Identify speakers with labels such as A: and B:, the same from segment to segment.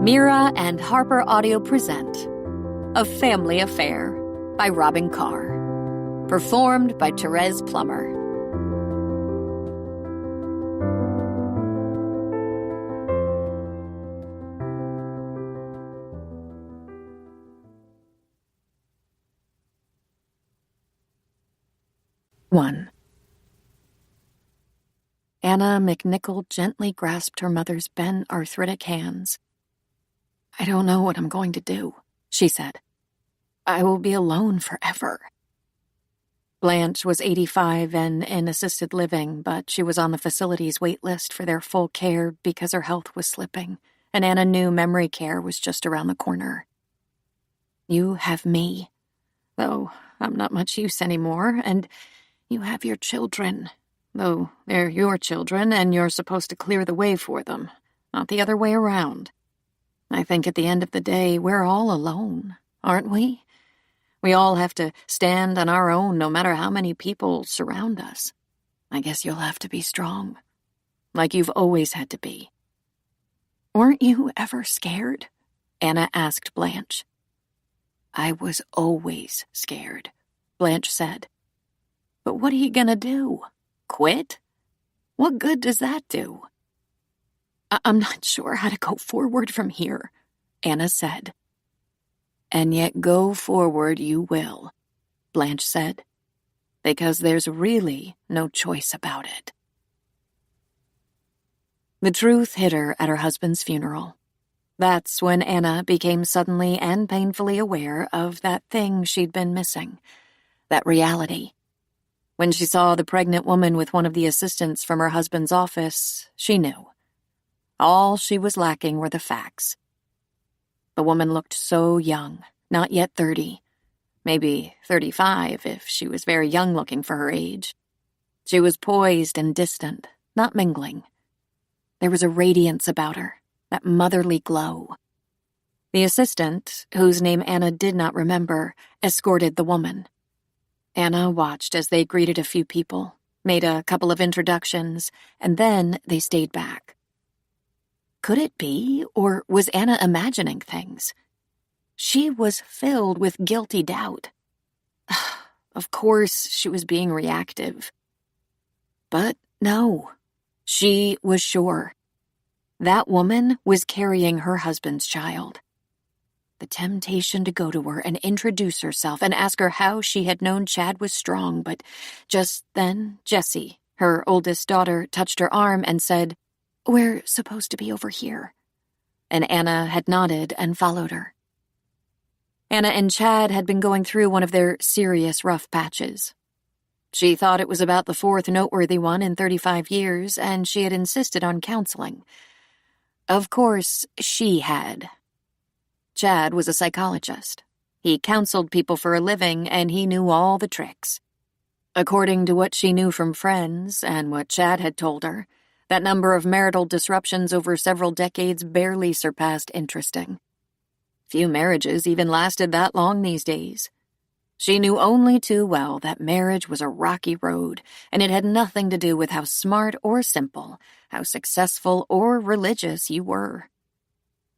A: Mira and Harper Audio present A Family Affair by Robyn Carr. Performed by Therese Plummer. One. Anna McNichol gently grasped her mother's bent, arthritic hands. "I don't know what I'm going to do," she said. "I will be alone forever." Blanche was 85 and in assisted living, but she was on the facility's wait list for their full care because her health was slipping, and Anna knew memory care was just around the corner. "You have me, though I'm not much use anymore, and you have your children, though they're your children and you're supposed to clear the way for them, not the other way around. I think at the end of the day, we're all alone, aren't we? We all have to stand on our own no matter how many people surround us. I guess you'll have to be strong, like you've always had to be." "Weren't you ever scared?" Anna asked Blanche. "I was always scared," Blanche said. "But what are you gonna do? Quit? What good does that do?" I'm not sure how to go forward from here," Anna said. "And yet go forward you will," Blanche said, "because there's really no choice about it." The truth hit her at her husband's funeral. That's when Anna became suddenly and painfully aware of that thing she'd been missing, that reality. When she saw the pregnant woman with one of the assistants from her husband's office, she knew. All she was lacking were the facts. The woman looked so young, not yet 30, maybe 35 if she was very young looking for her age. She was poised and distant, not mingling. There was a radiance about her, that motherly glow. The assistant, whose name Anna did not remember, escorted the woman. Anna watched as they greeted a few people, made a couple of introductions, and then they stayed back. Could it be, or was Anna imagining things? She was filled with guilty doubt. Of course, she was being reactive. But no, she was sure. That woman was carrying her husband's child. The temptation to go to her and introduce herself and ask her how she had known Chad was strong, but just then Jessie, her oldest daughter, touched her arm and said, "We're supposed to be over here." And Anna had nodded and followed her. Anna and Chad had been going through one of their serious rough patches. She thought it was about the fourth noteworthy one in 35 years, and she had insisted on counseling. Of course, she had. Chad was a psychologist. He counseled people for a living, and he knew all the tricks. According to what she knew from friends and what Chad had told her, that number of marital disruptions over several decades barely surpassed interesting. Few marriages even lasted that long these days. She knew only too well that marriage was a rocky road, and it had nothing to do with how smart or simple, how successful or religious you were.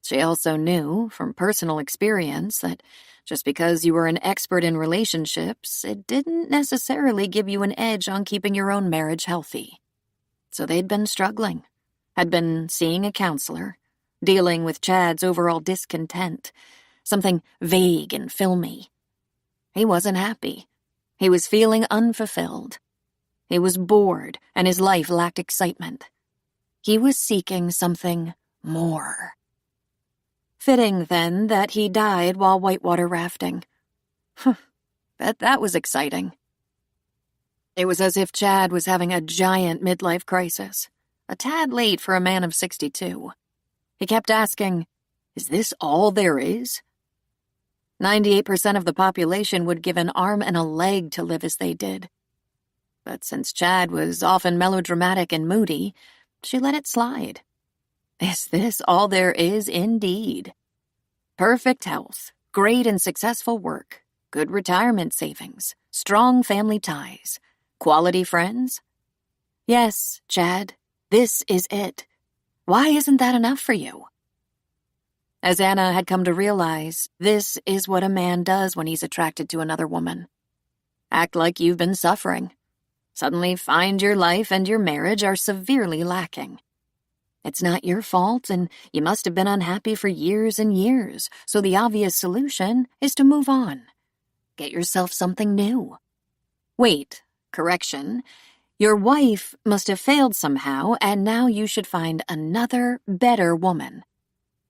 A: She also knew, from personal experience, that just because you were an expert in relationships, it didn't necessarily give you an edge on keeping your own marriage healthy. So they'd been struggling, had been seeing a counselor, dealing with Chad's overall discontent, something vague and filmy. He wasn't happy. He was feeling unfulfilled. He was bored, and his life lacked excitement. He was seeking something more. Fitting, then, that he died while whitewater rafting. Bet that was exciting. It was as if Chad was having a giant midlife crisis, a tad late for a man of 62. He kept asking, "Is this all there is?" 98% of the population would give an arm and a leg to live as they did. But since Chad was often melodramatic and moody, she let it slide. Is this all there is indeed? Perfect health, great and successful work, good retirement savings, strong family ties, quality friends? Yes, Chad, this is it. Why isn't that enough for you? As Anna had come to realize, this is what a man does when he's attracted to another woman. Act like you've been suffering. Suddenly find your life and your marriage are severely lacking. It's not your fault, and you must have been unhappy for years and years, so the obvious solution is to move on. Get yourself something new. Wait, correction. Your wife must have failed somehow, and now you should find another, better woman.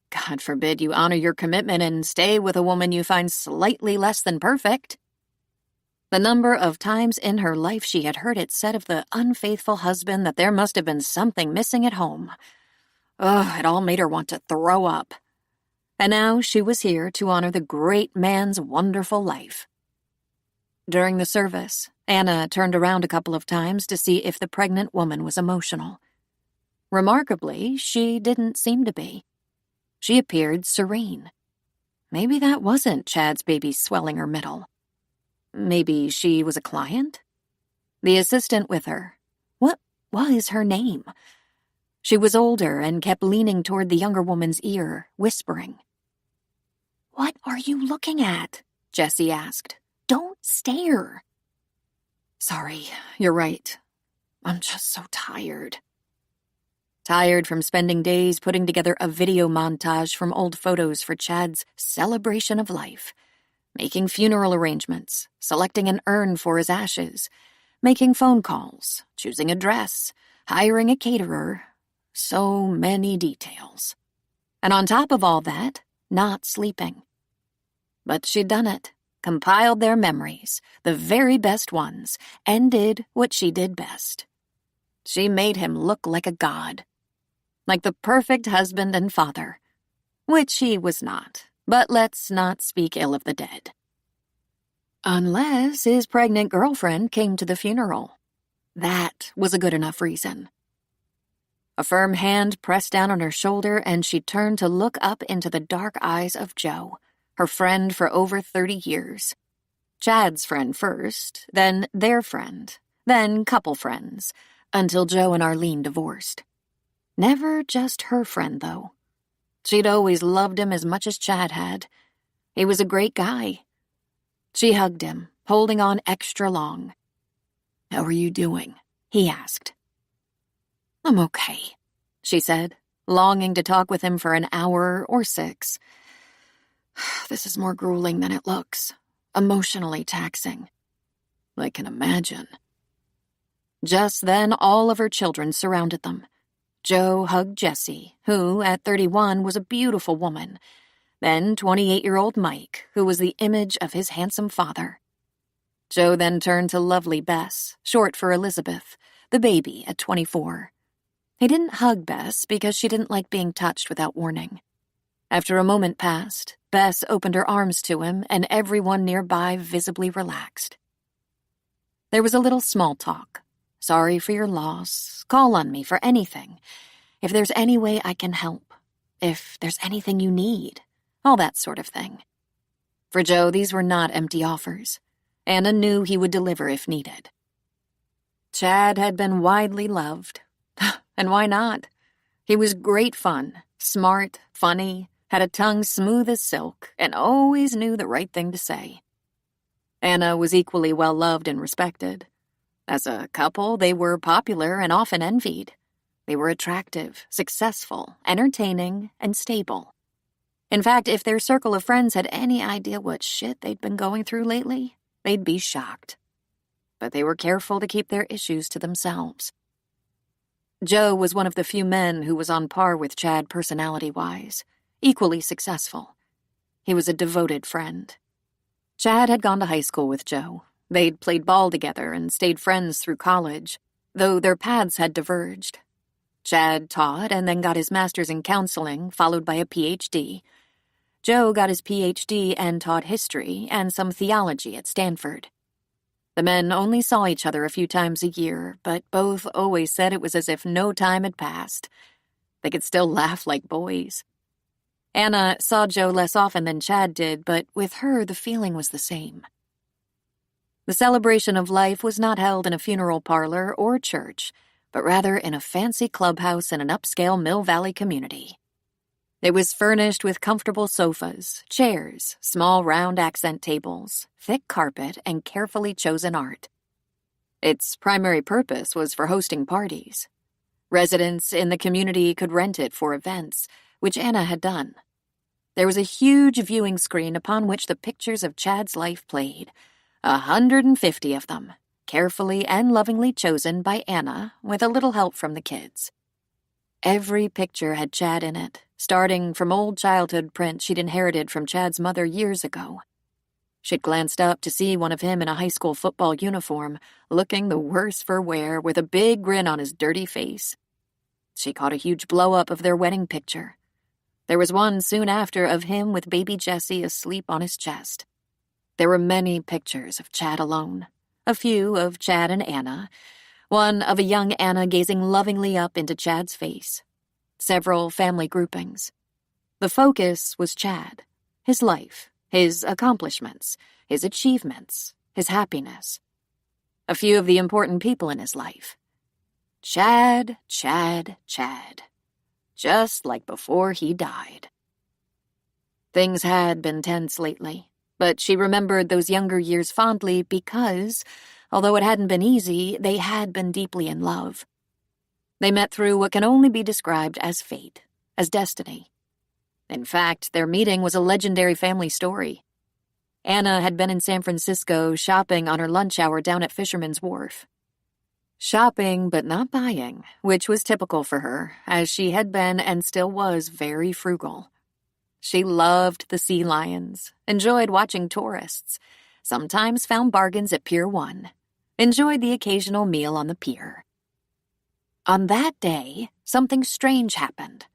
A: God forbid you honor your commitment and stay with a woman you find slightly less than perfect. The number of times in her life she had heard it said of the unfaithful husband that there must have been something missing at home. Ugh, it all made her want to throw up. And now she was here to honor the great man's wonderful life. During the service, Anna turned around a couple of times to see if the pregnant woman was emotional. Remarkably, she didn't seem to be. She appeared serene. Maybe that wasn't Chad's baby swelling her middle. Maybe she was a client? The assistant with her. What was her name? She was older and kept leaning toward the younger woman's ear, whispering. "What are you looking at?" Jessie asked. "Don't stare." "Sorry, you're right. I'm just so tired." Tired from spending days putting together a video montage from old photos for Chad's celebration of life, making funeral arrangements, selecting an urn for his ashes, making phone calls, choosing a dress, hiring a caterer. So many details. And on top of all that, not sleeping. But she'd done it, compiled their memories, the very best ones, and did what she did best. She made him look like a god. Like the perfect husband and father. Which he was not, but let's not speak ill of the dead. Unless his pregnant girlfriend came to the funeral. That was a good enough reason. A firm hand pressed down on her shoulder, and she turned to look up into the dark eyes of Joe, her friend for over 30 years. Chad's friend first, then their friend, then couple friends, until Joe and Arlene divorced. Never just her friend, though. She'd always loved him as much as Chad had. He was a great guy. She hugged him, holding on extra long. "How are you doing?" he asked. "I'm okay," she said, longing to talk with him for an hour or 6. "This is more grueling than it looks. Emotionally taxing." "I can imagine." Just then, all of her children surrounded them. Joe hugged Jessie, who, at 31, was a beautiful woman. Then 28-year-old Mike, who was the image of his handsome father. Joe then turned to lovely Bess, short for Elizabeth, the baby at 24. He didn't hug Bess because she didn't like being touched without warning. After a moment passed, Bess opened her arms to him, and everyone nearby visibly relaxed. There was a little small talk. "Sorry for your loss. Call on me for anything. If there's any way I can help. If there's anything you need." All that sort of thing. For Joe, these were not empty offers. Anna knew he would deliver if needed. Chad had been widely loved. And why not? He was great fun, smart, funny, had a tongue smooth as silk, and always knew the right thing to say. Anna was equally well loved and respected. As a couple, they were popular and often envied. They were attractive, successful, entertaining, and stable. In fact, if their circle of friends had any idea what shit they'd been going through lately, they'd be shocked. But they were careful to keep their issues to themselves. Joe was one of the few men who was on par with Chad personality-wise, equally successful. He was a devoted friend. Chad had gone to high school with Joe. They'd played ball together and stayed friends through college, though their paths had diverged. Chad taught and then got his master's in counseling, followed by a Ph.D. Joe got his Ph.D. and taught history and some theology at Stanford. The men only saw each other a few times a year, but both always said it was as if no time had passed. They could still laugh like boys. Anna saw Joe less often than Chad did, but with her the feeling was the same. The celebration of life was not held in a funeral parlor or church, but rather in a fancy clubhouse in an upscale Mill Valley community. It was furnished with comfortable sofas, chairs, small round accent tables, thick carpet, and carefully chosen art. Its primary purpose was for hosting parties. Residents in the community could rent it for events, which Anna had done. There was a huge viewing screen upon which the pictures of Chad's life played, 150 of them, carefully and lovingly chosen by Anna with a little help from the kids. Every picture had Chad in it, starting from old childhood prints she'd inherited from Chad's mother years ago. She'd glanced up to see one of him in a high school football uniform, looking the worse for wear with a big grin on his dirty face. She caught a huge blow-up of their wedding picture. There was one soon after of him with baby Jessie asleep on his chest. There were many pictures of Chad alone, a few of Chad and Anna, one of a young Anna gazing lovingly up into Chad's face, several family groupings. The focus was Chad, his life, his accomplishments, his achievements, his happiness. A few of the important people in his life. Chad, Chad, Chad. Just like before he died. Things had been tense lately, but she remembered those younger years fondly because, although it hadn't been easy, they had been deeply in love. They met through what can only be described as fate, as destiny. In fact, their meeting was a legendary family story. Anna had been in San Francisco shopping on her lunch hour down at Fisherman's Wharf. Shopping, but not buying, which was typical for her, as she had been and still was very frugal. She loved the sea lions, enjoyed watching tourists, sometimes found bargains at Pier 1, enjoyed the occasional meal on the pier. On that day, something strange happened.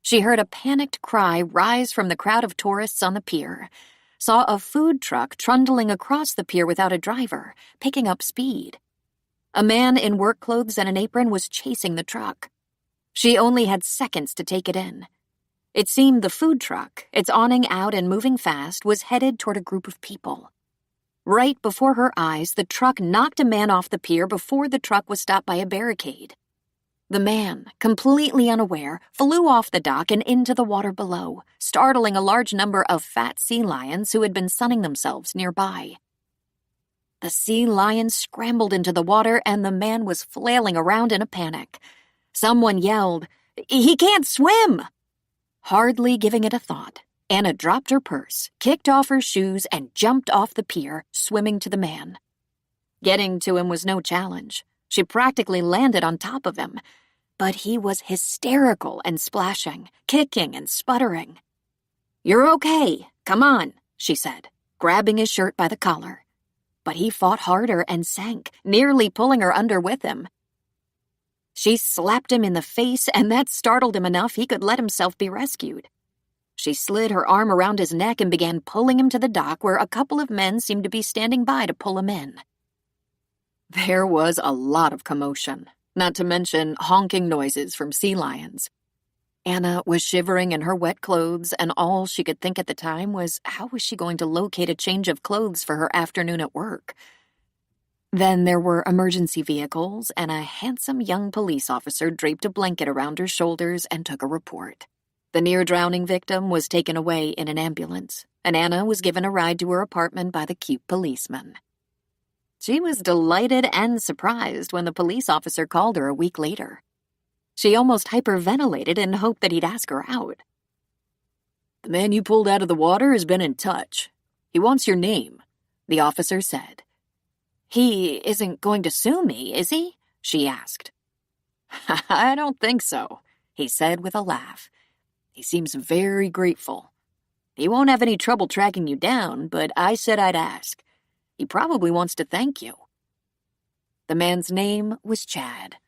A: She heard a panicked cry rise from the crowd of tourists on the pier, saw a food truck trundling across the pier without a driver, picking up speed. A man in work clothes and an apron was chasing the truck. She only had seconds to take it in. It seemed the food truck, its awning out and moving fast, was headed toward a group of people. Right before her eyes, the truck knocked a man off the pier before the truck was stopped by a barricade. The man, completely unaware, flew off the dock and into the water below, startling a large number of fat sea lions who had been sunning themselves nearby. The sea lions scrambled into the water and the man was flailing around in a panic. Someone yelled, "He can't swim!" Hardly giving it a thought, Anna dropped her purse, kicked off her shoes, and jumped off the pier, swimming to the man. Getting to him was no challenge. She practically landed on top of him. But he was hysterical and splashing, kicking and sputtering. "You're okay. Come on," she said, grabbing his shirt by the collar. But he fought harder and sank, nearly pulling her under with him. She slapped him in the face, and that startled him enough he could let himself be rescued. She slid her arm around his neck and began pulling him to the dock where a couple of men seemed to be standing by to pull him in. There was a lot of commotion, not to mention honking noises from sea lions. Anna was shivering in her wet clothes, and all she could think at the time was how was she going to locate a change of clothes for her afternoon at work? Then there were emergency vehicles, and a handsome young police officer draped a blanket around her shoulders and took a report. The near-drowning victim was taken away in an ambulance, and Anna was given a ride to her apartment by the cute policeman. She was delighted and surprised when the police officer called her a week later. She almost hyperventilated in hope that he'd ask her out. "The man you pulled out of the water has been in touch. He wants your name," the officer said. "He isn't going to sue me, is he?" she asked. "I don't think so," he said with a laugh. "He seems very grateful. He won't have any trouble tracking you down, but I said I'd ask. He probably wants to thank you." The man's name was Chad.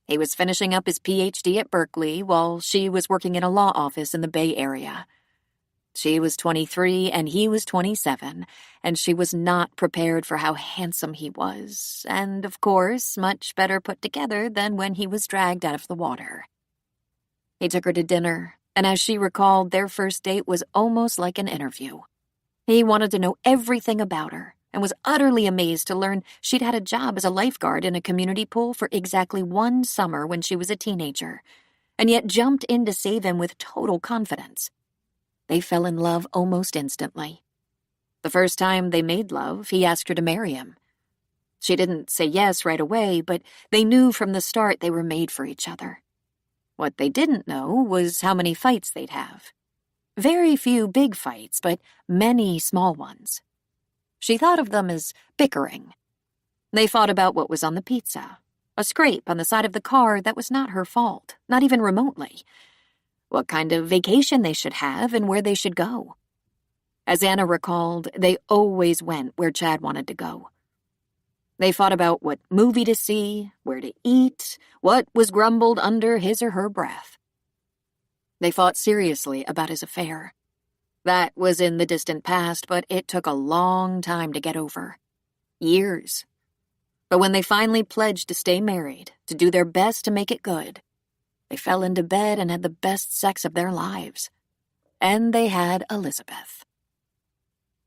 A: He was finishing up his PhD at Berkeley while she was working in a law office in the Bay Area. She was 23 and he was 27, and she was not prepared for how handsome he was, and, of course, much better put together than when he was dragged out of the water. He took her to dinner, and as she recalled, their first date was almost like an interview. He wanted to know everything about her, and was utterly amazed to learn she'd had a job as a lifeguard in a community pool for exactly one summer when she was a teenager, and yet jumped in to save him with total confidence. They fell in love almost instantly. The first time they made love, he asked her to marry him. She didn't say yes right away, but they knew from the start they were made for each other. What they didn't know was how many fights they'd have. Very few big fights, but many small ones. She thought of them as bickering. They fought about what was on the pizza, a scrape on the side of the car that was not her fault, not even remotely, what kind of vacation they should have and where they should go. As Anna recalled, they always went where Chad wanted to go. They fought about what movie to see, where to eat, what was grumbled under his or her breath. They fought seriously about his affair. That was in the distant past, but it took a long time to get over. Years. But when they finally pledged to stay married, to do their best to make it good, they fell into bed and had the best sex of their lives. And they had Elizabeth.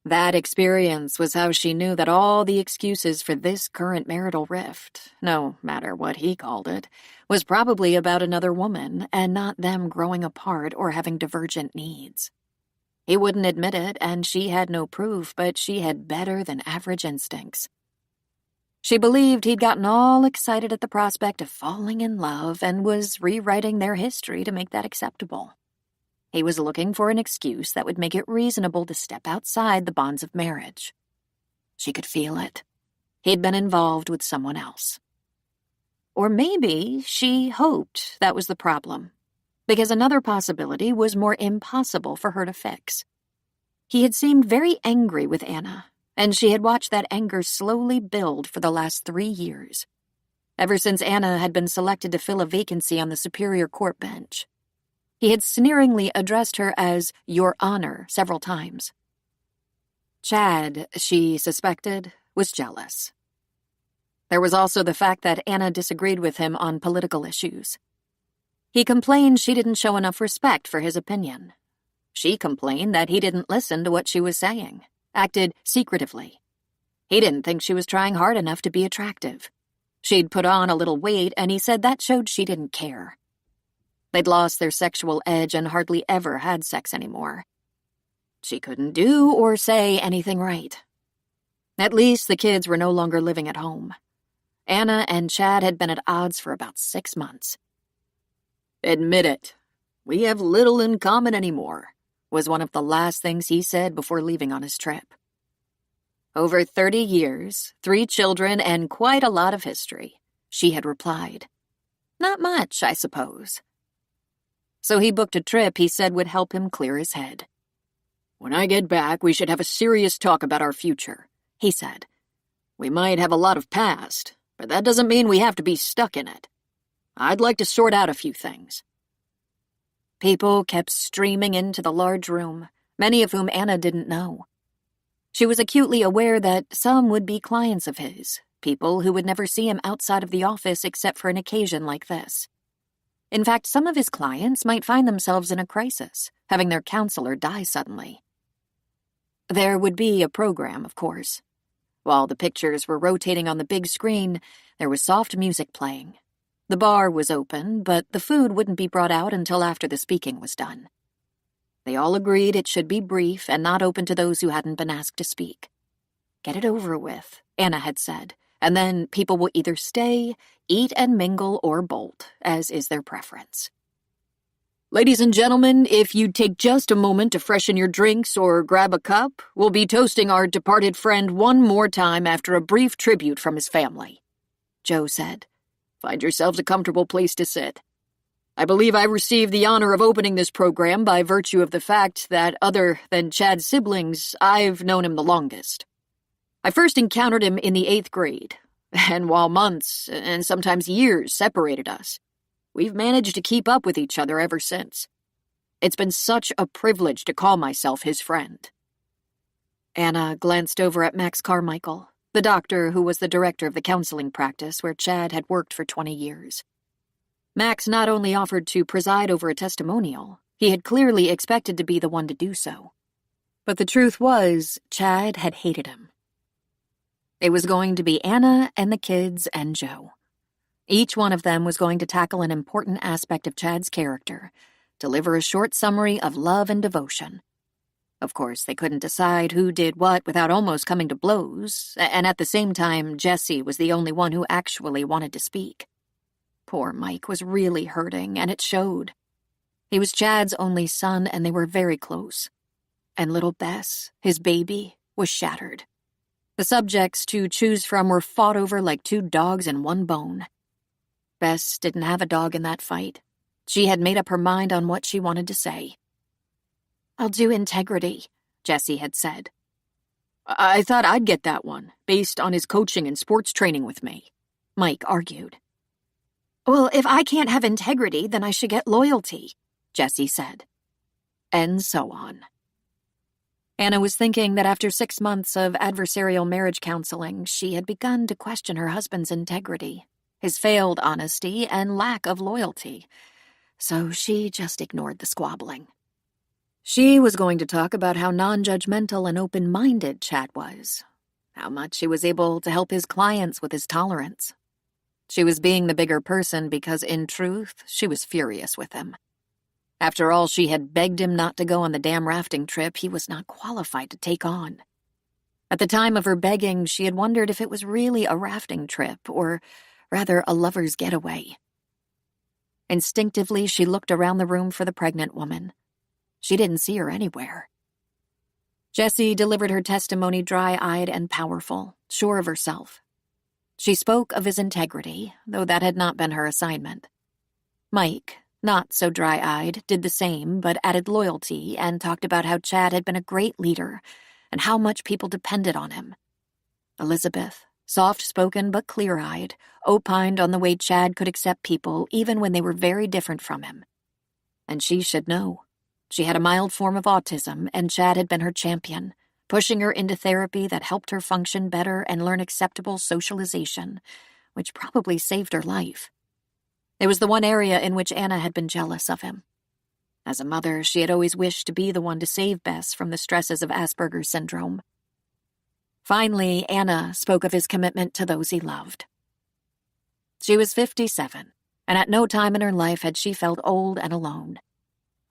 A: That experience was how she knew that all the excuses for this current marital rift, no matter what he called it, was probably about another woman and not them growing apart or having divergent needs. He wouldn't admit it, and she had no proof, but she had better than average instincts. She believed he'd gotten all excited at the prospect of falling in love and was rewriting their history to make that acceptable. He was looking for an excuse that would make it reasonable to step outside the bonds of marriage. She could feel it. He'd been involved with someone else. Or maybe she hoped that was the problem, because another possibility was more impossible for her to fix. He had seemed very angry with Anna, and she had watched that anger slowly build for the last 3 years, ever since Anna had been selected to fill a vacancy on the Superior Court bench. He had sneeringly addressed her as Your Honor several times. Chad, she suspected, was jealous. There was also the fact that Anna disagreed with him on political issues. He complained she didn't show enough respect for his opinion. She complained that he didn't listen to what she was saying, acted secretively. He didn't think she was trying hard enough to be attractive. She'd put on a little weight, and he said that showed she didn't care. They'd lost their sexual edge and hardly ever had sex anymore. She couldn't do or say anything right. At least the kids were no longer living at home. Anna and Chad had been at odds for about 6 months. "Admit it. We have little in common anymore," was one of the last things he said before leaving on his trip. Over 30 years, 3 children, and quite a lot of history, she had replied. Not much, I suppose. So he booked a trip he said would help him clear his head. "When I get back, we should have a serious talk about our future," he said. "We might have a lot of past, but that doesn't mean we have to be stuck in it. I'd like to sort out a few things." People kept streaming into the large room, many of whom Anna didn't know. She was acutely aware that some would be clients of his, people who would never see him outside of the office except for an occasion like this. In fact, some of his clients might find themselves in a crisis, having their counselor die suddenly. There would be a program, of course. While the pictures were rotating on the big screen, there was soft music playing. The bar was open, but the food wouldn't be brought out until after the speaking was done. They all agreed it should be brief and not open to those who hadn't been asked to speak. "Get it over with," Anna had said, "and then people will either stay, eat and mingle, or bolt, as is their preference." "Ladies and gentlemen, if you'd take just a moment to freshen your drinks or grab a cup, we'll be toasting our departed friend one more time after a brief tribute from his family," Joe said. "Find yourselves a comfortable place to sit. I believe I received the honor of opening this program by virtue of the fact that, other than Chad's siblings, I've known him the longest. I first encountered him in the 8th grade, and while months, and sometimes years, separated us, we've managed to keep up with each other ever since. It's been such a privilege to call myself his friend." Anna glanced over at Max Carmichael, the doctor who was the director of the counseling practice where Chad had worked for 20 years. Max not only offered to preside over a testimonial, he had clearly expected to be the one to do so. But the truth was, Chad had hated him. It was going to be Anna and the kids and Joe. Each one of them was going to tackle an important aspect of Chad's character, deliver a short summary of love and devotion. Of course, they couldn't decide who did what without almost coming to blows, and at the same time, Jessie was the only one who actually wanted to speak. Poor Mike was really hurting, and it showed. He was Chad's only son, and they were very close. And little Bess, his baby, was shattered. The subjects to choose from were fought over like two dogs and one bone. Bess didn't have a dog in that fight. She had made up her mind on what she wanted to say. "I'll do integrity," Jessie had said. "I thought I'd get that one, based on his coaching and sports training with me," Mike argued. "Well, if I can't have integrity, then I should get loyalty," Jessie said. And so on. Anna was thinking that after 6 months of adversarial marriage counseling, she had begun to question her husband's integrity, his failed honesty, and lack of loyalty. So she just ignored the squabbling. She was going to talk about how non-judgmental and open-minded Chad was, how much he was able to help his clients with his tolerance. She was being the bigger person because, in truth, she was furious with him. After all she had begged him not to go on the damn rafting trip he was not qualified to take on. At the time of her begging, she had wondered if it was really a rafting trip, or rather a lover's getaway. Instinctively, she looked around the room for the pregnant woman. She didn't see her anywhere. Jessie delivered her testimony dry-eyed and powerful, sure of herself. She spoke of his integrity, though that had not been her assignment. Mike, not so dry-eyed, did the same, but added loyalty and talked about how Chad had been a great leader and how much people depended on him. Elizabeth, soft-spoken but clear-eyed, opined on the way Chad could accept people even when they were very different from him. And she should know. She had a mild form of autism, and Chad had been her champion, pushing her into therapy that helped her function better and learn acceptable socialization, which probably saved her life. It was the one area in which Anna had been jealous of him. As a mother, she had always wished to be the one to save Bess from the stresses of Asperger's syndrome. Finally, Anna spoke of his commitment to those he loved. She was 57, and at no time in her life had she felt old and alone.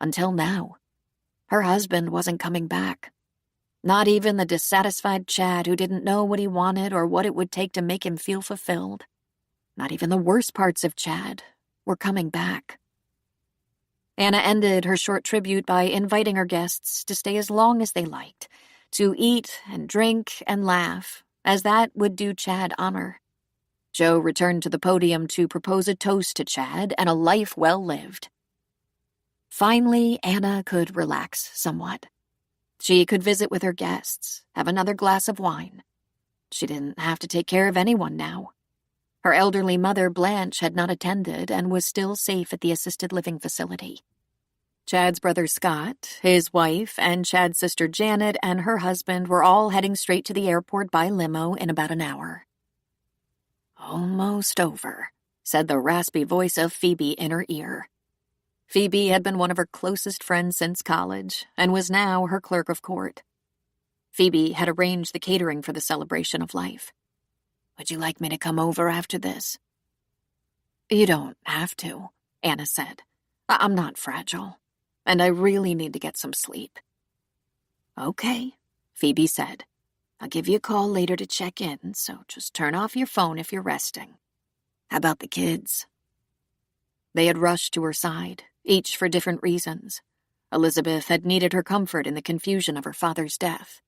A: Until now. Her husband wasn't coming back. Not even the dissatisfied Chad who didn't know what he wanted or what it would take to make him feel fulfilled. Not even the worst parts of Chad were coming back. Anna ended her short tribute by inviting her guests to stay as long as they liked, to eat and drink and laugh, as that would do Chad honor. Joe returned to the podium to propose a toast to Chad and a life well lived. Finally, Anna could relax somewhat. She could visit with her guests, have another glass of wine. She didn't have to take care of anyone now. Her elderly mother, Blanche, had not attended and was still safe at the assisted living facility. Chad's brother Scott, his wife, and Chad's sister Janet and her husband were all heading straight to the airport by limo in about an hour. "Almost over," said the raspy voice of Phoebe in her ear. Phoebe had been one of her closest friends since college and was now her clerk of court. Phoebe had arranged the catering for the celebration of life. "Would you like me to come over after this?" "You don't have to," Anna said. "I'm not fragile, and I really need to get some sleep." "Okay," Phoebe said. "I'll give you a call later to check in, so just turn off your phone if you're resting. How about the kids?" They had rushed to her side, each for different reasons. Elizabeth had needed her comfort in the confusion of her father's death.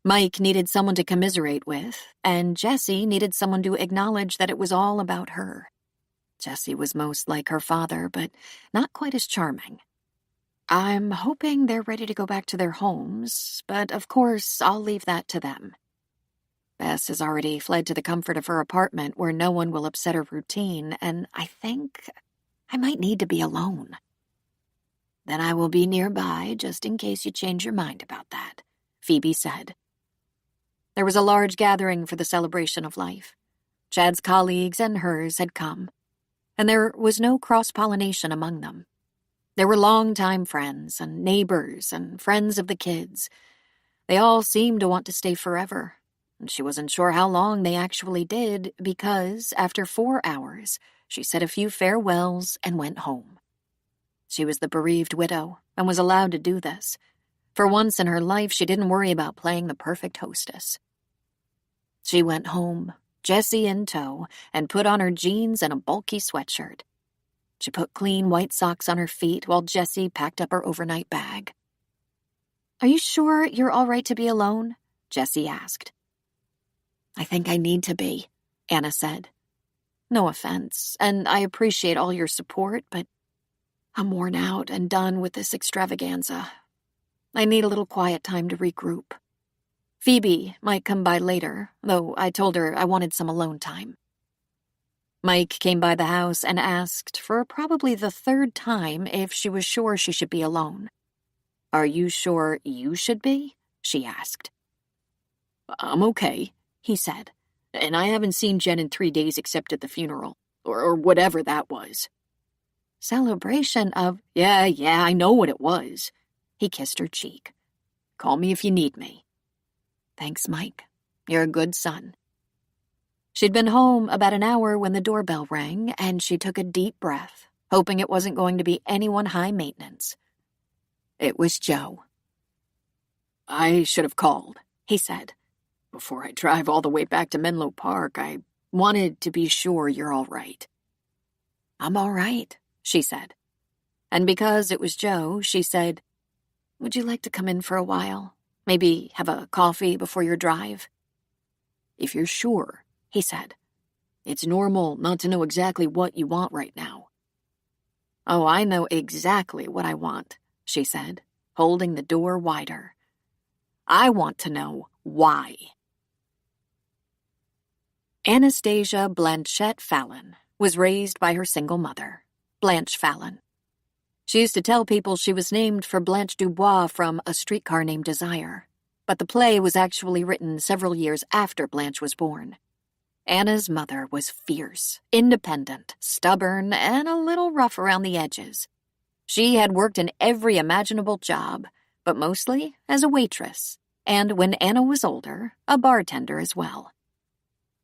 A: Mike needed someone to commiserate with, and Jessie needed someone to acknowledge that it was all about her. Jessie was most like her father, but not quite as charming. "I'm hoping they're ready to go back to their homes, but of course I'll leave that to them. Bess has already fled to the comfort of her apartment where no one will upset her routine, and I think I might need to be alone." "Then I will be nearby just in case you change your mind about that," Phoebe said. There was a large gathering for the celebration of life. Chad's colleagues and hers had come, and there was no cross-pollination among them. There were longtime friends and neighbors and friends of the kids. They all seemed to want to stay forever, and she wasn't sure how long they actually did because, after 4 hours, she said a few farewells and went home. She was the bereaved widow and was allowed to do this. For once in her life, she didn't worry about playing the perfect hostess. She went home, Jessie in tow, and put on her jeans and a bulky sweatshirt. She put clean white socks on her feet while Jessie packed up her overnight bag. "Are you sure you're all right to be alone?" Jessie asked. "I think I need to be," Anna said. "No offense, and I appreciate all your support, but I'm worn out and done with this extravaganza. I need a little quiet time to regroup. Phoebe might come by later, though I told her I wanted some alone time." Mike came by the house and asked, for probably the third time, if she was sure she should be alone. "Are you sure you should be?" she asked. "I'm okay," he said, "and I haven't seen Jen in 3 days except at the funeral, or whatever that was." "Celebration of—" Yeah, I know what it was." He kissed her cheek. "Call me if you need me." "Thanks, Mike. You're a good son." She'd been home about an hour when the doorbell rang, and she took a deep breath, hoping it wasn't going to be anyone high maintenance. It was Joe. "I should have called," he said. "Before I drive all the way back to Menlo Park, I wanted to be sure you're all right." "I'm all right," she said. And because it was Joe, she said, "Would you like to come in for a while? Maybe have a coffee before your drive?" "If you're sure," he said. "It's normal not to know exactly what you want right now." "Oh, I know exactly what I want," she said, holding the door wider. "I want to know why." Anastasia Blanchette Fallon was raised by her single mother, Blanche Fallon. She used to tell people she was named for Blanche Dubois from A Streetcar Named Desire, but the play was actually written several years after Blanche was born. Anna's mother was fierce, independent, stubborn, and a little rough around the edges. She had worked in every imaginable job, but mostly as a waitress, and when Anna was older, a bartender as well.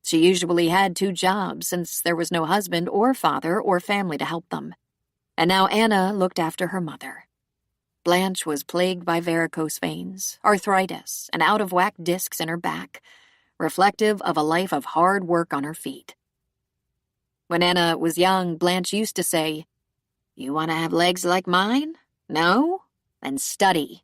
A: She usually had 2 jobs since there was no husband or father or family to help them. And now Anna looked after her mother. Blanche was plagued by varicose veins, arthritis, and out-of-whack discs in her back, reflective of a life of hard work on her feet. When Anna was young, Blanche used to say, "You want to have legs like mine? No? Then study."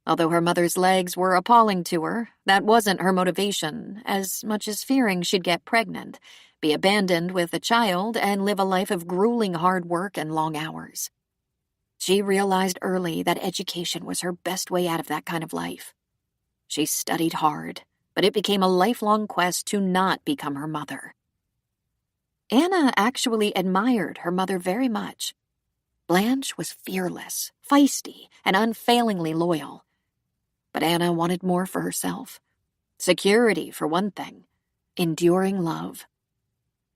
A: Although her mother's legs were appalling to her, that wasn't her motivation, as much as fearing she'd get pregnant, be abandoned with a child, and live a life of grueling hard work and long hours. She realized early that education was her best way out of that kind of life. She studied hard, but it became a lifelong quest to not become her mother. Anna actually admired her mother very much. Blanche was fearless, feisty, and unfailingly loyal. But Anna wanted more for herself. Security, for one thing. Enduring love.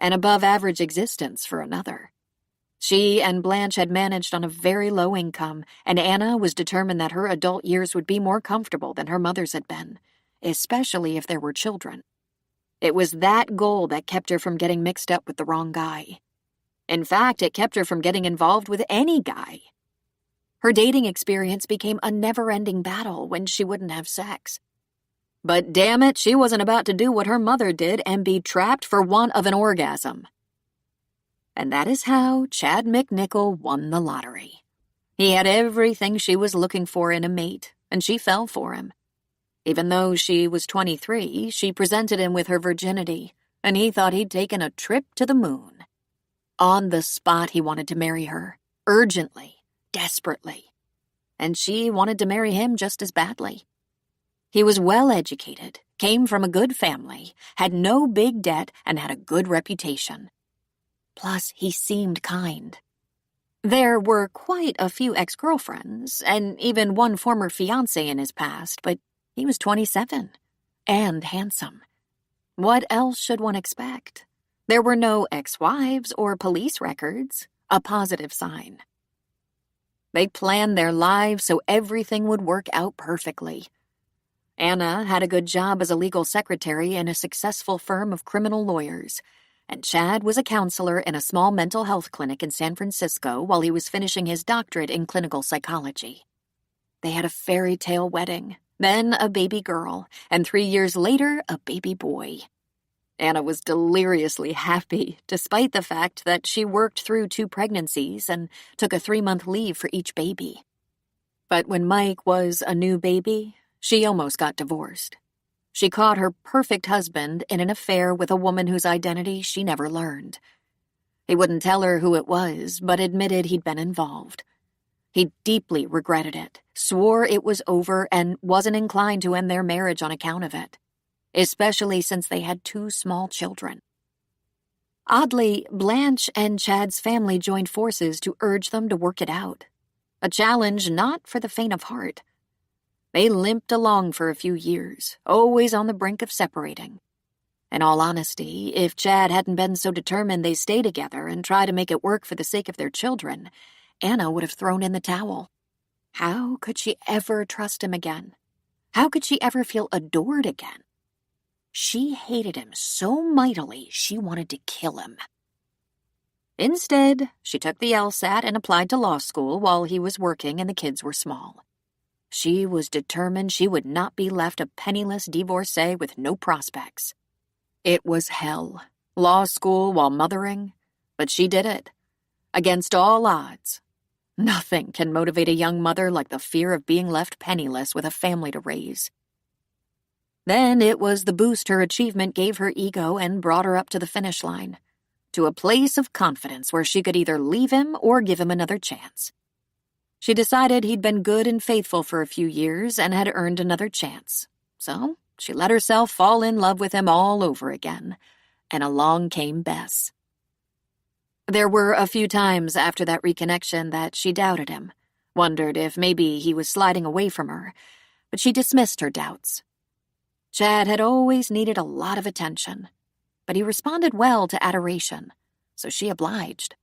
A: An above-average existence for another. She and Blanche had managed on a very low income, and Anna was determined that her adult years would be more comfortable than her mother's had been, especially if there were children. It was that goal that kept her from getting mixed up with the wrong guy. In fact, it kept her from getting involved with any guy. Her dating experience became a never-ending battle when she wouldn't have sex. But damn it, she wasn't about to do what her mother did and be trapped for want of an orgasm. And that is how Chad McNichol won the lottery. He had everything she was looking for in a mate, and she fell for him. Even though she was 23, she presented him with her virginity, and he thought he'd taken a trip to the moon. On the spot, he wanted to marry her, urgently, desperately. And she wanted to marry him just as badly. He was well-educated, came from a good family, had no big debt, and had a good reputation. Plus, he seemed kind. There were quite a few ex-girlfriends, and even one former fiancé in his past, but he was 27, and handsome. What else should one expect? There were no ex-wives or police records, a positive sign. They planned their lives so everything would work out perfectly. Anna had a good job as a legal secretary in a successful firm of criminal lawyers, and Chad was a counselor in a small mental health clinic in San Francisco while he was finishing his doctorate in clinical psychology. They had a fairy tale wedding, then a baby girl, and 3 years later, a baby boy. Anna was deliriously happy, despite the fact that she worked through 2 pregnancies and took a 3-month leave for each baby. But when Mike was a new baby, she almost got divorced. She caught her perfect husband in an affair with a woman whose identity she never learned. He wouldn't tell her who it was, but admitted he'd been involved. He deeply regretted it, swore it was over, and wasn't inclined to end their marriage on account of it, especially since they had 2 small children. Oddly, Blanche and Chad's family joined forces to urge them to work it out, a challenge not for the faint of heart. They limped along for a few years, always on the brink of separating. In all honesty, if Chad hadn't been so determined they stay together and try to make it work for the sake of their children, Anna would have thrown in the towel. How could she ever trust him again? How could she ever feel adored again? She hated him so mightily she wanted to kill him. Instead, she took the LSAT and applied to law school while he was working and the kids were small. She was determined she would not be left a penniless divorcee with no prospects. It was hell, law school while mothering, but she did it. Against all odds. Nothing can motivate a young mother like the fear of being left penniless with a family to raise. Then it was the boost her achievement gave her ego and brought her up to the finish line, to a place of confidence where she could either leave him or give him another chance. She decided he'd been good and faithful for a few years and had earned another chance. So she let herself fall in love with him all over again, and along came Bess. There were a few times after that reconnection that she doubted him, wondered if maybe he was sliding away from her, but she dismissed her doubts. Chad had always needed a lot of attention, but he responded well to adoration, so she obliged.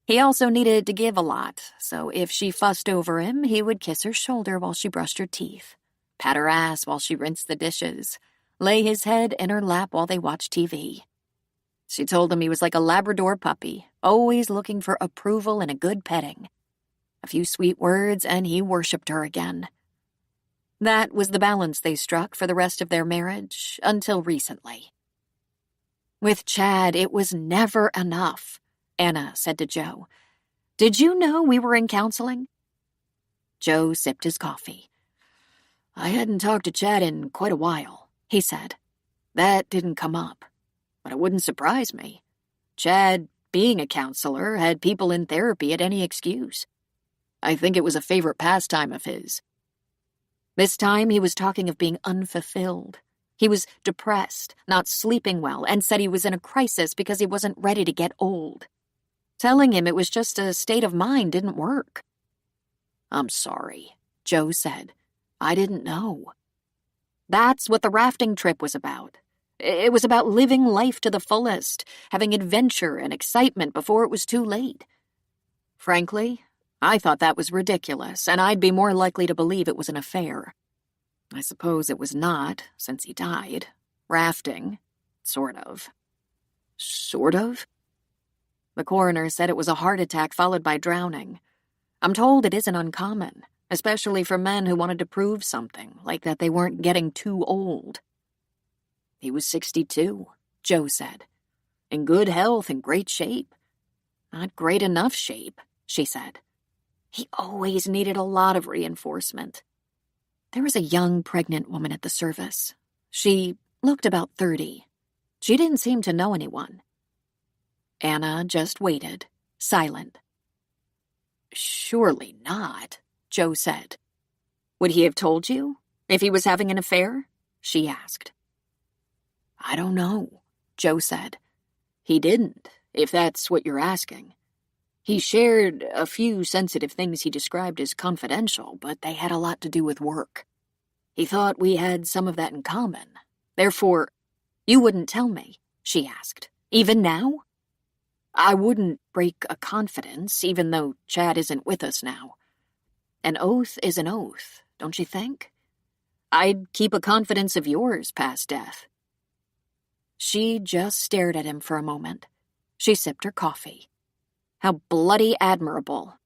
A: He also needed to give a lot, so if she fussed over him, he would kiss her shoulder while she brushed her teeth, pat her ass while she rinsed the dishes, lay his head in her lap while they watched TV. She told him he was like a Labrador puppy, always looking for approval and a good petting. A few sweet words, and he worshipped her again. That was the balance they struck for the rest of their marriage, until recently. With Chad, it was never enough, Anna said to Joe. Did you know we were in counseling? Joe sipped his coffee. I hadn't talked to Chad in quite a while, he said. That didn't come up. But it wouldn't surprise me. Chad, being a counselor, had people in therapy at any excuse. I think it was a favorite pastime of his. This time he was talking of being unfulfilled. He was depressed, not sleeping well, and said he was in a crisis because he wasn't ready to get old. Telling him it was just a state of mind didn't work. I'm sorry, Joe said. I didn't know. That's what the rafting trip was about. It was about living life to the fullest, having adventure and excitement before it was too late. Frankly, I thought that was ridiculous, and I'd be more likely to believe it was an affair. I suppose it was not, since he died. Rafting. Sort of. Sort of? The coroner said it was a heart attack followed by drowning. I'm told it isn't uncommon, especially for men who wanted to prove something, like that they weren't getting too old. He was 62, Joe said. In good health and great shape. Not great enough shape, she said. He always needed a lot of reinforcement. There was a young pregnant woman at the service. She looked about 30. She didn't seem to know anyone. Anna just waited, silent. Surely not, Joe said. Would he have told you if he was having an affair? She asked. I don't know, Joe said. He didn't, if that's what you're asking. He shared a few sensitive things he described as confidential, but they had a lot to do with work. He thought we had some of that in common. Therefore, you wouldn't tell me, she asked. Even now? I wouldn't break a confidence, even though Chad isn't with us now. An oath is an oath, don't you think? I'd keep a confidence of yours past death. She just stared at him for a moment. She sipped her coffee. How bloody admirable.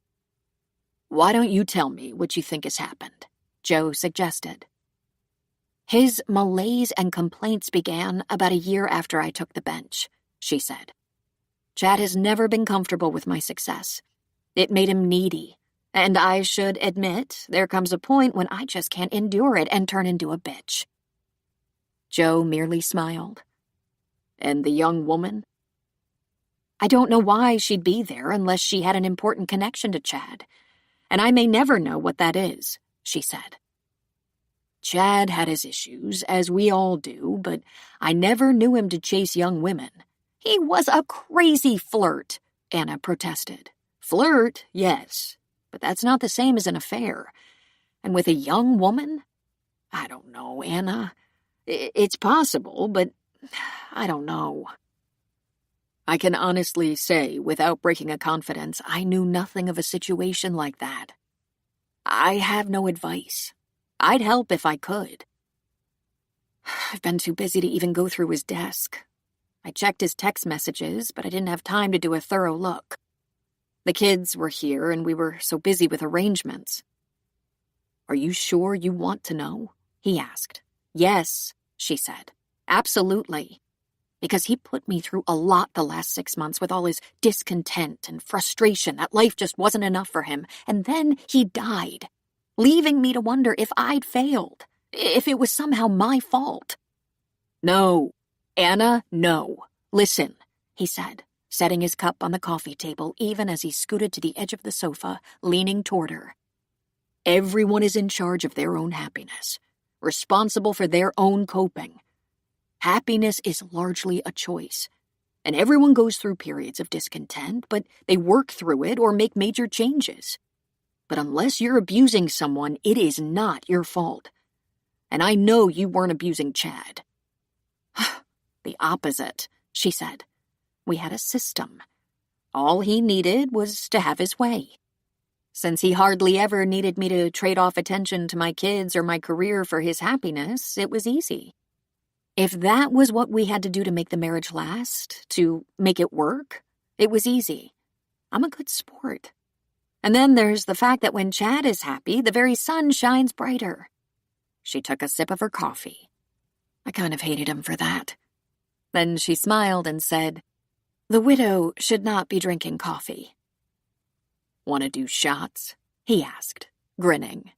A: "Why don't you tell me what you think has happened?" Joe suggested. "His malaise and complaints began about a year after I took the bench," she said. "Chad has never been comfortable with my success. It made him needy, and I should admit there comes a point when I just can't endure it and turn into a bitch." Joe merely smiled. "And the young woman?" "I don't know why she'd be there unless she had an important connection to Chad, and I may never know what that is," she said. "Chad had his issues, as we all do, but I never knew him to chase young women." "He was a crazy flirt," Anna protested. "Flirt, yes, but that's not the same as an affair. And with a young woman? I don't know, Anna. It's possible, but I don't know." I can honestly say, without breaking a confidence, I knew nothing of a situation like that. I have no advice. I'd help if I could. I've been too busy to even go through his desk. I checked his text messages, but I didn't have time to do a thorough look. The kids were here, and we were so busy with arrangements. "Are you sure you want to know?" he asked. "Yes," she said. "Absolutely. Because he put me through a lot the last 6 months with all his discontent and frustration that life just wasn't enough for him. And then he died, leaving me to wonder if I'd failed, if it was somehow my fault." "No, Anna, no. Listen," he said, setting his cup on the coffee table even as he scooted to the edge of the sofa, leaning toward her. "Everyone is in charge of their own happiness, responsible for their own coping. Happiness is largely a choice, and everyone goes through periods of discontent, but they work through it or make major changes. But unless you're abusing someone, it is not your fault. And I know you weren't abusing Chad." "The opposite," she said. "We had a system. All he needed was to have his way. Since he hardly ever needed me to trade off attention to my kids or my career for his happiness, it was easy. If that was what we had to do to make the marriage last, to make it work, it was easy. I'm a good sport. And then there's the fact that when Chad is happy, the very sun shines brighter." She took a sip of her coffee. I kind of hated him for that. Then she smiled and said, "The widow should not be drinking coffee." "Want to do shots?" he asked, grinning.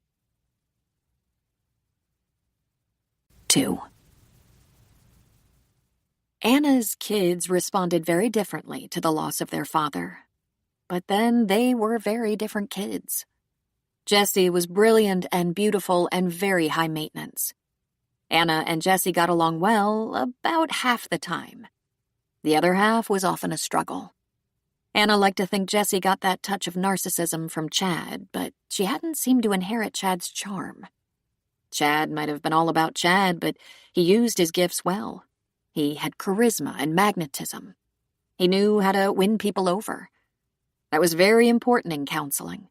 A: 2. Anna's kids responded very differently to the loss of their father. But then they were very different kids. Jessie was brilliant and beautiful and very high maintenance. Anna and Jessie got along well about half the time. The other half was often a struggle. Anna liked to think Jessie got that touch of narcissism from Chad, but she hadn't seemed to inherit Chad's charm. Chad might have been all about Chad, but he used his gifts well. He had charisma and magnetism. He knew how to win people over. That was very important in counseling.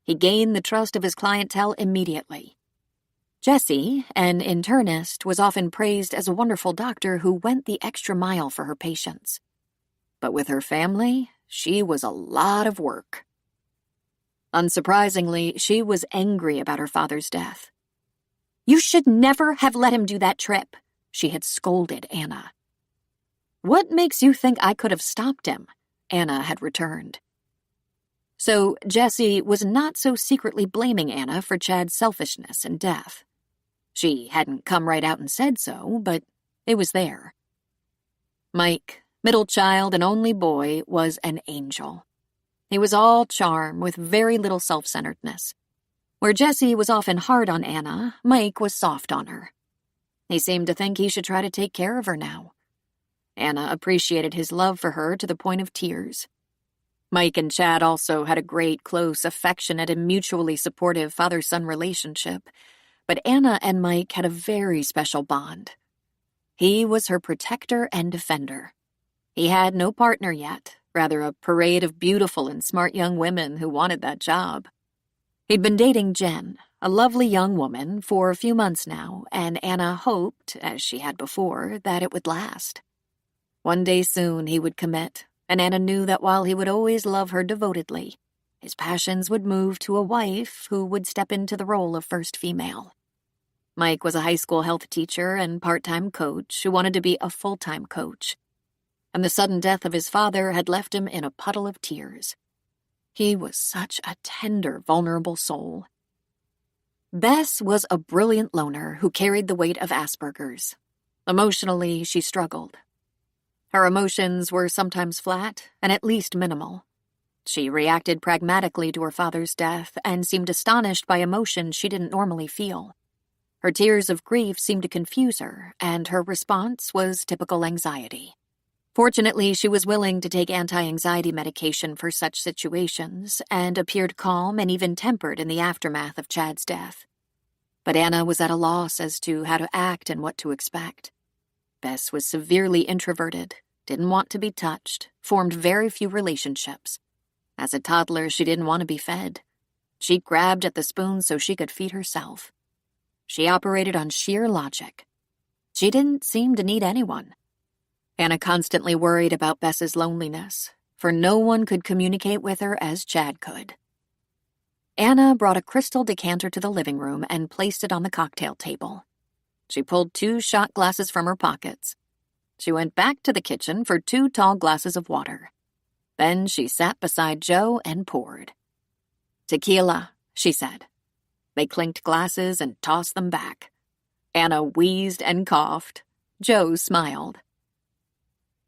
A: He gained the trust of his clientele immediately. Jessie, an internist, was often praised as a wonderful doctor who went the extra mile for her patients. But with her family, she was a lot of work. Unsurprisingly, she was angry about her father's death. "You should never have let him do that trip," she had scolded Anna. "What makes you think I could have stopped him?" Anna had returned. So Jessie was not so secretly blaming Anna for Chad's selfishness and death. She hadn't come right out and said so, but it was there. Mike, middle child and only boy, was an angel. He was all charm with very little self-centeredness. Where Jessie was often hard on Anna, Mike was soft on her. He seemed to think he should try to take care of her now. Anna appreciated his love for her to the point of tears. Mike and Chad also had a great, close, affectionate, and mutually supportive father-son relationship, but Anna and Mike had a very special bond. He was her protector and defender. He had no partner yet, rather a parade of beautiful and smart young women who wanted that job. He'd been dating Jen, a lovely young woman, for a few months now, and Anna hoped, as she had before, that it would last. One day soon he would commit, and Anna knew that while he would always love her devotedly, his passions would move to a wife who would step into the role of first female. Mike was a high school health teacher and part-time coach who wanted to be a full-time coach, and the sudden death of his father had left him in a puddle of tears. He was such a tender, vulnerable soul. Bess was a brilliant loner who carried the weight of Asperger's. Emotionally, she struggled. Her emotions were sometimes flat and at least minimal. She reacted pragmatically to her father's death and seemed astonished by emotions she didn't normally feel. Her tears of grief seemed to confuse her, and her response was typical anxiety. Fortunately, she was willing to take anti-anxiety medication for such situations and appeared calm and even tempered in the aftermath of Chad's death. But Anna was at a loss as to how to act and what to expect. Bess was severely introverted, didn't want to be touched, formed very few relationships. As a toddler, she didn't want to be fed. She grabbed at the spoon so she could feed herself. She operated on sheer logic. She didn't seem to need anyone. Anna constantly worried about Bess's loneliness, for no one could communicate with her as Chad could. Anna brought a crystal decanter to the living room and placed it on the cocktail table. She pulled 2 shot glasses from her pockets. She went back to the kitchen for 2 tall glasses of water. Then she sat beside Joe and poured. "Tequila," she said. They clinked glasses and tossed them back. Anna wheezed and coughed. Joe smiled.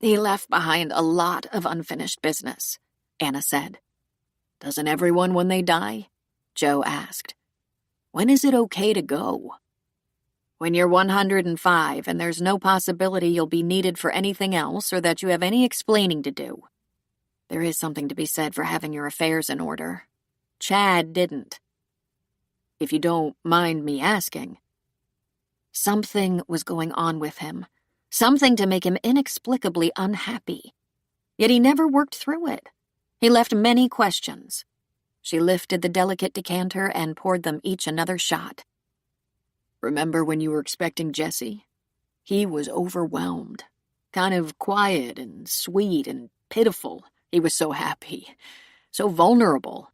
A: "He left behind a lot of unfinished business," Anna said. "Doesn't everyone when they die?" Joe asked. "When is it okay to go?" "When you're 105 and there's no possibility you'll be needed for anything else or that you have any explaining to do. There is something to be said for having your affairs in order. Chad didn't. If you don't mind me asking." Something was going on with him, something to make him inexplicably unhappy. Yet he never worked through it. He left many questions. She lifted the delicate decanter and poured them each another shot. "Remember when you were expecting Jesse? He was overwhelmed, kind of quiet and sweet and pitiful. He was so happy, so vulnerable."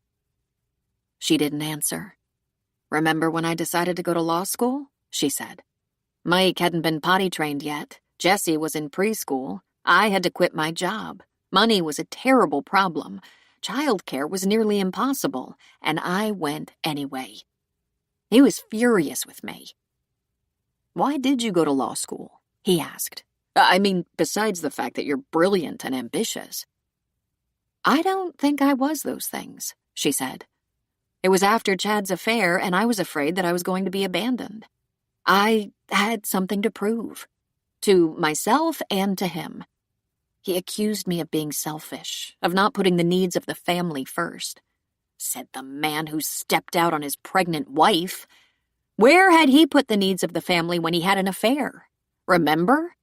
A: She didn't answer. "Remember when I decided to go to law school?" she said. "Mike hadn't been potty trained yet. Jesse was in preschool. I had to quit my job. Money was a terrible problem. Childcare was nearly impossible, and I went anyway. He was furious with me." "Why did you go to law school?" he asked. "I mean, besides the fact that you're brilliant and ambitious." "I don't think I was those things," she said. "It was after Chad's affair, and I was afraid that I was going to be abandoned. I had something to prove, to myself and to him. He accused me of being selfish, of not putting the needs of the family first. Said the man who stepped out on his pregnant wife. Where had he put the needs of the family when he had an affair? Remember?"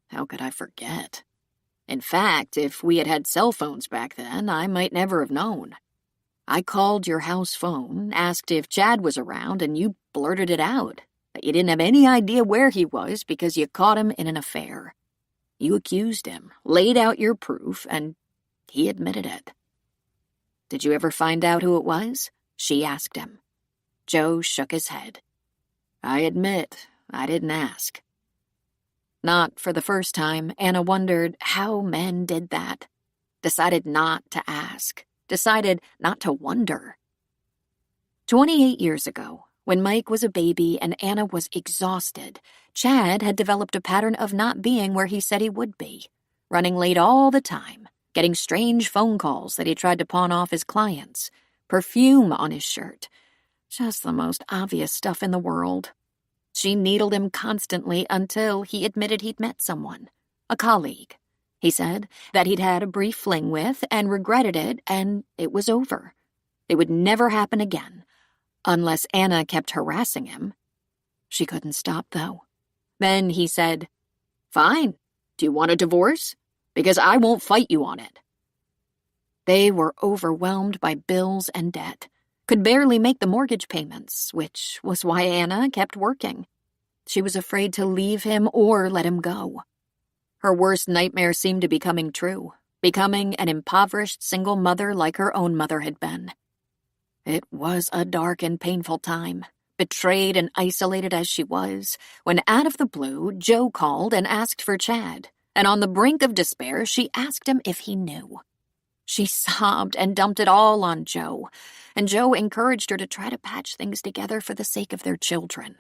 A: How could I forget? In fact, if we had had cell phones back then, I might never have known. I called your house phone, asked if Chad was around, and you blurted it out, that you didn't have any idea where he was because you caught him in an affair. You accused him, laid out your proof, and he admitted it. "Did you ever find out who it was?" she asked him. Joe shook his head. "I admit, I didn't ask." Not for the first time, Anna wondered how men did that. Decided not to ask. Decided not to wonder. 28 years ago, when Mike was a baby and Anna was exhausted, Chad had developed a pattern of not being where he said he would be, running late all the time, getting strange phone calls that he tried to pawn off his clients, perfume on his shirt. Just the most obvious stuff in the world. She needled him constantly until he admitted he'd met someone, a colleague. He said that he'd had a brief fling with and regretted it, and it was over. It would never happen again, unless Anna kept harassing him. She couldn't stop, though. Then he said, "Fine. Do you want a divorce? Because I won't fight you on it." They were overwhelmed by bills and debt, could barely make the mortgage payments, which was why Anna kept working. She was afraid to leave him or let him go. Her worst nightmare seemed to be coming true, becoming an impoverished single mother like her own mother had been. It was a dark and painful time, betrayed and isolated as she was, when out of the blue, Joe called and asked for Chad, and on the brink of despair, she asked him if he knew. She sobbed and dumped it all on Joe, and Joe encouraged her to try to patch things together for the sake of their children.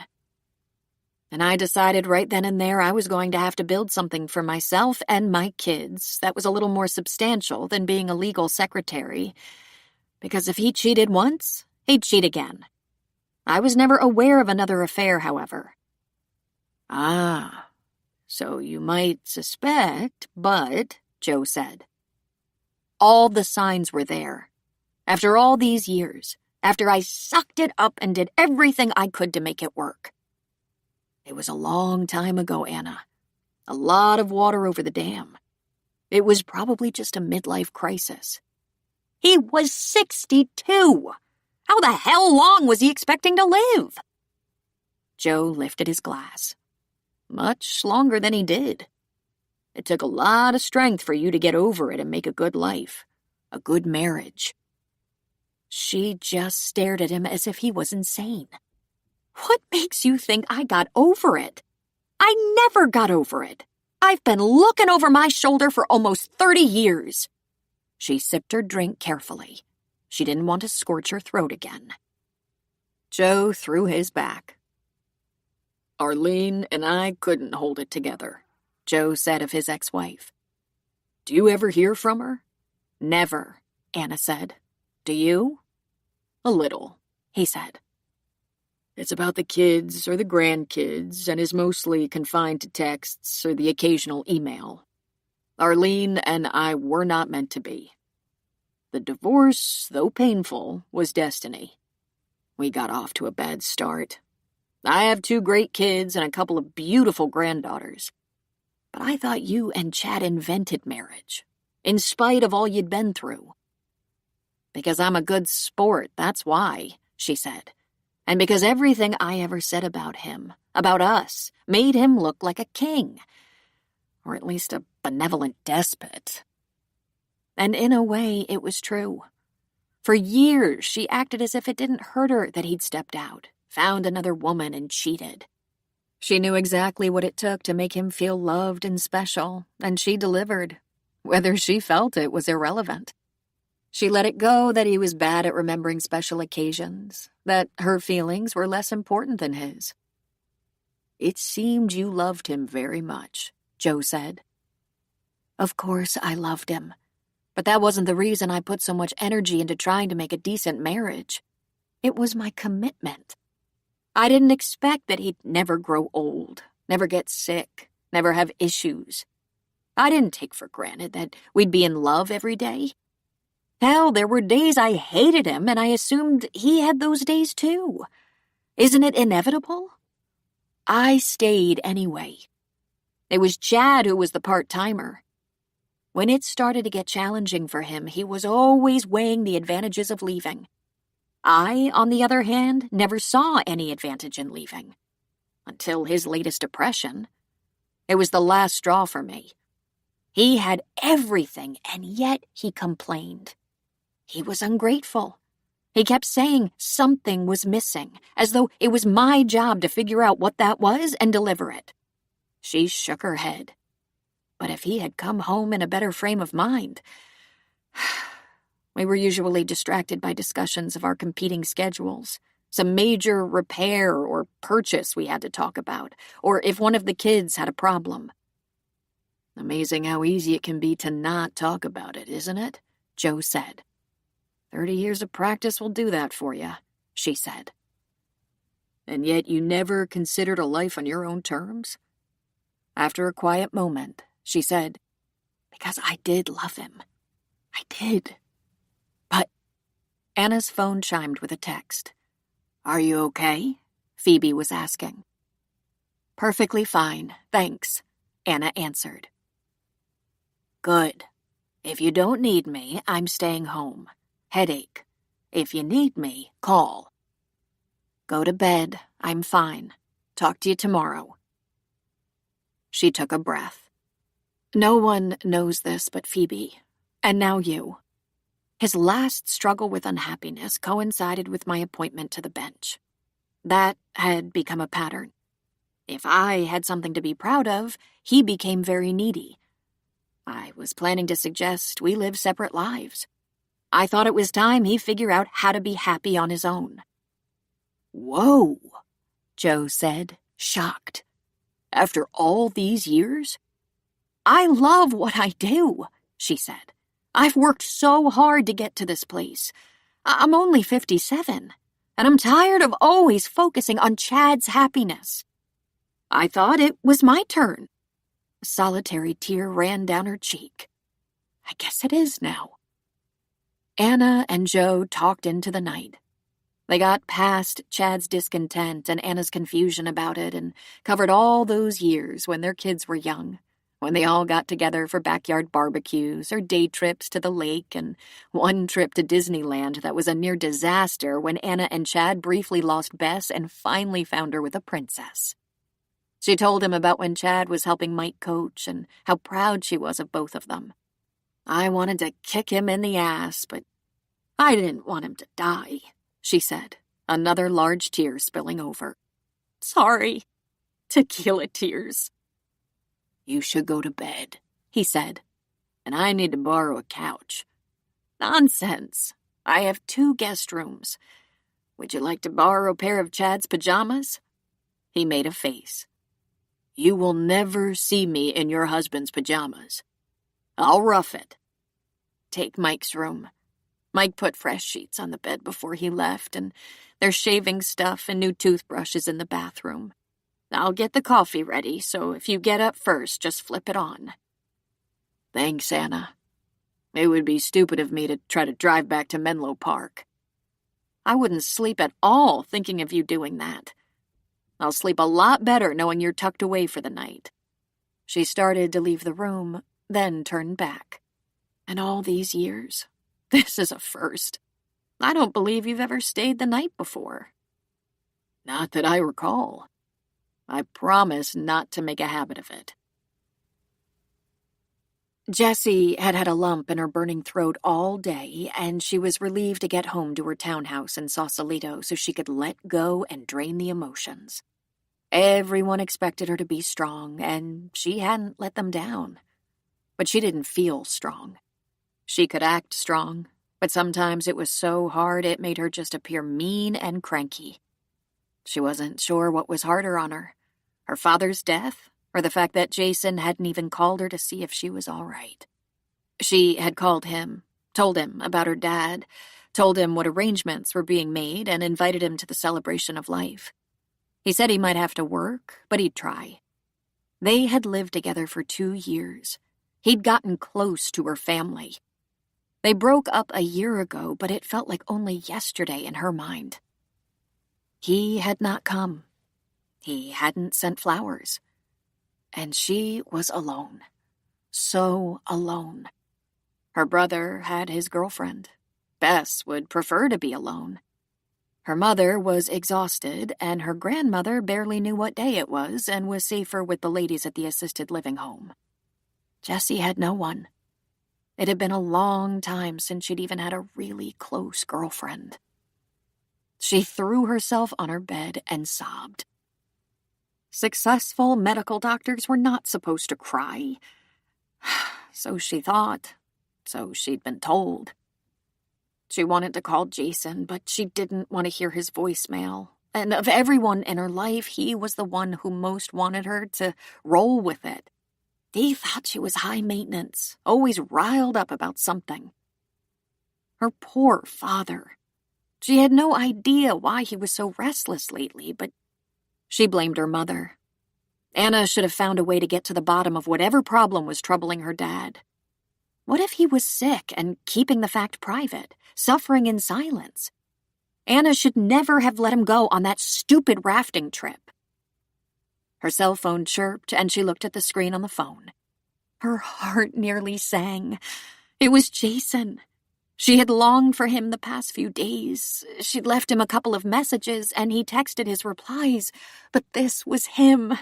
A: And I decided right then and there I was going to have to build something for myself and my kids that was a little more substantial than being a legal secretary, because if he cheated once, he'd cheat again. I was never aware of another affair, however. "Ah, so you might suspect, but," Joe said. All the signs were there. After all these years, after I sucked it up and did everything I could to make it work. It was a long time ago, Anna. A lot of water over the dam. It was probably just a midlife crisis. He was 62! How the hell long was he expecting to live? Joe lifted his glass. Much longer than he did. It took a lot of strength for you to get over it and make a good life. A good marriage. She just stared at him as if he was insane. What makes you think I got over it? I never got over it. I've been looking over my shoulder for almost 30 years. She sipped her drink carefully. She didn't want to scorch her throat again. Joe threw his back. "Arlene and I couldn't hold it together," Joe said of his ex-wife. "Do you ever hear from her?" "Never," Anna said. "Do you?" "A little," he said. "It's about the kids or the grandkids and is mostly confined to texts or the occasional email. Arlene and I were not meant to be. The divorce, though painful, was destiny. We got off to a bad start. I have 2 great kids and a couple of beautiful granddaughters. But I thought you and Chad invented marriage, in spite of all you'd been through." "Because I'm a good sport, that's why," she said. "And because everything I ever said about him, about us, made him look like a king. Or at least a benevolent despot." And in a way, it was true. For years, she acted as if it didn't hurt her that he'd stepped out, found another woman, and cheated. She knew exactly what it took to make him feel loved and special, and she delivered. Whether she felt it was irrelevant. She let it go that he was bad at remembering special occasions, that her feelings were less important than his. "It seemed you loved him very much," Joe said. "Of course I loved him. But that wasn't the reason I put so much energy into trying to make a decent marriage. It was my commitment. I didn't expect that he'd never grow old, never get sick, never have issues. I didn't take for granted that we'd be in love every day. Hell, there were days I hated him, and I assumed he had those days too. Isn't it inevitable? I stayed anyway. It was Chad who was the part-timer. When it started to get challenging for him, he was always weighing the advantages of leaving. I, on the other hand, never saw any advantage in leaving. Until his latest depression. It was the last straw for me. He had everything, and yet he complained. He was ungrateful. He kept saying something was missing, as though it was my job to figure out what that was and deliver it. She shook her head. But if he had come home in a better frame of mind... We were usually distracted by discussions of our competing schedules, some major repair or purchase we had to talk about, or if one of the kids had a problem. "Amazing how easy it can be to not talk about it, isn't it?" Joe said. 30 years of practice will do that for you, she said. "And yet you never considered a life on your own terms?" After a quiet moment, she said, "Because I did love him. I did. But..." Anna's phone chimed with a text. "Are you okay?" Phoebe was asking. "Perfectly fine, thanks," Anna answered. "Good. If you don't need me, I'm staying home. Headache. If you need me, call." "Go to bed. I'm fine. Talk to you tomorrow." She took a breath. No one knows this but Phoebe, and now you. His last struggle with unhappiness coincided with my appointment to the bench. That had become a pattern. If I had something to be proud of, he became very needy. I was planning to suggest we live separate lives. I thought it was time he figure out how to be happy on his own. "Whoa," Joe said, shocked. "After all these years?" "I love what I do," she said. "I've worked so hard to get to this place. I'm only 57, and I'm tired of always focusing on Chad's happiness." I thought it was my turn. A solitary tear ran down her cheek. I guess it is now. Anna and Joe talked into the night. They got past Chad's discontent and Anna's confusion about it and covered all those years when their kids were young, when they all got together for backyard barbecues or day trips to the lake and one trip to Disneyland that was a near disaster when Anna and Chad briefly lost Bess and finally found her with a princess. She told him about when Chad was helping Mike coach and how proud she was of both of them. I wanted to kick him in the ass, but I didn't want him to die, she said, another large tear spilling over. Sorry. Tequila tears. You should go to bed, he said, and I need to borrow a couch. Nonsense. I have 2 guest rooms. Would you like to borrow a pair of Chad's pajamas? He made a face. You will never see me in your husband's pajamas. I'll rough it. Take Mike's room. Mike put fresh sheets on the bed before he left, and there's shaving stuff and new toothbrushes in the bathroom. I'll get the coffee ready, so if you get up first, just flip it on. Thanks, Anna. It would be stupid of me to try to drive back to Menlo Park. I wouldn't sleep at all thinking of you doing that. I'll sleep a lot better knowing you're tucked away for the night. She started to leave the room, then turned back. And all these years, this is a first. I don't believe you've ever stayed the night before. Not that I recall. I promise not to make a habit of it. Jessie had had a lump in her burning throat all day, and she was relieved to get home to her townhouse in Sausalito so she could let go and drain the emotions. Everyone expected her to be strong, and she hadn't let them down. But she didn't feel strong. She could act strong, but sometimes it was so hard it made her just appear mean and cranky. She wasn't sure what was harder on her father's death, or the fact that Jason hadn't even called her to see if she was all right. She had called him, told him about her dad, told him what arrangements were being made, and invited him to the celebration of life. He said he might have to work, but he'd try. They had lived together for 2 years. He'd gotten close to her family. They broke up a year ago, but it felt like only yesterday in her mind. He had not come. He hadn't sent flowers. And she was alone. So alone. Her brother had his girlfriend. Bess would prefer to be alone. Her mother was exhausted, and her grandmother barely knew what day it was and was safer with the ladies at the assisted living home. Jessie had no one. It had been a long time since she'd even had a really close girlfriend. She threw herself on her bed and sobbed. Successful medical doctors were not supposed to cry. So she thought. So she'd been told. She wanted to call Jason, but she didn't want to hear his voicemail. And of everyone in her life, he was the one who most wanted her to roll with it. He thought she was high maintenance, always riled up about something. Her poor father. She had no idea why he was so restless lately, but she blamed her mother. Anna should have found a way to get to the bottom of whatever problem was troubling her dad. What if he was sick and keeping the fact private, suffering in silence? Anna should never have let him go on that stupid rafting trip. Her cell phone chirped, and she looked at the screen on the phone. Her heart nearly sang. It was Jason. She had longed for him the past few days. She'd left him a couple of messages, and he texted his replies, but this was him.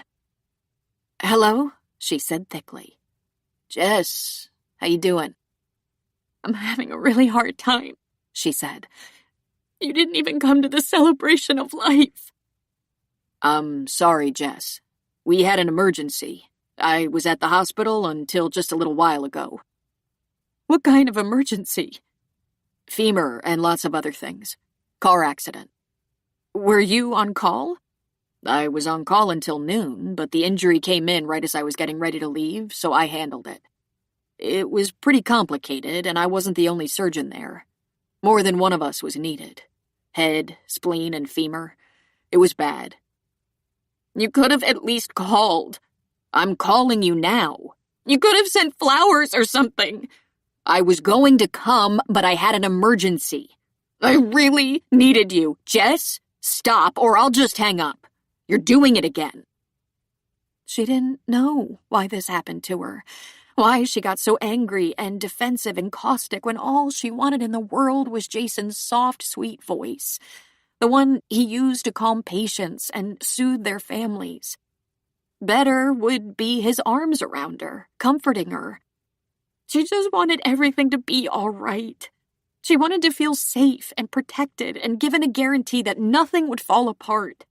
A: "Hello?" she said thickly. Jess, how you doing? I'm having a really hard time, she said. You didn't even come to the celebration of life. I'm sorry, Jess. We had an emergency. I was at the hospital until just a little while ago. What kind of emergency? Femur and lots of other things. Car accident. Were you on call? I was on call until noon, but the injury came in right as I was getting ready to leave, so I handled it. It was pretty complicated, and I wasn't the only surgeon there. More than one of us was needed. Head, spleen, and femur. It was bad. You could have at least called. I'm calling you now. You could have sent flowers or something. I was going to come, but I had an emergency. I really needed you. Jess, stop, or I'll just hang up. You're doing it again. She didn't know why this happened to her, why she got so angry and defensive and caustic when all she wanted in the world was Jason's soft, sweet voice, the one he used to calm patients and soothe their families. Better would be his arms around her, comforting her. She just wanted everything to be all right. She wanted to feel safe and protected and given a guarantee that nothing would fall apart.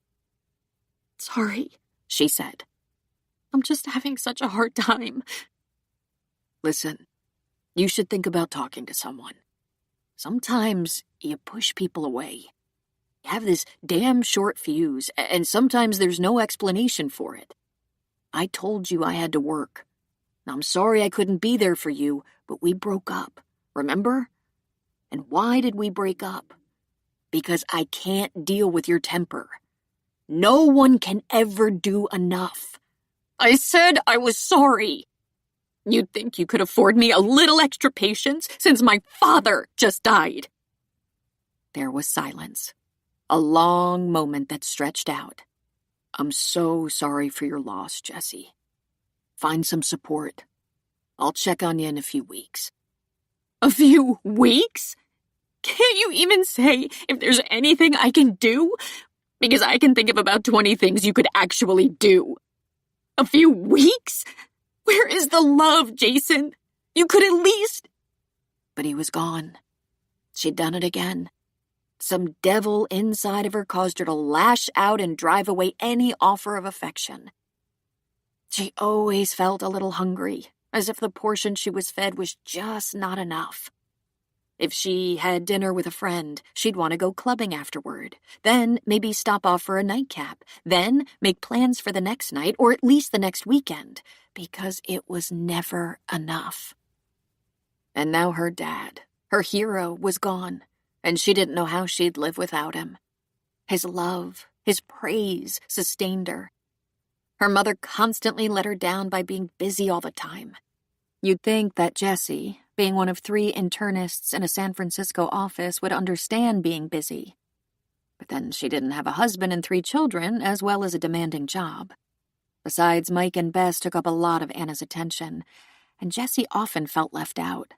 A: Sorry, she said. I'm just having such a hard time. Listen, you should think about talking to someone. Sometimes you push people away. You have this damn short fuse, and sometimes there's no explanation for it. I told you I had to work. I'm sorry I couldn't be there for you, but we broke up, remember? And why did we break up? Because I can't deal with your temper. No one can ever do enough. I said I was sorry. You'd think you could afford me a little extra patience since my father just died. There was silence, a long moment that stretched out. I'm so sorry for your loss, Jessie. Find some support. I'll check on you in a few weeks. A few weeks? Can't you even say if there's anything I can do? Because I can think of about 20 things you could actually do. A few weeks? Where is the love, Jason? You could at least... But he was gone. She'd done it again. Some devil inside of her caused her to lash out and drive away any offer of affection. She always felt a little hungry, as if the portion she was fed was just not enough. If she had dinner with a friend, she'd want to go clubbing afterward, then maybe stop off for a nightcap, then make plans for the next night or at least the next weekend, because it was never enough. And now her dad, her hero, was gone, and she didn't know how she'd live without him. His love, his praise sustained her. Her mother constantly let her down by being busy all the time. You'd think that Jessie, being one of 3 internists in a San Francisco office, would understand being busy. But then she didn't have a husband and 3 children, as well as a demanding job. Besides, Mike and Bess took up a lot of Anna's attention, and Jessie often felt left out.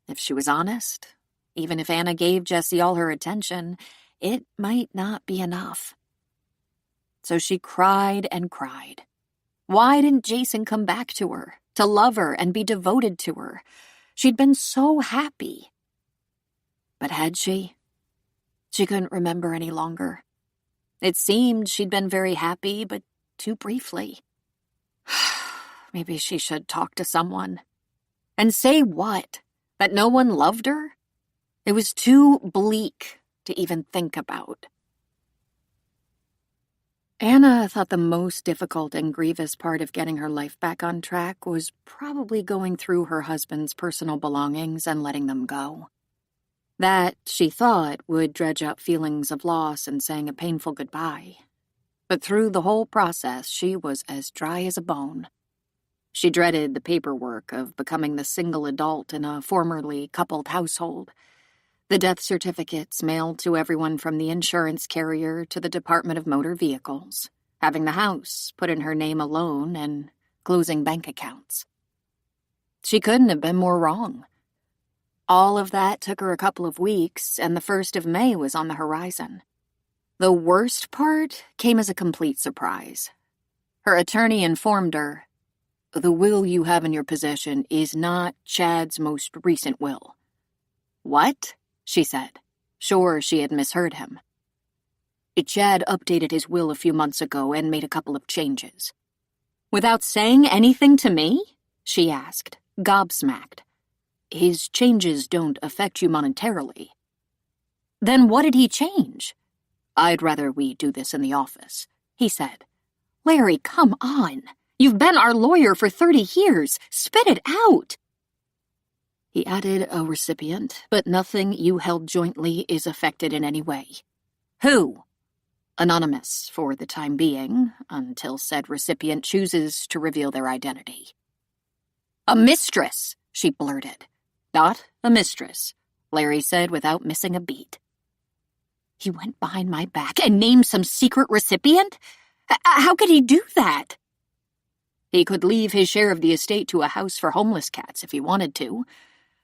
A: If she was honest, even if Anna gave Jessie all her attention, it might not be enough. So she cried and cried. Why didn't Jason come back to her, to love her and be devoted to her? She'd been so happy. But had she? She couldn't remember any longer. It seemed she'd been very happy, but too briefly. Maybe she should talk to someone. And say what? That no one loved her? It was too bleak to even think about. Anna thought the most difficult and grievous part of getting her life back on track was probably going through her husband's personal belongings and letting them go. That, she thought, would dredge up feelings of loss and saying a painful goodbye. But through the whole process, she was as dry as a bone. She dreaded the paperwork of becoming the single adult in a formerly coupled household. The death certificates mailed to everyone from the insurance carrier to the Department of Motor Vehicles, having the house put in her name alone, and closing bank accounts. She couldn't have been more wrong. All of that took her a couple of weeks, and the 1st of May was on the horizon. The worst part came as a complete surprise. Her attorney informed her, The will you have in your possession is not Chad's most recent will." "What?" she said, sure she had misheard him. "Chad updated his will a few months ago and made a couple of changes." "Without saying anything to me?" she asked, gobsmacked. "His changes don't affect you monetarily." "Then what did he change?" "I'd rather we do this in the office," he said. "Larry, come on. You've been our lawyer for 30 years. Spit it out." He added a recipient, but nothing you held jointly is affected in any way. "Who?" "Anonymous for the time being, until said recipient chooses to reveal their identity." "A mistress," she blurted. "Not a mistress," Larry said without missing a beat. "He went behind my back and named some secret recipient? How could he do that?" "He could leave his share of the estate to a house for homeless cats if he wanted to.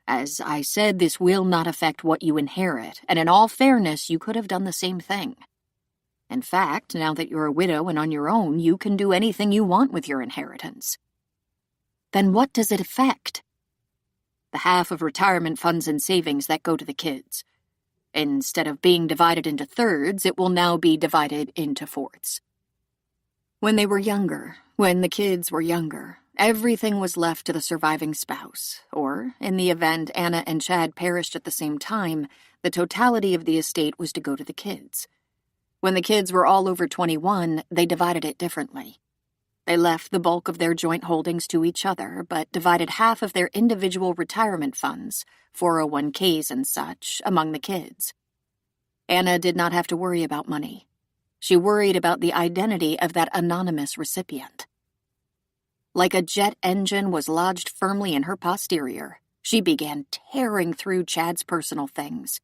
A: As I said, this will not affect what you inherit, and in all fairness, you could have done the same thing. In fact, now that you're a widow and on your own, you can do anything you want with your inheritance." "Then what does it affect?" "The half of retirement funds and savings that go to the kids. Instead of being divided into thirds, it will now be divided into fourths. When they were younger, when the kids were younger, everything was left to the surviving spouse, or, in the event Anna and Chad perished at the same time, the totality of the estate was to go to the kids. When the kids were all over 21, they divided it differently. They left the bulk of their joint holdings to each other, but divided half of their individual retirement funds, 401ks and such, among the kids. Anna did not have to worry about money. She worried about the identity of that anonymous recipient. Like a jet engine was lodged firmly in her posterior, she began tearing through Chad's personal things.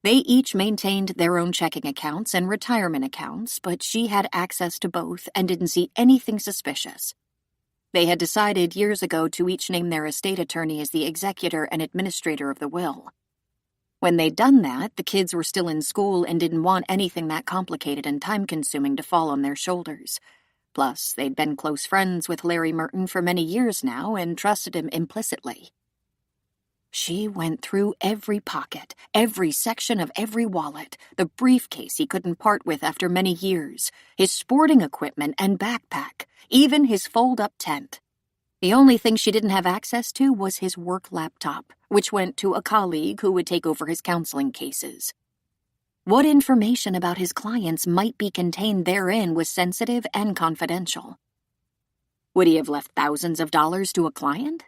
A: They each maintained their own checking accounts and retirement accounts, but she had access to both and didn't see anything suspicious. They had decided years ago to each name their estate attorney as the executor and administrator of the will. When they'd done that, the kids were still in school and didn't want anything that complicated and time-consuming to fall on their shoulders. Plus, they'd been close friends with Larry Merton for many years now and trusted him implicitly. She went through every pocket, every section of every wallet, the briefcase he couldn't part with after many years, his sporting equipment and backpack, even his fold-up tent. The only thing she didn't have access to was his work laptop, which went to a colleague who would take over his counseling cases. What information about his clients might be contained therein was sensitive and confidential. Would he have left thousands of dollars to a client?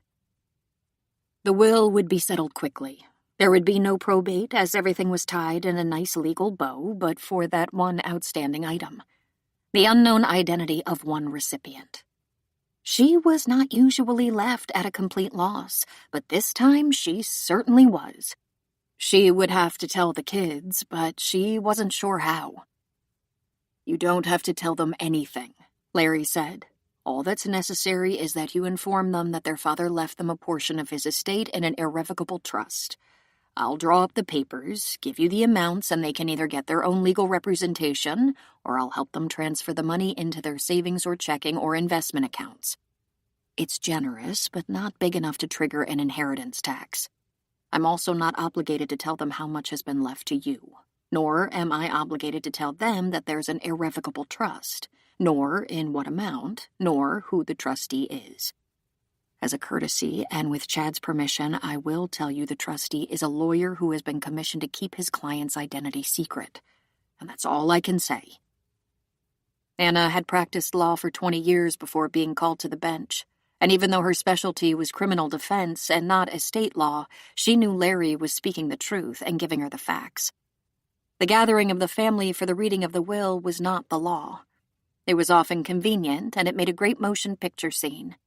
A: The will would be settled quickly. There would be no probate, as everything was tied in a nice legal bow, but for that one outstanding item: the unknown identity of one recipient. She was not usually left at a complete loss, but this time she certainly was. She would have to tell the kids, but she wasn't sure how. "You don't have to tell them anything," Larry said. "All that's necessary is that you inform them that their father left them a portion of his estate in an irrevocable trust. I'll draw up the papers, give you the amounts, and they can either get their own legal representation, or I'll help them transfer the money into their savings or checking or investment accounts. It's generous, but not big enough to trigger an inheritance tax. I'm also not obligated to tell them how much has been left to you, nor am I obligated to tell them that there's an irrevocable trust, nor in what amount, nor who the trustee is. As a courtesy, and with Chad's permission, I will tell you the trustee is a lawyer who has been commissioned to keep his client's identity secret, and that's all I can say." Anna had practiced law for 20 years before being called to the bench, and even though her specialty was criminal defense and not estate law, she knew Larry was speaking the truth and giving her the facts. The gathering of the family for the reading of the will was not the law. It was often convenient, and it made a great motion picture scene.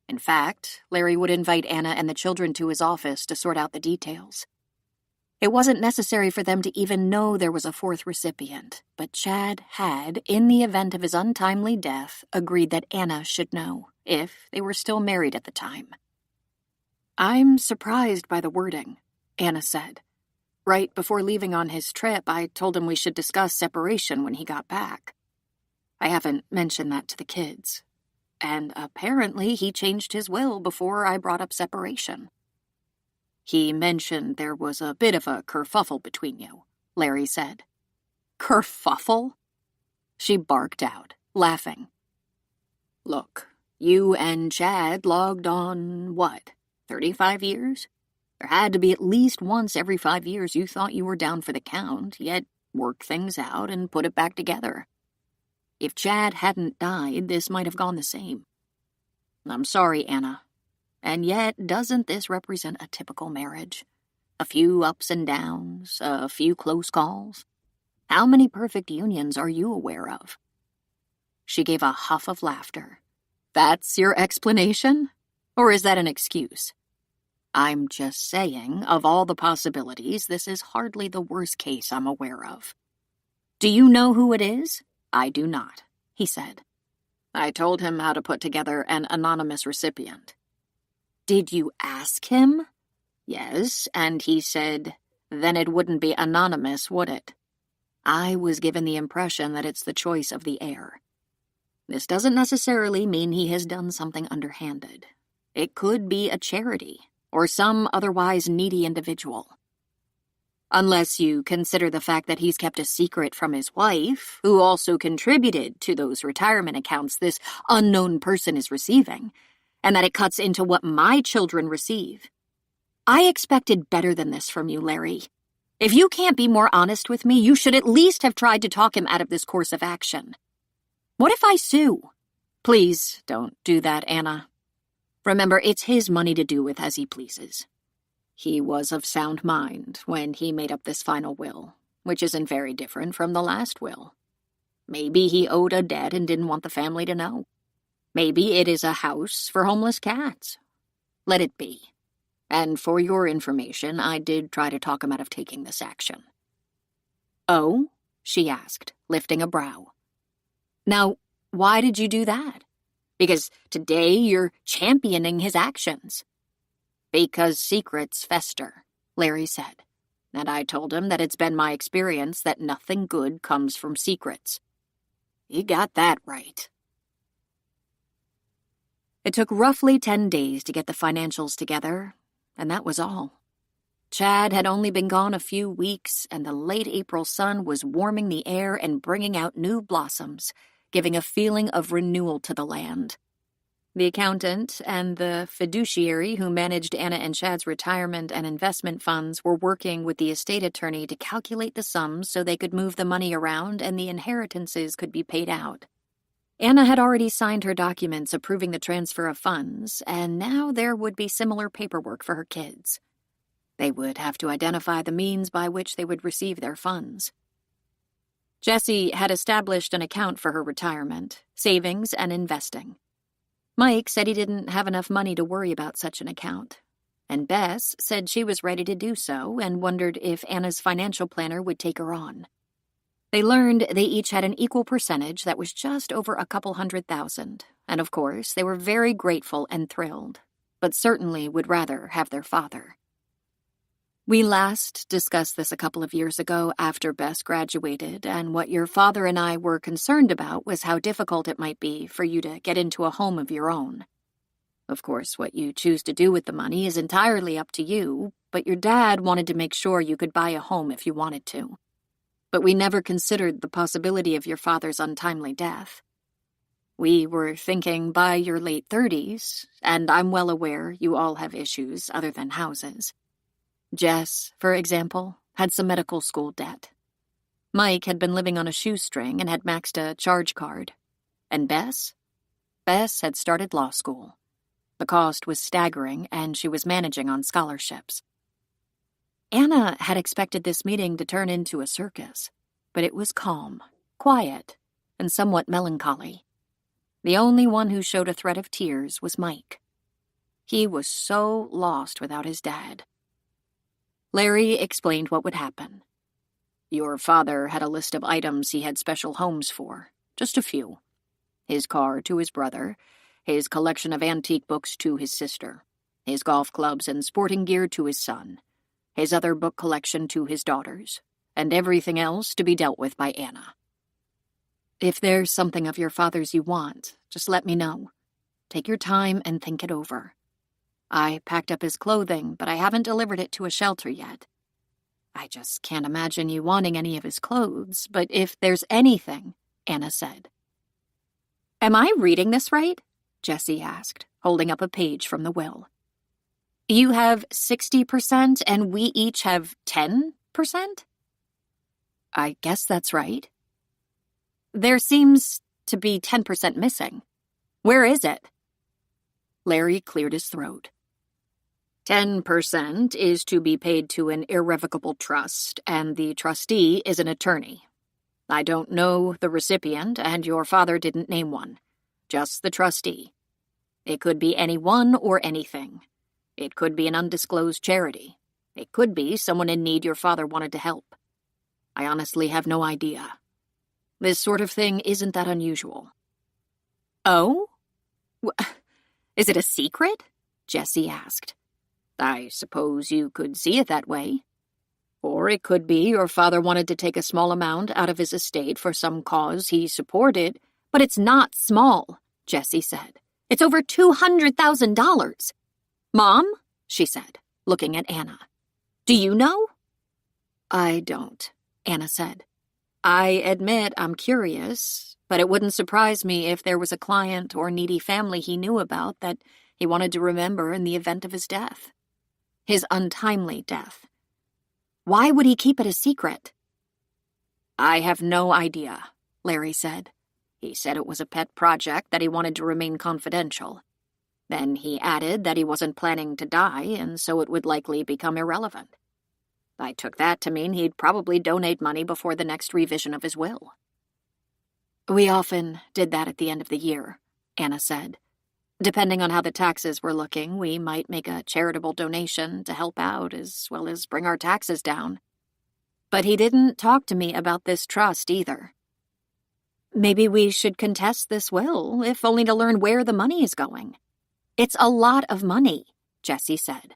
A: In fact, Larry would invite Anna and the children to his office to sort out the details. It wasn't necessary for them to even know there was a fourth recipient, but Chad had, in the event of his untimely death, agreed that Anna should know, if they were still married at the time. "I'm surprised by the wording," Anna said. "Right before leaving on his trip, I told him we should discuss separation when he got back. I haven't mentioned that to the kids." and apparently he changed his will before I brought up separation." "He mentioned there was a bit of a kerfuffle between you," Larry said. "Kerfuffle?" She barked out, laughing. "Look, you and Chad logged on, 35 years? There had to be at least once every 5 years you thought you were down for the count, yet worked things out and put it back together. If Chad hadn't died, this might have gone the same. I'm sorry, Anna. And yet, doesn't this represent a typical marriage? A few ups and downs, a few close calls. How many perfect unions are you aware of?" She gave a huff of laughter. "That's your explanation? Or is that an excuse?" "I'm just saying, of all the possibilities, this is hardly the worst case I'm aware of." "Do you know who it is?" "I do not," he said. "I told him how to put together an anonymous recipient." "Did you ask him?" "Yes, and he said, then it wouldn't be anonymous, would it? I was given the impression that it's the choice of the heir. This doesn't necessarily mean he has done something underhanded. It could be a charity, or some otherwise needy individual. Unless you consider the fact that he's kept a secret from his wife, who also contributed to those retirement accounts this unknown person is receiving, and that it cuts into what my children receive. I expected better than this from you, Larry. If you can't be more honest with me, you should at least have tried to talk him out of this course of action. What if I sue?" "Please don't do that, Anna. Remember, it's his money to do with as he pleases. He was of sound mind when he made up this final will, which isn't very different from the last will. Maybe he owed a debt and didn't want the family to know. Maybe it is a house for homeless cats. Let it be. And for your information, I did try to talk him out of taking this action." "Oh?" she asked, lifting a brow. "Now, why did you do that? Because today you're championing his actions." "Because secrets fester," Larry said. "And I told him that it's been my experience that nothing good comes from secrets." He got that right. It took roughly 10 days to get the financials together, and that was all. Chad had only been gone a few weeks, and the late April sun was warming the air and bringing out new blossoms, giving a feeling of renewal to the land. The accountant and the fiduciary who managed Anna and Chad's retirement and investment funds were working with the estate attorney to calculate the sums so they could move the money around and the inheritances could be paid out. Anna had already signed her documents approving the transfer of funds, and now there would be similar paperwork for her kids. They would have to identify the means by which they would receive their funds. Jessie had established an account for her retirement, savings, and investing. Mike said he didn't have enough money to worry about such an account, and Bess said she was ready to do so and wondered if Anna's financial planner would take her on. They learned they each had an equal percentage that was just over a couple $100,000, and of course they were very grateful and thrilled, but certainly would rather have their father. We last discussed this a couple of years ago after Bess graduated, and what your father and I were concerned about was how difficult it might be for you to get into a home of your own. Of course, what you choose to do with the money is entirely up to you, but your dad wanted to make sure you could buy a home if you wanted to. But we never considered the possibility of your father's untimely death. We were thinking by your late 30s, and I'm well aware you all have issues other than houses. Jess, for example, had some medical school debt. Mike had been living on a shoestring and had maxed a charge card. And Bess? Bess had started law school. The cost was staggering, and she was managing on scholarships. Anna had expected this meeting to turn into a circus, but it was calm, quiet, and somewhat melancholy. The only one who showed a threat of tears was Mike. He was so lost without his dad. Larry explained what would happen. Your father had a list of items he had special homes for, just a few. His car to his brother, his collection of antique books to his sister, his golf clubs and sporting gear to his son, his other book collection to his daughters, and everything else to be dealt with by Anna. If there's something of your father's you want, just let me know. take your time and think it over. I packed up his clothing, but I haven't delivered it to a shelter yet. I just can't imagine you wanting any of his clothes, but if there's anything, Anna said. Am I reading this right? Jessie asked, holding up a page from the will. You have 60% and we each have 10%? I guess that's right. There seems to be 10% missing. Where is it? Larry cleared his throat. 10% is to be paid to an irrevocable trust, and the trustee is an attorney. I don't know the recipient, and your father didn't name one. Just the trustee. It could be anyone or anything. It could be an undisclosed charity. It could be someone in need your father wanted to help. I honestly have no idea. This sort of thing isn't that unusual. Oh? Is it a secret? Jessie asked. I suppose you could see it that way. Or it could be your father wanted to take a small amount out of his estate for some cause he supported. But it's not small, Jessie said. It's over $200,000. Mom, she said, looking at Anna. Do you know? I don't, Anna said. I admit I'm curious, but it wouldn't surprise me if there was a client or needy family he knew about that he wanted to remember in the event of his death. His untimely death. Why would he keep it a secret? I have no idea, Larry said. He said it was a pet project that he wanted to remain confidential. Then he added that he wasn't planning to die, and so it would likely become irrelevant. I took that to mean he'd probably donate money before the next revision of his will. We often did that at the end of the year, Anna said. Depending on how the taxes were looking, we might make a charitable donation to help out as well as bring our taxes down. But he didn't talk to me about this trust either. Maybe we should contest this will, if only to learn where the money is going. It's a lot of money, Jessie said.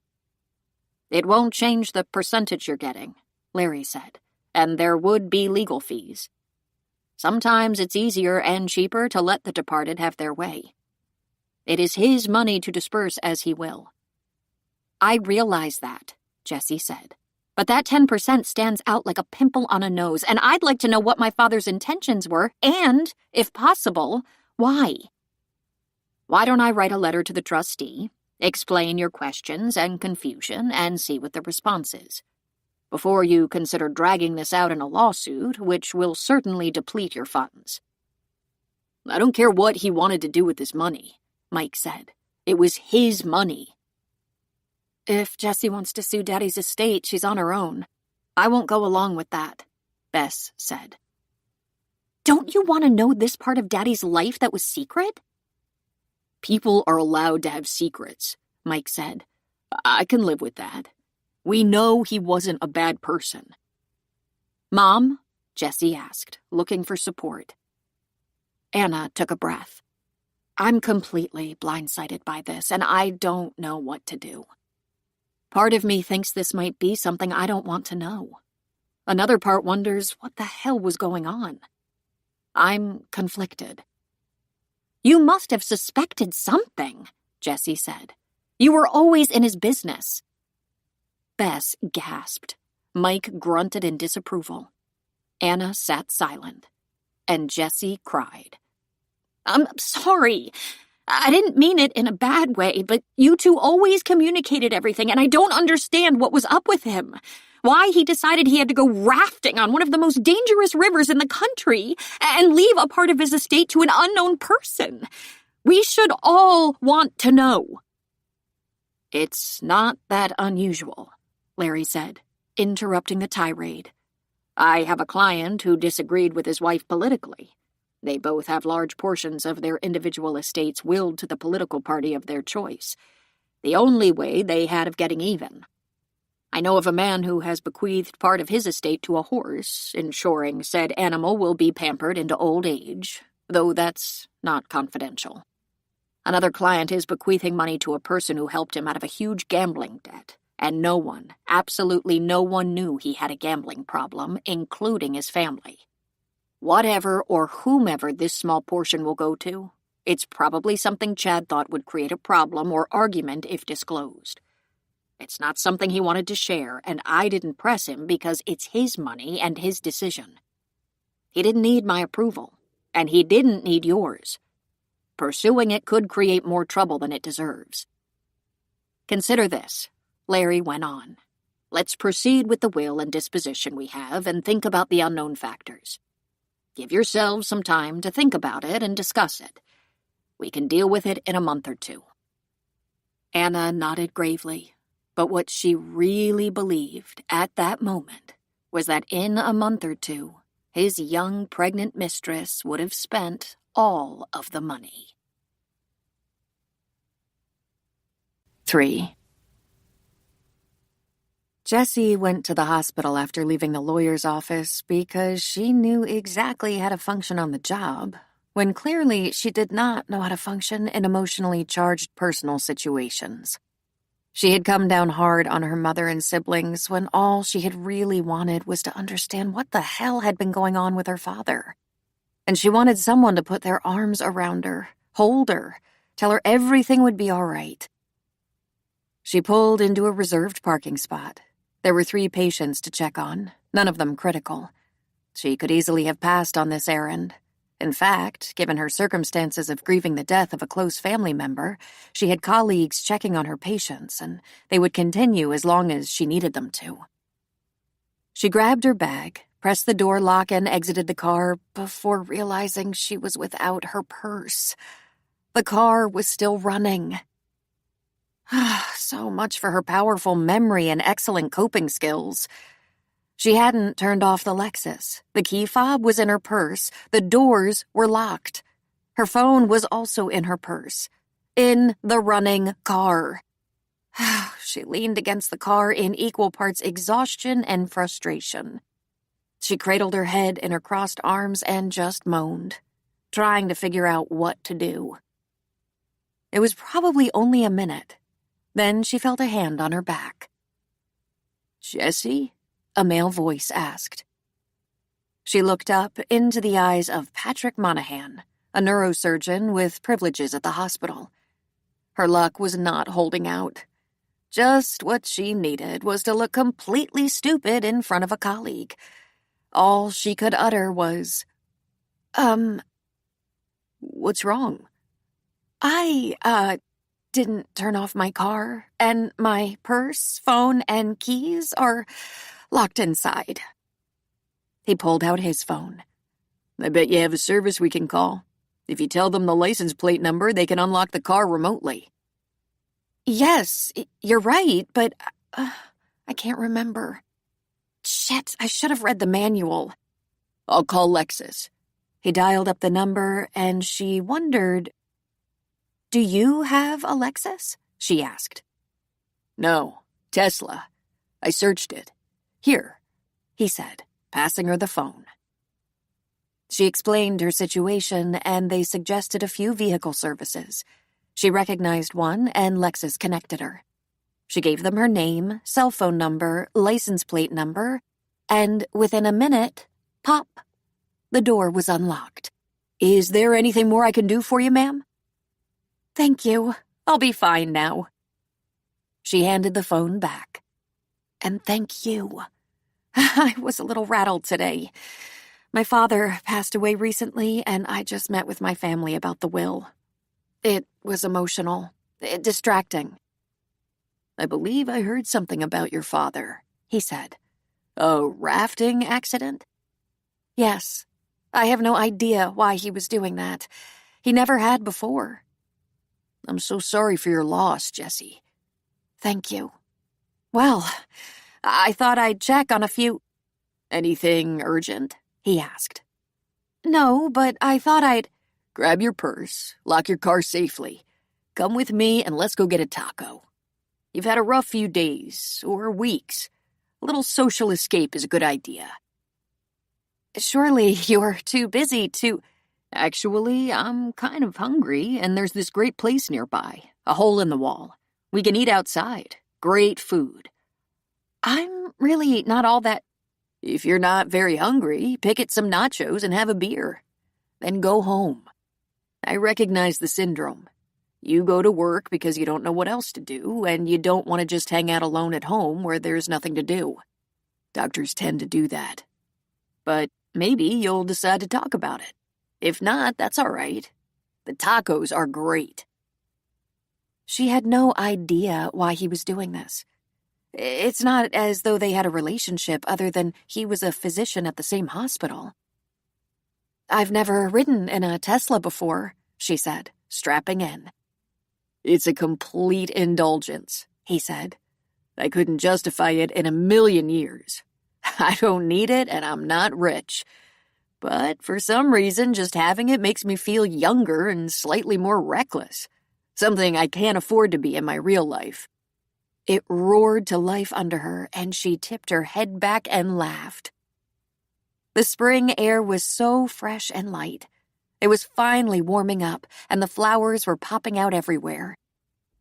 A: It won't change the percentage you're getting, Larry said, and there would be legal fees. Sometimes it's easier and cheaper to let the departed have their way. It is his money to disperse as he will. I realize that, Jessie said. But that 10% stands out like a pimple on a nose, and I'd like to know what my father's intentions were, and, if possible, why. Why don't I write a letter to the trustee, explain your questions and confusion, and see what the response is, before you consider dragging this out in a lawsuit, which will certainly deplete your funds. I don't care what he wanted to do with this money, Mike said. It was his money. If Jessie wants to sue Daddy's estate, she's on her own. I won't go along with that, Bess said. Don't you want to know this part of Daddy's life that was secret? People are allowed to have secrets, Mike said. I can live with that. We know he wasn't a bad person. Mom? Jessie asked, looking for support. Anna took a breath. I'm completely blindsided by this, and I don't know what to do. Part of me thinks this might be something I don't want to know. Another part wonders what the hell was going on. I'm conflicted. You must have suspected something, Jessie said. You were always in his business. Bess gasped. Mike grunted in disapproval. Anna sat silent, and Jessie cried. I'm sorry. I didn't mean it in a bad way, but you two always communicated everything, and I don't understand what was up with him. Why he decided he had to go rafting on one of the most dangerous rivers in the country and leave a part of his estate to an unknown person. We should all want to know. It's not that unusual, Larry said, interrupting the tirade. I have a client who disagreed with his wife politically. They both have large portions of their individual estates willed to the political party of their choice, the only way they had of getting even. I know of a man who has bequeathed part of his estate to a horse, ensuring said animal will be pampered into old age, though that's not confidential. Another client is bequeathing money to a person who helped him out of a huge gambling debt, and no one, absolutely no one knew he had a gambling problem, including his family. Whatever or whomever this small portion will go to, It's probably something Chad thought would create a problem or argument if disclosed. It's not something he wanted to share, and I didn't press him because it's his money and his decision. He didn't need my approval, and he didn't need yours. Pursuing it could create more trouble than it deserves. Consider this, Larry went on. Let's proceed with the will and disposition we have and think about the unknown factors. Give yourselves some time to think about it and discuss it. We can deal with it in a month or two. Anna nodded gravely, but what she really believed at that moment was that in a month or two, his young pregnant mistress would have spent all of the money. 3. Jessie went to the hospital after leaving the lawyer's office because she knew exactly how to function on the job, when clearly she did not know how to function in emotionally charged personal situations. She had come down hard on her mother and siblings when all she had really wanted was to understand what the hell had been going on with her father. And she wanted someone to put their arms around her, hold her, tell her everything would be all right. She pulled into a reserved parking spot. There were 3 patients to check on, none of them critical. She could easily have passed on this errand. In fact, given her circumstances of grieving the death of a close family member, she had colleagues checking on her patients, and they would continue as long as she needed them to. She grabbed her bag, pressed the door lock, and exited the car before realizing she was without her purse. The car was still running. So much for her powerful memory and excellent coping skills. She hadn't turned off the Lexus. The key fob was in her purse. The doors were locked. Her phone was also in her purse. In the running car. She leaned against the car in equal parts exhaustion and frustration. She cradled her head in her crossed arms and just moaned, trying to figure out what to do. It was probably only a minute. Then she felt a hand on her back. "Jessie?" a male voice asked. She looked up into the eyes of Patrick Monahan, a neurosurgeon with privileges at the hospital. Her luck was not holding out. Just what she needed was to look completely stupid in front of a colleague. All she could utter was, "What's wrong?" I didn't turn off my car, and my purse, phone, and keys are locked inside." He pulled out his phone. "I bet you have a service we can call. If you tell them the license plate number, they can unlock the car remotely." "Yes, you're right, but I can't remember. Shit, I should have read the manual." "I'll call Lexus." He dialed up the number, and she wondered, "Do you have a Lexus?" she asked. "No, Tesla. I searched it. Here," he said, passing her the phone. She explained her situation, and they suggested a few vehicle services. She recognized one, and Lexus connected her. She gave them her name, cell phone number, license plate number, and within a minute, pop, the door was unlocked. "Is there anything more I can do for you, ma'am?" "Thank you. I'll be fine now." She handed the phone back. "And thank you. I was a little rattled today. My father passed away recently, and I just met with my family about the will. It was emotional, distracting." "I believe I heard something about your father," he said. "A rafting accident?" "Yes. I have no idea why he was doing that. He never had before." "I'm so sorry for your loss, Jessie." "Thank you. Well, I thought I'd check on a few—" "Anything urgent?" he asked. "No, but I thought I'd—" "Grab your purse, lock your car safely. Come with me and let's go get a taco. You've had a rough few days, or weeks. A little social escape is a good idea." "Surely you're too busy to—" "Actually, I'm kind of hungry, and there's this great place nearby, a hole in the wall. We can eat outside. Great food." "I'm really not all that—" "If you're not very hungry, pick at some nachos and have a beer. Then go home. I recognize the syndrome. You go to work because you don't know what else to do, and you don't want to just hang out alone at home where there's nothing to do. Doctors tend to do that. But maybe you'll decide to talk about it. If not, that's all right. The tacos are great. She had no idea why he was doing this. It's not as though they had a relationship other than he was a physician at the same hospital. I've never ridden in a Tesla before, she said, strapping in. It's a complete indulgence, he said. I couldn't justify it in a million years. I don't need it and I'm not rich. But for some reason, just having it makes me feel younger and slightly more reckless. Something I can't afford to be in my real life. It roared to life under her, and she tipped her head back and laughed. The spring air was so fresh and light. It was finally warming up, and the flowers were popping out everywhere.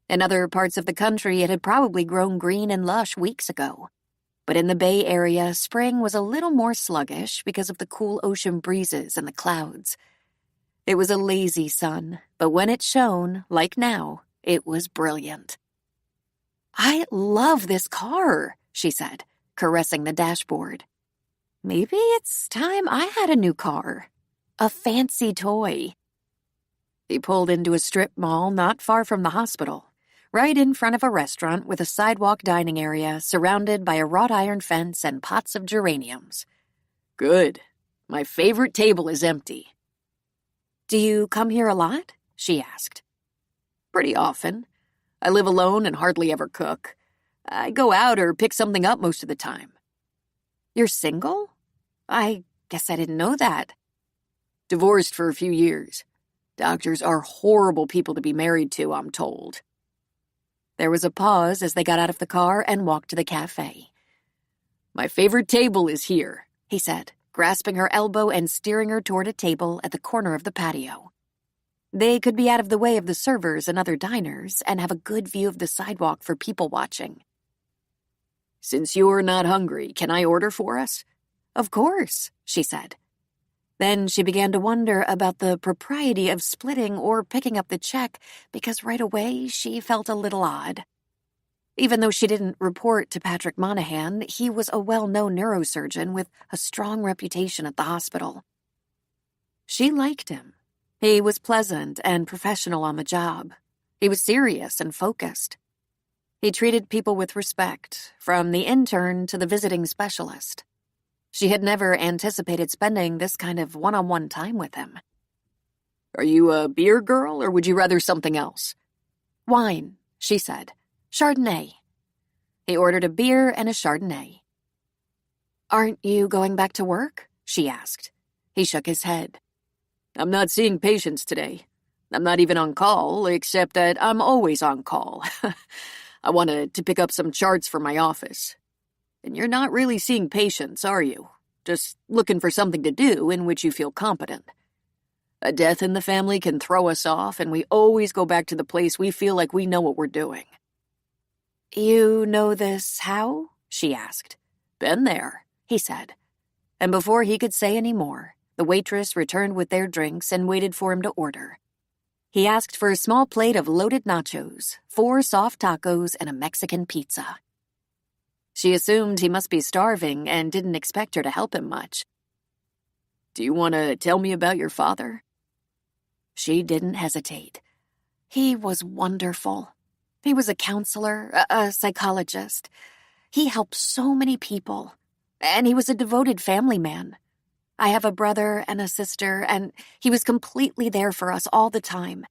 A: In other parts of the country, it had probably grown green and lush weeks ago. But in the Bay Area, spring was a little more sluggish because of the cool ocean breezes and the clouds. It was a lazy sun, but when it shone, like now, it was brilliant. I love this car, she said, caressing the dashboard. Maybe it's time I had a new car. A fancy toy. He pulled into a strip mall not far from the hospital, right in front of a restaurant with a sidewalk dining area surrounded by a wrought iron fence and pots of geraniums. Good. My favorite table is empty. Do you come here a lot? She asked. Pretty often. I live alone and hardly ever cook. I go out or pick something up most of the time. You're single? I guess I didn't know that. Divorced for a few years. Doctors are horrible people to be married to, I'm told. There was a pause as they got out of the car and walked to the cafe. My favorite table is here, he said, grasping her elbow and steering her toward a table at the corner of the patio. They could be out of the way of the servers and other diners and have a good view of the sidewalk for people watching. Since you're not hungry, can I order for us? Of course, she said. Then she began to wonder about the propriety of splitting or picking up the check because right away she felt a little odd. Even though she didn't report to Patrick Monahan, he was a well-known neurosurgeon with a strong reputation at the hospital. She liked him. He was pleasant and professional on the job. He was serious and focused. He treated people with respect, from the intern to the visiting specialist. She had never anticipated spending this kind of one-on-one time with him. Are you a beer girl, or would you rather something else? Wine, she said. Chardonnay. He ordered a beer and a Chardonnay. Aren't you going back to work? She asked. He shook his head. I'm not seeing patients today. I'm not even on call, except that I'm always on call. I wanted to pick up some charts for my office. And you're not really seeing patients, are you? Just looking for something to do in which you feel competent. A death in the family can throw us off, and we always go back to the place we feel like we know what we're doing. You know this how? She asked. Been there, he said. And before he could say any more, the waitress returned with their drinks and waited for him to order. He asked for a small plate of loaded nachos, 4 soft tacos, and a Mexican pizza. She assumed he must be starving and didn't expect her to help him much. Do you want to tell me about your father? She didn't hesitate. He was wonderful. He was a counselor, a psychologist. He helped so many people, and he was a devoted family man. I have a brother and a sister, and he was completely there for us all the time.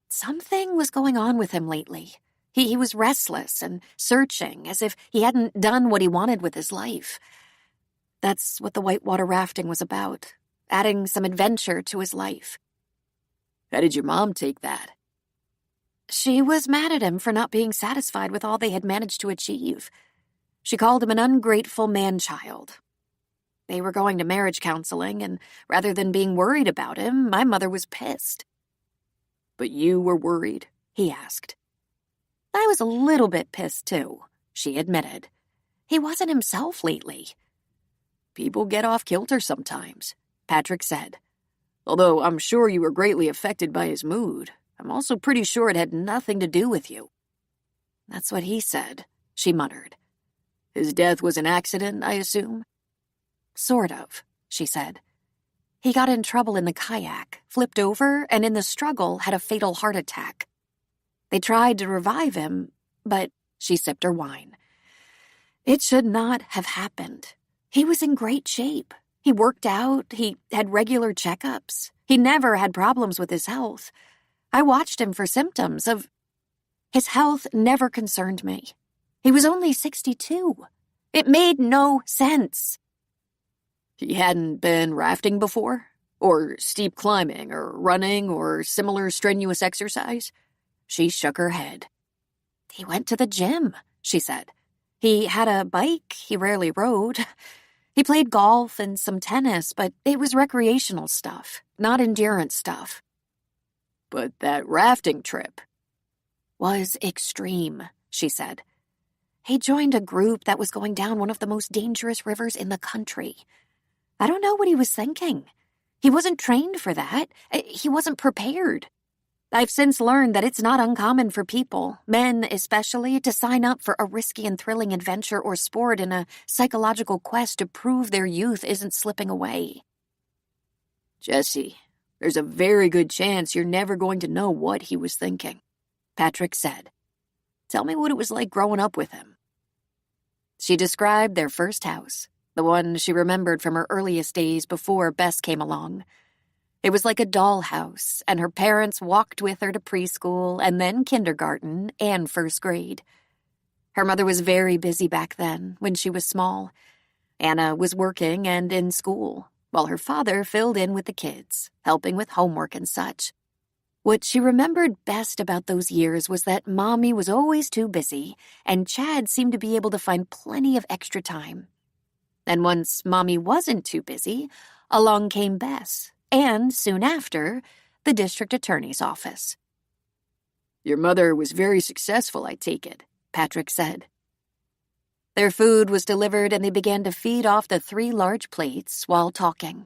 A: Something was going on with him lately. He was restless and searching, as if he hadn't done what he wanted with his life. That's what the whitewater rafting was about, adding some adventure to his life. How did your mom take that? She was mad at him for not being satisfied with all they had managed to achieve. She called him an ungrateful man-child. They were going to marriage counseling, and rather than being worried about him, my mother was pissed. But you were worried? He asked. I was a little bit pissed, too, she admitted. He wasn't himself lately. People get off kilter sometimes, Patrick said. Although I'm sure you were greatly affected by his mood, I'm also pretty sure it had nothing to do with you." "That's what he said," she muttered. "His death was an accident, I assume?" "Sort of," she said. "He got in trouble in the kayak, flipped over, and in the struggle had a fatal heart attack. They tried to revive him, but," she sipped her wine, "it should not have happened. He was in great shape. He worked out, he had regular checkups. He never had problems with his health. I watched him for symptoms of... His health never concerned me. He was only 62. It made no sense." "He hadn't been rafting before? Or steep climbing, or running, or similar strenuous exercise?" She shook her head. "He went to the gym," she said. "He had a bike, he rarely rode. He played golf and some tennis, but it was recreational stuff, not endurance stuff." "But that rafting trip..." "Was extreme," she said. "He joined a group that was going down one of the most dangerous rivers in the country. I don't know what he was thinking. He wasn't trained for that. He wasn't prepared. I've since learned that it's not uncommon for people, men especially, to sign up for a risky and thrilling adventure or sport in a psychological quest to prove their youth isn't slipping away." "Jessie, there's a very good chance you're never going to know what he was thinking," Patrick said. "Tell me what it was like growing up with him." She described their first house, the one she remembered from her earliest days before Bess came along. It was like a dollhouse, and her parents walked with her to preschool and then kindergarten and first grade. Her mother was very busy back then, when she was small. Anna was working and in school, while her father filled in with the kids, helping with homework and such. What she remembered best about those years was that Mommy was always too busy, and Chad seemed to be able to find plenty of extra time. And once Mommy wasn't too busy, along came Bess, and soon after, the district attorney's office. "Your mother was very successful, I take it," Patrick said. Their food was delivered and they began to feed off the 3 large plates while talking.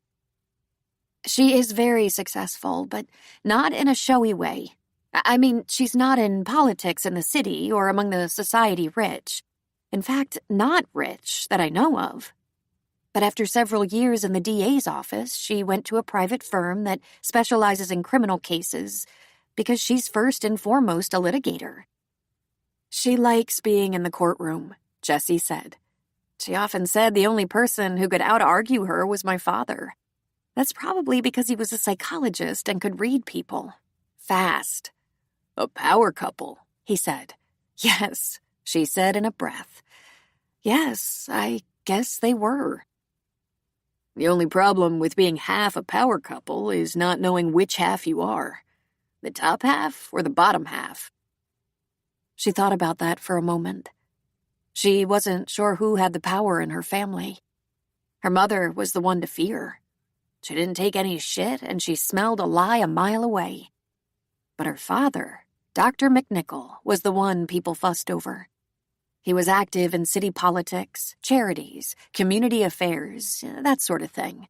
A: "She is very successful, but not in a showy way. I mean, she's not in politics in the city or among the society rich. In fact, not rich that I know of. But after several years in the DA's office, she went to a private firm that specializes in criminal cases because she's first and foremost a litigator. She likes being in the courtroom," Jessie said. "She often said the only person who could out-argue her was my father. That's probably because he was a psychologist and could read people. Fast." "A power couple," he said. "Yes," she said in a breath. "Yes, I guess they were." "The only problem with being half a power couple is not knowing which half you are. The top half or the bottom half." She thought about that for a moment. She wasn't sure who had the power in her family. Her mother was the one to fear. She didn't take any shit, and she smelled a lie a mile away. But her father, Dr. McNichol, was the one people fussed over. He was active in city politics, charities, community affairs, that sort of thing.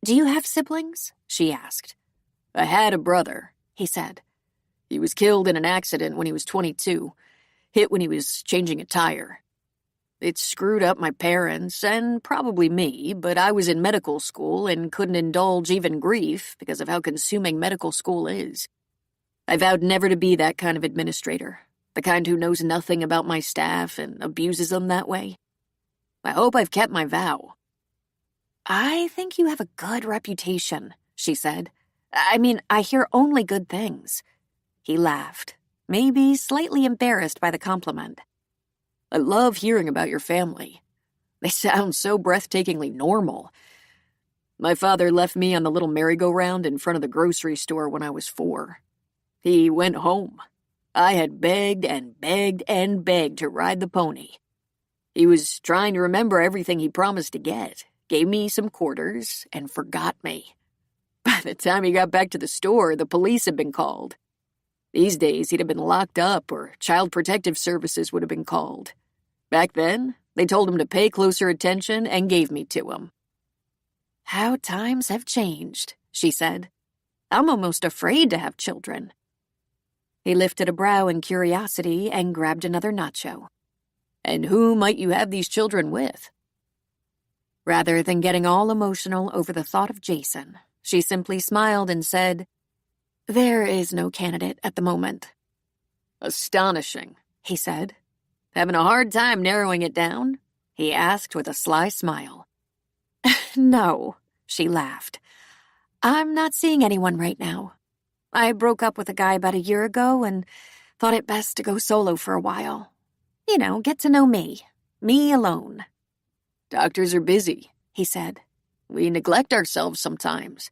A: "Do you have siblings?" she asked. "I had a brother," he said. "He was killed in an accident when he was 22, hit when he was changing a tire. It screwed up my parents, and probably me, but I was in medical school and couldn't indulge even grief because of how consuming medical school is. I vowed never to be that kind of administrator, the kind who knows nothing about my staff and abuses them that way. I hope I've kept my vow." "I think you have a good reputation," she said. "I mean, I hear only good things." He laughed, maybe slightly embarrassed by the compliment. "I love hearing about your family. They sound so breathtakingly normal. My father left me on the little merry-go-round in front of the grocery store when I was 4. He went home. I had begged and begged and begged to ride the pony. He was trying to remember everything he promised to get, gave me some quarters, and forgot me. By the time he got back to the store, the police had been called. These days, he'd have been locked up or Child Protective Services would have been called. Back then, they told him to pay closer attention and gave me to him." "How times have changed," she said. "I'm almost afraid to have children." He lifted a brow in curiosity and grabbed another nacho. "And who might you have these children with?" Rather than getting all emotional over the thought of Jason, she simply smiled and said, "There is no candidate at the moment." "Astonishing," he said. "Having a hard time narrowing it down?" he asked with a sly smile. "No," she laughed. "I'm not seeing anyone right now. I broke up with a guy about a year ago and thought it best to go solo for a while. You know, get to know me. Me alone." "Doctors are busy," he said. "We neglect ourselves sometimes."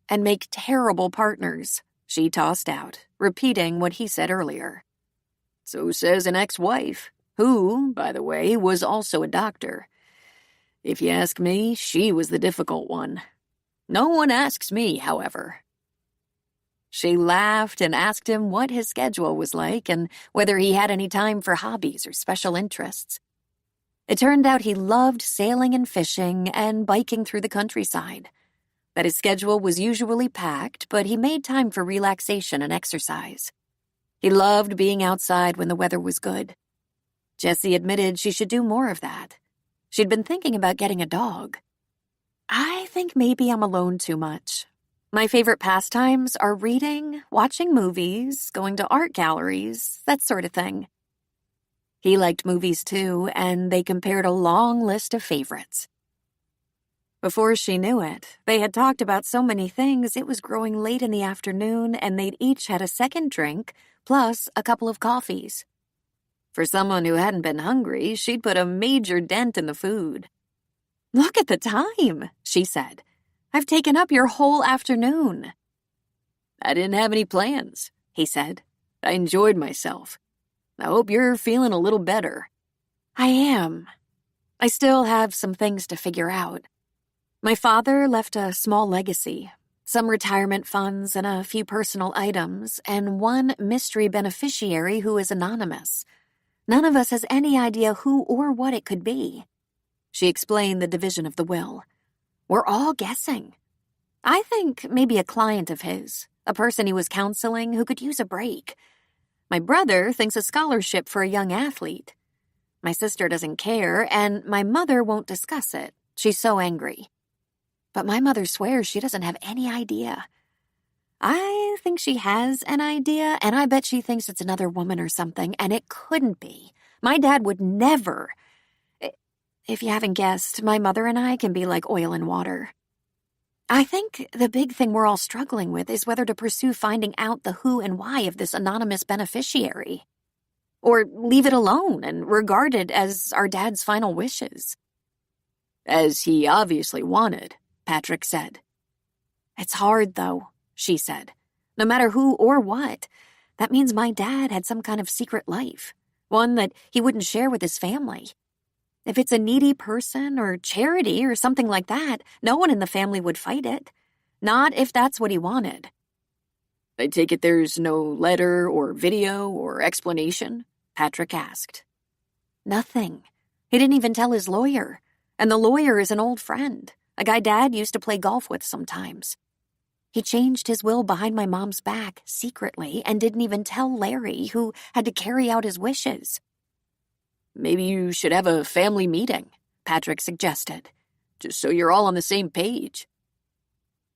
A: "And make terrible partners," she tossed out, repeating what he said earlier. "So says an ex-wife, who, by the way, was also a doctor. If you ask me, she was the difficult one. No one asks me, however." She laughed and asked him what his schedule was like and whether he had any time for hobbies or special interests. It turned out he loved sailing and fishing and biking through the countryside. That his schedule was usually packed, but he made time for relaxation and exercise. He loved being outside when the weather was good. Jessie admitted she should do more of that. She'd been thinking about getting a dog. "I think maybe I'm alone too much. My favorite pastimes are reading, watching movies, going to art galleries, that sort of thing." He liked movies too, and they compared a long list of favorites. Before she knew it, they had talked about so many things it was growing late in the afternoon and they'd each had a second drink, plus a couple of coffees. For someone who hadn't been hungry, she'd put a major dent in the food. "Look at the time," she said. "I've taken up your whole afternoon." "I didn't have any plans," he said. "I enjoyed myself. I hope you're feeling a little better." "I am. I still have some things to figure out. My father left a small legacy, some retirement funds and a few personal items, and one mystery beneficiary who is anonymous. None of us has any idea who or what it could be." She explained the division of the will. "We're all guessing. I think maybe a client of his, a person he was counseling who could use a break. My brother thinks a scholarship for a young athlete. My sister doesn't care, and my mother won't discuss it. She's so angry. But my mother swears she doesn't have any idea. I think she has an idea, and I bet she thinks it's another woman or something, and it couldn't be. My dad would never. If you haven't guessed, my mother and I can be like oil and water. I think the big thing we're all struggling with is whether to pursue finding out the who and why of this anonymous beneficiary, or leave it alone and regard it as our dad's final wishes." "As he obviously wanted," Patrick said. "It's hard, though," she said. "No matter who or what, that means my dad had some kind of secret life, one that he wouldn't share with his family. If it's a needy person or charity or something like that, no one in the family would fight it. Not if that's what he wanted." "I take it there's no letter or video or explanation?" Patrick asked. "Nothing. He didn't even tell his lawyer. And the lawyer is an old friend, a guy Dad used to play golf with sometimes. He changed his will behind my mom's back secretly and didn't even tell Larry, who had to carry out his wishes." "Maybe you should have a family meeting," Patrick suggested, "just so you're all on the same page."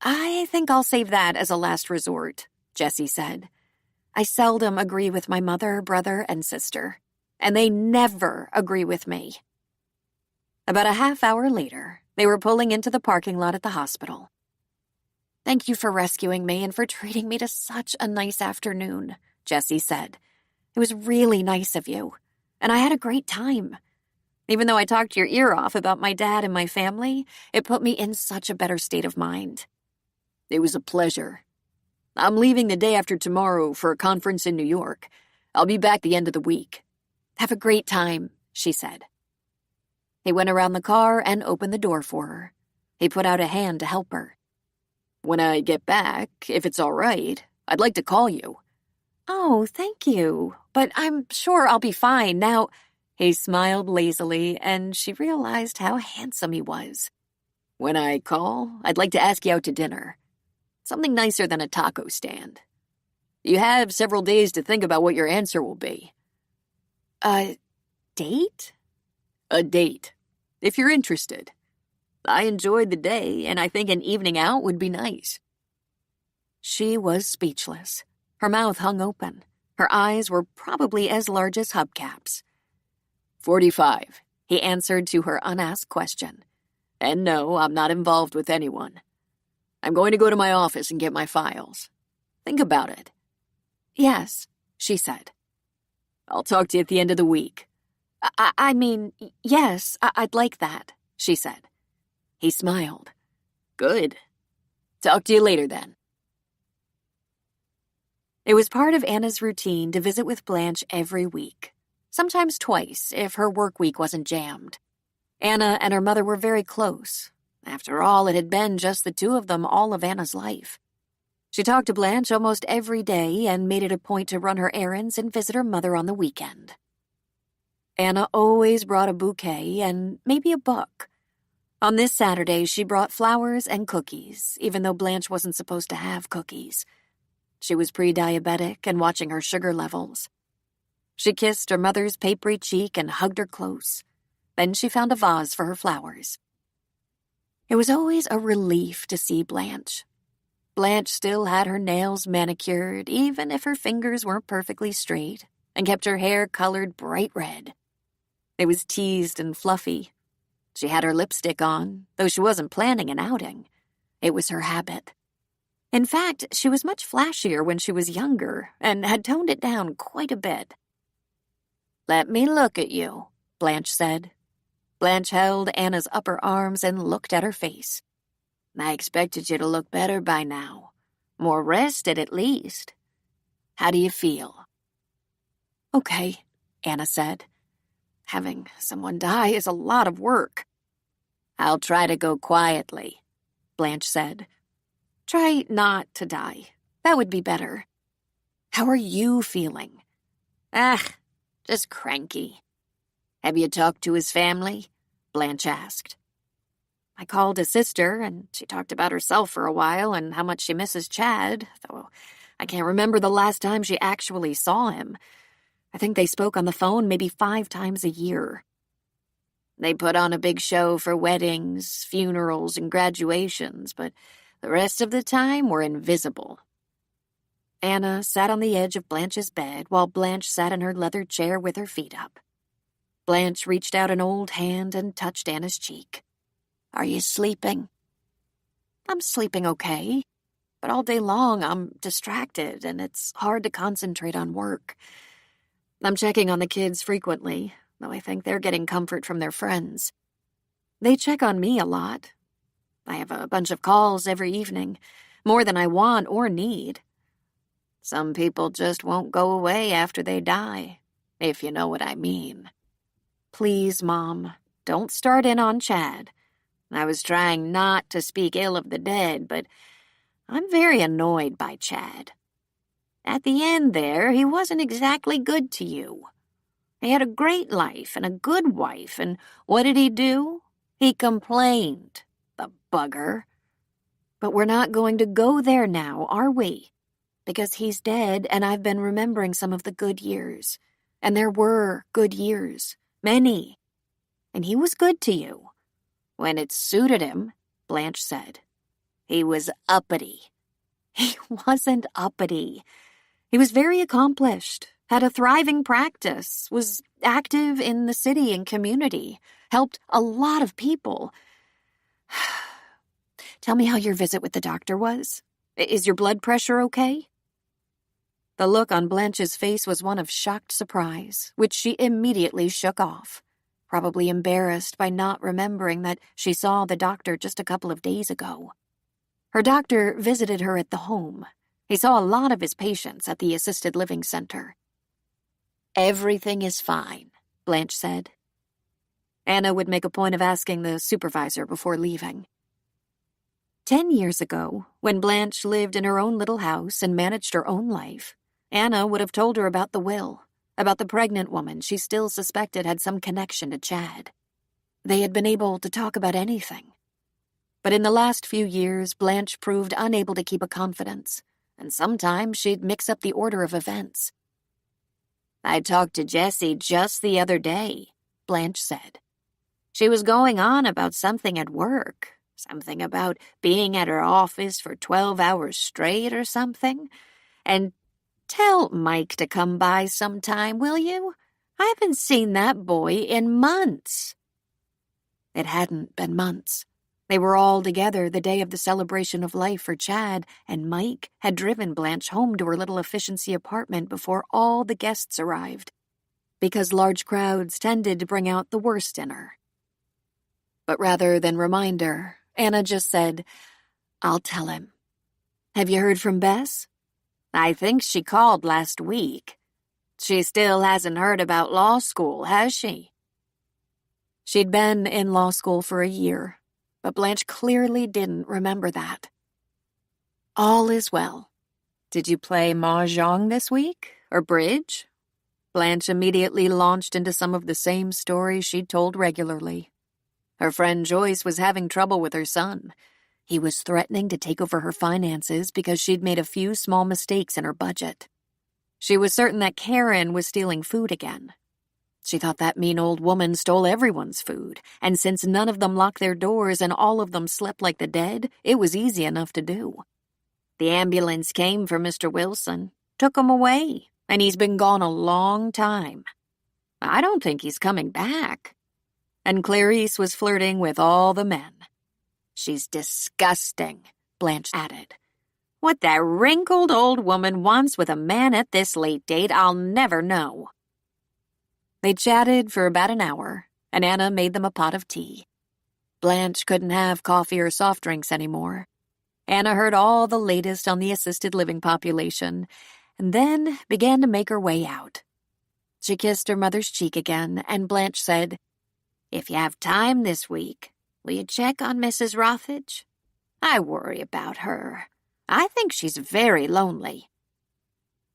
A: "I think I'll save that as a last resort," Jessie said. "I seldom agree with my mother, brother, and sister, and they never agree with me." About a half hour later, they were pulling into the parking lot at the hospital. "Thank you for rescuing me and for treating me to such a nice afternoon," Jessie said. "It was really nice of you, and I had a great time. Even though I talked your ear off about my dad and my family, it put me in such a better state of mind." "It was a pleasure. I'm leaving the day after tomorrow for a conference in New York. I'll be back the end of the week." "Have a great time," she said. He went around the car and opened the door for her. He put out a hand to help her. "When I get back, if it's all right, I'd like to call you." "Oh, thank you. But I'm sure I'll be fine now." He smiled lazily, and she realized how handsome he was. "When I call, I'd like to ask you out to dinner." Something nicer than a taco stand. You have several days to think about what your answer will be. A date? A date, if you're interested. I enjoyed the day, and I think an evening out would be nice. She was speechless. Her mouth hung open. Her eyes were probably as large as hubcaps. 45, he answered to her unasked question. And no, I'm not involved with anyone. I'm going to go to my office and get my files. Think about it. Yes, she said. I'll talk to you at the end of the week. I mean, yes, I'd like that, she said. He smiled. Good. Talk to you later then. It was part of Anna's routine to visit with Blanche every week, sometimes twice if her work week wasn't jammed. Anna and her mother were very close. After all, it had been just the two of them all of Anna's life. She talked to Blanche almost every day and made it a point to run her errands and visit her mother on the weekend. Anna always brought a bouquet and maybe a book. On this Saturday, she brought flowers and cookies, even though Blanche wasn't supposed to have cookies. She was pre-diabetic and watching her sugar levels. She kissed her mother's papery cheek and hugged her close. Then she found a vase for her flowers. It was always a relief to see Blanche. Blanche still had her nails manicured, even if her fingers weren't perfectly straight, and kept her hair colored bright red. It was teased and fluffy. She had her lipstick on, though she wasn't planning an outing. It was her habit. In fact, she was much flashier when she was younger and had toned it down quite a bit. Let me look at you, Blanche said. Blanche held Anna's upper arms and looked at her face. I expected you to look better by now. More rested, at least. How do you feel? Okay, Anna said. Having someone die is a lot of work. I'll try to go quietly, Blanche said. Try not to die. That would be better. How are you feeling? Just cranky. Have you talked to his family? Blanche asked. I called his sister, and she talked about herself for a while and how much she misses Chad, though I can't remember the last time she actually saw him. I think they spoke on the phone maybe 5 times a year. They put on a big show for weddings, funerals, and graduations, but the rest of the time were invisible. Anna sat on the edge of Blanche's bed while Blanche sat in her leather chair with her feet up. Blanche reached out an old hand and touched Anna's cheek. Are you sleeping? I'm sleeping okay, but all day long I'm distracted and it's hard to concentrate on work. I'm checking on the kids frequently, though I think they're getting comfort from their friends. They check on me a lot. I have a bunch of calls every evening, more than I want or need. Some people just won't go away after they die, if you know what I mean. Please, Mom, don't start in on Chad. I was trying not to speak ill of the dead, but I'm very annoyed by Chad. At the end there, he wasn't exactly good to you. He had a great life and a good wife, and what did he do? He complained, the bugger. But we're not going to go there now, are we? Because he's dead, and I've been remembering some of the good years. And there were good years, many. And he was good to you. When it suited him, Blanche said. He was uppity. He wasn't uppity. He was very accomplished, had a thriving practice, was active in the city and community, helped a lot of people. Tell me how your visit with the doctor was. Is your blood pressure okay? The look on Blanche's face was one of shocked surprise, which she immediately shook off, probably embarrassed by not remembering that she saw the doctor just a couple of days ago. Her doctor visited her at the home. He saw a lot of his patients at the assisted living center. Everything is fine, Blanche said. Anna would make a point of asking the supervisor before leaving. 10 years ago, when Blanche lived in her own little house and managed her own life, Anna would have told her about the will, about the pregnant woman she still suspected had some connection to Chad. They had been able to talk about anything. But in the last few years, Blanche proved unable to keep a confidence, and sometimes she'd mix up the order of events. "I talked to Jessie just the other day," Blanche said. "She was going on about something at work, something about being at her office for 12 hours straight or something. And tell Mike to come by sometime, will you? I haven't seen that boy in months." It hadn't been months. They were all together the day of the celebration of life for Chad, and Mike had driven Blanche home to her little efficiency apartment before all the guests arrived, because large crowds tended to bring out the worst in her. But rather than remind her, Anna just said, "I'll tell him. Have you heard from Bess?" "I think she called last week. She still hasn't heard about law school, has she?" She'd been in law school for a year, but Blanche clearly didn't remember that. "All is well. Did you play mahjong this week, or bridge?" Blanche immediately launched into some of the same stories she'd told regularly. Her friend Joyce was having trouble with her son. He was threatening to take over her finances because she'd made a few small mistakes in her budget. She was certain that Karen was stealing food again. She thought that mean old woman stole everyone's food, and since none of them locked their doors and all of them slept like the dead, it was easy enough to do. The ambulance came for Mr. Wilson, took him away, and he's been gone a long time. I don't think he's coming back. And Clarice was flirting with all the men. "She's disgusting," Blanche added. "What that wrinkled old woman wants with a man at this late date, I'll never know." They chatted for about an hour, and Anna made them a pot of tea. Blanche couldn't have coffee or soft drinks anymore. Anna heard all the latest on the assisted living population, and then began to make her way out. She kissed her mother's cheek again, and Blanche said, "If you have time this week, will you check on Mrs. Rothage? I worry about her. I think she's very lonely."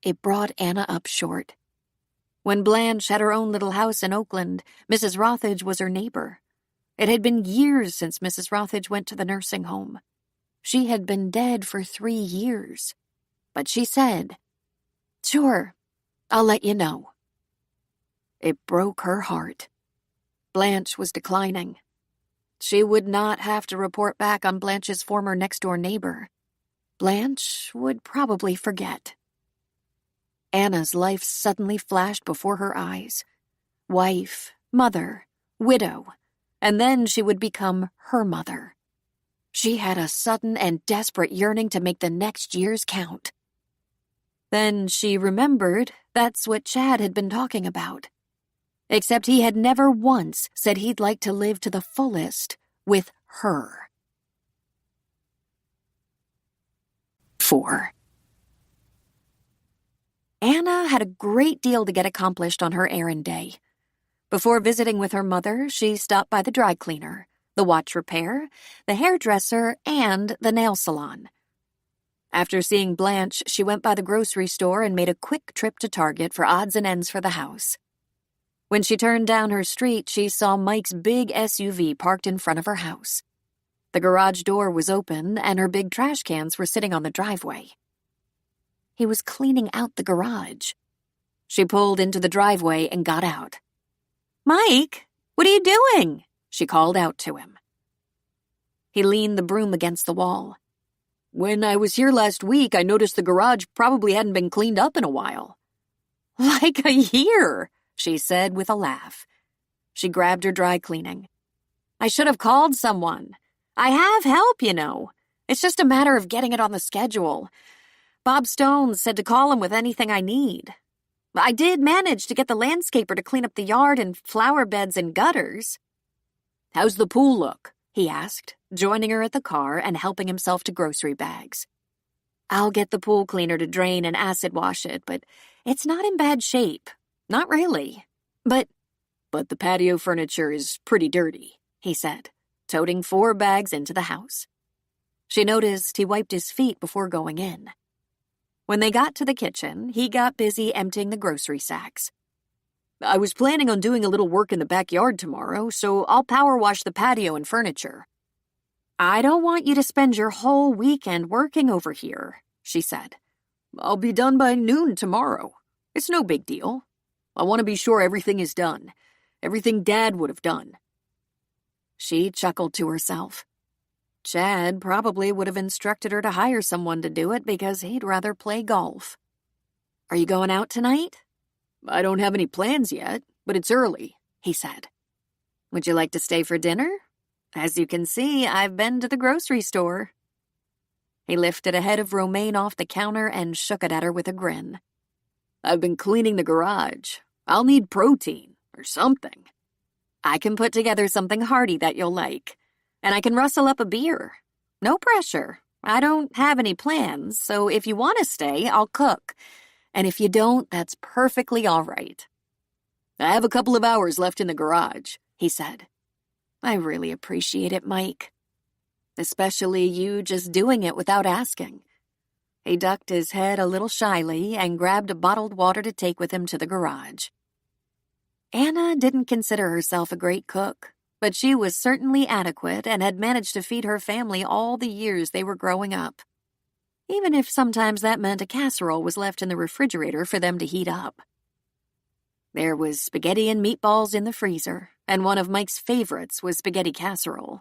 A: It brought Anna up short. When Blanche had her own little house in Oakland, Mrs. Rothage was her neighbor. It had been years since Mrs. Rothage went to the nursing home. She had been dead for 3 years. But she said, "Sure, I'll let you know." It broke her heart. Blanche was declining. She would not have to report back on Blanche's former next-door neighbor. Blanche would probably forget. Anna's life suddenly flashed before her eyes. Wife, mother, widow, and then she would become her mother. She had a sudden and desperate yearning to make the next years count. Then she remembered that's what Chad had been talking about. Except he had never once said he'd like to live to the fullest with her. 4. Anna had a great deal to get accomplished on her errand day. Before visiting with her mother, she stopped by the dry cleaner, the watch repair, the hairdresser, and the nail salon. After seeing Blanche, she went by the grocery store and made a quick trip to Target for odds and ends for the house. When she turned down her street, she saw Mike's big SUV parked in front of her house. The garage door was open, and her big trash cans were sitting on the driveway. He was cleaning out the garage. She pulled into the driveway and got out. "Mike, what are you doing?" she called out to him. He leaned the broom against the wall. "When I was here last week, I noticed the garage probably hadn't been cleaned up in a while." "Like a year," she said with a laugh. She grabbed her dry cleaning. "I should have called someone. I have help, you know. It's just a matter of getting it on the schedule. Bob Stone said to call him with anything I need. I did manage to get the landscaper to clean up the yard and flower beds and gutters." "How's the pool look?" he asked, joining her at the car and helping himself to grocery bags. "I'll get the pool cleaner to drain and acid wash it, but it's not in bad shape. Not really. But the patio furniture is pretty dirty," he said, toting 4 bags into the house. She noticed he wiped his feet before going in. When they got to the kitchen, he got busy emptying the grocery sacks. "I was planning on doing a little work in the backyard tomorrow, so I'll power wash the patio and furniture." I don't want you to spend your whole weekend working over here, she said. I'll be done by noon tomorrow. It's no big deal. I want to be sure everything is done. Everything Dad would have done. She chuckled to herself. Chad probably would have instructed her to hire someone to do it because he'd rather play golf. Are you going out tonight? I don't have any plans yet, but it's early, he said. Would you like to stay for dinner? As you can see, I've been to the grocery store. He lifted a head of romaine off the counter and shook it at her with a grin. I've been cleaning the garage. I'll need protein or something. I can put together something hearty that you'll like. And I can rustle up a beer. No pressure. I don't have any plans, so if you want to stay, I'll cook. And if you don't, that's perfectly all right. I have a couple of hours left in the garage, he said. I really appreciate it, Mike. Especially you just doing it without asking. He ducked his head a little shyly and grabbed a bottled water to take with him to the garage. Anna didn't consider herself a great cook, but she was certainly adequate and had managed to feed her family all the years they were growing up. Even if sometimes that meant a casserole was left in the refrigerator for them to heat up. There was spaghetti and meatballs in the freezer, and one of Mike's favorites was spaghetti casserole.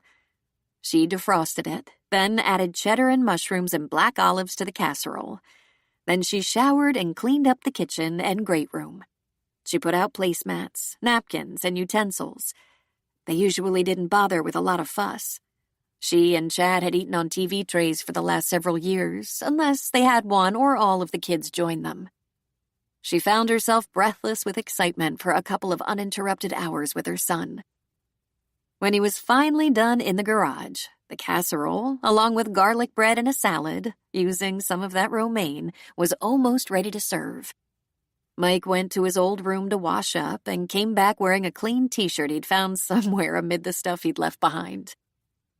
A: She defrosted it, then added cheddar and mushrooms and black olives to the casserole. Then she showered and cleaned up the kitchen and great room. She put out placemats, napkins, and utensils. They usually didn't bother with a lot of fuss. She and Chad had eaten on TV trays for the last several years, unless they had one or all of the kids join them. She found herself breathless with excitement for a couple of uninterrupted hours with her son. When he was finally done in the garage, the casserole, along with garlic bread and a salad, using some of that romaine, was almost ready to serve. Mike went to his old room to wash up and came back wearing a clean t-shirt he'd found somewhere amid the stuff he'd left behind.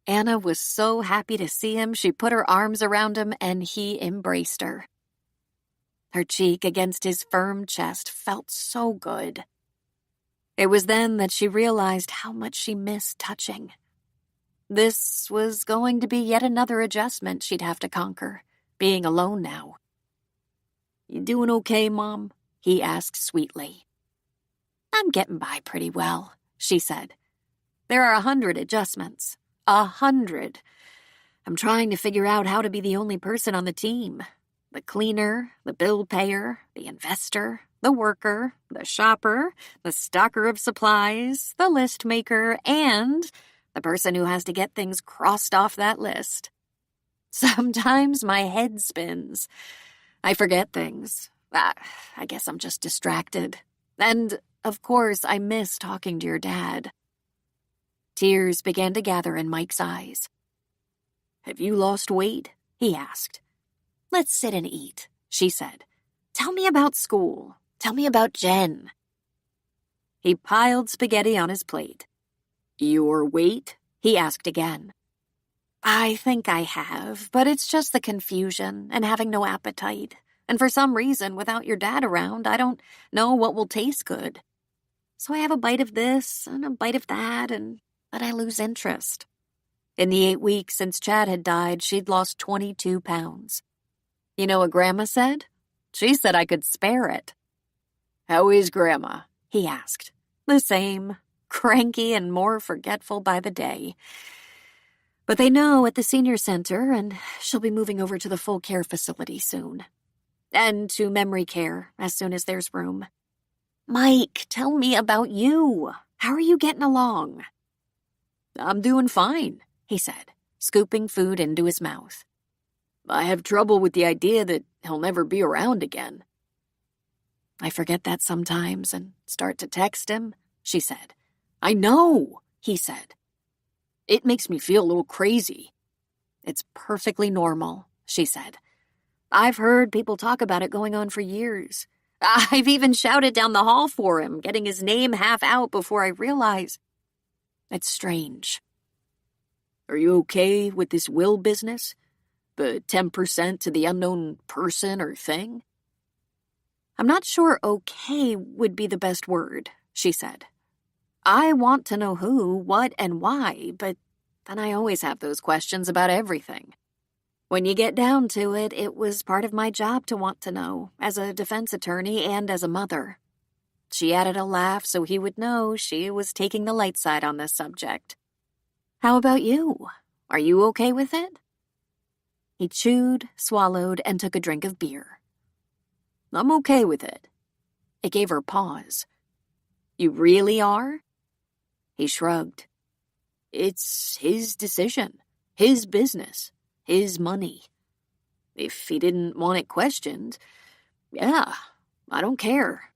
A: Anna was so happy to see him, she put her arms around him and he embraced her. Her cheek against his firm chest felt so good. It was then that she realized how much she missed touching. This was going to be yet another adjustment she'd have to conquer, being alone now. You doing okay, Mom? He asked sweetly. I'm getting by pretty well, she said. There are 100 adjustments. 100. I'm trying to figure out how to be the only person on the team. The cleaner, the bill payer, the investor, the worker, the shopper, the stocker of supplies, the list maker, and the person who has to get things crossed off that list. Sometimes my head spins. I forget things. I guess I'm just distracted. And, of course, I miss talking to your dad. Tears began to gather in Mike's eyes. Have you lost weight? He asked. Let's sit and eat, she said. Tell me about school. Tell me about Jen. He piled spaghetti on his plate. Your weight? He asked again. I think I have, but it's just the confusion and having no appetite. And for some reason, without your dad around, I don't know what will taste good. So I have a bite of this and a bite of that, and then I lose interest. In the 8 weeks since Chad had died, she'd lost 22 pounds. You know what Grandma said? She said I could spare it. How is Grandma? He asked. The same, cranky and more forgetful by the day. But they know at the senior center, and she'll be moving over to the full care facility soon. And to memory care as soon as there's room. Mike, tell me about you. How are you getting along? I'm doing fine, he said, scooping food into his mouth. I have trouble with the idea that he'll never be around again. I forget that sometimes and start to text him, she said. I know, he said. It makes me feel a little crazy. It's perfectly normal, she said. I've heard people talk about it going on for years. I've even shouted down the hall for him, getting his name half out before I realize. It's strange. Are you okay with this will business? The 10% to the unknown person or thing? I'm not sure okay would be the best word, she said. I want to know who, what, and why, but and I always have those questions about everything. When you get down to it, it was part of my job to want to know, as a defense attorney and as a mother. She added a laugh so he would know she was taking the light side on this subject. How about you? Are you okay with it? He chewed, swallowed, and took a drink of beer. I'm okay with it. It gave her pause. You really are? He shrugged. It's his decision, his business, his money. If he didn't want it questioned, yeah, I don't care.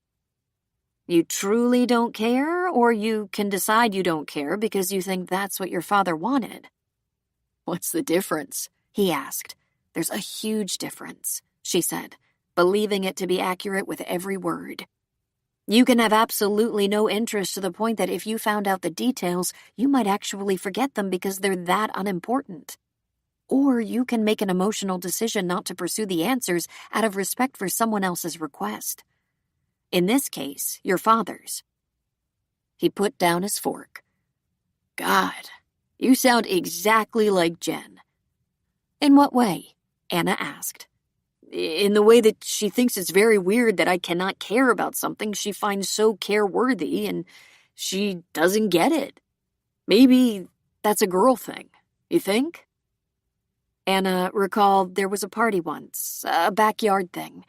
A: You truly don't care, or you can decide you don't care because you think that's what your father wanted? What's the difference? He asked. There's a huge difference, she said, believing it to be accurate with every word. You can have absolutely no interest to the point that if you found out the details, you might actually forget them because they're that unimportant. Or you can make an emotional decision not to pursue the answers out of respect for someone else's request. In this case, your father's. He put down his fork. God, you sound exactly like Jen. In what way? Anna asked. In the way that she thinks it's very weird that I cannot care about something she finds so care-worthy, and she doesn't get it. Maybe that's a girl thing, you think? Anna recalled there was a party once, a backyard thing,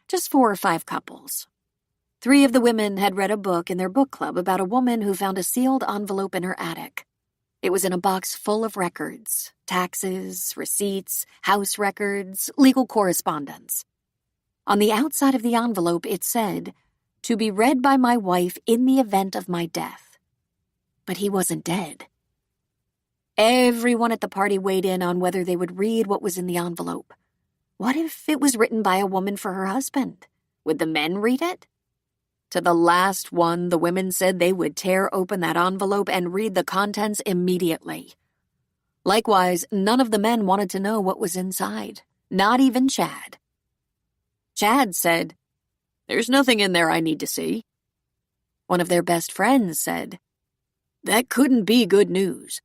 A: just 4 or 5 couples. 3 of the women had read a book in their book club about a woman who found a sealed envelope in her attic. It was in a box full of records, taxes, receipts, house records, legal correspondence. On the outside of the envelope it said, "To be read by my wife in the event of my death." But he wasn't dead. Everyone at the party weighed in on whether they would read what was in the envelope. What if it was written by a woman for her husband? Would the men read it? To the last one, the women said they would tear open that envelope and read the contents immediately. Likewise, none of the men wanted to know what was inside, not even Chad. Chad said, "There's nothing in there I need to see." One of their best friends said, "That couldn't be good news."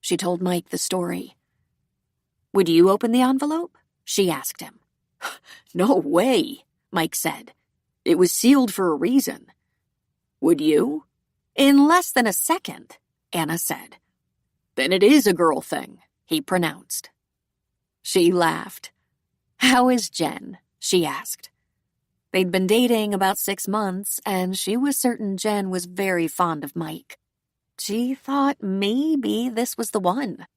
A: She told Mike the story. "Would you open the envelope?" she asked him. "No way," Mike said. "It was sealed for a reason." "Would you?" "In less than a second," Anna said. "Then it is a girl thing," he pronounced. She laughed. "How is Jen?" she asked. They'd been dating about 6 months, and she was certain Jen was very fond of Mike. She thought maybe this was the one.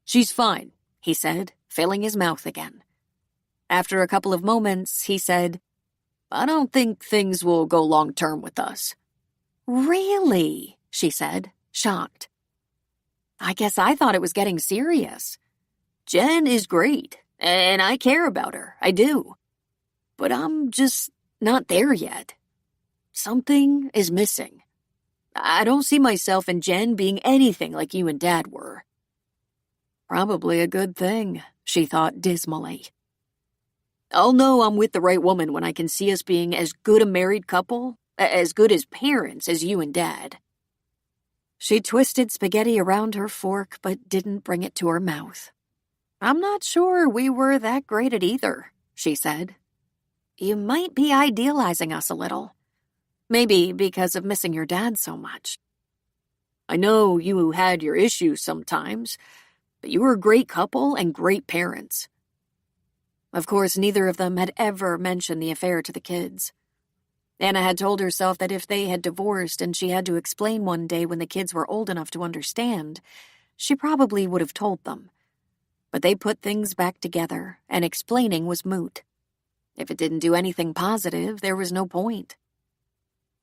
A: "She's fine," he said, filling his mouth again. After a couple of moments, he said, "I don't think things will go long-term with us." "Really?" she said, shocked. "I guess I thought it was getting serious." "Jen is great, and I care about her, I do. But I'm just not there yet. Something is missing. I don't see myself and Jen being anything like you and Dad were." Probably a good thing, she thought dismally. "I'll know I'm with the right woman when I can see us being as good a married couple, as good as parents as you and Dad." She twisted spaghetti around her fork but didn't bring it to her mouth. "I'm not sure we were that great at either," she said. "You might be idealizing us a little. Maybe because of missing your dad so much. I know you had your issues sometimes, but you were a great couple and great parents." Of course, neither of them had ever mentioned the affair to the kids. Anna had told herself that if they had divorced and she had to explain one day when the kids were old enough to understand, she probably would have told them. But they put things back together, and explaining was moot. If it didn't do anything positive, there was no point.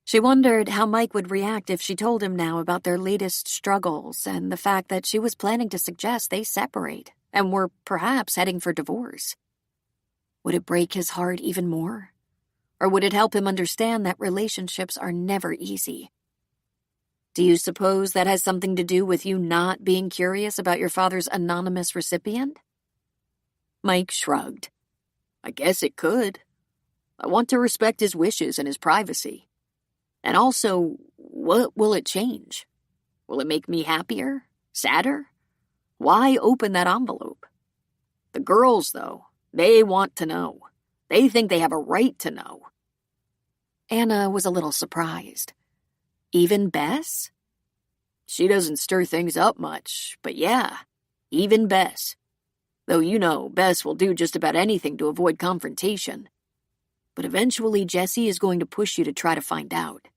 A: She wondered how Mike would react if she told him now about their latest struggles and the fact that she was planning to suggest they separate and were perhaps heading for divorce. Would it break his heart even more? Or would it help him understand that relationships are never easy? Do you suppose that has something to do with you not being curious about your father's anonymous recipient? Mike shrugged. "I guess it could. I want to respect his wishes and his privacy. And also, what will it change? Will it make me happier? Sadder? Why open that envelope? The girls, though, they want to know. They think they have a right to know. Anna was a little surprised. Even Bess? She doesn't stir things up much, but yeah, even Bess. Though you know, Bess will do just about anything to avoid confrontation. But eventually Jessie is going to push you to try to find out.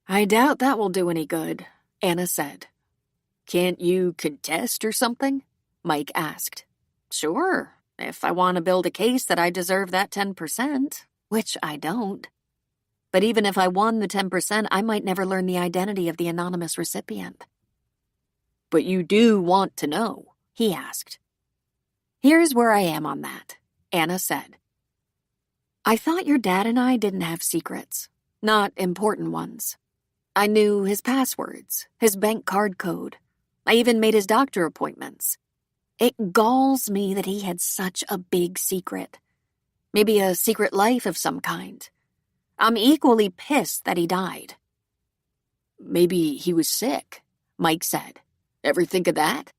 A: I doubt that will do any good, Anna said. Can't you contest or something? Mike asked. Sure, if I want to build a case that I deserve that 10%, which I don't. But even if I won the 10%, I might never learn the identity of the anonymous recipient. But you do want to know, he asked. Here's where I am on that, Anna said. I thought your dad and I didn't have secrets, not important ones. I knew his passwords, his bank card code. I even made his doctor appointments. It galls me that he had such a big secret. Maybe a secret life of some kind. I'm equally pissed that he died. Maybe he was sick, Mike said. Ever think of that?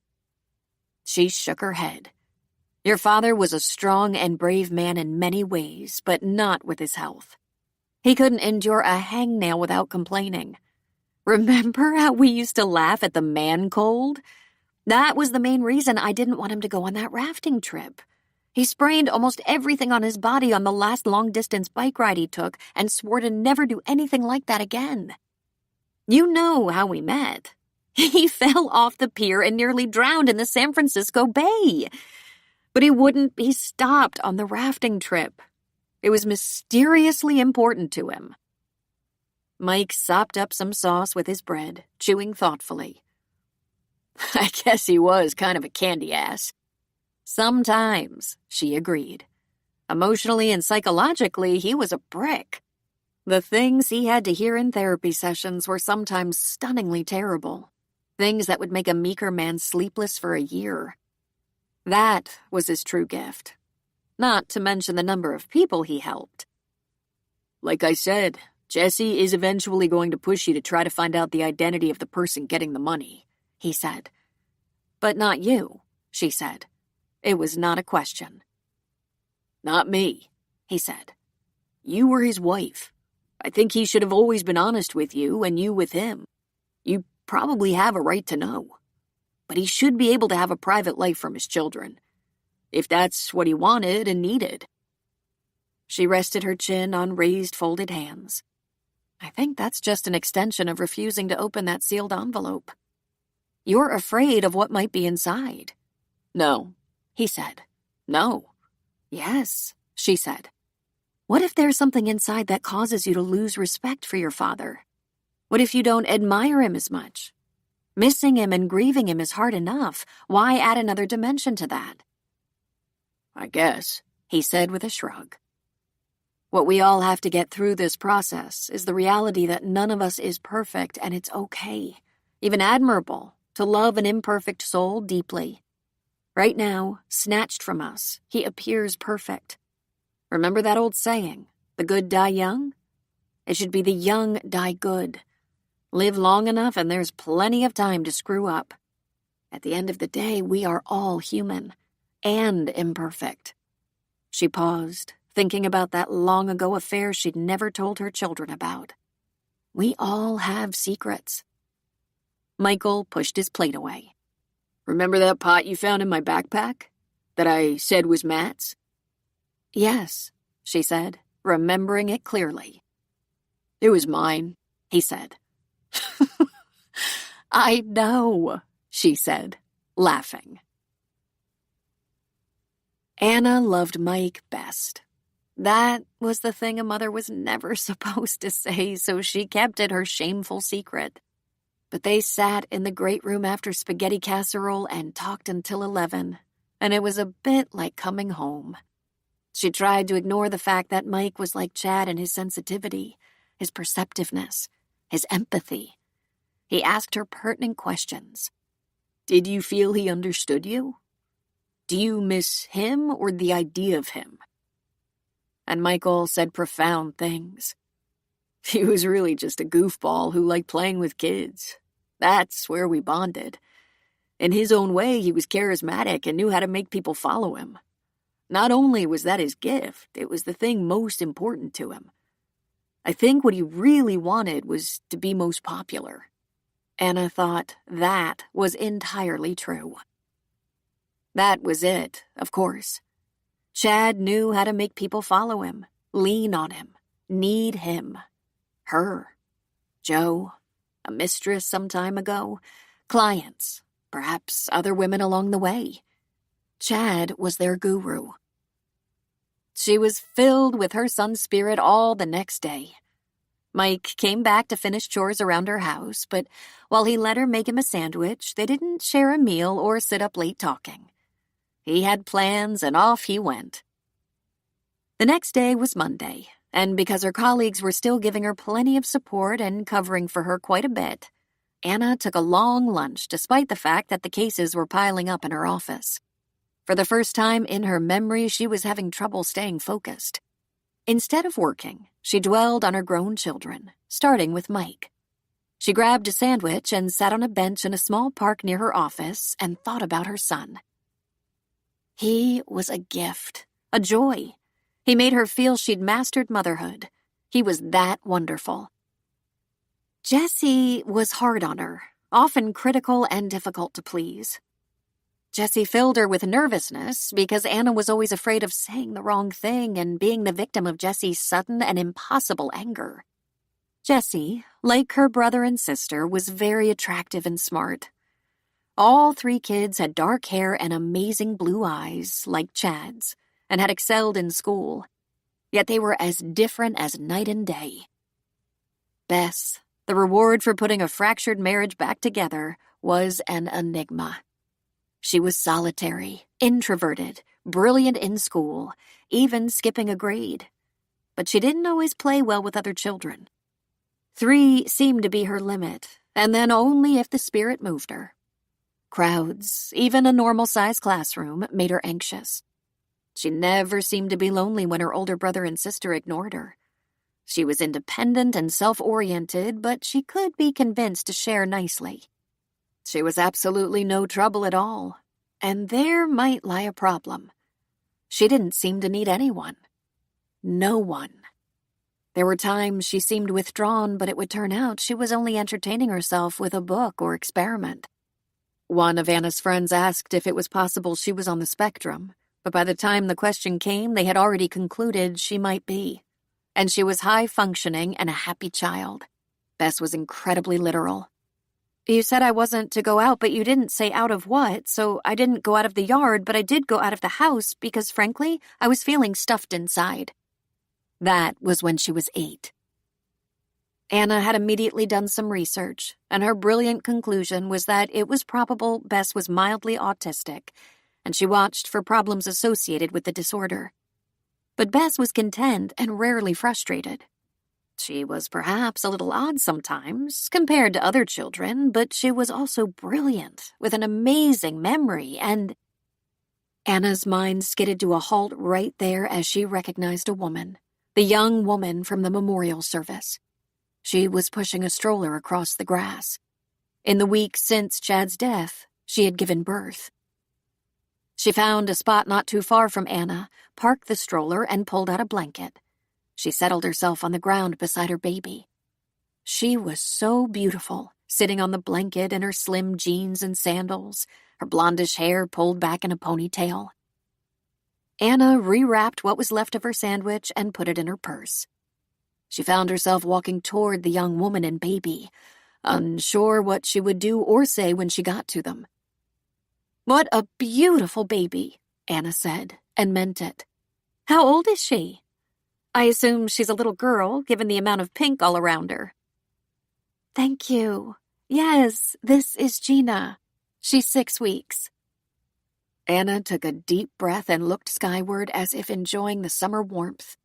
A: She shook her head. Your father was a strong and brave man in many ways, but not with his health. He couldn't endure a hangnail without complaining. Remember how we used to laugh at the man cold? That was the main reason I didn't want him to go on that rafting trip. He sprained almost everything on his body on the last long-distance bike ride he took and swore to never do anything like that again. You know how we met. He fell off the pier and nearly drowned in the San Francisco Bay. But he wouldn't be stopped on the rafting trip. It was mysteriously important to him. Mike sopped up some sauce with his bread, chewing thoughtfully. I guess he was kind of a candy ass. Sometimes, she agreed. Emotionally and psychologically, he was a brick. The things he had to hear in therapy sessions were sometimes stunningly terrible. Things that would make a meeker man sleepless for a year. That was his true gift. Not to mention the number of people he helped. Like I said, Jessie is eventually going to push you to try to find out the identity of the person getting the money, he said. But not you, she said. It was not a question. Not me, he said. You were his wife. I think he should have always been honest with you and you with him. You probably have a right to know. But he should be able to have a private life from his children, if that's what he wanted and needed. She rested her chin on raised, folded hands. I think that's just an extension of refusing to open that sealed envelope. You're afraid of what might be inside. No, he said. No. Yes, she said. What if there's something inside that causes you to lose respect for your father? What if you don't admire him as much? Missing him and grieving him is hard enough. Why add another dimension to that? I guess, he said with a shrug. What we all have to get through this process is the reality that none of us is perfect, and it's okay, even admirable, to love an imperfect soul deeply. Right now, snatched from us, he appears perfect. Remember that old saying, the good die young? It should be the young die good. Live long enough and there's plenty of time to screw up. At the end of the day, we are all human and imperfect. She paused, thinking about that long-ago affair she'd never told her children about. We all have secrets. Michael pushed his plate away. Remember that pot you found in my backpack? That I said was Matt's? Yes, she said, remembering it clearly. It was mine, he said. I know, she said, laughing. Anna loved Mike best. That was the thing a mother was never supposed to say, so she kept it her shameful secret. But they sat in the great room after spaghetti casserole and talked until 11, and it was a bit like coming home. She tried to ignore the fact that Mike was like Chad in his sensitivity, his perceptiveness, his empathy. He asked her pertinent questions. Did you feel he understood you? Do you miss him or the idea of him? And Michael said profound things. He was really just a goofball who liked playing with kids. That's where we bonded. In his own way, he was charismatic and knew how to make people follow him. Not only was that his gift, it was the thing most important to him. I think what he really wanted was to be most popular. Anna thought that was entirely true. That was it, of course. Chad knew how to make people follow him, lean on him, need him. Her. Joe. A mistress some time ago. Clients. Perhaps other women along the way. Chad was their guru. She was filled with her son's spirit all the next day. Mike came back to finish chores around her house, but while he let her make him a sandwich, they didn't share a meal or sit up late talking. He had plans, and off he went. The next day was Monday, and because her colleagues were still giving her plenty of support and covering for her quite a bit, Anna took a long lunch despite the fact that the cases were piling up in her office. For the first time in her memory, she was having trouble staying focused. Instead of working, she dwelled on her grown children, starting with Mike. She grabbed a sandwich and sat on a bench in a small park near her office and thought about her son. He was a gift, a joy. He made her feel she'd mastered motherhood. He was that wonderful. Jessie was hard on her, often critical and difficult to please. Jessie filled her with nervousness because Anna was always afraid of saying the wrong thing and being the victim of Jessie's sudden and impossible anger. Jessie, like her brother and sister, was very attractive and smart. All three kids had dark hair and amazing blue eyes, like Chad's, and had excelled in school. Yet they were as different as night and day. Bess, the reward for putting a fractured marriage back together, was an enigma. She was solitary, introverted, brilliant in school, even skipping a grade. But she didn't always play well with other children. 3 seemed to be her limit, and then only if the spirit moved her. Crowds, even a normal-sized classroom, made her anxious. She never seemed to be lonely when her older brother and sister ignored her. She was independent and self-oriented, but she could be convinced to share nicely. She was absolutely no trouble at all, and there might lie a problem. She didn't seem to need anyone. No one. There were times she seemed withdrawn, but it would turn out she was only entertaining herself with a book or experiment. One of Anna's friends asked if it was possible she was on the spectrum, but by the time the question came, they had already concluded she might be. And she was high-functioning and a happy child. Bess was incredibly literal. You said I wasn't to go out, but you didn't say out of what, so I didn't go out of the yard, but I did go out of the house because, frankly, I was feeling stuffed inside. That was when she was 8. Anna had immediately done some research, and her brilliant conclusion was that it was probable Bess was mildly autistic, and she watched for problems associated with the disorder. But Bess was content and rarely frustrated. She was perhaps a little odd sometimes, compared to other children, but she was also brilliant, with an amazing memory, and... Anna's mind skidded to a halt right there as she recognized a woman, the young woman from the memorial service. She was pushing a stroller across the grass. In the weeks since Chad's death, she had given birth. She found a spot not too far from Anna, parked the stroller, and pulled out a blanket. She settled herself on the ground beside her baby. She was so beautiful, sitting on the blanket in her slim jeans and sandals, her blondish hair pulled back in a ponytail. Anna rewrapped what was left of her sandwich and put it in her purse. She found herself walking toward the young woman and baby, unsure what she would do or say when she got to them. "What a beautiful baby," Anna said, and meant it. "How old is she?" "I assume she's a little girl, given the amount of pink all around her." "Thank you. Yes, this is Gina. She's 6 weeks." Anna took a deep breath and looked skyward as if enjoying the summer warmth.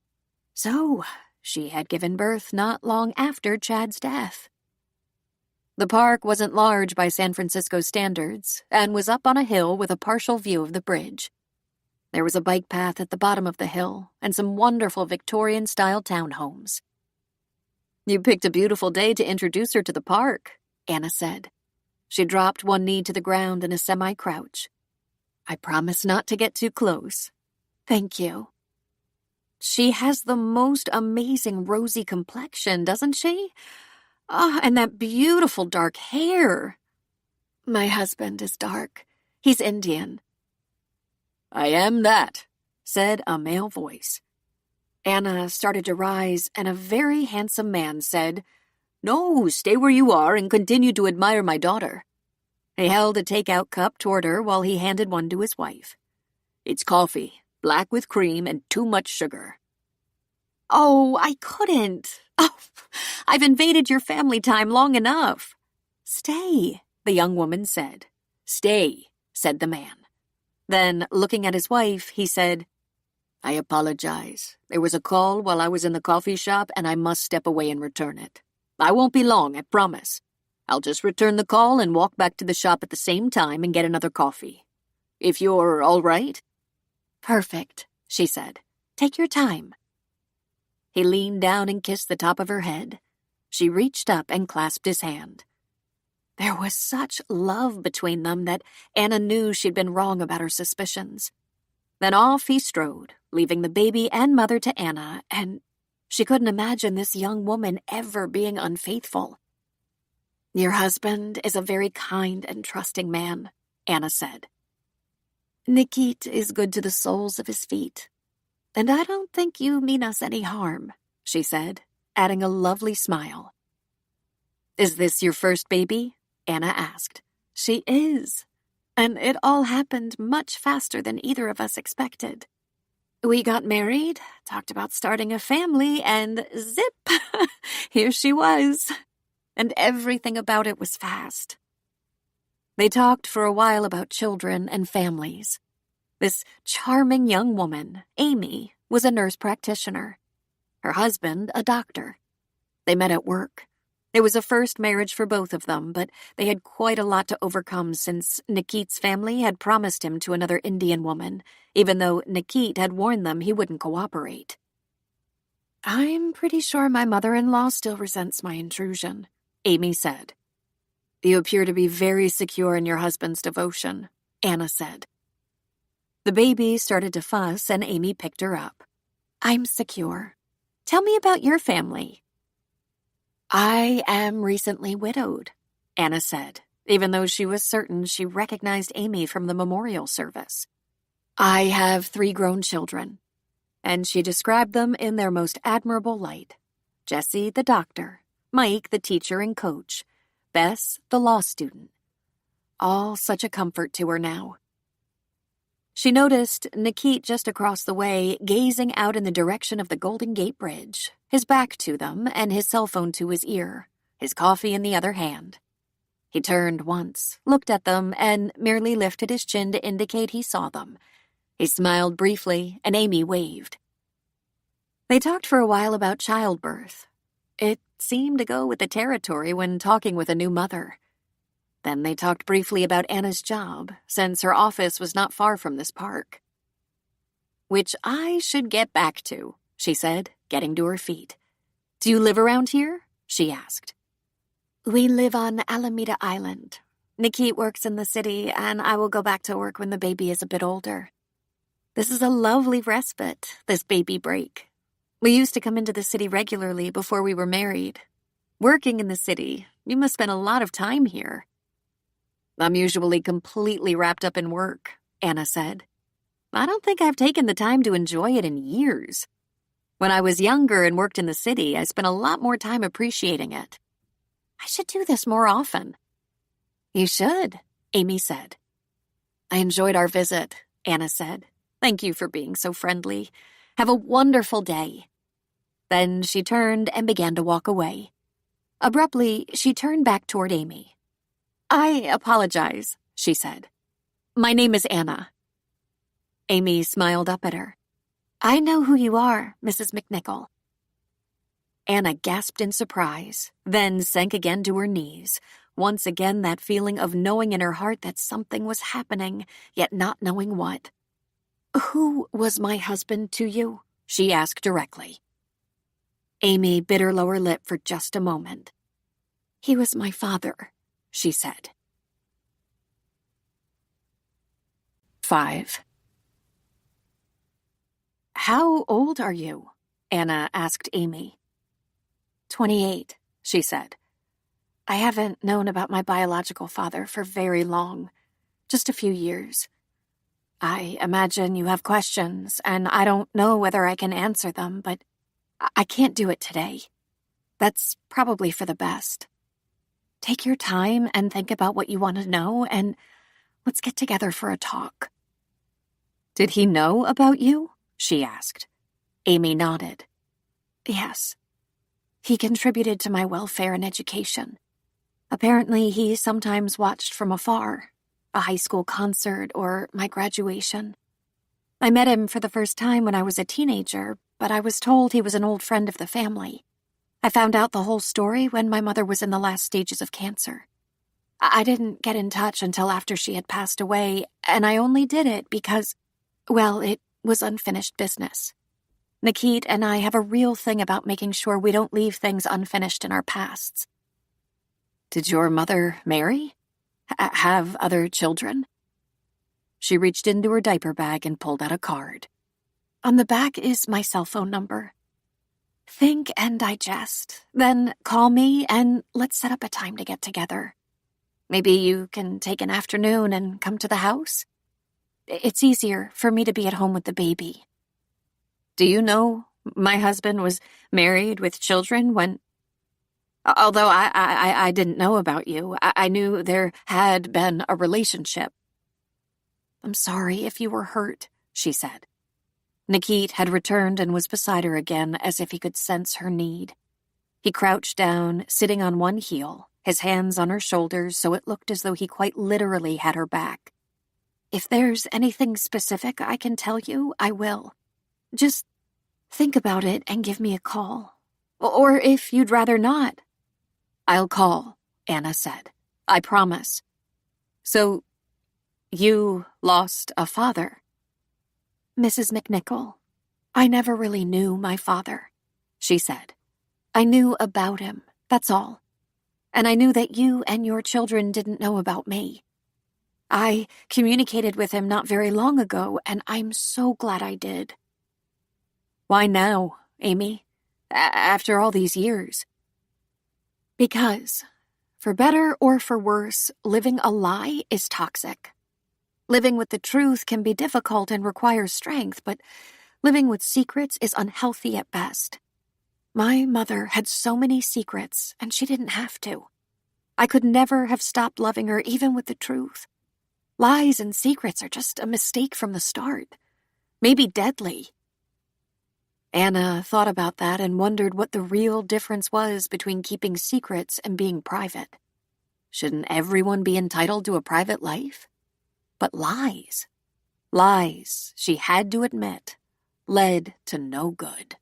A: So, she had given birth not long after Chad's death. The park wasn't large by San Francisco standards and was up on a hill with a partial view of the bridge. There was a bike path at the bottom of the hill and some wonderful Victorian-style townhomes. "You picked a beautiful day to introduce her to the park," Anna said. She dropped one knee to the ground in a semi-crouch. "I promise not to get too close." "Thank you." "She has the most amazing rosy complexion, doesn't she? Ah, and that beautiful dark hair." "My husband is dark. He's Indian." "I am that," said a male voice. Anna started to rise, and a very handsome man said, "No, stay where you are and continue to admire my daughter." He held a take-out cup toward her while he handed one to his wife. "It's coffee, black with cream and too much sugar." "Oh, I couldn't. Oh, I've invaded your family time long enough." "Stay," the young woman said. "Stay," said the man. Then, looking at his wife, he said, "I apologize. There was a call while I was in the coffee shop, and I must step away and return it. I won't be long, I promise. I'll just return the call and walk back to the shop at the same time and get another coffee. If you're all right?" "Perfect," she said. "Take your time." He leaned down and kissed the top of her head. She reached up and clasped his hand. There was such love between them that Anna knew she'd been wrong about her suspicions. Then off he strode, leaving the baby and mother to Anna, and she couldn't imagine this young woman ever being unfaithful. "Your husband is a very kind and trusting man," Anna said. "Nikit is good to the soles of his feet. And I don't think you mean us any harm," she said, adding a lovely smile. "Is this your first baby?" Anna asked. "She is. And it all happened much faster than either of us expected. We got married, talked about starting a family, and zip, here she was. And everything about it was fast." They talked for a while about children and families. This charming young woman, Amy, was a nurse practitioner. Her husband, a doctor. They met at work. It was a first marriage for both of them, but they had quite a lot to overcome since Nikit's family had promised him to another Indian woman, even though Nikit had warned them he wouldn't cooperate. "I'm pretty sure my mother-in-law still resents my intrusion," Amy said. "You appear to be very secure in your husband's devotion," Anna said. The baby started to fuss, and Amy picked her up. "I'm secure. Tell me about your family." "I am recently widowed," Anna said, even though she was certain she recognized Amy from the memorial service. "I have 3 grown children," and she described them in their most admirable light. Jesse, the doctor, Mike, the teacher and coach, Bess, the law student. All such a comfort to her now. She noticed Nikit just across the way, gazing out in the direction of the Golden Gate Bridge, his back to them and his cell phone to his ear, his coffee in the other hand. He turned once, looked at them, and merely lifted his chin to indicate he saw them. He smiled briefly, and Amy waved. They talked for a while about childbirth. It seemed to go with the territory when talking with a new mother. Then they talked briefly about Anna's job, since her office was not far from this park. "Which I should get back to," she said, getting to her feet. "Do you live around here?" she asked. "We live on Alameda Island. Nikit works in the city, and I will go back to work when the baby is a bit older. This is a lovely respite, this baby break. We used to come into the city regularly before we were married. Working in the city, you must spend a lot of time here." "I'm usually completely wrapped up in work," Anna said. "I don't think I've taken the time to enjoy it in years. When I was younger and worked in the city, I spent a lot more time appreciating it. I should do this more often." "You should," Amy said. "I enjoyed our visit," Anna said. "Thank you for being so friendly. Have a wonderful day." Then she turned and began to walk away. Abruptly, she turned back toward Amy. "I apologize," she said. "My name is Anna." Amy smiled up at her. "I know who you are, Mrs. McNichol." Anna gasped in surprise, then sank again to her knees, once again that feeling of knowing in her heart that something was happening, yet not knowing what. "Who was my husband to you?" she asked directly. Amy bit her lower lip for just a moment. "He was my father," she said. 5. "How old are you?" Anna asked Amy. 28, she said. "I haven't known about my biological father for very long, just a few years. I imagine you have questions, and I don't know whether I can answer them, but I can't do it today. That's probably for the best. Take your time and think about what you want to know, and let's get together for a talk." "Did he know about you?" she asked. Amy nodded. "Yes. He contributed to my welfare and education. Apparently, he sometimes watched from afar, a high school concert or my graduation. I met him for the first time when I was a teenager, but I was told he was an old friend of the family. I found out the whole story when my mother was in the last stages of cancer. I didn't get in touch until after she had passed away, and I only did it because, well, it was unfinished business. Nikit and I have a real thing about making sure we don't leave things unfinished in our pasts." "Did your mother marry? Have other children?" She reached into her diaper bag and pulled out a card. "On the back is my cell phone number. Think and digest, then call me and let's set up a time to get together. Maybe you can take an afternoon and come to the house? It's easier for me to be at home with the baby." "Do you know my husband was married with children when... Although I didn't know about you, I knew there had been a relationship." "I'm sorry if you were hurt," she said. Nikit had returned and was beside her again, as if he could sense her need. He crouched down, sitting on one heel, his hands on her shoulders so it looked as though he quite literally had her back. "If there's anything specific I can tell you, I will. Just think about it and give me a call. Or if you'd rather not." "I'll call," Anna said. "I promise." "So, you lost a father?" "Mrs. McNichol. I never really knew my father," she said. "I knew about him, that's all. And I knew that you and your children didn't know about me. I communicated with him not very long ago, and I'm so glad I did." "Why now, Amy? After all these years?" "Because, for better or for worse, living a lie is toxic. Living with the truth can be difficult and requires strength, but living with secrets is unhealthy at best. My mother had so many secrets, and she didn't have to. I could never have stopped loving her even with the truth. Lies and secrets are just a mistake from the start. Maybe deadly." Anna thought about that and wondered what the real difference was between keeping secrets and being private. Shouldn't everyone be entitled to a private life? But lies, she had to admit, led to no good.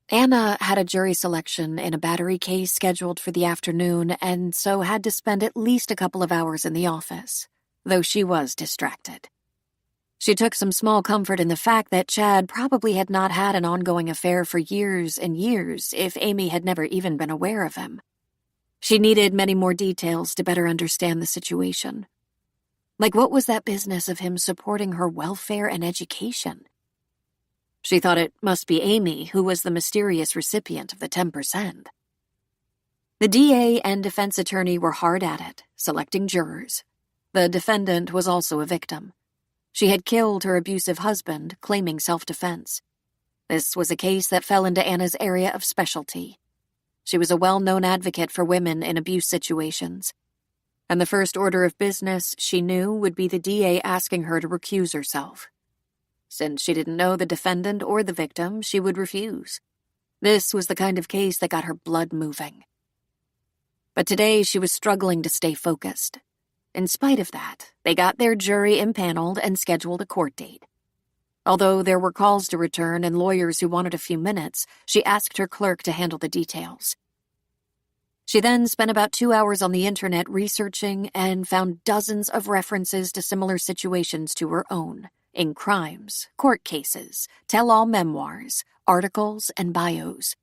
A: Anna had a jury selection in a battery case scheduled for the afternoon and so had to spend at least a couple of hours in the office, though she was distracted. She took some small comfort in the fact that Chad probably had not had an ongoing affair for years and years if Amy had never even been aware of him. She needed many more details to better understand the situation. Like, what was that business of him supporting her welfare and education? She thought it must be Amy who was the mysterious recipient of the 10%. The DA and defense attorney were hard at it, selecting jurors. The defendant was also a victim. She had killed her abusive husband, claiming self-defense. This was a case that fell into Anna's area of specialty. She was a well-known advocate for women in abuse situations. And the first order of business, she knew, would be the DA asking her to recuse herself. Since she didn't know the defendant or the victim, she would refuse. This was the kind of case that got her blood moving. But today she was struggling to stay focused. In spite of that, they got their jury impaneled and scheduled a court date. Although there were calls to return and lawyers who wanted a few minutes, she asked her clerk to handle the details. She then spent about 2 hours on the internet researching and found dozens of references to similar situations to her own, in crimes, court cases, tell-all memoirs, articles, and bios.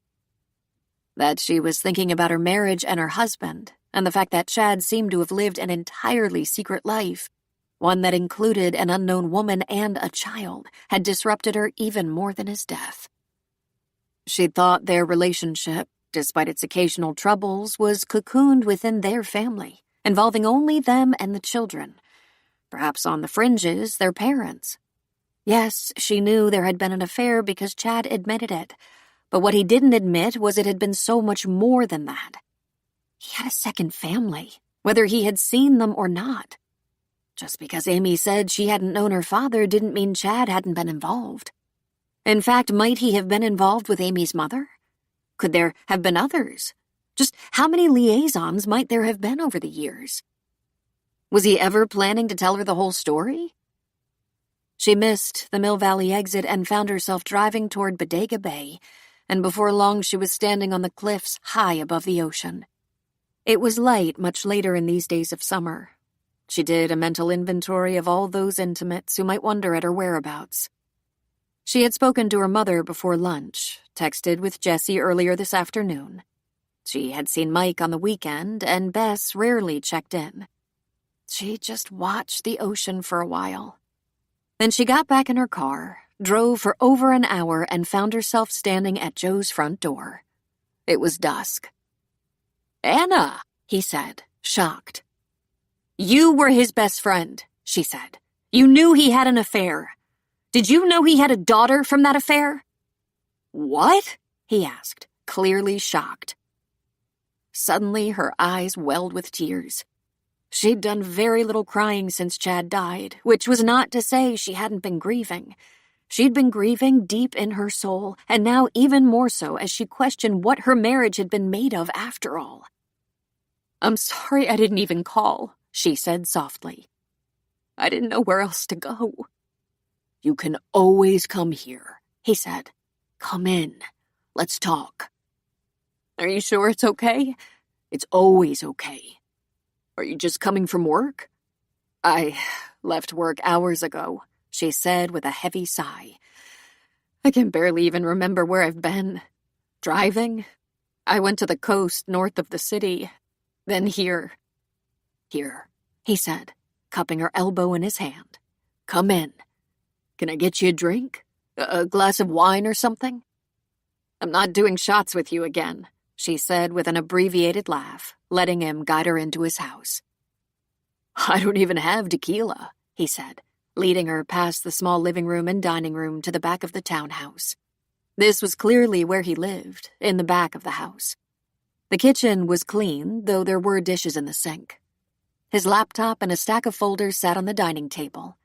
A: That she was thinking about her marriage and her husband, and the fact that Chad seemed to have lived an entirely secret life, one that included an unknown woman and a child, had disrupted her even more than his death. She thought their relationship, despite its occasional troubles, was cocooned within their family, involving only them and the children. Perhaps on the fringes, their parents. Yes, she knew there had been an affair because Chad admitted it, but what he didn't admit was it had been so much more than that. He had a second family, whether he had seen them or not. Just because Amy said she hadn't known her father didn't mean Chad hadn't been involved. In fact, might he have been involved with Amy's mother? Could there have been others? Just how many liaisons might there have been over the years? Was he ever planning to tell her the whole story? She missed the Mill Valley exit and found herself driving toward Bodega Bay, and before long she was standing on the cliffs high above the ocean. It was light much later in these days of summer. She did a mental inventory of all those intimates who might wonder at her whereabouts. She had spoken to her mother before lunch, texted with Jessie earlier this afternoon. She had seen Mike on the weekend, and Bess rarely checked in. She just watched the ocean for a while. Then she got back in her car, drove for over an hour, and found herself standing at Joe's front door. It was dusk. "Anna," he said, shocked. "You were his best friend," she said. "You knew he had an affair. Did you know he had a daughter from that affair?" "What?" he asked, clearly shocked. Suddenly, her eyes welled with tears. She'd done very little crying since Chad died, which was not to say she hadn't been grieving. She'd been grieving deep in her soul, and now even more so as she questioned what her marriage had been made of after all. "I'm sorry I didn't even call," she said softly. "I didn't know where else to go." "You can always come here," he said. "Come in. Let's talk." "Are you sure it's okay?" "It's always okay." "Are you just coming from work?" "I left work hours ago," she said with a heavy sigh. "I can barely even remember where I've been. Driving? I went to the coast north of the city, then here." "Here," he said, cupping her elbow in his hand. "Come in. Can I get you a drink? A glass of wine or something?" "I'm not doing shots with you again," she said with an abbreviated laugh, letting him guide her into his house. "I don't even have tequila," he said, leading her past the small living room and dining room to the back of the townhouse. This was clearly where he lived, in the back of the house. The kitchen was clean, though there were dishes in the sink. His laptop and a stack of folders sat on the dining table.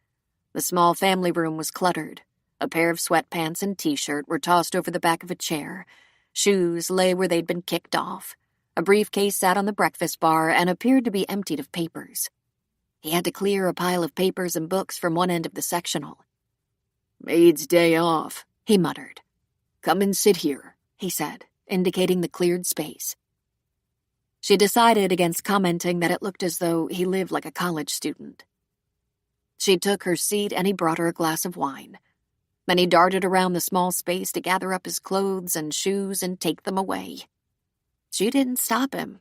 A: The small family room was cluttered. A pair of sweatpants and t-shirt were tossed over the back of a chair. Shoes lay where they'd been kicked off. A briefcase sat on the breakfast bar and appeared to be emptied of papers. He had to clear a pile of papers and books from one end of the sectional. "Maid's day off," he muttered. "Come and sit here," he said, indicating the cleared space. She decided against commenting that it looked as though he lived like a college student. She took her seat and he brought her a glass of wine. Then he darted around the small space to gather up his clothes and shoes and take them away. She didn't stop him.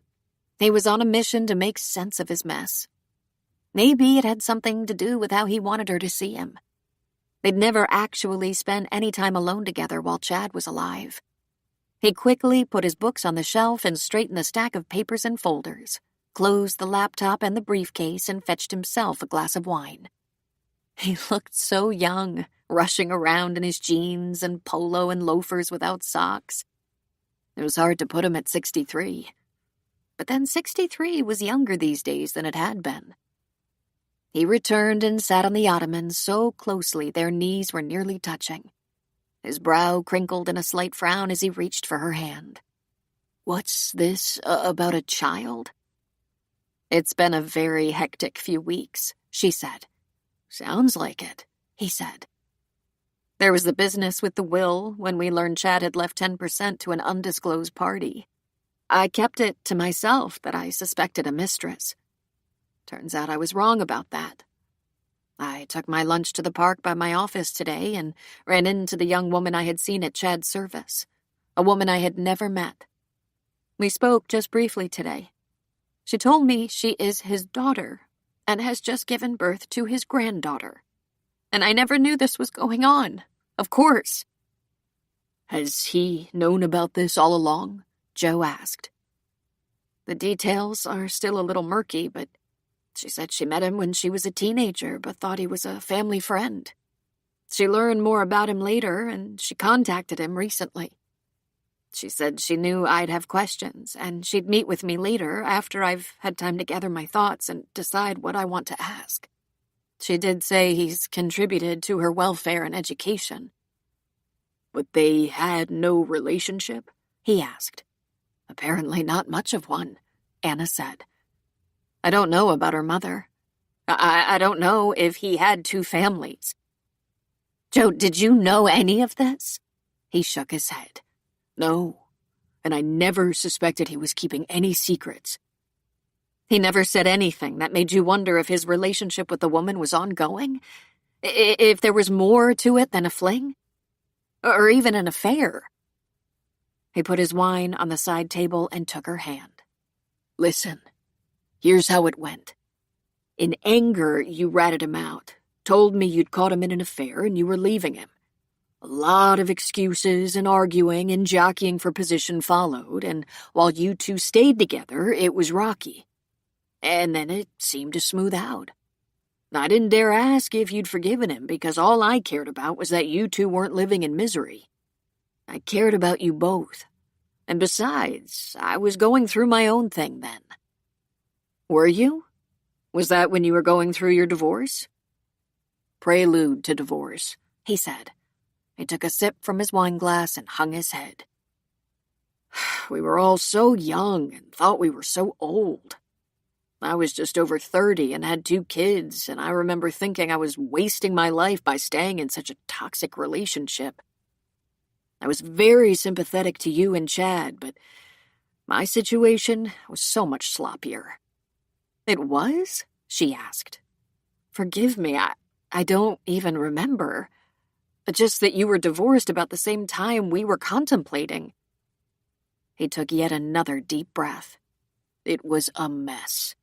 A: He was on a mission to make sense of his mess. Maybe it had something to do with how he wanted her to see him. They'd never actually spent any time alone together while Chad was alive. He quickly put his books on the shelf and straightened the stack of papers and folders, closed the laptop and the briefcase, and fetched himself a glass of wine. He looked so young, rushing around in his jeans and polo and loafers without socks. It was hard to put him at 63. But then 63 was younger these days than it had been. He returned and sat on the ottoman so closely their knees were nearly touching. His brow crinkled in a slight frown as he reached for her hand. "What's this about a child?" "It's been a very hectic few weeks," she said. "Sounds like it," he said. "There was the business with the will when we learned Chad had left 10% to an undisclosed party. I kept it to myself that I suspected a mistress. Turns out I was wrong about that. I took my lunch to the park by my office today and ran into the young woman I had seen at Chad's service, a woman I had never met. We spoke just briefly today. She told me she is his daughter, and has just given birth to his granddaughter. And I never knew this was going on, of course."
B: "Has he known about this all along?" Joe asked.
A: "The details are still a little murky, but she said she met him when she was a teenager but thought he was a family friend. She learned more about him later, and she contacted him recently. She said she knew I'd have questions, and she'd meet with me later after I've had time to gather my thoughts and decide what I want to ask. She did say he's contributed to her welfare and education."
B: "But they had no relationship?"
A: he asked. "Apparently not much of one," Anna said. "I don't know about her mother. I don't know if he had two families." "Joe, did you know any of this?" He shook his head.
B: "No, and I never suspected he was keeping any secrets."
A: "He never said anything that made you wonder if his relationship with the woman was ongoing? If there was more to it than a fling? Or even an affair?" He put his wine on the side table and took her hand.
B: "Listen, here's how it went. In anger, you ratted him out, told me you'd caught him in an affair and you were leaving him. A lot of excuses and arguing and jockeying for position followed, and while you two stayed together, it was rocky. And then it seemed to smooth out. I didn't dare ask if you'd forgiven him because all I cared about was that you two weren't living in misery. I cared about you both. And besides, I was going through my own thing then."
A: "Were you? Was that when you were going through your divorce?"
B: "Prelude to divorce,"
A: he said. He took a sip from his wine glass and hung his head.
B: "We were all so young and thought we were so old. I was just over 30 and had 2 kids, and I remember thinking I was wasting my life by staying in such a toxic relationship. I was very sympathetic to you and Chad, but my situation was so much sloppier."
A: "It was?" she asked. "Forgive me, I don't even remember. Just that you were divorced about the same time we were contemplating."
B: He took yet another deep breath. "It was a mess.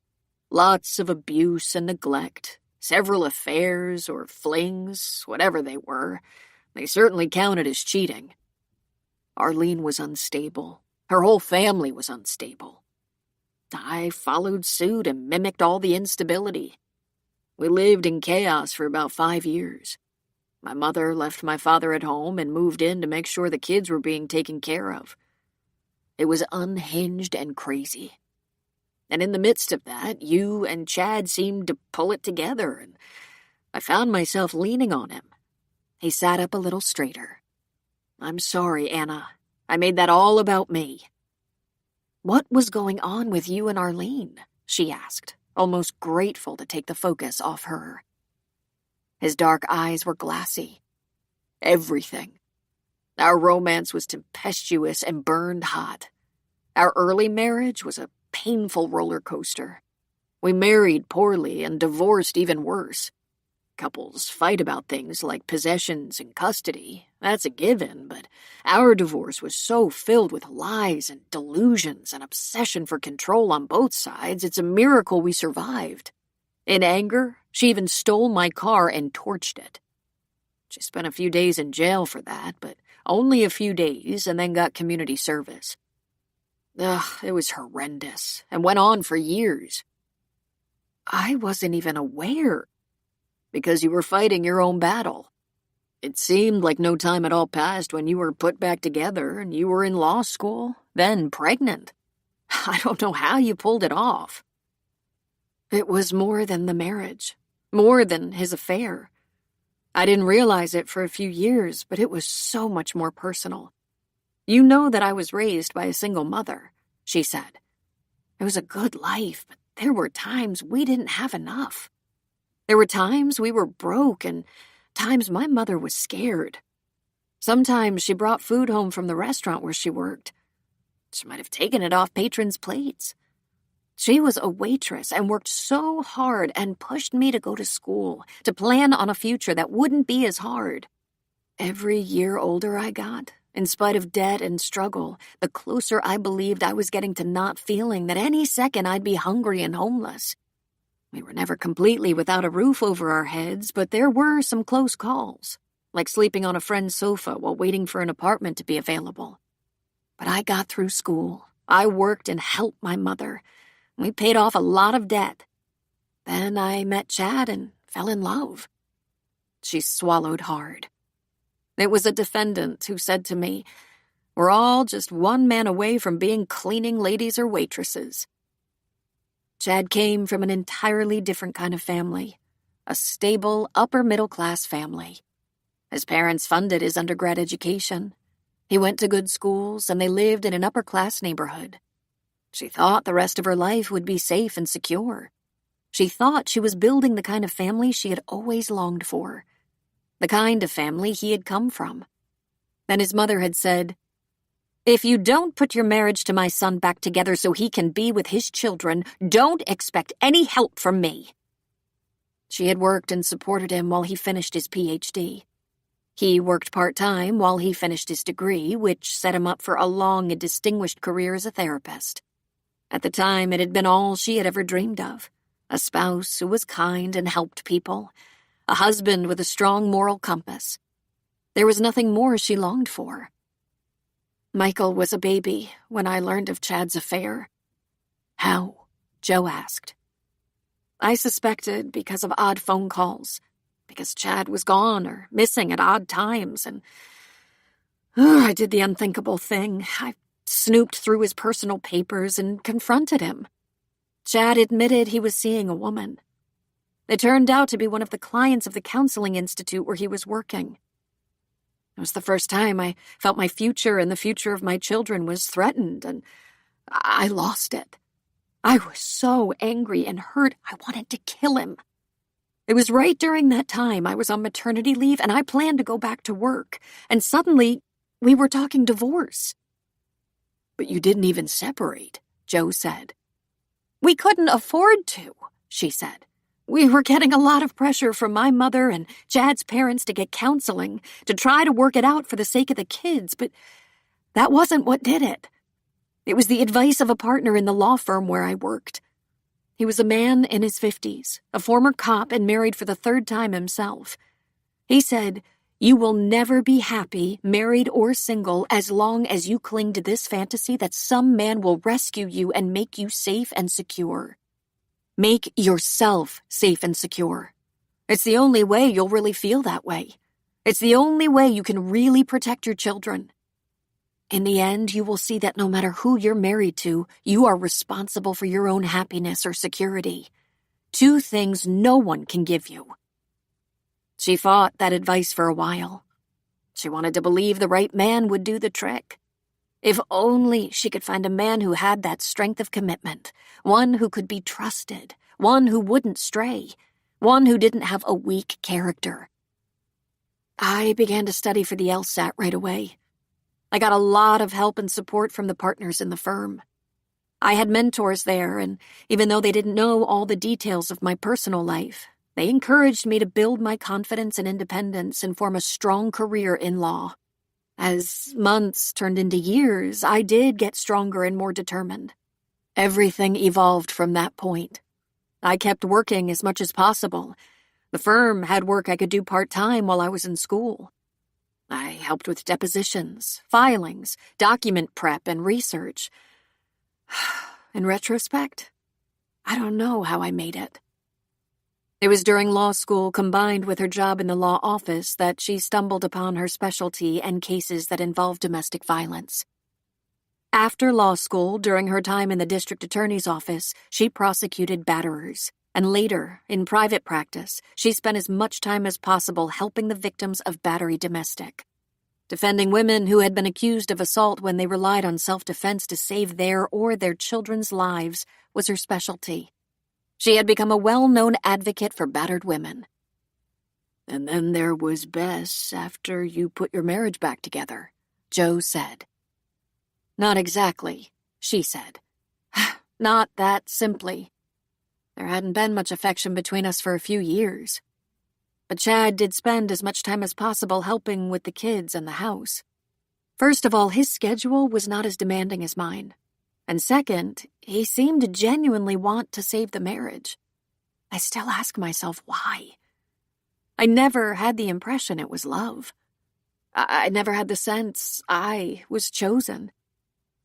B: Lots of abuse and neglect, several affairs or flings, whatever they were. They certainly counted as cheating. Arlene was unstable. Her whole family was unstable. I followed suit and mimicked all the instability. We lived in chaos for about 5 years. My mother left my father at home and moved in to make sure the kids were being taken care of. It was unhinged and crazy. And in the midst of that, you and Chad seemed to pull it together, and I found myself leaning on him."
A: He sat up a little straighter.
B: "I'm sorry, Anna. I made that all about me."
A: "What was going on with you and Arlene?" she asked, almost grateful to take the focus off her.
B: His dark eyes were glassy. "Everything. Our romance was tempestuous and burned hot. Our early marriage was a painful roller coaster. We married poorly and divorced even worse. Couples fight about things like possessions and custody. That's a given, but our divorce was so filled with lies and delusions and obsession for control on both sides, it's a miracle we survived. In anger, she even stole my car and torched it. She spent a few days in jail for that, but only a few days, and then got community service. It was horrendous, and went on for years."
A: "I wasn't even aware."
B: "Because you were fighting your own battle. It seemed like no time at all passed when you were put back together and you were in law school, then pregnant. I don't know how you pulled it off."
A: "It was more than the marriage, more than his affair. I didn't realize it for a few years, but it was so much more personal. You know that I was raised by a single mother," she said. "It was a good life, but there were times we didn't have enough. There were times we were broke and times my mother was scared. Sometimes she brought food home from the restaurant where she worked. She might have taken it off patrons' plates. She was a waitress and worked so hard and pushed me to go to school, to plan on a future that wouldn't be as hard. Every year older I got, in spite of debt and struggle, the closer I believed I was getting to not feeling that any second I'd be hungry and homeless.
B: We were never completely without a roof over our heads, but there were some close calls, like sleeping on a friend's sofa while waiting for an apartment to be available. But I got through school. I worked and helped my mother. We paid off a lot of debt. Then I met Chad and fell in love. She swallowed hard. It was a defendant who said to me, "We're all just one man away from being cleaning ladies or waitresses." Chad came from an entirely different kind of family, a stable, upper-middle-class family. His parents funded his undergrad education. He went to good schools, and they lived in an upper-class neighborhood. She thought the rest of her life would be safe and secure. She thought she was building the kind of family she had always longed for, the kind of family he had come from. Then his mother had said, "If you don't put your marriage to my son back together so he can be with his children, don't expect any help from me." She had worked and supported him while he finished his PhD. He worked part-time while he finished his degree, which set him up for a long and distinguished career as a therapist. At the time, it had been all she had ever dreamed of. A spouse who was kind and helped people. A husband with a strong moral compass. There was nothing more she longed for. Michael was a baby when I learned of Chad's affair. "How?" Joe asked. I suspected because of odd phone calls, because Chad was gone or missing at odd times, and I did the unthinkable thing. I snooped through his personal papers and confronted him. Chad admitted he was seeing a woman. It turned out to be one of the clients of the counseling institute where he was working. It was the first time I felt my future and the future of my children was threatened, and I lost it. I was so angry and hurt, I wanted to kill him. It was right during that time I was on maternity leave, and I planned to go back to work, and suddenly we were talking divorce. "But you didn't even separate," Joe said. "We couldn't afford to," she said. "We were getting a lot of pressure from my mother and Chad's parents to get counseling, to try to work it out for the sake of the kids, but that wasn't what did it. It was the advice of a partner in the law firm where I worked. He was a man in his 50s, a former cop and married for the third time himself. He said, 'You will never be happy, married or single, as long as you cling to this fantasy that some man will rescue you and make you safe and secure. Make yourself safe and secure. It's the only way you'll really feel that way. It's the only way you can really protect your children. In the end, you will see that no matter who you're married to, you are responsible for your own happiness or security. Two things no one can give you.'" She fought that advice for a while. She wanted to believe the right man would do the trick. If only she could find a man who had that strength of commitment, one who could be trusted, one who wouldn't stray, one who didn't have a weak character. I began to study for the LSAT right away. I got a lot of help and support from the partners in the firm. I had mentors there, and even though they didn't know all the details of my personal life, they encouraged me to build my confidence and independence and form a strong career in law. As months turned into years, I did get stronger and more determined. Everything evolved from that point. I kept working as much as possible. The firm had work I could do part-time while I was in school. I helped with depositions, filings, document prep, and research. In retrospect, I don't know how I made it. It was during law school, combined with her job in the law office, that she stumbled upon her specialty and cases that involved domestic violence. After law school, during her time in the district attorney's office, she prosecuted batterers, and later, in private practice, she spent as much time as possible helping the victims of battery domestic. Defending women who had been accused of assault when they relied on self-defense to save their or their children's lives was her specialty. She had become a well-known advocate for battered women. "And then there was Bess after you put your marriage back together," Joe said. "Not exactly," she said. "Not that simply. There hadn't been much affection between us for a few years. But Chad did spend as much time as possible helping with the kids and the house. First of all, his schedule was not as demanding as mine. And second, he seemed to genuinely want to save the marriage.
A: I still ask myself why. I never had the impression it was love. I never had the sense I was chosen.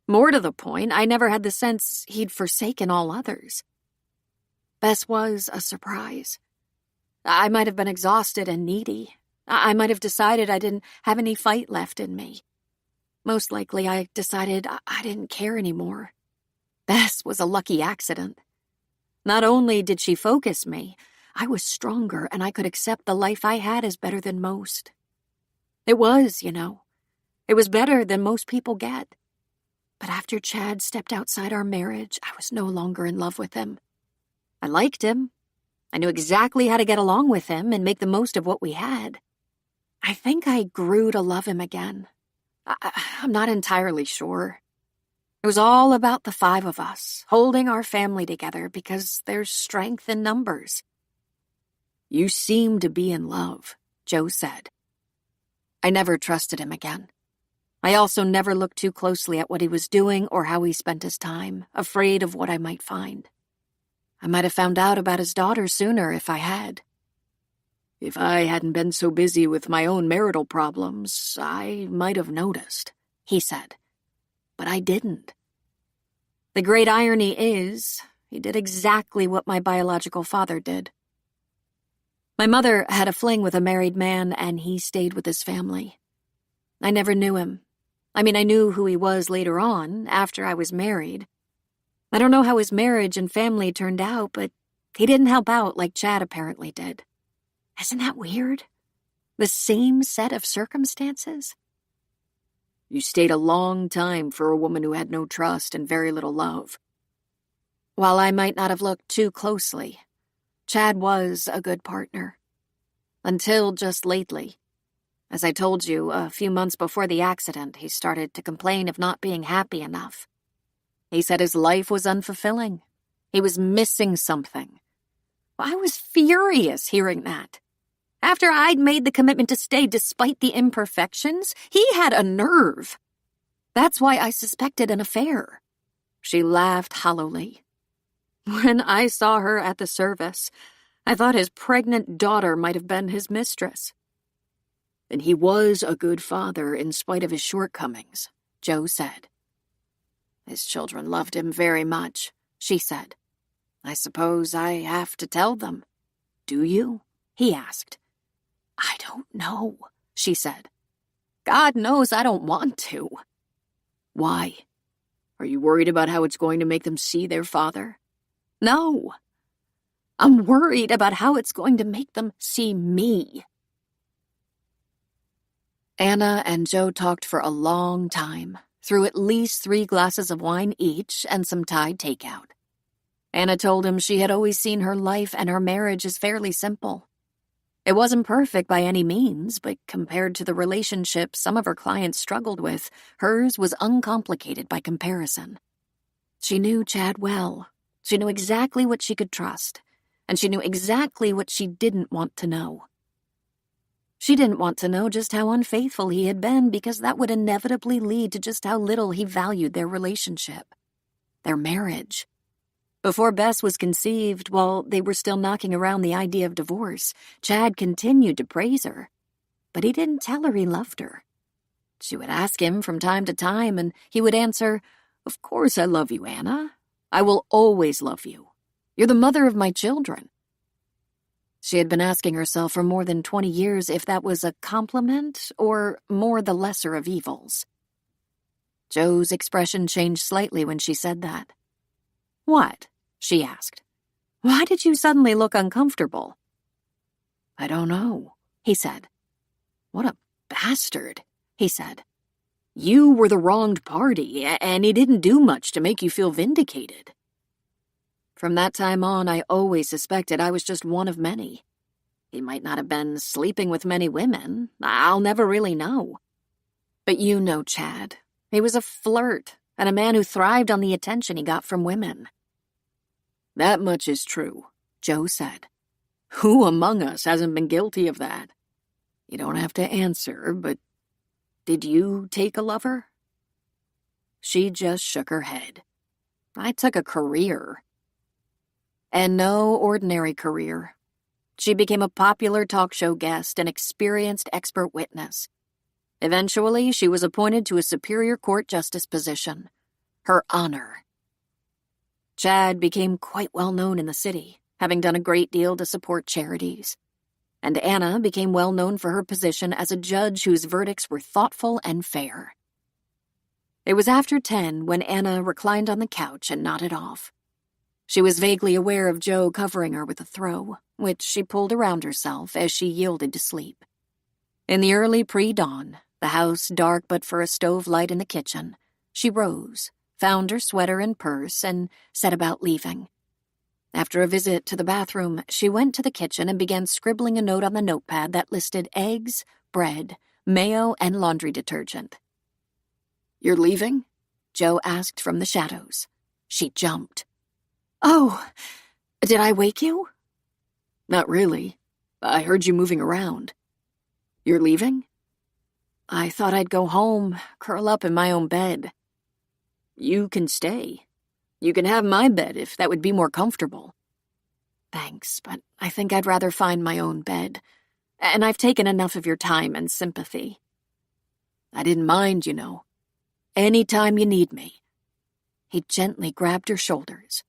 A: More to the point, I never had the sense he'd forsaken all others. Bess was a surprise. I might have been exhausted and needy. I might have decided I didn't have any fight left in me. Most likely, I decided I didn't care anymore. Bess was a lucky accident. Not only did she focus me, I was stronger and I could accept the life I had as better than most. It was, It was better than most people get. But after Chad stepped outside our marriage, I was no longer in love with him. I liked him. I knew exactly how to get along with him and make the most of what we had. I think I grew to love him again. I'm not entirely sure. It was all about the 5 of us, holding our family together because there's strength in numbers. You seem to be in love, Joe said. I never trusted him again. I also never looked too closely at what he was doing or how he spent his time, afraid of what I might find. I might have found out about his daughter sooner if I had. If I hadn't been so busy with my own marital problems, I might have noticed, he said. But I didn't. The great irony is, he did exactly what my biological father did. My mother had a fling with a married man, and he stayed with his family. I never knew him. I knew who he was later on, after I was married. I don't know how his marriage and family turned out, but he didn't help out like Chad apparently did. Isn't that weird? The same set of circumstances? You stayed a long time for a woman who had no trust and very little love. While I might not have looked too closely, Chad was a good partner. Until just lately. As I told you, a few months before the accident, he started to complain of not being happy enough. He said his life was unfulfilling. He was missing something. I was furious hearing that. After I'd made the commitment to stay despite the imperfections, he had a nerve. That's why I suspected an affair. She laughed hollowly. When I saw her at the service, I thought his pregnant daughter might have been his mistress. And he was a good father in spite of his shortcomings, Joe said. His children loved him very much, she said. I suppose I have to tell them. Do you? He asked. I don't know, she said. God knows I don't want to. Why? Are you worried about how it's going to make them see their father? No. I'm worried about how it's going to make them see me. Anna and Joe talked for a long time, through at least 3 glasses of wine each and some Thai takeout. Anna told him she had always seen her life and her marriage as fairly simple. It wasn't perfect by any means, but compared to the relationships some of her clients struggled with, hers was uncomplicated by comparison. She knew Chad well. She knew exactly what she could trust, and she knew exactly what she didn't want to know. She didn't want to know just how unfaithful he had been because that would inevitably lead to just how little he valued their relationship, their marriage. Before Bess was conceived, while they were still knocking around the idea of divorce, Chad continued to praise her. But he didn't tell her he loved her. She would ask him from time to time, and he would answer, Of course I love you, Anna. I will always love you. You're the mother of my children. She had been asking herself for more than 20 years if that was a compliment or more the lesser of evils. Joe's expression changed slightly when she said that. What? She asked. Why did you suddenly look uncomfortable? I don't know, he said. What a bastard, he said. You were the wronged party, and he didn't do much to make you feel vindicated. From that time on, I always suspected I was just one of many. He might not have been sleeping with many women. I'll never really know. But you know Chad. He was a flirt, and a man who thrived on the attention he got from women. That much is true, Joe said. Who among us hasn't been guilty of that? You don't have to answer, but did you take a lover? She just shook her head. I took a career. And no ordinary career. She became a popular talk show guest and experienced expert witness. Eventually, she was appointed to a Superior Court justice position. Her honor. Chad became quite well known in the city, having done a great deal to support charities. And Anna became well known for her position as a judge whose verdicts were thoughtful and fair. It was after 10 when Anna reclined on the couch and nodded off. She was vaguely aware of Joe covering her with a throw, which she pulled around herself as she yielded to sleep. In the early pre-dawn, the house dark but for a stove light in the kitchen, she rose, found her sweater and purse, and set about leaving. After a visit to the bathroom, she went to the kitchen and began scribbling a note on the notepad that listed eggs, bread, mayo, and laundry detergent. "You're leaving?" Joe asked from the shadows. She jumped. "Oh, did I wake you?" "Not really. I heard you moving around. You're leaving?" "I thought I'd go home, curl up in my own bed." "You can stay. You can have my bed if that would be more comfortable." "Thanks, but I think I'd rather find my own bed. And I've taken enough of your time and sympathy." "I didn't mind, you know. Anytime you need me." He gently grabbed her shoulders.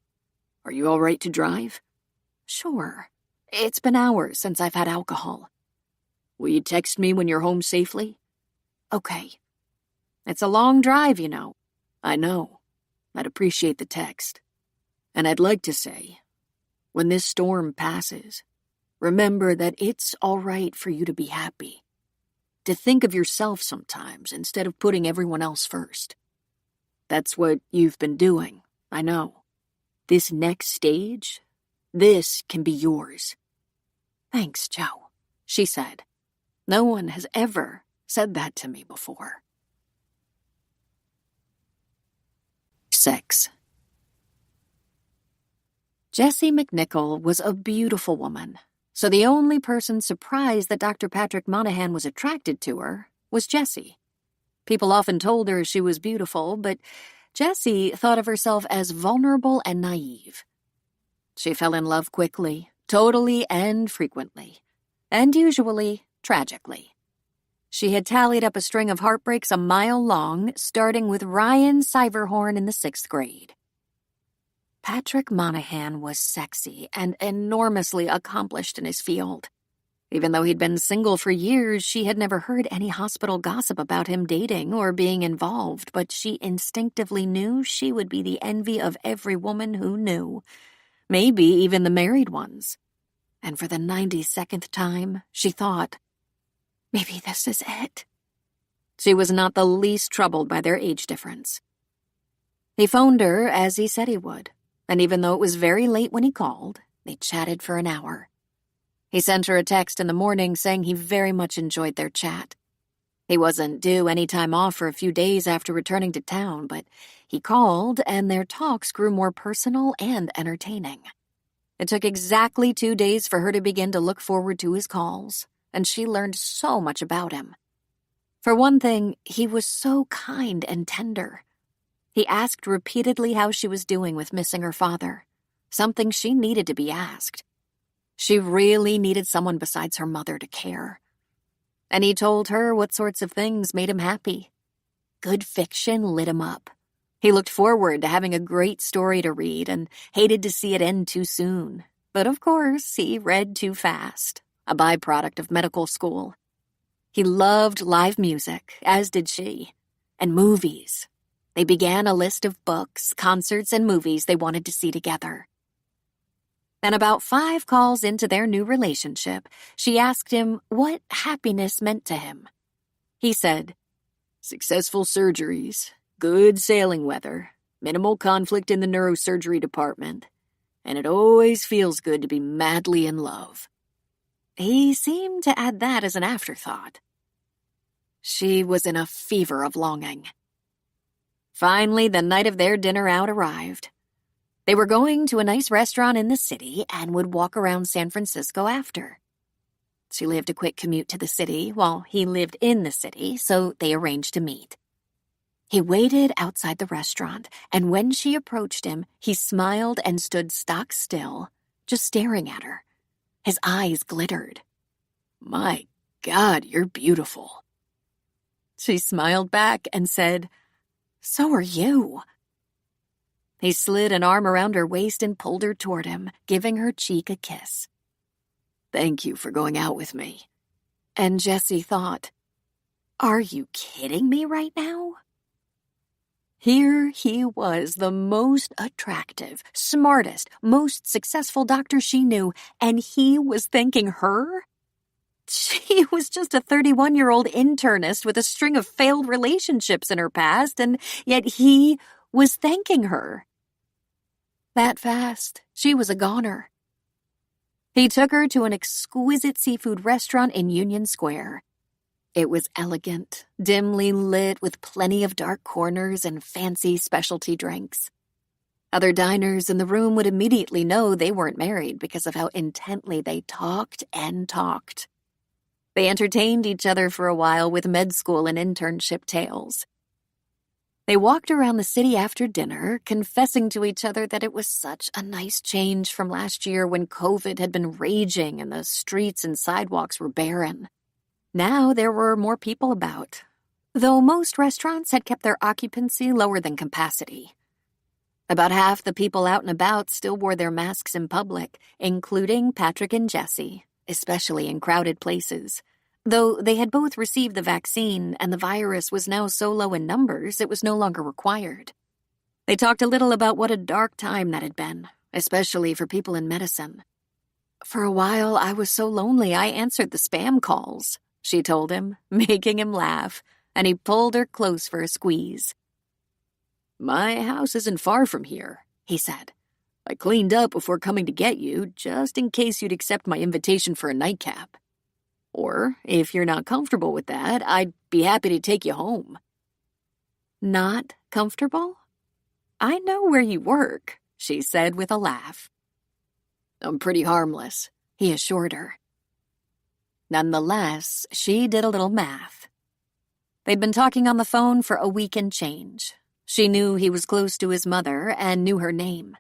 A: "Are you all right to drive?" "Sure. It's been hours since I've had alcohol." "Will you text me when you're home safely?" "Okay. It's a long drive, you know." "I know. I'd appreciate the text. And I'd like to say, when this storm passes, remember that it's all right for you to be happy. To think of yourself sometimes instead of putting everyone else first. That's what you've been doing, I know. This next stage, this can be yours." "Thanks, Joe," she said. "No one has ever said that to me before." 6. Jessie McNichol was a beautiful woman, so the only person surprised that Dr. Patrick Monahan was attracted to her was Jessie. People often told her she was beautiful, but Jessie thought of herself as vulnerable and naive. She fell in love quickly, totally and frequently, and usually tragically. She had tallied up a string of heartbreaks a mile long, starting with Ryan Siverhorn in the 6th grade. Patrick Monahan was sexy and enormously accomplished in his field. Even though he'd been single for years, she had never heard any hospital gossip about him dating or being involved, but she instinctively knew she would be the envy of every woman who knew, maybe even the married ones. And for the 92nd time, she thought, maybe this is it. She was not the least troubled by their age difference. He phoned her as he said he would, and even though it was very late when he called, they chatted for an hour. He sent her a text in the morning saying he very much enjoyed their chat. He wasn't due any time off for a few days after returning to town, but he called and their talks grew more personal and entertaining. It took exactly 2 days for her to begin to look forward to his calls, and she learned so much about him. For one thing, he was so kind and tender. He asked repeatedly how she was doing with missing her father, something she needed to be asked. She really needed someone besides her mother to care. And he told her what sorts of things made him happy. Good fiction lit him up. He looked forward to having a great story to read and hated to see it end too soon. But of course, he read too fast, a byproduct of medical school. He loved live music, as did she, and movies. They began a list of books, concerts, and movies they wanted to see together. And about 5 calls into their new relationship, she asked him what happiness meant to him. He said, "Successful surgeries, good sailing weather, minimal conflict in the neurosurgery department, and it always feels good to be madly in love." He seemed to add that as an afterthought. She was in a fever of longing. Finally, the night of their dinner out arrived. They were going to a nice restaurant in the city and would walk around San Francisco after. She lived a quick commute to the city while he lived in the city, so they arranged to meet. He waited outside the restaurant, and when she approached him, he smiled and stood stock still, just staring at her. His eyes glittered.
B: "My God, you're beautiful."
A: She smiled back and said, "So are you." He slid an arm around her waist and pulled her toward him, giving her cheek a kiss.
B: "Thank you for going out with me."
A: And Jessie thought, "Are you kidding me right now?" Here he was, the most attractive, smartest, most successful doctor she knew, and he was thanking her? She was just a 31-year-old internist with a string of failed relationships in her past, and yet he was thanking her. That fast, she was a goner. He took her to an exquisite seafood restaurant in Union Square. It was elegant, dimly lit with plenty of dark corners and fancy specialty drinks. Other diners in the room would immediately know they weren't married because of how intently they talked and talked. They entertained each other for a while with med school and internship tales. They walked around the city after dinner, confessing to each other that it was such a nice change from last year when COVID had been raging and the streets and sidewalks were barren. Now there were more people about, though most restaurants had kept their occupancy lower than capacity. About half the people out and about still wore their masks in public, including Patrick and Jessie, especially in crowded places. Though they had both received the vaccine and the virus was now so low in numbers it was no longer required. They talked a little about what a dark time that had been, especially for people in medicine. "For a while I was so lonely I answered the spam calls," she told him, making him laugh, and he pulled her close for a squeeze.
B: "My house isn't far from here," he said. "I cleaned up before coming to get you, just in case you'd accept my invitation for a nightcap. Or, if you're not comfortable with that, I'd be happy to take you home."
A: "Not comfortable? I know where you work," she said with a laugh.
B: "I'm pretty harmless,"
A: he assured her. Nonetheless, she did a little math. They'd been talking on the phone for a week and change. She knew he was close to his mother and knew her name.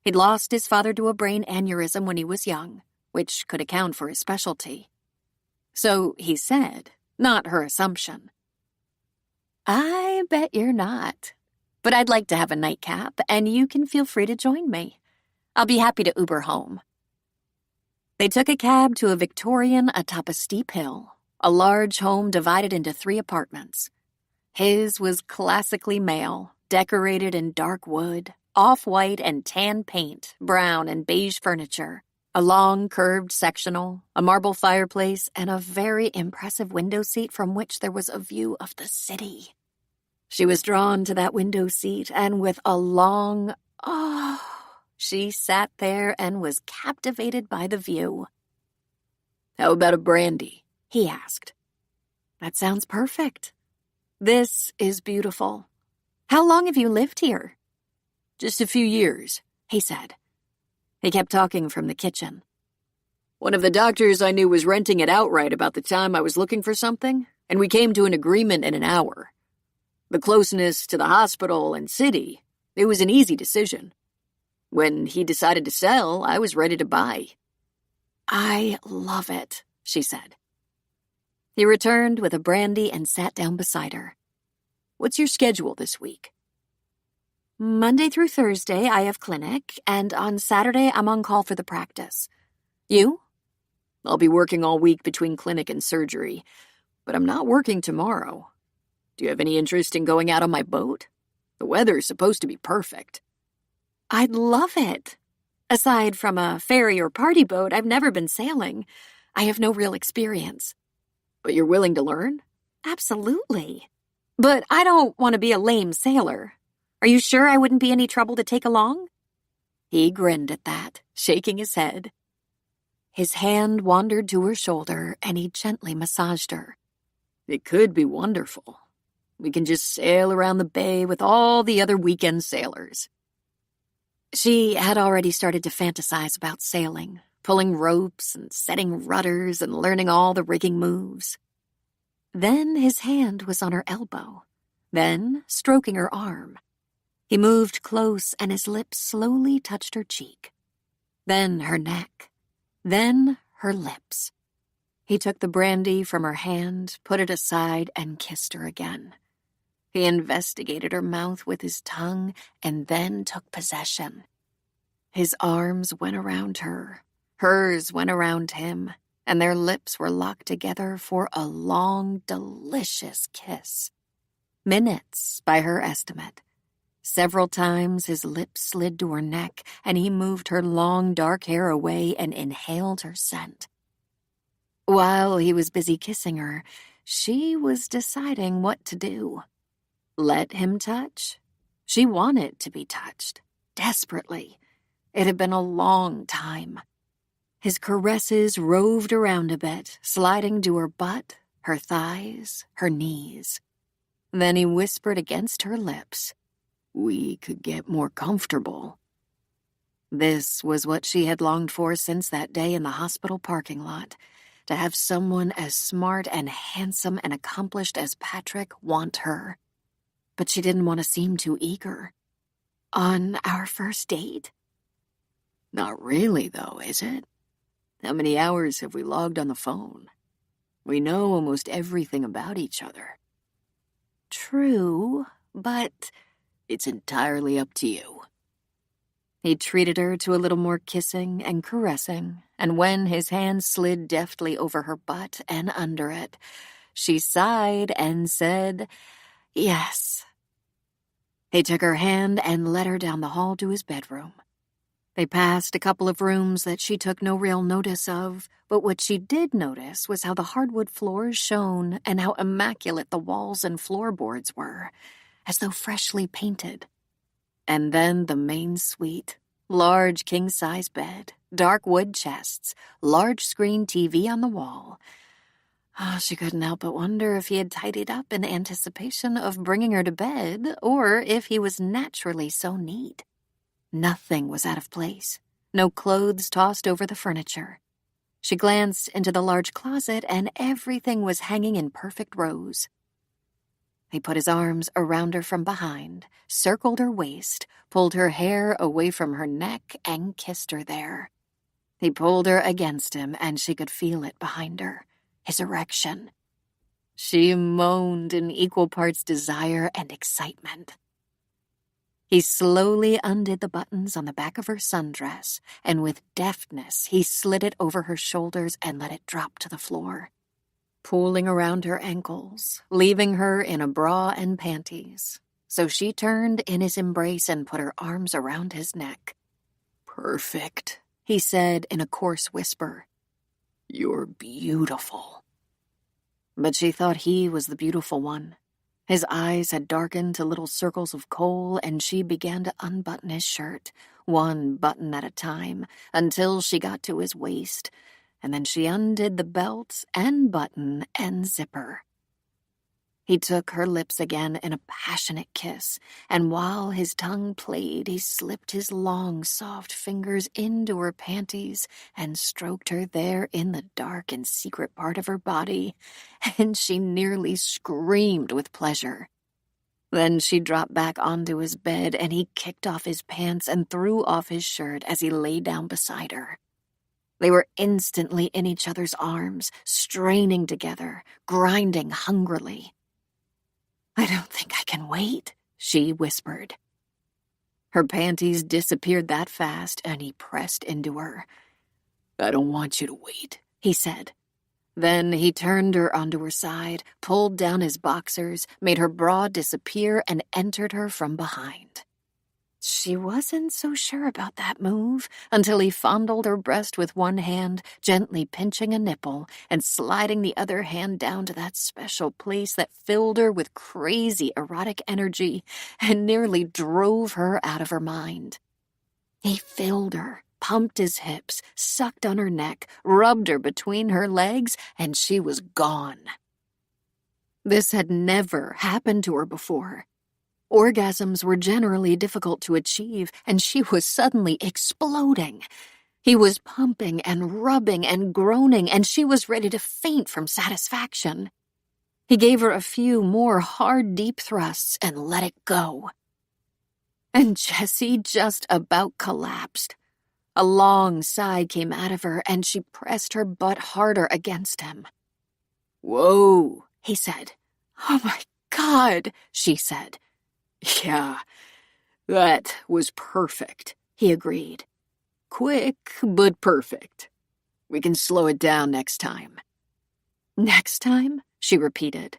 A: He'd lost his father to a brain aneurysm when he was young, which could account for his specialty. So he said, not her assumption. "I bet you're not. But I'd like to have a nightcap, and you can feel free to join me. I'll be happy to Uber home." They took a cab to a Victorian atop a steep hill, a large home divided into 3 apartments. His was classically male, decorated in dark wood, off-white and tan paint, brown and beige furniture, a long curved sectional, a marble fireplace, and a very impressive window seat from which there was a view of the city. She was drawn to that window seat, and with a long, she sat there and was captivated by the view.
B: "How about a brandy?"
A: he asked. "That sounds perfect. This is beautiful. How long have you lived here?"
B: "Just a few years,"
A: he said. He kept talking from the kitchen.
B: "One of the doctors I knew was renting it outright about the time I was looking for something, and we came to an agreement in an hour. The closeness to the hospital and city, it was an easy decision. When he decided to sell, I was ready to buy."
A: "I love it," she said. He returned with a brandy and sat down beside her.
B: "What's your schedule this week?"
A: "Monday through Thursday I have clinic, and on Saturday I'm on call for the practice. You?"
B: "I'll be working all week between clinic and surgery, but I'm not working tomorrow. Do you have any interest in going out on my boat? The weather's supposed to be perfect."
A: "I'd love it. Aside from a ferry or party boat, I've never been sailing. I have no real experience."
B: "But you're willing to learn?"
A: "Absolutely. But I don't want to be a lame sailor. Are you sure I wouldn't be any trouble to take along?" He grinned at that, shaking his head. His hand wandered to her shoulder, and he gently massaged her.
B: "It could be wonderful. We can just sail around the bay with all the other weekend sailors."
A: She had already started to fantasize about sailing, pulling ropes and setting rudders and learning all the rigging moves. Then his hand was on her elbow, then stroking her arm. He moved close and his lips slowly touched her cheek. Then her neck. Then her lips. He took the brandy from her hand, put it aside, and kissed her again. He investigated her mouth with his tongue and then took possession. His arms went around her. Hers went around him, and their lips were locked together for a long, delicious kiss. Minutes, by her estimate. Several times his lips slid to her neck, and he moved her long, dark hair away and inhaled her scent. While he was busy kissing her, she was deciding what to do. Let him touch? She wanted to be touched, desperately. It had been a long time. His caresses roved around a bit, sliding to her butt, her thighs, her knees. Then he whispered against her lips, "We could get more comfortable." This was what she had longed for since that day in the hospital parking lot, to have someone as smart and handsome and accomplished as Patrick want her. But she didn't want to seem too eager. On our first date?
B: Not really, though, is it? How many hours have we logged on the phone? We know almost everything about each other.
A: True, but
B: it's entirely up to you.
A: He treated her to a little more kissing and caressing, and when his hand slid deftly over her butt and under it, she sighed and said, "Yes." He took her hand and led her down the hall to his bedroom. They passed a couple of rooms that she took no real notice of, but what she did notice was how the hardwood floors shone and how immaculate the walls and floorboards were, as though freshly painted. And then the main suite, large king-size bed, dark wood chests, large screen TV on the wall. She couldn't help but wonder if he had tidied up in anticipation of bringing her to bed, or if he was naturally so neat. Nothing was out of place, no clothes tossed over the furniture. She glanced into the large closet, and everything was hanging in perfect rows. He put his arms around her from behind, circled her waist, pulled her hair away from her neck, and kissed her there. He pulled her against him, and she could feel it behind her, his erection. She moaned in equal parts desire and excitement. He slowly undid the buttons on the back of her sundress, and with deftness he slid it over her shoulders and let it drop to the floor, pooling around her ankles, leaving her in a bra and panties. So she turned in his embrace and put her arms around his neck.
B: "Perfect,"
A: he said in a coarse whisper.
B: "You're beautiful."
A: But she thought he was the beautiful one. His eyes had darkened to little circles of kohl, and she began to unbutton his shirt, one button at a time, until she got to his waist, and then she undid the belt and button and zipper. He took her lips again in a passionate kiss, and while his tongue played, he slipped his long, soft fingers into her panties and stroked her there in the dark and secret part of her body, and she nearly screamed with pleasure. Then she dropped back onto his bed, and he kicked off his pants and threw off his shirt as he lay down beside her. They were instantly in each other's arms, straining together, grinding hungrily. "I don't think I can wait," she whispered. Her panties disappeared that fast, and he pressed into her.
B: "I don't want you to wait,"
A: he said. Then he turned her onto her side, pulled down his boxers, made her bra disappear, and entered her from behind. She wasn't so sure about that move until he fondled her breast with one hand, gently pinching a nipple and sliding the other hand down to that special place that filled her with crazy erotic energy and nearly drove her out of her mind. He filled her, pumped his hips, sucked on her neck, rubbed her between her legs, and she was gone. This had never happened to her before. Orgasms were generally difficult to achieve, and she was suddenly exploding. He was pumping and rubbing and groaning, and she was ready to faint from satisfaction.
B: He gave her a few more hard, deep thrusts and let it go. And Jessie just about collapsed. A long sigh came out of her, and she pressed her butt harder against him. "Whoa," he said. "Oh my God," she said. "Yeah, that was perfect," he agreed. "Quick, but perfect. We can slow it down next time." "Next time?" she repeated.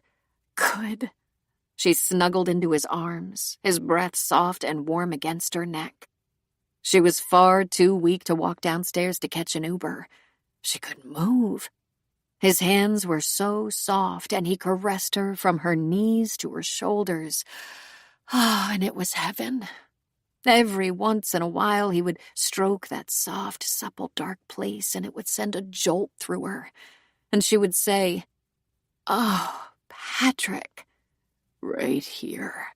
B: "Good." She snuggled into his arms, his breath soft and warm against her neck. She was far too weak to walk downstairs to catch an Uber. She couldn't move. His hands were so soft, and he caressed her from her knees to her shoulders. Ah, and it was heaven. Every once in a while, he would stroke that soft, supple, dark place, and it would send a jolt through her. And she would say, "Oh, Patrick, right here."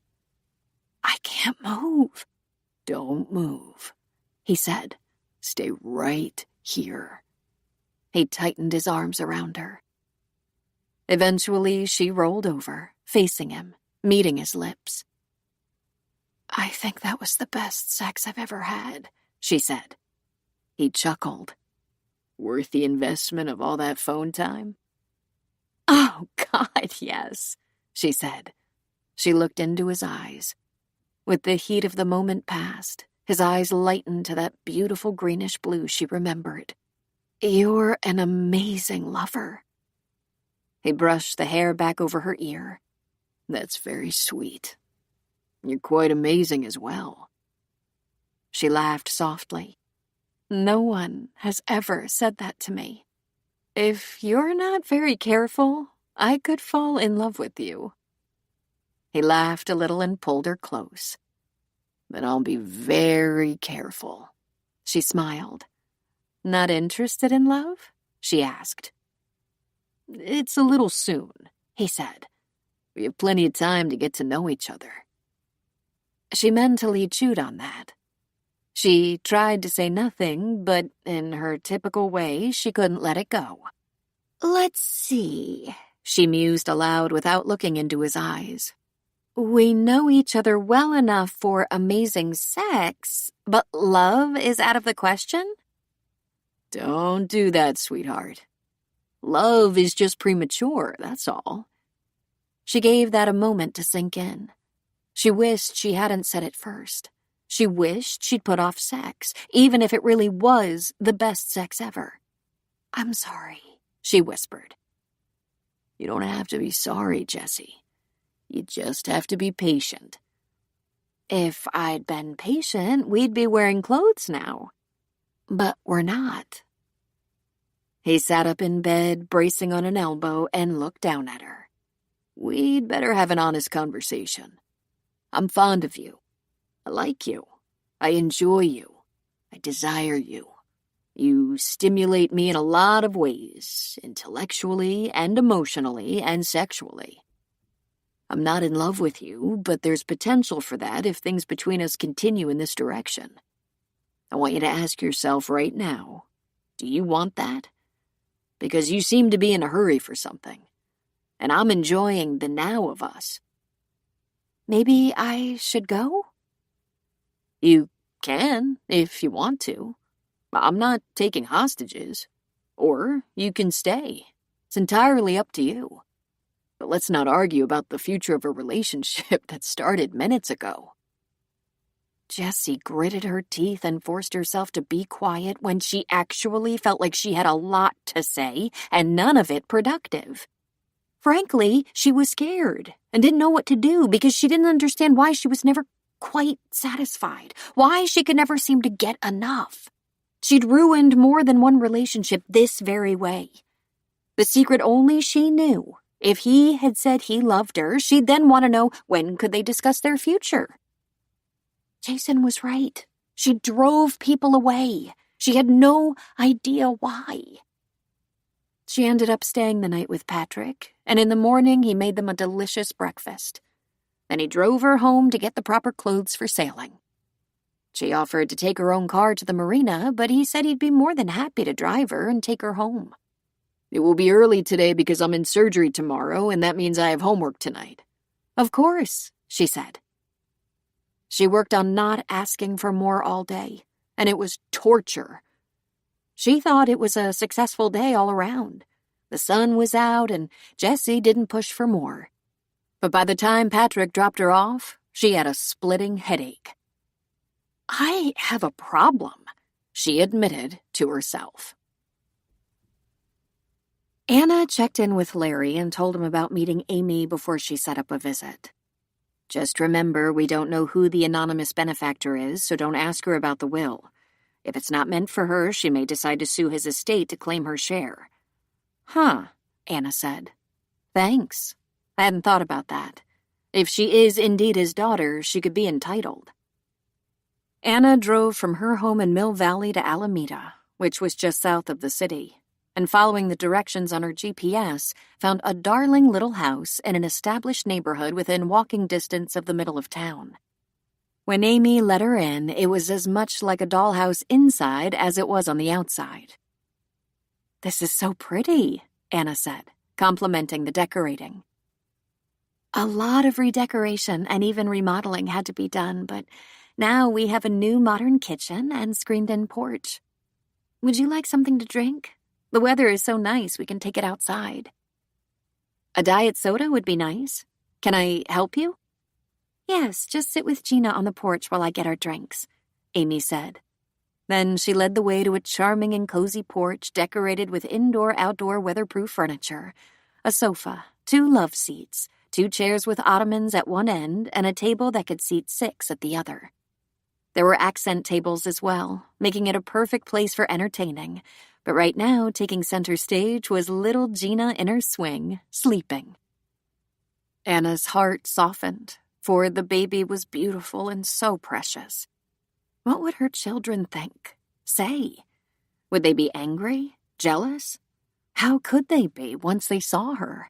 B: "I can't move." "Don't move," he said. "Stay right here." He tightened his arms around her. Eventually, she rolled over, facing him, meeting his lips. "I think that was the best sex I've ever had," she said. He chuckled. "Worth the investment of all that phone time?" "Oh, God, yes," she said. She looked into his eyes. With the heat of the moment past, his eyes lightened to that beautiful greenish blue she remembered. "You're an amazing lover." He brushed the hair back over her ear. "That's very sweet. You're quite amazing as well." She laughed softly. "No one has ever said that to me. If you're not very careful, I could fall in love with you." He laughed a little and pulled her close. "Then I'll be very careful." She smiled. "Not interested in love?" she asked. "It's a little soon," he said. "We have plenty of time to get to know each other." She mentally chewed on that. She tried to say nothing, but in her typical way, she couldn't let it go. "Let's see," she mused aloud without looking into his eyes. "We know each other well enough for amazing sex, but love is out of the question?" "Don't do that, sweetheart. Love is just premature, that's all." She gave that a moment to sink in. She wished she hadn't said it first. She wished she'd put off sex, even if it really was the best sex ever. "I'm sorry," she whispered. "You don't have to be sorry, Jessie. You just have to be patient." "If I'd been patient, we'd be wearing clothes now." "But we're not." He sat up in bed, bracing on an elbow, and looked down at her. "We'd better have an honest conversation. I'm fond of you. I like you. I enjoy you. I desire you. You stimulate me in a lot of ways, intellectually and emotionally and sexually. I'm not in love with you, but there's potential for that if things between us continue in this direction. I want you to ask yourself right now, do you want that? Because you seem to be in a hurry for something, and I'm enjoying the now of us." "Maybe I should go?" "You can, if you want to. I'm not taking hostages. Or you can stay. It's entirely up to you. But let's not argue about the future of a relationship that started minutes ago." Jessie gritted her teeth and forced herself to be quiet when she actually felt like she had a lot to say, and none of it productive. Frankly, she was scared and didn't know what to do because she didn't understand why she was never quite satisfied, why she could never seem to get enough. She'd ruined more than one relationship this very way. The secret only she knew. If he had said he loved her, she'd then want to know when could they discuss their future. Jason was right. She drove people away. She had no idea why. She ended up staying the night with Patrick, and in the morning he made them a delicious breakfast. Then he drove her home to get the proper clothes for sailing. She offered to take her own car to the marina, but he said he'd be more than happy to drive her and take her home. It will be early today because I'm in surgery tomorrow, and that means I have homework tonight.
A: Of course, she said. She worked on not asking for more all day, and it was torture. She thought it was a successful day all around. The sun was out, and Jessie didn't push for more. But by the time Patrick dropped her off, she had a splitting headache. "I have a problem," she admitted to herself. Anna checked in with Larry and told him about meeting Amy before she set up a visit. "Just remember, we don't know who the anonymous benefactor is, so don't ask her about the will. If it's not meant for her, she may decide to sue his estate to claim her share." "Huh," Anna said. "Thanks. I hadn't thought about that. If she is indeed his daughter, she could be entitled." Anna drove from her home in Mill Valley to Alameda, which was just south of the city, and following the directions on her GPS, found a darling little house in an established neighborhood within walking distance of the middle of town. When Amy let her in, it was as much like a dollhouse inside as it was on the outside. "This is so pretty," Anna said, complimenting the decorating. "A lot of redecoration and even remodeling had to be done, but now we have a new modern kitchen and screened-in porch. Would you like something to drink? The weather is so nice we can take it outside." "A diet soda would be nice. Can I help you?" "Yes, just sit with Gina on the porch while I get our drinks," Amy said. Then she led the way to a charming and cozy porch decorated with indoor-outdoor weatherproof furniture, a sofa, 2 love seats, 2 chairs with ottomans at one end, and a table that could seat 6 at the other. There were accent tables as well, making it a perfect place for entertaining, but right now taking center stage was little Gina in her swing, sleeping. Anna's heart softened, for the baby was beautiful and so precious. What would her children think, say? Would they be angry, jealous? How could they be once they saw her?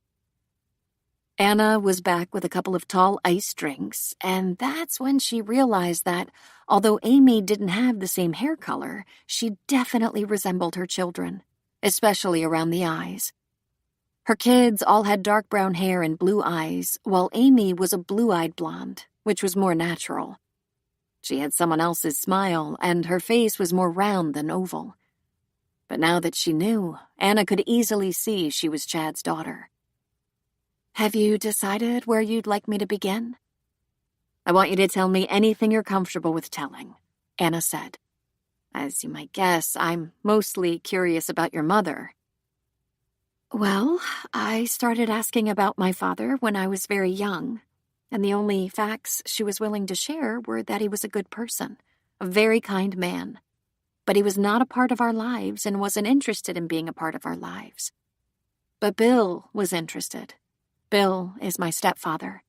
A: Anna was back with a couple of tall iced drinks, and that's when she realized that, although Amy didn't have the same hair color, she definitely resembled her children, especially around the eyes. Her kids all had dark brown hair and blue eyes, while Amy was a blue-eyed blonde, which was more natural. She had someone else's smile, and her face was more round than oval. But now that she knew, Anna could easily see she was Chad's daughter. "Have you decided where you'd like me to begin?" "I want you to tell me anything you're comfortable with telling," Anna said. "As you might guess, I'm mostly curious about your mother." "Well, I started asking about my father when I was very young, and the only facts she was willing to share were that he was a good person, a very kind man. But he was not a part of our lives and wasn't interested in being a part of our lives. But Bill was interested. Bill is my stepfather.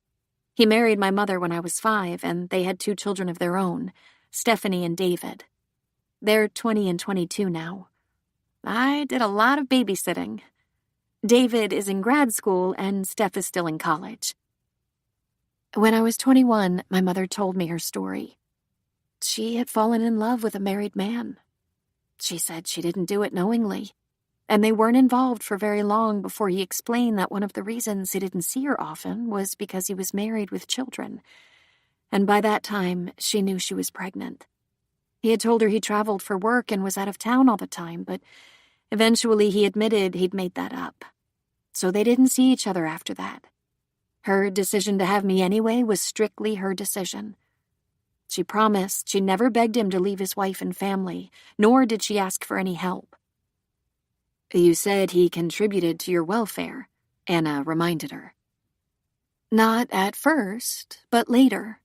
A: He married my mother when I was 5, and they had 2 children of their own, Stephanie and David. They're 20 and 22 now. I did a lot of babysitting. David is in grad school, and Steph is still in college. When I was 21, my mother told me her story. She had fallen in love with a married man. She said she didn't do it knowingly, and they weren't involved for very long before he explained that one of the reasons he didn't see her often was because he was married with children. And by that time, she knew she was pregnant. He had told her he traveled for work and was out of town all the time, but eventually he admitted he'd made that up. So they didn't see each other after that. Her decision to have me anyway was strictly her decision. She promised she never begged him to leave his wife and family, nor did she ask for any help. "You said he contributed to your welfare," Anna reminded her. "Not at first, but later.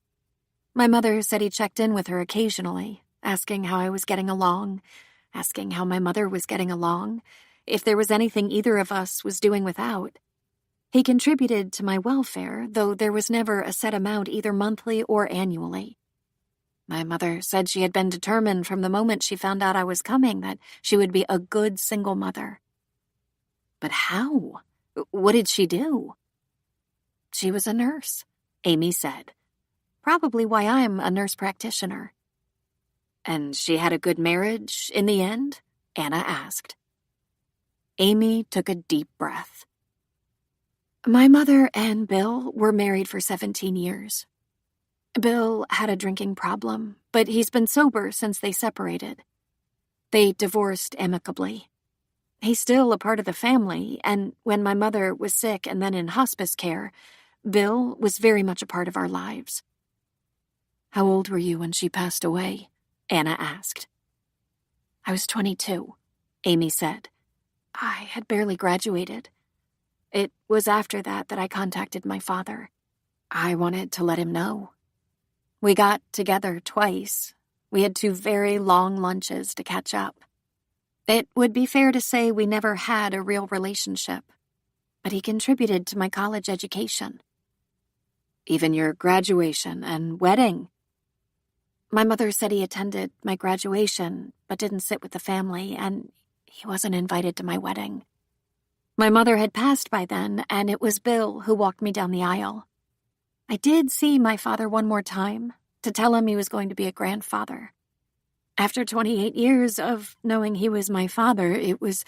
A: My mother said he checked in with her occasionally, asking how I was getting along, asking how my mother was getting along, if there was anything either of us was doing without. He contributed to my welfare, though there was never a set amount either monthly or annually. My mother said she had been determined from the moment she found out I was coming that she would be a good single mother." "But how? What did she do?" "She was a nurse," Amy said. "Probably why I'm a nurse practitioner." "And she had a good marriage in the end?" Anna asked. Amy took a deep breath. My mother and Bill were married for 17 years. Bill had a drinking problem, but he's been sober since they separated. They divorced amicably. He's still a part of the family, and when my mother was sick and then in hospice care, Bill was very much a part of our lives. How old were you when she passed away? Anna asked. I was 22, Amy said. I had barely graduated. It was after that I contacted my father. I wanted to let him know. We got together twice. We had 2 very long lunches to catch up. It would be fair to say we never had a real relationship, but he contributed to my college education. Even your graduation and wedding. My mother said he attended my graduation, but didn't sit with the family, and he wasn't invited to my wedding. My mother had passed by then, and it was Bill who walked me down the aisle. I did see my father one more time to tell him he was going to be a grandfather. After 28 years of knowing he was my father, it was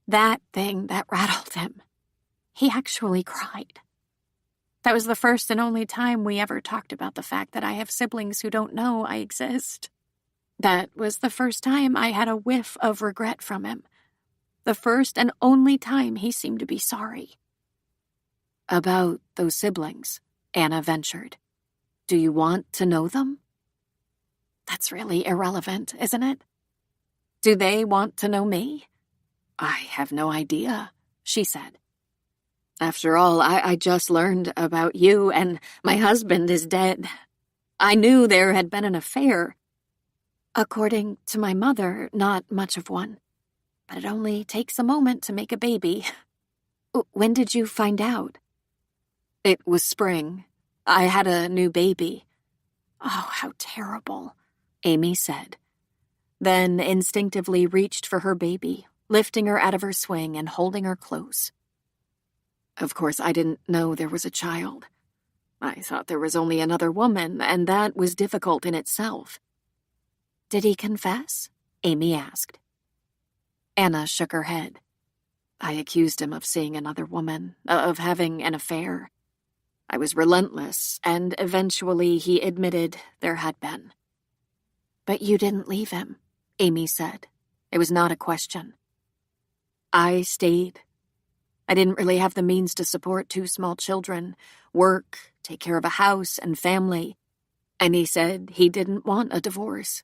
A: that thing that rattled him. He actually cried. That was the first and only time we ever talked about the fact that I have siblings who don't know I exist. That was the first time I had a whiff of regret from him. The first and only time he seemed to be sorry. About those siblings, Anna ventured. Do you want to know them? That's really irrelevant, isn't it? Do they want to know me? I have no idea, she said. After all, I just learned about you, and my husband is dead. I knew there had been an affair. According to my mother, not much of one. But it only takes a moment to make a baby. When did you find out? It was spring. I had a new baby. Oh, how terrible, Amy said. Then instinctively reached for her baby, lifting her out of her swing and holding her close. Of course, I didn't know there was a child. I thought there was only another woman, and that was difficult in itself. Did he confess? Amy asked. Anna shook her head. I accused him of seeing another woman, of having an affair. I was relentless, and eventually he admitted there had been. But you didn't leave him, Amy said. It was not a question. I stayed. I didn't really have the means to support 2 small children, work, take care of a house and family, and he said he didn't want a divorce.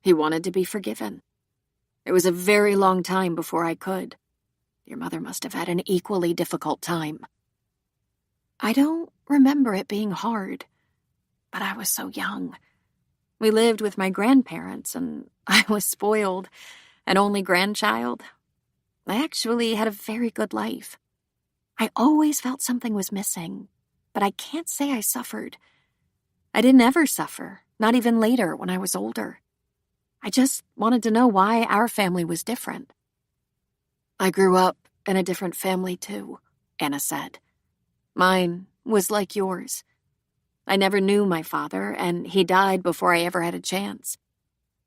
A: He wanted to be forgiven. It was a very long time before I could. Your mother must have had an equally difficult time. I don't remember it being hard, but I was so young. We lived with my grandparents, and I was spoiled, an only grandchild. I actually had a very good life. I always felt something was missing, but I can't say I suffered. I didn't ever suffer, not even later when I was older. I just wanted to know why our family was different. I grew up in a different family too, Anna said. Mine was like yours. I never knew my father, and he died before I ever had a chance.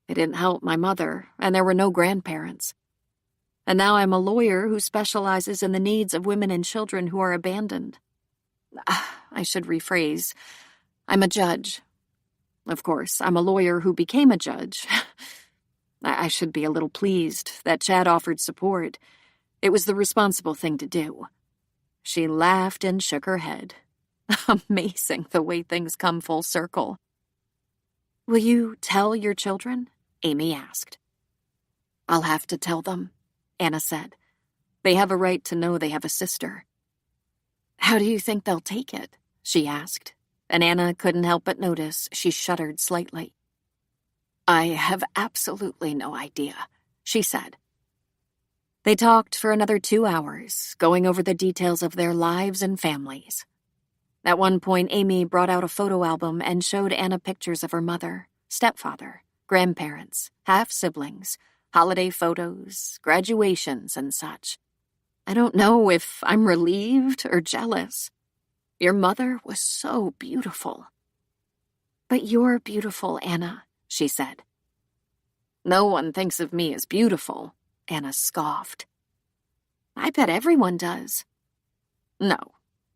A: It didn't help my mother, and there were no grandparents. And now I'm a lawyer who specializes in the needs of women and children who are abandoned. I should rephrase. I'm a judge. Of course, I'm a lawyer who became a judge. I should be a little pleased that Chad offered support. It was the responsible thing to do. She laughed and shook her head. Amazing the way things come full circle. Will you tell your children? Amy asked. I'll have to tell them, Anna said. They have a right to know they have a sister. How do you think they'll take it? She asked, and Anna couldn't help but notice she shuddered slightly. I have absolutely no idea, she said. They talked for another 2 hours, going over the details of their lives and families. At one point, Amy brought out a photo album and showed Anna pictures of her mother, stepfather, grandparents, half-siblings, holiday photos, graduations, and such. I don't know if I'm relieved or jealous. Your mother was so beautiful. But you're beautiful, Anna, she said. No one thinks of me as beautiful, Anna scoffed. I bet everyone does. No,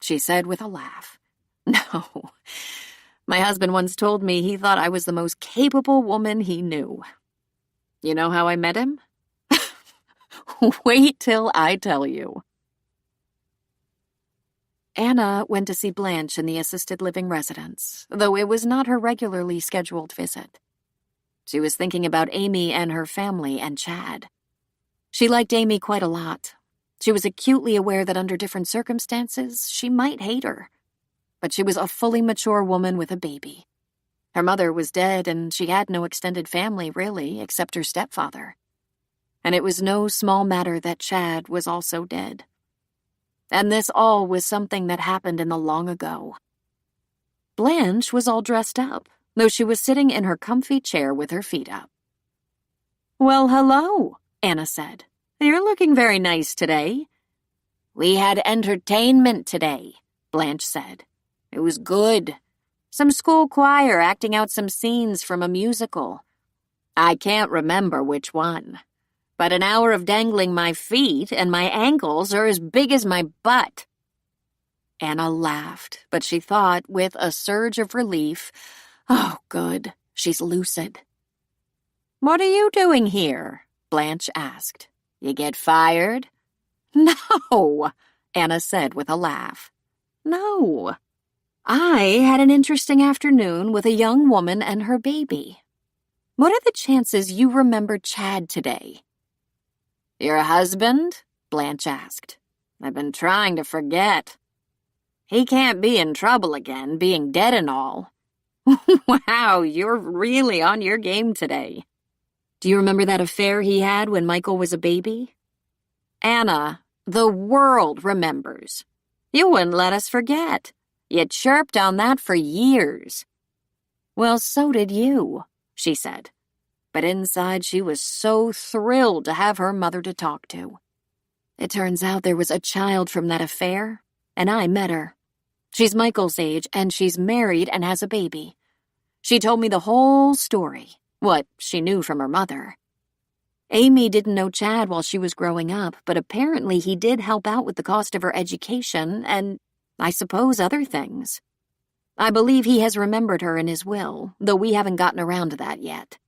A: she said with a laugh. No. My husband once told me he thought I was the most capable woman he knew. You know how I met him? Wait till I tell you. Anna went to see Blanche in the assisted living residence, though it was not her regularly scheduled visit. She was thinking about Amy and her family and Chad. She liked Amy quite a lot. She was acutely aware that under different circumstances, she might hate her. But she was a fully mature woman with a baby. Her mother was dead, and she had no extended family, really, except her stepfather. And it was no small matter that Chad was also dead. And this all was something that happened in the long ago. Blanche was all dressed up, though she was sitting in her comfy chair with her feet up. "Well, hello," Anna said. "You're looking very nice today." "We had entertainment today," Blanche said. "It was good. Some school choir acting out some scenes from a musical. I can't remember which one. But an hour of dangling my feet and my ankles are as big as my butt." Anna laughed, but she thought, with a surge of relief, "Oh, good, she's lucid." "What are you doing here?" Blanche asked. "You get fired?" "No," Anna said with a laugh. "No. I had an interesting afternoon with a young woman and her baby. What are the chances you remember Chad today?" "Your husband?" Blanche asked. "I've been trying to forget. He can't be in trouble again, being dead and all." "Wow, you're really on your game today. Do you remember that affair he had when Michael was a baby?" "Anna, the world remembers. You wouldn't let us forget. You chirped on that for years." "Well, so did you," she said. But inside she was so thrilled to have her mother to talk to. "It turns out there was a child from that affair, and I met her. She's Michael's age, and she's married and has a baby. She told me the whole story, what she knew from her mother. Amy didn't know Chad while she was growing up, but apparently he did help out with the cost of her education and, I suppose, other things. I believe he has remembered her in his will, though we haven't gotten around to that yet."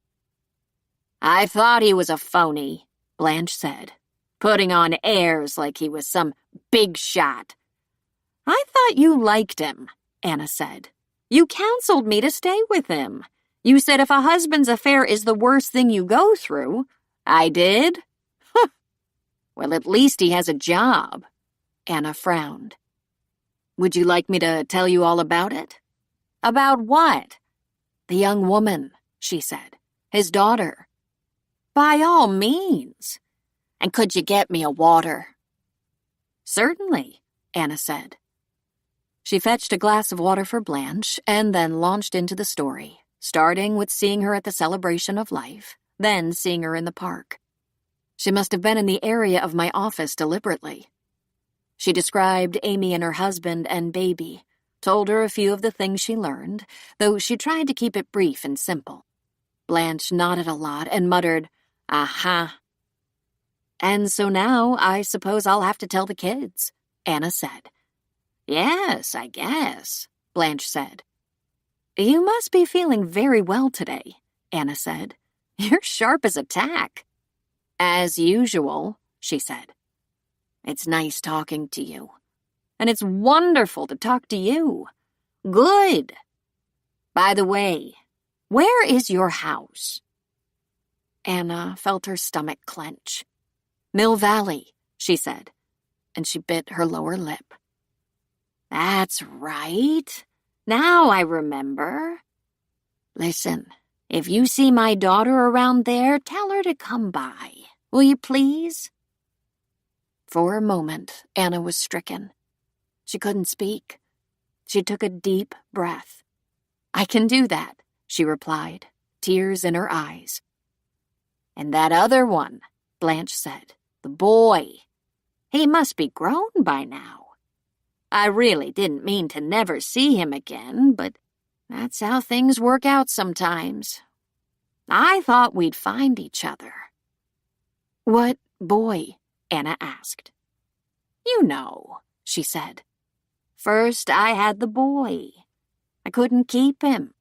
A: "I thought he was a phony," Blanche said, putting on airs like he was some big shot. "I thought you liked him," Anna said. "You counseled me to stay with him. You said if a husband's affair is the worst thing you go through." "I did? Huh. Well, at least he has a job." Anna frowned. "Would you like me to tell you all about it?" "About what?" "The young woman," she said. "His daughter." "By all means. And could you get me a water?" "Certainly," Anna said. She fetched a glass of water for Blanche and then launched into the story, starting with seeing her at the celebration of life, then seeing her in the park. She must have been in the area of my office deliberately. She described Amy and her husband and baby, told her a few of the things she learned, though she tried to keep it brief and simple. Blanche nodded a lot and muttered, "Uh-huh." "And so now I suppose I'll have to tell the kids," Anna said. "Yes, I guess," Blanche said. "You must be feeling very well today," Anna said. "You're sharp as a tack." "As usual," she said. "It's nice talking to you. And it's wonderful to talk to you. Good. By the way, where is your house?" Anna felt her stomach clench. "Mill Valley," she said, and she bit her lower lip. "That's right. Now I remember. Listen, if you see my daughter around there, tell her to come by. Will you please?" For a moment, Anna was stricken. She couldn't speak. She took a deep breath. "I can do that," she replied, tears in her eyes. "And that other one," Blanche said, "the boy. He must be grown by now. I really didn't mean to never see him again, but that's how things work out sometimes. I thought we'd find each other." "What boy?" Anna asked.
B: You know, she said. First, I had the boy. I couldn't keep him.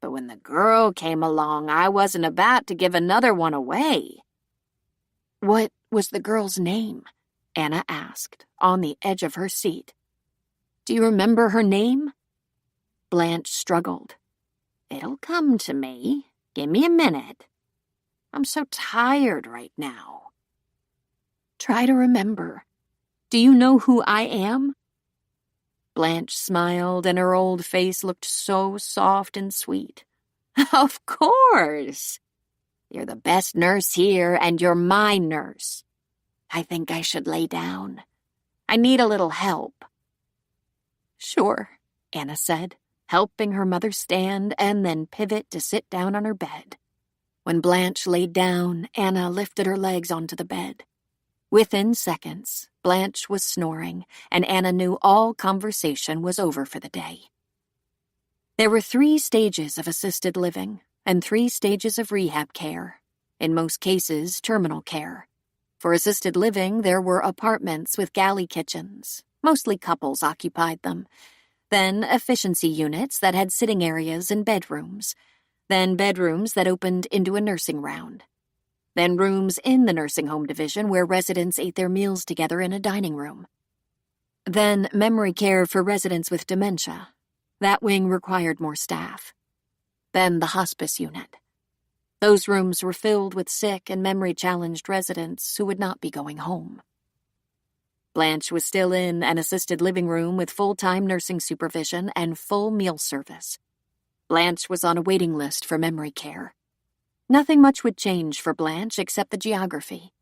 B: But when the girl came along, I wasn't about to give another one away.
A: What was the girl's name? Anna asked, on the edge of her seat. Do you remember her name? Blanche struggled.
B: It'll come to me. Give me a minute. I'm so tired right now.
A: Try to remember. Do you know who I am? Blanche smiled, and her old face looked so soft and sweet.
B: Of course. You're the best nurse here, and you're my nurse. I think I should lay down. I need a little help.
A: Sure, Anna said, helping her mother stand and then pivot to sit down on her bed. When Blanche laid down, Anna lifted her legs onto the bed. Within seconds, Blanche was snoring, and Anna knew all conversation was over for the day. There were 3 stages of assisted living and 3 stages of rehab care, in most cases terminal care. For assisted living, there were apartments with galley kitchens. Mostly couples occupied them. Then efficiency units that had sitting areas and bedrooms. Then bedrooms that opened into a nursing round. Then rooms in the nursing home division where residents ate their meals together in a dining room. Then memory care for residents with dementia. That wing required more staff. Then the hospice unit. Those rooms were filled with sick and memory-challenged residents who would not be going home. Blanche was still in an assisted living room with full-time nursing supervision and full meal service. Blanche was on a waiting list for memory care. Nothing much would change for Blanche except the geography.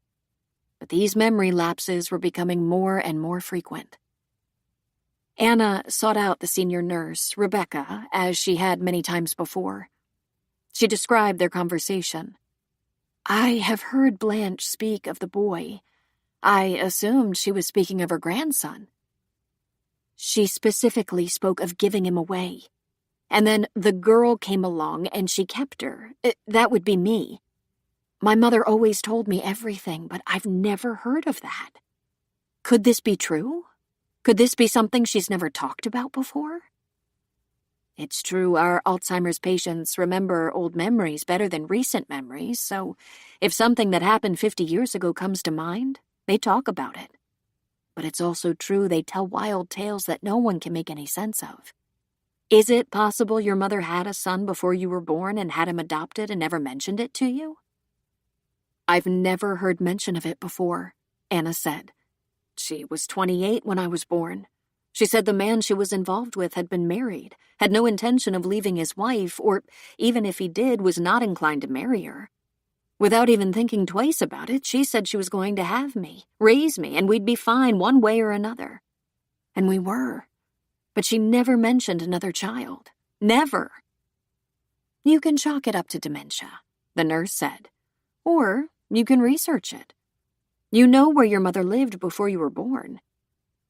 A: But these memory lapses were becoming more and more frequent. Anna sought out the senior nurse, Rebecca, as she had many times before. She described their conversation. I have heard Blanche speak of the boy. I assumed she was speaking of her grandson. She specifically spoke of giving him away. And then the girl came along and she kept her. That would be me. My mother always told me everything, but I've never heard of that. Could this be true? Could this be something she's never talked about before? It's true, our Alzheimer's patients remember old memories better than recent memories, so if something that happened 50 years ago comes to mind, they talk about it. But it's also true they tell wild tales that no one can make any sense of. Is it possible your mother had a son before you were born and had him adopted and never mentioned it to you? I've never heard mention of it before, Anna said. She was 28 when I was born. She said the man she was involved with had been married, had no intention of leaving his wife, or even if he did, was not inclined to marry her. Without even thinking twice about it, she said she was going to have me, raise me, and we'd be fine one way or another. And we were. But she never mentioned another child. Never. You can chalk it up to dementia, the nurse said. Or you can research it. You know where your mother lived before you were born.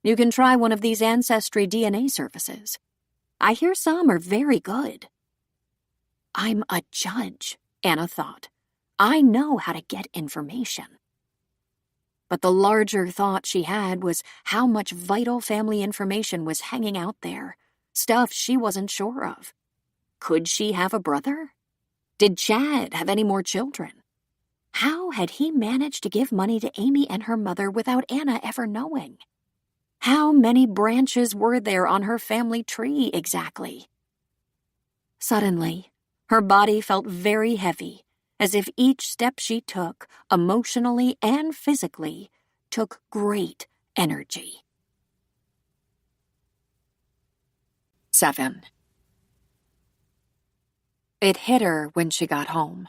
A: You can try one of these ancestry DNA services. I hear some are very good. I'm a judge, Anna thought. I know how to get information. But the larger thought she had was how much vital family information was hanging out there, stuff she wasn't sure of. Could she have a brother? Did Chad have any more children? How had he managed to give money to Amy and her mother without Anna ever knowing? How many branches were there on her family tree exactly? Suddenly, her body felt very heavy, as if each step she took, emotionally and physically, took great energy. 7. It hit her when she got home.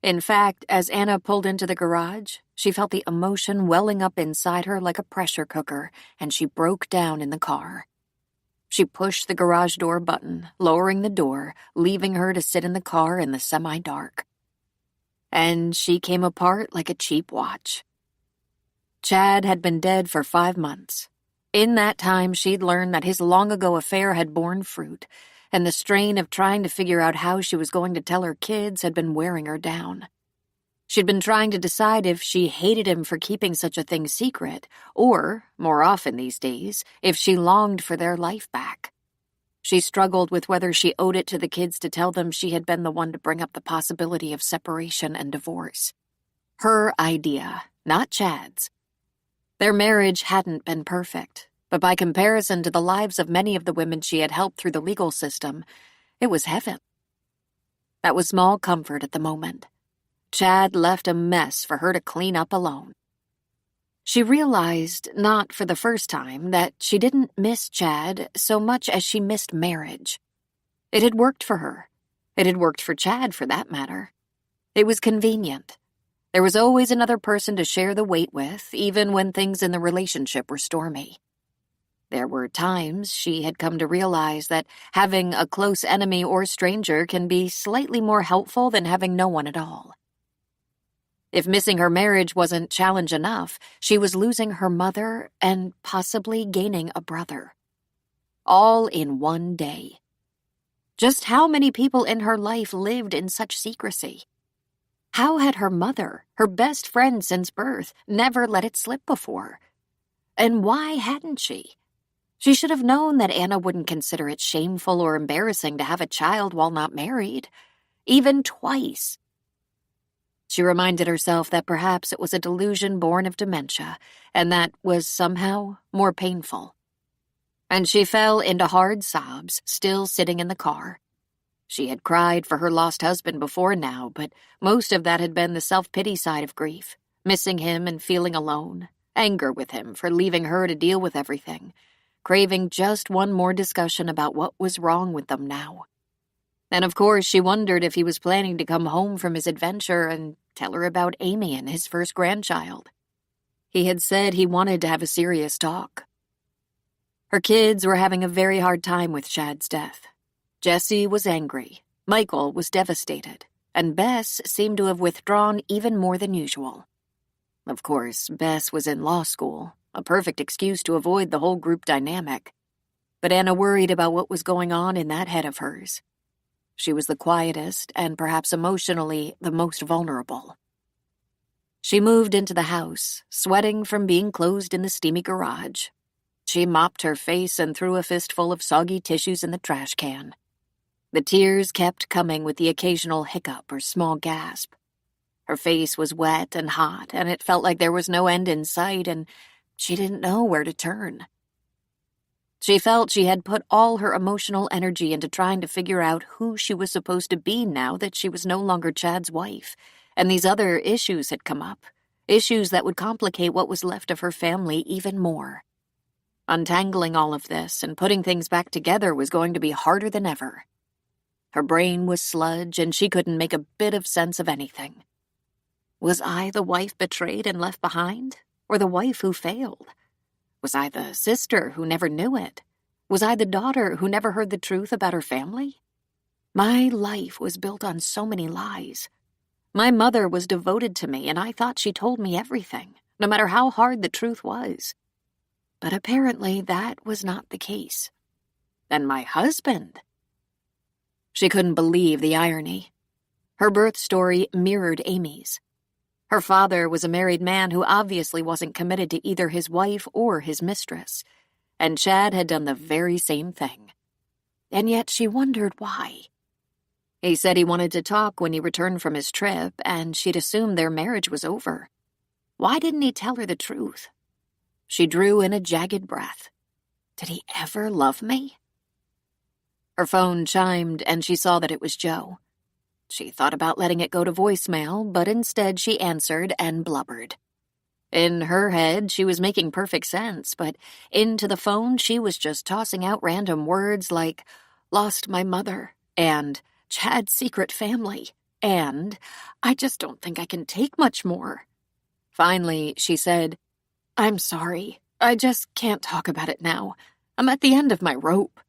A: In fact, as Anna pulled into the garage, she felt the emotion welling up inside her like a pressure cooker, and she broke down in the car. She pushed the garage door button, lowering the door, leaving her to sit in the car in the semi-dark. And she came apart like a cheap watch. Chad had been dead for 5 months. In that time, she'd learned that his long-ago affair had borne fruit, and the strain of trying to figure out how she was going to tell her kids had been wearing her down. She'd been trying to decide if she hated him for keeping such a thing secret, or, more often these days, if she longed for their life back. She struggled with whether she owed it to the kids to tell them she had been the one to bring up the possibility of separation and divorce. Her idea, not Chad's. Their marriage hadn't been perfect, but by comparison to the lives of many of the women she had helped through the legal system, it was heaven. That was small comfort at the moment. Chad left a mess for her to clean up alone. She realized, not for the first time, that she didn't miss Chad so much as she missed marriage. It had worked for her. It had worked for Chad, for that matter. It was convenient. There was always another person to share the weight with, even when things in the relationship were stormy. There were times she had come to realize that having a close enemy or stranger can be slightly more helpful than having no one at all. If missing her marriage wasn't challenge enough, she was losing her mother and possibly gaining a brother. All in one day. Just how many people in her life lived in such secrecy? How had her mother, her best friend since birth, never let it slip before? And why hadn't she? She should have known that Anna wouldn't consider it shameful or embarrassing to have a child while not married, even twice. She reminded herself that perhaps it was a delusion born of dementia, and that was somehow more painful. And she fell into hard sobs, still sitting in the car. She had cried for her lost husband before now, but most of that had been the self-pity side of grief, missing him and feeling alone, anger with him for leaving her to deal with everything, craving just one more discussion about what was wrong with them now. And of course, she wondered if he was planning to come home from his adventure and tell her about Amy and his first grandchild. He had said he wanted to have a serious talk. Her kids were having a very hard time with Chad's death. Jessie was angry, Michael was devastated, and Bess seemed to have withdrawn even more than usual. Of course, Bess was in law school, a perfect excuse to avoid the whole group dynamic. But Anna worried about what was going on in that head of hers. She was the quietest and perhaps emotionally the most vulnerable. She moved into the house, sweating from being closed in the steamy garage. She mopped her face and threw a fistful of soggy tissues in the trash can. The tears kept coming with the occasional hiccup or small gasp. Her face was wet and hot, and it felt like there was no end in sight, and she didn't know where to turn. She felt she had put all her emotional energy into trying to figure out who she was supposed to be now that she was no longer Chad's wife, and these other issues had come up, issues that would complicate what was left of her family even more. Untangling all of this and putting things back together was going to be harder than ever. Her brain was sludge, and she couldn't make a bit of sense of anything. Was I the wife betrayed and left behind, or the wife who failed? Was I the sister who never knew it? Was I the daughter who never heard the truth about her family? My life was built on so many lies. My mother was devoted to me, and I thought she told me everything, no matter how hard the truth was. But apparently that was not the case. And my husband? She couldn't believe the irony. Her birth story mirrored Amy's. Her father was a married man who obviously wasn't committed to either his wife or his mistress, and Chad had done the very same thing. And yet she wondered why. He said he wanted to talk when he returned from his trip, and she'd assumed their marriage was over. Why didn't he tell her the truth? She drew in a jagged breath. Did he ever love me? Her phone chimed, and she saw that it was Joe. She thought about letting it go to voicemail, but instead she answered and blubbered. In her head, she was making perfect sense, but into the phone, she was just tossing out random words like, lost my mother, and Chad's secret family, and I just don't think I can take much more. Finally, she said, I'm sorry. I just can't talk about it now. I'm at the end of my rope.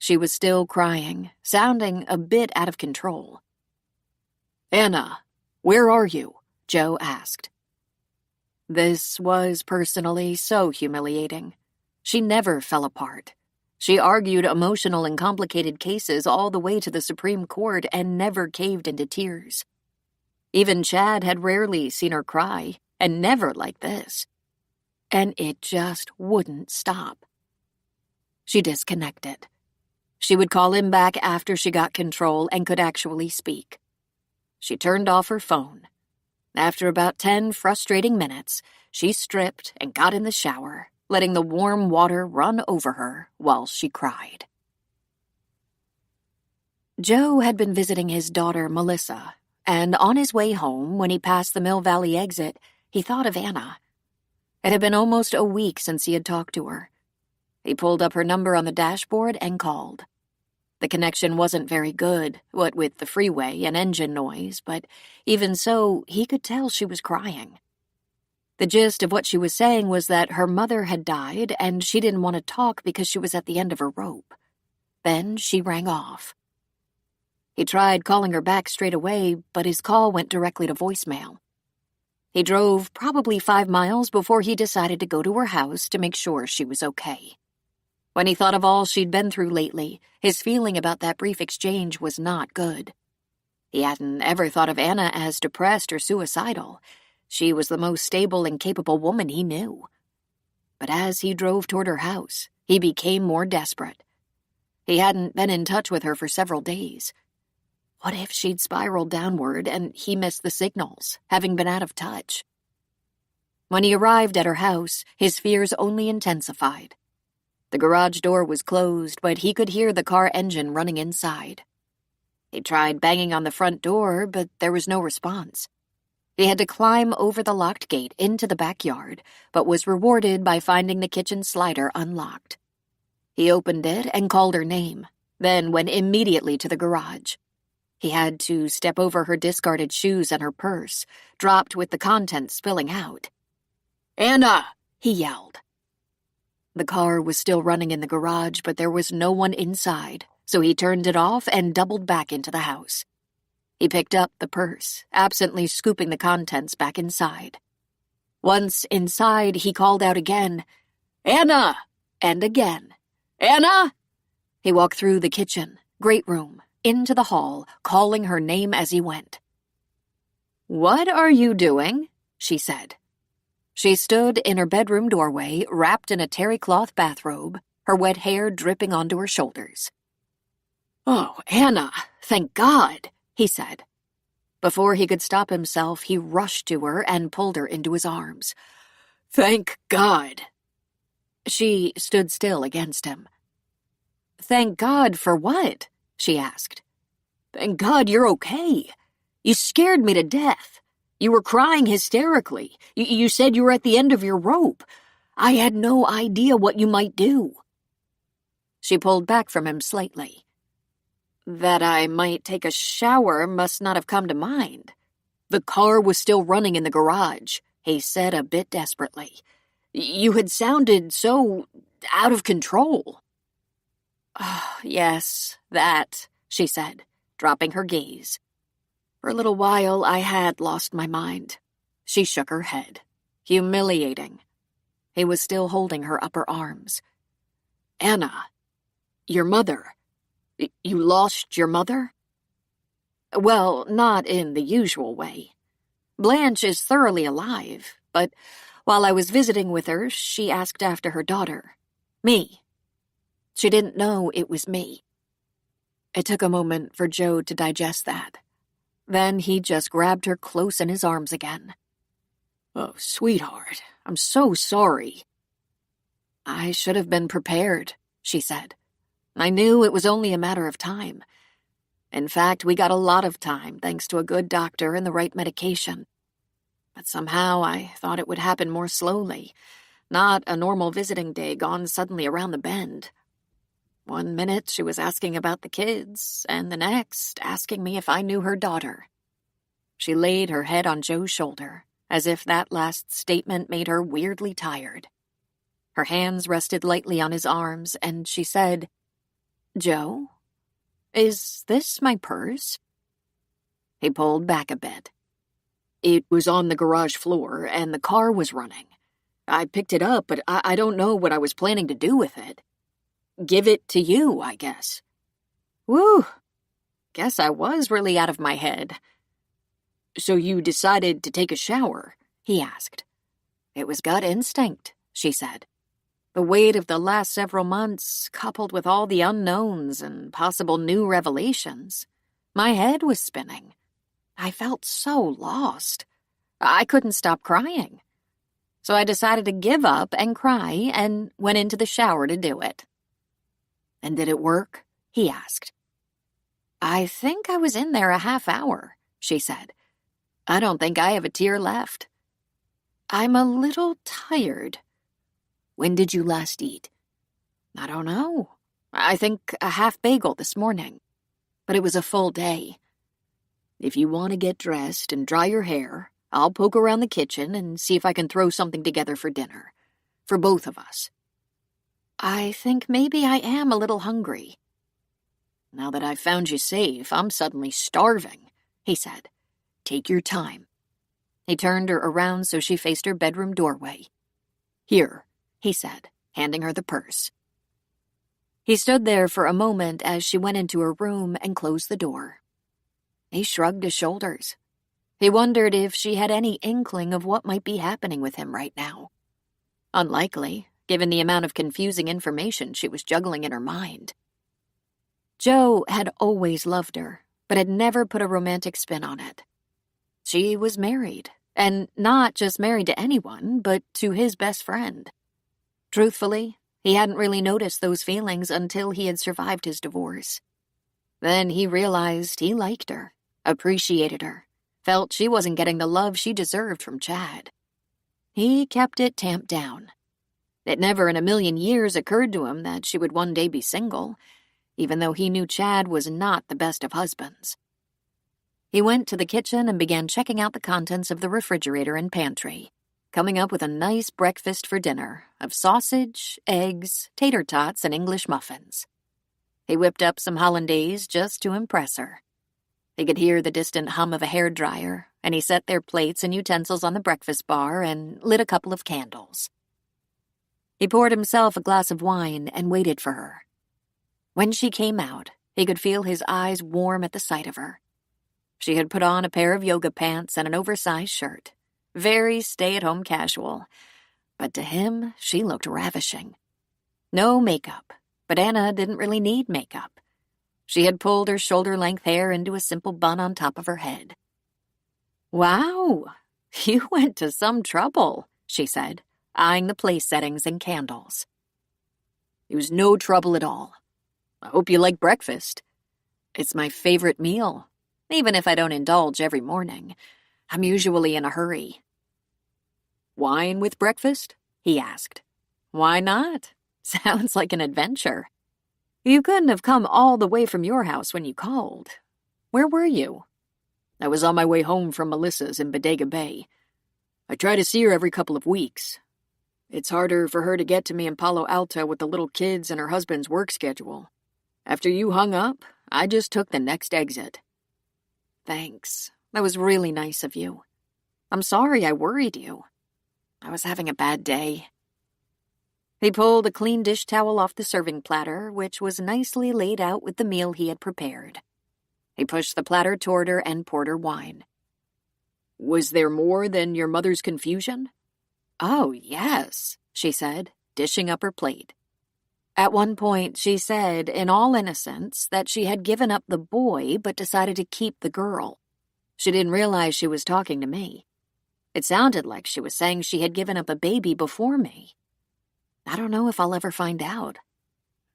A: She was still crying, sounding a bit out of control. Anna, where are you? Joe asked. This was personally so humiliating. She never fell apart. She argued emotional and complicated cases all the way to the Supreme Court and never caved into tears.
B: Even Chad had rarely seen her cry, and never like this. And it just wouldn't stop. She disconnected. She would call him back after she got control and could actually speak. She turned off her phone. After about 10 frustrating minutes, she stripped and got in the shower, letting the warm water run over her while she cried. Joe had been visiting his daughter, Melissa, and on his way home, when he passed the Mill Valley exit, he thought of Anna. It had been almost a week since he had talked to her. He pulled up her number on the dashboard and called. The connection wasn't very good, what with the freeway and engine noise, but even so, he could tell she was crying. The gist of what she was saying was that her mother had died and she didn't want to talk because she was at the end of her rope. Then she rang off. He tried calling her back straight away, but his call went directly to voicemail. He drove probably 5 miles before he decided to go to her house to make sure she was okay. When he thought of all she'd been through lately, his feeling about that brief exchange was not good. He hadn't ever thought of Anna as depressed or suicidal. She was the most stable and capable woman he knew. But as he drove toward her house, he became more desperate. He hadn't been in touch with her for several days. What if she'd spiraled downward and he missed the signals, having been out of touch? When he arrived at her house, his fears only intensified. The garage door was closed, but he could hear the car engine running inside. He tried banging on the front door, but there was no response. He had to climb over the locked gate into the backyard, but was rewarded by finding the kitchen slider unlocked. He opened it and called her name, then went immediately to the garage. He had to step over her discarded shoes and her purse, dropped with the contents spilling out. "Anna!" he yelled. The car was still running in the garage, but there was no one inside, so he turned it off and doubled back into the house. He picked up the purse, absently scooping the contents back inside. Once inside, he called out again, "Anna!" and again, "Anna!" He walked through the kitchen, great room, into the hall, calling her name as he went. "What are you doing?" she said. She stood in her bedroom doorway, wrapped in a terry cloth bathrobe, her wet hair dripping onto her shoulders. "Oh, Anna, thank God," he said. Before he could stop himself, he rushed to her and pulled her into his arms. "Thank God." She stood still against him. "Thank God for what?" she asked. "Thank God you're okay. You scared me to death. You were crying hysterically. You said you were at the end of your rope. I had no idea what you might do." She pulled back from him slightly. "That I might take a shower must not have come to mind. The car was still running in the garage," he said a bit desperately. "You had sounded so out of control." "Oh, yes, that," she said, dropping her gaze. "For a little while I had lost my mind." She shook her head. Humiliating. He was still holding her upper arms. "Anna, your mother. You lost your mother?" "Well, not in the usual way. Blanche is thoroughly alive, but while I was visiting with her, she asked after her daughter. Me. She didn't know it was me." It took a moment for Joe to digest that. Then he just grabbed her close in his arms again. "Oh, sweetheart, I'm so sorry." "I should have been prepared," she said. "I knew it was only a matter of time. In fact, we got a lot of time thanks to a good doctor and the right medication. But somehow I thought it would happen more slowly, not a normal visiting day gone suddenly around the bend. One minute she was asking about the kids, and the next asking me if I knew her daughter." She laid her head on Joe's shoulder, as if that last statement made her weirdly tired. Her hands rested lightly on his arms, and she said, "Joe, is this my purse?" He pulled back a bit. "It was on the garage floor, and the car was running. I picked it up, but I don't know what I was planning to do with it. Give it to you, I guess." "Whew. Guess I was really out of my head." So you decided to take a shower? He asked.
A: It was gut instinct, she said. The weight of the last several months, coupled with all the unknowns and possible new revelations. My head was spinning. I felt so lost. I couldn't stop crying. So I decided to give up and cry and went into the shower to do it.
B: And did it work? He asked.
A: I think I was in there a half hour, she said. I don't think I have a tear left. I'm a little tired.
B: When did you last eat?
A: I don't know. I think a half bagel this morning. But it was a full day.
B: If you want to get dressed and dry your hair, I'll poke around the kitchen and see if I can throw something together for dinner. For both of us.
A: I think maybe I am a little hungry.
B: Now that I've found you safe, I'm suddenly starving, he said. Take your time.
A: He turned her around so she faced her bedroom doorway.
B: Here, he said, handing her the purse.
A: He stood there for a moment as she went into her room and closed the door. He shrugged his shoulders. He wondered if she had any inkling of what might be happening with him right now. Unlikely, given the amount of confusing information she was juggling in her mind. Joe had always loved her, but had never put a romantic spin on it. She was married, and not just married to anyone, but to his best friend. Truthfully, he hadn't really noticed those feelings until he had survived his divorce. Then he realized he liked her, appreciated her, felt she wasn't getting the love she deserved from Chad. He kept it tamped down. It never in a million years occurred to him that she would one day be single, even though he knew Chad was not the best of husbands. He went to the kitchen and began checking out the contents of the refrigerator and pantry, coming up with a nice breakfast for dinner of sausage, eggs, tater tots, and English muffins. He whipped up some hollandaise just to impress her. He could hear the distant hum of a hairdryer, and he set their plates and utensils on the breakfast bar and lit a couple of candles. He poured himself a glass of wine and waited for her. When she came out, he could feel his eyes warm at the sight of her. She had put on a pair of yoga pants and an oversized shirt. Very stay-at-home casual. But to him, she looked ravishing. No makeup, but Anna didn't really need makeup. She had pulled her shoulder-length hair into a simple bun on top of her head. "Wow, you went to some trouble," she said, eyeing the place settings and candles.
B: "It was no trouble at all. I hope you like breakfast."
A: "It's my favorite meal, even if I don't indulge every morning. I'm usually in a hurry."
B: "Wine with breakfast?" he asked.
A: "Why not? Sounds like an adventure. You couldn't have come all the way from your house when you called. Where were you?"
B: "I was on my way home from Melissa's in Bodega Bay. I try to see her every couple of weeks. It's harder for her to get to me in Palo Alto with the little kids and her husband's work schedule. After you hung up, I just took the next exit."
A: "Thanks. That was really nice of you. I'm sorry I worried you. I was having a bad day." He pulled a clean dish towel off the serving platter, which was nicely laid out with the meal he had prepared. He pushed the platter toward her and poured her wine.
B: "Was there more than your mother's confusion?"
A: "Oh, yes," she said, dishing up her plate. At one point, she said, in all innocence, that she had given up the boy but decided to keep the girl. She didn't realize she was talking to me. It sounded like she was saying she had given up a baby before me. I don't know if I'll ever find out.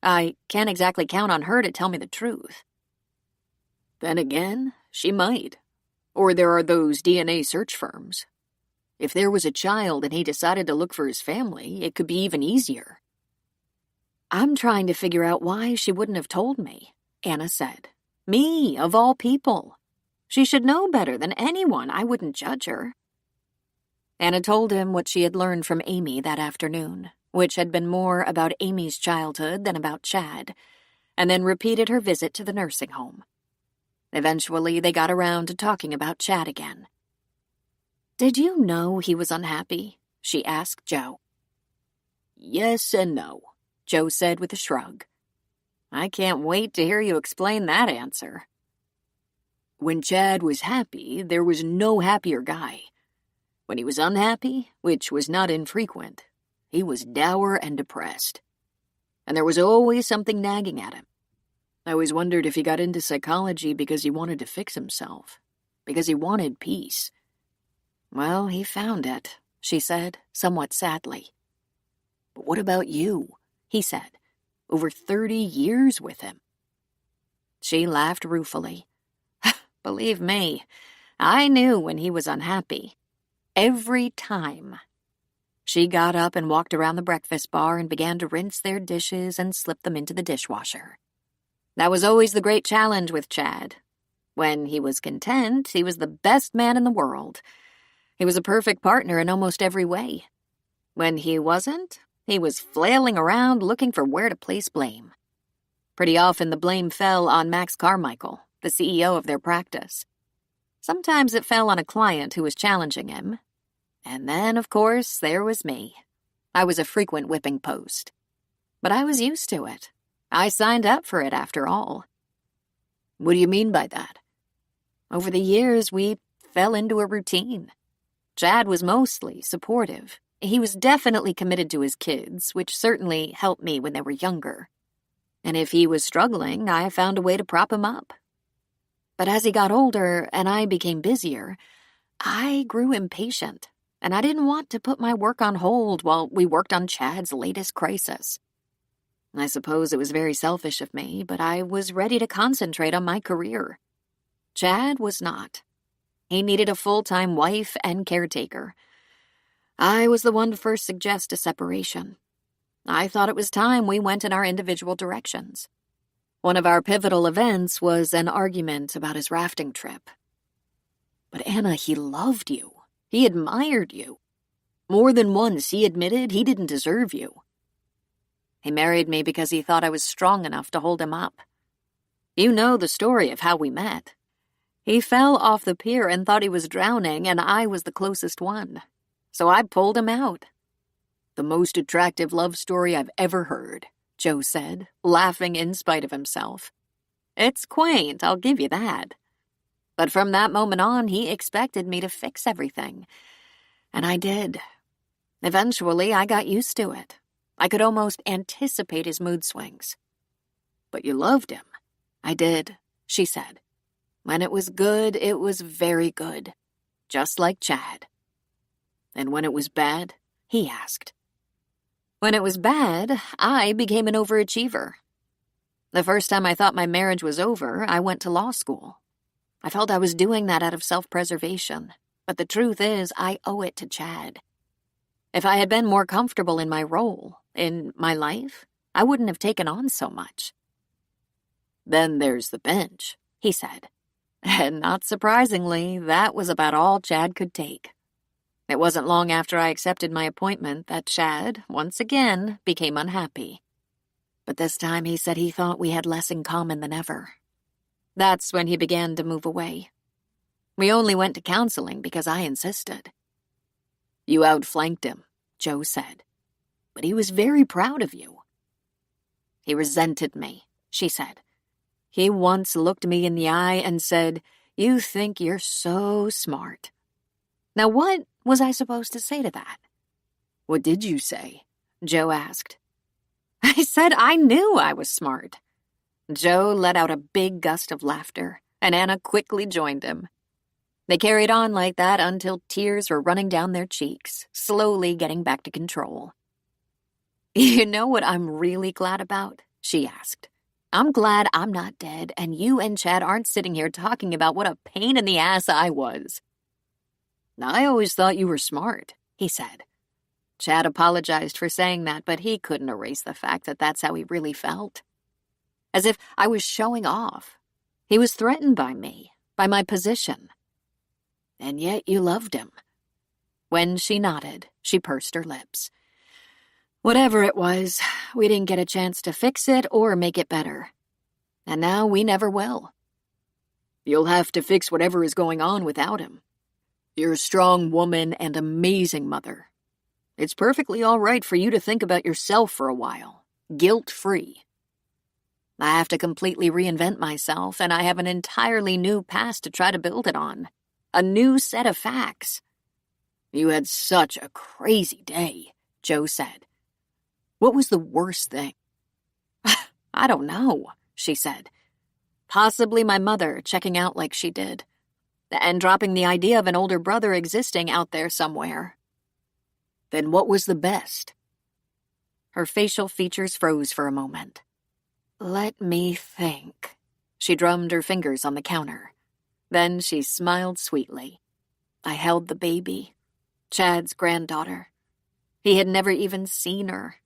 A: I can't exactly count on her to tell me the truth.
B: Then again, she might. Or there are those DNA search firms. If there was a child and he decided to look for his family, it could be even easier.
A: "I'm trying to figure out why she wouldn't have told me," Anna said. "Me, of all people. She should know better than anyone. I wouldn't judge her." Anna told him what she had learned from Amy that afternoon, which had been more about Amy's childhood than about Chad, and then repeated her visit to the nursing home. Eventually, they got around to talking about Chad again. "Did you know he was unhappy?" she asked Joe.
B: "Yes and no," Joe said with a shrug.
A: "I can't wait to hear you explain that answer."
B: When Chad was happy, there was no happier guy. When he was unhappy, which was not infrequent, he was dour and depressed. And there was always something nagging at him. I always wondered if he got into psychology because he wanted to fix himself, because he wanted peace. Well, he found it, she said, somewhat sadly. But what about you? He said. Over 30 years with him. She laughed ruefully. Believe me, I knew when he was unhappy. Every time. She got up and walked around the breakfast bar and began to rinse their dishes and slip them into the dishwasher. That was always the great challenge with Chad. When he was content, he was the best man in the world. He was a perfect partner in almost every way. When he wasn't, he was flailing around looking for where to place blame. Pretty often the blame fell on Max Carmichael, the CEO of their practice. Sometimes it fell on a client who was challenging him. And then, of course, there was me. I was a frequent whipping post. But I was used to it. I signed up for it after all. What do you mean by that? Over the years, we fell into a routine. Chad was mostly supportive. He was definitely committed to his kids, which certainly helped me when they were younger. And if he was struggling, I found a way to prop him up. But as he got older and I became busier, I grew impatient, and I didn't want to put my work on hold while we worked on Chad's latest crisis. I suppose it was very selfish of me, but I was ready to concentrate on my career. Chad was not. He needed a full-time wife and caretaker. I was the one to first suggest a separation. I thought it was time we went in our individual directions. One of our pivotal events was an argument about his rafting trip. But Anna, he loved you. He admired you. More than once, he admitted he didn't deserve you. He married me because he thought I was strong enough to hold him up. You know the story of how we met. He fell off the pier and thought he was drowning, and I was the closest one. So I pulled him out. The most attractive love story I've ever heard, Joe said, laughing in spite of himself. It's quaint, I'll give you that. But from that moment on, he expected me to fix everything. And I did. Eventually, I got used to it. I could almost anticipate his mood swings. But you loved him. I did, she said. When it was good, it was very good. Just like Chad. And when it was bad, he asked. When it was bad, I became an overachiever. The first time I thought my marriage was over, I went to law school. I felt I was doing that out of self-preservation, but the truth is I owe it to Chad. If I had been more comfortable in my role, in my life, I wouldn't have taken on so much. Then there's the bench, he said. And not surprisingly, that was about all Chad could take. It wasn't long after I accepted my appointment that Chad, once again, became unhappy. But this time he said he thought we had less in common than ever. That's when he began to move away. We only went to counseling because I insisted. You outflanked him, Joe said. But he was very proud of you. He resented me, she said. He once looked me in the eye and said, "You think you're so smart." Now what was I supposed to say to that? What did you say? Joe asked. I said I knew I was smart. Joe let out a big gust of laughter, and Anna quickly joined him. They carried on like that until tears were running down their cheeks, slowly getting back to control. You know what I'm really glad about? She asked. I'm glad I'm not dead, and you and Chad aren't sitting here talking about what a pain in the ass I was. I always thought you were smart, he said. Chad apologized for saying that, but he couldn't erase the fact that that's how he really felt. As if I was showing off. He was threatened by me, by my position. And yet you loved him. When she nodded, she pursed her lips. Whatever it was, we didn't get a chance to fix it or make it better. And now we never will. You'll have to fix whatever is going on without him. You're a strong woman and amazing mother. It's perfectly all right for you to think about yourself for a while, guilt-free. I have to completely reinvent myself, and I have an entirely new past to try to build it on. A new set of facts. You had such a crazy day, Joe said. What was the worst thing? I don't know, she said. Possibly my mother checking out like she did, and dropping the idea of an older brother existing out there somewhere. Then what was the best? Her facial features froze for a moment. Let me think. She drummed her fingers on the counter. Then she smiled sweetly. I held the baby, Chad's granddaughter. He had never even seen her.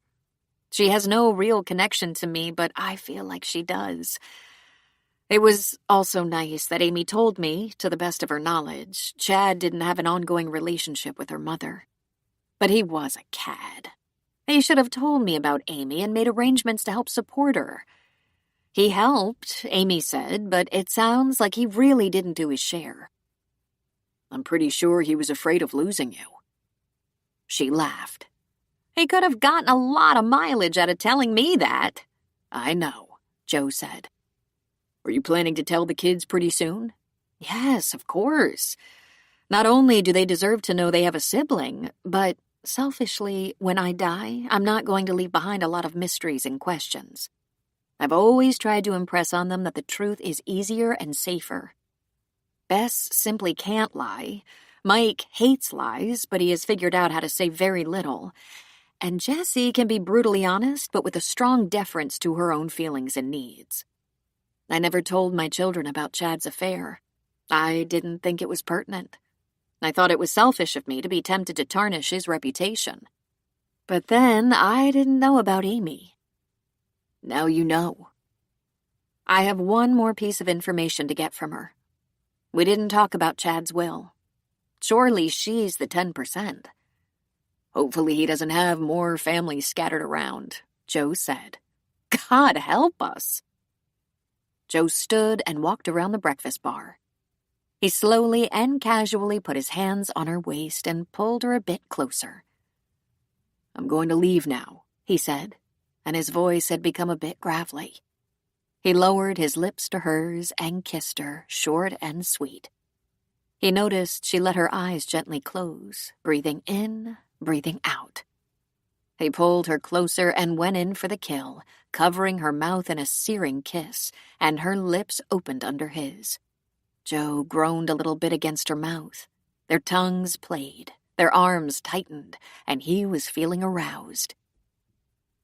B: She has no real connection to me, but I feel like she does. It was also nice that Amy told me, to the best of her knowledge, Chad didn't have an ongoing relationship with her mother. But he was a cad. He should have told me about Amy and made arrangements to help support her. He helped, Amy said, but it sounds like he really didn't do his share. I'm pretty sure he was afraid of losing you. She laughed. He could have gotten a lot of mileage out of telling me that. I know, Joe said. Were you planning to tell the kids pretty soon? Yes, of course. Not only do they deserve to know they have a sibling, but selfishly, when I die, I'm not going to leave behind a lot of mysteries and questions. I've always tried to impress on them that the truth is easier and safer. Bess simply can't lie. Mike hates lies, but he has figured out how to say very little. And Jessie can be brutally honest, but with a strong deference to her own feelings and needs. I never told my children about Chad's affair. I didn't think it was pertinent. I thought it was selfish of me to be tempted to tarnish his reputation. But then I didn't know about Amy. Now you know. I have one more piece of information to get from her. We didn't talk about Chad's will. Surely she's the 10%. Hopefully he doesn't have more family scattered around, Joe said. God help us. Joe stood and walked around the breakfast bar. He slowly and casually put his hands on her waist and pulled her a bit closer. I'm going to leave now, he said, and his voice had become a bit gravelly. He lowered his lips to hers and kissed her, short and sweet. He noticed she let her eyes gently close, breathing in, breathing out. He pulled her closer and went in for the kill, covering her mouth in a searing kiss, and her lips opened under his. Joe groaned a little bit against her mouth. Their tongues played, their arms tightened, and he was feeling aroused.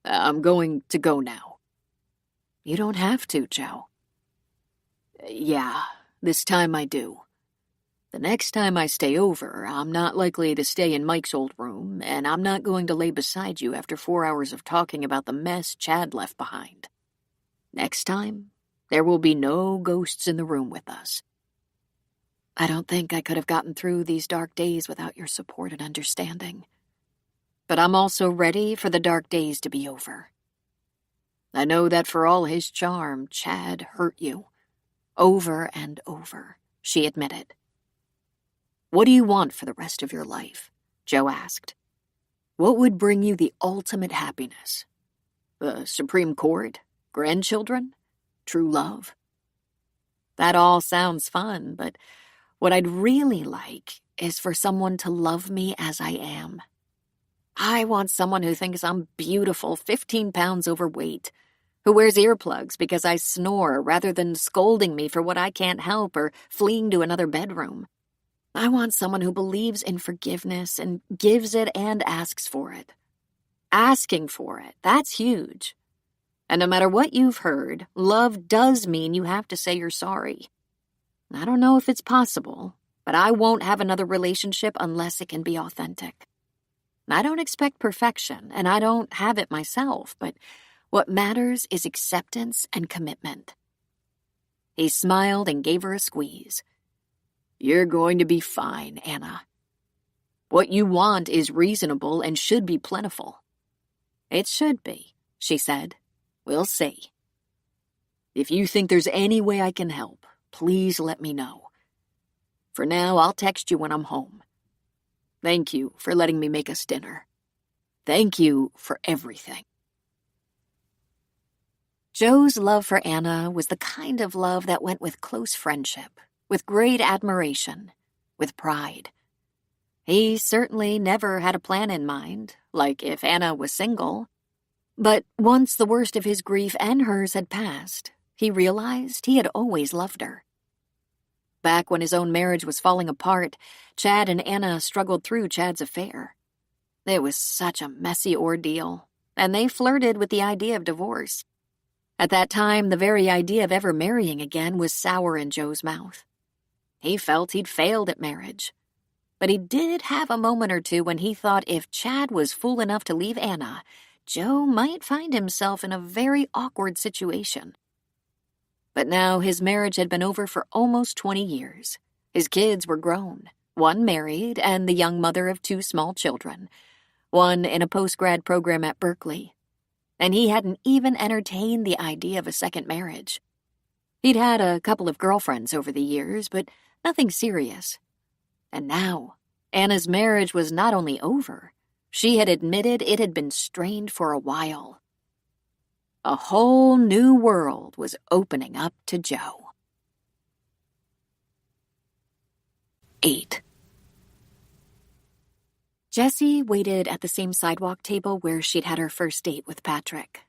B: I'm going to go now. You don't have to, Joe. Yeah, this time I do. The next time I stay over, I'm not likely to stay in Mike's old room, and I'm not going to lay beside you after 4 hours of talking about the mess Chad left behind. Next time, there will be no ghosts in the room with us. I don't think I could have gotten through these dark days without your support and understanding. But I'm also ready for the dark days to be over. I know that for all his charm, Chad hurt you. Over and over, she admitted. What do you want for the rest of your life? Joe asked. What would bring you the ultimate happiness? The Supreme Court? Grandchildren? True love? That all sounds fun, but what I'd really like is for someone to love me as I am. I want someone who thinks I'm beautiful, 15 pounds overweight, who wears earplugs because I snore rather than scolding me for what I can't help or fleeing to another bedroom. I want someone who believes in forgiveness and gives it and asks for it. Asking for it, that's huge. And no matter what you've heard, love does mean you have to say you're sorry. I don't know if it's possible, but I won't have another relationship unless it can be authentic. I don't expect perfection, and I don't have it myself, but what matters is acceptance and commitment. He smiled and gave her a squeeze. You're going to be fine, Anna. What you want is reasonable and should be plentiful. It should be, she said. We'll see. If you think there's any way I can help, please let me know. For now, I'll text you when I'm home. Thank you for letting me make us dinner. Thank you for everything.
A: Joe's love for Anna was the kind of love that went with close friendship, with great admiration, with pride. He certainly never had a plan in mind, like if Anna was single. But once the worst of his grief and hers had passed, he realized he had always loved her. Back when his own marriage was falling apart, Chad and Anna struggled through Chad's affair. It was such a messy ordeal, and they flirted with the idea of divorce. At that time, the very idea of ever marrying again was sour in Joe's mouth. He felt he'd failed at marriage. But he did have a moment or two when he thought if Chad was fool enough to leave Anna, Joe might find himself in a very awkward situation. But now his marriage had been over for almost 20 years. His kids were grown, one married and the young mother of 2 small children, one in a post-grad program at Berkeley. And he hadn't even entertained the idea of a second marriage. He'd had a couple of girlfriends over the years, but nothing serious. And now, Anna's marriage was not only over, she had admitted it had been strained for a while. A whole new world was opening up to Joe. 8. Jessie waited at the same sidewalk table where she'd had her first date with Patrick.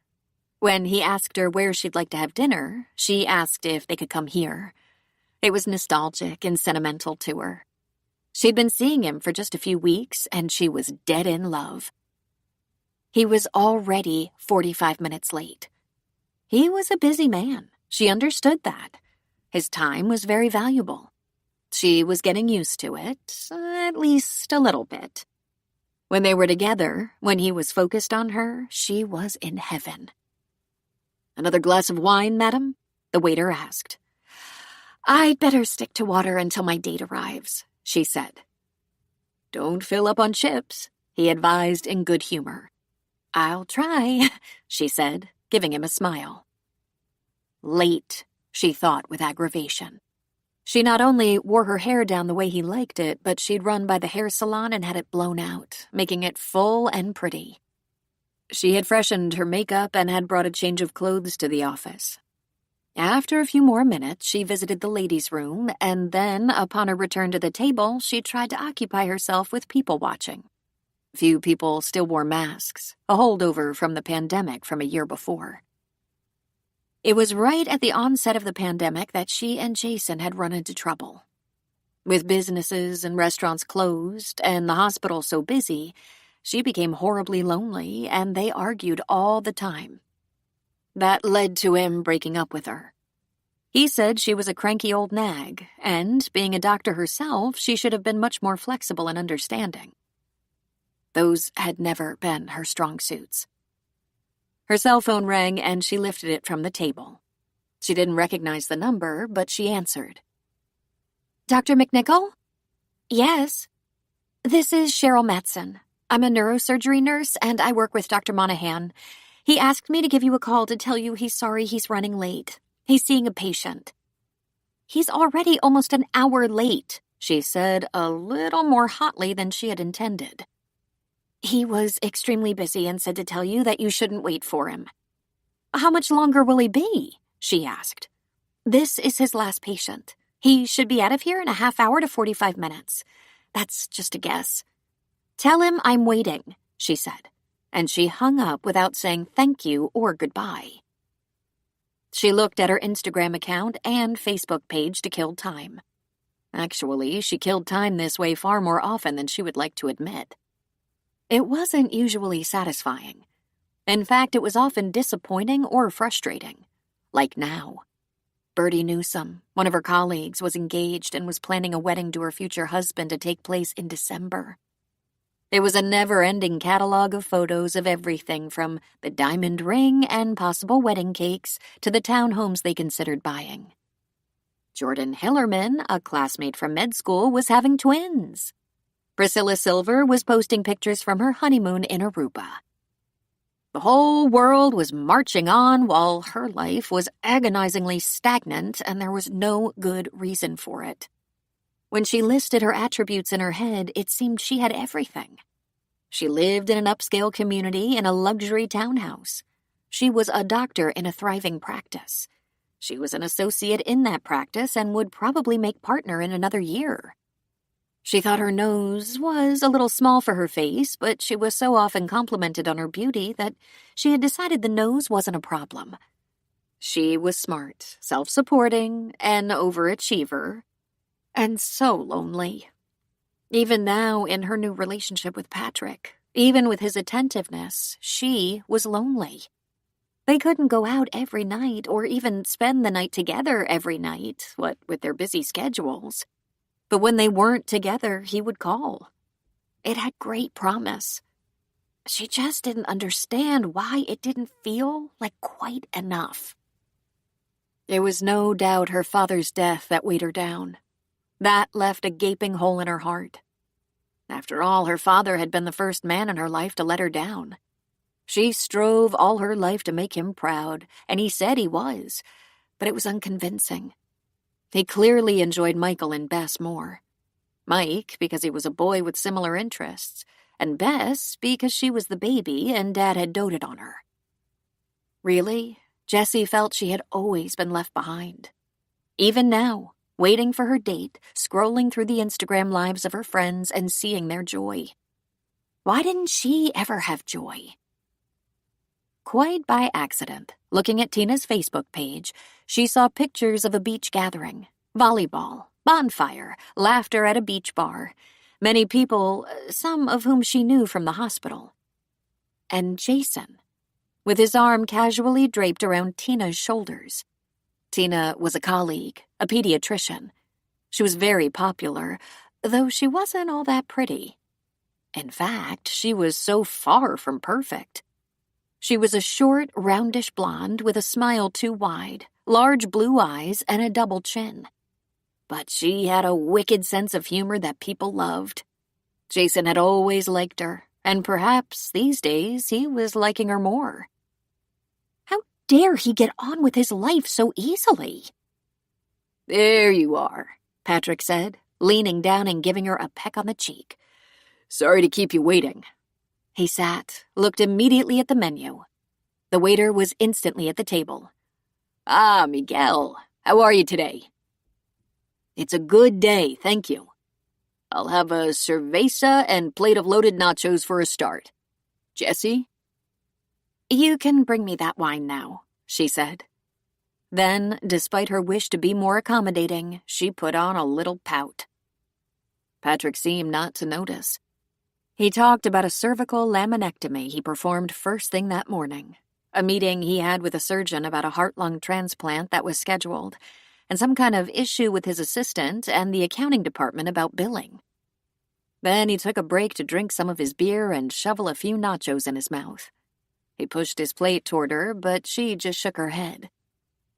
A: When he asked her where she'd like to have dinner, she asked if they could come here. It was nostalgic and sentimental to her. She'd been seeing him for just a few weeks, and she was dead in love. He was already 45 minutes late. He was a busy man. She understood that. His time was very valuable. She was getting used to it, at least a little bit. When they were together, when he was focused on her, she was in heaven. "Another glass of wine, madam?" the waiter asked. "I'd better stick to water until my date arrives," she said. "Don't fill up on chips," he advised in good humor. "I'll try," she said, giving him a smile. Late, she thought with aggravation. She not only wore her hair down the way he liked it, but she'd run by the hair salon and had it blown out, making it full and pretty. She had freshened her makeup and had brought a change of clothes to the office. After a few more minutes, she visited the ladies' room, and then, upon her return to the table, she tried to occupy herself with people watching. Few people still wore masks, a holdover from the pandemic from a year before. It was right at the onset of the pandemic that she and Jason had run into trouble. With businesses and restaurants closed and the hospital so busy, she became horribly lonely, and they argued all the time. That led to him breaking up with her. He said she was a cranky old nag, and, being a doctor herself, she should have been much more flexible and understanding. Those had never been her strong suits. Her cell phone rang, and she lifted it from the table. She didn't recognize the number, but she answered. "Dr. McNichol?" "Yes." "This is Cheryl Matson. I'm a neurosurgery nurse, and I work with Dr. Monahan. He asked me to give you a call to tell you he's sorry he's running late. He's seeing a patient." "He's already almost an hour late," she said, a little more hotly than she had intended. "He was extremely busy and said to tell you that you shouldn't wait for him." "How much longer will he be?" she asked. "This is his last patient. He should be out of here in a half hour to 45 minutes. That's just a guess." "Tell him I'm waiting," she said, and she hung up without saying thank you or goodbye. She looked at her Instagram account and Facebook page to kill time. Actually, she killed time this way far more often than she would like to admit. It wasn't usually satisfying. In fact, it was often disappointing or frustrating. Like now. Bertie Newsome, one of her colleagues, was engaged and was planning a wedding to her future husband to take place in December. It was a never-ending catalog of photos of everything from the diamond ring and possible wedding cakes to the townhomes they considered buying. Jordan Hillerman, a classmate from med school, was having twins. Priscilla Silver was posting pictures from her honeymoon in Aruba. The whole world was marching on while her life was agonizingly stagnant, and there was no good reason for it. When she listed her attributes in her head, it seemed she had everything. She lived in an upscale community in a luxury townhouse. She was a doctor in a thriving practice. She was an associate in that practice and would probably make partner in another year. She thought her nose was a little small for her face, but she was so often complimented on her beauty that she had decided the nose wasn't a problem. She was smart, self-supporting, an overachiever, and so lonely. Even now, in her new relationship with Patrick, even with his attentiveness, she was lonely. They couldn't go out every night or even spend the night together every night, what with their busy schedules. But when they weren't together, he would call. It had great promise. She just didn't understand why it didn't feel like quite enough. It was no doubt her father's death that weighed her down. That left a gaping hole in her heart. After all, her father had been the first man in her life to let her down. She strove all her life to make him proud, and he said he was, but it was unconvincing. He clearly enjoyed Michael and Bess more. Mike, because he was a boy with similar interests, and Bess, because she was the baby and Dad had doted on her. Really, Jessie felt she had always been left behind. Even now, waiting for her date, scrolling through the Instagram lives of her friends and seeing their joy. Why didn't she ever have joy? Quite by accident, looking at Tina's Facebook page, she saw pictures of a beach gathering, volleyball, bonfire, laughter at a beach bar, many people, some of whom she knew from the hospital. And Jason, with his arm casually draped around Tina's shoulders. Tina was a colleague, a pediatrician. She was very popular, though she wasn't all that pretty. In fact, she was so far from perfect. She was a short, roundish blonde with a smile too wide, large blue eyes, and a double chin. But she had a wicked sense of humor that people loved. Jason had always liked her, and perhaps these days he was liking her more. How dare he get on with his life so easily?
B: There you are,
A: Patrick said, leaning down and giving her a peck on the cheek.
B: Sorry to keep you waiting.
A: He sat, looked immediately at the menu. The waiter was instantly at the table.
B: Ah, Miguel, how are you today? It's a good day, thank you. I'll have a cerveza and plate of loaded nachos for a start. Jessie?
A: You can bring me that wine now, she said. Then, despite her wish to be more accommodating, she put on a little pout. Patrick seemed not to notice. He talked about a cervical laminectomy he performed first thing that morning, a meeting he had with a surgeon about a heart-lung transplant that was scheduled, and some kind of issue with his assistant and the accounting department about billing. Then he took a break to drink some of his beer and shovel a few nachos in his mouth. He pushed his plate toward her, but she just shook her head.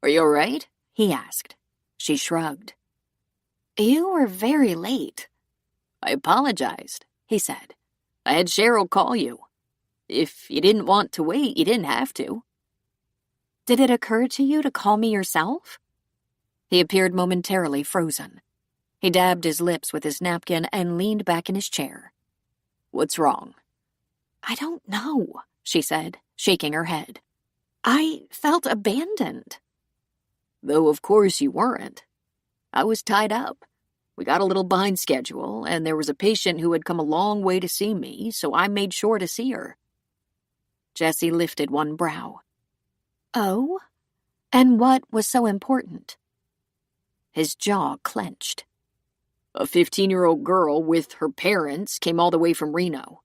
B: Are you all right?
A: He asked. She shrugged. You were very late.
B: I apologized, he said. I had Cheryl call you. If you didn't want to wait, you didn't have to.
A: Did it occur to you to call me yourself? He appeared momentarily frozen. He dabbed his lips with his napkin and leaned back in his chair.
B: What's wrong?
A: I don't know, she said, shaking her head. I felt abandoned.
B: Though of course you weren't. I was tied up. We got a little behind schedule, and there was a patient who had come a long way to see me, so I made sure to see her.
A: Jessie lifted one brow. Oh? And what was so important? His jaw clenched.
B: A 15-year-old girl with her parents came all the way from Reno.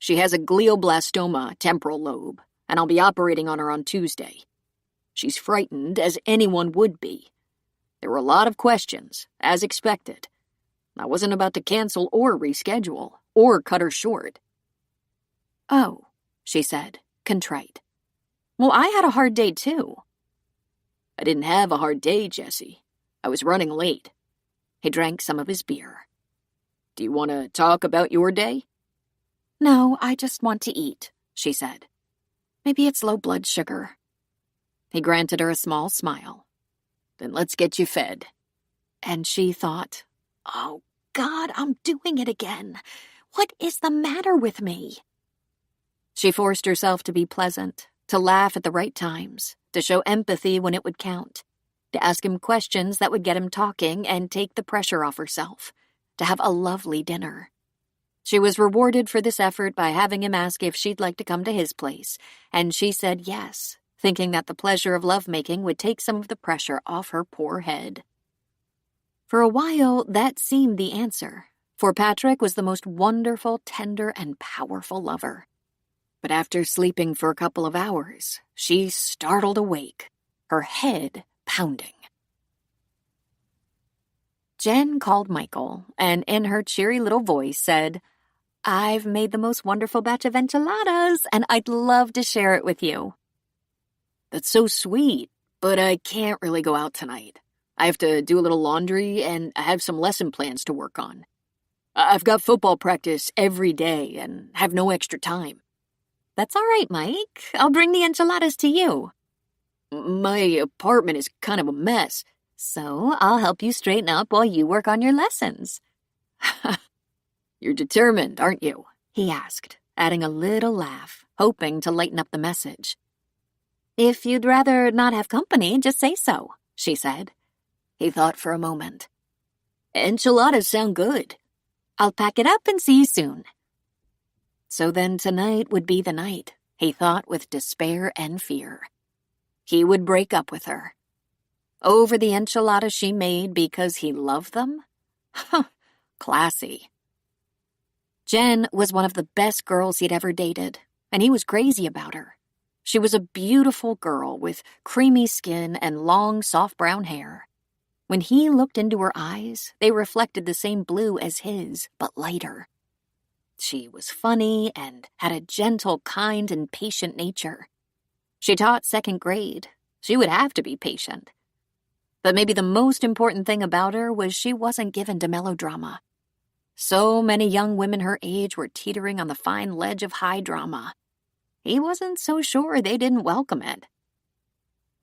B: She has a glioblastoma temporal lobe, and I'll be operating on her on Tuesday. She's frightened, as anyone would be. There were a lot of questions, as expected. I wasn't about to cancel or reschedule, or cut her short.
A: Oh, she said, contrite. Well, I had a hard day, too.
B: I didn't have a hard day, Jessie. I was running late.
A: He drank some of his beer.
B: Do you want to talk about your day?
A: No, I just want to eat, she said. Maybe it's low blood sugar. He granted her a small smile.
B: Then let's get you fed.
A: And she thought, oh, God, I'm doing it again. What is the matter with me? She forced herself to be pleasant, To laugh at the right times, to show empathy when it would count, to ask him questions that would get him talking and take the pressure off herself, to have a lovely dinner. She was rewarded for this effort by having him ask if she'd like to come to his place, and she said yes, thinking that the pleasure of lovemaking would take some of the pressure off her poor head. For a while, that seemed the answer, for Patrick was the most wonderful, tender, and powerful lover. But after sleeping for a couple of hours, she startled awake, her head pounding. Jen called Michael, and in her cheery little voice said, "I've made the most wonderful batch of enchiladas, and I'd love to share it with you."
B: "That's so sweet, but I can't really go out tonight. I have to do a little laundry, and I have some lesson plans to work on. I've got football practice every day and have no extra time."
A: "That's all right, Mike. I'll bring the enchiladas to you."
B: "My apartment is kind of a mess."
A: "So I'll help you straighten up while you work on your lessons."
B: "You're determined, aren't you?"
A: he asked, adding a little laugh, hoping to lighten up the message. "If you'd rather not have company, just say so," she said.
B: He thought for a moment. "Enchiladas sound good."
A: "I'll pack it up and see you soon." So then tonight would be the night, he thought with despair and fear. He would break up with her. Over the enchiladas she made because he loved them? Classy. Jen was one of the best girls he'd ever dated, and he was crazy about her. She was a beautiful girl with creamy skin and long, soft brown hair. When he looked into her eyes, they reflected the same blue as his, but lighter. She was funny and had a gentle, kind, and patient nature. She taught second grade. She would have to be patient. But maybe the most important thing about her was she wasn't given to melodrama. So many young women her age were teetering on the fine ledge of high drama. He wasn't so sure they didn't welcome it.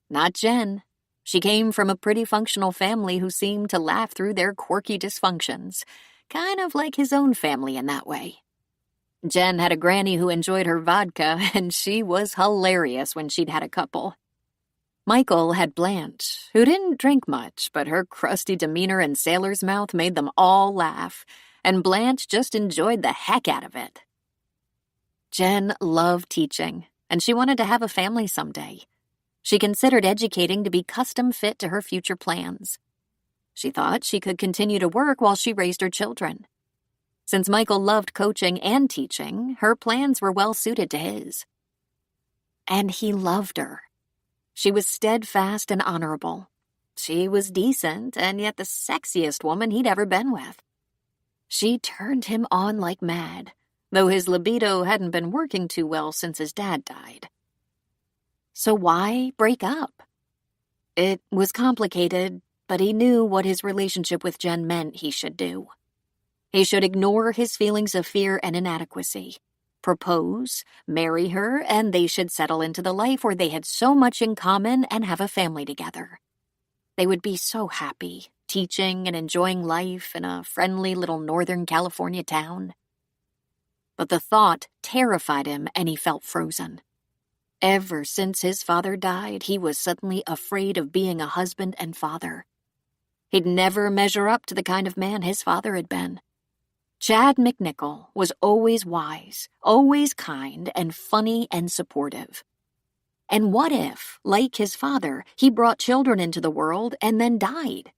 A: Not Jen. She came from a pretty functional family who seemed to laugh through their quirky dysfunctions, kind of like his own family in that way. Jen had a granny who enjoyed her vodka, and she was hilarious when she'd had a couple. Michael had Blanche, who didn't drink much, but her crusty demeanor and sailor's mouth made them all laugh, and Blanche just enjoyed the heck out of it. Jen loved teaching, and she wanted to have a family someday. She considered educating to be custom fit to her future plans. She thought she could continue to work while she raised her children. Since Michael loved coaching and teaching, her plans were well suited to his. And he loved her. She was steadfast and honorable. She was decent and yet the sexiest woman he'd ever been with. She turned him on like mad, though his libido hadn't been working too well since his dad died. So why break up? It was complicated, but he knew what his relationship with Jen meant he should do. He should ignore his feelings of fear and inadequacy, propose, marry her, and they should settle into the life where they had so much in common and have a family together. They would be so happy, teaching and enjoying life in a friendly little Northern California town. But the thought terrified him and he felt frozen. Ever since his father died, he was suddenly afraid of being a husband and father. He'd never measure up to the kind of man his father had been. Chad McNichol was always wise, always kind, and funny and supportive. And what if, like his father, he brought children into the world and then died?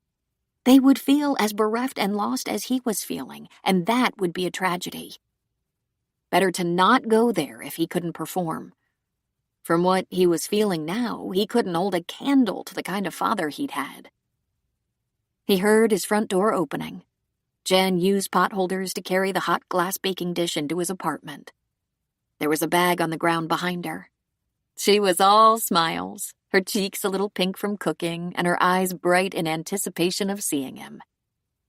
A: They would feel as bereft and lost as he was feeling, and that would be a tragedy. Better to not go there if he couldn't perform. From what he was feeling now, he couldn't hold a candle to the kind of father he'd had. He heard his front door opening. Jen used potholders to carry the hot glass baking dish into his apartment. There was a bag on the ground behind her. She was all smiles, her cheeks a little pink from cooking, and her eyes bright in anticipation of seeing him.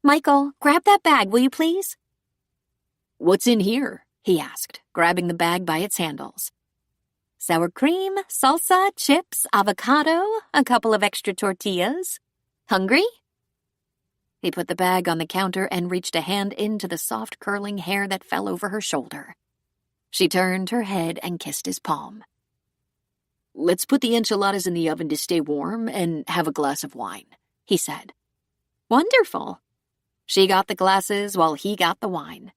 A: "Michael, grab that bag, will you please?"
B: "What's in here?"
A: he asked, grabbing the bag by its handles. "Sour cream, salsa, chips, avocado, a couple of extra tortillas. Hungry?" He put the bag on the counter and reached a hand into the soft curling hair that fell over her shoulder. She turned her head and kissed his palm.
B: Let's put the enchiladas in the oven to stay warm and have a glass of wine," he said.
A: Wonderful. She got the glasses while he got the wine.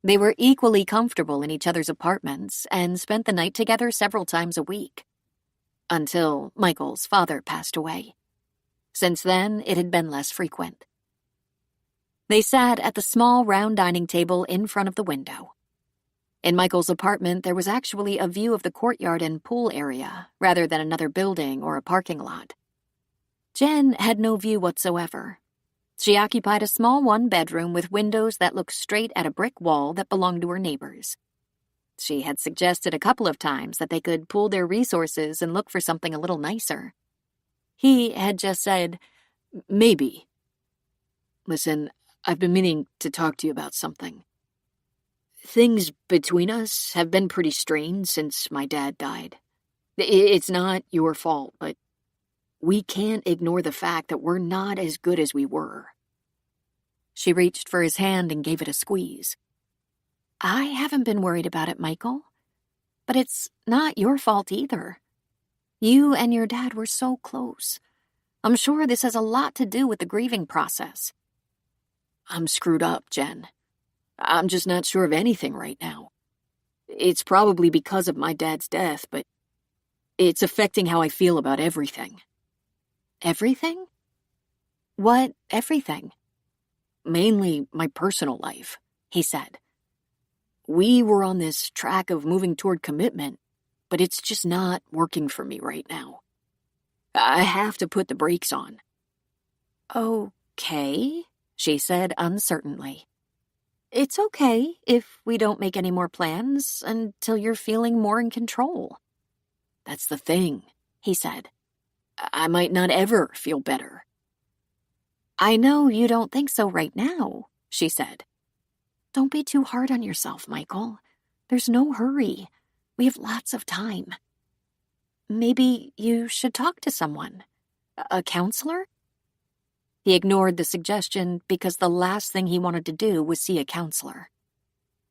A: They were equally comfortable in each other's apartments and spent the night together several times a week. Until Michael's father passed away. Since then, it had been less frequent. They sat at the small round dining table in front of the window. In Michael's apartment, there was actually a view of the courtyard and pool area, rather than another building or a parking lot. Jen had no view whatsoever. She occupied a small one-bedroom with windows that looked straight at a brick wall that belonged to her neighbors. She had suggested a couple of times that they could pool their resources and look for something a little nicer. He had just said,
B: "Maybe. Listen, I've been meaning to talk to you about something. Things between us have been pretty strained since my dad died. It's not your fault, but we can't ignore the fact that we're not as good as we were."
A: She reached for his hand and gave it a squeeze. I haven't been worried about it, Michael. But it's not your fault either. You and your dad were so close. I'm sure this has a lot to do with the grieving process.
B: I'm screwed up, Jen. I'm just not sure of anything right now. It's probably because of my dad's death, but it's affecting how I feel about everything.
A: Everything? What everything?
B: Mainly my personal life, he said. We were on this track of moving toward commitment, but it's just not working for me right now. I have to put the brakes on.
A: Okay, she said uncertainly. It's okay if we don't make any more plans until you're feeling more in control.
B: That's the thing, he said. I might not ever feel better.
A: I know you don't think so right now, she said. Don't be too hard on yourself, Michael. There's no hurry. We have lots of time. Maybe you should talk to someone. A counselor? He ignored the suggestion because the last thing he wanted to do was see a counselor.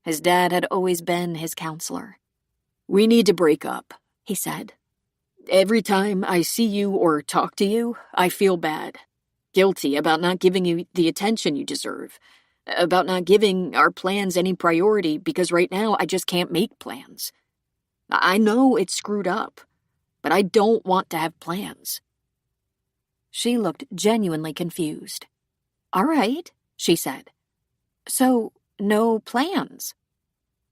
A: His dad had always been his counselor.
B: We need to break up, he said. Every time I see you or talk to you, I feel bad. Guilty about not giving you the attention you deserve. About not giving our plans any priority because right now I just can't make plans. I know it's screwed up, but I don't want to have plans.
A: She looked genuinely confused. All right, she said. So, no plans?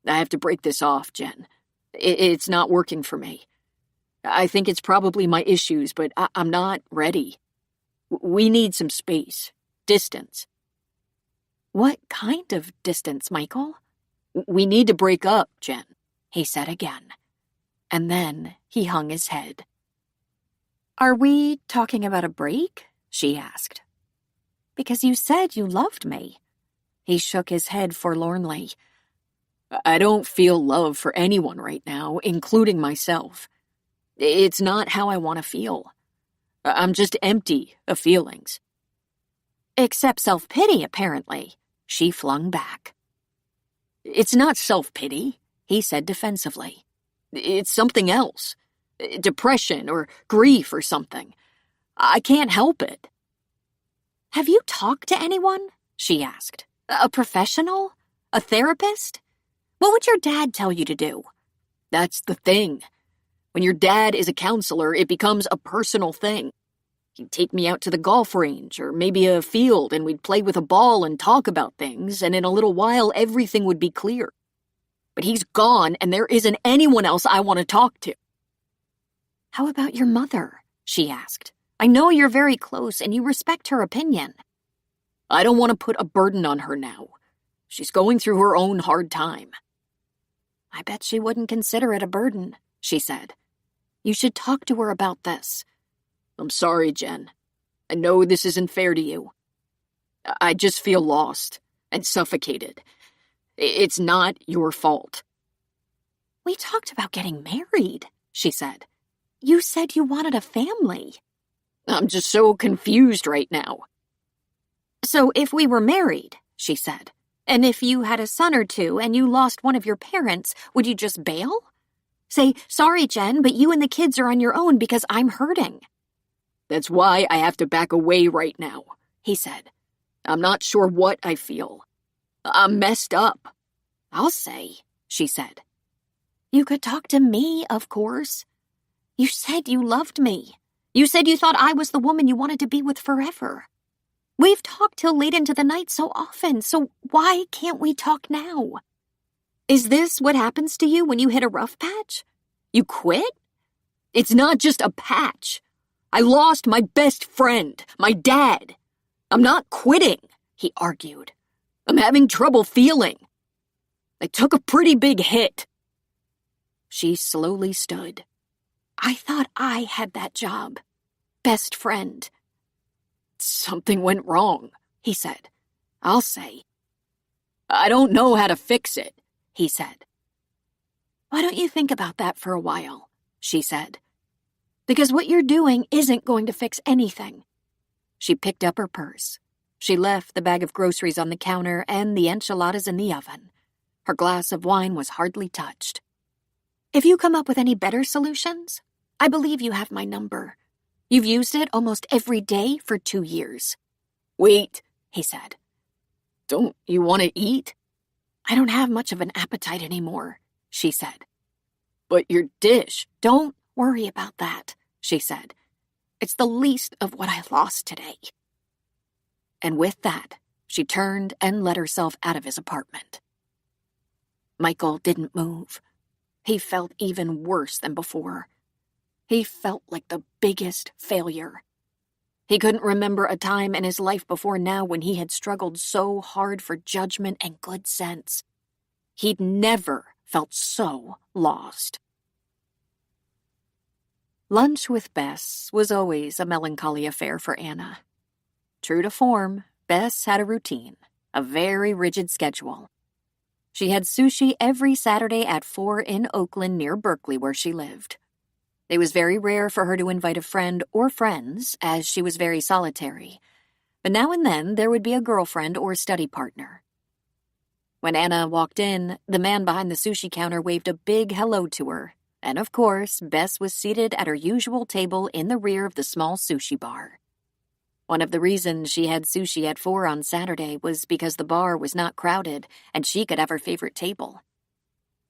B: I have to break this off, Jen. It's not working for me. I think it's probably my issues, but I'm not ready. We need some space, distance.
A: What kind of distance, Michael?
B: We need to break up, Jen,
A: he said again. And then he hung his head. Are we talking about a break? She asked. Because you said you loved me. He shook his head forlornly.
B: I don't feel love for anyone right now, including myself. It's not how I want to feel. I'm just empty of feelings.
A: Except self-pity, apparently, she flung back.
B: It's not self-pity, he said defensively. It's something else. Depression or grief or something. I can't help it.
A: Have you talked to anyone? She asked. A professional? A therapist? What would your dad tell you to do?
B: That's the thing. When your dad is a counselor, it becomes a personal thing. He'd take me out to the golf range or maybe a field and we'd play with a ball and talk about things, and in a little while everything would be clear. But he's gone and there isn't anyone else I want to talk to.
A: How about your mother? She asked. I know you're very close and you respect her opinion.
B: I don't want to put a burden on her now. She's going through her own hard time.
A: I bet she wouldn't consider it a burden, she said. You should talk to her about this.
B: I'm sorry, Jen. I know this isn't fair to you. I just feel lost and suffocated. It's not your fault.
A: We talked about getting married, she said. You said you wanted a family.
B: I'm just so confused right now.
A: So if we were married, she said, and if you had a son or two and you lost one of your parents, would you just bail? Say, sorry, Jen, but you and the kids are on your own because I'm hurting.
B: That's why I have to back away right now, he said. I'm not sure what I feel. I'm messed up.
A: I'll say, she said. You could talk to me, of course. You said you loved me. You said you thought I was the woman you wanted to be with forever. We've talked till late into the night so often, so why can't we talk now? Is this what happens to you when you hit a rough patch? You quit?
B: It's not just a patch. I lost my best friend, my dad. I'm not quitting, he argued. I'm having trouble feeling. I took a pretty big hit.
A: She slowly stood. I thought I had that job. Best friend.
B: Something went wrong, he said.
A: I'll say.
B: I don't know how to fix it, he said.
A: Why don't you think about that for a while, she said. Because what you're doing isn't going to fix anything. She picked up her purse. She left the bag of groceries on the counter and the enchiladas in the oven. Her glass of wine was hardly touched. If you come up with any better solutions, I believe you have my number. You've used it almost every day for 2 years.
B: Wait,
A: he said.
B: Don't you want to eat?
A: I don't have much of an appetite anymore, she said.
B: But your dish.
A: Don't worry about that, she said. It's the least of what I lost today. And with that, she turned and let herself out of his apartment. Michael didn't move. He felt even worse than before. He felt like the biggest failure. He couldn't remember a time in his life before now when he had struggled so hard for judgment and good sense. He'd never felt so lost. Lunch with Bess was always a melancholy affair for Anna. True to form, Bess had a routine, a very rigid schedule. She had sushi every Saturday at 4 in Oakland near Berkeley where she lived. It was very rare for her to invite a friend or friends, as she was very solitary. But now and then there would be a girlfriend or study partner. When Anna walked in, the man behind the sushi counter waved a big hello to her. And of course, Bess was seated at her usual table in the rear of the small sushi bar. One of the reasons she had sushi at 4 on Saturday was because the bar was not crowded and she could have her favorite table.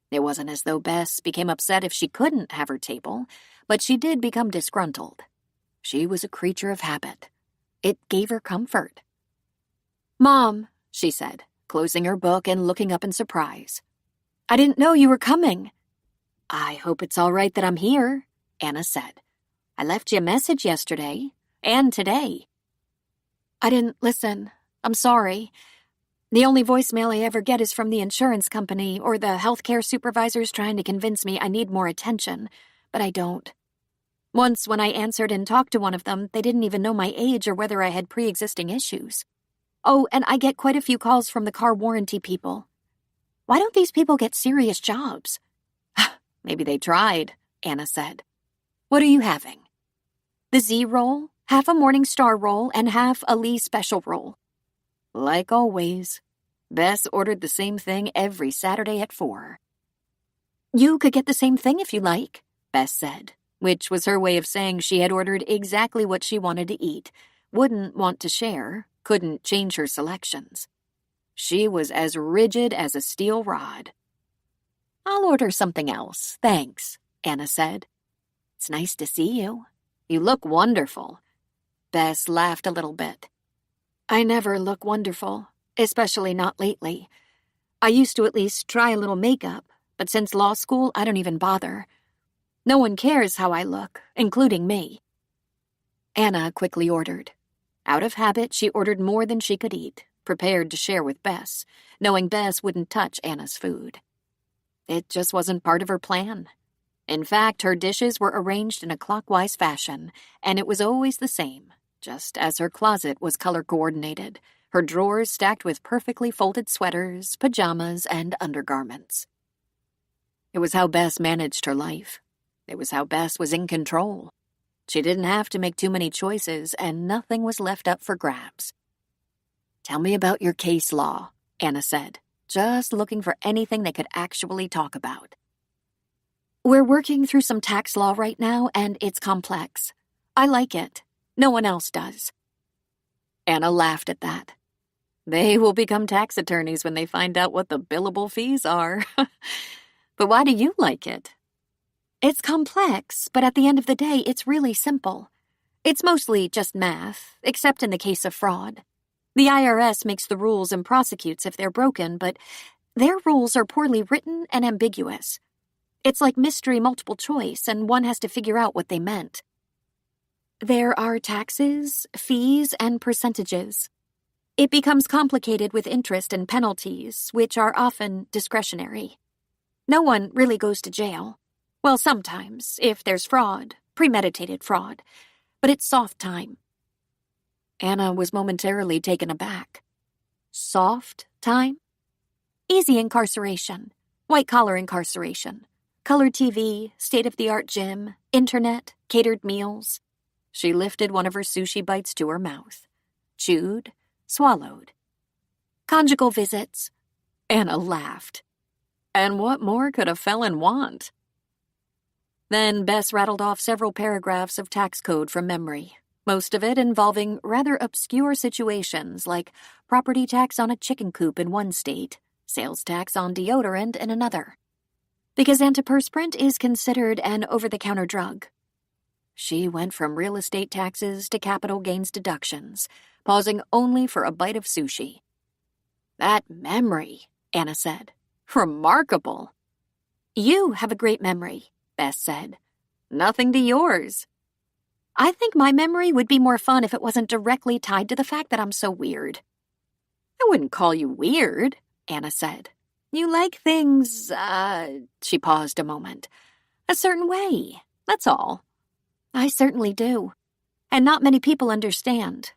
A: It wasn't as though Bess became upset if she couldn't have her table, but she did become disgruntled. She was a creature of habit. It gave her comfort. "Mom," she said, closing her book and looking up in surprise. "I didn't know you were coming." "I hope it's all right that I'm here," Anna said. "I left you a message yesterday, and today." "I didn't listen. I'm sorry. The only voicemail I ever get is from the insurance company or the healthcare supervisors trying to convince me I need more attention, but I don't. Once when I answered and talked to one of them, they didn't even know my age or whether I had pre-existing issues. Oh, and I get quite a few calls from the car warranty people. Why don't these people get serious jobs?" "Maybe they tried," Anna said. "What are you having?" "The Z roll, half a Morning Star roll, and half a Lee special roll." Like always, Bess ordered the same thing every Saturday at 4. "You could get the same thing if you like," Bess said, which was her way of saying she had ordered exactly what she wanted to eat, wouldn't want to share, couldn't change her selections. She was as rigid as a steel rod. "I'll order something else, thanks," Anna said. "It's nice to see you. You look wonderful." Bess laughed a little bit. "I never look wonderful, especially not lately. I used to at least try a little makeup, but since law school, I don't even bother. No one cares how I look, including me." Anna quickly ordered. Out of habit, she ordered more than she could eat, prepared to share with Bess, knowing Bess wouldn't touch Anna's food. It just wasn't part of her plan. In fact, her dishes were arranged in a clockwise fashion, and it was always the same, just as her closet was color-coordinated, her drawers stacked with perfectly folded sweaters, pajamas, and undergarments. It was how Bess managed her life. It was how Bess was in control. She didn't have to make too many choices, and nothing was left up for grabs. "Tell me about your case law," Anna said, just looking for anything they could actually talk about. We're working through some tax law right now, and it's complex. I like it. No one else does.
B: Anna laughed at that. They will become tax attorneys when they find out what the billable fees are. But why do you like it?
A: It's complex, but at the end of the day, it's really simple. It's mostly just math, except in the case of fraud. The IRS makes the rules and prosecutes if they're broken, but their rules are poorly written and ambiguous. It's like mystery multiple choice, and one has to figure out what they meant. There are taxes, fees, and percentages. It becomes complicated with interest and penalties, which are often discretionary. No one really goes to jail. Well, sometimes, if there's fraud, premeditated fraud, but it's soft time.
B: Anna was momentarily taken aback. Soft time?
A: Easy incarceration, white-collar incarceration, colored TV, state-of-the-art gym, internet, catered meals.
B: She lifted one of her sushi bites to her mouth, chewed, swallowed.
A: Conjugal visits.
B: Anna laughed. And what more could a felon want? Then Bess rattled off several paragraphs of tax code from memory, most of it involving rather obscure situations like property tax on a chicken coop in one state, sales tax on deodorant in another. Because antiperspirant is considered an over-the-counter drug. She went from real estate taxes to capital gains deductions, pausing only for a bite of sushi.
A: That memory, Anna said.
B: Remarkable.
A: You have a great memory, Bess said.
B: Nothing to yours.
A: I think my memory would be more fun if it wasn't directly tied to the fact that I'm so weird.
B: I wouldn't call you weird, Anna said.
A: You like things,
B: she paused a moment.
A: A certain way, that's all.
B: I certainly do.
A: And not many people understand.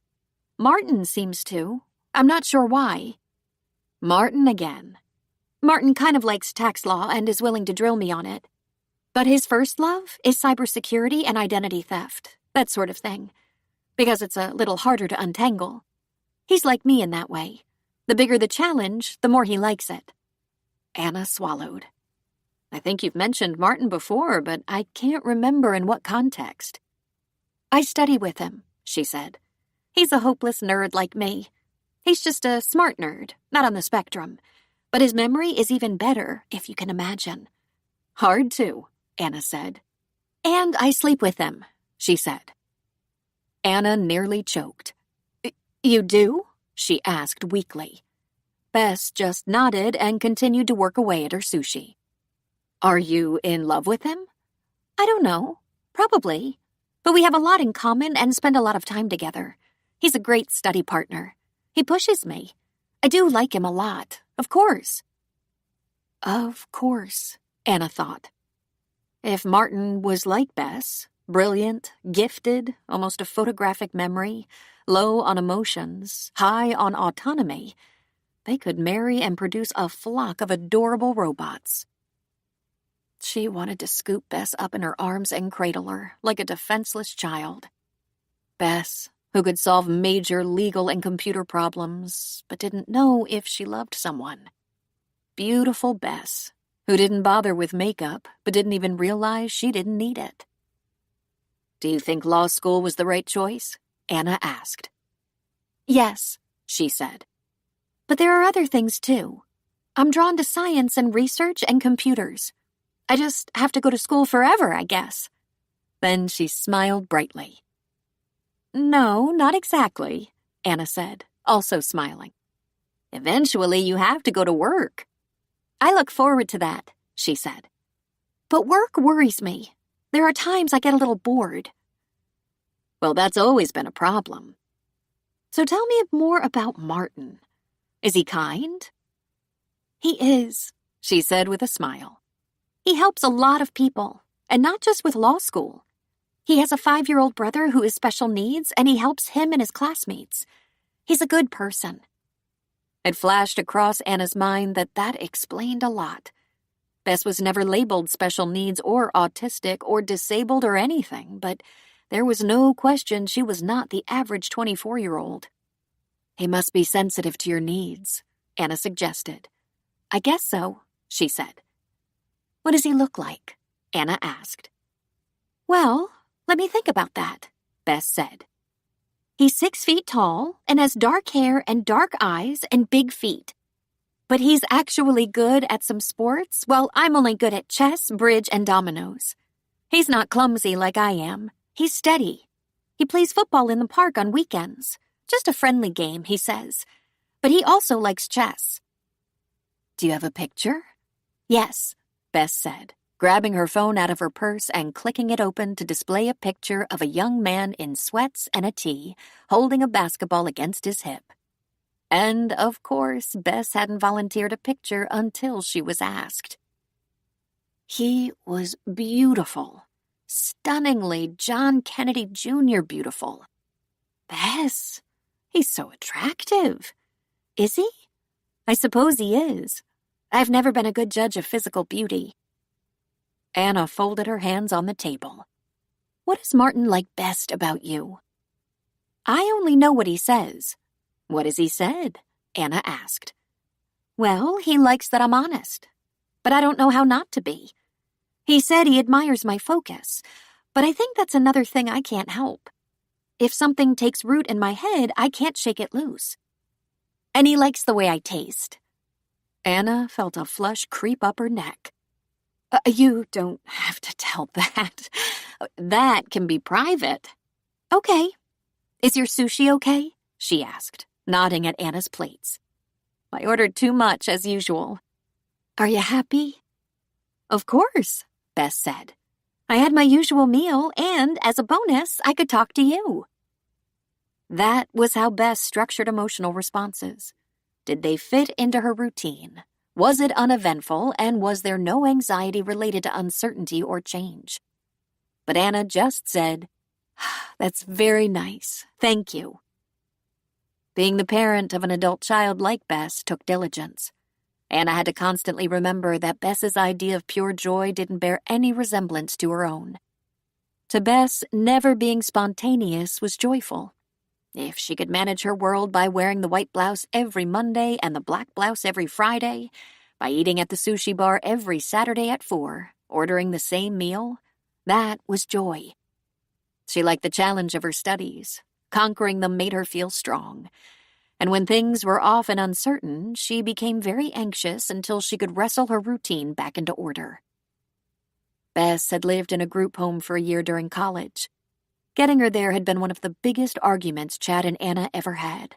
A: Martin seems to. I'm not sure why.
B: Martin again.
A: Martin kind of likes tax law and is willing to drill me on it. But his first love is cybersecurity and identity theft, that sort of thing. Because it's a little harder to untangle. He's like me in that way. The bigger the challenge, the more he likes it.
B: Anna swallowed. I think you've mentioned Martin before, but I can't remember in what context.
A: I study with him, she said. He's a hopeless nerd like me. He's just a smart nerd, not on the spectrum. But his memory is even better, if you can imagine.
B: Hard to, Anna said.
A: And I sleep with him, she said.
B: Anna nearly choked.
A: You do?
B: She asked weakly. Bess just nodded and continued to work away at her sushi. Are you in love with him?
A: I don't know. Probably. But we have a lot in common and spend a lot of time together. He's a great study partner. He pushes me. I do like him a lot, of course.
B: Of course, Anna thought. If Martin was like Bess, brilliant, gifted, almost a photographic memory, low on emotions, high on autonomy, they could marry and produce a flock of adorable robots. She wanted to scoop Bess up in her arms and cradle her, like a defenseless child. Bess, who could solve major legal and computer problems, but didn't know if she loved someone. Beautiful Bess, who didn't bother with makeup, but didn't even realize she didn't need it. Do you think law school was the right choice? Anna asked.
A: Yes, she said. But there are other things too. I'm drawn to science and research and computers. I just have to go to school forever, I guess.
B: Then she smiled brightly.
A: No, not exactly, Anna said, also smiling.
B: Eventually you have to go to work.
A: I look forward to that, she said. But work worries me. There are times I get a little bored.
B: Well, that's always been a problem.
A: So tell me more about Martin. Is he kind? He is, she said with a smile. He helps a lot of people, and not just with law school. He has a 5-year-old brother who has special needs, and he helps him and his classmates. He's a good person.
B: It flashed across Anna's mind that explained a lot. Bess was never labeled special needs or autistic or disabled or anything, but there was no question she was not the average 24-year-old. He must be sensitive to your needs, Anna suggested.
A: I guess so, she said. What does he look like? Anna asked. Well, let me think about that, Bess said. He's 6 feet tall and has dark hair and dark eyes and big feet. But he's actually good at some sports, while I'm only good at chess, bridge, and dominoes. He's not clumsy like I am. He's steady. He plays football in the park on weekends. Just a friendly game, he says. But he also likes chess. Do you have a picture? Yes, Bess said, grabbing her phone out of her purse and clicking it open to display a picture of a young man in sweats and a tee, holding a basketball against his hip. And, of course, Bess hadn't volunteered a picture until she was asked. He was beautiful. Stunningly John Kennedy Jr. beautiful. Bess, he's so attractive. Is he? I suppose he is. I've never been a good judge of physical beauty. Anna folded her hands on the table. What does Martin like best about you? I only know what he says. What has he said? Anna asked. Well, he likes that I'm honest, but I don't know how not to be. He said he admires my focus, but I think that's another thing I can't help. If something takes root in my head, I can't shake it loose. And he likes the way I taste. Anna felt a flush creep up her neck. You don't have to tell that. That can be private. Okay. Is your sushi okay? She asked, nodding at Anna's plates. I ordered too much, as usual. Are you happy? Of course, Bess said. I had my usual meal, and as a bonus, I could talk to you. That was how Bess structured emotional responses. Did they fit into her routine? Was it uneventful, and was there no anxiety related to uncertainty or change? But Anna just said, That's very nice. Thank you. Being the parent of an adult child like Bess took diligence. Anna had to constantly remember that Bess's idea of pure joy didn't bear any resemblance to her own. To Bess, never being spontaneous was joyful. If she could manage her world by wearing the white blouse every Monday and the black blouse every Friday, by eating at the sushi bar every Saturday at 4, ordering the same meal, that was joy. She liked the challenge of her studies. Conquering them made her feel strong. And when things were off and uncertain, she became very anxious until she could wrestle her routine back into order. Bess had lived in a group home for a year during college. Getting her there had been one of the biggest arguments Chad and Anna ever had.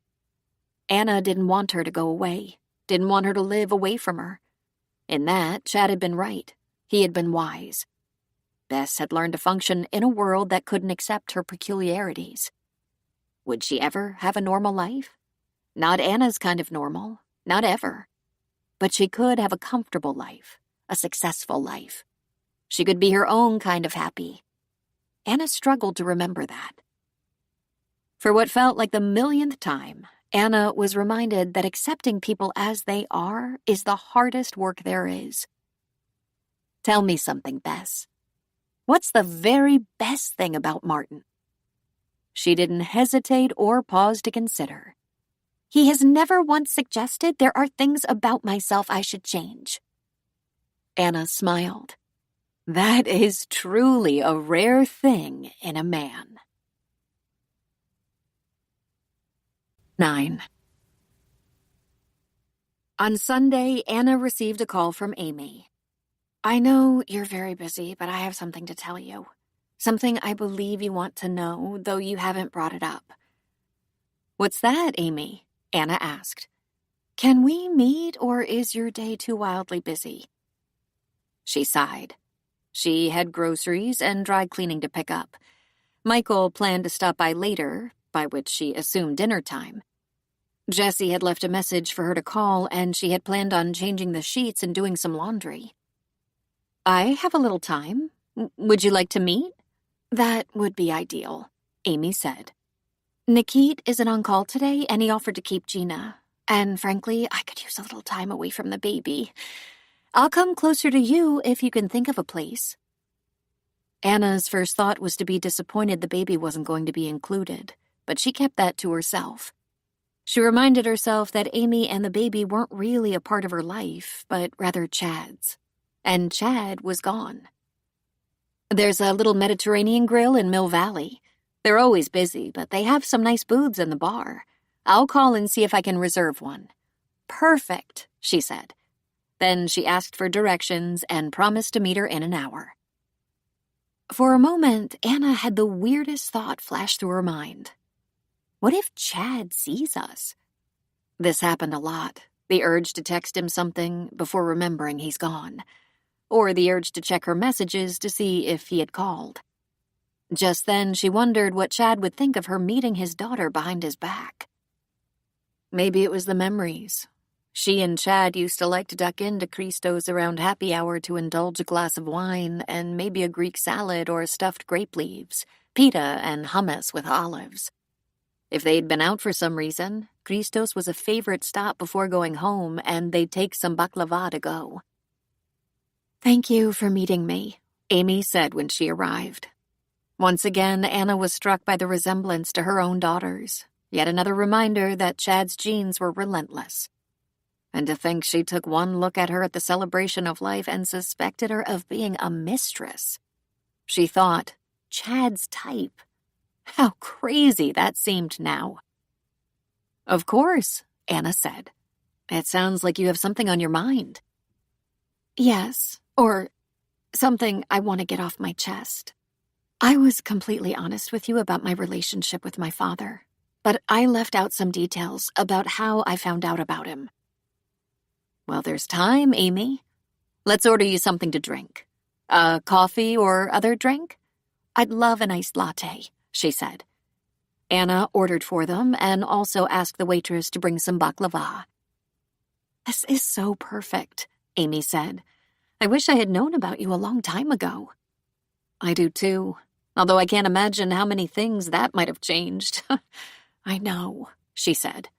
A: Anna didn't want her to go away, didn't want her to live away from her. In that, Chad had been right. He had been wise. Bess had learned to function in a world that couldn't accept her peculiarities. Would she ever have a normal life? Not Anna's kind of normal, not ever. But she could have a comfortable life, a successful life. She could be her own kind of happy. Anna struggled to remember that. For what felt like the millionth time, Anna was reminded that accepting people as they are is the hardest work there is. Tell me something, Bess. What's the very best thing about Martin? She didn't hesitate or pause to consider. He has never once suggested there are things about myself I should change. Anna smiled. That is truly a rare thing in a man. 9. On Sunday, Anna received a call from Amy. I know you're very busy, but I have something to tell you. Something I believe you want to know, though you haven't brought it up. What's that, Amy? Anna asked. Can we meet, or is your day too wildly busy? She sighed. She had groceries and dry cleaning to pick up. Michael planned to stop by later, by which she assumed dinner time. Jessie had left a message for her to call, and she had planned on changing the sheets and doing some laundry. I have a little time. Would you like to meet? That would be ideal, Amy said. Nikit isn't on call today, and he offered to keep Gina. And frankly, I could use a little time away from the baby. I'll come closer to you if you can think of a place. Anna's first thought was to be disappointed the baby wasn't going to be included, but she kept that to herself. She reminded herself that Amy and the baby weren't really a part of her life, but rather Chad's. And Chad was gone. There's a little Mediterranean grill in Mill Valley. They're always busy, but they have some nice booths in the bar. I'll call and see if I can reserve one." "Perfect," she said. Then she asked for directions and promised to meet her in an hour. For a moment, Anna had the weirdest thought flash through her mind. What if Chad sees us? This happened a lot. The urge to text him something before remembering he's gone. Or the urge to check her messages to see if he had called. Just then, she wondered what Chad would think of her meeting his daughter behind his back. Maybe it was the memories. She and Chad used to like to duck into Christo's around happy hour to indulge a glass of wine and maybe a Greek salad or stuffed grape leaves, pita and hummus with olives. If they'd been out for some reason, Christo's was a favorite stop before going home, and they'd take some baklava to go. "Thank you for meeting me," Amy said when she arrived. Once again, Anna was struck by the resemblance to her own daughters, yet another reminder that Chad's genes were relentless. And to think she took one look at her at the celebration of life and suspected her of being a mistress. She thought, Chad's type. How crazy that seemed now. "Of course," Anna said. "It sounds like you have something on your mind." "Yes, or something I want to get off my chest. I was completely honest with you about my relationship with my father, but I left out some details about how I found out about him." "Well, there's time, Amy. Let's order you something to drink. Coffee or other drink?" "I'd love an iced latte," she said. Anna ordered for them and also asked the waitress to bring some baklava. "This is so perfect," Amy said. "I wish I had known about you a long time ago." "I do too, although I can't imagine how many things that might have changed." "I know," she said.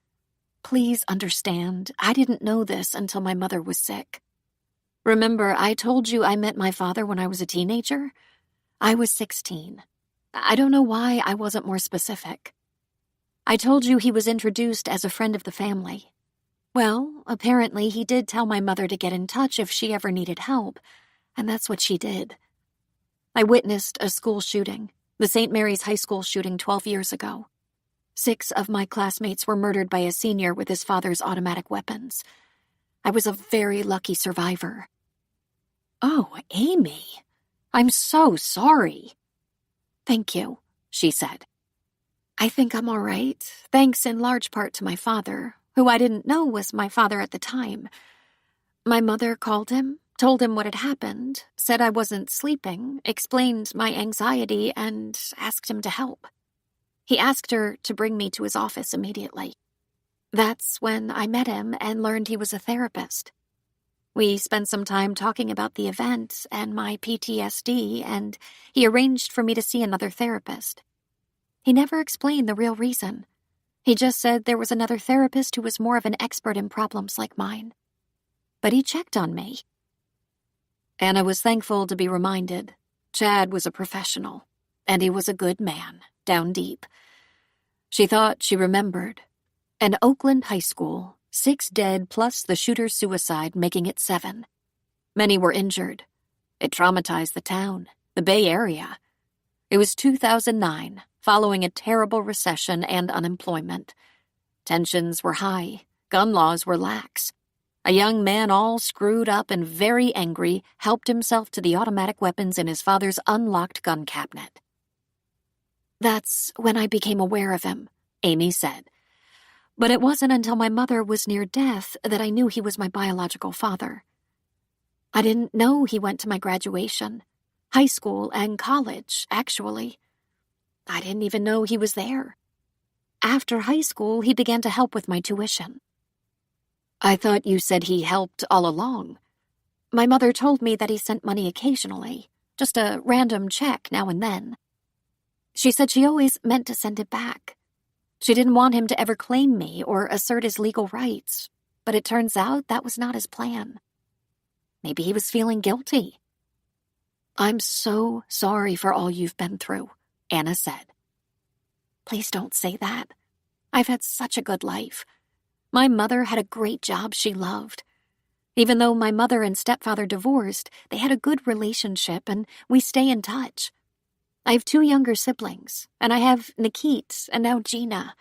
A: "Please understand, I didn't know this until my mother was sick. Remember, I told you I met my father when I was a teenager? I was 16. I don't know why I wasn't more specific. I told you he was introduced as a friend of the family. Well, apparently he did tell my mother to get in touch if she ever needed help, and that's what she did. I witnessed a school shooting, the St. Mary's High School shooting 12 years ago. 6 of my classmates were murdered by a senior with his father's automatic weapons. I was a very lucky survivor." "Oh, Amy, I'm so sorry." "Thank you," she said. "I think I'm all right, thanks in large part to my father, who I didn't know was my father at the time. My mother called him, told him what had happened, said I wasn't sleeping, explained my anxiety, and asked him to help. He asked her to bring me to his office immediately. That's when I met him and learned he was a therapist. We spent some time talking about the event and my PTSD, and he arranged for me to see another therapist. He never explained the real reason. He just said there was another therapist who was more of an expert in problems like mine. But he checked on me." Anna was thankful to be reminded. Chad was a professional, and he was a good man, down deep. She thought she remembered. An Oakland high school, 6 dead plus the shooter's suicide, making it 7. Many were injured. It traumatized the town, the Bay Area. It was 2009, following a terrible recession and unemployment. Tensions were high, gun laws were lax. A young man all screwed up and very angry helped himself to the automatic weapons in his father's unlocked gun cabinet. "That's when I became aware of him," Amy said. "But it wasn't until my mother was near death that I knew he was my biological father. I didn't know he went to my graduation, high school and college, actually. I didn't even know he was there. After high school, he began to help with my tuition." "I thought you said he helped all along." "My mother told me that he sent money occasionally, just a random check now and then. She said she always meant to send it back. She didn't want him to ever claim me or assert his legal rights, but it turns out that was not his plan. Maybe he was feeling guilty." "I'm so sorry for all you've been through," Anna said. "Please don't say that. I've had such a good life. My mother had a great job she loved. Even though my mother and stepfather divorced, they had a good relationship and we stay in touch. I have 2 younger siblings, and I have Nikit and now Gina.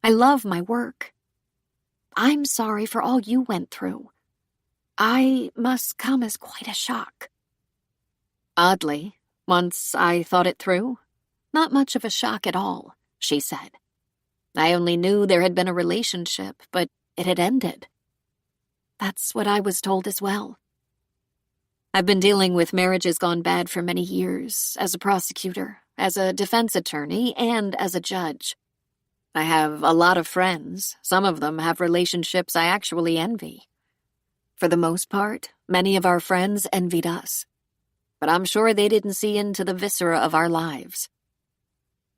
A: I love my work. I'm sorry for all you went through. I must come as quite a shock.
B: Oddly, once I thought it through, not much of a shock at all, she said. I only knew there had been a relationship, but it had ended.
A: That's what I was told as well.
B: I've been dealing with marriages gone bad for many years, as a prosecutor, as a defense attorney, and as a judge. I have a lot of friends. Some of them have relationships I actually envy. For the most part, many of our friends envied us. But I'm sure they didn't see into the viscera of our lives.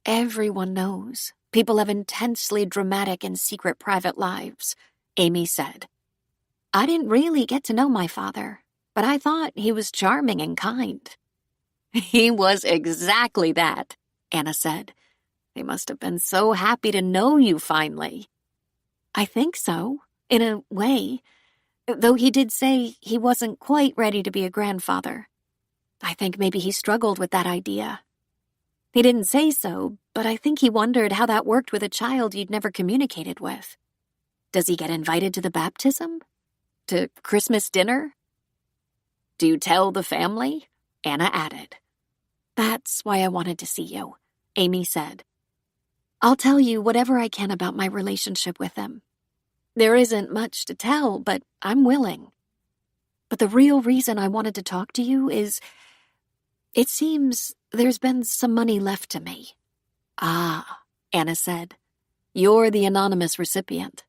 A: Everyone knows. People have intensely dramatic and secret private lives, Amy said. I didn't really get to know my father, but I thought he was charming and kind.
B: He was exactly that, Anna said. They must have been so happy to know you finally.
A: I think so, in a way, though he did say he wasn't quite ready to be a grandfather. I think maybe he struggled with that idea. He didn't say so, but I think he wondered how that worked with a child you'd never communicated with. Does he get invited to the baptism? To Christmas dinner?
B: Do you tell the family? Anna added.
A: That's why I wanted to see you, Amy said. I'll tell you whatever I can about my relationship with him. There isn't much to tell, but I'm willing. But the real reason I wanted to talk to you is, it seems there's been some money left to me.
B: Ah, Anna said. You're the anonymous recipient.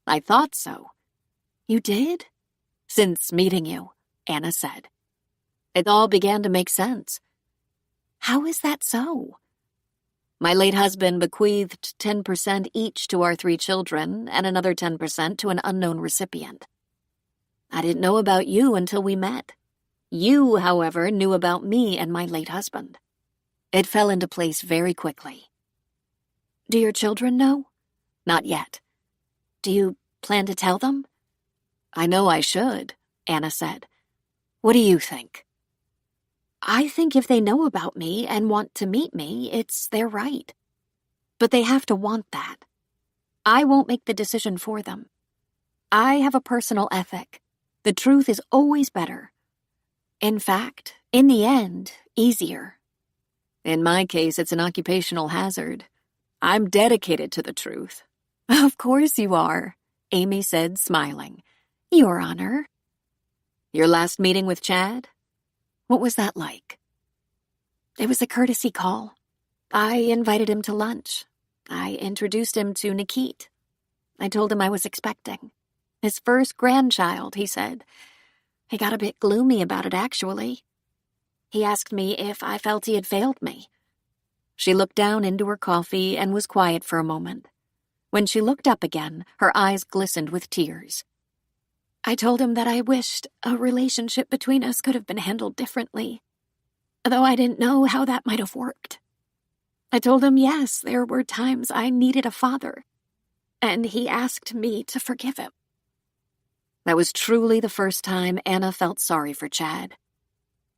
B: I thought so.
A: You did?
B: Since meeting you, Anna said. It all began to make sense.
A: How is that so?
B: My late husband bequeathed 10% each to our 3 children and another 10% to an unknown recipient. I didn't know about you until we met. You, however, knew about me and my late husband. It fell into place very quickly.
A: Do your children know?
B: Not yet.
A: Do you plan to tell them?
B: I know I should, Anna said. What do you think?
A: I think if they know about me and want to meet me, it's their right. But they have to want that. I won't make the decision for them. I have a personal ethic. The truth is always better. In fact, in the end, easier.
B: In my case, it's an occupational hazard. I'm dedicated to the truth.
A: Of course you are, Amy said, smiling. Your Honor.
B: Your last meeting with Chad? What was that like?
A: It was a courtesy call. I invited him to lunch. I introduced him to Nikit. I told him I was expecting. His first grandchild, he said. He got a bit gloomy about it, actually. He asked me if I felt he had failed me.
B: She looked down into her coffee and was quiet for a moment. When she looked up again, her eyes glistened with tears.
A: I told him that I wished a relationship between us could have been handled differently, though I didn't know how that might have worked. I told him, yes, there were times I needed a father, and he asked me to forgive him.
B: That was truly the first time Anna felt sorry for Chad.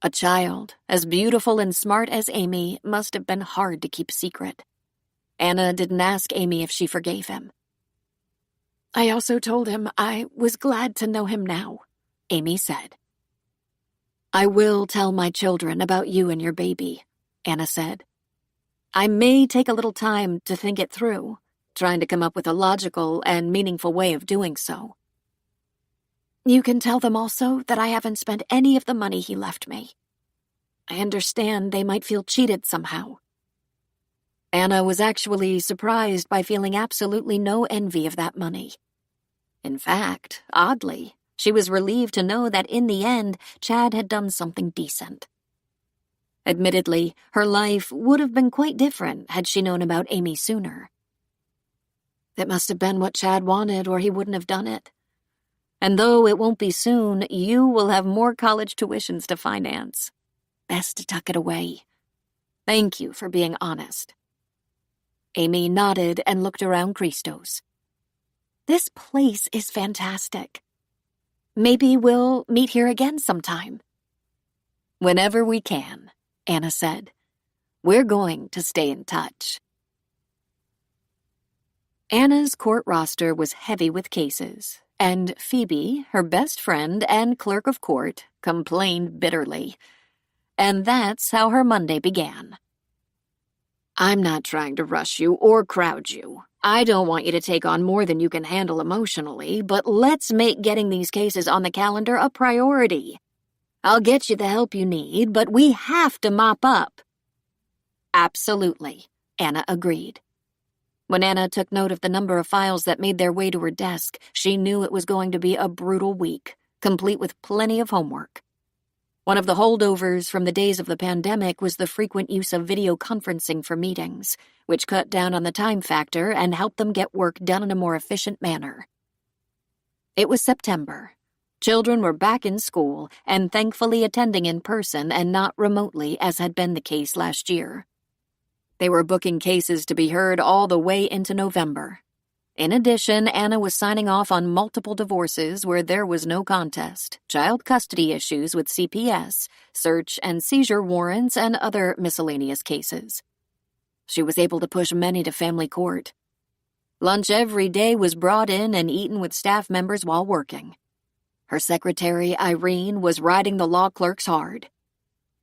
B: A child, as beautiful and smart as Amy, must have been hard to keep secret. Anna didn't ask Amy if she forgave him.
A: I also told him I was glad to know him now, Amy said.
B: I will tell my children about you and your baby, Anna said. I may take a little time to think it through, trying to come up with a logical and meaningful way of doing so.
A: You can tell them also that I haven't spent any of the money he left me. I understand they might feel cheated somehow.
B: Anna was actually surprised by feeling absolutely no envy of that money. In fact, oddly, she was relieved to know that in the end, Chad had done something decent. Admittedly, her life would have been quite different had she known about Amy sooner. It must have been what Chad wanted, or he wouldn't have done it. And though it won't be soon, you will have more college tuitions to finance. Best to tuck it away. Thank you for being honest. Amy nodded and looked around Christos.
A: This place is fantastic. Maybe we'll meet here again sometime. Whenever we can, Anna said. We're going to stay in touch. Anna's court roster was heavy with cases, and Phoebe, her best friend and clerk of court, complained bitterly. And that's how her Monday began. I'm not trying to rush you or crowd you. I don't want you to take on more than you can handle emotionally, but let's make getting these cases on the calendar a priority. I'll get you the help you need, but we have to mop up. Absolutely, Anna agreed. When Anna took note of the number of files that made their way to her desk, she knew it was going to be a brutal week, complete with plenty of homework. One of the holdovers from the days of the pandemic was the frequent use of video conferencing for meetings, which cut down on the time factor and helped them get work done in a more efficient manner. It was September. Children were back in school and thankfully attending in person and not remotely as had been the case last year. They were booking cases to be heard all the way into November. In addition, Anna was signing off on multiple divorces where there was no contest, child custody issues with CPS, search and seizure warrants, and other miscellaneous cases. She was able to push many to family court. Lunch every day was brought in and eaten with staff members while working. Her secretary, Irene, was riding the law clerks hard.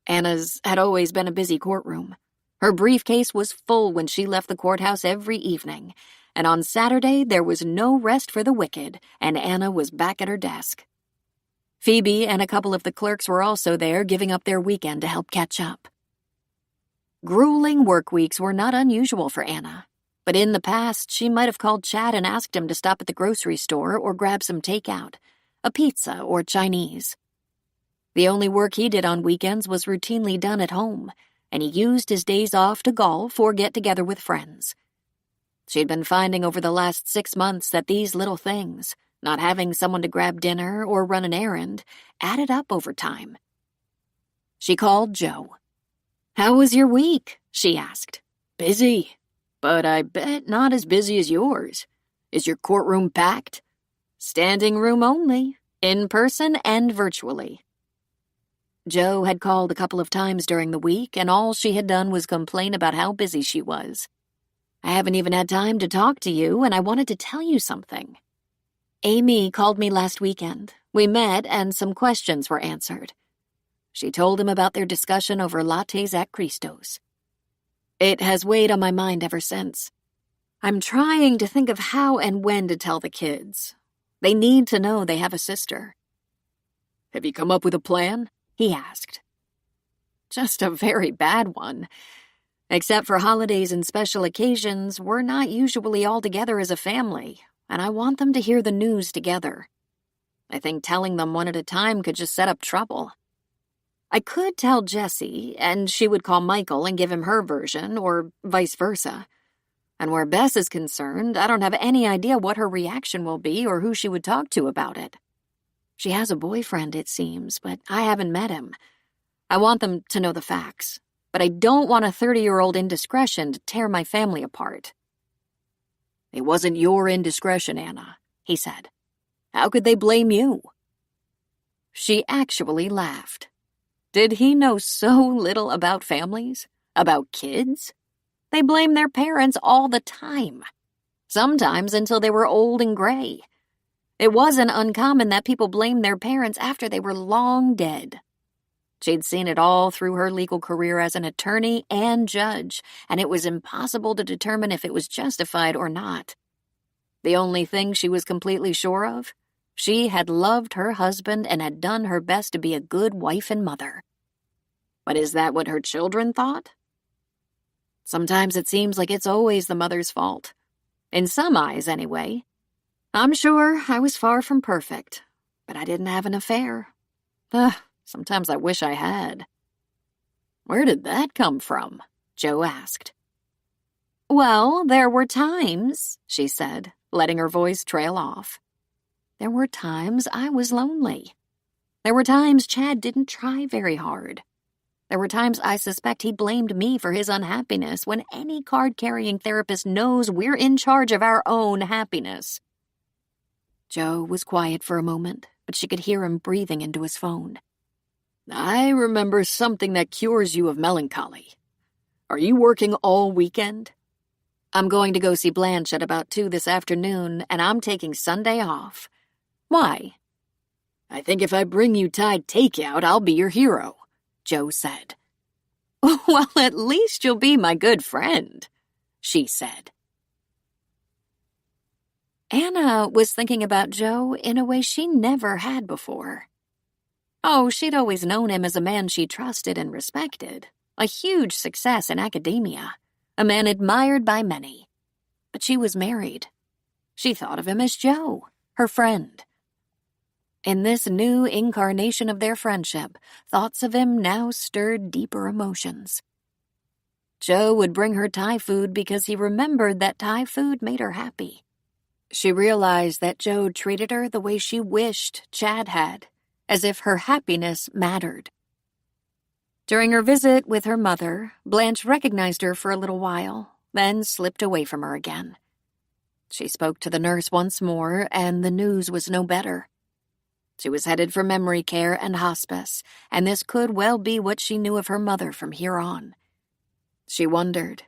A: Anna's had always been a busy courtroom. Her briefcase was full when she left the courthouse every evening, and on Saturday there was no rest for the wicked, and Anna was back at her desk. Phoebe and a couple of the clerks were also there, giving up their weekend to help catch up. Grueling work weeks were not unusual for Anna, but in the past she might have called Chad and asked him to stop at the grocery store or grab some takeout, a pizza or Chinese. The only work he did on weekends was routinely done at home, and he used his days off to golf or get together with friends. She'd been finding over the last 6 months that these little things, not having someone to grab dinner or run an errand, added up over time. She called Joe. "How was your week?" she asked. "Busy, but I bet not as busy as yours. Is your courtroom packed?" "Standing room only, in person and virtually." Joe had called a couple of times during the week, and all she had done was complain about how busy she was. "I haven't even had time to talk to you, and I wanted to tell you something. Amy called me last weekend. We met, and some questions were answered." She told him about their discussion over lattes at Christo's. "It has weighed on my mind ever since. I'm trying to think of how and when to tell the kids. They need to know they have a sister." "Have you come up with a plan?" he asked. "Just a very bad one. Except for holidays and special occasions, we're not usually all together as a family, and I want them to hear the news together. I think telling them one at a time could just set up trouble. I could tell Jessie, and she would call Michael and give him her version, or vice versa. And where Bess is concerned, I don't have any idea what her reaction will be or who she would talk to about it. She has a boyfriend, it seems, but I haven't met him. I want them to know the facts, but I don't want a 30-year-old indiscretion to tear my family apart." "It wasn't your indiscretion, Anna," he said. "How could they blame you?" She actually laughed. Did he know so little about families? About kids? They blame their parents all the time, sometimes until they were old and gray. It wasn't uncommon that people blamed their parents after they were long dead. She'd seen it all through her legal career as an attorney and judge, and it was impossible to determine if it was justified or not. The only thing she was completely sure of, she had loved her husband and had done her best to be a good wife and mother. But is that what her children thought? Sometimes it seems like it's always the mother's fault. In some eyes, anyway. I'm sure I was far from perfect, but I didn't have an affair. Sometimes I wish I had. "Where did that come from?" Joe asked. "Well, there were times," she said, letting her voice trail off. "There were times I was lonely. There were times Chad didn't try very hard. There were times I suspect he blamed me for his unhappiness when any card-carrying therapist knows we're in charge of our own happiness." Joe was quiet for a moment, but she could hear him breathing into his phone.
B: I remember something that cures you of melancholy. Are you working all weekend?
A: I'm going to go see Blanche at about 2 this afternoon, and I'm taking Sunday off. Why?
B: I think if I bring you Thai takeout, I'll be your hero, Joe said.
A: Well, at least you'll be my good friend, she said. Anna was thinking about Joe in a way she never had before. Oh, she'd always known him as a man she trusted and respected, a huge success in academia, a man admired by many. But she was married. She thought of him as Joe, her friend. In this new incarnation of their friendship, thoughts of him now stirred deeper emotions. Joe would bring her Thai food because he remembered that Thai food made her happy. She realized that Joe treated her the way she wished Chad had, as if her happiness mattered. During her visit with her mother, Blanche recognized her for a little while, then slipped away from her again. She spoke to the nurse once more, and the news was no better. She was headed for memory care and hospice, and this could well be what she knew of her mother from here on. She wondered,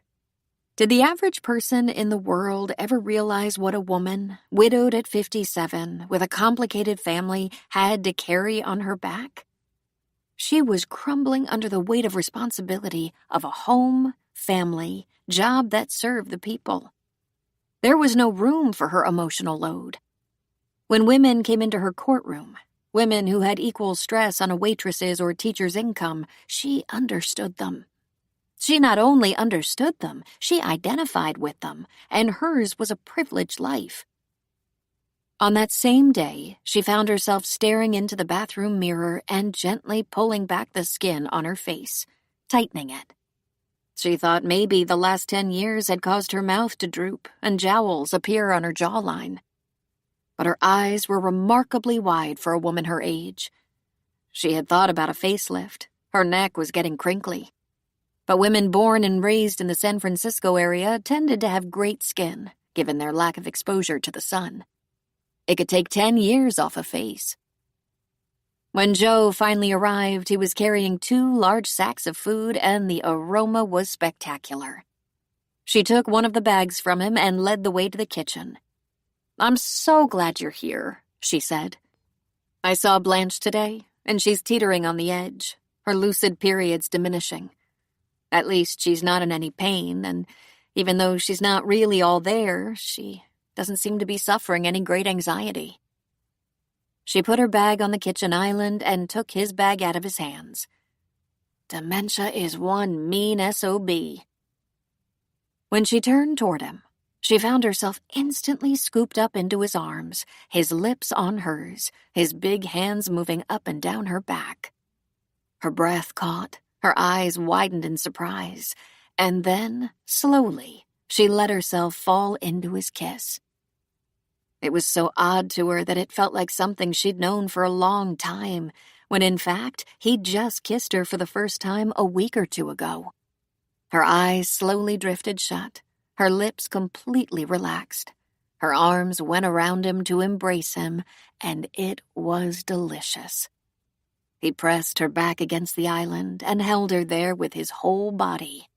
A: did the average person in the world ever realize what a woman, widowed at 57, with a complicated family, had to carry on her back? She was crumbling under the weight of responsibility of a home, family, job that served the people. There was no room for her emotional load. When women came into her courtroom, women who had equal stress on a waitress's or teacher's income, she understood them. She not only understood them, she identified with them, and hers was a privileged life. On that same day, she found herself staring into the bathroom mirror and gently pulling back the skin on her face, tightening it. She thought maybe the last 10 years had caused her mouth to droop and jowls appear on her jawline. But her eyes were remarkably wide for a woman her age. She had thought about a facelift. Her neck was getting crinkly. But women born and raised in the San Francisco area tended to have great skin, given their lack of exposure to the sun. It could take 10 years off a face. When Joe finally arrived, he was carrying 2 large sacks of food, and the aroma was spectacular. She took one of the bags from him and led the way to the kitchen. "I'm so glad you're here," she said. "I saw Blanche today, and she's teetering on the edge, her lucid periods diminishing. At least she's not in any pain, and even though she's not really all there, she doesn't seem to be suffering any great anxiety." She put her bag on the kitchen island and took his bag out of his hands. Dementia is one mean SOB. When she turned toward him, she found herself instantly scooped up into his arms, his lips on hers, his big hands moving up and down her back. Her breath caught, her eyes widened in surprise, and then, slowly, she let herself fall into his kiss. It was so odd to her that it felt like something she'd known for a long time, when in fact he'd just kissed her for the first time a week or 2 ago. Her eyes slowly drifted shut, her lips completely relaxed. Her arms went around him to embrace him, and it was delicious. He pressed her back against the island and held her there with his whole body.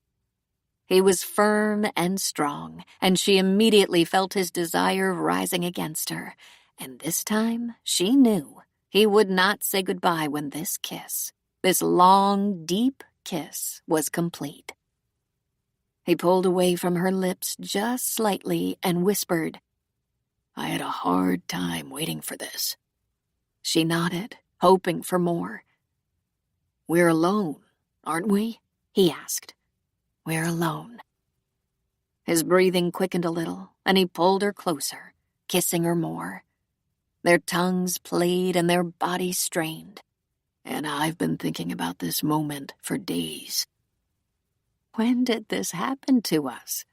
A: He was firm and strong, and she immediately felt his desire rising against her, and this time she knew he would not say goodbye when this kiss, this long, deep kiss, was complete. He pulled away from her lips just slightly and whispered, "I had a hard time waiting for this." She nodded, hoping for more. "We're alone, aren't we?" he asked. "We're alone." His breathing quickened a little, and he pulled her closer, kissing her more. Their tongues played and their bodies strained. "And I've been thinking about this moment for days." "When did this happen to us?"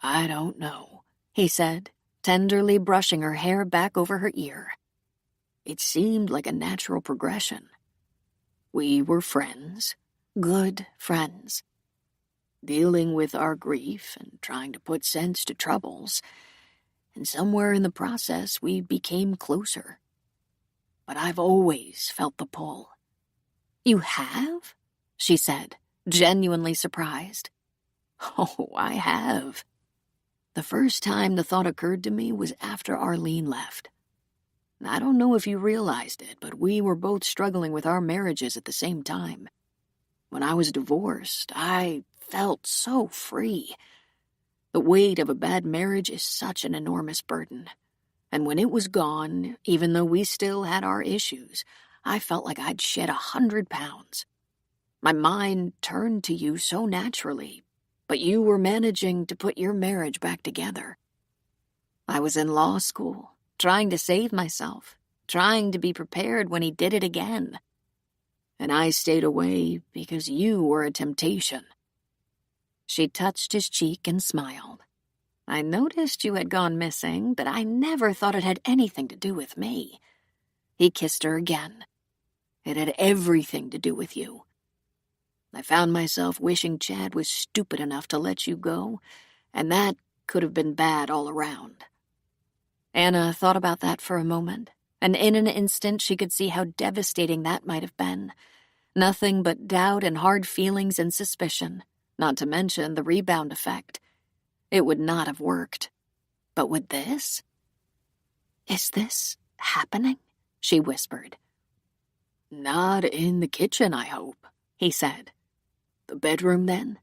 A: "I don't know," he said, tenderly brushing her hair back over her ear. "It seemed like a natural progression. We were friends, good friends, dealing with our grief and trying to put sense to troubles, and somewhere in the process we became closer.
B: but I've always felt the pull."
A: "You have?" she said, genuinely surprised.
B: "Oh, I have. The first time the thought occurred to me was after Arlene left. I don't know if you realized it, but we were both struggling with our marriages at the same time. When I was divorced, I felt so free. The weight of a bad marriage is such an enormous burden. And when it was gone, even though we still had our issues, I felt like I'd shed 100 pounds. My mind turned to you so naturally, but you were managing to put your marriage back together. I was in law school, trying to save myself, trying to be prepared when he did it again. And I stayed away because you were a temptation."
A: She touched his cheek and smiled. "I noticed you had gone missing, but I never thought it had anything to do with me." He kissed her again.
B: "It had everything to do with you. I found myself wishing Chad was stupid enough to let you go, and that could have been bad all around."
A: Anna thought about that for a moment, and in an instant she could see how devastating that might have been. Nothing but doubt and hard feelings and suspicion, not to mention the rebound effect. It would not have worked. But would this? "Is this happening?" she whispered.
B: "Not in the kitchen, I hope," he said. "The bedroom, then?"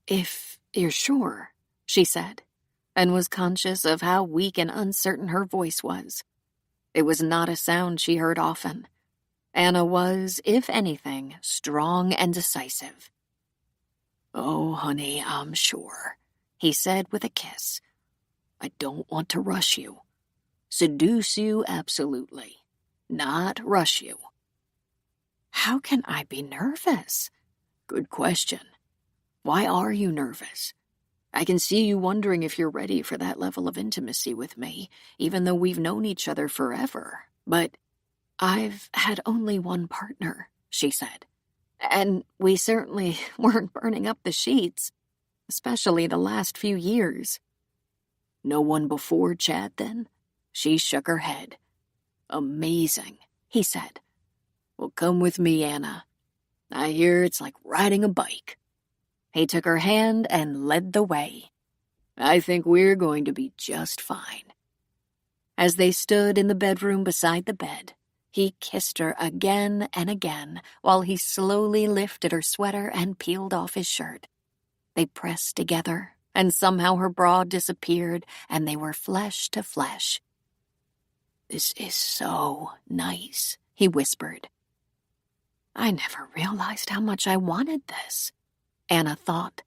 A: "If you're sure," she said, and was conscious of how weak and uncertain her voice was. It was not a sound she heard often. Anna was, if anything, strong and decisive.
B: "Oh, honey, I'm sure," he said with a kiss. "I don't want to rush you. Seduce you, absolutely. Not rush you."
A: "How can I be nervous?"
B: "Good question. Why are you nervous? I can see you wondering if you're ready for that level of intimacy with me, even though we've known each other forever. But
A: I've had only one partner," she said. "And we certainly weren't burning up the sheets, especially the last few years."
B: No one before Chad, then?" She shook her head. "Amazing," he said. "Well, come with me, Anna. I hear it's like riding a bike."
A: He took her hand and led the way.
B: "I think we're going to be just fine."
A: As they stood in the bedroom beside the bed, he kissed her again and again while he slowly lifted her sweater and peeled off his shirt. They pressed together, and somehow her bra disappeared, and they were flesh to flesh.
B: "This is so nice," he whispered.
A: "I never realized how much I wanted this," Anna thought.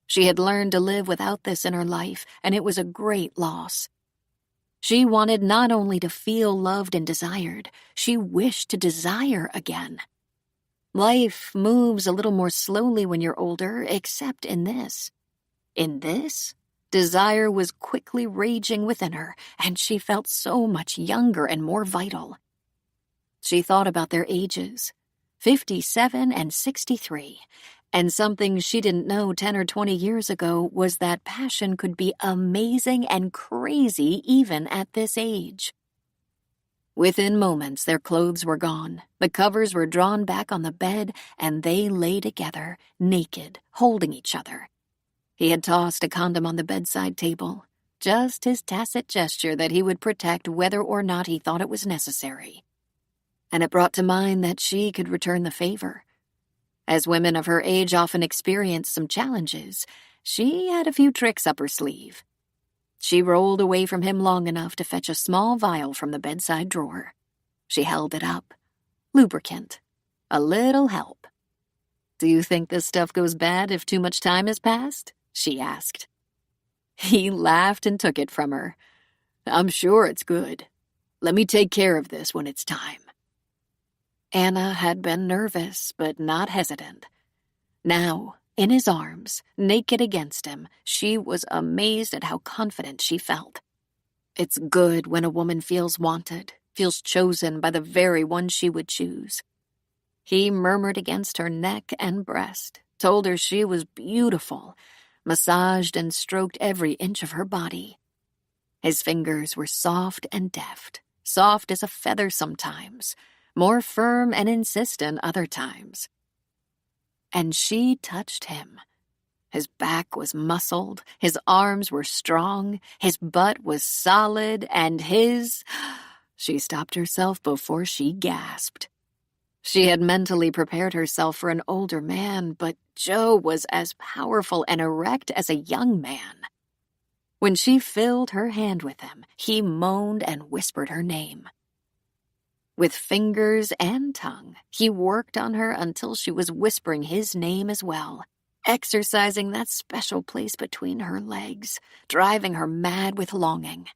A: She had learned to live without this in her life, and it was a great loss. She wanted not only to feel loved and desired, she wished to desire again. Life moves a little more slowly when you're older, except in this. In this, desire was quickly raging within her, and she felt so much younger and more vital. She thought about their ages, 57 and 63, and something she didn't know 10 or 20 years ago was that passion could be amazing and crazy even at this age. Within moments, their clothes were gone, the covers were drawn back on the bed, and they lay together, naked, holding each other. He had tossed a condom on the bedside table, just his tacit gesture that he would protect whether or not he thought it was necessary. And it brought to mind that she could return the favor. As women of her age often experience some challenges, she had a few tricks up her sleeve. She rolled away from him long enough to fetch a small vial from the bedside drawer. She held it up. Lubricant. A little help. "Do you think this stuff goes bad if too much time has passed?" she asked. He laughed and took it from her. "I'm sure it's good. Let me take care of this when it's time." Anna had been nervous, but not hesitant. Now, in his arms, naked against him, she was amazed at how confident she felt. It's good when a woman feels wanted, feels chosen by the very one she would choose. He murmured against her neck and breast, told her she was beautiful, massaged and stroked every inch of her body. His fingers were soft and deft, soft as a feather sometimes, more firm and insistent other times. And she touched him. His back was muscled, his arms were strong, his butt was solid, and his... She stopped herself before she gasped. She had mentally prepared herself for an older man, but Joe was as powerful and erect as a young man. When she filled her hand with him, he moaned and whispered her name. With fingers and tongue, he worked on her until she was whispering his name as well, exercising that special place between her legs, driving her mad with longing.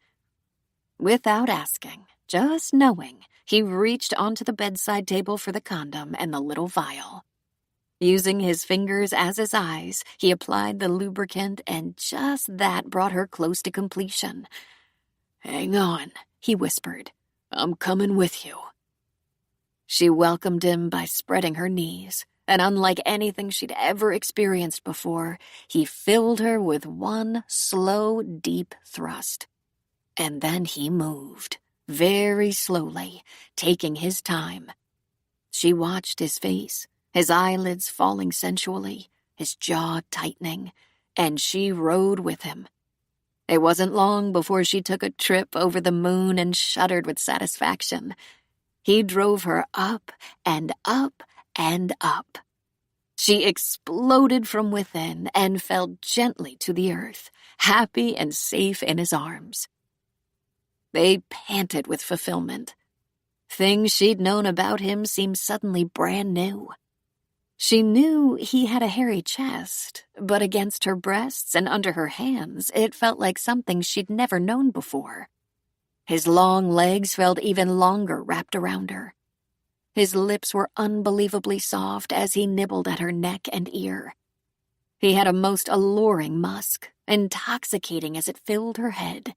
A: Without asking, just knowing, he reached onto the bedside table for the condom and the little vial. Using his fingers as his eyes, he applied the lubricant, and just that brought her close to completion. "Hang on," he whispered. "I'm coming with you." She welcomed him by spreading her knees, and unlike anything she'd ever experienced before, he filled her with one slow, deep thrust. And then he moved, very slowly, taking his time. She watched his face, his eyelids falling sensually, his jaw tightening, and she rode with him. It wasn't long before she took a trip over the moon and shuddered with satisfaction. He drove her up and up and up. She exploded from within and fell gently to the earth, happy and safe in his arms. They panted with fulfillment. Things she'd known about him seemed suddenly brand new. She knew he had a hairy chest, but against her breasts and under her hands, it felt like something she'd never known before. His long legs felt even longer wrapped around her. His lips were unbelievably soft as he nibbled at her neck and ear. He had a most alluring musk, intoxicating as it filled her head.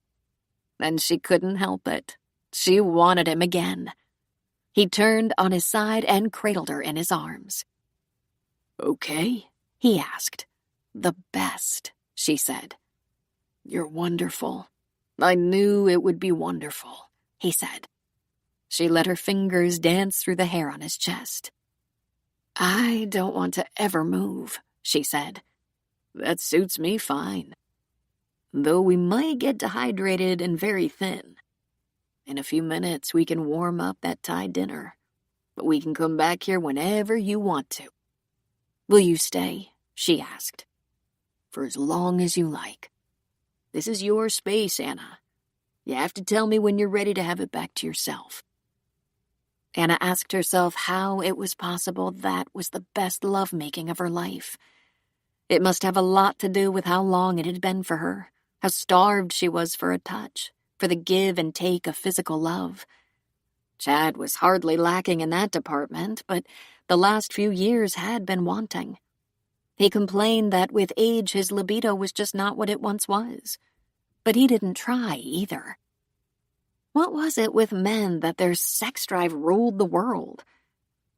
A: And she couldn't help it. She wanted him again. He turned on his side and cradled her in his arms. "Okay?" he asked. "The best," she said. "You're wonderful. I knew it would be wonderful," he said. She let her fingers dance through the hair on his chest. "I don't want to ever move," she said. "That suits me fine. Though we might get dehydrated and very thin. In a few minutes we can warm up that Thai dinner, but we can come back here whenever you want to." "Will you stay?" she asked. "For as long as you like. This is your space, Anna. You have to tell me when you're ready to have it back to yourself." Anna asked herself how it was possible that was the best lovemaking of her life. It must have a lot to do with how long it had been for her, how starved she was for a touch, for the give and take of physical love. Chad was hardly lacking in that department, but the last few years had been wanting. He complained that with age his libido was just not what it once was. But he didn't try either. What was it with men that their sex drive ruled the world?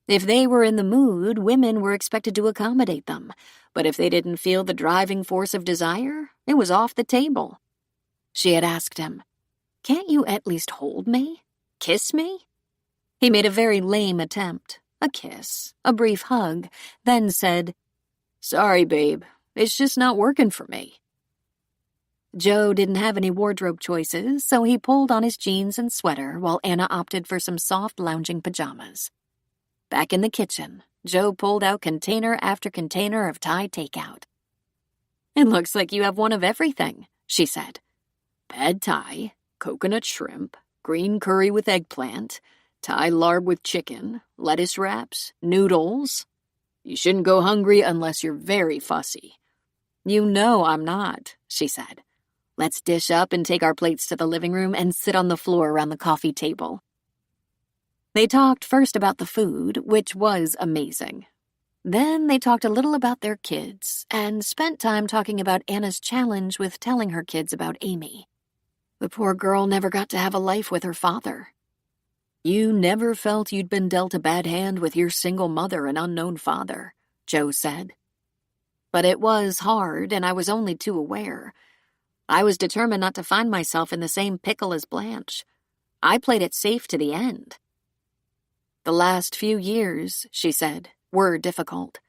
A: If they were in the mood, women were expected to accommodate them. But if they didn't feel the driving force of desire, it was off the table. She had asked him, "Can't you at least hold me? Kiss me?" He made a very lame attempt, a kiss, a brief hug, then said, "Sorry, babe, it's just not working for me." Joe didn't have any wardrobe choices, so he pulled on his jeans and sweater while Anna opted for some soft lounging pajamas. Back in the kitchen, Joe pulled out container after container of Thai takeout. "It looks like you have one of everything," she said. "Pad Thai, coconut shrimp, green curry with eggplant, Thai larb with chicken, lettuce wraps, noodles. You shouldn't go hungry unless you're very fussy." "You know I'm not," she said. "Let's dish up and take our plates to the living room and sit on the floor around the coffee table." They talked first about the food, which was amazing. Then they talked a little about their kids and spent time talking about Anna's challenge with telling her kids about Amy. The poor girl never got to have a life with her father. "You never felt you'd been dealt a bad hand with your single mother and unknown father," Joe said. "But it was hard, and I was only too aware. I was determined not to find myself in the same pickle as Blanche. I played it safe to the end. The last few years, she said, were difficult.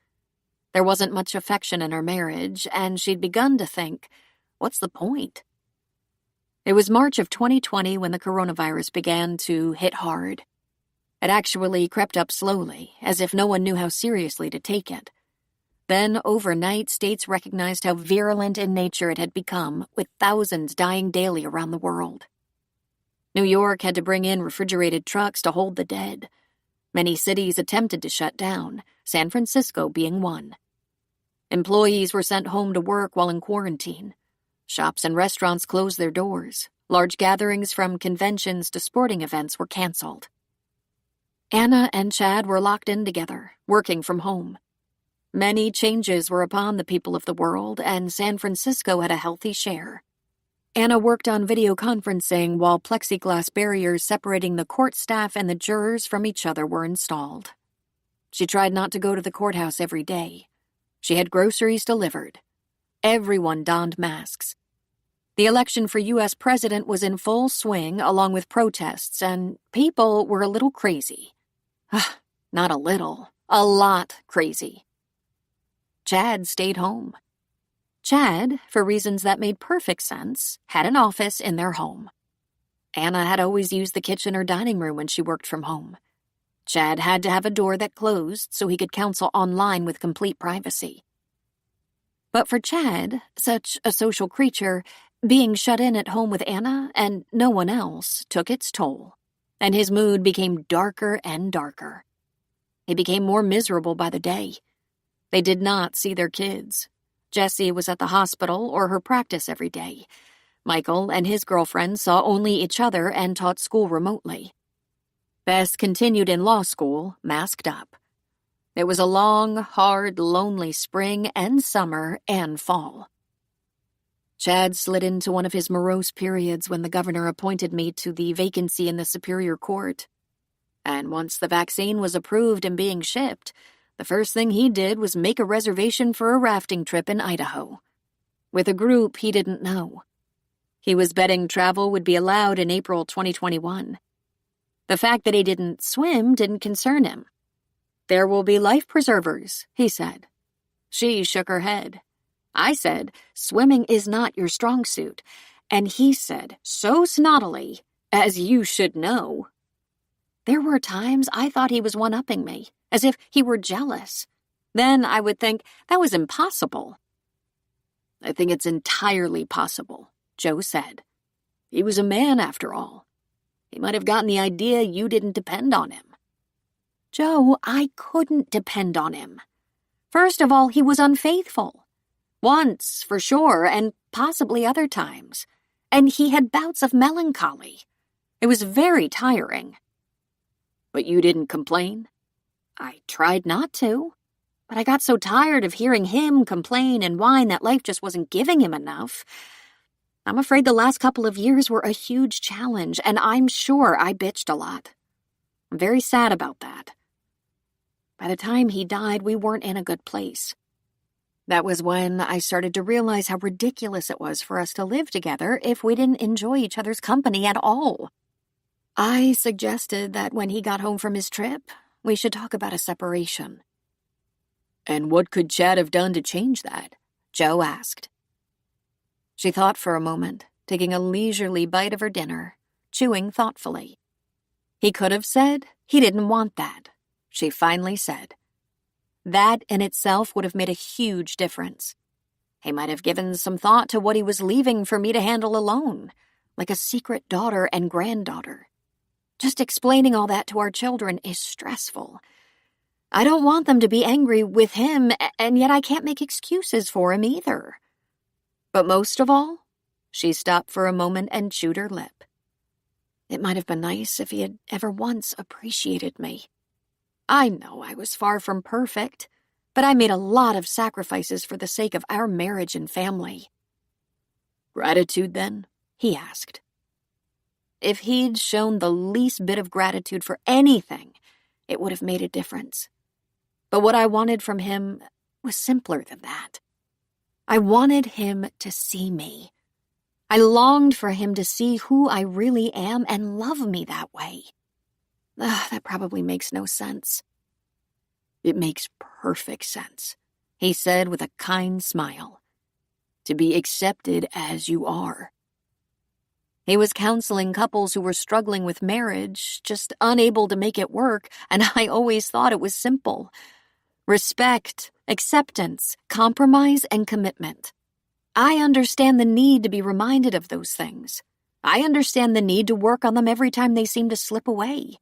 A: There wasn't much affection in our marriage, and she'd begun to think, what's the point? It was March of 2020 when the coronavirus began to hit hard. It actually crept up slowly, as if no one knew how seriously to take it. Then, overnight, states recognized how virulent in nature it had become, with thousands dying daily around the world. New York had to bring in refrigerated trucks to hold the dead. Many cities attempted to shut down, San Francisco being one. Employees were sent home to work while in quarantine. Shops and restaurants closed their doors. Large gatherings from conventions to sporting events were canceled. Anna and Chad were locked in together, working from home. Many changes were upon the people of the world, and San Francisco had a healthy share. Anna worked on video conferencing while plexiglass barriers separating the court staff and the jurors from each other were installed. She tried not to go to the courthouse every day. She had groceries delivered. Everyone donned masks. The election for U.S. president was in full swing, along with protests, and people were a little crazy. Not a little, a lot crazy. Chad stayed home. Chad, for reasons that made perfect sense, had an office in their home. Anna had always used the kitchen or dining room when she worked from home. Chad had to have a door that closed so he could counsel online with complete privacy. But for Chad, such a social creature, being shut in at home with Anna and no one else took its toll, and his mood became darker and darker. He became more miserable by the day. They did not see their kids. Jessie was at the hospital or her practice every day. Michael and his girlfriend saw only each other and taught school remotely. Bess continued in law school, masked up. It was a long, hard, lonely spring and summer and fall. Chad slid into one of his morose periods when the governor appointed me to the vacancy in the Superior Court. And once the vaccine was approved and being shipped, the first thing he did was make a reservation for a rafting trip in Idaho, with a group he didn't know. He was betting travel would be allowed in April 2021. The fact that he didn't swim didn't concern him. "There will be life preservers," he said. She shook her head. I said, "Swimming is not your strong suit." And he said, so snottily, "As you should know." There were times I thought he was one-upping me, as if he were jealous. Then I would think, that was impossible. "I think it's entirely possible," Joe said. "He was a man, after all. He might have gotten the idea you didn't depend on him." Joe, I couldn't depend on him. First of all, he was unfaithful. Once, for sure, and possibly other times. And he had bouts of melancholy. It was very tiring. "But you didn't complain?" I tried not to, but I got so tired of hearing him complain and whine that life just wasn't giving him enough. I'm afraid the last couple of years were a huge challenge, and I'm sure I bitched a lot. I'm very sad about that. By the time he died, we weren't in a good place. That was when I started to realize how ridiculous it was for us to live together if we didn't enjoy each other's company at all. I suggested that when he got home from his trip, we should talk about a separation. "And what could Chad have done to change that?" Joe asked. She thought for a moment, taking a leisurely bite of her dinner, chewing thoughtfully. He could have said he didn't want that, she finally said. That in itself would have made a huge difference. He might have given some thought to what he was leaving for me to handle alone, like a secret daughter and granddaughter. Just explaining all that to our children is stressful. I don't want them to be angry with him, and yet I can't make excuses for him either. But most of all, she stopped for a moment and chewed her lip. It might have been nice if he had ever once appreciated me. I know I was far from perfect, but I made a lot of sacrifices for the sake of our marriage and family. "Gratitude, then?" he asked. If he'd shown the least bit of gratitude for anything, it would have made a difference. But what I wanted from him was simpler than that. I wanted him to see me. I longed for him to see who I really am and love me that way. That probably makes no sense.
B: It makes perfect sense, he said with a kind smile. To be accepted as you are.
A: He was counseling couples who were struggling with marriage, just unable to make it work, and I always thought it was simple. Respect, acceptance, compromise, and commitment. I understand the need to be reminded of those things. I understand the need to work on them every time they seem to slip away.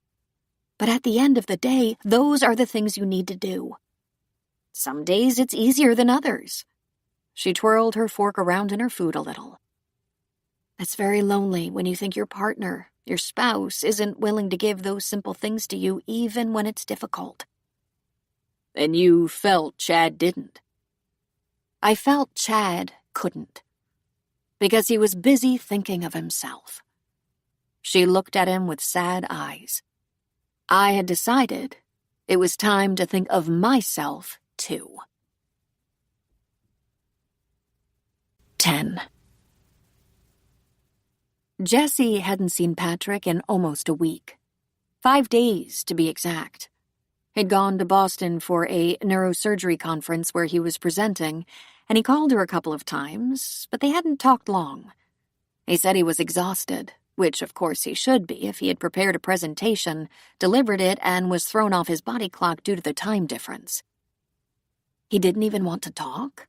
A: But at the end of the day, those are the things you need to do. Some days it's easier than others. She twirled her fork around in her food a little. It's very lonely when you think your partner, your spouse, isn't willing to give those simple things to you even when it's difficult.
B: And you felt Chad didn't?
A: I felt Chad couldn't, because he was busy thinking of himself. She looked at him with sad eyes. I had decided it was time to think of myself, too. 10. Jessie hadn't seen Patrick in almost a week. 5 days, to be exact. He'd gone to Boston for a neurosurgery conference where he was presenting, and he called her a couple of times, but they hadn't talked long. He said he was exhausted, which of course he should be if he had prepared a presentation, delivered it, and was thrown off his body clock due to the time difference. He didn't even want to talk?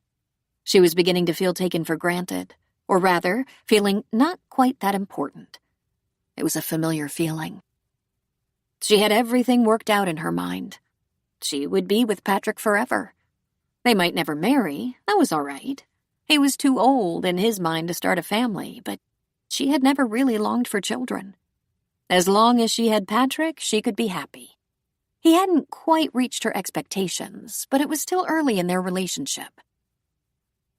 A: She was beginning to feel taken for granted, or rather, feeling not quite that important. It was a familiar feeling. She had everything worked out in her mind. She would be with Patrick forever. They might never marry, that was all right. He was too old in his mind to start a family, but she had never really longed for children. As long as she had Patrick, she could be happy. He hadn't quite reached her expectations, but it was still early in their relationship.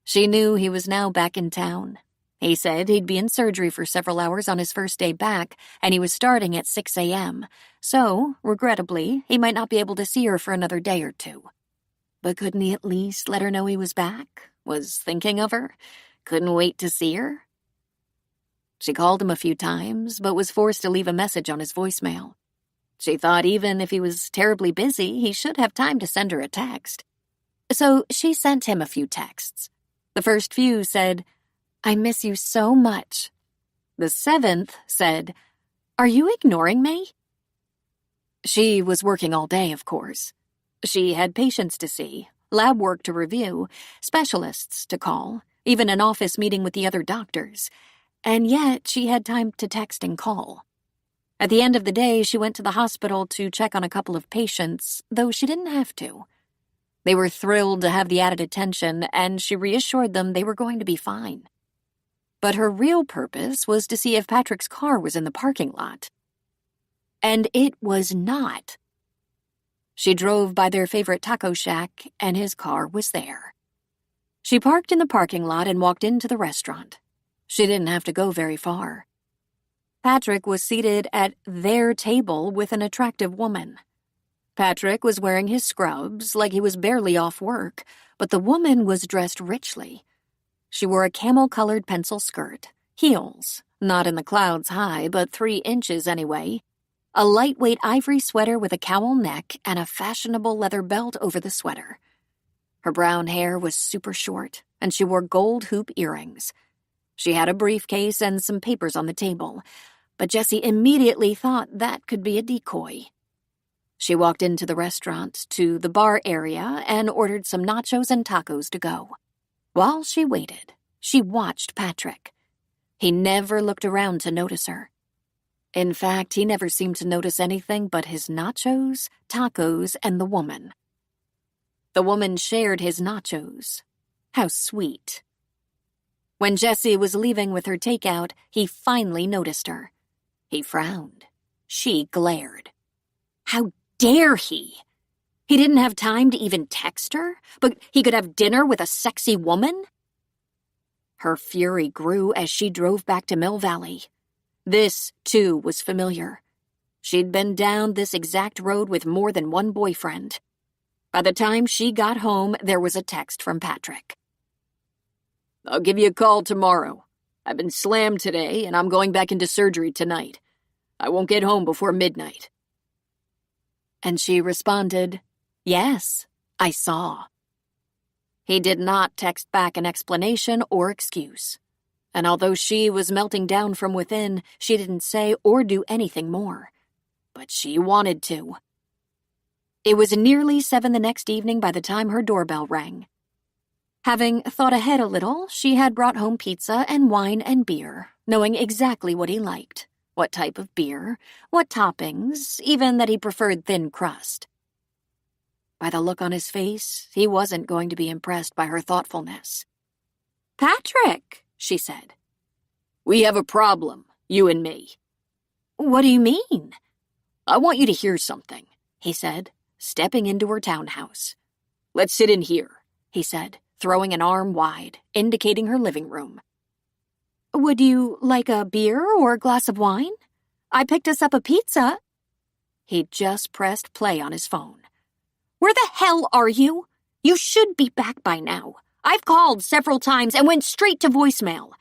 A: She knew he was now back in town. He said he'd be in surgery for several hours on his first day back, and he was starting at 6 a.m., so, regrettably, he might not be able to see her for another day or two. But couldn't he at least let her know he was back? Was thinking of her? Couldn't wait to see her? She called him a few times, but was forced to leave a message on his voicemail. She thought even if he was terribly busy, he should have time to send her a text. So she sent him a few texts. The first few said, "I miss you so much." The 7th said, "Are you ignoring me?" She was working all day, of course. She had patients to see, lab work to review, specialists to call, even an office meeting with the other doctors. And yet she had time to text and call. At the end of the day, she went to the hospital to check on a couple of patients, though she didn't have to. They were thrilled to have the added attention, and she reassured them they were going to be fine. But her real purpose was to see if Patrick's car was in the parking lot. And it was not. She drove by their favorite taco shack, and his car was there. She parked in the parking lot and walked into the restaurant. She didn't have to go very far. Patrick was seated at their table with an attractive woman. Patrick was wearing his scrubs like he was barely off work, but the woman was dressed richly. She wore a camel-colored pencil skirt, heels, not in the clouds high, but 3 inches anyway, a lightweight ivory sweater with a cowl neck, and a fashionable leather belt over the sweater. Her brown hair was super short, and she wore gold hoop earrings. She had a briefcase and some papers on the table, but Jessie immediately thought that could be a decoy. She walked into the restaurant, to the bar area, and ordered some nachos and tacos to go. While she waited, she watched Patrick. He never looked around to notice her. In fact, he never seemed to notice anything but his nachos, tacos, and the woman. The woman shared his nachos. How sweet. When Jessie was leaving with her takeout, he finally noticed her. He frowned. She glared. How dare he? He didn't have time to even text her, but he could have dinner with a sexy woman? Her fury grew as she drove back to Mill Valley. This, too, was familiar. She'd been down this exact road with more than one boyfriend. By the time she got home, there was a text from Patrick.
B: "I'll give you a call tomorrow. I've been slammed today, and I'm going back into surgery tonight. I won't get home before midnight."
A: And she responded, "Yes, I saw." He did not text back an explanation or excuse. And although she was melting down from within, she didn't say or do anything more. But she wanted to. It was nearly 7 the next evening by the time her doorbell rang. Having thought ahead a little, she had brought home pizza and wine and beer, knowing exactly what he liked, what type of beer, what toppings, even that he preferred thin crust. By the look on his face, he wasn't going to be impressed by her thoughtfulness. "Patrick," she said.
B: "We have a problem, you and me."
A: "What do you mean?"
B: "I want you to hear something,"
A: he said, stepping into her townhouse.
B: "Let's sit in here,"
A: he said, throwing an arm wide, indicating her living room. "Would you like a beer or a glass of wine? I picked us up a pizza." He just pressed play on his phone. "Where the hell are you? You should be back by now. I've called several times and went straight to voicemail.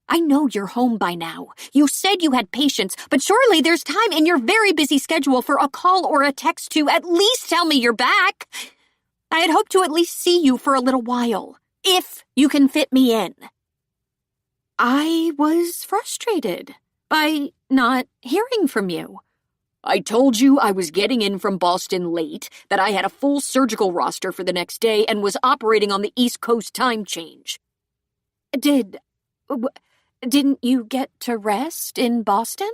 A: I know you're home by now. You said you had patience, but surely there's time in your very busy schedule for a call or a text to at least tell me you're back. I had hoped to at least see you for a little while, if you can fit me in." I was frustrated by not hearing from you.
B: "I told you I was getting in from Boston late, that I had a full surgical roster for the next day and was operating on the East Coast time change."
A: Didn't you get to rest in Boston?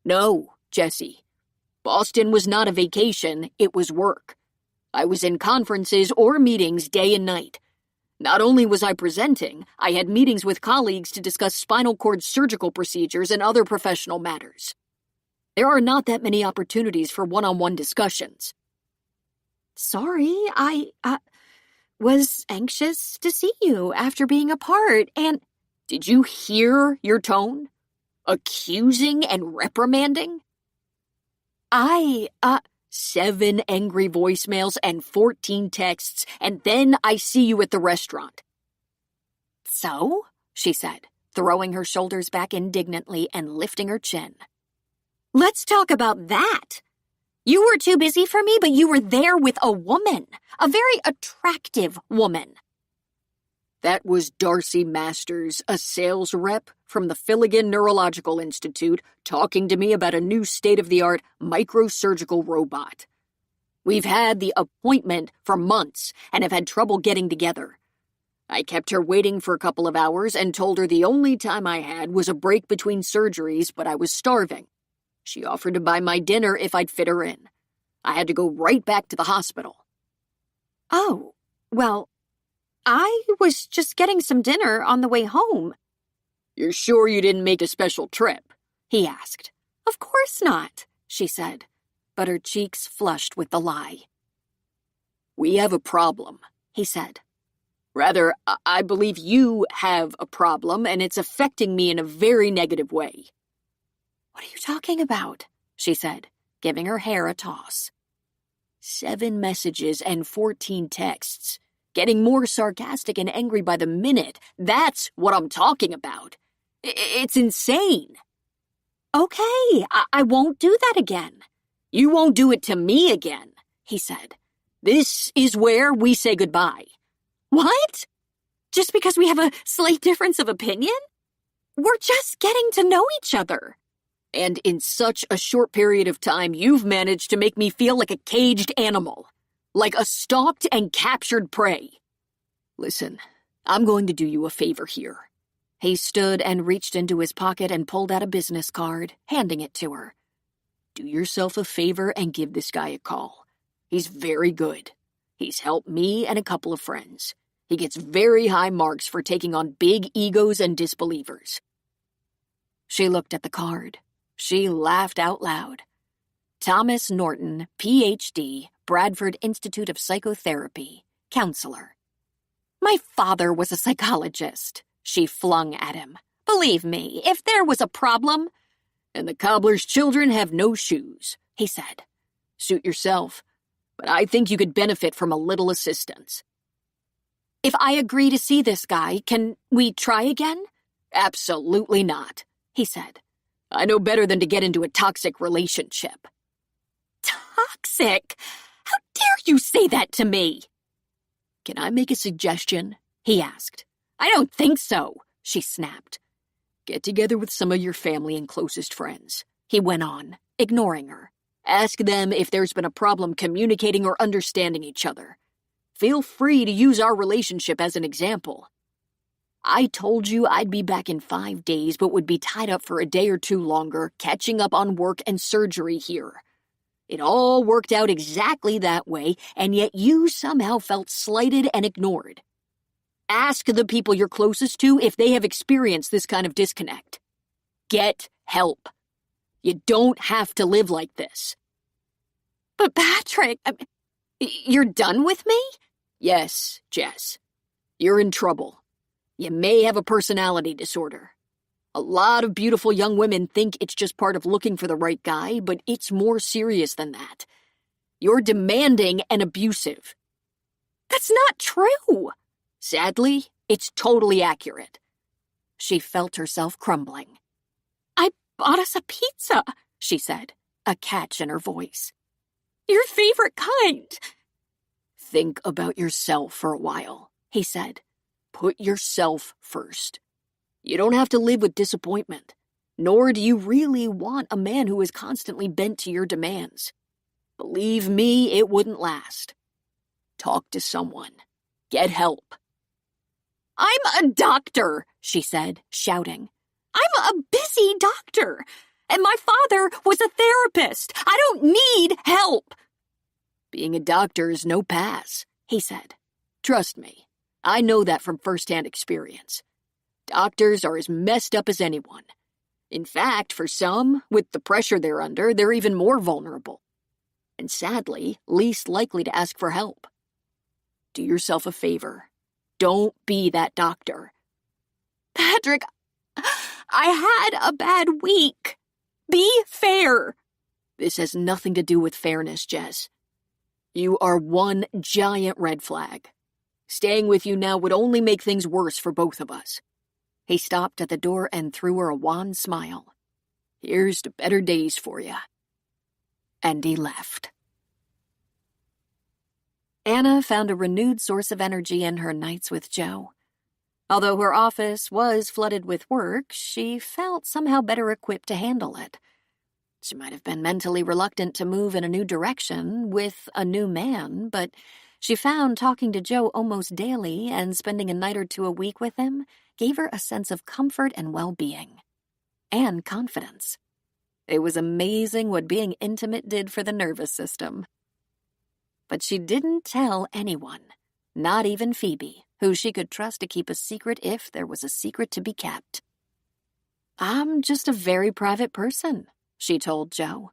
B: "No, Jessie. Boston was not a vacation, it was work. I was in conferences or meetings day and night. Not only was I presenting, I had meetings with colleagues to discuss spinal cord surgical procedures and other professional matters. There are not that many opportunities for one-on-one discussions."
A: "Sorry, I was anxious to see you after being apart, and—"
B: "Did you hear your tone? Accusing and reprimanding?"
A: I
B: 7 angry voicemails and 14 texts, and then I see you at the restaurant."
A: "So?" she said, throwing her shoulders back indignantly and lifting her chin. "Let's talk about that. You were too busy for me, but you were there with a woman, a very attractive woman."
B: "That was Darcy Masters, a sales rep from the Filligan Neurological Institute, talking to me about a new state-of-the-art microsurgical robot. We've had the appointment for months and have had trouble getting together. I kept her waiting for a couple of hours and told her the only time I had was a break between surgeries, but I was starving. She offered to buy my dinner if I'd fit her in. I had to go right back to the hospital."
A: "Oh, well, I was just getting some dinner on the way home."
B: "You're sure you didn't make a special trip?"
A: he asked. "Of course not," she said, but her cheeks flushed with the lie.
B: "We have a problem," he said. "Rather, I believe you have a problem, and it's affecting me in a very negative way."
A: "What are you talking about?" she said, giving her hair a toss.
B: 7 messages and 14 texts. Getting more sarcastic and angry by the minute. That's what I'm talking about. It's insane."
A: "Okay, I won't do that again."
B: "You won't do it to me again," he said. "This is where we say goodbye."
A: "What? Just because we have a slight difference of opinion? We're just getting to know each other."
B: "And in such a short period of time, you've managed to make me feel like a caged animal. Like a stalked and captured prey. Listen, I'm going to do you a favor here." He stood and reached into his pocket and pulled out a business card, handing it to her. "Do yourself a favor and give this guy a call. He's very good. He's helped me and a couple of friends. He gets very high marks for taking on big egos and disbelievers."
A: She looked at the card. She laughed out loud. Thomas Norton, Ph.D., Bradford Institute of Psychotherapy, counselor. "My father was a psychologist," she flung at him. "Believe me, if there was a problem—"
B: "And the cobbler's children have no shoes," he said. "Suit yourself, but I think you could benefit from a little assistance."
A: "If I agree to see this guy, can we try again?
B: Absolutely not, he said. I know better than to get into a toxic relationship.
A: Toxic? How dare you say that to me?
B: Can I make a suggestion? He asked.
A: I don't think so, she snapped.
B: Get together with some of your family and closest friends, he went on, ignoring her. Ask them if there's been a problem communicating or understanding each other. Feel free to use our relationship as an example. I told you I'd be back in 5 days, but would be tied up for a day or two longer, catching up on work and surgery here. It all worked out exactly that way, and yet you somehow felt slighted and ignored. Ask the people you're closest to if they have experienced this kind of disconnect. Get help. You don't have to live like this.
A: But Patrick, you're done with me?
B: Yes, Jess. You're in trouble. You may have a personality disorder. A lot of beautiful young women think it's just part of looking for the right guy, but it's more serious than that. You're demanding and abusive.
A: That's not true.
B: Sadly, it's totally accurate. She felt herself crumbling.
A: I bought us a pizza, she said, a catch in her voice. Your favorite kind.
B: Think about yourself for a while, he said. Put yourself first. You don't have to live with disappointment, nor do you really want a man who is constantly bent to your demands. Believe me, it wouldn't last. Talk to someone. Get help.
A: I'm a doctor, she said, shouting. I'm a busy doctor, and my father was a therapist. I don't need help.
B: Being a doctor is no pass, he said. Trust me, I know that from first-hand experience. Doctors are as messed up as anyone. In fact, for some, with the pressure they're under, they're even more vulnerable. And sadly, least likely to ask for help. Do yourself a favor. Don't be that doctor.
A: Patrick, I had a bad week. Be fair.
B: This has nothing to do with fairness, Jess. You are one giant red flag. Staying with you now would only make things worse for both of us. He stopped at the door and threw her a wan smile. Here's to better days for you. And he left. Anna found a renewed source of energy in her nights with Joe. Although her office was flooded with work, she felt somehow better equipped to handle it. She might have been mentally reluctant to move in a new direction with a new man, but she found talking to Joe almost daily and spending a night or two a week with him gave her a sense of comfort and well-being. And confidence. It was amazing what being intimate did for the nervous system. But she didn't tell anyone, not even Phoebe, who she could trust to keep a secret if there was a secret to be kept. I'm just a very private person, she told Joe.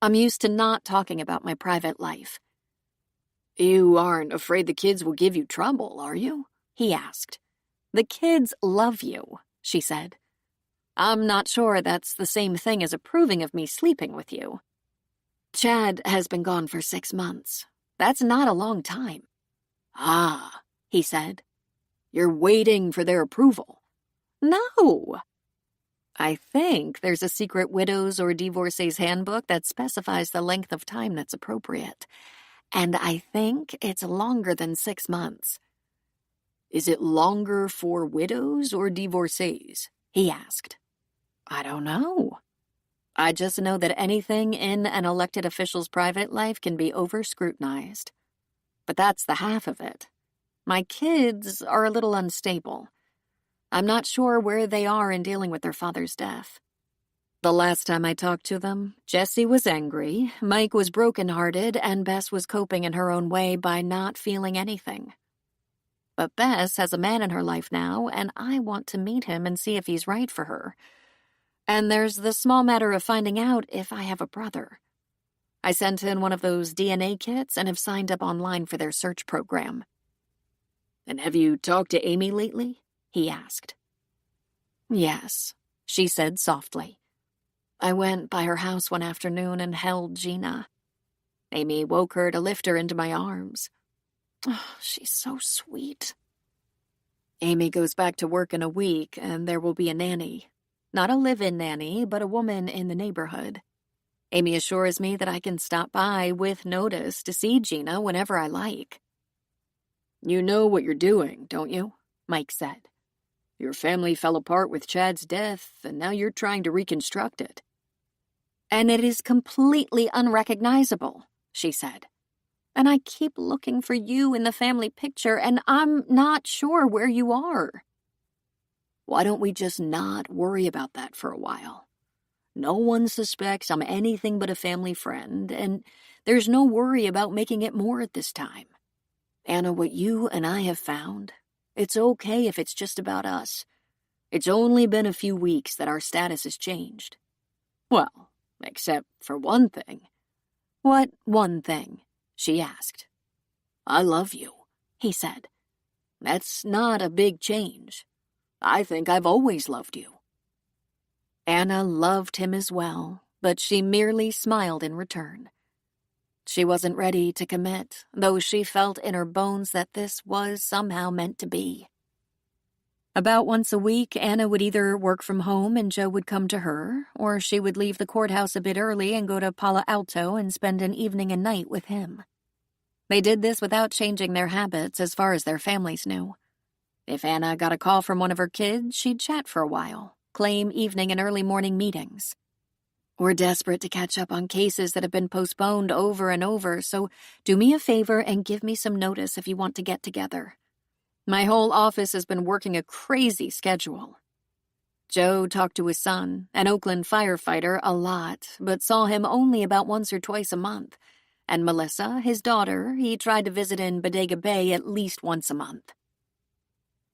B: I'm used to not talking about my private life. You aren't afraid the kids will give you trouble, are you? He asked. The kids love you, she said. I'm not sure that's the same thing as approving of me sleeping with you. Chad has been gone for 6 months. That's not a long time. Ah, he said. You're waiting for their approval. No. I think there's a secret widow's or divorcee's handbook that specifies the length of time that's appropriate. And I think it's longer than 6 months. Is it longer for widows or divorcees? He asked. I don't know. I just know that anything in an elected official's private life can be over-scrutinized. But that's the half of it. My kids are a little unstable. I'm not sure where they are in dealing with their father's death. The last time I talked to them, Jesse was angry, Mike was brokenhearted, and Bess was coping in her own way by not feeling anything. But Bess has a man in her life now, and I want to meet him and see if he's right for her. And there's the small matter of finding out if I have a brother. I sent in one of those DNA kits and have signed up online for their search program. And have you talked to Amy lately? He asked. Yes, she said softly. I went by her house one afternoon and held Gina. Amy woke her to lift her into my arms. Oh, she's so sweet.
A: Amy goes back to work in a week, and there will be a nanny. Not a live-in nanny, but a woman in the neighborhood. Amy assures me that I can stop by with notice to see Gina whenever I like.
B: You know what you're doing, don't you? Mike said. Your family fell apart with Chad's death, and now you're trying to reconstruct it.
A: And it is completely unrecognizable, she said. And I keep looking for you in the family picture, and I'm not sure where you are.
B: Why don't we just not worry about that for a while? No one suspects I'm anything but a family friend, and there's no worry about making it more at this time. Anna, what you and I have found, it's okay if it's just about us. It's only been a few weeks that our status has changed. Well, except for one thing.
A: What one thing? She asked.
B: I love you,
A: he said.
B: That's not a big change. I think I've always loved you.
A: Anna loved him as well, but she merely smiled in return. She wasn't ready to commit, though she felt in her bones that this was somehow meant to be. About once a week, Anna would either work from home and Joe would come to her, or she would leave the courthouse a bit early and go to Palo Alto and spend an evening and night with him. They did this without changing their habits as far as their families knew. If Anna got a call from one of her kids, she'd chat for a while, claim evening and early morning meetings. We're desperate to catch up on cases that have been postponed over and over, so do me a favor and give me some notice if you want to get together. My whole office has been working a crazy schedule. Joe talked to his son, an Oakland firefighter, a lot, but saw him only about once or twice a month. And Melissa, his daughter, he tried to visit in Bodega Bay at least once a month.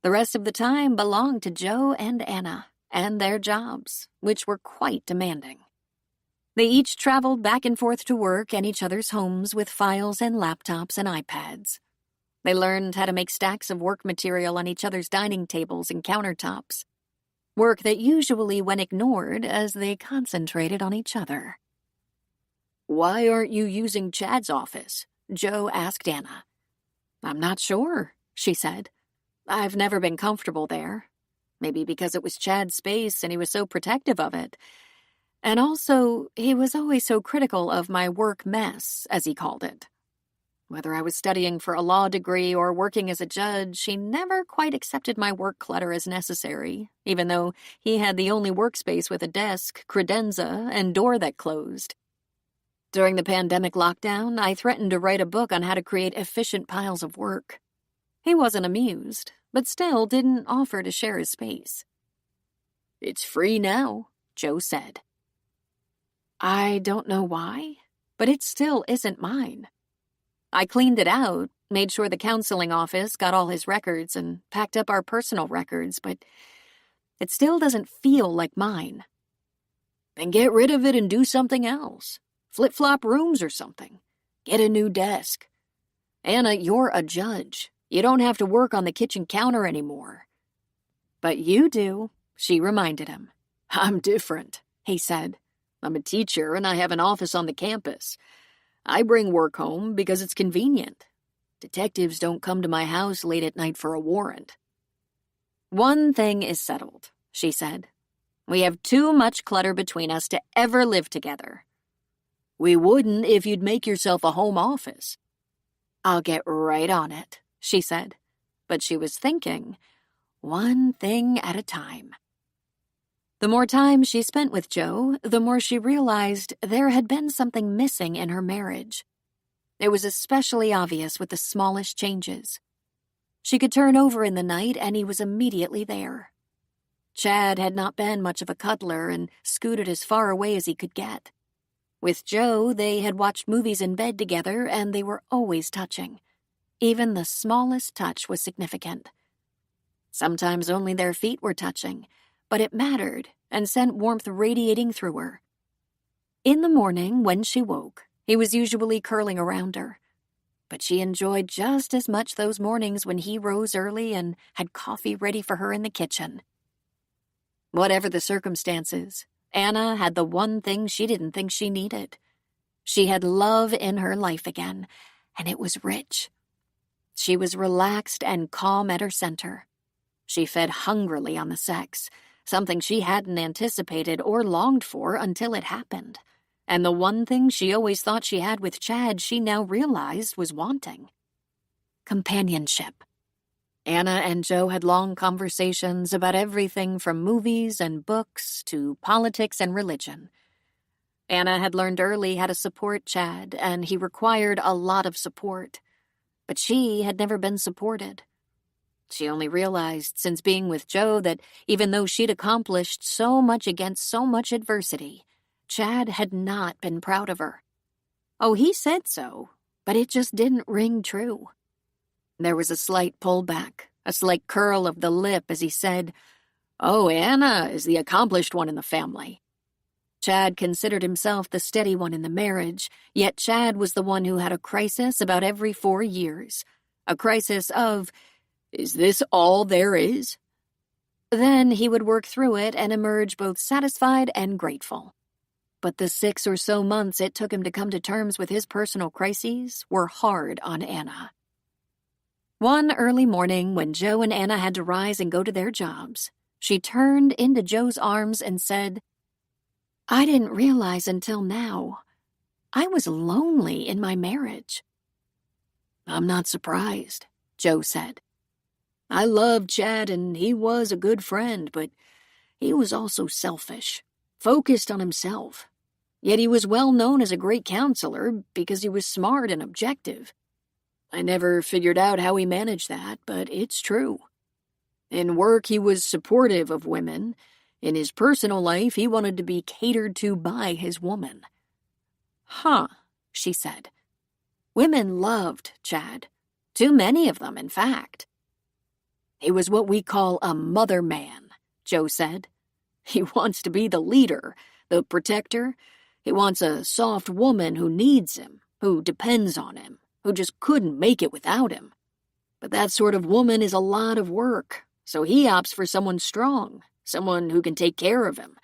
A: The rest of the time belonged to Joe and Anna, and their jobs, which were quite demanding. They each traveled back and forth to work and each other's homes with files and laptops and iPads. They learned how to make stacks of work material on each other's dining tables and countertops. Work that usually went ignored as they concentrated on each other.
B: Why aren't you using Chad's office? Joe asked Anna.
A: I'm not sure, she said. I've never been comfortable there. Maybe because it was Chad's space and he was so protective of it. And also, he was always so critical of my work mess, as he called it. Whether I was studying for a law degree or working as a judge, he never quite accepted my work clutter as necessary, even though he had the only workspace with a desk, credenza, and door that closed. During the pandemic lockdown, I threatened to write a book on how to create efficient piles of work. He wasn't amused, but still didn't offer to share his space.
B: It's free now, Joe said.
A: I don't know why, but it still isn't mine. I cleaned it out, made sure the counseling office got all his records, and packed up our personal records, but it still doesn't feel like mine.
B: Then get rid of it and do something else. Flip-flop rooms or something. Get a new desk. Anna, you're a judge. You don't have to work on the kitchen counter anymore.
A: But you do, she reminded him.
B: I'm different, he said. I'm a teacher and I have an office on the campus. I bring work home because it's convenient. Detectives don't come to my house late at night for a warrant.
A: One thing is settled, she said. We have too much clutter between us to ever live together.
B: We wouldn't if you'd make yourself a home office.
A: I'll get right on it, she said. But she was thinking, one thing at a time. The more time she spent with Joe, the more she realized there had been something missing in her marriage. It was especially obvious with the smallest changes. She could turn over in the night and he was immediately there. Chad had not been much of a cuddler and scooted as far away as he could get. With Joe, they had watched movies in bed together and they were always touching. Even the smallest touch was significant. Sometimes only their feet were touching, but it mattered and sent warmth radiating through her. In the morning, when she woke, he was usually curling around her. But she enjoyed just as much those mornings when he rose early and had coffee ready for her in the kitchen. Whatever the circumstances, Anna had the one thing she didn't think she needed. She had love in her life again, and it was rich. She was relaxed and calm at her center. She fed hungrily on the sex, something she hadn't anticipated or longed for until it happened. And the one thing she always thought she had with Chad she now realized was wanting. Companionship. Anna and Joe had long conversations about everything from movies and books to politics and religion. Anna had learned early how to support Chad, and he required a lot of support. But she had never been supported. She only realized since being with Joe that even though she'd accomplished so much against so much adversity, Chad had not been proud of her. Oh, he said so, but it just didn't ring true. There was a slight pullback, a slight curl of the lip as he said, "Oh, Anna is the accomplished one in the family." Chad considered himself the steady one in the marriage, yet Chad was the one who had a crisis about every 4 years. A crisis of, is this all there is? Then he would work through it and emerge both satisfied and grateful. But the 6 or so months it took him to come to terms with his personal crises were hard on Anna. One early morning, when Joe and Anna had to rise and go to their jobs, she turned into Joe's arms and said, "I didn't realize until now. I was lonely in my marriage." "I'm not surprised," Joe said. "I loved Chad and he was a good friend, but he was also selfish, focused on himself. Yet he was well known as a great counselor because he was smart and objective. I never figured out how he managed that, but it's true. In work, he was supportive of women. In his personal life, he wanted to be catered to by his woman." "Huh," she said. "Women loved Chad. Too many of them, in fact." "He was what we call a mother man," Joe said. "He wants to be the leader, the protector. He wants a soft woman who needs him, who depends on him, who just couldn't make it without him. But that sort of woman is a lot of work, so he opts for someone strong, someone who can take care of him.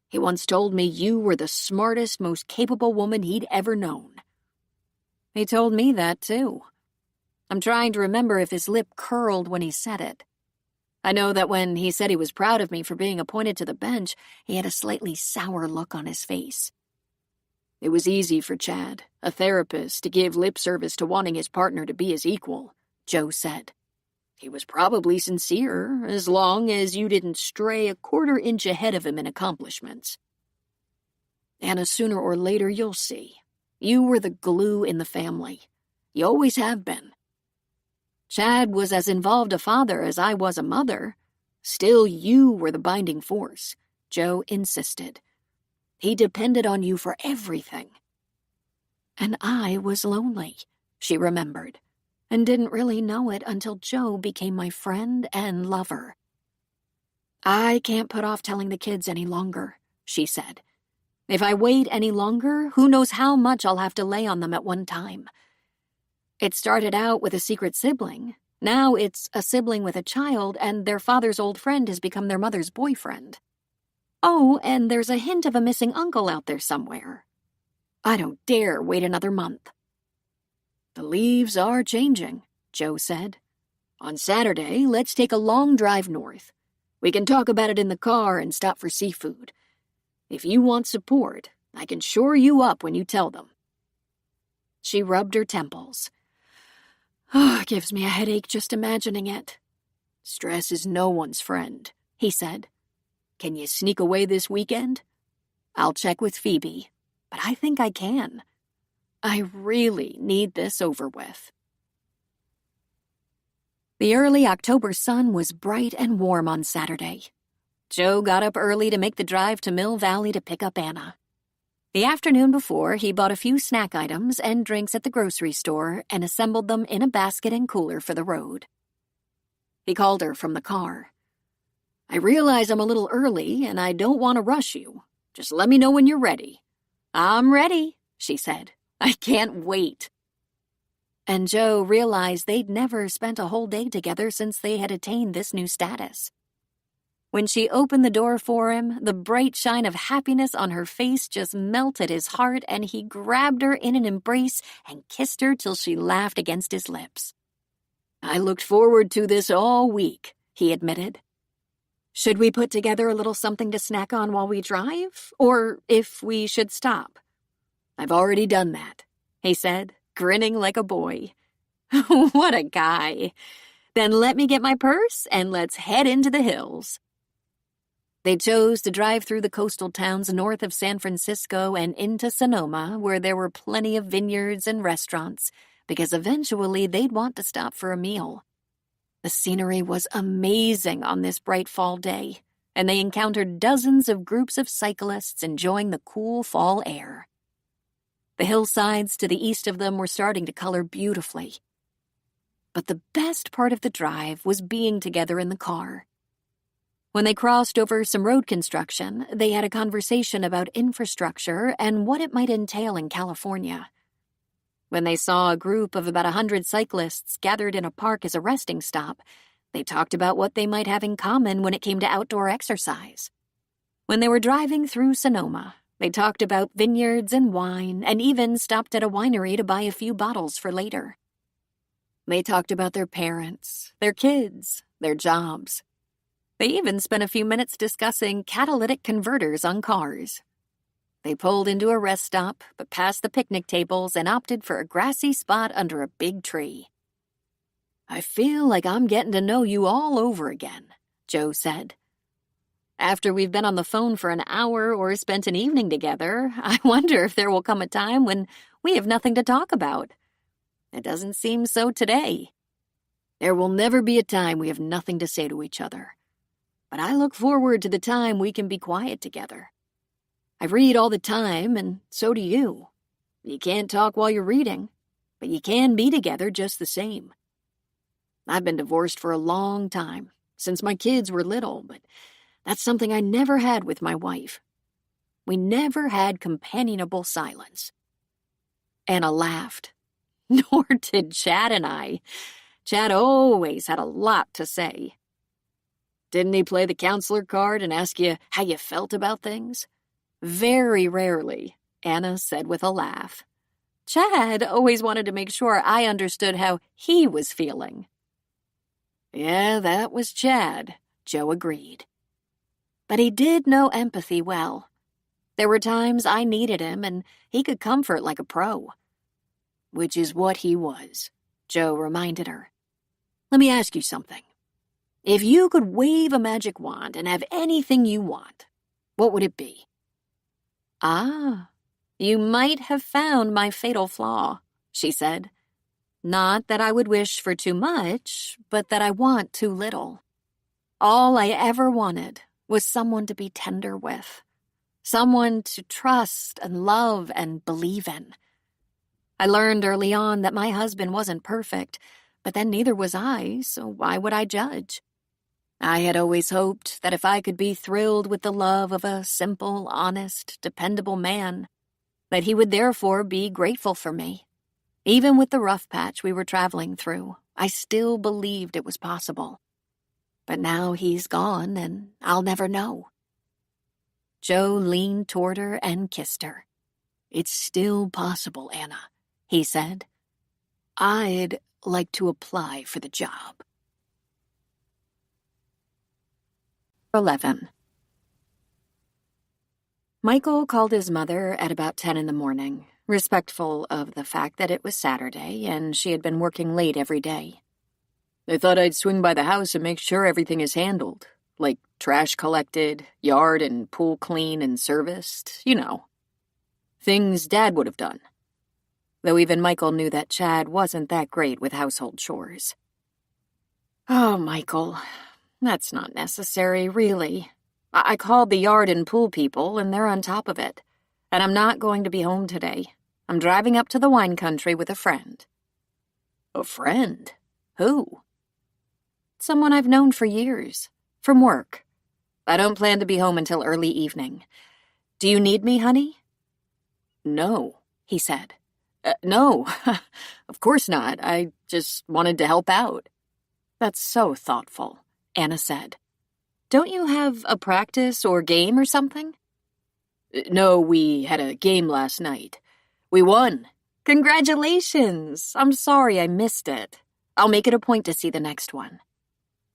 A: He once told me you were the smartest, most capable woman he'd ever known." He told me that, too. I'm trying to remember if his lip curled when he said it. I know that when he said he was proud of me for being appointed to the bench, he had a slightly sour look on his face. It was easy for Chad, a therapist, to give lip service to wanting his partner to be his equal, Joe said. He was probably sincere, as long as you didn't stray a quarter-inch ahead of him in accomplishments. Anna, sooner or later you'll see. You were the glue in the family. You always have been. Chad was as involved a father as I was a mother. Still, you were the binding force, Joe insisted. He depended on you for everything. And I was lonely, she remembered, and didn't really know it until Joe became my friend and lover. "I can't put off telling the kids any longer," she said. "If I wait any longer, who knows how much I'll have to lay on them at one time. It started out with a secret sibling. Now it's a sibling with a child, and their father's old friend has become their mother's boyfriend. Oh, and there's a hint of a missing uncle out there somewhere. I don't dare wait another month." "The leaves are changing," Joe said. "On Saturday, let's take a long drive north. We can talk about it in the car and stop for seafood. If you want support, I can shore you up when you tell them." She rubbed her temples. "Oh, it gives me a headache just imagining it." "Stress is no one's friend," he said. "Can you sneak away this weekend?" "I'll check with Phoebe, but I think I can. I really need this over with." The early October sun was bright and warm on Saturday. Joe got up early to make the drive to Mill Valley to pick up Anna. The afternoon before, he bought a few snack items and drinks at the grocery store and assembled them in a basket and cooler for the road. He called her from the car. "I realize I'm a little early and I don't want to rush you. Just let me know when you're ready." "I'm ready," she said. "I can't wait." And Joe realized they'd never spent a whole day together since they had attained this new status. When she opened the door for him, the bright shine of happiness on her face just melted his heart, and he grabbed her in an embrace and kissed her till she laughed against his lips. "I looked forward to this all week," he admitted. Should we put together a little something to snack on while we drive? Or if we should stop?
B: I've already done that,
A: he said, grinning like a boy. What a guy. Then let me get my purse and let's head into the hills. They chose to drive through the coastal towns north of San Francisco and into Sonoma, where there were plenty of vineyards and restaurants, because eventually they'd want to stop for a meal. The scenery was amazing on this bright fall day, and they encountered dozens of groups of cyclists enjoying the cool fall air. The hillsides to the east of them were starting to color beautifully. But the best part of the drive was being together in the car. When they crossed over some road construction, they had a conversation about infrastructure and what it might entail in California. When they saw a group of about 100 cyclists gathered in a park as a resting stop, they talked about what they might have in common when it came to outdoor exercise. When they were driving through Sonoma, they talked about vineyards and wine and even stopped at a winery to buy a few bottles for later. They talked about their parents, their kids, their jobs. They even spent a few minutes discussing catalytic converters on cars. They pulled into a rest stop, but passed the picnic tables and opted for a grassy spot under a big tree. I feel like I'm getting to know you all over again, Joe said. After we've been on the phone for an hour or spent an evening together, I wonder if there will come a time when we have nothing to talk about. It doesn't seem so today.
B: There will never be a time we have nothing to say to each other. But I look forward to the time we can be quiet together. I read all the time, and so do you. You can't talk while you're reading, but you can be together just the same. I've been divorced for a long time, since my kids were little, but that's something I never had with my wife. We never had companionable silence. Anna laughed. Nor did Chad and I. Chad always had a lot to say. Didn't he play the counselor card and ask you how you felt about things?
A: Very rarely, Anna said with a laugh. Chad always wanted to make sure I understood how he was feeling.
B: Yeah, that was Chad, Joe agreed.
A: But he did know empathy well. There were times I needed him, and he could comfort like a pro.
B: Which is what he was, Joe reminded her. Let me ask you something. If you could wave a magic wand and have anything you want, what would it be?
A: Ah, you might have found my fatal flaw, she said. Not that I would wish for too much, but that I want too little. All I ever wanted was someone to be tender with, someone to trust and love and believe in. I learned early on that my husband wasn't perfect, but then neither was I, so why would I judge? I had always hoped that if I could be thrilled with the love of a simple, honest, dependable man, that he would therefore be grateful for me. Even with the rough patch we were traveling through, I still believed it was possible. But now he's gone, and I'll never know. Joe leaned toward her and kissed her.
B: It's still possible, Anna, he said.
A: I'd like to apply for the job. 11. Michael called his mother at about 10 in the morning, respectful of the fact that it was Saturday and she had been working late every day.
B: I thought I'd swing by the house and make sure everything is handled, like trash collected, yard and pool clean and serviced, you know. Things Dad would have done.
A: Though even Michael knew that Chad wasn't that great with household chores. Oh, Michael, that's not necessary, really. I called the yard and pool people, and they're on top of it. And I'm not going to be home today. I'm driving up to the wine country with a friend.
B: A friend?
A: Who? Someone I've known for years. From work. I don't plan to be home until early evening. Do you need me, honey?
B: No,
A: he said.
B: No, of course not. I just wanted to help out.
A: That's so thoughtful, Anna said. Don't you have a practice or game or something?
B: No, we had a game last night. We won.
A: Congratulations! I'm sorry I missed it. I'll make it a point to see the next one.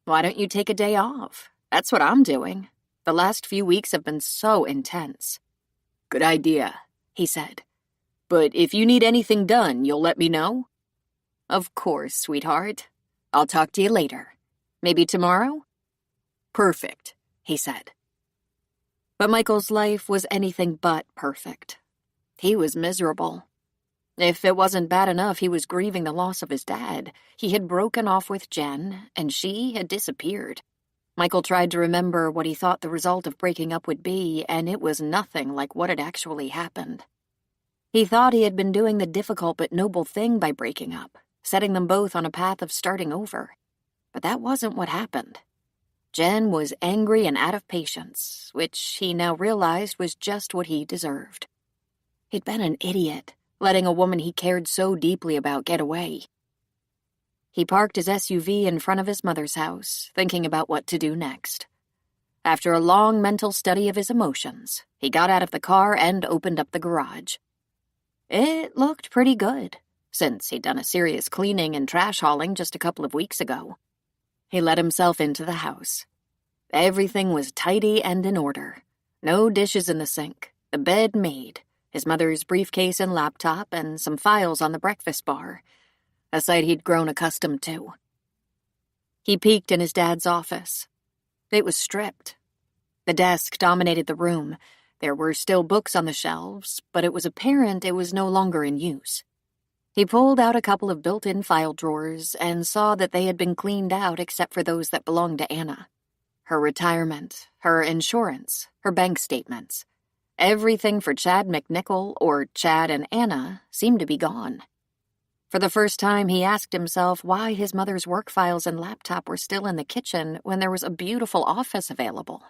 A: Why don't you take a day off? That's what I'm doing. The last few weeks have been so intense.
B: Good idea, he said. But if you need anything done, you'll let me know?
A: Of course, sweetheart. I'll talk to you later. Maybe tomorrow?
B: Perfect,
A: he said. But Michael's life was anything but perfect. He was miserable. If it wasn't bad enough he was grieving the loss of his dad, he had broken off with Jen, and she had disappeared. Michael tried to remember what he thought the result of breaking up would be, and it was nothing like what had actually happened. He thought he had been doing the difficult but noble thing by breaking up, setting them both on a path of starting over. But that wasn't what happened. Jen was angry and out of patience, which he now realized was just what he deserved. He'd been an idiot, letting a woman he cared so deeply about get away. He parked his SUV in front of his mother's house, thinking about what to do next. After a long mental study of his emotions, he got out of the car and opened up the garage. It looked pretty good, since he'd done a serious cleaning and trash hauling just a couple of weeks ago. He let himself into the house. Everything was tidy and in order. No dishes in the sink, the bed made, his mother's briefcase and laptop, and some files on the breakfast bar, a sight he'd grown accustomed to. He peeked in his dad's office. It was stripped. The desk dominated the room. There were still books on the shelves, but it was apparent it was no longer in use. He pulled out a couple of built-in file drawers and saw that they had been cleaned out except for those that belonged to Anna. Her retirement, her insurance, her bank statements. Everything for Chad McNichol or Chad and Anna seemed to be gone. For the first time, he asked himself why his mother's work files and laptop were still in the kitchen when there was a beautiful office available.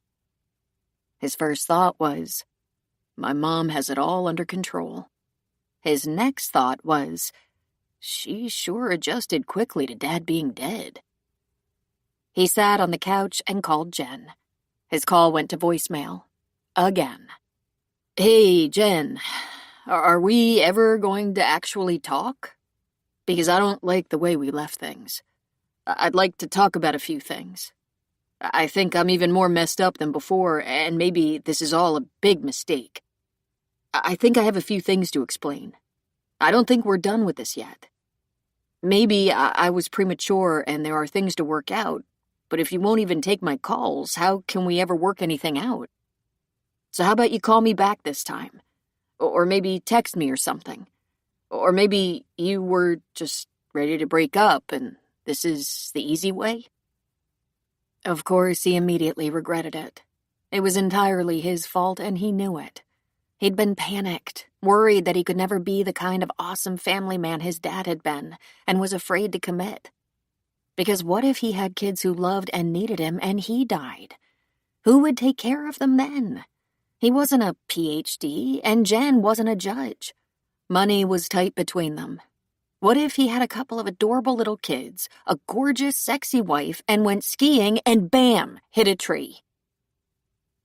A: His first thought was, my mom has it all under control. His next thought was, she sure adjusted quickly to Dad being dead. He sat on the couch and called Jen. His call went to voicemail. Again. Hey, Jen, are we ever going to actually talk? Because I don't like the way we left things. I'd like to talk about a few things. I think I'm even more messed up than before, and maybe this is all a big mistake. I think I have a few things to explain. I don't think we're done with this yet. Maybe I was premature and there are things to work out, but if you won't even take my calls, how can we ever work anything out? So how about you call me back this time? Or maybe text me or something. Or maybe you were just ready to break up and this is the easy way? Of course, he immediately regretted it. It was entirely his fault and he knew it. He'd been panicked, worried that he could never be the kind of awesome family man his dad had been, and was afraid to commit. Because what if he had kids who loved and needed him and he died? Who would take care of them then? He wasn't a PhD, and Jen wasn't a judge. Money was tight between them. What if he had a couple of adorable little kids, a gorgeous, sexy wife, and went skiing and bam, hit a tree?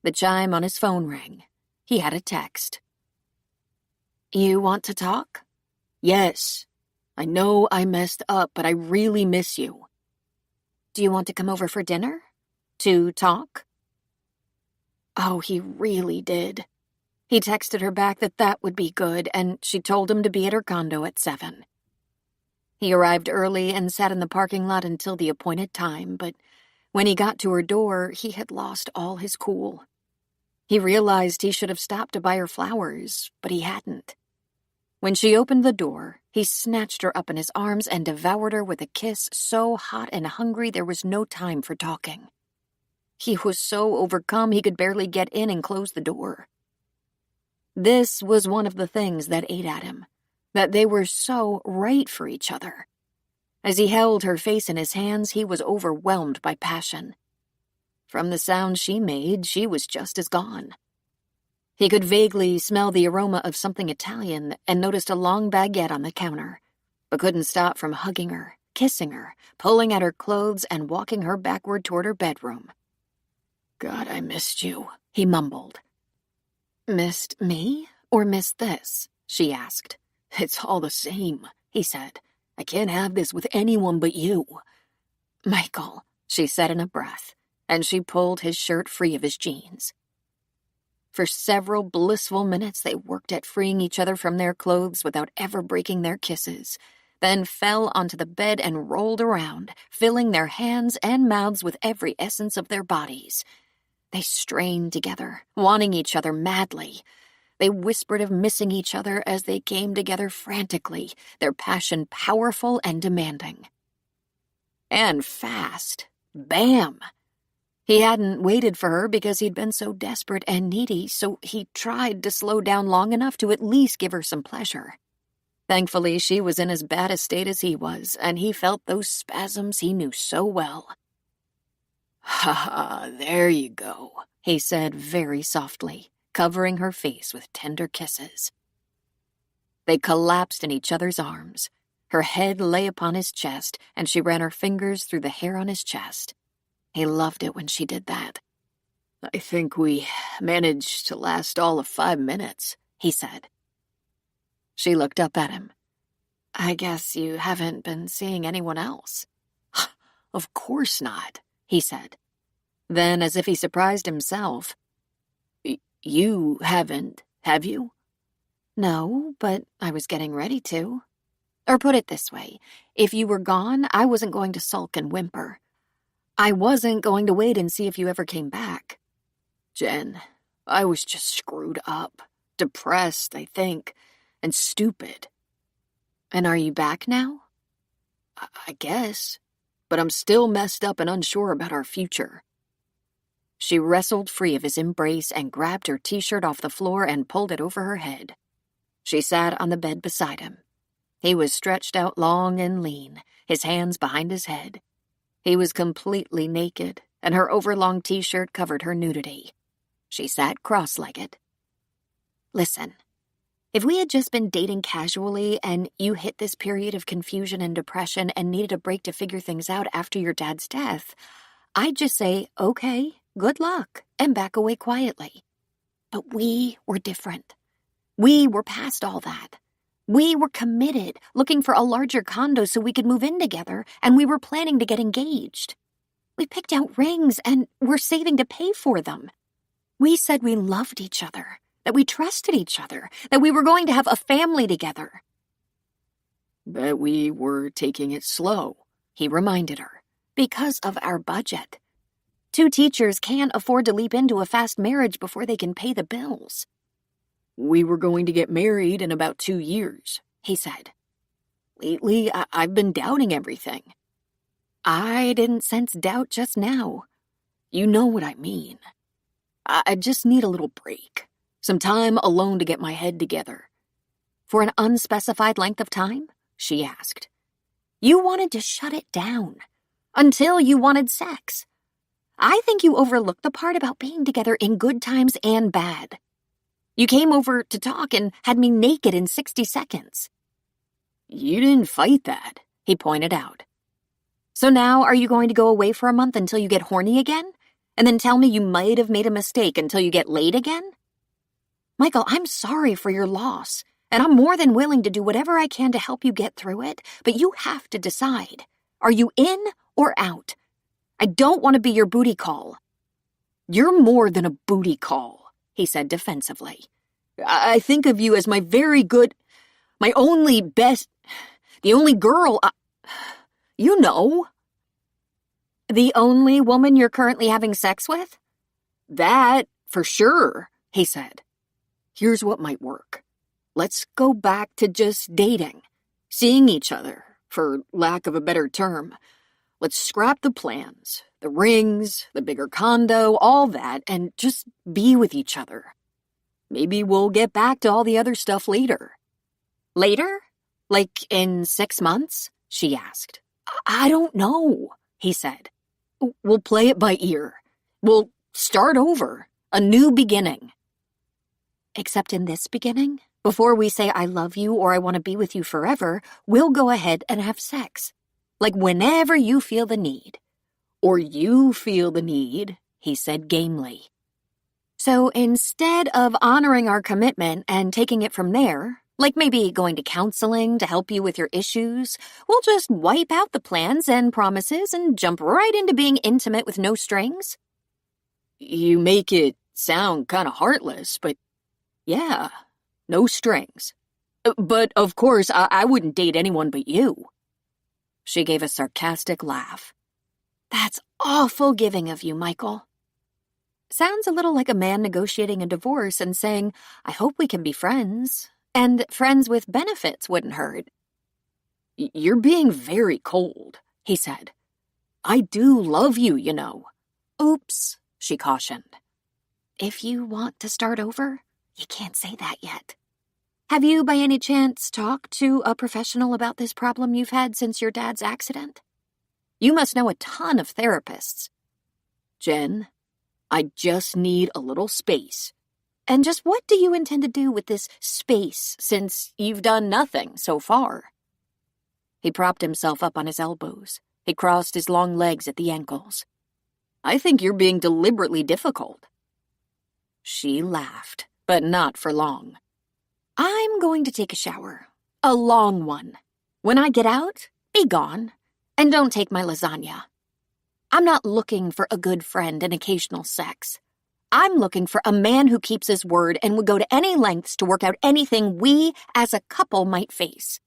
A: The chime on his phone rang. He had a text. You want to talk? Yes. I know I messed up, but I really miss you. Do you want to come over for dinner? To talk? Oh, he really did. He texted her back that would be good, and she told him to be at her condo at 7. He arrived early and sat in the parking lot until the appointed time, but when he got to her door, he had lost all his cool. He realized he should have stopped to buy her flowers, but he hadn't. When she opened the door, he snatched her up in his arms and devoured her with a kiss so hot and hungry there was no time for talking. He was so overcome he could barely get in and close the door. This was one of the things that ate at him, that they were so right for each other. As he held her face in his hands, he was overwhelmed by passion. From the sound she made, she was just as gone. He could vaguely smell the aroma of something Italian and noticed a long baguette on the counter, but couldn't stop from hugging her, kissing her, pulling at her clothes, and walking her backward toward her bedroom. God, I missed you, he mumbled. Missed me or missed this? She asked. It's all the same, he said. I can't have this with anyone but you. Michael, she said in a breath, and she pulled his shirt free of his jeans. For several blissful minutes they worked at freeing each other from their clothes without ever breaking their kisses, then fell onto the bed and rolled around, filling their hands and mouths with every essence of their bodies. They strained together, wanting each other madly. They whispered of missing each other as they came together frantically, their passion powerful and demanding. And fast. Bam! He hadn't waited for her because he'd been so desperate and needy, so he tried to slow down long enough to at least give her some pleasure. Thankfully, she was in as bad a state as he was, and he felt those spasms he knew so well. "Ha ha, there you go," he said very softly, covering her face with tender kisses. They collapsed in each other's arms. Her head lay upon his chest, and she ran her fingers through the hair on his chest. He loved it when she did that. "I think we managed to last all of 5 minutes," he said. She looked up at him. "I guess you haven't been seeing anyone else." "Of course not," he said. Then, as if he surprised himself, "You haven't, have you?" "No, but I was getting ready to. Or put it this way, if you were gone, I wasn't going to sulk and whimper. I wasn't going to wait and see if you ever came back." "Jen, I was just screwed up. Depressed, I think. And stupid." "And are you back now?" I guess. But I'm still messed up and unsure about our future." She wrestled free of his embrace and grabbed her t-shirt off the floor and pulled it over her head. She sat on the bed beside him. He was stretched out long and lean, his hands behind his head. He was completely naked, and her overlong t-shirt covered her nudity. She sat cross-legged. "Listen, if we had just been dating casually and you hit this period of confusion and depression and needed a break to figure things out after your dad's death, I'd just say, okay, good luck, and back away quietly. But we were different. We were past all that. We were committed, looking for a larger condo so we could move in together, and we were planning to get engaged. We picked out rings, and we're saving to pay for them. We said we loved each other, that we trusted each other, that we were going to have a family together." "But we were taking it slow," he reminded her, "because of our budget. 2 teachers can't afford to leap into a fast marriage before they can pay the bills." "We were going to get married in about 2 years, he said. "Lately, I've been doubting everything." "I didn't sense doubt just now. You know what I mean. I just need a little break. Some time alone to get my head together." "For an unspecified length of time?" she asked. "You wanted to shut it down. Until you wanted sex. I think you overlooked the part about being together in good times and bad. You came over to talk and had me naked in 60 seconds. "You didn't fight that," he pointed out. "So now are you going to go away for a month until you get horny again? And then tell me you might have made a mistake until you get laid again? Michael, I'm sorry for your loss, and I'm more than willing to do whatever I can to help you get through it, but you have to decide. Are you in or out? I don't want to be your booty call." "You're more than a booty call," he said defensively. "I think of you as my very good, my only best, the only girl, you know." "The only woman you're currently having sex with?" "That, for sure," he said. "Here's what might work. Let's go back to just dating, seeing each other, for lack of a better term. Let's scrap the plans, the rings, the bigger condo, all that, and just be with each other. Maybe we'll get back to all the other stuff later." "Later? Like in 6 months?" she asked. "I don't know," he said. "We'll play it by ear. We'll start over, a new beginning." "Except in this beginning, before we say I love you or I want to be with you forever, we'll go ahead and have sex. Like whenever you feel the need." "Or you feel the need," he said gamely. "So instead of honoring our commitment and taking it from there, Like maybe going to counseling to help you with your issues. We'll just wipe out the plans and promises and jump right into being intimate with no strings.
B: You make it sound kind of heartless, but yeah, no strings. But of course, I wouldn't date anyone but you.
A: She gave a sarcastic laugh. That's awful giving of you, Michael. Sounds a little like a man negotiating a divorce and saying, I hope we can be friends. And friends with benefits wouldn't hurt.
B: You're being very cold, he said. I do love you, you know.
A: Oops, she cautioned. If you want to start over, you can't say that yet. Have you, by any chance, talked to a professional about this problem you've had since your dad's accident? You must know a ton of therapists.
B: Jen, I just need a little space.
A: And just what do you intend to do with this space, since you've done nothing so far? He propped himself up on his elbows. He crossed his long legs at the ankles.
B: I think you're being deliberately difficult.
A: She laughed, but not for long. I'm going to take a shower. A long one. When I get out, be gone. And don't take my lasagna. I'm not looking for a good friend and occasional sex. I'm looking for a man who keeps his word and would go to any lengths to work out anything we, as a couple, might face.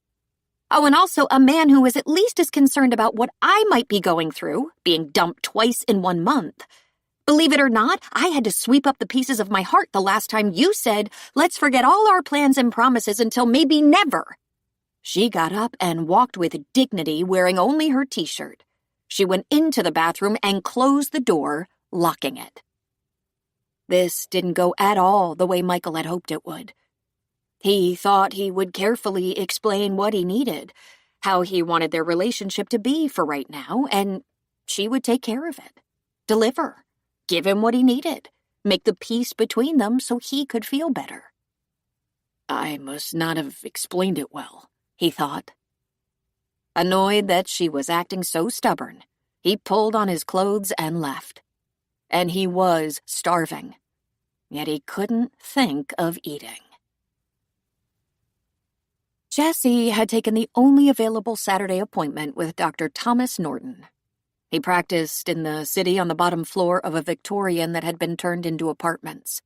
A: Oh, and also a man who is at least as concerned about what I might be going through, being dumped twice in 1 month. Believe it or not, I had to sweep up the pieces of my heart the last time you said, let's forget all our plans and promises until maybe never. She got up and walked with dignity, wearing only her t-shirt. She went into the bathroom and closed the door, locking it. This didn't go at all the way Michael had hoped it would. He thought he would carefully explain what he needed, how he wanted their relationship to be for right now, and she would take care of it. Deliver. Give him what he needed. Make the peace between them so he could feel better.
B: I must not have explained it well, he thought.
A: Annoyed that she was acting so stubborn, he pulled on his clothes and left. And he was starving. Yet he couldn't think of eating. Jesse had taken the only available Saturday appointment with Dr. Thomas Norton. He practiced in the city on the bottom floor of a Victorian that had been turned into apartments.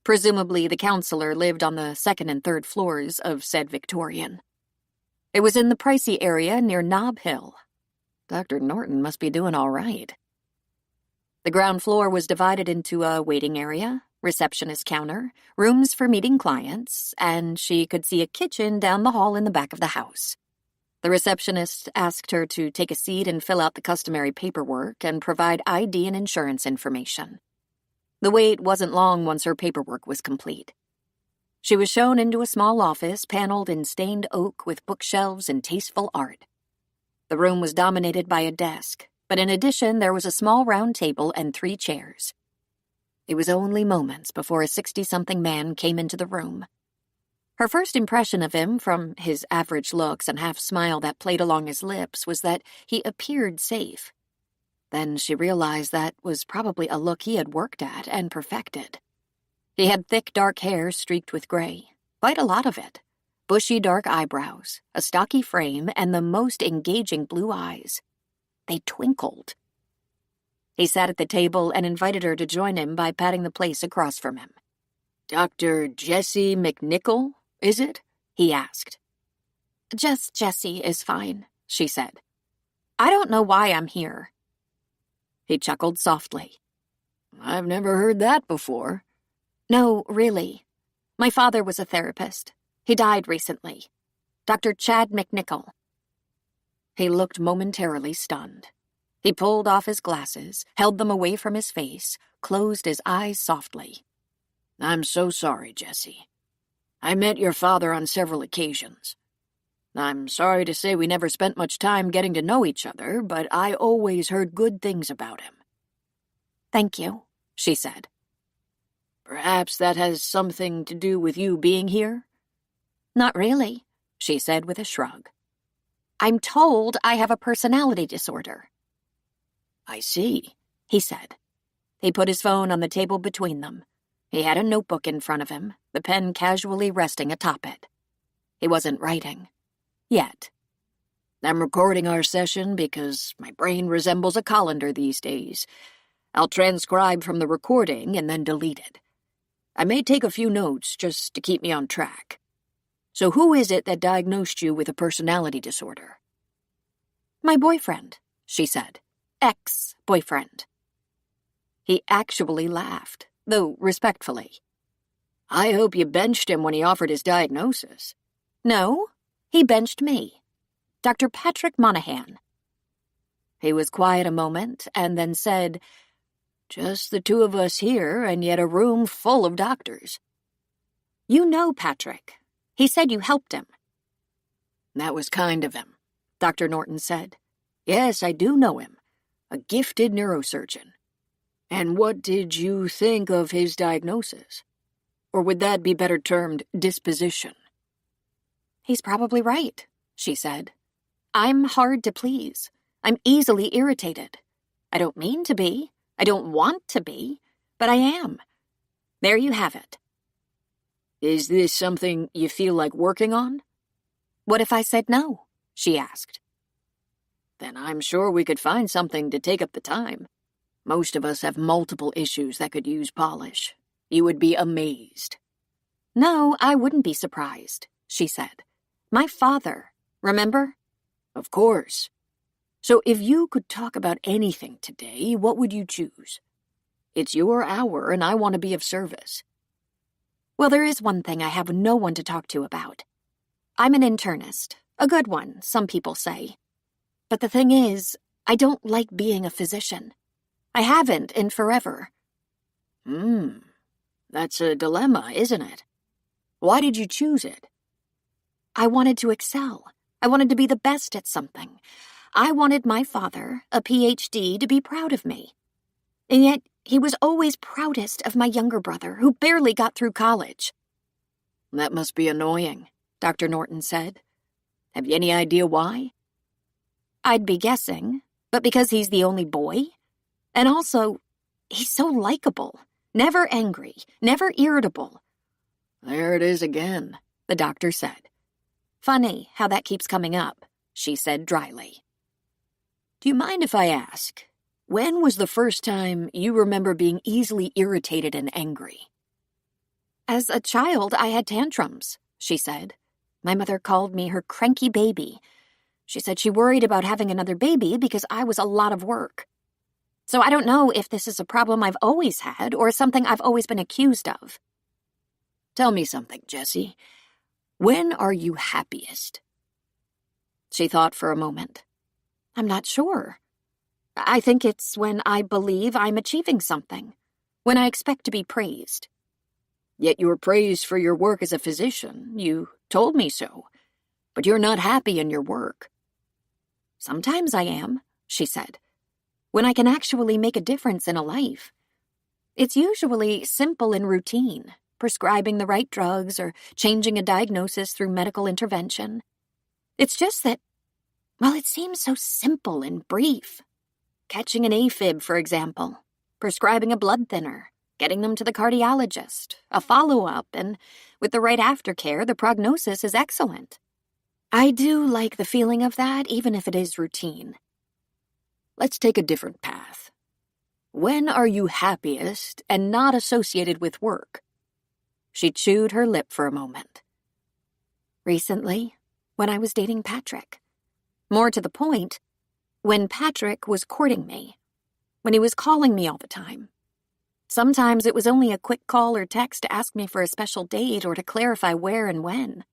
A: Presumably, the counselor lived on the 2nd and 3rd floors of said Victorian. It was in the pricey area near Nob Hill. Dr. Norton must be doing all right. The ground floor was divided into a waiting area, receptionist counter, rooms for meeting clients, and she could see a kitchen down the hall in the back of the house. The receptionist asked her to take a seat and fill out the customary paperwork and provide ID and insurance information. The wait wasn't long once her paperwork was complete. She was shown into a small office paneled in stained oak with bookshelves and tasteful art. The room was dominated by a desk, but in addition there was a small round table and 3 chairs. It was only moments before a 60-something man came into the room. Her first impression of him, from his average looks and half-smile that played along his lips, was that he appeared safe. Then she realized that was probably a look he had worked at and perfected. He had thick dark hair streaked with gray, quite a lot of it, bushy dark eyebrows, a stocky frame, and the most engaging blue eyes. They twinkled. He sat at the table and invited her to join him by patting the place across from him.
B: Dr. Jesse McNichol, is it?
A: He asked. Just Jesse is fine, she said. I don't know why I'm here. He chuckled softly.
B: I've never heard that before.
A: No, really. My father was a therapist. He died recently. Dr. Chad McNichol. He looked momentarily stunned. He pulled off his glasses, held them away from his face, closed his eyes softly.
B: I'm so sorry, Jesse. I met your father on several occasions. I'm sorry to say we never spent much time getting to know each other, but I always heard good things about him.
A: Thank you, she said.
B: Perhaps that has something to do with you being here?
A: Not really, she said with a shrug. I'm told I have a personality disorder.
B: I see,
A: he said. He put his phone on the table between them. He had a notebook in front of him, the pen casually resting atop it.
B: He wasn't writing. Yet. I'm recording our session because my brain resembles a colander these days. I'll transcribe from the recording and then delete it. I may take a few notes just to keep me on track. So who is it that diagnosed you with a personality disorder?
A: My boyfriend, she said. Ex-boyfriend. He actually laughed, though respectfully.
B: I hope you benched him when he offered his diagnosis.
A: No, he benched me. Dr. Patrick Monahan.
B: He was quiet a moment and then said, "Just the two of us here and yet a room full of doctors."
A: You know Patrick. He said you helped him.
B: That was kind of him, Dr. Norton said. Yes, I do know him. A gifted neurosurgeon. And what did you think of his diagnosis? Or would that be better termed disposition?
A: He's probably right, she said. I'm hard to please. I'm easily irritated. I don't mean to be. I don't want to be. But I am. There you have it.
B: Is this something you feel like working on?
A: What if I said no? She asked.
B: Then I'm sure we could find something to take up the time. Most of us have multiple issues that could use polish. You would be amazed.
A: No, I wouldn't be surprised, she said. My father, remember?
B: Of course. So if you could talk about anything today, what would you choose? It's your hour and I want to be of service.
A: Well, there is one thing I have no one to talk to about. I'm an internist. A good one, some people say. But the thing is, I don't like being a physician. I haven't in forever.
B: That's a dilemma, isn't it? Why did you choose it?
A: I wanted to excel. I wanted to be the best at something. I wanted my father, a PhD, to be proud of me. And yet, he was always proudest of my younger brother, who barely got through college.
B: That must be annoying, Dr. Norton said. Have you any idea why?
A: I'd be guessing, but because he's the only boy. And also, he's so likable, never angry, never irritable.
B: There it is again, the doctor said.
A: Funny how that keeps coming up, she said dryly.
B: Do you mind if I ask, when was the first time you remember being easily irritated and angry?
A: As a child, I had tantrums, she said. My mother called me her cranky baby. She said she worried about having another baby because I was a lot of work. So I don't know if this is a problem I've always had or something I've always been accused of.
B: Tell me something, Jessie. When are you happiest?
A: She thought for a moment. I'm not sure. I think it's when I believe I'm achieving something, when I expect to be praised.
B: Yet you're praised for your work as a physician. You told me so. But you're not happy in your work.
A: Sometimes I am, she said, when I can actually make a difference in a life. It's usually simple and routine, prescribing the right drugs or changing a diagnosis through medical intervention. It's just that, well, it seems so simple and brief. Catching an AFib, for example, prescribing a blood thinner, getting them to the cardiologist, a follow-up, and with the right aftercare, the prognosis is excellent. I do like the feeling of that, even if it is routine.
B: Let's take a different path. When are you happiest and not associated with work?
A: She chewed her lip for a moment. Recently, when I was dating Patrick. More to the point, when Patrick was courting me. When he was calling me all the time. Sometimes it was only a quick call or text to ask me for a special date or to clarify where and when.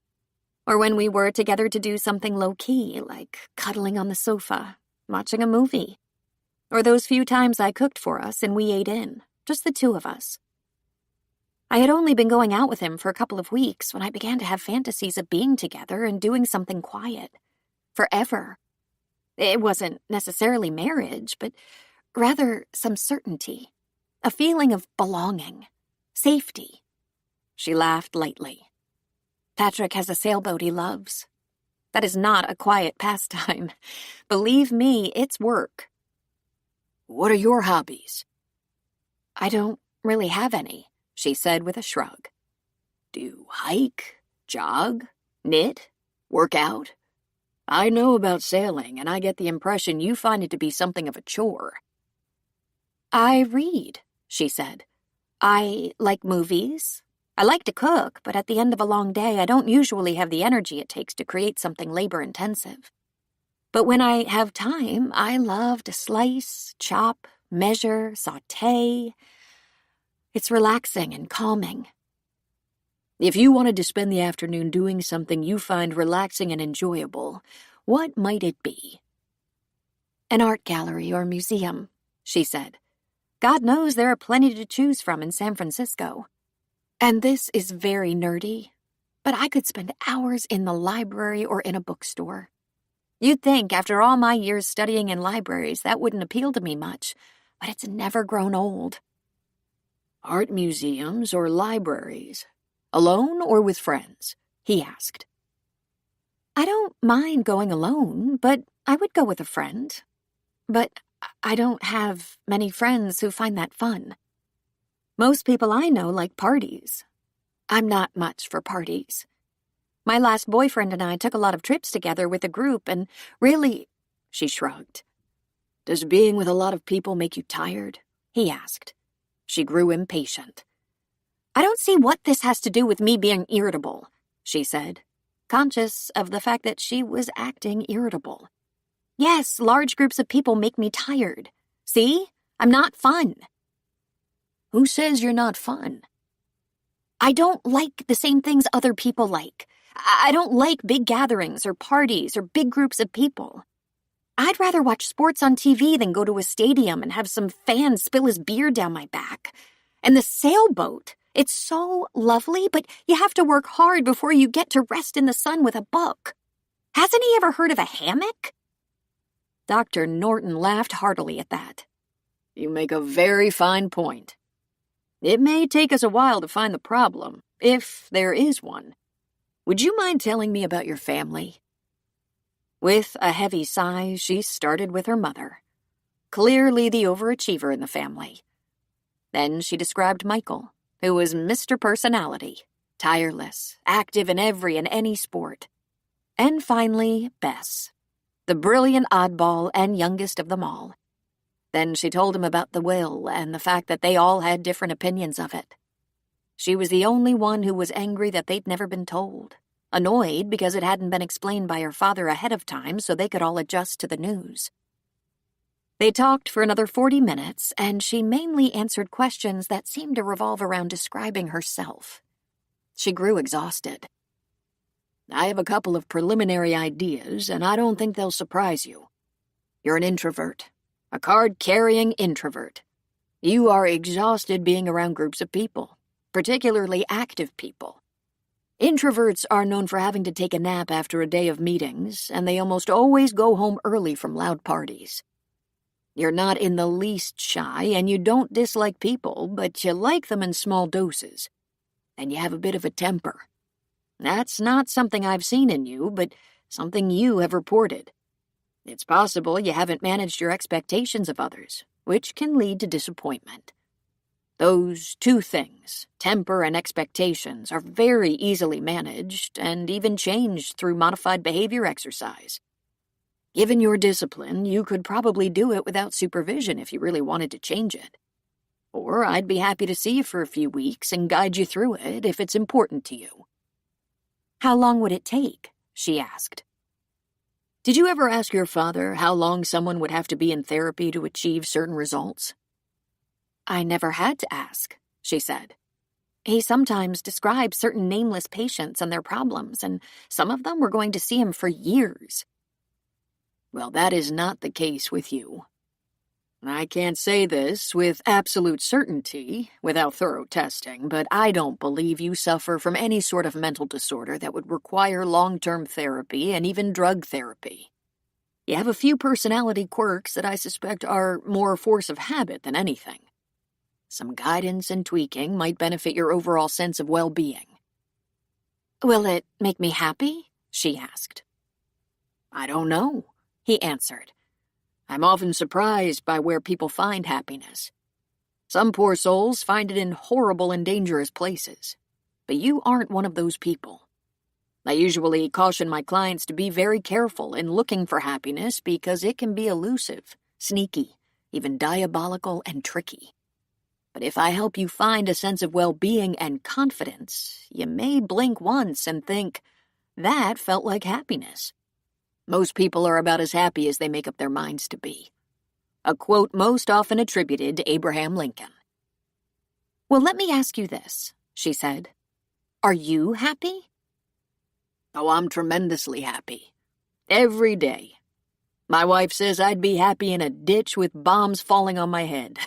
A: Or when we were together to do something low-key, like cuddling on the sofa, watching a movie. Or those few times I cooked for us and we ate in, just the two of us. I had only been going out with him for a couple of weeks when I began to have fantasies of being together and doing something quiet. Forever. It wasn't necessarily marriage, but rather some certainty. A feeling of belonging. Safety. She laughed lightly. Patrick has a sailboat he loves. That is not a quiet pastime. Believe me, it's work.
B: What are your hobbies?
A: I don't really have any, she said with a shrug.
B: Do you hike, jog, Knit? Work out? I know about sailing, and I get the impression you find it to be something of a chore.
A: I read, she said. I like movies. I like to cook, but at the end of a long day, I don't usually have the energy it takes to create something labor-intensive. But when I have time, I love to slice, chop, measure, sauté. It's relaxing and calming.
B: If you wanted to spend the afternoon doing something you find relaxing and enjoyable, what might it be?
A: An art gallery or museum, she said. God knows there are plenty to choose from in San Francisco. And this is very nerdy, but I could spend hours in the library or in a bookstore. You'd think after all my years studying in libraries that wouldn't appeal to me much, but it's never grown old.
B: Art museums or libraries? Alone or with friends? He asked.
A: I don't mind going alone, but I would go with a friend. But I don't have many friends who find that fun. Most people I know like parties. I'm not much for parties. My last boyfriend and I took a lot of trips together with a group, and really, she shrugged.
B: Does being with a lot of people make you tired? He asked. She grew impatient.
A: I don't see what this has to do with me being irritable, she said, conscious of the fact that she was acting irritable. Yes, large groups of people make me tired. See? I'm not fun.
B: Who says you're not fun?
A: I don't like the same things other people like. I don't like big gatherings or parties or big groups of people. I'd rather watch sports on TV than go to a stadium and have some fan spill his beer down my back. And the sailboat, it's so lovely, but you have to work hard before you get to rest in the sun with a book. Hasn't he ever heard of a hammock?
B: Dr. Norton laughed heartily at that. You make a very fine point. It may take us a while to find the problem, if there is one. Would you mind telling me about your family?
A: With a heavy sigh, she started with her mother, clearly the overachiever in the family. Then she described Michael, who was Mr. Personality, tireless, active in every and any sport. And finally, Bess, the brilliant oddball and youngest of them all. Then she told him about the will and the fact that they all had different opinions of it. She was the only one who was angry that they'd never been told, annoyed because it hadn't been explained by her father ahead of time so they could all adjust to the news. They talked for another 40 minutes, and she mainly answered questions that seemed to revolve around describing herself. She grew exhausted.
B: I have a couple of preliminary ideas, and I don't think they'll surprise you. You're an introvert, a card-carrying introvert. You are exhausted being around groups of people, particularly active people. Introverts are known for having to take a nap after a day of meetings, and they almost always go home early from loud parties. You're not in the least shy, and you don't dislike people, but you like them in small doses. And you have a bit of a temper. That's not something I've seen in you, but something you have reported. It's possible you haven't managed your expectations of others, which can lead to disappointment. Those two things, temper and expectations, are very easily managed and even changed through modified behavior exercise. Given your discipline, you could probably do it without supervision if you really wanted to change it. Or I'd be happy to see you for a few weeks and guide you through it if it's important to you.
A: How long would it take? She asked.
B: Did you ever ask your father how long someone would have to be in therapy to achieve certain results?
A: I never had to ask, she said. He sometimes described certain nameless patients and their problems, and some of them were going to see him for years.
B: Well, that is not the case with you. I can't say this with absolute certainty, without thorough testing, but I don't believe you suffer from any sort of mental disorder that would require long-term therapy and even drug therapy. You have a few personality quirks that I suspect are more force of habit than anything. Some guidance and tweaking might benefit your overall sense of well-being.
A: Will it make me happy? She asked.
B: I don't know, he answered. I'm often surprised by where people find happiness. Some poor souls find it in horrible and dangerous places, but you aren't one of those people. I usually caution my clients to be very careful in looking for happiness because it can be elusive, sneaky, even diabolical and tricky. But if I help you find a sense of well-being and confidence, you may blink once and think, that felt like happiness. Most people are about as happy as they make up their minds to be. A quote most often attributed to Abraham Lincoln.
A: Well, let me ask you this, she said. Are you happy?
B: Oh, I'm tremendously happy. Every day. My wife says I'd be happy in a ditch with bombs falling on my head.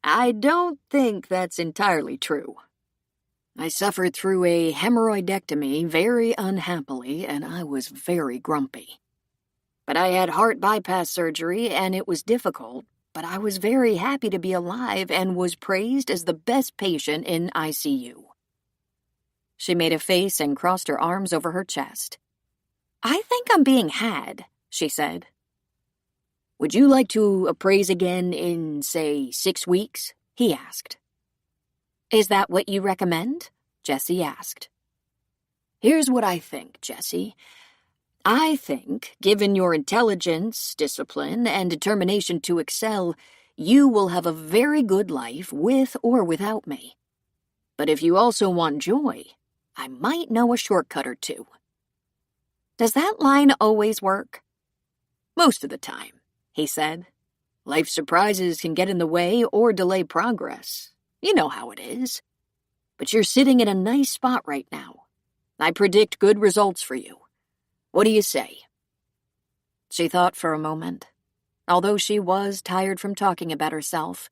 B: I don't think that's entirely true. I suffered through a hemorrhoidectomy very unhappily, and I was very grumpy. But I had heart bypass surgery, and it was difficult, but I was very happy to be alive and was praised as the best patient in ICU.
A: She made a face and crossed her arms over her chest. I think I'm being had, she said.
B: Would you like to appraise again in, say, 6 weeks? He asked.
A: Is that what you recommend? Jessie asked.
B: Here's what I think, Jessie. I think, given your intelligence, discipline, and determination to excel, you will have a very good life with or without me. But if you also want joy, I might know a shortcut or two.
A: Does that line always work?
B: Most of the time, he said. Life surprises can get in the way or delay progress. You know how it is. But you're sitting in a nice spot right now. I predict good results for you. What do you say?
A: She thought for a moment. Although she was tired from talking about herself,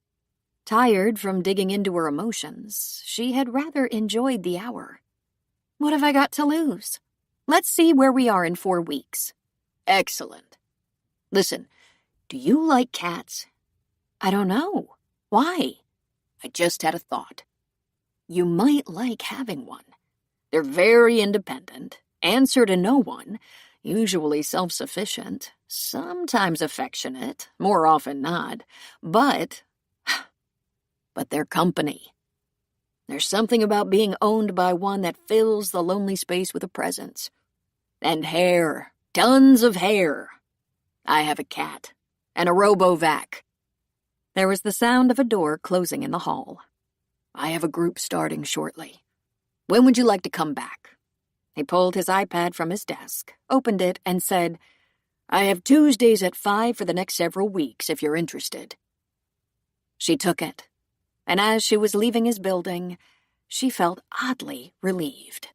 A: tired from digging into her emotions, she had rather enjoyed the hour. What have I got to lose? Let's see where we are in 4 weeks.
B: Excellent. Listen, do you like cats?
A: I don't know. Why?
B: I just had a thought. You might like having one. They're very independent, answer to no one, usually self-sufficient, sometimes affectionate, more often not, but they're company. There's something about being owned by one that fills the lonely space with a presence. And hair, tons of hair. I have a cat, and a robo-vac.
A: There was the sound of a door closing in the hall.
B: I have a group starting shortly. When would you like to come back?
A: He pulled his iPad from his desk, opened it, and said,
B: I have Tuesdays at 5 for the next several weeks, if you're interested.
A: She took it, and as she was leaving his building, she felt oddly relieved.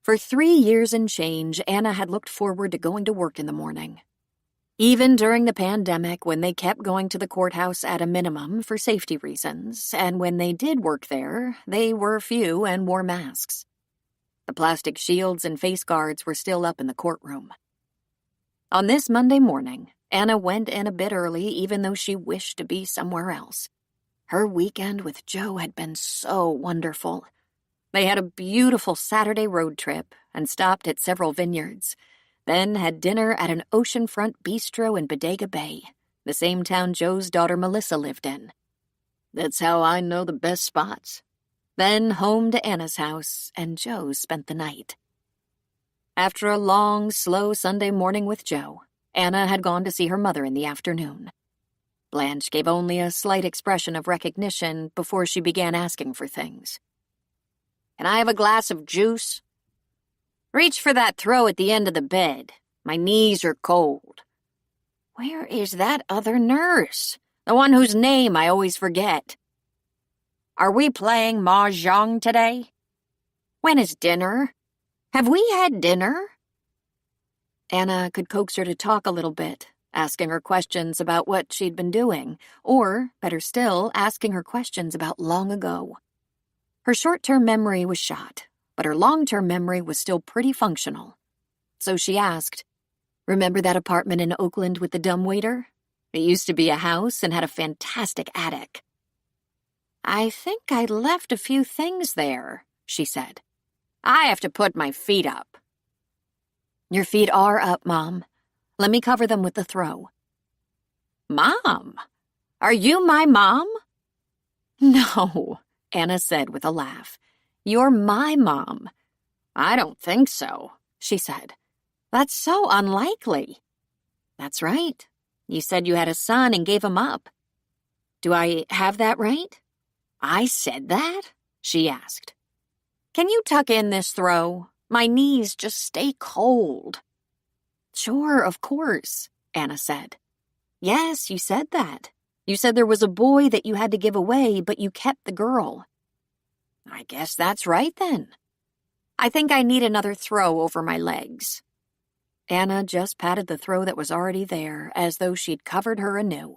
A: For 3 years and change, Anna had looked forward to going to work in the morning. Even during the pandemic, when they kept going to the courthouse at a minimum for safety reasons, and when they did work there, they were few and wore masks. The plastic shields and face guards were still up in the courtroom. On this Monday morning, Anna went in a bit early even though she wished to be somewhere else. Her weekend with Joe had been so wonderful. They had a beautiful Saturday road trip and stopped at several vineyards, then had dinner at an oceanfront bistro in Bodega Bay, the same town Joe's daughter Melissa lived in.
B: That's how I know the best spots.
A: Then home to Anna's house, and Joe spent the night. After a long, slow Sunday morning with Joe, Anna had gone to see her mother in the afternoon. Blanche gave only a slight expression of recognition before she began asking for things.
B: Can I have a glass of juice? Reach for that throw at the end of the bed. My knees are cold. Where is that other nurse? The one whose name I always forget. Are we playing mahjong today? When is dinner? Have we had dinner?
A: Anna could coax her to talk a little bit, asking her questions about what she'd been doing, or, better still, asking her questions about long ago. Her short-term memory was shot, but her long-term memory was still pretty functional. So she asked, "Remember that apartment in Oakland with the dumbwaiter? It used to be a house and had a fantastic attic."
B: I think I left a few things there, she said. I have to put my feet up.
A: Your feet are up, Mom. Let me cover them with the throw.
B: Mom? Are you my mom?
A: No, Anna said with a laugh. You're my mom."
B: "I don't think so," she said.
A: "That's so unlikely." "That's right. You said you had a son and gave him up."
B: "Do I have that right?"
A: "I said that?" she asked. "Can you tuck in this throw? My knees just stay cold." "Sure, of course," Anna said. "Yes, you said that. You said there was a boy that you had to give away, but you kept the girl." "I guess that's right then. I think I need another throw over my legs." Anna just patted the throw that was already there, as though she'd covered her anew.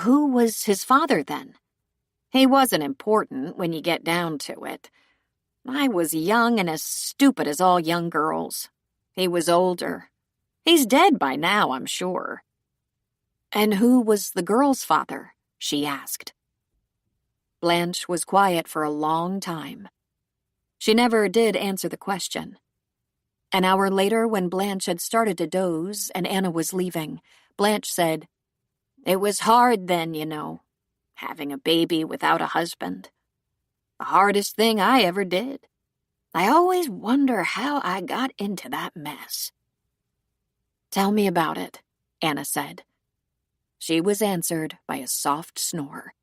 A: "Who was his father, then?"
B: "He wasn't important when you get down to it. I was young and as stupid as all young girls. He was older. He's dead by now, I'm sure."
A: "And who was the girl's father?" she asked. Blanche was quiet for a long time. She never did answer the question. An hour later, when Blanche had started to doze and Anna was leaving, Blanche said,
B: "It was hard then, you know, having a baby without a husband. The hardest thing I ever did. I always wonder how I got into that mess."
A: "Tell me about it," Anna said. She was answered by a soft snore.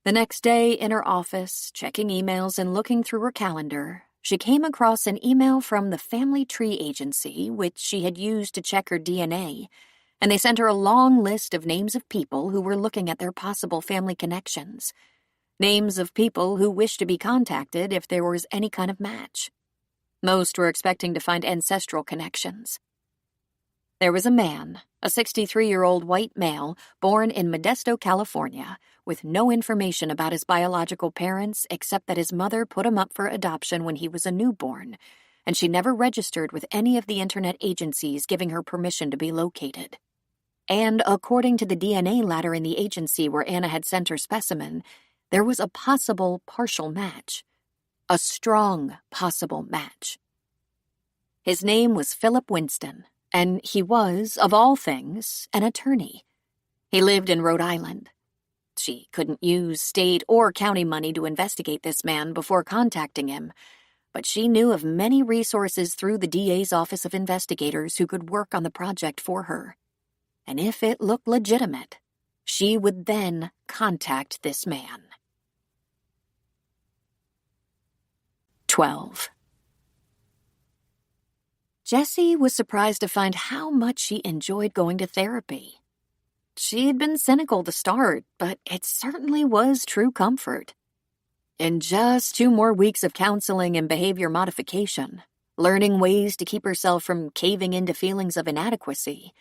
A: The next day, in her office, checking emails and looking through her calendar, she came across an email from the Family Tree Agency, which she had used to check her DNA, and they sent her a long list of names of people who were looking at their possible family connections. Names of people who wished to be contacted if there was any kind of match. Most were expecting to find ancestral connections. There was a man, a 63-year-old white male, born in Modesto, California, with no information about his biological parents except that his mother put him up for adoption when he was a newborn, and she never registered with any of the internet agencies giving her permission to be located. And according to the DNA ladder in the agency where Anna had sent her specimen, there was a possible partial match. A strong possible match. His name was Philip Winston, and he was, of all things, an attorney. He lived in Rhode Island. She couldn't use state or county money to investigate this man before contacting him, but she knew of many resources through the DA's Office of Investigators who could work on the project for her. And if it looked legitimate, she would then contact this man. 12. Jessie was surprised to find how much she enjoyed going to therapy. She'd been cynical to start, but it certainly was true comfort. In just 2 more weeks of counseling and behavior modification, learning ways to keep herself from caving into feelings of inadequacy,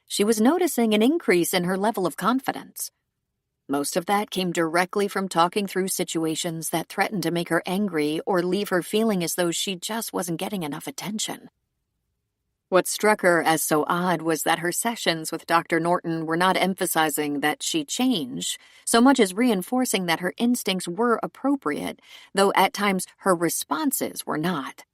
A: she was noticing an increase in her level of confidence. Most of that came directly from talking through situations that threatened to make her angry or leave her feeling as though she just wasn't getting enough attention. What struck her as so odd was that her sessions with Dr. Norton were not emphasizing that she changed, so much as reinforcing that her instincts were appropriate, though at times her responses were not.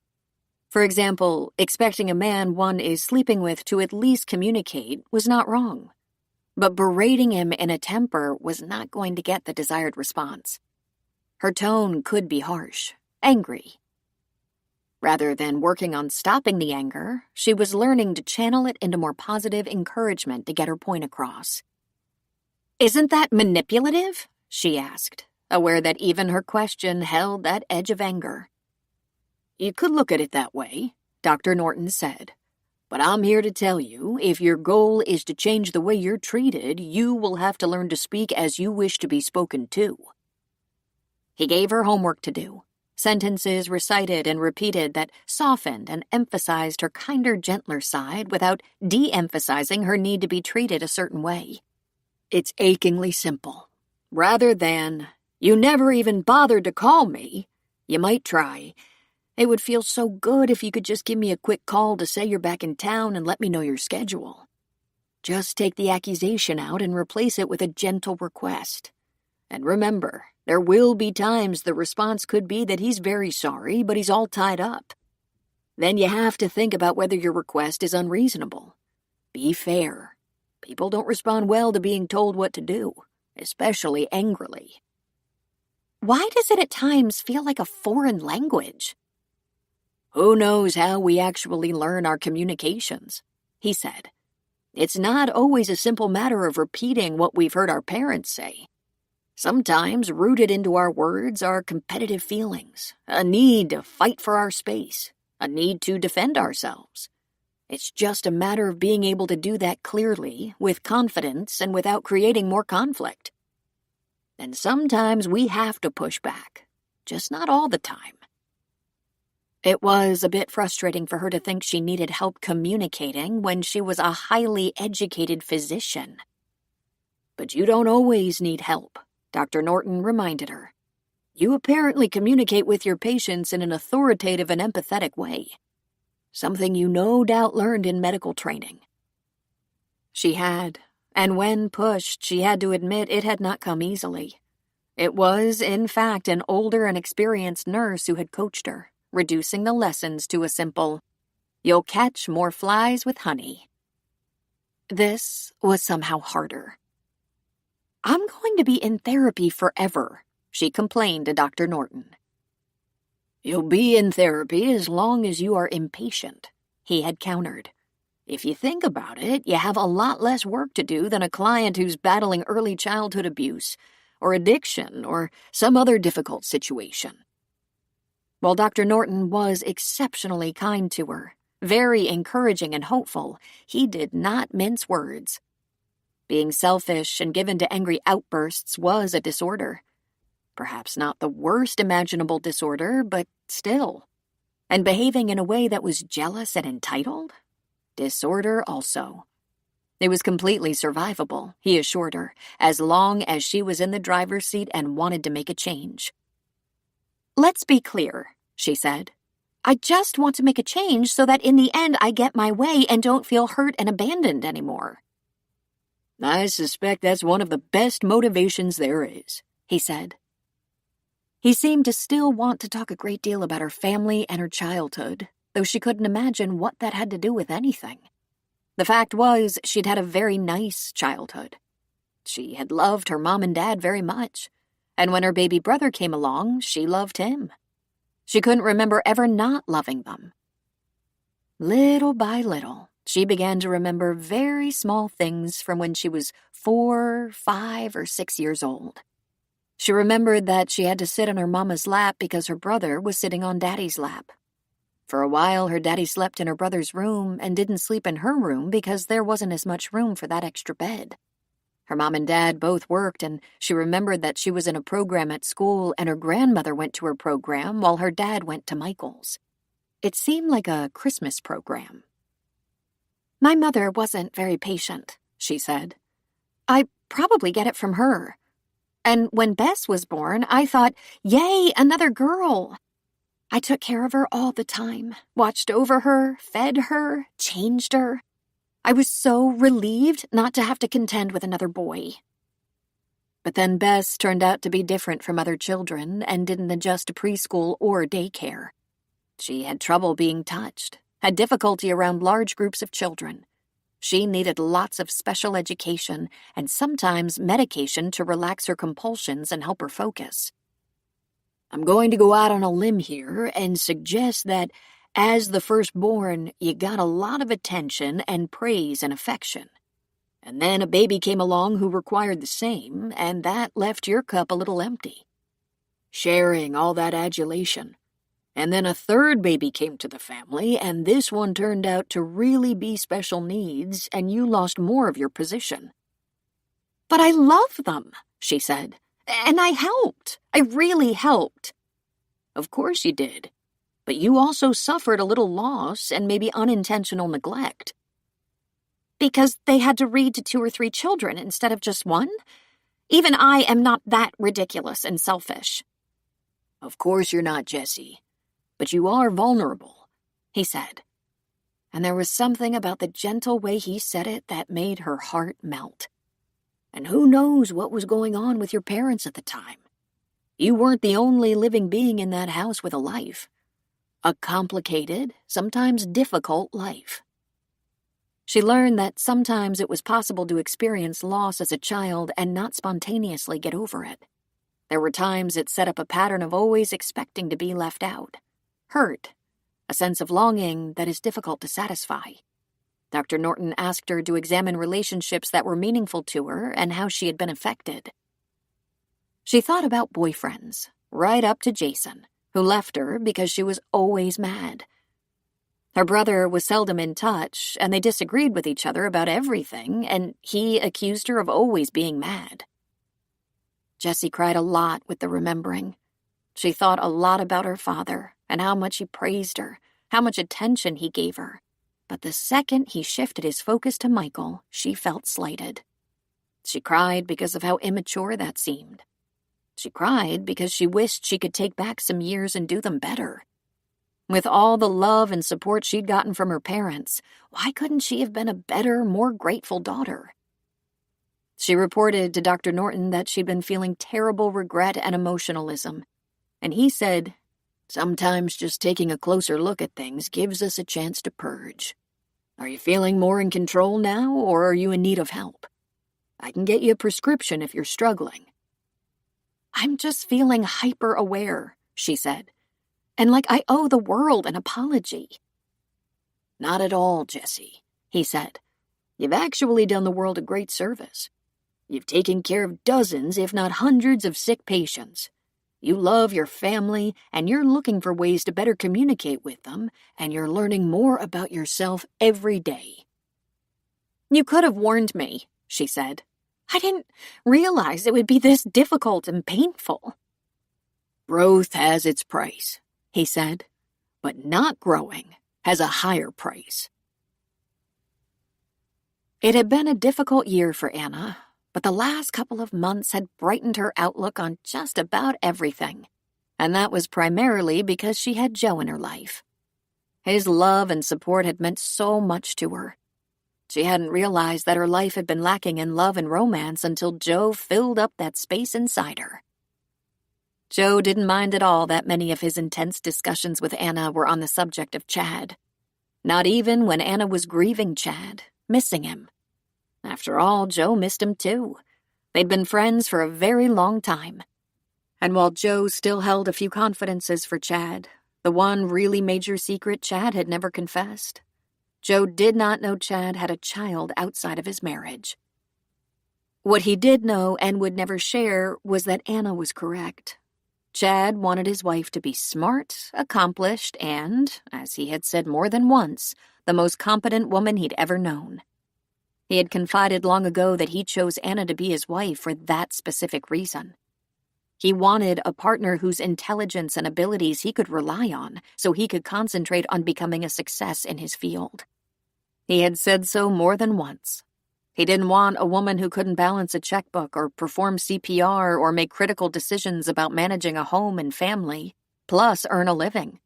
A: For example, expecting a man one is sleeping with to at least communicate was not wrong. But berating him in a temper was not going to get the desired response. Her tone could be harsh, angry. Rather than working on stopping the anger, she was learning to channel it into more positive encouragement to get her point across. "Isn't that manipulative?" she asked, aware that even her question held that edge of anger. "You could look at it that way," Dr. Norton said. "But I'm here to tell you, if your goal is to change the way you're treated, you will have to learn to speak as you wish to be spoken to." He gave her homework to do. Sentences recited and repeated that softened and emphasized her kinder, gentler side without de-emphasizing her need to be treated a certain way. It's achingly simple. Rather than, "You never even bothered to call me," you might try, "It would feel so good if you could just give me a quick call to say you're back in town and let me know your schedule." Just take the accusation out and replace it with a gentle request. And remember, there will be times the response could be that he's very sorry, but he's all tied up. Then you have to think about whether your request is unreasonable. Be fair. People don't respond well to being told what to do, especially angrily. Why does it at times feel like a foreign language?
B: Who knows how we actually learn our communications, he said. It's not always a simple matter of repeating what we've heard our parents say. Sometimes rooted into our words are competitive feelings, a need to fight for our space, a need to defend ourselves. It's just a matter of being able to do that clearly, with confidence, and without creating more conflict. And sometimes we have to push back, just not all the time. It was a bit frustrating for her to think she needed help communicating when she was a highly educated physician. But you don't always need help, Dr. Norton reminded her. You apparently communicate with your patients in an authoritative and empathetic way. Something you no doubt learned in medical training. She had, and when pushed, she had to admit it had not come easily. It was, in fact, an older and experienced nurse who had coached her, reducing the lessons to a simple, "You'll catch more flies with honey." This was somehow harder. "I'm going to be in therapy forever," she complained to Dr. Norton. "You'll be in therapy as long as you are impatient," he had countered. "If you think about it, you have a lot less work to do than a client who's battling early childhood abuse, or addiction, or some other difficult situation." While Dr. Norton was exceptionally kind to her, very encouraging and hopeful, he did not mince words. Being selfish and given to angry outbursts was a disorder. Perhaps not the worst imaginable disorder, but still. And behaving in a way that was jealous and entitled? Disorder also. It was completely survivable, he assured her, as long as she was in the driver's seat and wanted to make a change. "Let's be clear," she said. "I just want to make a change so that in the end I get my way and don't feel hurt and abandoned anymore." "I suspect that's one of the best motivations there is," he said. He seemed to still want to talk a great deal about her family and her childhood, though she couldn't imagine what that had to do with anything. The fact was, she'd had a very nice childhood. She had loved her mom and dad very much, and when her baby brother came along, she loved him. She couldn't remember ever not loving them. Little by little, she began to remember very small things from when she was 4, 5, or 6 years old. She remembered that she had to sit on her mama's lap because her brother was sitting on daddy's lap. For a while, her daddy slept in her brother's room and didn't sleep in her room because there wasn't as much room for that extra bed. Her mom and dad both worked, and she remembered that she was in a program at school and her grandmother went to her program while her dad went to Michael's. It seemed like a Christmas program. "My mother wasn't very patient," she said. "I probably get it from her. And when Bess was born, I thought, yay, another girl. I took care of her all the time, watched over her, fed her, changed her. I was so relieved not to have to contend with another boy." But then Bess turned out to be different from other children and didn't adjust to preschool or daycare. She had trouble being touched, had difficulty around large groups of children. She needed lots of special education and sometimes medication to relax her compulsions and help her focus. I'm going to go out on a limb here and suggest that, as the firstborn, you got a lot of attention and praise and affection. And then a baby came along who required the same, and that left your cup a little empty. Sharing all that adulation. And then a third baby came to the family, and this one turned out to really be special needs, and you lost more of your position. "But I love them," she said. "And I helped. I really helped." "Of course you did. But you also suffered a little loss and maybe unintentional neglect." "Because they had to read to 2 or 3 children instead of just one? Even I am not that ridiculous and selfish." "Of course you're not, Jessie. But you are vulnerable," he said. And there was something about the gentle way he said it that made her heart melt. And who knows what was going on with your parents at the time? You weren't the only living being in that house with a life. A complicated, sometimes difficult life. She learned that sometimes it was possible to experience loss as a child and not spontaneously get over it.
A: There were times it set up a pattern of always expecting to be left out. Hurt, a sense of longing that is difficult to satisfy. Dr. Norton asked her to examine relationships that were meaningful to her and how she had been affected. She thought about boyfriends, right up to Jason, who left her because she was always mad. Her brother was seldom in touch, and they disagreed with each other about everything, and he accused her of always being mad. Jessie cried a lot with the remembering. She thought a lot about her father and how much he praised her, how much attention he gave her. But the second he shifted his focus to Michael, she felt slighted. She cried because of how immature that seemed. She cried because she wished she could take back some years and do them better. With all the love and support she'd gotten from her parents, why couldn't she have been a better, more grateful daughter? She reported to Dr. Norton that she'd been feeling terrible regret and emotionalism, and he said, "Sometimes just taking a closer look at things gives us a chance to purge. Are you feeling more in control now, or are you in need of help? I can get you a prescription if you're struggling." "I'm just feeling hyper-aware," she said, "and like I owe the world an apology." "Not at all, Jessie," he said. "You've actually done the world a great service. You've taken care of dozens, if not hundreds, of sick patients. You love your family, and you're looking for ways to better communicate with them, and you're learning more about yourself every day." "You could have warned me," she said. "I didn't realize it would be this difficult and painful." "Growth has its price," he said, "but not growing has a higher price." It had been a difficult year for Anna, but the last couple of months had brightened her outlook on just about everything, and that was primarily because she had Joe in her life. His love and support had meant so much to her. She hadn't realized that her life had been lacking in love and romance until Joe filled up that space inside her. Joe didn't mind at all that many of his intense discussions with Anna were on the subject of Chad. Not even when Anna was grieving Chad, missing him. After all, Joe missed him too. They'd been friends for a very long time. And while Joe still held a few confidences for Chad, the one really major secret Chad had never confessed, Joe did not know Chad had a child outside of his marriage. What he did know and would never share was that Anna was correct. Chad wanted his wife to be smart, accomplished, and, as he had said more than once, the most competent woman he'd ever known. He had confided long ago that he chose Anna to be his wife for that specific reason. He wanted a partner whose intelligence and abilities he could rely on so he could concentrate on becoming a success in his field. He had said so more than once. He didn't want a woman who couldn't balance a checkbook or perform CPR or make critical decisions about managing a home and family, plus earn a living.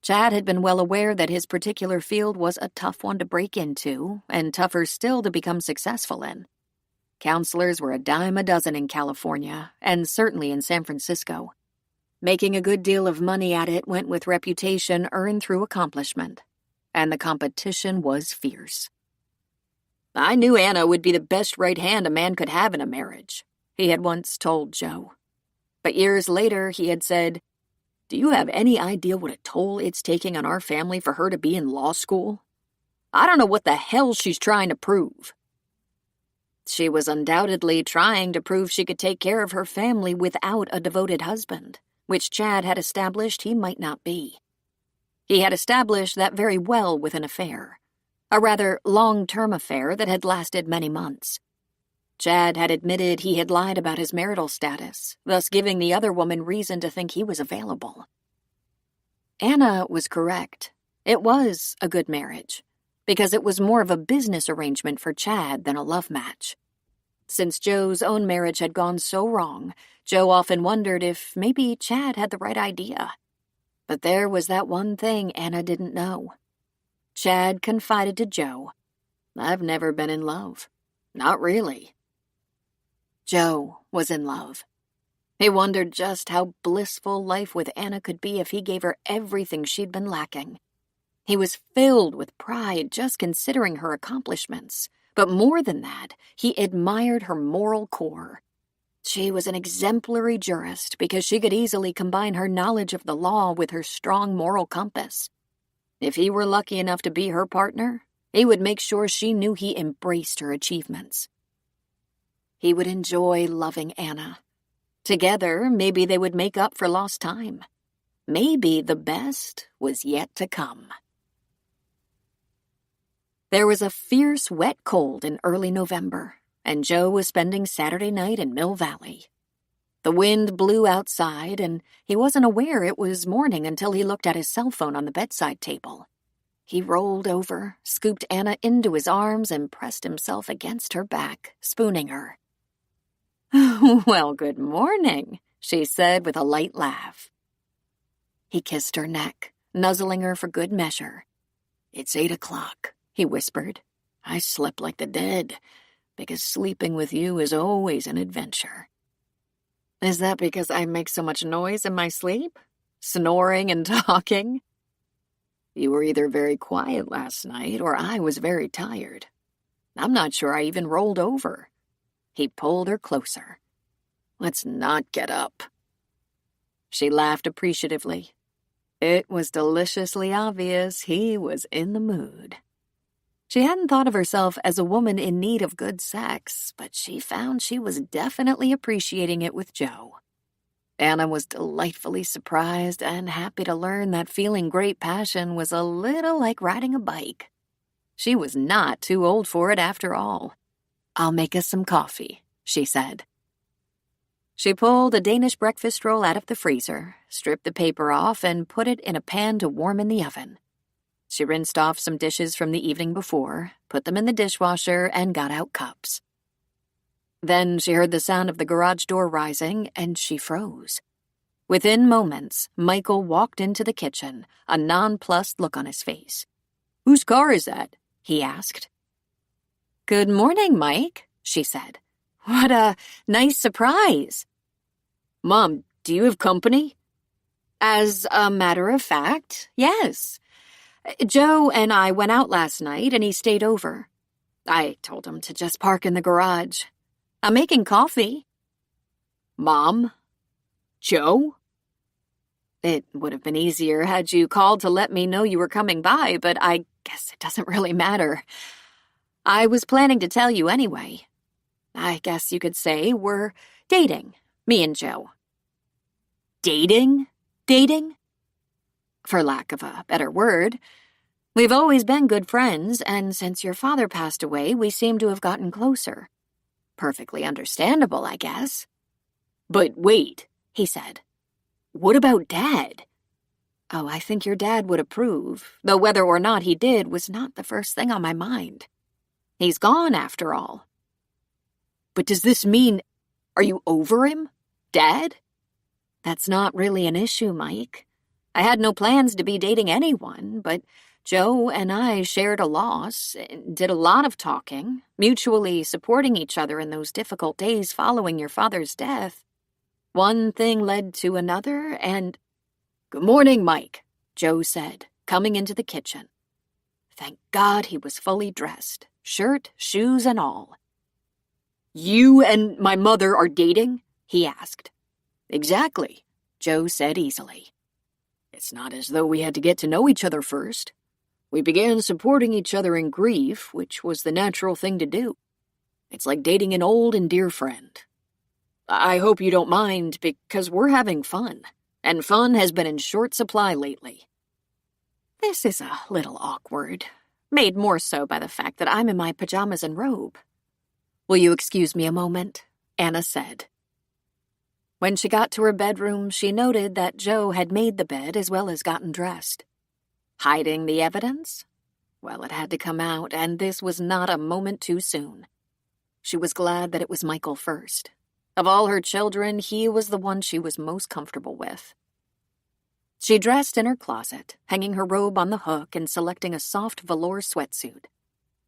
A: Chad had been well aware that his particular field was a tough one to break into, and tougher still to become successful in. Counselors were a dime a dozen in California, and certainly in San Francisco. Making a good deal of money at it went with reputation earned through accomplishment, and the competition was fierce. "I knew Anna would be the best right hand a man could have in a marriage," he had once told Joe. But years later he had said, "Do you have any idea what a toll it's taking on our family for her to be in law school? I don't know what the hell she's trying to prove." She was undoubtedly trying to prove she could take care of her family without a devoted husband, which Chad had established he might not be. He had established that very well with an affair, a rather long-term affair that had lasted many months. Chad had admitted he had lied about his marital status, thus giving the other woman reason to think he was available. Anna was correct. It was a good marriage, because it was more of a business arrangement for Chad than a love match. Since Joe's own marriage had gone so wrong, Joe often wondered if maybe Chad had the right idea. But there was that one thing Anna didn't know. Chad confided to Joe, "I've never been in love. Not really." Joe was in love. He wondered just how blissful life with Anna could be if he gave her everything she'd been lacking. He was filled with pride just considering her accomplishments, but more than that, he admired her moral core. she was an exemplary jurist because she could easily combine her knowledge of the law with her strong moral compass. If he were lucky enough to be her partner, he would make sure she knew he embraced her achievements. He would enjoy loving Anna. Together, maybe they would make up for lost time. Maybe the best was yet to come. There was a fierce, wet cold in early November, and Joe was spending Saturday night in Mill Valley. The wind blew outside, and he wasn't aware it was morning until he looked at his cell phone on the bedside table. He rolled over, scooped Anna into his arms, and pressed himself against her back, spooning her. "Well, good morning," she said with a light laugh. He kissed her neck, nuzzling her for good measure. "It's 8 o'clock, he whispered. "I slept like the dead, because sleeping with you is always an adventure." "Is that because I make so much noise in my sleep? Snoring and talking?" "You were either very quiet last night or I was very tired. I'm not sure I even rolled over." He pulled her closer. "Let's not get up." She laughed appreciatively. It was deliciously obvious he was in the mood. She hadn't thought of herself as a woman in need of good sex, but she found she was definitely appreciating it with Joe. Anna was delightfully surprised and happy to learn that feeling great passion was a little like riding a bike. She was not too old for it after all. "I'll make us some coffee," she said. She pulled a Danish breakfast roll out of the freezer, stripped the paper off, and put it in a pan to warm in the oven. She rinsed off some dishes from the evening before, put them in the dishwasher, and got out cups. Then she heard the sound of the garage door rising, and she froze. Within moments, Michael walked into the kitchen, a nonplussed look on his face. "Whose car is that?" he asked. "Good morning, Mike," she said. "What a nice surprise." "Mom, do you have company?" "As a matter of fact, yes. Joe and I went out last night, and he stayed over. I told him to just park in the garage. I'm making coffee." "Mom? Joe?" "It would have been easier had you called to let me know you were coming by, but I guess it doesn't really matter. I was planning to tell you anyway. I guess you could say we're dating, me and Joe." "Dating? Dating?" "For lack of a better word. We've always been good friends, and since your father passed away, we seem to have gotten closer. Perfectly understandable, I guess." "But wait," he said. "What about Dad?" "Oh, I think your dad would approve, though whether or not he did was not the first thing on my mind. He's gone, after all." "But does this mean, are you over him? Dad?" "That's not really an issue, Mike. I had no plans to be dating anyone, but Joe and I shared a loss, did a lot of talking, mutually supporting each other in those difficult days following your father's death. One thing led to another, and—" "Good morning, Mike," Joe said, coming into the kitchen. Thank God he was fully dressed, shirt, shoes, and all. "You and my mother are dating?" he asked. "Exactly," Joe said easily. "It's not as though we had to get to know each other first. We began supporting each other in grief, which was the natural thing to do. It's like dating an old and dear friend. I hope you don't mind, because we're having fun, and fun has been in short supply lately." This is a little awkward, made more so by the fact that I'm in my pajamas and robe. "Will you excuse me a moment?" Anna said. When she got to her bedroom, she noted that Joe had made the bed as well as gotten dressed. Hiding the evidence? Well, it had to come out, and this was not a moment too soon. She was glad that it was Michael first. Of all her children, he was the one she was most comfortable with. She dressed in her closet, hanging her robe on the hook and selecting a soft velour sweatsuit.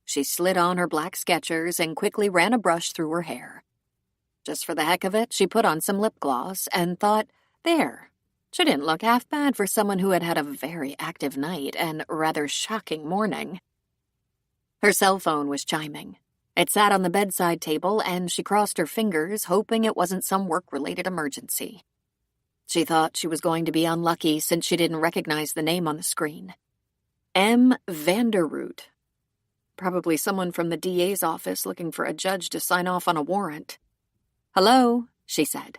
A: She slid on her black Skechers and quickly ran a brush through her hair. Just for the heck of it, she put on some lip gloss and thought, there, she didn't look half bad for someone who had had a very active night and rather shocking morning. Her cell phone was chiming. It sat on the bedside table, and she crossed her fingers, hoping it wasn't some work-related emergency. She thought she was going to be unlucky since she didn't recognize the name on the screen. M. Vanderroot. Probably someone from the DA's office looking for a judge to sign off on a warrant. "Hello," she said.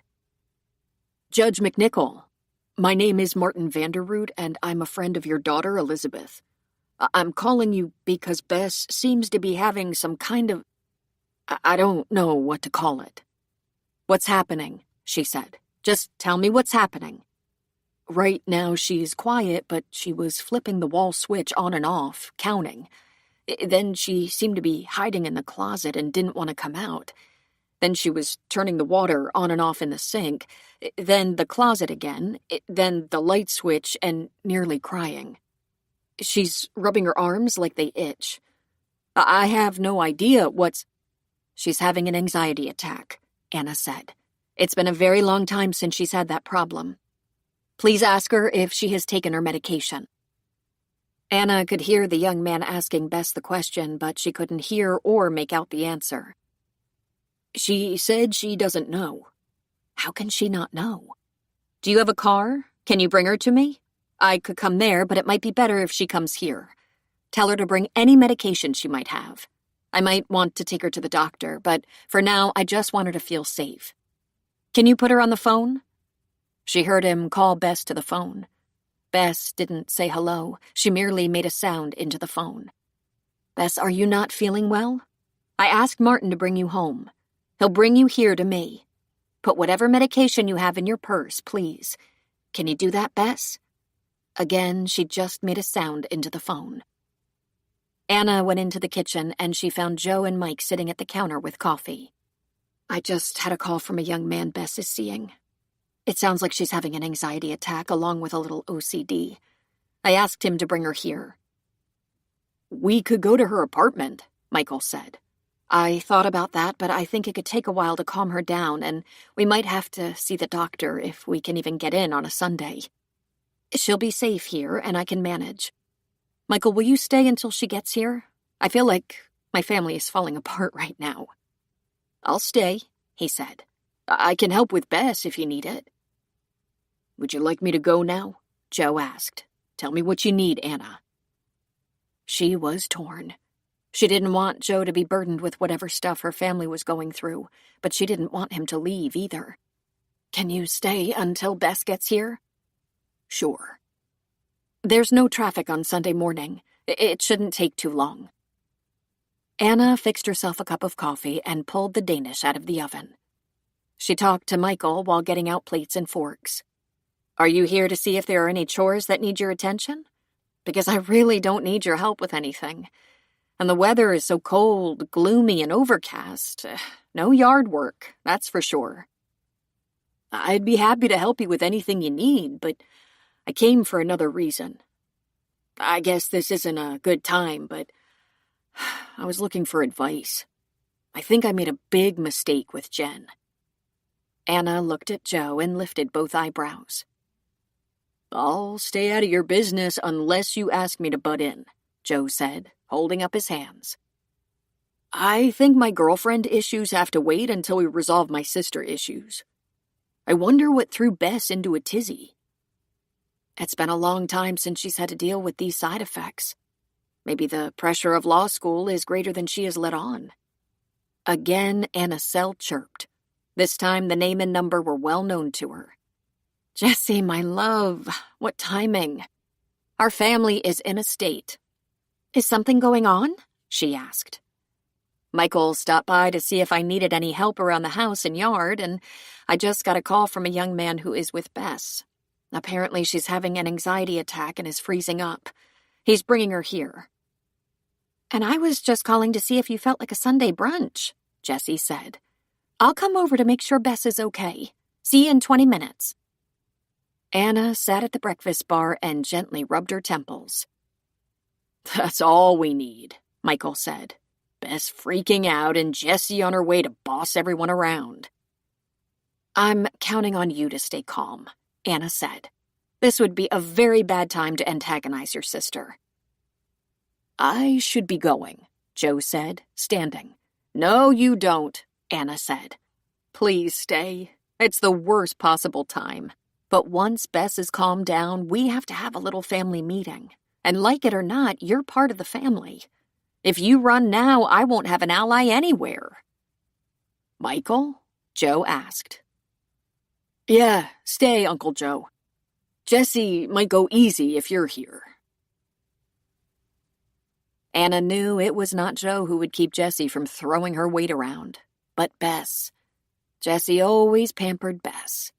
A: "Judge McNichol, my name is Martin Vanderroot, and I'm a friend of your daughter, Elizabeth. I'm calling you because Bess seems to be having some kind of... I don't know what to call it." "What's happening?" she said. "Just tell me what's happening." "Right now she's quiet, but she was flipping the wall switch on and off, counting. Then she seemed to be hiding in the closet and didn't want to come out. Then she was turning the water on and off in the sink, then the closet again, then the light switch, and nearly crying. She's rubbing her arms like they itch. I have no idea what's..." "She's having an anxiety attack," Anna said. "It's been a very long time since she's had that problem. Please ask her if she has taken her medication." Anna could hear the young man asking Bess the question, but she couldn't hear or make out the answer. "She said she doesn't know." "How can she not know?" "Do you have a car? Can you bring her to me? I could come there, but it might be better if she comes here. Tell her to bring any medication she might have. I might want to take her to the doctor, but for now I just want her to feel safe. Can you put her on the phone?" She heard him call Bess to the phone. Bess didn't say hello. She merely made a sound into the phone. "Bess, are you not feeling well? I asked Martin to bring you home. He'll bring you here to me. Put whatever medication you have in your purse, please. Can you do that, Bess?" Again, she just made a sound into the phone. Anna went into the kitchen, and she found Joe and Mike sitting at the counter with coffee. "I just had a call from a young man Bess is seeing. It sounds like she's having an anxiety attack along with a little OCD. I asked him to bring her here." "We could go to her apartment," Michael said. "I thought about that, but I think it could take a while to calm her down, and we might have to see the doctor if we can even get in on a Sunday. She'll be safe here, and I can manage. Michael, will you stay until she gets here? I feel like my family is falling apart right now." "I'll stay," he said. "I can help with Bess if you need it." "Would you like me to go now?" Joe asked. "Tell me what you need, Anna." She was torn. She didn't want Joe to be burdened with whatever stuff her family was going through, but she didn't want him to leave either. "Can you stay until Bess gets here?" "Sure." "There's no traffic on Sunday morning. It shouldn't take too long." Anna fixed herself a cup of coffee and pulled the Danish out of the oven. She talked to Michael while getting out plates and forks. "Are you here to see if there are any chores that need your attention? Because I really don't need your help with anything. And the weather is so cold, gloomy, and overcast. No yard work, that's for sure." "I'd be happy to help you with anything you need, but I came for another reason. I guess this isn't a good time, but I was looking for advice. I think I made a big mistake with Jen." Anna looked at Joe and lifted both eyebrows. "I'll stay out of your business unless you ask me to butt in," Joe said, holding up his hands. "I think my girlfriend issues have to wait until we resolve my sister issues. I wonder what threw Bess into a tizzy. It's been a long time since she's had to deal with these side effects. Maybe the pressure of law school is greater than she has let on." Again, Anna's cell chirped. This time the name and number were well known to her. "Jessie, my love, what timing. Our family is in a state." "Is something going on?" she asked. "Michael stopped by to see if I needed any help around the house and yard, and I just got a call from a young man who is with Bess. Apparently she's having an anxiety attack and is freezing up. He's bringing her here." "And I was just calling to see if you felt like a Sunday brunch," Jessie said. "I'll come over to make sure Bess is okay. See you in 20 minutes. Anna sat at the breakfast bar and gently rubbed her temples. "That's all we need," Michael said. "Bess freaking out and Jessie on her way to boss everyone around." "I'm counting on you to stay calm," Anna said. "This would be a very bad time to antagonize your sister." "I should be going," Joe said, standing.
B: No, you don't, Anna said. Please stay. It's the worst possible time. But once Bess is calmed down, we have to have a little family meeting. And like it or not, you're part of the family. If you run now, I won't have an ally anywhere. Michael? Joe asked. Yeah, stay, Uncle Joe. Jessie might go easy if you're here. Anna knew it was not Joe who would keep Jessie from throwing her weight around, but Bess. Jessie always pampered Bess.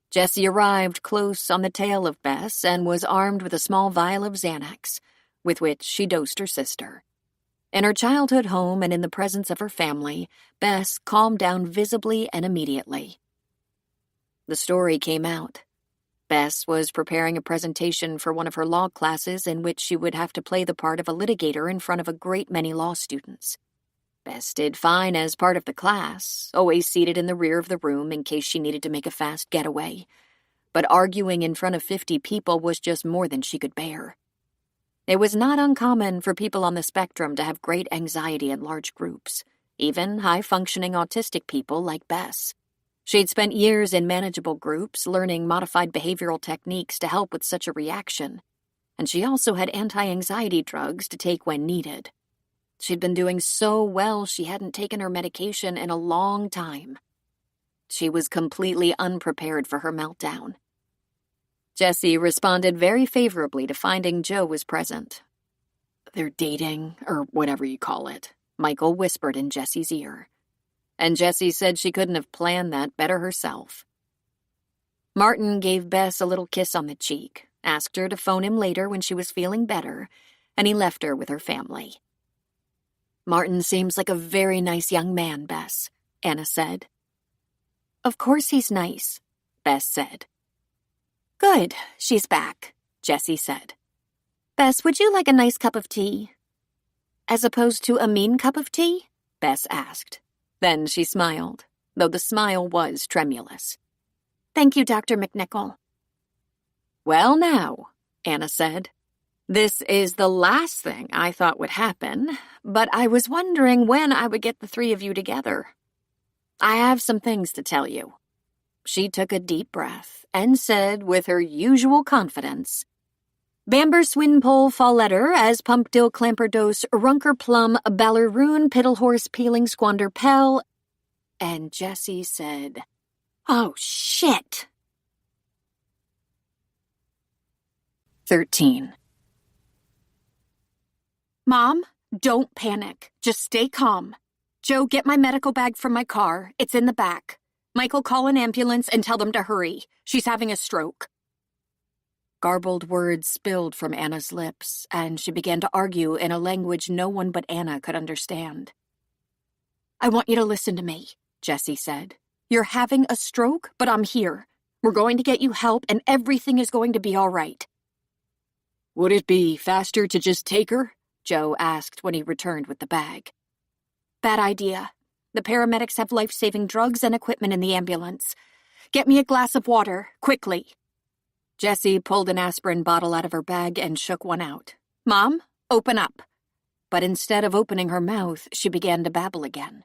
B: Jessie arrived close on the tail of Bess and was armed with a small vial of Xanax, with which she dosed her sister. In her childhood home and in the presence of her family, Bess calmed down visibly and immediately. The story came out. Bess was preparing a presentation for one of her law classes in which she would have to play the part of a litigator in front of a great many law students. Bess did fine as part of the class, always seated in the rear of the room in case she needed to make a fast getaway. But arguing in front of 50 people was just more than she could bear. It was not uncommon for people on the spectrum to have great anxiety in large groups, even high-functioning autistic people like Bess. She'd spent years in manageable groups, learning modified behavioral techniques to help with such a reaction, and she also had anti-anxiety drugs to take when needed. She'd been doing so well she hadn't taken her medication in a long time. She was completely unprepared for her meltdown. Jessie responded very favorably to finding Joe was present. They're dating, or whatever you call it, Michael whispered in Jessie's ear. And Jessie said she couldn't have planned that better herself. Martin gave Bess a little kiss on the cheek, asked her to phone him later when she was feeling better, and he left her with her family. Martin seems like a very nice young man, Bess, Anna said. Of course he's nice, Bess said. Good, she's back, Jessie said. Bess, would you like a nice cup of tea? As opposed to a mean cup of tea? Bess asked. Then she smiled, though the smile was tremulous. Thank you, Dr. McNichol. Well now, Anna said. This is the last thing I thought would happen, but I was wondering when I would get the three of you together. I have some things to tell you. She took a deep breath and said with her usual confidence, Bamber Swinpole Falletter as Pumpdill Clamperdose Runker Plum Balleroon Piddlehorse Peeling Squander Pell. And Jessie said, Oh, shit. 13. Mom, don't panic. Just stay calm. Joe, get my medical bag from my car. It's in the back. Michael, call an ambulance and tell them to hurry. She's having a stroke. Garbled words spilled from Anna's lips, and she began to argue in a language no one but Anna could understand. I want you to listen to me, Jessie said. You're having a stroke, but I'm here. We're going to get you help, and everything is going to be all right. Would it be faster to just take her? Joe asked when he returned with the bag. Bad idea. The paramedics have life-saving drugs and equipment in the ambulance. Get me a glass of water, quickly. Jessie pulled an aspirin bottle out of her bag and shook one out. Mom, open up. But instead of opening her mouth, she began to babble again.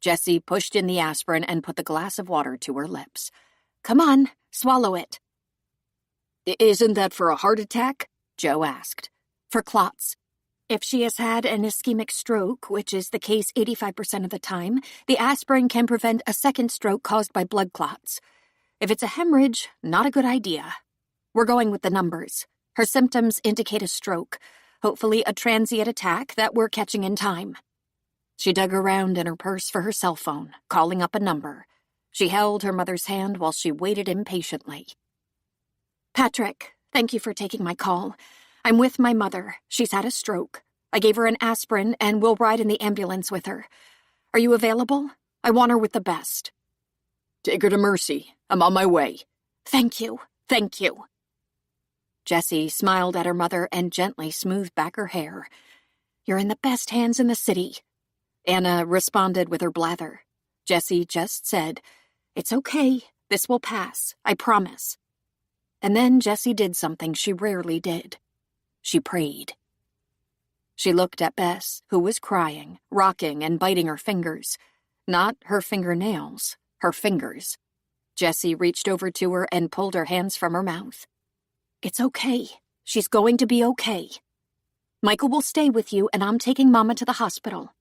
B: Jessie pushed in the aspirin and put the glass of water to her lips. Come on, swallow it. Isn't that for a heart attack? Joe asked. For clots. If she has had an ischemic stroke, which is the case 85% of the time, the aspirin can prevent a second stroke caused by blood clots. If it's a hemorrhage, not a good idea. We're going with the numbers. Her symptoms indicate a stroke, hopefully a transient attack that we're catching in time. She dug around in her purse for her cell phone, calling up a number. She held her mother's hand while she waited impatiently. Patrick, thank you for taking my call. I'm with my mother. She's had a stroke. I gave her an aspirin and we'll ride in the ambulance with her. Are you available? I want her with the best. Take her to Mercy. I'm on my way. Thank you. Thank you. Jessie smiled at her mother and gently smoothed back her hair. You're in the best hands in the city. Anna responded with her blather. Jessie just said, It's okay. This will pass. I promise. And then Jessie did something she rarely did. She prayed.
A: She looked at Bess, who was crying, rocking, and biting her fingers. Not her fingernails, her fingers. Jessie reached over to her and pulled her hands from her mouth. "It's okay. She's going to be okay. Michael will stay with you, and I'm taking Mama to the hospital.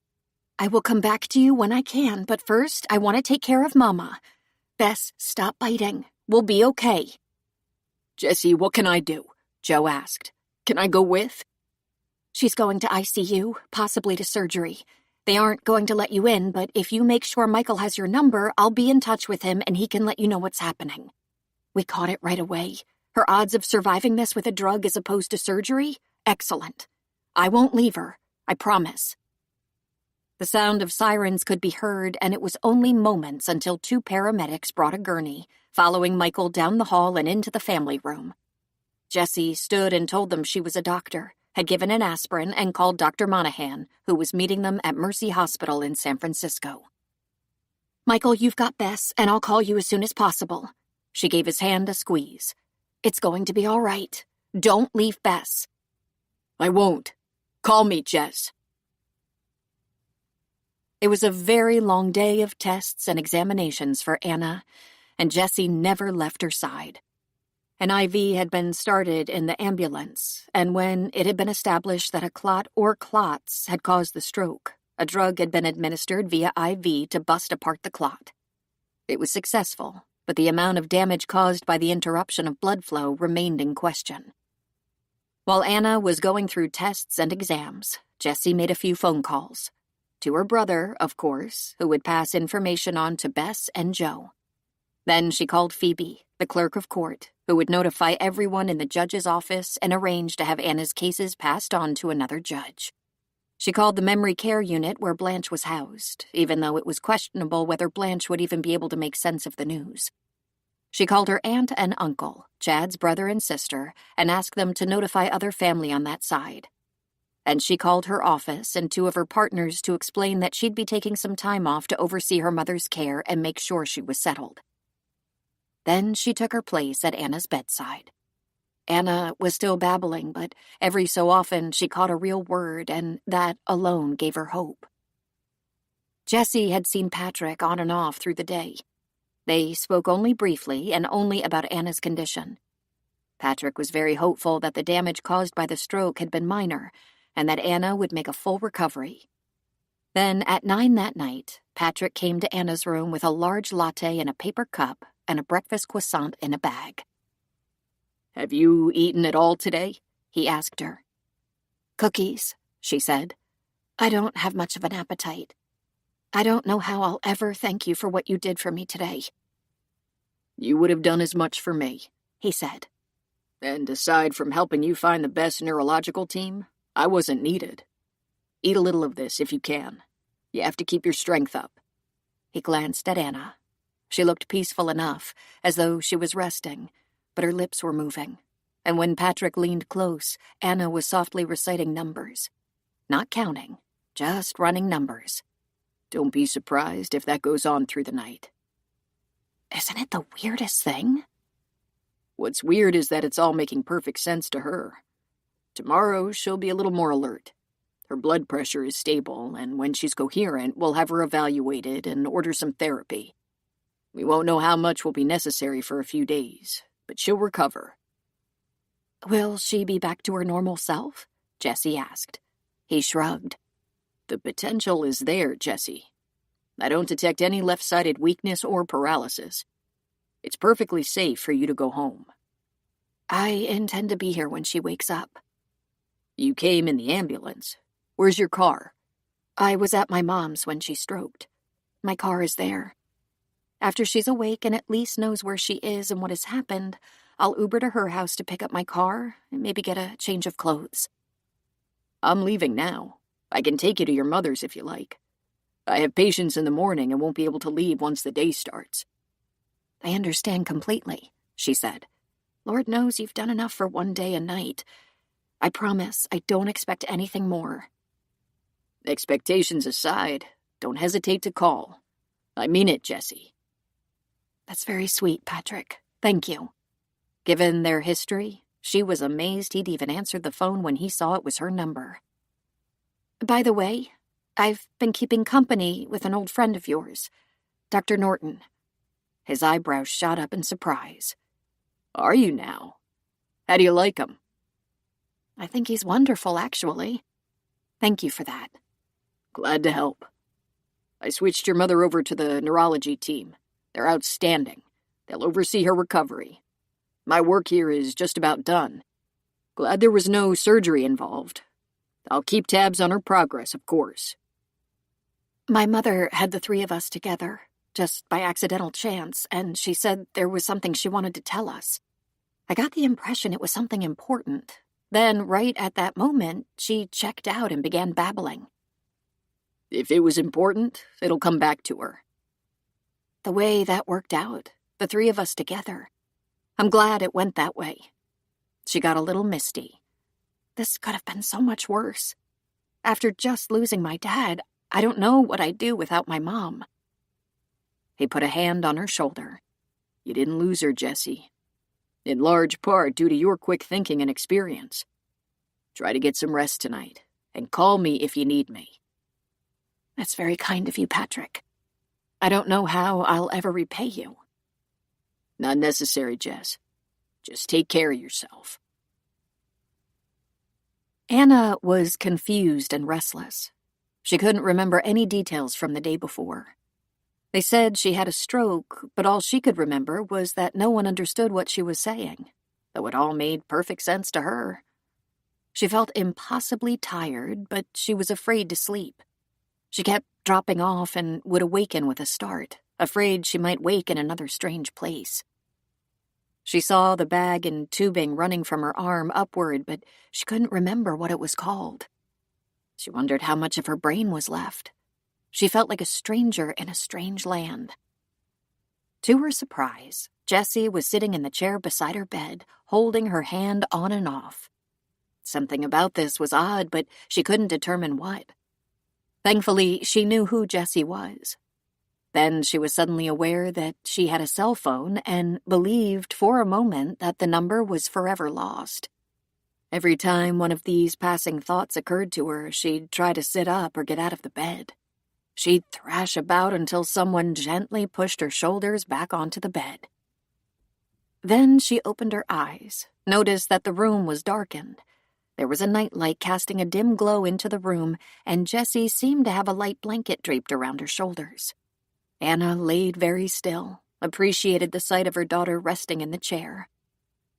A: I will come back to you when I can, but first I want to take care of Mama. Bess, stop biting. We'll be okay."
B: "Jessie, what can I do?" Joe asked. "Can I go with?"
A: "She's going to ICU, possibly to surgery. They aren't going to let you in, but if you make sure Michael has your number, I'll be in touch with him and he can let you know what's happening. We caught it right away. Her odds of surviving this with a drug as opposed to surgery? Excellent. I won't leave her. I promise." The sound of sirens could be heard, and it was only moments until 2 paramedics brought a gurney, following Michael down the hall and into the family room. Jessie stood and told them she was a doctor, had given an aspirin, and called Dr. Monahan, who was meeting them at Mercy Hospital in San Francisco. "Michael, you've got Bess, and I'll call you as soon as possible." She gave his hand a squeeze. "It's going to be all right. Don't leave Bess."
B: "I won't. Call me, Jess."
A: It was a very long day of tests and examinations for Anna, and Jessie never left her side. An IV had been started in the ambulance, and when it had been established that a clot or clots had caused the stroke, a drug had been administered via IV to bust apart the clot. It was successful, but the amount of damage caused by the interruption of blood flow remained in question. While Anna was going through tests and exams, Jessie made a few phone calls. To her brother, of course, who would pass information on to Bess and Joe. Then she called Phoebe, the clerk of court, who would notify everyone in the judge's office and arrange to have Anna's cases passed on to another judge. She called the memory care unit where Blanche was housed, even though it was questionable whether Blanche would even be able to make sense of the news. She called her aunt and uncle, Chad's brother and sister, and asked them to notify other family on that side. And she called her office and 2 of her partners to explain that she'd be taking some time off to oversee her mother's care and make sure she was settled. Then she took her place at Anna's bedside. Anna was still babbling, but every so often she caught a real word, and that alone gave her hope. Jessie had seen Patrick on and off through the day. They spoke only briefly and only about Anna's condition. Patrick was very hopeful that the damage caused by the stroke had been minor, and that Anna would make a full recovery. Then, at 9 that night, Patrick came to Anna's room with a large latte in a paper cup and a breakfast croissant in a bag.
B: "Have you eaten at all today?" he asked her.
A: "Cookies," she said. "I don't have much of an appetite. I don't know how I'll ever thank you for what you did for me today."
B: "You would have done as much for me,"
A: he said.
B: "And aside from helping you find the best neurological team, I wasn't needed. Eat a little of this if you can. You have to keep your strength up."
A: He glanced at Anna. She looked peaceful enough, as though she was resting, but her lips were moving. And when Patrick leaned close, Anna was softly reciting numbers. Not counting, just running numbers.
B: "Don't be surprised if that goes on through the night."
A: Isn't it the weirdest thing?
B: What's weird is that it's all making perfect sense to her. Tomorrow, she'll be a little more alert. Her blood pressure is stable, and when she's coherent, we'll have her evaluated and order some therapy. We won't know how much will be necessary for a few days, but she'll recover.
A: Will she be back to her normal self? Jessie asked. He shrugged.
B: The potential is there, Jessie. I don't detect any left-sided weakness or paralysis. It's perfectly safe for you to go home.
A: I intend to be here when she wakes up.
B: You came in the ambulance. Where's your car?
A: I was at my mom's when she stroked. My car is there. After she's awake and at least knows where she is and what has happened, I'll Uber to her house to pick up my car and maybe get a change of clothes.
B: I'm leaving now. I can take you to your mother's if you like. I have patients in the morning and won't be able to leave once the day starts.
A: I understand completely, she said. Lord knows you've done enough for one day and night. I promise I don't expect anything more.
B: Expectations aside, don't hesitate to call. I mean it, Jessie.
A: That's very sweet, Patrick. Thank you. Given their history, she was amazed he'd even answered the phone when he saw it was her number. By the way, I've been keeping company with an old friend of yours, Dr. Norton."
B: His eyebrows shot up in surprise. "Are you now? How do you like him?"
A: "I think he's wonderful, actually. Thank you for that."
B: "Glad to help. I switched your mother over to the neurology team. They're outstanding. They'll oversee her recovery. My work here is just about done. Glad there was no surgery involved. I'll keep tabs on her progress, of course."
A: My mother had the three of us together, just by accidental chance, and she said there was something she wanted to tell us. I got the impression it was something important. Then, right at that moment, she checked out and began babbling.
B: "If it was important, it'll come back to her."
A: The way that worked out, the three of us together. I'm glad it went that way. She got a little misty. This could have been so much worse. After just losing my dad, I don't know what I'd do without my mom.
B: He put a hand on her shoulder. "You didn't lose her, Jessie. In large part due to your quick thinking and experience. Try to get some rest tonight, and call me if you need me."
A: That's very kind of you, Patrick. I don't know how I'll ever repay you.
B: "Not necessary, Jess. Just take care of yourself."
A: Anna was confused and restless. She couldn't remember any details from the day before. They said she had a stroke, but all she could remember was that no one understood what she was saying, though it all made perfect sense to her. She felt impossibly tired, but she was afraid to sleep. She kept dropping off and would awaken with a start, afraid she might wake in another strange place. She saw the bag and tubing running from her arm upward, but she couldn't remember what it was called. She wondered how much of her brain was left. She felt like a stranger in a strange land. To her surprise, Jessie was sitting in the chair beside her bed, holding her hand on and off. Something about this was odd, but she couldn't determine what. Thankfully, she knew who Jessie was. Then she was suddenly aware that she had a cell phone and believed for a moment that the number was forever lost. Every time one of these passing thoughts occurred to her, she'd try to sit up or get out of the bed. She'd thrash about until someone gently pushed her shoulders back onto the bed. Then she opened her eyes, noticed that the room was darkened. There was a nightlight casting a dim glow into the room, and Jessie seemed to have a light blanket draped around her shoulders. Anna laid very still, appreciated the sight of her daughter resting in the chair.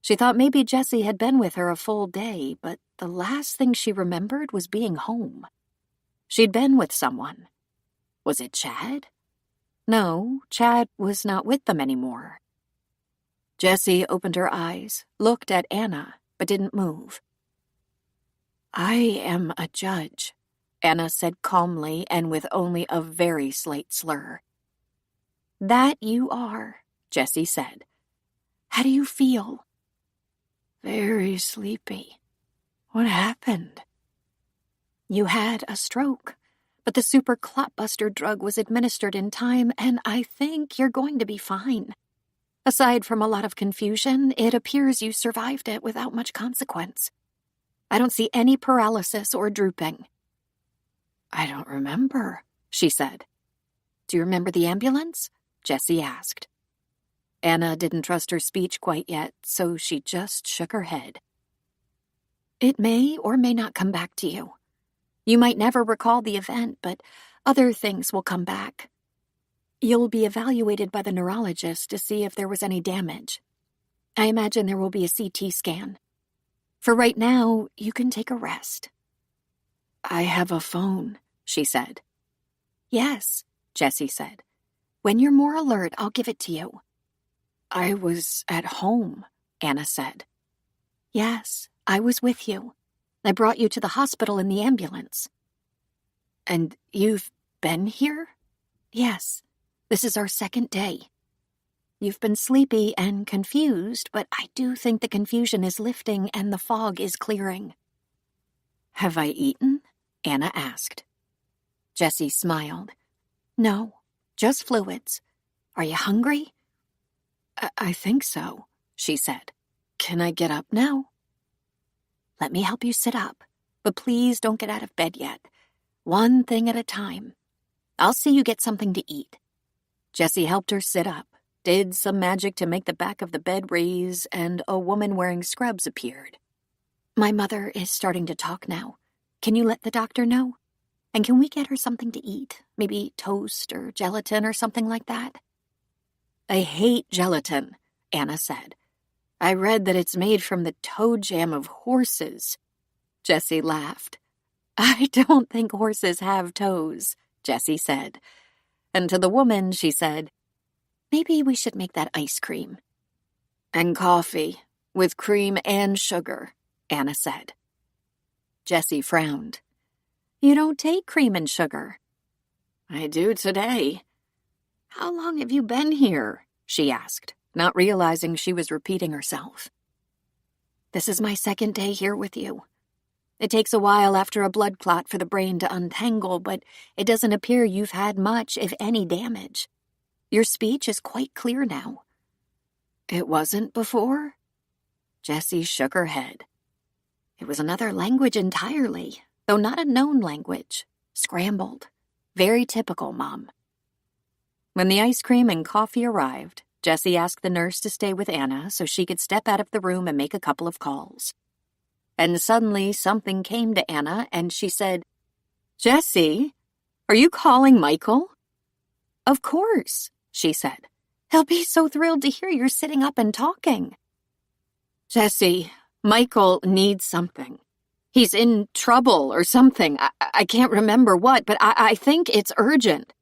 A: She thought maybe Jessie had been with her a full day, but the last thing she remembered was being home. She'd been with someone. Was it Chad? No, Chad was not with them anymore. Jessie opened her eyes, looked at Anna, but didn't move. "I am a judge," Anna said calmly and with only a very slight slur. "That you are," Jessie said. "How do you feel?" "Very sleepy. What happened?" "You had a stroke, but the super clotbuster drug was administered in time, and I think you're going to be fine. Aside from a lot of confusion, it appears you survived it without much consequence. I don't see any paralysis or drooping." "I don't remember," she said. "Do you remember the ambulance?" Jessie asked. Anna didn't trust her speech quite yet, so she just shook her head. "It may or may not come back to you. You might never recall the event, but other things will come back. You'll be evaluated by the neurologist to see if there was any damage. I imagine there will be a CT scan. For right now, you can take a rest." "I have a phone," she said. "Yes," Jessie said. "When you're more alert, I'll give it to you." "I was at home," Anna said. "Yes, I was with you. I brought you to the hospital in the ambulance." "And you've been here?" "Yes. This is our second day. You've been sleepy and confused, but I do think the confusion is lifting and the fog is clearing." "Have I eaten?" Anna asked. Jessie smiled. "No, just fluids. Are you hungry?" I think so," she said. "Can I get up now?" "Let me help you sit up, but please don't get out of bed yet. One thing at a time. I'll see you get something to eat." Jessie helped her sit up, did some magic to make the back of the bed raise, and a woman wearing scrubs appeared. "My mother is starting to talk now. Can you let the doctor know? And can we get her something to eat? Maybe toast or gelatin or something like that?" "I hate gelatin," Anna said. "I read that it's made from the toe jam of horses." Jessie laughed. "I don't think horses have toes," Jessie said. And to the woman, she said, "Maybe we should make that ice cream." "And coffee, with cream and sugar," Anna said. Jessie frowned. "You don't take cream and sugar." "I do today." "How long have you been here?" she asked, not realizing she was repeating herself. "This is my second day here with you. It takes a while after a blood clot for the brain to untangle, but it doesn't appear you've had much, if any, damage. Your speech is quite clear now." "It wasn't before?" Jessie shook her head. "It was another language entirely, though not a known language. Scrambled. Very typical, Mom." When the ice cream and coffee arrived, Jessie asked the nurse to stay with Anna so she could step out of the room and make a couple of calls. And suddenly something came to Anna, and she said, "Jessie, are you calling Michael?" "Of course," she said. "He'll be so thrilled to hear you're sitting up and talking." "Jessie, Michael needs something. He's in trouble or something. I can't remember what, but I think it's urgent."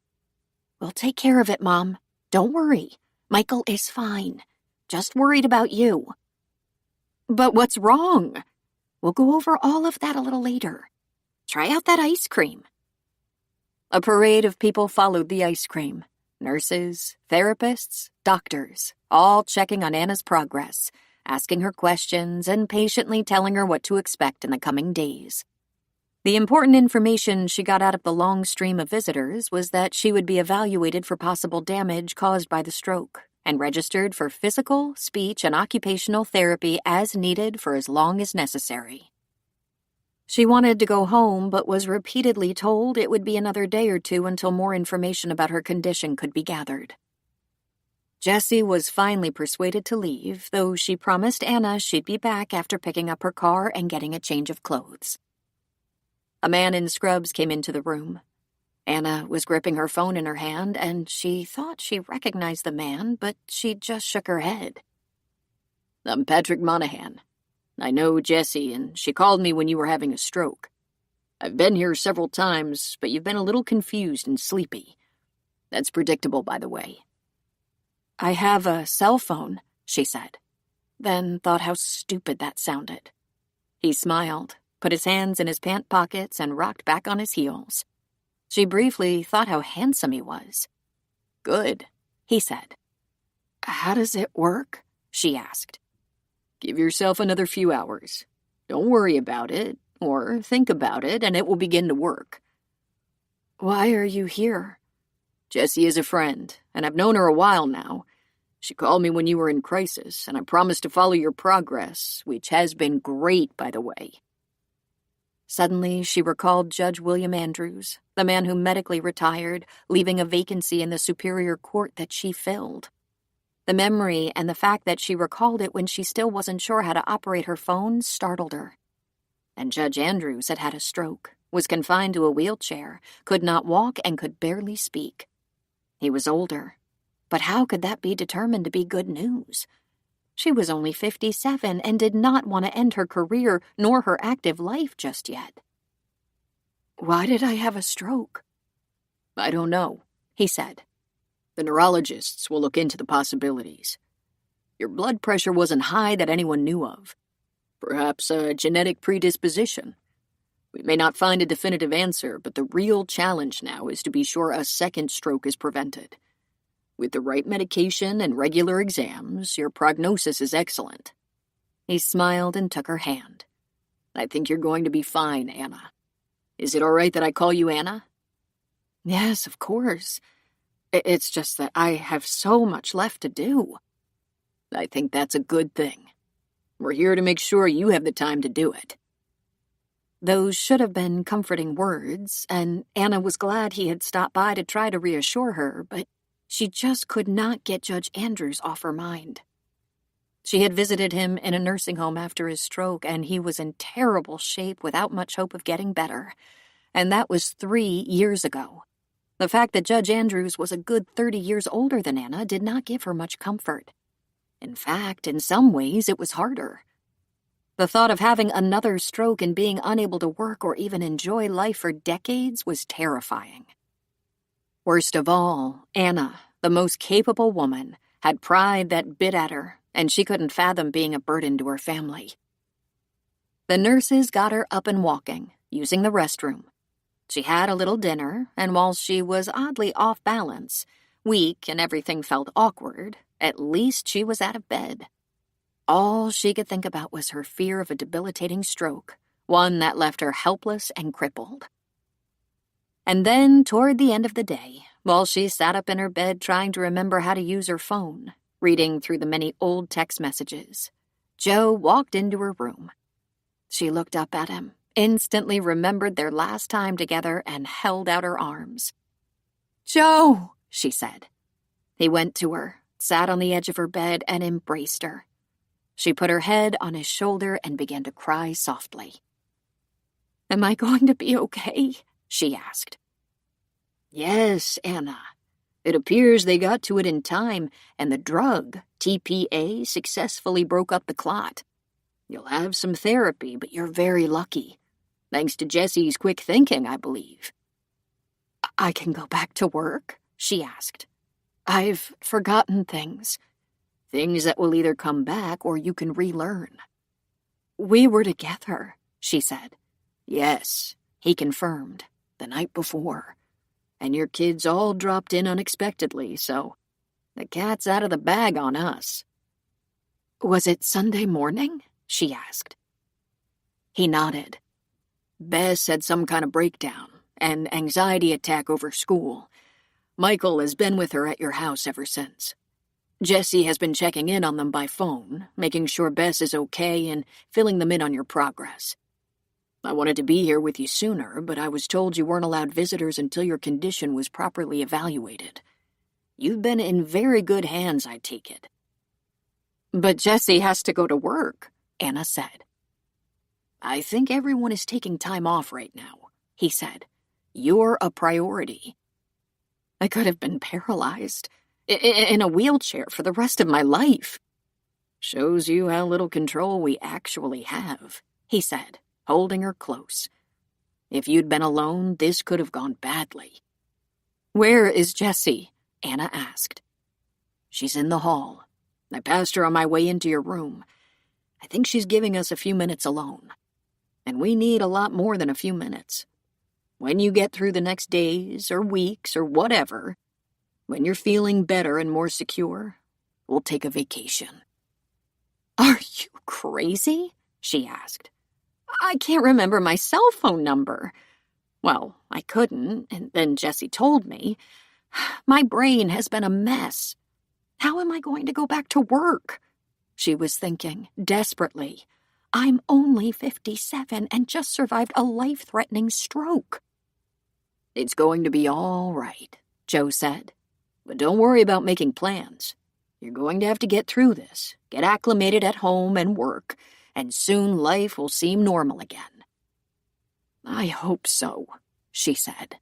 A: "We'll take care of it, Mom. Don't worry. Michael is fine. Just worried about you." "But what's wrong?" "We'll go over all of that a little later. Try out that ice cream." A parade of people followed the ice cream. Nurses, therapists, doctors, all checking on Anna's progress, asking her questions and patiently telling her what to expect in the coming days. The important information she got out of the long stream of visitors was that she would be evaluated for possible damage caused by the stroke and registered for physical, speech, and occupational therapy as needed for as long as necessary. She wanted to go home, but was repeatedly told it would be another day or two until more information about her condition could be gathered. Jessie was finally persuaded to leave, though she promised Anna she'd be back after picking up her car and getting a change of clothes. A man in scrubs came into the room. Anna was gripping her phone in her hand, and she thought she recognized the man, but she just shook her head. "I'm Patrick Monahan. I know Jessie, and she called me when you were having a stroke. I've been here several times, but you've been a little confused and sleepy. That's predictable, by the way." "I have a cell phone," she said, then thought how stupid that sounded. He smiled, put his hands in his pant pockets, and rocked back on his heels. She briefly thought how handsome he was. "Good," he said. "How does it work?" she asked. "Give yourself another few hours. Don't worry about it, or think about it, and it will begin to work." "Why are you here?" "Jessie is a friend, and I've known her a while now. She called me when you were in crisis, and I promised to follow your progress, which has been great, by the way." Suddenly, she recalled Judge William Andrews, the man who medically retired, leaving a vacancy in the Superior Court that she filled. The memory and the fact that she recalled it when she still wasn't sure how to operate her phone startled her. And Judge Andrews had had a stroke, was confined to a wheelchair, could not walk, and could barely speak. He was older, but how could that be determined to be good news? She was only 57 and did not want to end her career nor her active life just yet. "Why did I have a stroke?" "I don't know," he said. "The neurologists will look into the possibilities. Your blood pressure wasn't high that anyone knew of. Perhaps a genetic predisposition. We may not find a definitive answer, but the real challenge now is to be sure a second stroke is prevented. With the right medication and regular exams, your prognosis is excellent." He smiled and took her hand. "I think you're going to be fine, Anna. Is it all right that I call you Anna?" "Yes, of course. It's just that I have so much left to do." "I think that's a good thing. We're here to make sure you have the time to do it." Those should have been comforting words, and Anna was glad he had stopped by to try to reassure her, but she just could not get Judge Andrews off her mind. She had visited him in a nursing home after his stroke, and he was in terrible shape without much hope of getting better. And that was 3 years ago. The fact that Judge Andrews was a good 30 years older than Anna did not give her much comfort. In fact, in some ways, it was harder. The thought of having another stroke and being unable to work or even enjoy life for decades was terrifying. Worst of all, Anna, the most capable woman, had pride that bit at her, and she couldn't fathom being a burden to her family. The nurses got her up and walking, using the restroom. She had a little dinner, and while she was oddly off balance, weak and everything felt awkward, at least she was out of bed. All she could think about was her fear of a debilitating stroke, one that left her helpless and crippled. And then, toward the end of the day, while she sat up in her bed trying to remember how to use her phone, reading through the many old text messages, Joe walked into her room. She looked up at him, instantly remembered their last time together, and held out her arms. "Joe," she said. He went to her, sat on the edge of her bed, and embraced her. She put her head on his shoulder and began to cry softly. "Am I going to be okay?" she asked. "Yes, Anna. It appears they got to it in time, and the drug, TPA, successfully broke up the clot. You'll have some therapy, but you're very lucky. Thanks to Jesse's quick thinking, I believe." "I can go back to work?" she asked. "I've forgotten things." "Things that will either come back or you can relearn." "We were together," she said. "Yes," he confirmed, "the night before. And your kids all dropped in unexpectedly, so the cat's out of the bag on us." "Was it Sunday morning?" she asked. He nodded. "Bess had some kind of breakdown, an anxiety attack over school. Michael has been with her at your house ever since. Jesse has been checking in on them by phone, making sure Bess is okay and filling them in on your progress. I wanted to be here with you sooner, but I was told you weren't allowed visitors until your condition was properly evaluated. You've been in very good hands, I take it." "But Jesse has to go to work," Anna said. "I think everyone is taking time off right now," he said. "You're a priority." "I could have been paralyzed, in a wheelchair for the rest of my life." "Shows you how little control we actually have," he said, holding her close. "If you'd been alone, this could have gone badly." "Where is Jessie?" Anna asked. "She's in the hall. I passed her on my way into your room. I think she's giving us a few minutes alone. And we need a lot more than a few minutes. When you get through the next days or weeks or whatever, when you're feeling better and more secure, we'll take a vacation." "Are you crazy?" she asked. "I can't remember my cell phone number." "Well, I couldn't, and then Jessie told me. My brain has been a mess. How am I going to go back to work?" She was thinking, desperately. "I'm only 57 and just survived a life-threatening stroke." "It's going to be all right," Joe said. "But don't worry about making plans. You're going to have to get through this, get acclimated at home and work, and soon life will seem normal again." "I hope so," she said.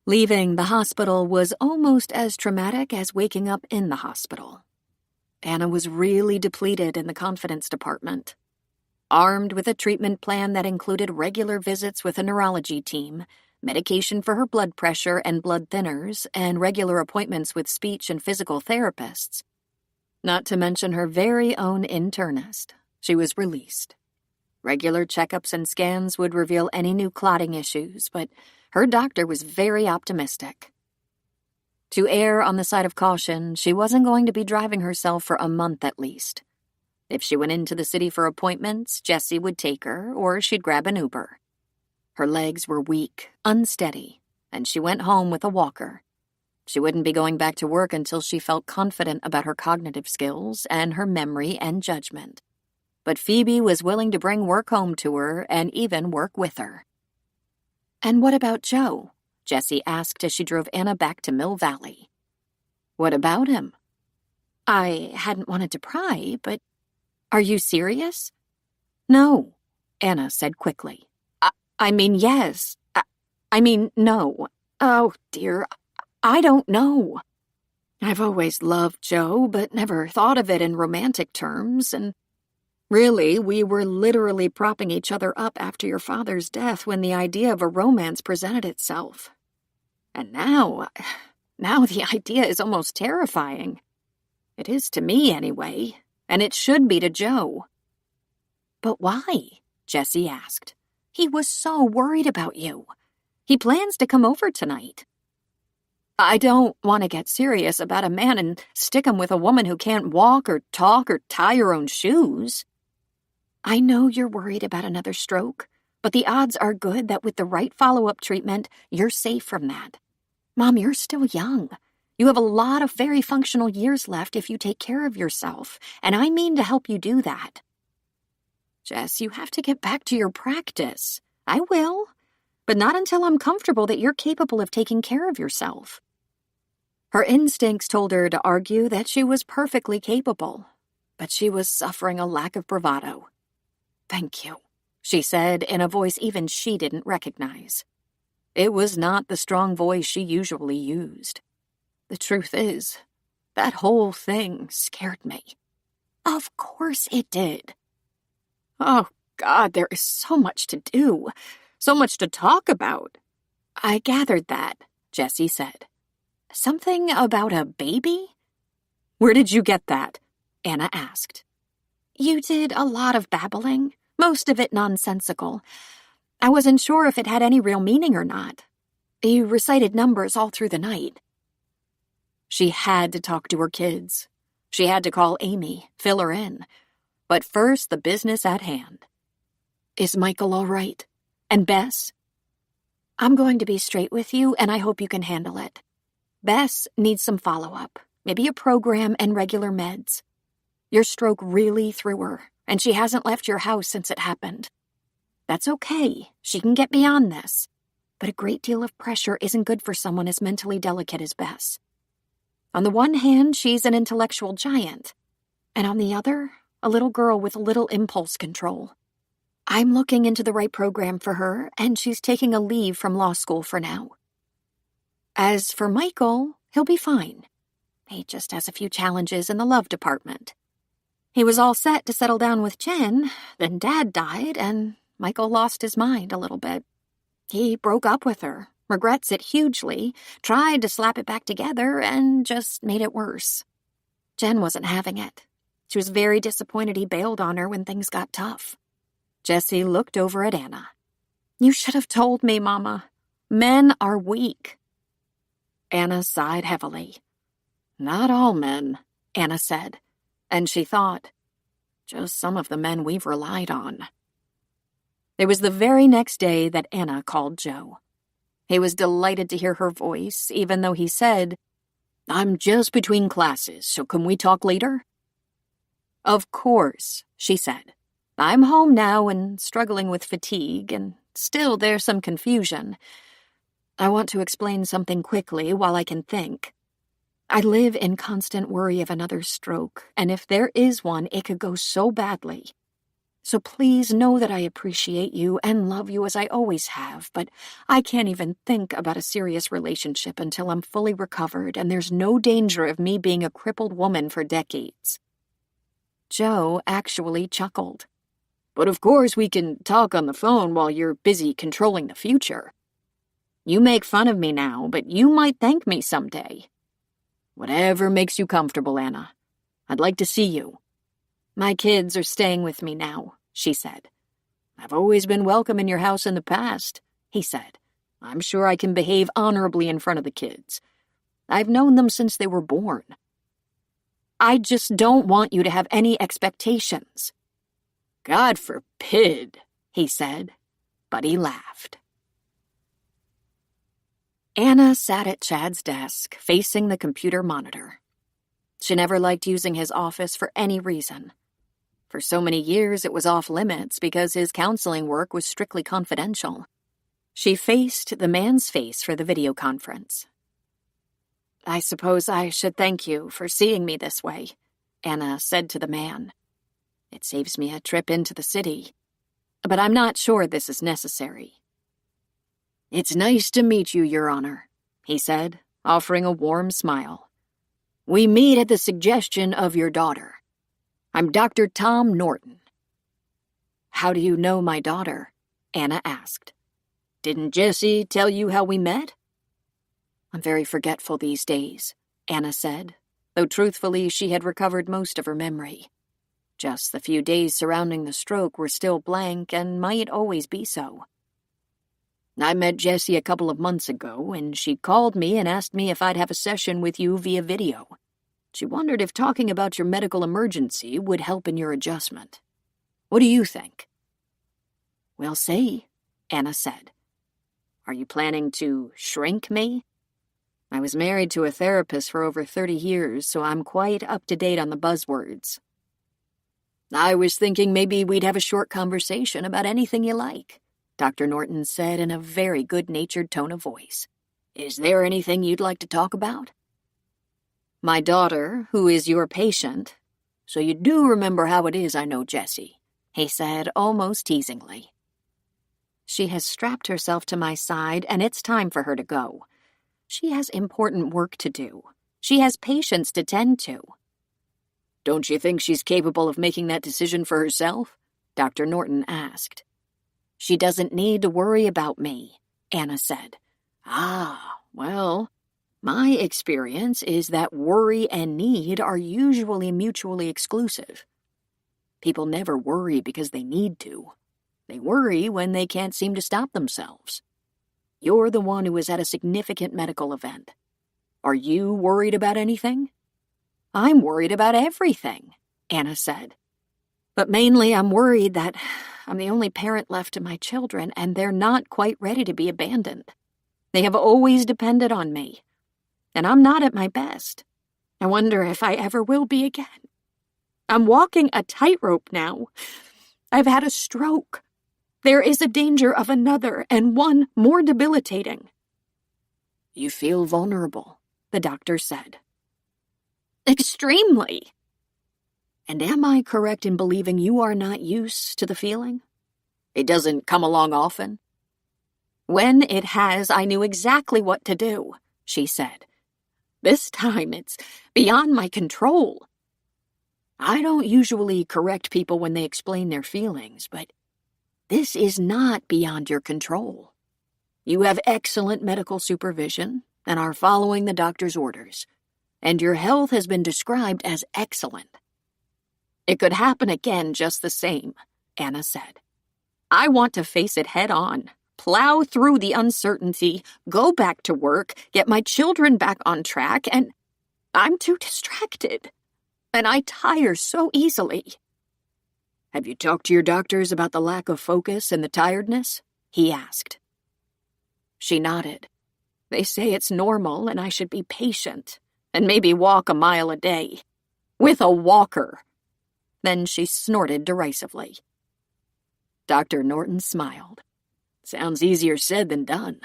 A: Leaving the hospital was almost as traumatic as waking up in the hospital. Anna was really depleted in the confidence department. Armed with a treatment plan that included regular visits with a neurology team, medication for her blood pressure and blood thinners, and regular appointments with speech and physical therapists, not to mention her very own internist, she was released. Regular checkups and scans would reveal any new clotting issues, but her doctor was very optimistic. To err on the side of caution, she wasn't going to be driving herself for a month at least. If she went into the city for appointments, Jessie would take her, or she'd grab an Uber. Her legs were weak, unsteady, and she went home with a walker. She wouldn't be going back to work until she felt confident about her cognitive skills and her memory and judgment. but Phoebe was willing to bring work home to her and even work with her. "And what about Joe?" Jessie asked as she drove Anna back to Mill Valley. "What about him?" "I hadn't wanted to pry, but are you serious?" "No," Anna said quickly. I mean, yes. I mean, no. Oh, dear. I don't know. I've always loved Joe, but never thought of it in romantic terms, and really, we were literally propping each other up after your father's death when the idea of a romance presented itself. And now the idea is almost terrifying. It is to me, anyway, and it should be to Joe." "But why?" Jessie asked. "He was so worried about you. He plans to come over tonight." "I don't want to get serious about a man and stick him with a woman who can't walk or talk or tie her own shoes." "I know you're worried about another stroke, but the odds are good that with the right follow-up treatment, you're safe from that. Mom, you're still young. You have a lot of very functional years left if you take care of yourself, and I mean to help you do that." "Jess, you have to get back to your practice." "I will, but not until I'm comfortable that you're capable of taking care of yourself." Her instincts told her to argue that she was perfectly capable, but she was suffering a lack of bravado. "Thank you," she said in a voice even she didn't recognize. It was not the strong voice she usually used. The truth is, that whole thing scared me. Of course it did. Oh, God, there is so much to do, so much to talk about. "I gathered that," Jessie said. "Something about a baby?" "Where did you get that?" Anna asked. "You did a lot of babbling, most of it nonsensical. I wasn't sure if it had any real meaning or not. You recited numbers all through the night." She had to talk to her kids. She had to call Amy, fill her in. But first, the business at hand. "Is Michael all right? And Bess?" "I'm going to be straight with you, and I hope you can handle it. Bess needs some follow-up, maybe a program and regular meds. Your stroke really threw her, and she hasn't left your house since it happened. That's okay. She can get beyond this. But a great deal of pressure isn't good for someone as mentally delicate as Bess. On the one hand, she's an intellectual giant, and on the other, a little girl with little impulse control. I'm looking into the right program for her, and she's taking a leave from law school for now. As for Michael, he'll be fine. He just has a few challenges in the love department. He was all set to settle down with Jen, then Dad died, and Michael lost his mind a little bit. He broke up with her, regrets it hugely, tried to slap it back together, and just made it worse. Jen wasn't having it. She was very disappointed he bailed on her when things got tough." Jessie looked over at Anna. "You should have told me, Mama. Men are weak." Anna sighed heavily. "Not all men," Anna said, and she thought, just some of the men we've relied on. It was the very next day that Anna called Joe. He was delighted to hear her voice, even though he said, "I'm just between classes, so can we talk later?" "Of course," she said. "I'm home now and struggling with fatigue, and still there's some confusion. I want to explain something quickly while I can think. I live in constant worry of another stroke, and if there is one, it could go so badly. So please know that I appreciate you and love you as I always have, but I can't even think about a serious relationship until I'm fully recovered and there's no danger of me being a crippled woman for decades." Joe actually chuckled. "But of course we can talk on the phone while you're busy controlling the future. You make fun of me now, but you might thank me someday." "Whatever makes you comfortable, Anna. I'd like to see you." "My kids are staying with me now," she said. "I've always been welcome in your house in the past," he said. "I'm sure I can behave honorably in front of the kids. I've known them since they were born." "I just don't want you to have any expectations." "God forbid," he said, but he laughed. Anna sat at Chad's desk, facing the computer monitor. She never liked using his office for any reason. For so many years it was off limits because his counseling work was strictly confidential. She faced the man's face for the video conference. "I suppose I should thank you for seeing me this way," Anna said to the man. "It saves me a trip into the city. But I'm not sure this is necessary."
B: "It's nice to meet you, Your Honor," he said, offering a warm smile. "We meet at the suggestion of your daughter. I'm Dr. Tom Norton."
A: "How do you know my daughter?" Anna asked.
B: "Didn't Jessie tell you how we met?"
A: "I'm very forgetful these days," Anna said, though truthfully she had recovered most of her memory. Just the few days surrounding the stroke were still blank and might always be so.
B: "I met Jessie a couple of months ago, and she called me and asked me if I'd have a session with you via video. She wondered if talking about your medical emergency would help in your adjustment. What do you think?"
A: "We'll see," Anna said. "Are you planning to shrink me? I was married to a therapist for over 30 years, so I'm quite up to date on the buzzwords."
B: "I was thinking maybe we'd have a short conversation about anything you like," Dr. Norton said in a very good-natured tone of voice. "Is there anything you'd like to talk about?"
A: "My daughter, who is your patient."
B: "So you do remember how it is I know Jessie,"
A: he said almost teasingly. "She has strapped herself to my side, and it's time for her to go. She has important work to do. She has patients to tend to."
B: "Don't you think she's capable of making that decision for herself?" Dr. Norton asked.
A: "She doesn't need to worry about me," Anna said.
B: "Ah, well, my experience is that worry and need are usually mutually exclusive. People never worry because they need to. They worry when they can't seem to stop themselves. You're the one who was at a significant medical event. Are you worried about anything?"
A: "I'm worried about everything," Anna said. "But mainly I'm worried that I'm the only parent left to my children, and they're not quite ready to be abandoned. They have always depended on me, and I'm not at my best. I wonder if I ever will be again. I'm walking a tightrope now. I've had a stroke. There is a danger of another, and one more debilitating."
B: "You feel vulnerable," the doctor said.
A: "Extremely."
B: "And am I correct in believing you are not used to the feeling? It doesn't come along often?"
A: "When it has, I knew exactly what to do," she said. "This time it's beyond my control."
B: "I don't usually correct people when they explain their feelings, but this is not beyond your control. You have excellent medical supervision and are following the doctor's orders, and your health has been described as excellent."
A: "It could happen again just the same," Anna said. "I want to face it head on, plow through the uncertainty, go back to work, get my children back on track, and I'm too distracted. And I tire so easily."
B: "Have you talked to your doctors about the lack of focus and the tiredness?" he asked.
A: She nodded. "They say it's normal and I should be patient, and maybe walk a mile a day. With a walker." Then she snorted derisively.
B: Dr. Norton smiled. "Sounds easier said than done.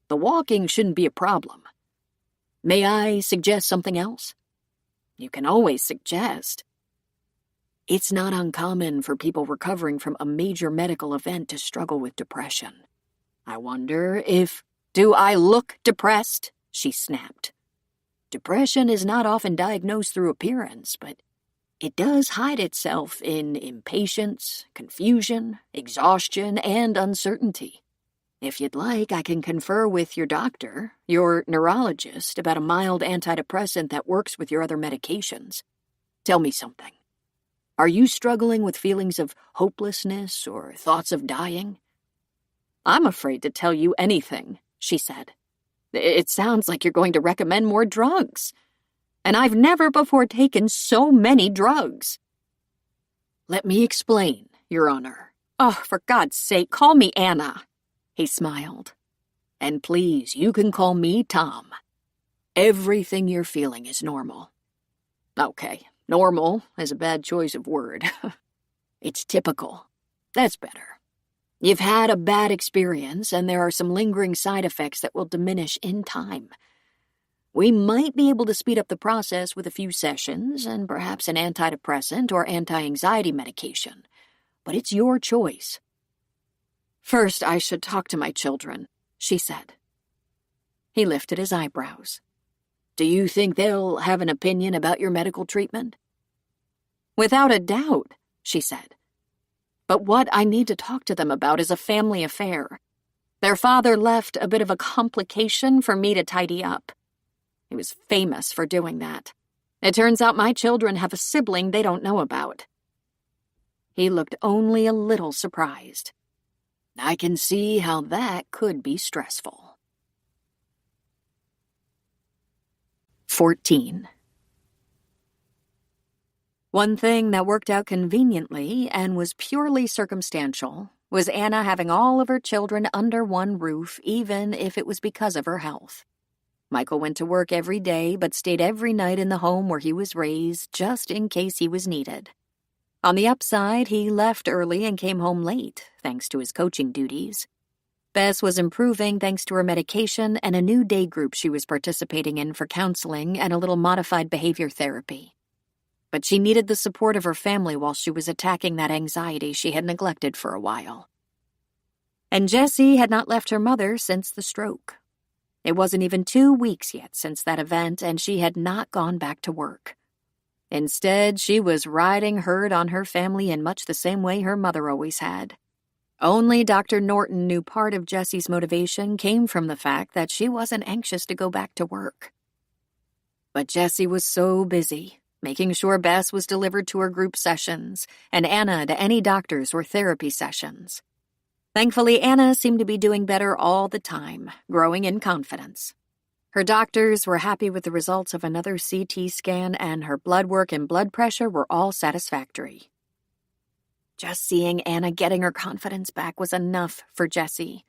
B: The walking shouldn't be a problem. May I suggest something else?"
A: "You can always suggest."
B: "It's not uncommon for people recovering from a major medical event to struggle with depression. I wonder if—"
A: "Do I look depressed?" she snapped.
B: "Depression is not often diagnosed through appearance, but it does hide itself in impatience, confusion, exhaustion, and uncertainty. If you'd like, I can confer with your doctor, your neurologist, about a mild antidepressant that works with your other medications. Tell me something. Are you struggling with feelings of hopelessness or thoughts of dying?"
A: "I'm afraid to tell you anything," she said. "It sounds like you're going to recommend more drugs. And I've never before taken so many drugs."
B: "Let me explain, Your Honor."
A: "Oh, for God's sake, call me Anna."
B: He smiled. "And please, you can call me Tom. Everything you're feeling is normal." "Okay, Normal is a bad choice of word. It's typical. That's better. You've had a bad experience, and there are some lingering side effects that will diminish in time. We might be able to speed up the process with a few sessions and perhaps an antidepressant or anti-anxiety medication, but it's your choice. First, I should talk to my children, she said. He lifted his eyebrows. Do you think they'll have an opinion about your medical treatment? Without a doubt, she said. But what I need to talk to them about is a family affair. Their father left a bit of a complication for me to tidy up. He was famous for doing that. It turns out my children have a sibling they don't know about. He looked only a little surprised. I can see how that could be stressful. 14. One thing that worked out conveniently and was purely circumstantial was Anna having all of her children under one roof, even if it was because of her health. Michael went to work every day but stayed every night in the home where he was raised, just in case he was needed. On the upside, he left early and came home late, thanks to his coaching duties. Bess was improving thanks to her medication and a new day group she was participating in for counseling and a little modified behavior therapy. But she needed the support of her family while she was attacking that anxiety she had neglected for a while. And Jessie had not left her mother since the stroke. It wasn't even 2 weeks yet since that event, and she had not gone back to work. Instead, she was riding herd on her family in much the same way her mother always had. Only Dr. Norton knew part of Jessie's motivation came from the fact that she wasn't anxious to go back to work. But Jessie was so busy, making sure Bess was delivered to her group sessions, and Anna to any doctors or therapy sessions. Thankfully, Anna seemed to be doing better all the time, growing in confidence. Her doctors were happy with the results of another CT scan, and her blood work and blood pressure were all satisfactory. Just seeing Anna getting her confidence back was enough for Jessie.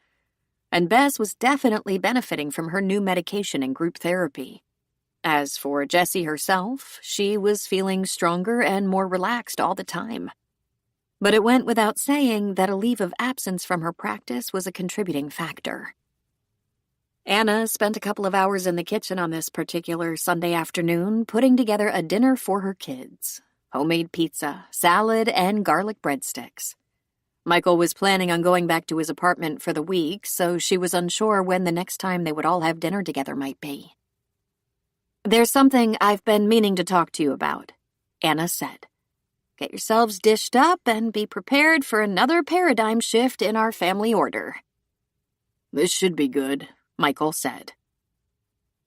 B: And Bess was definitely benefiting from her new medication and group therapy. As for Jessie herself, she was feeling stronger and more relaxed all the time. But it went without saying that a leave of absence from her practice was a contributing factor. Anna spent a couple of hours in the kitchen on this particular Sunday afternoon putting together a dinner for her kids. Homemade pizza, salad, and garlic breadsticks. Michael was planning on going back to his apartment for the week, so she was unsure when the next time they would all have dinner together might be. There's something I've been meaning to talk to you about, Anna said. Get yourselves dished up and be prepared for another paradigm shift in our family order. This should be good, Michael said.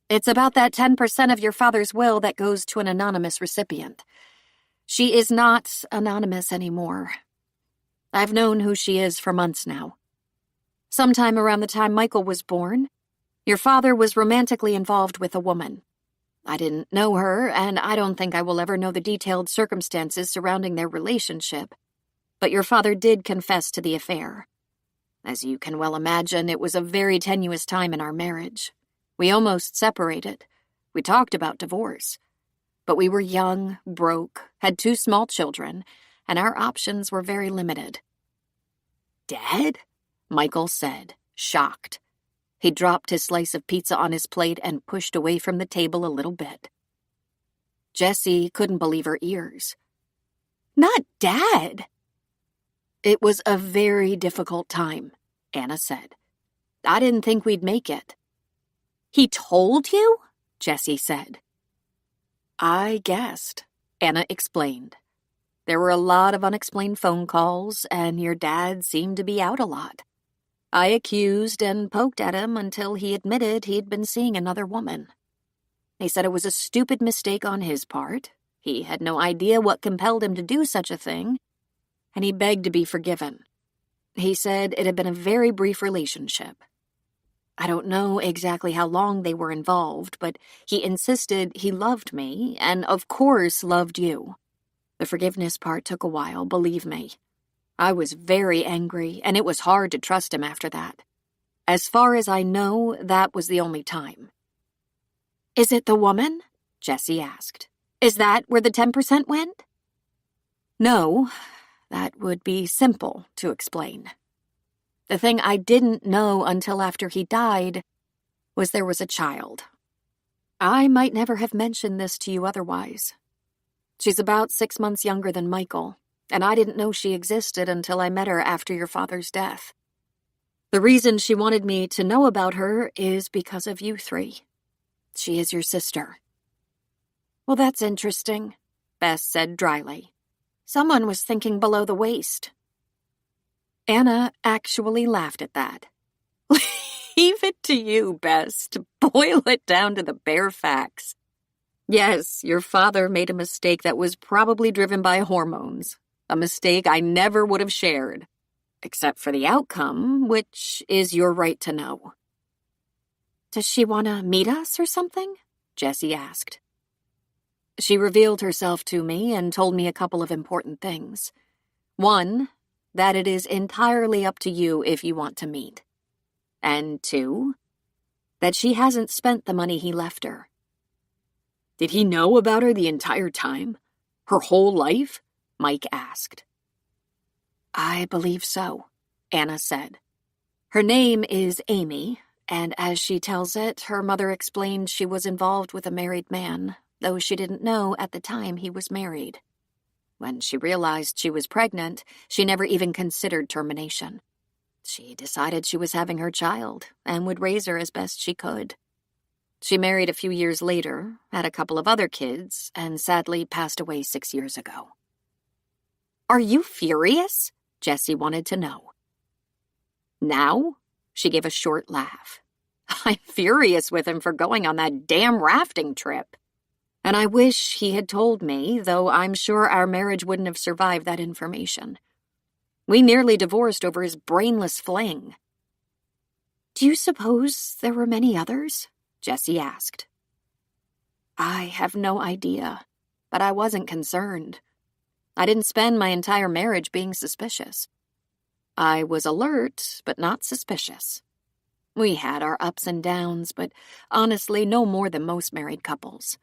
B: It's about that 10% of your father's will that goes to an anonymous recipient. She is not anonymous anymore. I've known who she is for months now. Sometime around the time Michael was born, your father was romantically involved with a woman. I didn't know her, and I don't think I will ever know the detailed circumstances surrounding their relationship, but your father did confess to the affair. As you can well imagine, it was a very tenuous time in our marriage. We almost separated. We talked about divorce. But we were young, broke, had 2 small children, and our options were very limited. Dead? Michael said, shocked. He dropped his slice of pizza on his plate and pushed away from the table a little bit. Jessie couldn't believe her ears. Not dead? It was a very difficult time, Anna said. I didn't think we'd make it. He told you? Jessie said. I guessed, Anna explained. There were a lot of unexplained phone calls, and your dad seemed to be out a lot. I accused and poked at him until he admitted he'd been seeing another woman. He said it was a stupid mistake on his part. He had no idea what compelled him to do such a thing, and he begged to be forgiven. He said it had been a very brief relationship. I don't know exactly how long they were involved, but he insisted he loved me and, of course, loved you. The forgiveness part took a while, believe me. I was very angry, and it was hard to trust him after that. As far as I know, that was the only time. Is it the woman? Jessie asked.
A: Is that where the 10% went? No, that would be simple to explain. The thing I didn't know until after he died was there was a child. I might never have mentioned this to you otherwise. She's about 6 months younger than Michael, and I didn't know she existed until I met her after your father's death. The reason she wanted me to know about her is because of you three. She is your sister. Well, that's interesting, Bess said dryly. Someone was thinking below the waist. Anna actually laughed at that. Leave it to you, Bess, to boil it down to the bare facts. Yes, your father made a mistake that was probably driven by hormones. A mistake I never would have shared. Except for the outcome, which is your right to know. Does she want to meet us or something? Jessie asked. She revealed herself to me and told me a couple of important things. One, that it is entirely up to you if you want to meet. And two, that she hasn't spent the money he left her. Did he know about her the entire time? Her whole life? Mike asked. I believe so, Anna said. Her name is Amy, and as she tells it, her mother explained she was involved with a married man, though she didn't know at the time he was married. When she realized she was pregnant, she never even considered termination. She decided she was having her child and would raise her as best she could. She married a few years later, had a couple of other kids, and sadly passed away 6 years ago. Are you furious? Jessie wanted to know. Now? She gave a short laugh. I'm furious with him for going on that damn rafting trip. And I wish he had told me, though I'm sure our marriage wouldn't have survived that information. We nearly divorced over his brainless fling. Do you suppose there were many others? Jessie asked. I have no idea, but I wasn't concerned. I didn't spend my entire marriage being suspicious. I was alert, but not suspicious. We had our ups and downs, but honestly, no more than most married couples.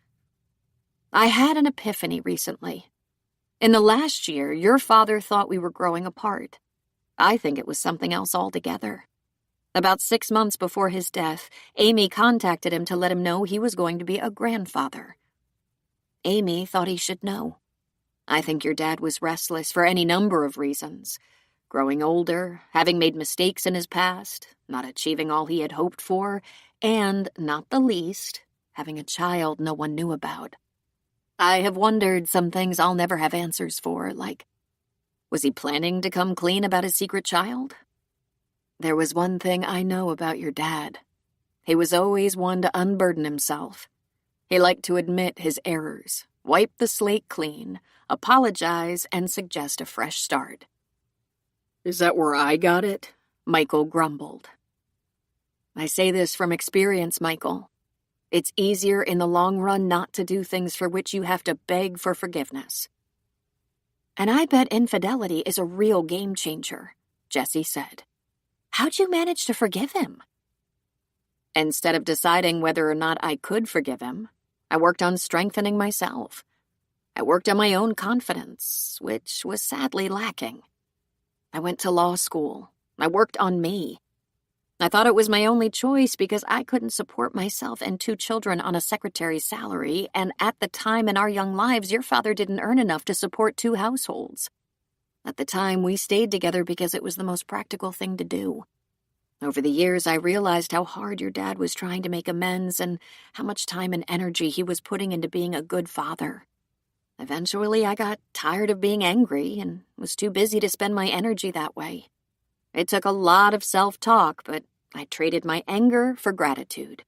A: I had an epiphany recently. In the last year, your father thought we were growing apart. I think it was something else altogether. About 6 months before his death, Amy contacted him to let him know he was going to be a grandfather. Amy thought he should know. I think your dad was restless for any number of reasons. Growing older, having made mistakes in his past, not achieving all he had hoped for, and, not the least, having a child no one knew about. I have wondered some things I'll never have answers for, like, was he planning to come clean about his secret child? There was one thing I know about your dad. He was always one to unburden himself. He liked to admit his errors, wipe the slate clean, apologize, and suggest a fresh start. Is that where I got it? Michael grumbled. I say this from experience, Michael. It's easier in the long run not to do things for which you have to beg for forgiveness. And I bet infidelity is a real game changer, Jessie said. How'd you manage to forgive him? Instead of deciding whether or not I could forgive him, I worked on strengthening myself. I worked on my own confidence, which was sadly lacking. I went to law school. I worked on me. I thought it was my only choice because I couldn't support myself and 2 children on a secretary's salary, and at the time in our young lives, your father didn't earn enough to support 2 households. At the time, we stayed together because it was the most practical thing to do. Over the years, I realized how hard your dad was trying to make amends and how much time and energy he was putting into being a good father. Eventually, I got tired of being angry and was too busy to spend my energy that way. It took a lot of self-talk, but I traded my anger for gratitude.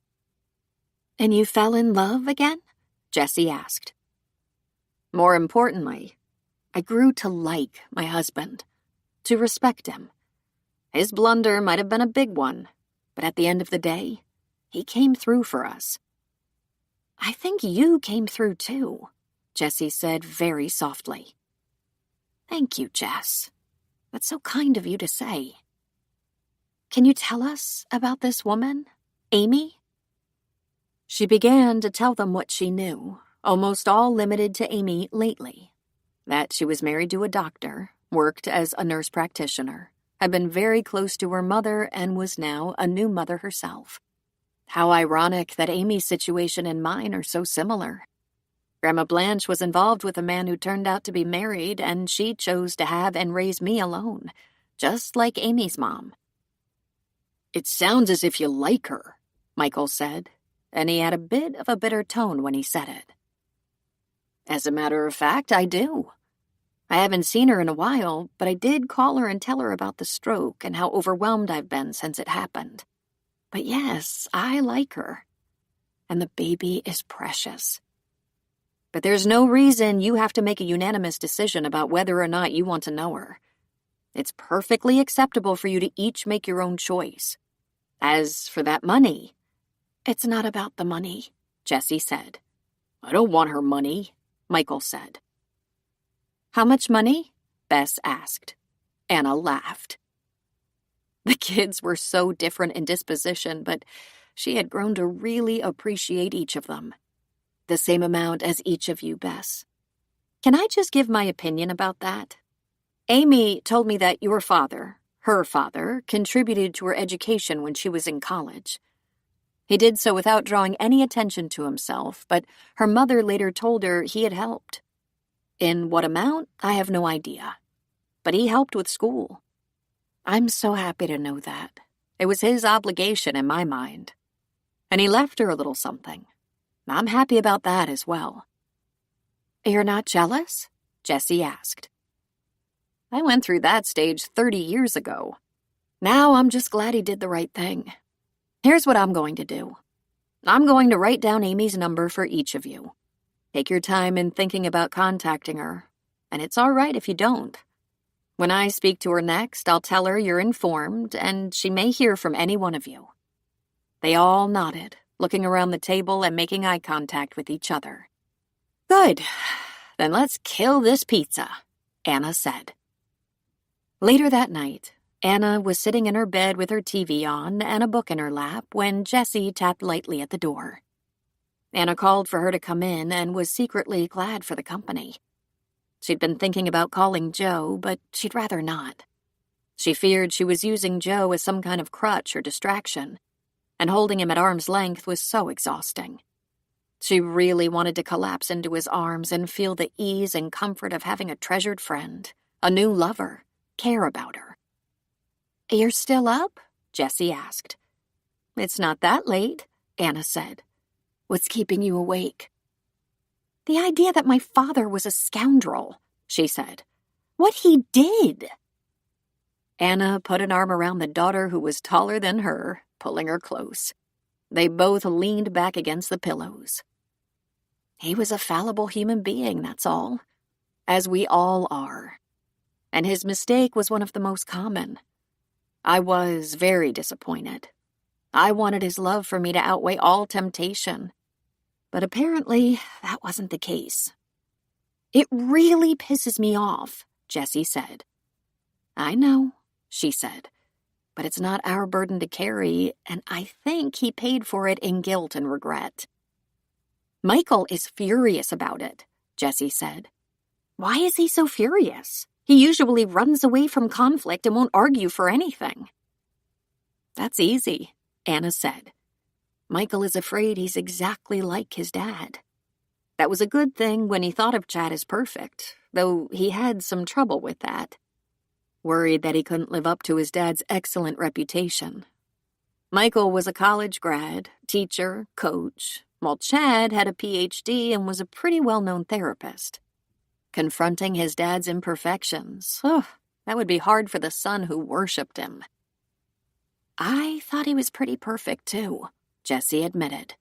A: And you fell in love again? Jessie asked. More importantly, I grew to like my husband, to respect him. His blunder might have been a big one, but at the end of the day, he came through for us. I think you came through too, Jessie said very softly. Thank you, Jess. That's so kind of you to say. Can you tell us about this woman, Amy? She began to tell them what she knew, almost all limited to Amy lately. That she was married to a doctor, worked as a nurse practitioner, had been very close to her mother, and was now a new mother herself. How ironic that Amy's situation and mine are so similar. Grandma Blanche was involved with a man who turned out to be married, and she chose to have and raise me alone, just like Amy's mom.
B: "It sounds as if you like her,"
A: Michael said, and he had a bit of a bitter tone when he said it.
B: "As a matter of fact, I do.
A: I haven't seen her in a while, but I did call her and tell her about the stroke and how overwhelmed I've been since it happened. But yes, I like her. And the baby is precious. But there's no reason you have to make a unanimous decision about whether or not you want to know her. It's perfectly acceptable for you to each make your own choice. As for that money, it's not about the money," Jessie said.
B: "I don't want her money,"
A: Michael said. "How much money?" Bess asked. Anna laughed. The kids were so different in disposition, but she had grown to really appreciate each of them. "The same amount as each of you, Bess. Can I just give my opinion about that? Amy told me that your father, her father, contributed to her education when she was in college. He did so without drawing any attention to himself, but her mother later told her he had helped. In what amount, I have no idea. But he helped with school. I'm so happy to know that. It was his obligation in my mind. And he left her a little something. I'm happy about that as well." "You're not jealous?" Jessie asked. "I went through that stage 30 years ago. Now I'm just glad he did the right thing. Here's what I'm going to do. I'm going to write down Amy's number for each of you. Take your time in thinking about contacting her, and it's all right if you don't. When I speak to her next, I'll tell her you're informed, and she may hear from any one of you." They all nodded, looking around the table and making eye contact with each other. "Good. Then let's kill this pizza," Anna said. Later that night, Anna was sitting in her bed with her TV on and a book in her lap when Jessie tapped lightly at the door. Anna called for her to come in and was secretly glad for the company. She'd been thinking about calling Joe, but she'd rather not. She feared she was using Joe as some kind of crutch or distraction, and holding him at arm's length was so exhausting. She really wanted to collapse into his arms and feel the ease and comfort of having a treasured friend, a new lover, care about her. "You're still up?" Jessie asked. "It's not that late," Anna said. "What's keeping you awake?" "The idea that my father was a scoundrel," she said. "What he did." Anna put an arm around the daughter who was taller than her, pulling her close. They both leaned back against the pillows. "He was a fallible human being, that's all. As we all are. And his mistake was one of the most common. I was very disappointed. I wanted his love for me to outweigh all temptation. But apparently, that wasn't the case." "It really pisses me off," Jessie said. "I know," she said, "but it's not our burden to carry, and I think he paid for it in guilt and regret." "Michael is furious about it," Jessie said. "Why is he so furious? He usually runs away from conflict and won't argue for anything." "That's easy," Anna said. "Michael is afraid he's exactly like his dad. That was a good thing when he thought of Chad as perfect, though he had some trouble with that. Worried that he couldn't live up to his dad's excellent reputation. Michael was a college grad, teacher, coach, while Chad had a PhD and was a pretty well-known therapist. Confronting his dad's imperfections, that would be hard for the son who worshipped him." "I thought he was pretty perfect, too," Jessie admitted.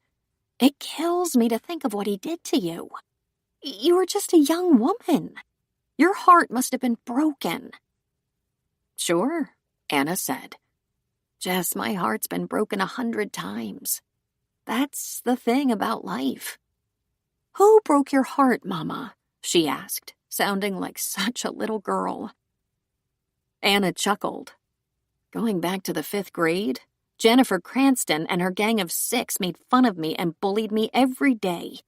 A: "It kills me to think of what he did to you. You were just a young woman. Your heart must have been broken." "Sure," Anna said. "Jess, my heart's been broken 100 times. That's the thing about life." "Who broke your heart, Mama?" she asked, sounding like such a little girl. Anna chuckled. "Going back to the 5th grade, Jennifer Cranston and her gang of 6 made fun of me and bullied me every day.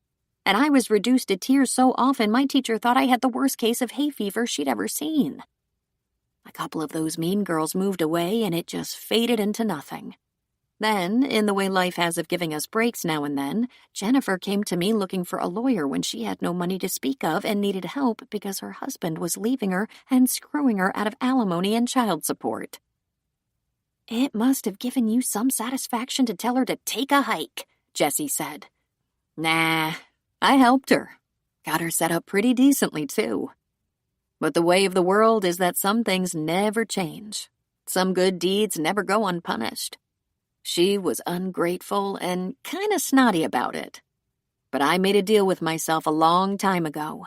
A: and I was reduced to tears so often my teacher thought I had the worst case of hay fever she'd ever seen. A couple of those mean girls moved away, and it just faded into nothing. Then, in the way life has of giving us breaks now and then, Jennifer came to me looking for a lawyer when she had no money to speak of and needed help because her husband was leaving her and screwing her out of alimony and child support. "It must have given you some satisfaction to tell her to take a hike," Jessie said. "Nah, I helped her. Got her set up pretty decently, too. But the way of the world is that some things never change. Some good deeds never go unpunished. She was ungrateful and kinda snotty about it. But I made a deal with myself a long time ago.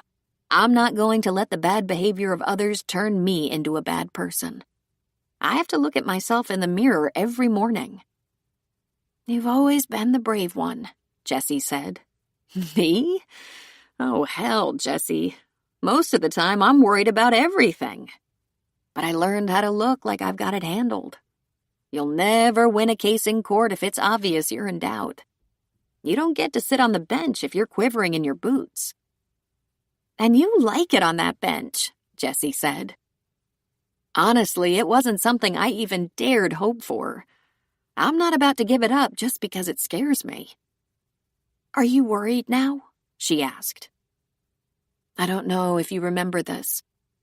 A: I'm not going to let the bad behavior of others turn me into a bad person. I have to look at myself in the mirror every morning." "You've always been the brave one," Jessie said. "Me? Oh, hell, Jessie. Most of the time I'm worried about everything. But I learned how to look like I've got it handled. You'll never win a case in court if it's obvious you're in doubt. You don't get to sit on the bench if you're quivering in your boots." "And you like it on that bench," Jessie said. "Honestly, it wasn't something I even dared hope for. I'm not about to give it up just because it scares me." "Are you worried now?" she asked. "I don't know if you remember this.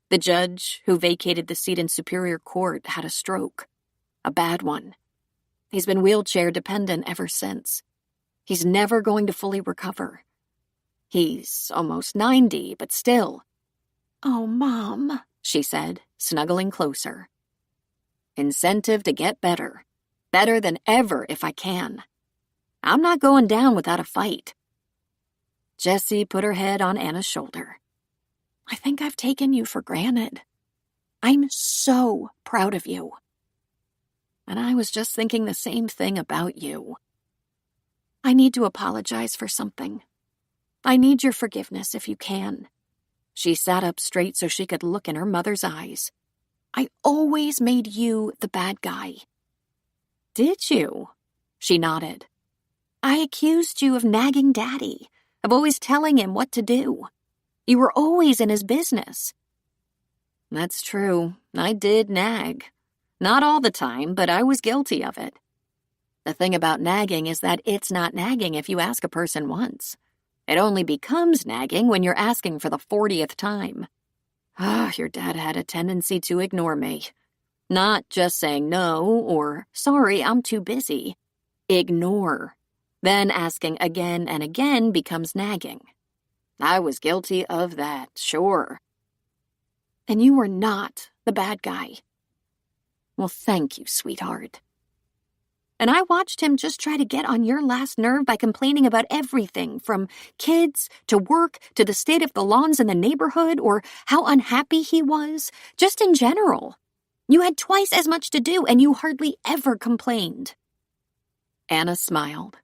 A: The judge who vacated the seat in Superior Court had a stroke. A bad one. He's been wheelchair dependent ever since. He's never going to fully recover. He's almost 90, but still." "Oh, Mom," she said, snuggling closer. "Incentive to get better. Better than ever if I can. I'm not going down without a fight." Jessie put her head on Anna's shoulder. "I think I've taken you for granted. I'm so proud of you. And I was just thinking the same thing about you. I need to apologize for something. I need your forgiveness if you can." She sat up straight so she could look in her mother's eyes. "I always made you the bad guy." "Did you?" She nodded. "I accused you of nagging Daddy, of always telling him what to do. You were always in his business." "That's true. I did nag. Not all the time, but I was guilty of it. The thing about nagging is that it's not nagging if you ask a person once. It only becomes nagging when you're asking for the 40th time. Your dad had a tendency to ignore me. Not just saying no or, sorry, I'm too busy. Ignore. Then asking again and again becomes nagging. I was guilty of that, sure." "And you were not the bad guy." "Well, thank you, sweetheart." "And I watched him just try to get on your last nerve by complaining about everything, from kids to work to the state of the lawns in the neighborhood or how unhappy he was, just in general. You had twice as much to do and you hardly ever complained." Anna smiled.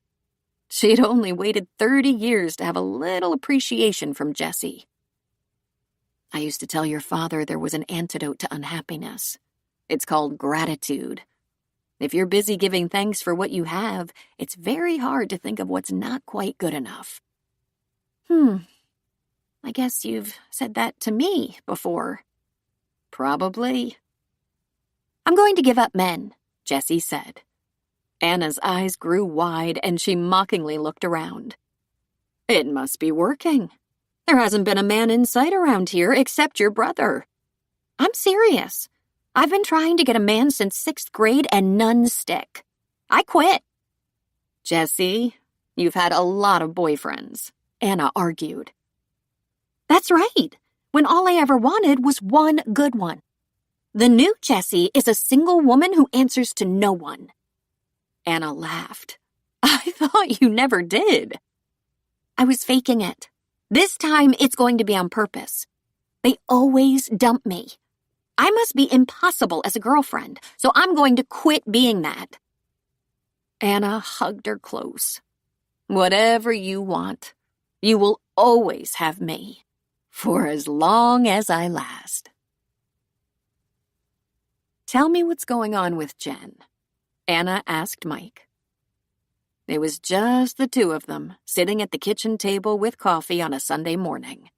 A: She'd only waited 30 years to have a little appreciation from Jessie. "I used to tell your father there was an antidote to unhappiness. It's called gratitude. If you're busy giving thanks for what you have, it's very hard to think of what's not quite good enough." I guess you've said that to me before." "Probably." "I'm going to give up men," Jessie said. Anna's eyes grew wide and she mockingly looked around. "It must be working. There hasn't been a man in sight around here except your brother." "I'm serious. I've been trying to get a man since 6th grade and none stick. I quit." "Jessie, you've had a lot of boyfriends," Anna argued. "That's right, when all I ever wanted was one good one. The new Jessie is a single woman who answers to no one." Anna laughed. "I thought you never did." "I was faking it. This time it's going to be on purpose. They always dump me. I must be impossible as a girlfriend, so I'm going to quit being that." Anna hugged her close. "Whatever you want, you will always have me, for as long as I last." "Tell me what's going on with Jen," Anna asked Mike. It was just the two of them, sitting at the kitchen table with coffee on a Sunday morning.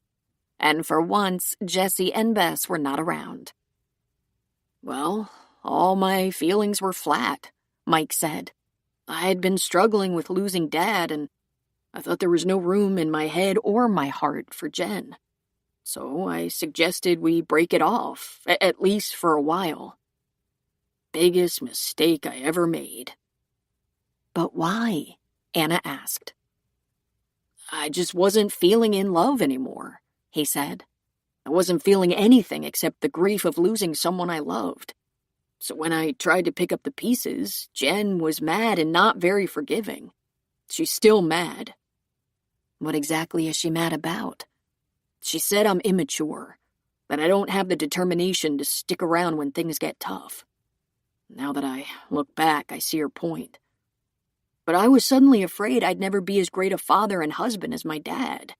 A: And for once, Jessie and Bess were not around. "Well, all my feelings were flat," Mike said. "I had been struggling with losing Dad, and I thought there was no room in my head or my heart for Jen. So I suggested we break it off, at least for a while. Biggest mistake I ever made." "But why?" Anna asked. "I just wasn't feeling in love anymore," he said. "I wasn't feeling anything except the grief of losing someone I loved. So when I tried to pick up the pieces, Jen was mad and not very forgiving. She's still mad." "What exactly is she mad about?" "She said I'm immature, that I don't have the determination to stick around when things get tough. Now that I look back, I see her point. But I was suddenly afraid I'd never be as great a father and husband as my dad.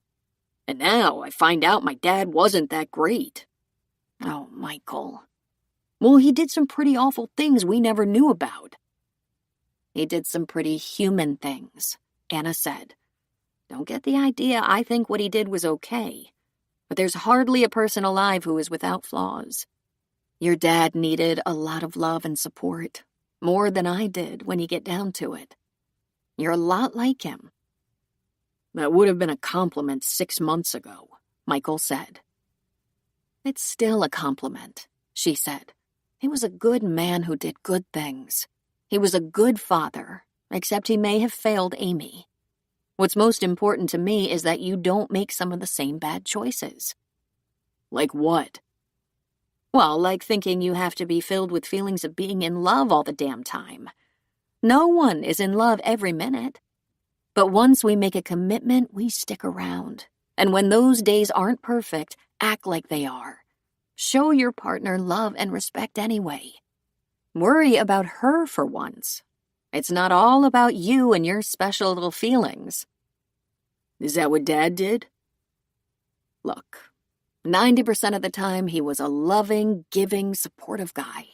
A: And now I find out my dad wasn't that great." "Oh, Michael." "Well, he did some pretty awful things we never knew about." "He did some pretty human things," Anna said. "Don't get the idea I think what he did was okay. But there's hardly a person alive who is without flaws. Your dad needed a lot of love and support, more than I did when you get down to it. You're a lot like him." "That would have been a compliment 6 months ago," Michael said. "It's still a compliment," she said. "He was a good man who did good things. He was a good father, except he may have failed Amy. What's most important to me is that you don't make some of the same bad choices." "Like what?" "Well, like thinking you have to be filled with feelings of being in love all the damn time. No one is in love every minute. But once we make a commitment, we stick around. And when those days aren't perfect, act like they are. Show your partner love and respect anyway. Worry about her for once. It's not all about you and your special little feelings." "Is that what Dad did?" "Look, 90% of the time he was a loving, giving, supportive guy.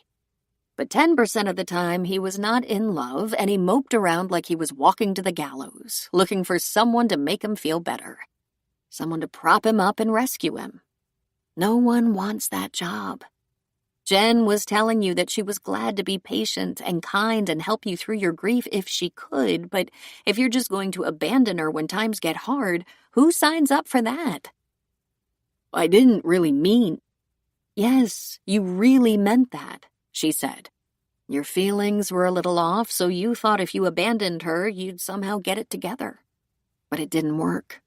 A: But 10% of the time he was not in love and he moped around like he was walking to the gallows, looking for someone to make him feel better. Someone to prop him up and rescue him. No one wants that job. Jen was telling you that she was glad to be patient and kind and help you through your grief if she could, but if you're just going to abandon her when times get hard, who signs up for that?" "I didn't really mean—" "Yes, you really meant that," she said. "Your feelings were a little off, so you thought if you abandoned her, you'd somehow get it together. But it didn't work.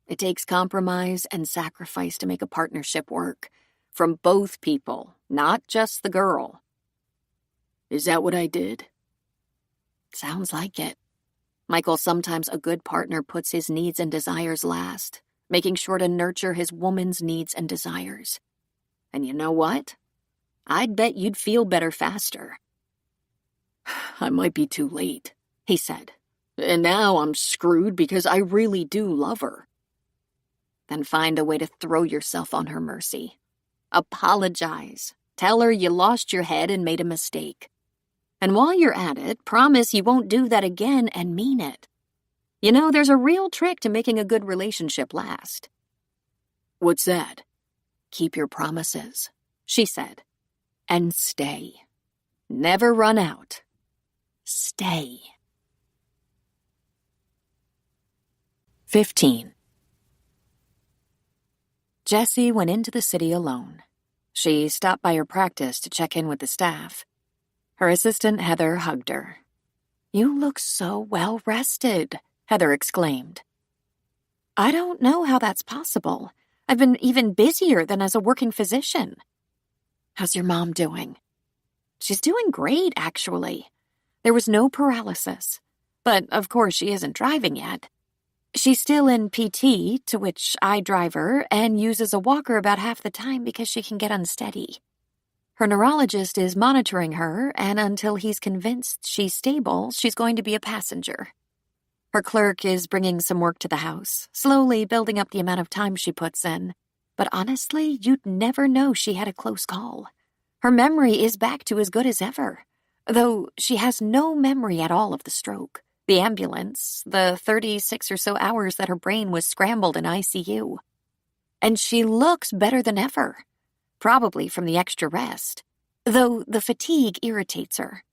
A: It takes compromise and sacrifice to make a partnership work. From both people, not just the girl." "Is that what I did?" "Sounds like it. Michael, sometimes a good partner puts his needs and desires last, making sure to nurture his woman's needs and desires. And you know what? I'd bet you'd feel better faster." "I might be too late," he said. "And now I'm screwed because I really do love her." "Then find a way to throw yourself on her mercy. Apologize. Tell her you lost your head and made a mistake. And while you're at it, promise you won't do that again and mean it. You know, there's a real trick to making a good relationship last." "What's that?" "Keep your promises," she said. "And stay. Never run out. Stay." 15. Jessie went into the city alone. She stopped by her practice to check in with the staff. Her assistant, Heather, hugged her. "You look so well rested," Heather exclaimed. "I don't know how that's possible. I've been even busier than as a working physician." "How's your mom doing?" "She's doing great, actually. There was no paralysis. But, of course, she isn't driving yet. She's still in PT, to which I drive her, and uses a walker about half the time because she can get unsteady. Her neurologist is monitoring her, and until he's convinced she's stable, she's going to be a passenger. Her clerk is bringing some work to the house, slowly building up the amount of time she puts in. But honestly, you'd never know she had a close call. Her memory is back to as good as ever, though she has no memory at all of the stroke. The ambulance, the 36 or so hours that her brain was scrambled in ICU. And she looks better than ever, probably from the extra rest, though the fatigue irritates her.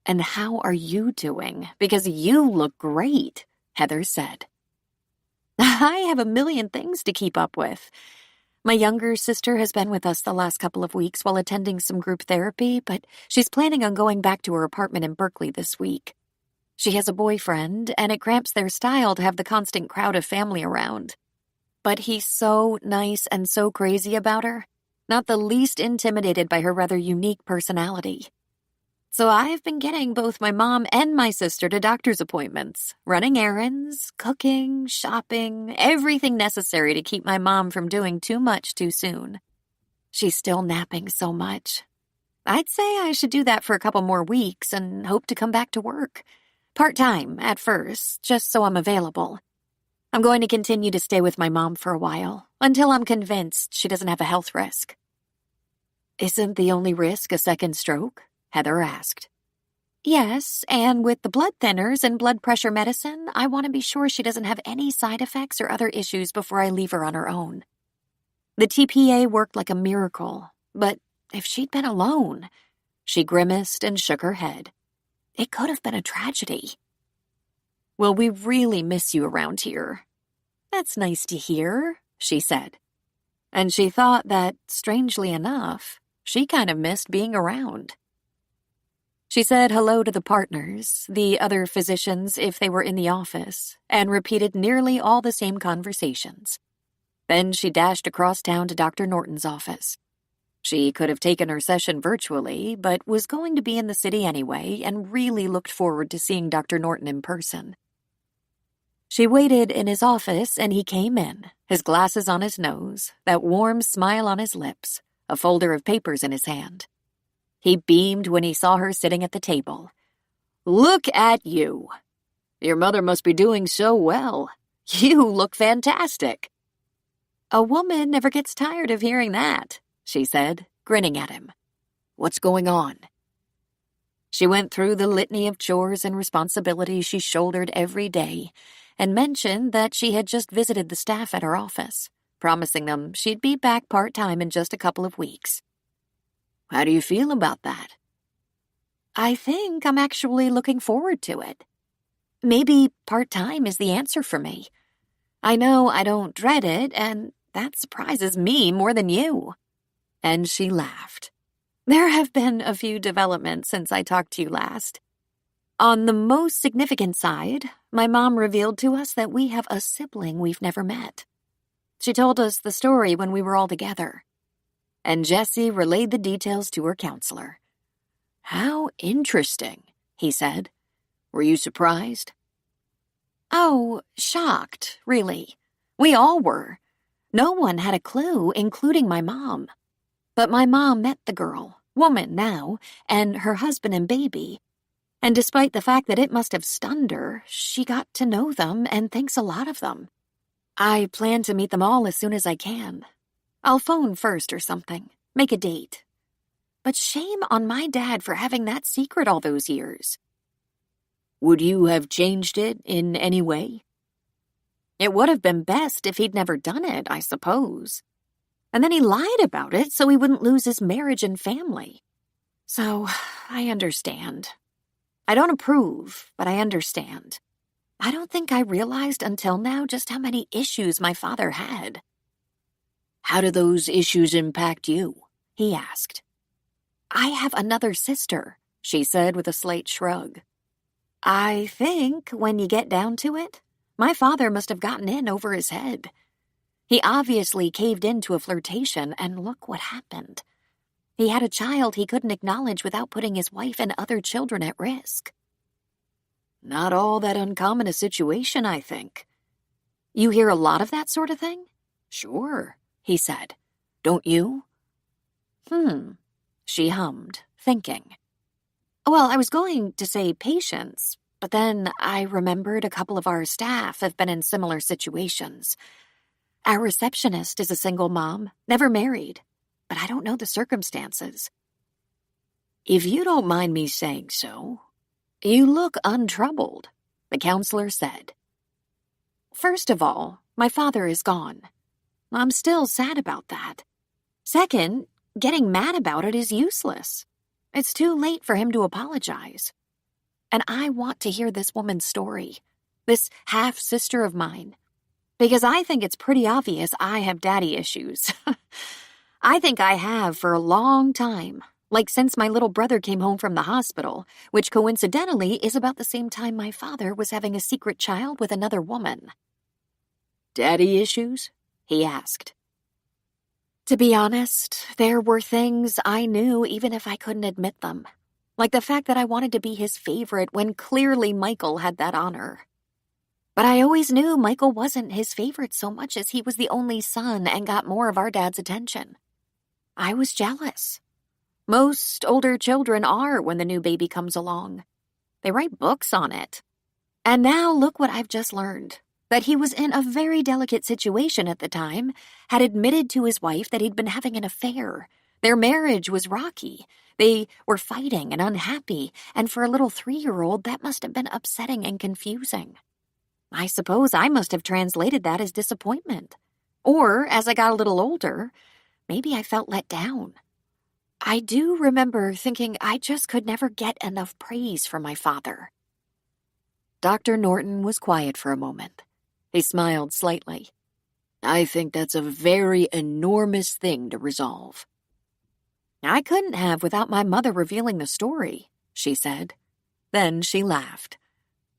A: And how are you doing? Because you look great, Heather said. I have a million things to keep up with. My younger sister has been with us the last couple of weeks while attending some group therapy, but she's planning on going back to her apartment in Berkeley this week. She has a boyfriend, and it cramps their style to have the constant crowd of family around. But he's so nice and so crazy about her, not the least intimidated by her rather unique personality. So I've been getting both my mom and my sister to doctor's appointments, running errands, cooking, shopping, everything necessary to keep my mom from doing too much too soon. She's still napping so much. I'd say I should do that for a couple more weeks and hope to come back to work. Part-time at first, just so I'm available. I'm going to continue to stay with my mom for a while, until I'm convinced she doesn't have a health risk. Isn't the only risk a second stroke? Heather asked. Yes, and with the blood thinners and blood pressure medicine, I want to be sure she doesn't have any side effects or other issues before I leave her on her own. The TPA worked like a miracle, but if she'd been alone, she grimaced and shook her head. It could have been a tragedy. Well, we really miss you around here. That's nice to hear, she said. And she thought that, strangely enough, she kind of missed being around. She said hello to the partners, the other physicians if they were in the office, and repeated nearly all the same conversations. Then she dashed across town to Dr. Norton's office. She could have taken her session virtually, but was going to be in the city anyway and really looked forward to seeing Dr. Norton in person. She waited in his office and he came in, his glasses on his nose, that warm smile on his lips, a folder of papers in his hand. He beamed when he saw her sitting at the table. Look at you. Your mother must be doing so well. You look fantastic. A woman never gets tired of hearing that, she said, grinning at him. What's going on? She went through the litany of chores and responsibilities she shouldered every day and mentioned that she had just visited the staff at her office, promising them she'd be back part-time in just a couple of weeks. How do you feel about that? I think I'm actually looking forward to it. Maybe part-time is the answer for me. I know I don't dread it, and that surprises me more than you. And she laughed. There have been a few developments since I talked to you last. On the most significant side, my mom revealed to us that we have a sibling we've never met. She told us the story when we were all together. And Jessie relayed the details to her counselor. How interesting, he said. Were you surprised? Oh, shocked, really. We all were. No one had a clue, including my mom. But my mom met the girl, woman now, and her husband and baby. And despite the fact that it must have stunned her, she got to know them and thinks a lot of them. I plan to meet them all as soon as I can. I'll phone first or something, make a date. But shame on my dad for having that secret all those years. Would you have changed it in any way? It would have been best if he'd never done it, I suppose. And then he lied about it so he wouldn't lose his marriage and family. So, I understand. I don't approve, but I understand. I don't think I realized until now just how many issues my father had. How do those issues impact you? He asked. I have another sister, she said with a slight shrug. I think, when you get down to it, my father must have gotten in over his head. He obviously caved into a flirtation, and look what happened. He had a child he couldn't acknowledge without putting his wife and other children at risk. Not all that uncommon a situation, I think. You hear a lot of that sort of thing? Sure, he said. Don't you? She hummed, thinking. Well, I was going to say patience, but then I remembered a couple of our staff have been in similar situations. Our receptionist is a single mom, never married, but I don't know the circumstances. If you don't mind me saying so,
B: You look untroubled, the counselor said.
A: First of all, my father is gone. I'm still sad about that. Second, getting mad about it is useless. It's too late for him to apologize. And I want to hear this woman's story, this half-sister of mine, because I think it's pretty obvious I have daddy issues. I think I have for a long time, like since my little brother came home from the hospital, which coincidentally is about the same time my father was having a secret child with another woman.
B: Daddy issues? He asked.
A: To be honest, there were things I knew even if I couldn't admit them, like the fact that I wanted to be his favorite when clearly Michael had that honor. But I always knew Michael wasn't his favorite so much as he was the only son and got more of our dad's attention. I was jealous. Most older children are when the new baby comes along. They write books on it. And now look what I've just learned. That he was in a very delicate situation at the time, had admitted to his wife that he'd been having an affair. Their marriage was rocky. They were fighting and unhappy, and for a little 3-year-old, that must have been upsetting and confusing. I suppose I must have translated that as disappointment. Or, as I got a little older, maybe I felt let down. I do remember thinking I just could never get enough praise from my father.
B: Dr. Norton was quiet for a moment. He smiled slightly. I think that's a very enormous thing to resolve.
A: I couldn't have without my mother revealing the story, she said. Then she laughed.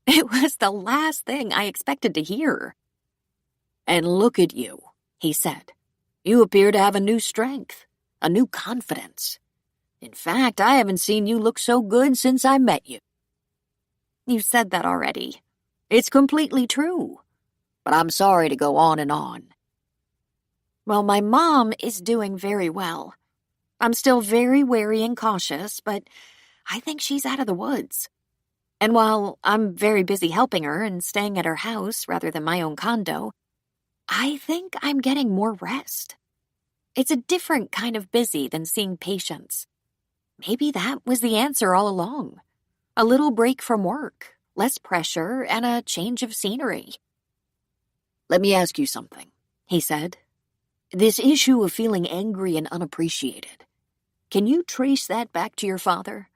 A: It was the last thing I expected to hear.
B: And look at you, he said. You appear to have a new strength, a new confidence. In fact, I haven't seen you look so good since I met you.
A: You said that already.
B: It's completely true. But I'm sorry to go on and on.
A: Well, my mom is doing very well. I'm still very wary and cautious, but I think she's out of the woods. And while I'm very busy helping her and staying at her house rather than my own condo, I think I'm getting more rest. It's a different kind of busy than seeing patients. Maybe that was the answer all along. A little break from work, less pressure, and a change of scenery.
B: Let me ask you something, he said. This issue of feeling angry and unappreciated, can you trace that back to your father?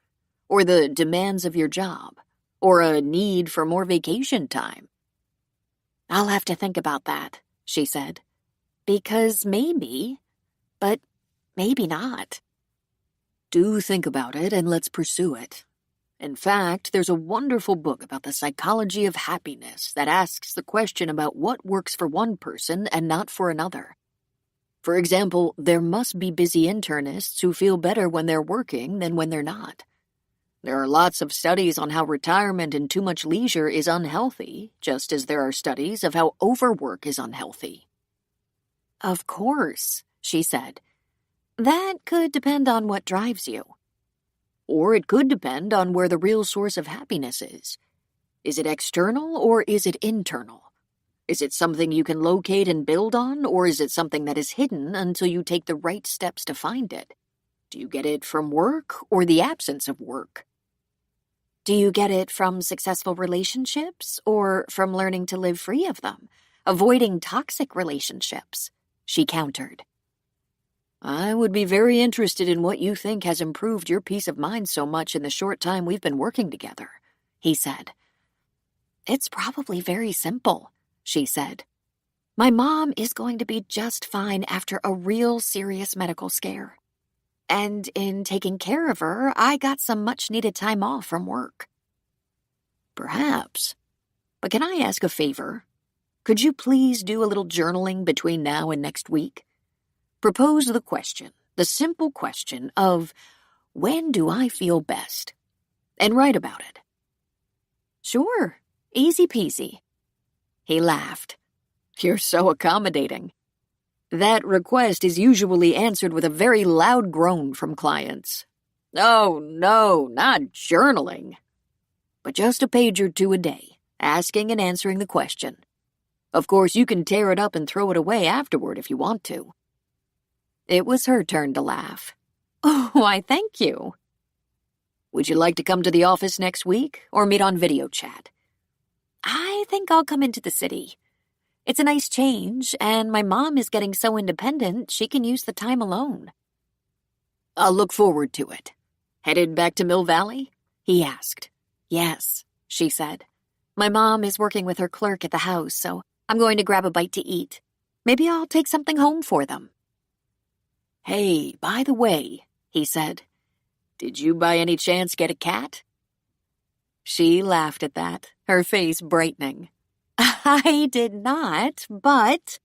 B: Or the demands of your job? Or a need for more vacation time?
A: I'll have to think about that, she said. Because maybe, but maybe not.
B: Do think about it and let's pursue it. In fact, there's a wonderful book about the psychology of happiness that asks the question about what works for one person and not for another. For example, there must be busy internists who feel better when they're working than when they're not. There are lots of studies on how retirement and too much leisure is unhealthy, just as there are studies of how overwork is unhealthy.
A: Of course, she said. That could depend on what drives you.
B: Or it could depend on where the real source of happiness is. Is it external or is it internal? Is it something you can locate and build on, or is it something that is hidden until you take the right steps to find it? Do you get it from work or the absence of work?
A: Do you get it from successful relationships or from learning to live free of them, avoiding toxic relationships? She countered.
B: I would be very interested in what you think has improved your peace of mind so much in the short time we've been working together, he said.
A: It's probably very simple, she said. My mom is going to be just fine after a real serious medical scare. And in taking care of her, I got some much-needed time off from work.
B: Perhaps. But can I ask a favor? Could you please do a little journaling between now and next week? Propose the question, the simple question of, when do I feel best? And write about it.
A: Sure, easy peasy.
B: He laughed. You're so accommodating. That request is usually answered with a very loud groan from clients. Oh, no, not journaling. But just a page or two a day, asking and answering the question. Of course, you can tear it up and throw it away afterward if you want to.
A: It was her turn to laugh. Oh, why, thank you.
B: Would you like to come to the office next week or meet on video chat?
A: I think I'll come into the city. It's a nice change, and my mom is getting so independent she can use the time alone.
B: I'll look forward to it. Headed back to Mill Valley?
A: He asked. Yes, she said. My mom is working with her clerk at the house, so I'm going to grab a bite to eat. Maybe I'll take something home for them.
B: Hey, by the way, he said, did you by any chance get a cat?
A: She laughed at that, her face brightening. I did not, but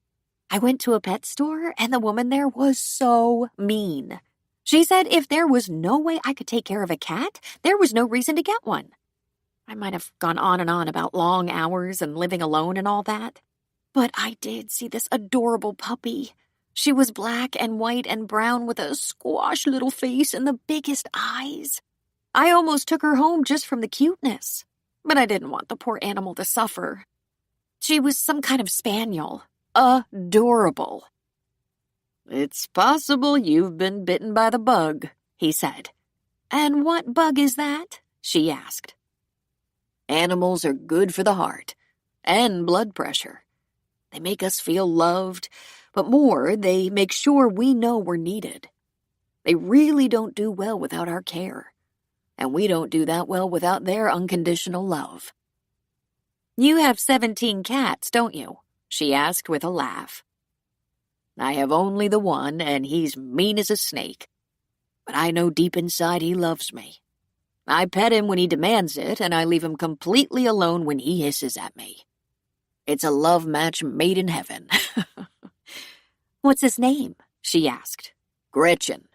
A: I went to a pet store and the woman there was so mean. She said if there was no way I could take care of a cat, there was no reason to get one. I might have gone on and on about long hours and living alone and all that, but I did see this adorable puppy. She was black and white and brown with a squash little face and the biggest eyes. I almost took her home just from the cuteness, but I didn't want the poor animal to suffer. She was some kind of spaniel. Adorable.
B: It's possible you've been bitten by the bug, he said.
A: And what bug is that? She asked.
B: Animals are good for the heart and blood pressure. They make us feel loved, but more, they make sure we know we're needed. They really don't do well without our care, and we don't do that well without their unconditional love.
A: You have 17 cats, don't you? She asked with a laugh.
B: I have only the one, and he's mean as a snake. But I know deep inside he loves me. I pet him when he demands it, and I leave him completely alone when he hisses at me. It's a love match made in heaven.
A: What's his name? She asked.
B: Gretchen.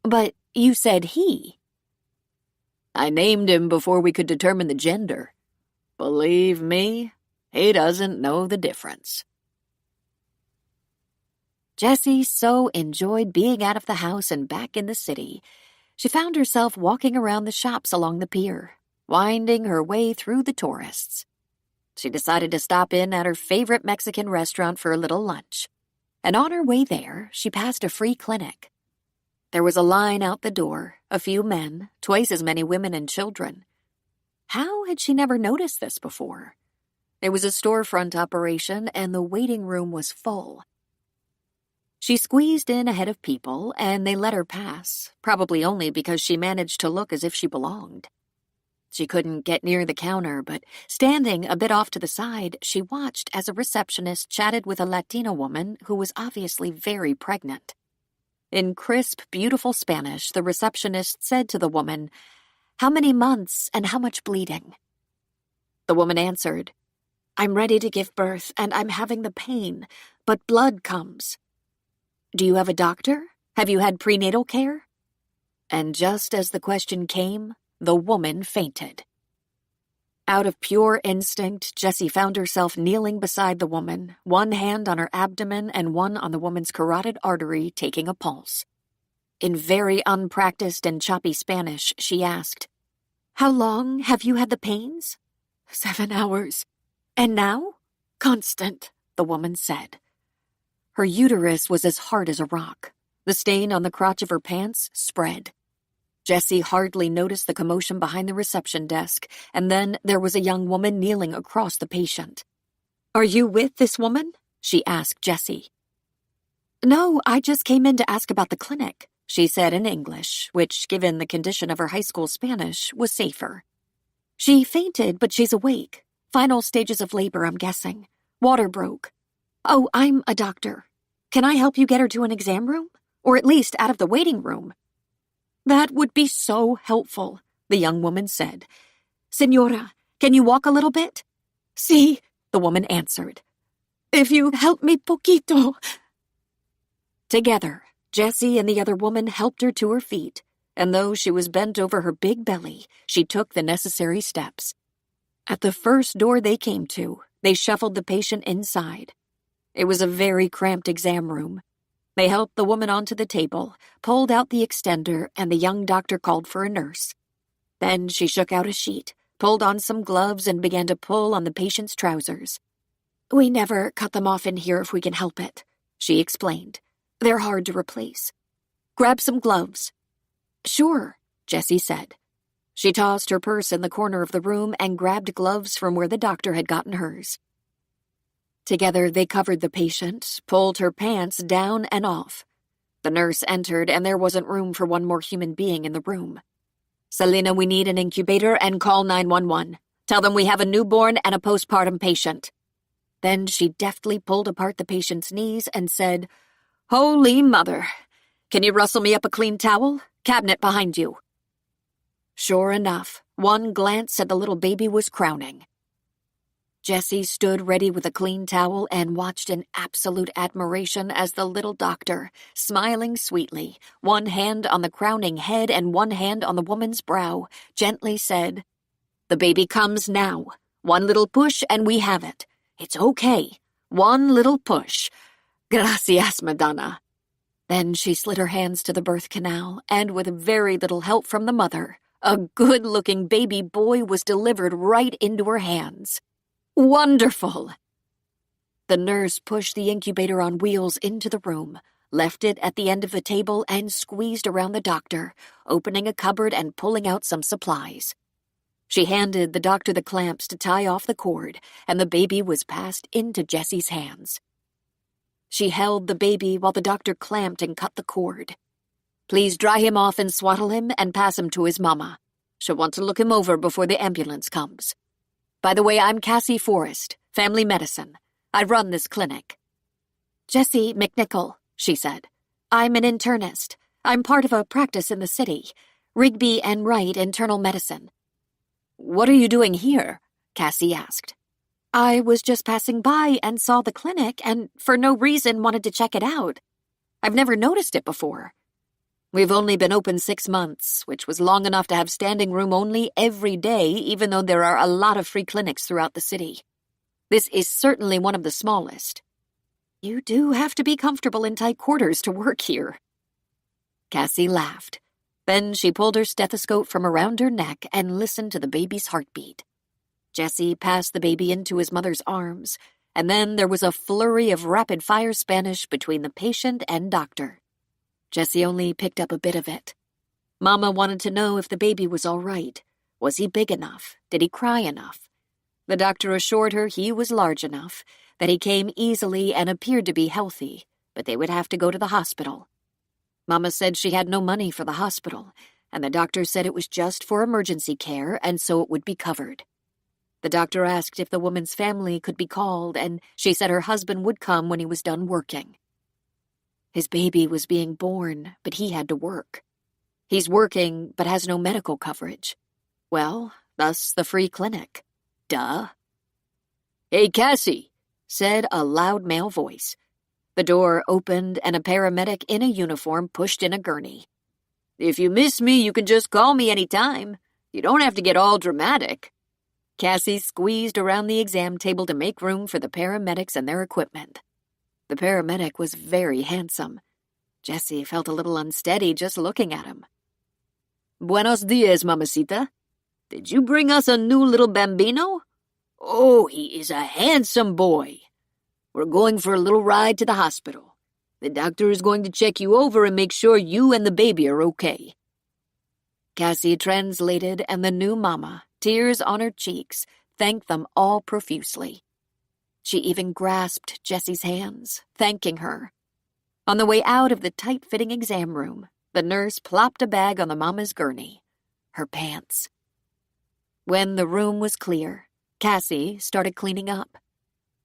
A: But you said he.
B: I named him before we could determine the gender. Believe me, he doesn't know the difference.
A: Jessie so enjoyed being out of the house and back in the city. She found herself walking around the shops along the pier, winding her way through the tourists. She decided to stop in at her favorite Mexican restaurant for a little lunch. And on her way there, she passed a free clinic. There was a line out the door, a few men, twice as many women and children. How had she never noticed this before? It was a storefront operation, and the waiting room was full. She squeezed in ahead of people, and they let her pass, probably only because she managed to look as if she belonged. She couldn't get near the counter, but standing a bit off to the side, she watched as a receptionist chatted with a Latina woman who was obviously very pregnant. In crisp, beautiful Spanish, the receptionist said to the woman, "How many months and how much bleeding?" The woman answered, "I'm ready to give birth and I'm having the pain, but blood comes." "Do you have a doctor? Have you had prenatal care?" And just as the question came, the woman fainted. Out of pure instinct, Jessie found herself kneeling beside the woman, one hand on her abdomen and one on the woman's carotid artery, taking a pulse. In very unpracticed and choppy Spanish, she asked, "How long have you had the pains?" 7 hours. "And now?" "Constant," the woman said. Her uterus was as hard as a rock. The stain on the crotch of her pants spread. Jessie hardly noticed the commotion behind the reception desk, and then there was a young woman kneeling across the patient. "Are you with this woman?" she asked Jessie. "No, I just came in to ask about the clinic," she said in English, which, given the condition of her high school Spanish, was safer. "She fainted, but she's awake. Final stages of labor, I'm guessing. Water broke. Oh, I'm a doctor. Can I help you get her to an exam room? Or at least out of the waiting room?" "That would be so helpful," the young woman said. "Señora, can you walk a little bit?" "Sí," the woman answered. "If you help me poquito." Together, Jessie and the other woman helped her to her feet, and though she was bent over her big belly, she took the necessary steps. At the first door they came to, they shuffled the patient inside. It was a very cramped exam room. They helped the woman onto the table, pulled out the extender, and the young doctor called for a nurse. Then she shook out a sheet, pulled on some gloves, and began to pull on the patient's trousers. "We never cut them off in here if we can help it," she explained. "They're hard to replace. Grab some gloves." "Sure," Jessie said.
B: She tossed her purse in the corner of the room and grabbed gloves from where the doctor had gotten hers. Together they covered the patient, pulled her pants down and off. The nurse entered, and there wasn't room for one more human being in the room. "Selena, we need an incubator and call 911. Tell them we have a newborn and a postpartum patient." Then she deftly pulled apart the patient's knees and said, "Holy Mother! Can you rustle me up a clean towel? Cabinet behind you." Sure enough, one glance at the little baby was crowning. Jessie stood ready with a clean towel and watched in absolute admiration as the little doctor, smiling sweetly, one hand on the crowning head and one hand on the woman's brow, gently said, "The baby comes now. One little push and we have it. It's okay. One little push. Gracias, Madonna." Then she slid her hands to the birth canal, and with very little help from the mother, a good-looking baby boy was delivered right into her hands. Wonderful! The nurse pushed the incubator on wheels into the room, left it at the end of the table, and squeezed around the doctor, opening a cupboard and pulling out some supplies. She handed the doctor the clamps to tie off the cord, and the baby was passed into Jessie's hands. She held the baby while the doctor clamped and cut the cord. "Please dry him off and swaddle him and pass him to his mama. She'll want to look him over before the ambulance comes. By the way, I'm Cassie Forrest, family medicine. I run this clinic." "Jessie McNichol," she said. "I'm an internist. I'm part of a practice in the city. Rigby and Wright Internal Medicine." "What are you doing here?" Cassie asked. "I was just passing by and saw the clinic and for no reason wanted to check it out. I've never noticed it before. We've only been open 6 months, which was long enough to have standing room only every day, even though there are a lot of free clinics throughout the city. This is certainly one of the smallest. You do have to be comfortable in tight quarters to work here." Cassie laughed. Then she pulled her stethoscope from around her neck and listened to the baby's heartbeat. Jessie passed the baby into his mother's arms, and then there was a flurry of rapid-fire Spanish between the patient and doctor. Jessie only picked up a bit of it. Mama wanted to know if the baby was all right. Was he big enough? Did he cry enough? The doctor assured her he was large enough, that he came easily and appeared to be healthy, but they would have to go to the hospital. Mama said she had no money for the hospital, and the doctor said it was just for emergency care and so it would be covered. The doctor asked if the woman's family could be called, and she said her husband would come when he was done working. His baby was being born, but he had to work. He's working, but has no medical coverage. Well, thus the free clinic. Duh. "Hey, Cassie," said a loud male voice. The door opened and a paramedic in a uniform pushed in a gurney. "If you miss me, you can just call me any time. You don't have to get all dramatic." Cassie squeezed around the exam table to make room for the paramedics and their equipment. The paramedic was very handsome. Jessie felt a little unsteady just looking at him. "Buenos dias, mamacita. Did you bring us a new little bambino? Oh, he is a handsome boy. We're going for a little ride to the hospital. The doctor is going to check you over and make sure you and the baby are okay." Cassie translated, and the new mama, tears on her cheeks, thanked them all profusely. She even grasped Jessie's hands, thanking her. On the way out of the tight-fitting exam room, the nurse plopped a bag on the mama's gurney. Her pants. When the room was clear, Cassie started cleaning up.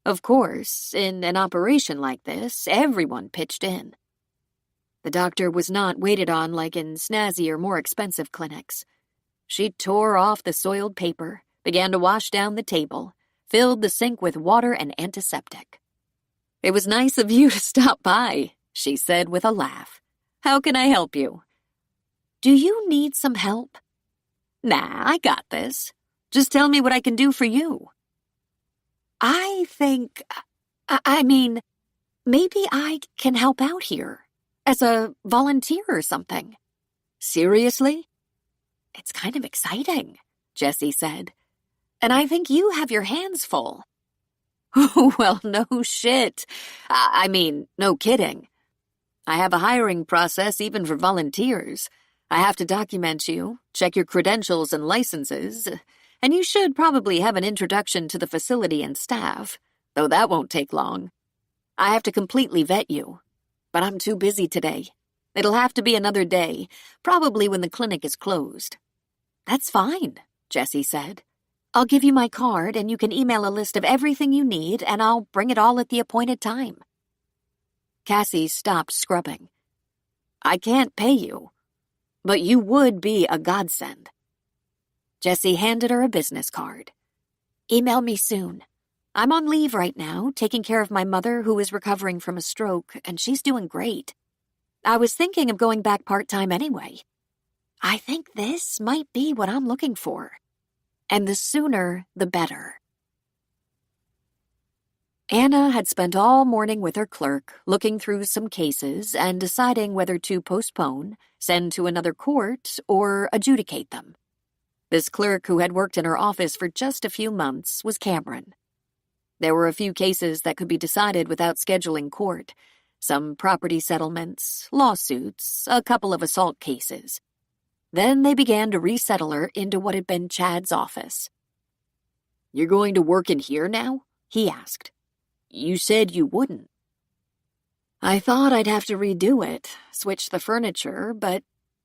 B: Of course, in an operation like this, everyone pitched in. The doctor was not waited on like in snazzier, more expensive clinics. She tore off the soiled paper, began to wash down the table, filled the sink with water and antiseptic. "It was nice of you to stop by," she said with a laugh. "How can I help you?" "Do you need some help?" "Nah, I got this. Just tell me what I can do for you." I mean, maybe I can help out here, as a volunteer or something." "Seriously?" "It's kind of exciting," Jessie said. "And I think you have your hands full." "Well, no shit. I mean, no kidding. I have a hiring process even for volunteers. I have to document you, check your credentials and licenses, and you should probably have an introduction to the facility and staff, though that won't take long. I have to completely vet you, but I'm too busy today. It'll have to be another day, probably when the clinic is closed." "That's fine," Jessie said. "I'll give you my card and you can email a list of everything you need and I'll bring it all at the appointed time." Cassie stopped scrubbing. "I can't pay you, but you would be a godsend." Jessie handed her a business card. "Email me soon. I'm on leave right now, taking care of my mother who is recovering from a stroke, and she's doing great. I was thinking of going back part-time anyway. I think this might be what I'm looking for. And the sooner, the better." Anna had spent all morning with her clerk, looking through some cases and deciding whether to postpone, send to another court, or adjudicate them. This clerk, who had worked in her office for just a few months, was Cameron. There were a few cases that could be decided without scheduling court. Some property settlements, lawsuits, a couple of assault cases. Then they began to resettle her into what had been Chad's office. "You're going to work in here now?" he asked. "You said you wouldn't." "I thought I'd have to redo it, switch the furniture, but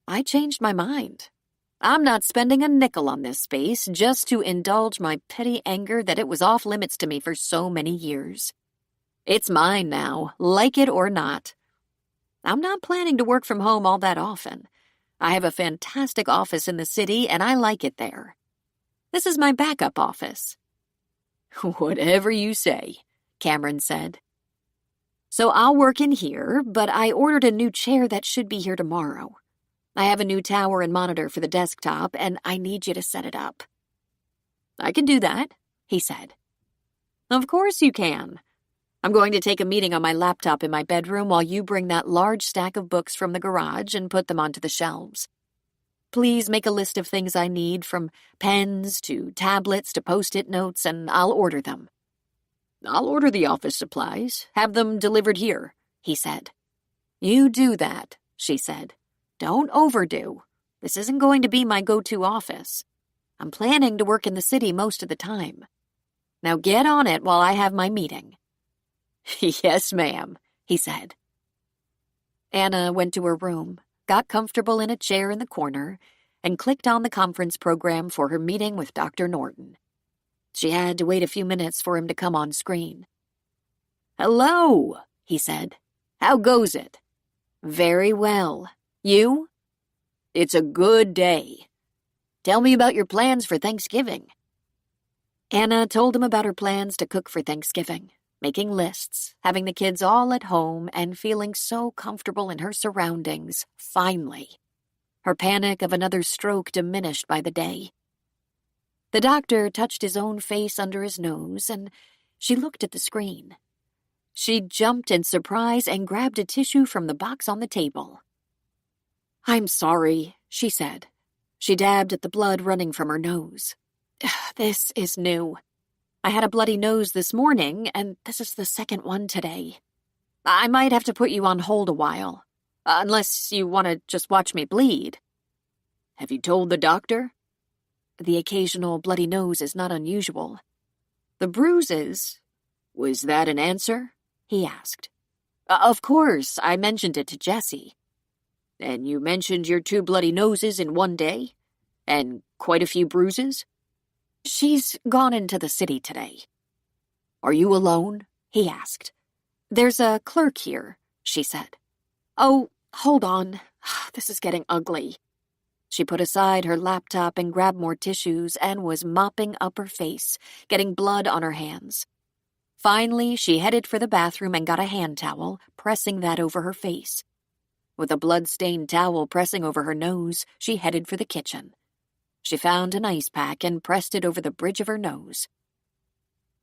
B: I changed my mind. I'm not spending a nickel on this space just to indulge my petty anger that it was off limits to me for so many years. It's mine now, like it or not. I'm not planning to work from home all that often. I have a fantastic office in the city, and I like it there. This is my backup office." "Whatever you say," Cameron said. "So I'll work in here, but I ordered a new chair that should be here tomorrow. I have a new tower and monitor for the desktop, and I need you to set it up." "I can do that," he said. "Of course you can. I'm going to take a meeting on my laptop in my bedroom while you bring that large stack of books from the garage and put them onto the shelves. Please make a list of things I need, from pens to tablets to post-it notes, and I'll order them." "I'll order the office supplies, have them delivered here," he said. "You do that," she said. "Don't overdo. This isn't going to be my go-to office. I'm planning to work in the city most of the time. Now get on it while I have my meeting." "Yes, ma'am," he said. Anna went to her room, got comfortable in a chair in the corner, and clicked on the conference program for her meeting with Dr. Norton. She had to wait a few minutes for him to come on screen. "Hello," he said. "How goes it?" "Very well. You?" "It's a good day. Tell me about your plans for Thanksgiving." Anna told him about her plans to cook for Thanksgiving, making lists, having the kids all at home, and feeling so comfortable in her surroundings, finally. Her panic of another stroke diminished by the day. The doctor touched his own face under his nose, and she looked at the screen. She jumped in surprise and grabbed a tissue from the box on the table. "I'm sorry," she said. She dabbed at the blood running from her nose. "This is new. I had a bloody nose this morning, and this is the second one today. I might have to put you on hold a while, unless you want to just watch me bleed." "Have you told the doctor?" "The occasional bloody nose is not unusual." "The bruises, was that an answer?" he asked. "Of course, I mentioned it to Jessie." "And you mentioned your 2 bloody noses in one day? And quite a few bruises?" "She's gone into the city today." "Are you alone?" he asked. "There's a clerk here," she said. "Oh, hold on. This is getting ugly." She put aside her laptop and grabbed more tissues and was mopping up her face, getting blood on her hands. Finally, she headed for the bathroom and got a hand towel, pressing that over her face. With a blood-stained towel pressing over her nose, she headed for the kitchen. She found an ice pack and pressed it over the bridge of her nose.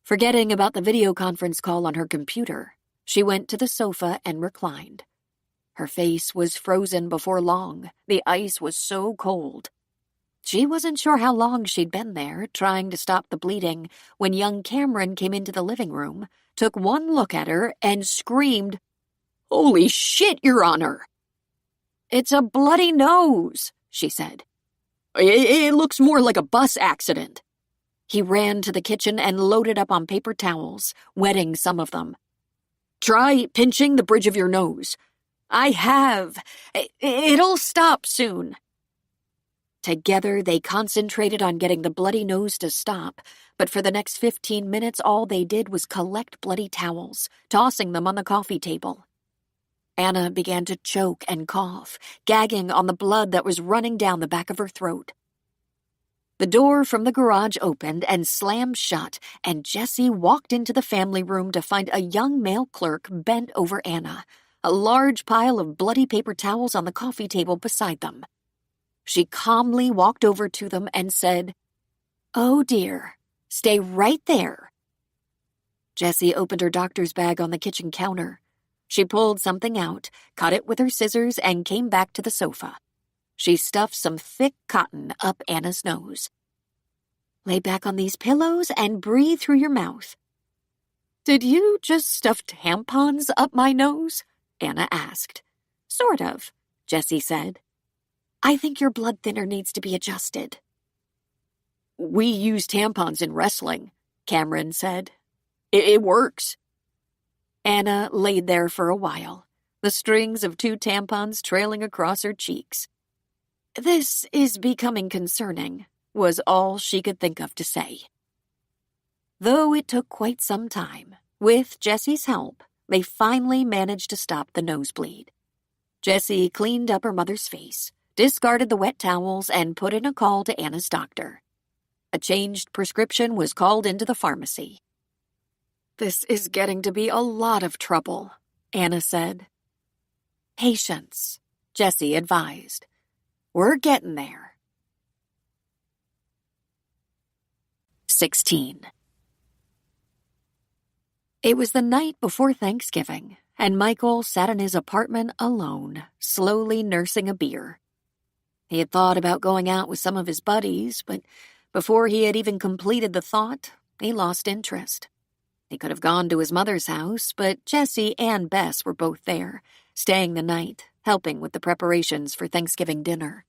B: Forgetting about the video conference call on her computer, she went to the sofa and reclined. Her face was frozen before long. The ice was so cold. She wasn't sure how long she'd been there, trying to stop the bleeding, when young Cameron came into the living room, took one look at her, and screamed, "Holy shit, Your Honor!" "It's a bloody nose," she said. It looks more like a bus accident." He ran to the kitchen and loaded up on paper towels, wetting some of them. "Try pinching the bridge of your nose." "I have. It'll stop soon." Together, they concentrated on getting the bloody nose to stop, but for the next 15 minutes, all they did was collect bloody towels, tossing them on the coffee table. Anna began to choke and cough, gagging on the blood that was running down the back of her throat. The door from the garage opened and slammed shut, and Jessie walked into the family room to find a young male clerk bent over Anna, a large pile of bloody paper towels on the coffee table beside them. She calmly walked over to them and said, "Oh dear, stay right there." Jessie opened her doctor's bag on the kitchen counter. She pulled something out, cut it with her scissors, and came back to the sofa. She stuffed some thick cotton up Anna's nose. "Lay back on these pillows and breathe through your mouth." "Did you just stuff tampons up my nose?" Anna asked. "Sort of," Jessie said. "I think your blood thinner needs to be adjusted." "We use tampons in wrestling," Cameron said. It works." Anna laid there for a while, the strings of 2 tampons trailing across her cheeks. "This is becoming concerning," was all she could think of to say. Though it took quite some time, with Jessie's help, they finally managed to stop the nosebleed. Jessie cleaned up her mother's face, discarded the wet towels, and put in a call to Anna's doctor. A changed prescription was called into the pharmacy. "This is getting to be a lot of trouble," Anna said. "Patience," Jessie advised. "We're getting there." 16. It was the night before Thanksgiving, and Michael sat in his apartment alone, slowly nursing a beer. He had thought about going out with some of his buddies, but before he had even completed the thought, he lost interest. He could have gone to his mother's house, but Jessie and Bess were both there, staying the night, helping with the preparations for Thanksgiving dinner.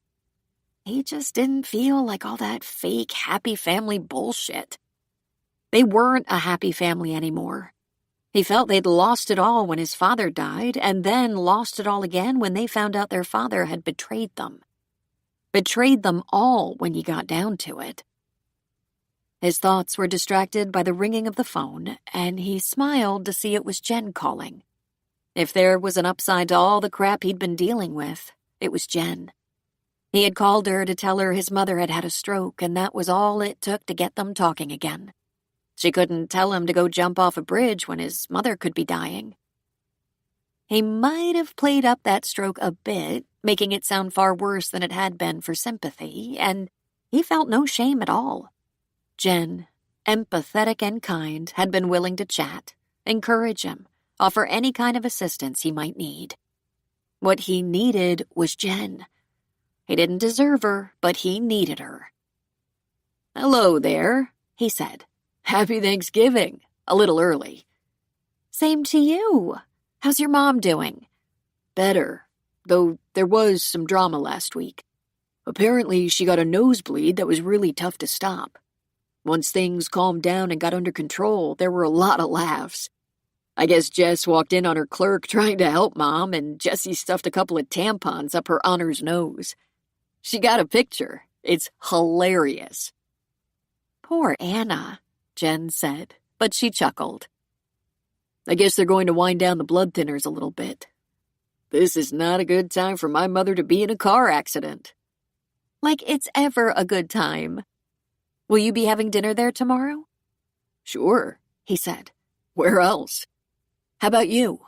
B: He just didn't feel like all that fake happy family bullshit. They weren't a happy family anymore. He felt they'd lost it all when his father died, and then lost it all again when they found out their father had betrayed them. Betrayed them all when you got down to it. His thoughts were distracted by the ringing of the phone, and he smiled to see it was Jen calling. If there was an upside to all the crap he'd been dealing with, it was Jen. He had called her to tell her his mother had had a stroke, and that was all it took to get them talking again. She couldn't tell him to go jump off a bridge when his mother could be dying. He might have played up that stroke a bit, making it sound far worse than it had been for sympathy, and he felt no shame at all. Jen, empathetic and kind, had been willing to chat, encourage him, offer any kind of assistance he might need. What he needed was Jen. He didn't deserve her, but he needed her. "Hello there," he said. "Happy Thanksgiving. A little early." "Same to you. How's your mom doing?" "Better, though there was some drama last week. Apparently she got a nosebleed that was really tough to stop. Once things calmed down and got under control, there were a lot of laughs. I guess Jess walked in on her clerk trying to help Mom, and Jessie stuffed a couple of tampons up her honor's nose. She got a picture. It's hilarious." "Poor Anna," Jen said, but she chuckled. "I guess they're going to wind down the blood thinners a little bit. This is not a good time for my mother to be in a car accident." "Like it's ever a good time. Will you be having dinner there tomorrow?" "Sure," he said. "Where else? How about you?"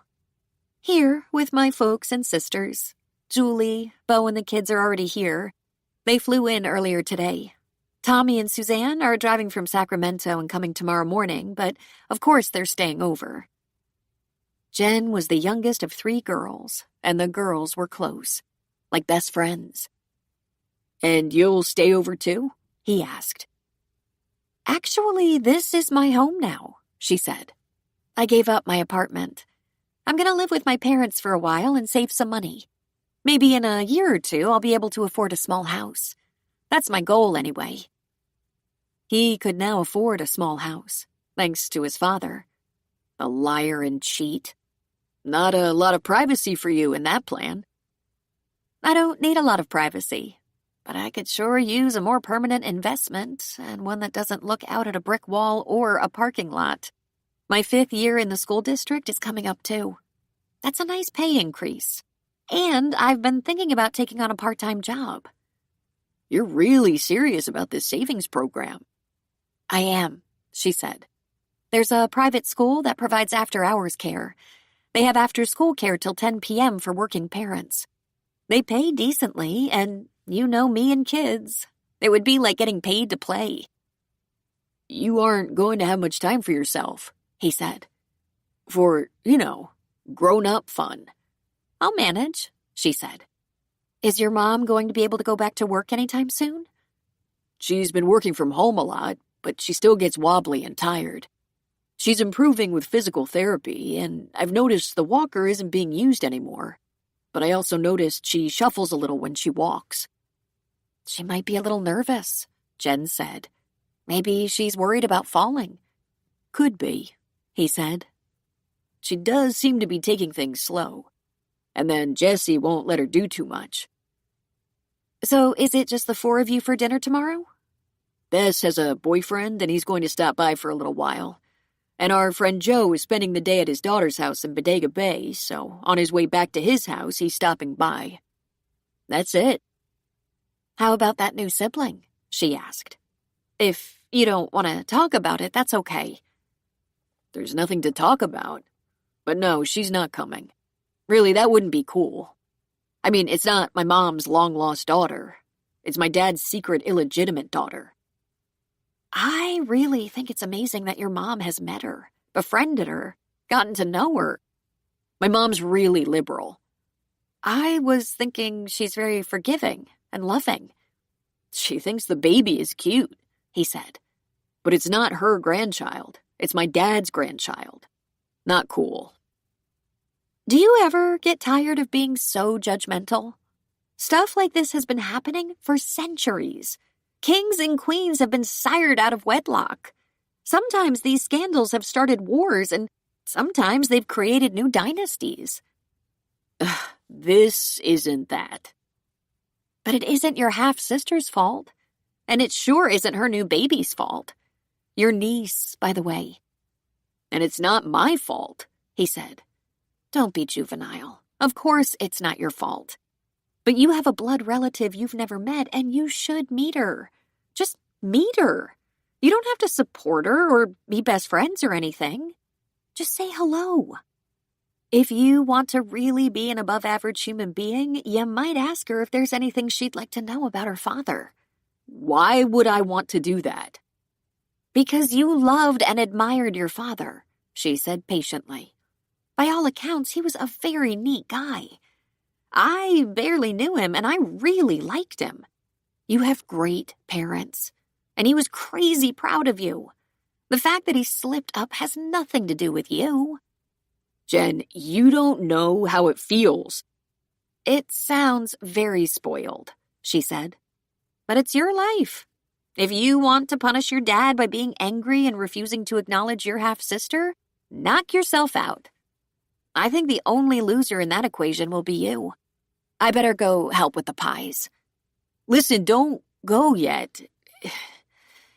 B: "Here, with my folks and sisters. Julie, Bo, and the kids are already here. They flew in earlier today. Tommy and Suzanne are driving from Sacramento and coming tomorrow morning, but of course they're staying over." Jen was the youngest of 3 girls, and the girls were close, like best friends. "And you'll stay over too?" he asked. "Actually, this is my home now," she said. "I gave up my apartment. I'm going to live with my parents for a while and save some money.
A: Maybe in a year or two, I'll be able to afford a small house. That's my goal anyway. He could now afford a small house, thanks to his father. A liar and cheat. Not a lot of privacy for you in that plan. I don't need a lot of privacy, but I could sure use a more permanent investment and one that doesn't look out at a brick wall or a parking lot. My 5th year in the school district is coming up too. That's a nice pay increase. And I've been thinking about taking on a part-time job. You're really serious about this savings program. I am, she said. There's a private school that provides after-hours care. They have after-school care till 10 p.m. for working parents. They pay decently, and you know me and kids. It would be like getting paid to play. You aren't going to have much time for yourself, he said. For, grown-up fun. I'll manage, she said. Is your mom going to be able to go back to work anytime soon? She's been working from home a lot, but she still gets wobbly and tired. She's improving with physical therapy, and I've noticed the walker isn't being used anymore. But I also noticed she shuffles a little when she walks. She might be a little nervous, Jen said. Maybe she's worried about falling. Could be, he said. She does seem to be taking things slow. And then Jessie won't let her do too much. So is it just the 4 of you for dinner tomorrow? Bess has a boyfriend, and he's going to stop by for a little while. And our friend Joe is spending the day at his daughter's house in Bodega Bay, so on his way back to his house, he's stopping by. That's it. How about that new sibling? She asked. If you don't want to talk about it, that's okay. There's nothing to talk about. But no, she's not coming. Really, that wouldn't be cool. I mean, it's not my mom's long-lost daughter. It's my dad's secret illegitimate daughter. I really think it's amazing that your mom has met her, befriended her, gotten to know her. My mom's really liberal. I was thinking she's very forgiving and loving. She thinks the baby is cute, he said. But it's not her grandchild. It's my dad's grandchild. Not cool. Do you ever get tired of being so judgmental? Stuff like this has been happening for centuries. Kings and queens have been sired out of wedlock. Sometimes these scandals have started wars, and sometimes they've created new dynasties. This isn't that. But it isn't your half-sister's fault. And it sure isn't her new baby's fault. Your niece, by the way. And it's not my fault, he said. Don't be juvenile. Of course it's not your fault. But you have a blood relative you've never met, and you should meet her. Just meet her. You don't have to support her or be best friends or anything. Just say hello. If you want to really be an above-average human being, you might ask her if there's anything she'd like to know about her father. Why would I want to do that? Because you loved and admired your father, she said patiently. By all accounts, he was a very neat guy. I barely knew him, and I really liked him. You have great parents, and he was crazy proud of you. The fact that he slipped up has nothing to do with you. Jen, you don't know how it feels. It sounds very spoiled, she said. But it's your life. If you want to punish your dad by being angry and refusing to acknowledge your half-sister, knock yourself out. I think the only loser in that equation will be you. I better go help with the pies. Listen, don't go yet.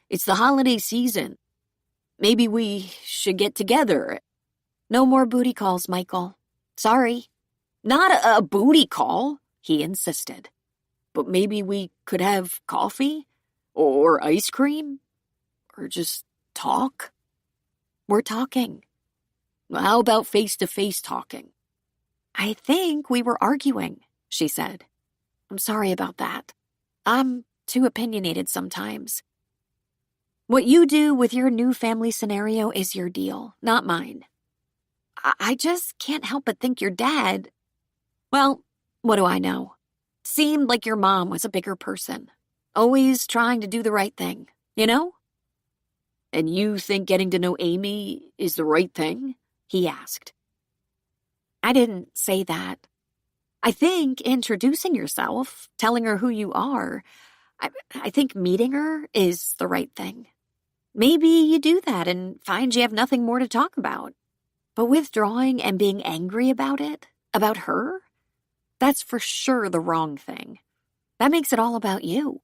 A: It's the holiday season. Maybe we should get together. No more booty calls, Michael. Sorry. Not a booty call, he insisted. But maybe we could have coffee? Or ice cream? Or just talk? We're talking. How about face-to-face talking? I think we were arguing, she said. I'm sorry about that. I'm too opinionated sometimes. What you do with your new family scenario is your deal, not mine. I just can't help but think your dad, well, what do I know? Seemed like your mom was a bigger person, always trying to do the right thing, you know? And you think getting to know Amy is the right thing? He asked. I didn't say that.
B: I think introducing yourself, telling her who you are, I think meeting her is the right thing. Maybe you do that and find you have nothing more to talk about. But withdrawing and being angry about it, about her, that's for sure the wrong thing. That makes it all about you.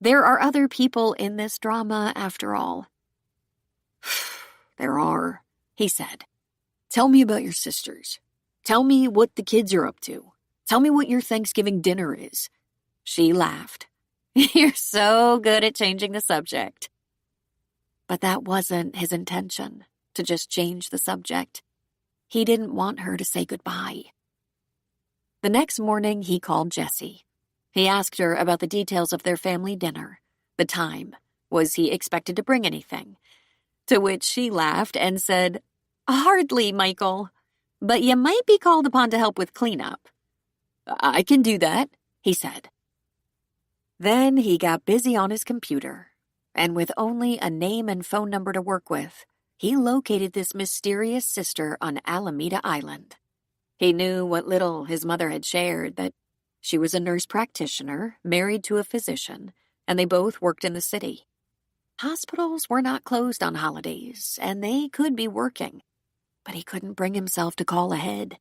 B: There are other people in this drama after all.
A: There are, he said. Tell me about your sisters. Tell me what the kids are up to. Tell me what your Thanksgiving dinner is.
B: She laughed. You're so good at changing the subject. But that wasn't his intention, to just change the subject. He didn't want her to say goodbye. The next morning, he called Jessie. He asked her about the details of their family dinner, the time. Was he expected to bring anything? To which she laughed and said, "Hardly, Michael. But you might be called upon to help with cleanup."
A: "I can do that," he said.
B: Then he got busy on his computer, and with only a name and phone number to work with, he located this mysterious sister on Alameda Island. He knew what little his mother had shared, that she was a nurse practitioner, married to a physician, and they both worked in the city. Hospitals were not closed on holidays, and they could be working, but he couldn't bring himself to call ahead.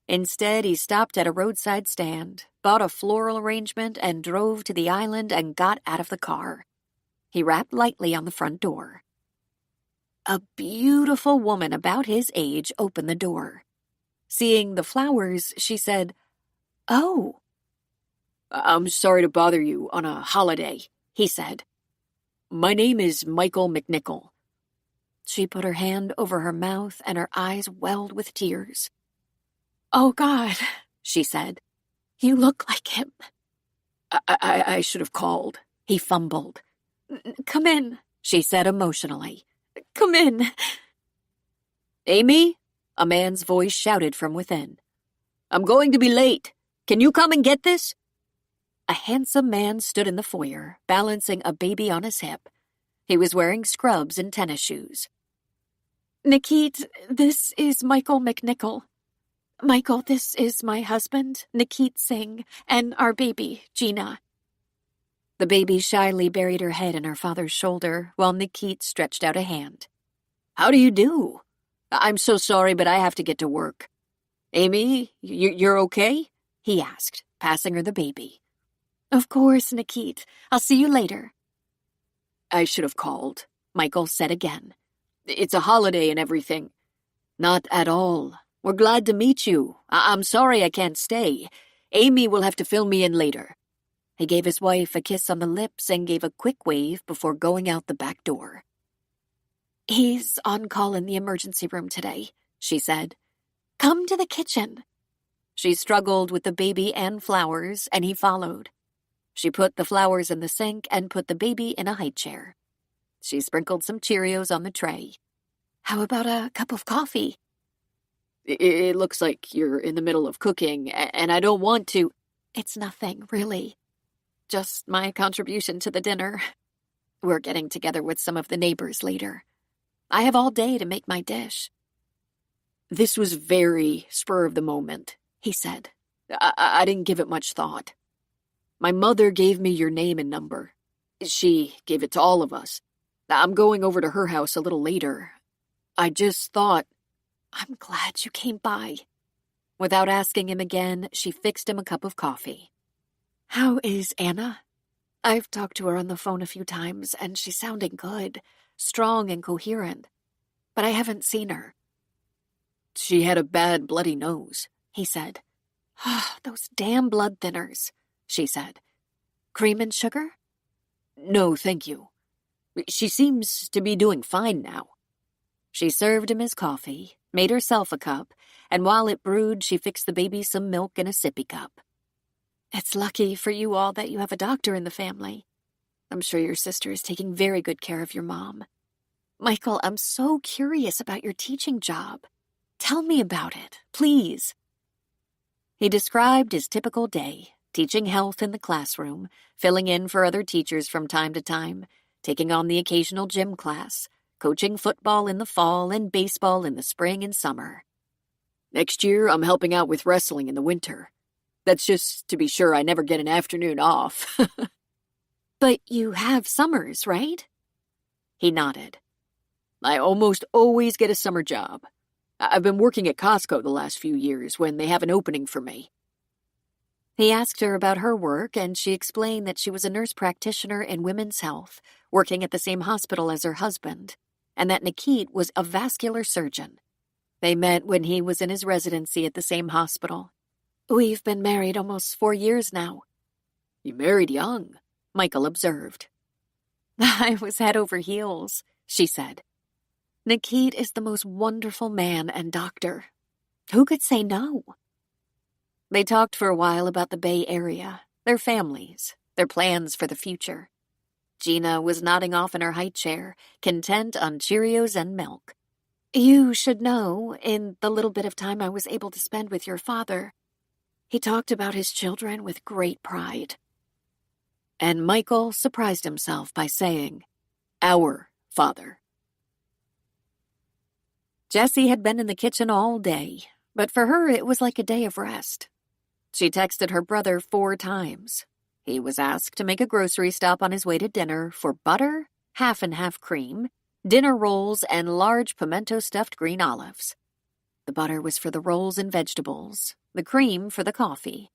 B: Instead, he stopped at a roadside stand, bought a floral arrangement, and drove to the island and got out of the car. He rapped lightly on the front door. A beautiful woman about his age opened the door. Seeing the flowers, she said, "Oh."
A: "I'm sorry to bother you on a holiday," he said. "My name is Michael McNichol."
B: She put her hand over her mouth and her eyes welled with tears. "Oh, God," she said. "You look like him."
A: I should have called," he fumbled.
B: "Come in," she said emotionally. "Come in."
A: "Amy?" a man's voice shouted from within. "I'm going to be late. Can you come and get this?"
B: A handsome man stood in the foyer, balancing a baby on his hip. He was wearing scrubs and tennis shoes. "Nikit, this is Michael McNichol. Michael, this is my husband, Nikit Singh, and our baby, Gina." The baby shyly buried her head in her father's shoulder while Nikit stretched out a hand.
A: "How do you do? I'm so sorry, but I have to get to work. Amy, you're okay?" he asked, passing her the baby.
B: "Of course, Nikit. I'll see you later."
A: "I should have called," Michael said again. "It's a holiday and everything." "Not at all. We're glad to meet you. I'm sorry I can't stay. Amy will have to fill me in later." He gave his wife a kiss on the lips and gave a quick wave before going out the back door.
B: "He's on call in the emergency room today," she said. "Come to the kitchen." She struggled with the baby and flowers, and he followed. She put the flowers in the sink and put the baby in a high chair. She sprinkled some Cheerios on the tray. "How about a cup of coffee?"
A: It looks like you're in the middle of cooking, and I don't want to."
B: "It's nothing, really. Just my contribution to the dinner. We're getting together with some of the neighbors later. I have all day to make my dish."
A: "This was very spur of the moment," he said. I didn't give it much thought. My mother gave me your name and number. She gave it to all of us. I'm going over to her house a little later. I just thought..."
B: "I'm glad you came by." Without asking him again, she fixed him a cup of coffee. "How is Anna? I've talked to her on the phone a few times, and she's sounding good, strong and coherent. But I haven't seen her."
A: "She had a bad bloody nose," he said.
B: "Those damn blood thinners," she said. "Cream and sugar?"
A: "No, thank you. She seems to be doing fine now."
B: She served him his coffee, made herself a cup, and while it brewed, she fixed the baby some milk in a sippy cup. "It's lucky for you all that you have a doctor in the family. I'm sure your sister is taking very good care of your mom. Michael, I'm so curious about your teaching job. Tell me about it, please." He described his typical day, teaching health in the classroom, filling in for other teachers from time to time, taking on the occasional gym class, coaching football in the fall and baseball in the spring and summer.
A: "Next year, I'm helping out with wrestling in the winter."
B: That's just to be sure I never get an afternoon off.
A: But you have summers, right?
B: He nodded. I almost always get a summer job. I've been working at Costco the last few years when they have an opening for me.
A: He asked her about her work, and she explained that she was a nurse practitioner in women's health, working at the same hospital as her husband, and that Nikit was a vascular surgeon. They met when he was in his residency at the same hospital. We've been married almost 4 years now.
B: You married young,
A: Michael observed. I was head over heels, she said. Nikit is the most wonderful man and doctor. Who could say no? They talked for a while about the Bay Area, their families, their plans for the future. Gina was nodding off in her high chair, content on Cheerios and milk. You should know, in the little bit of time I was able to spend with your father, he talked about his children with great pride. And Michael surprised himself by saying, our father. Jessie had been in the kitchen all day, but for her it was like a day of rest. She texted her brother 4 times. He was asked to make a grocery stop on his way to dinner for butter, half and half cream, dinner rolls, and large pimento-stuffed green olives. The butter was for the rolls and vegetables, the cream for the coffee,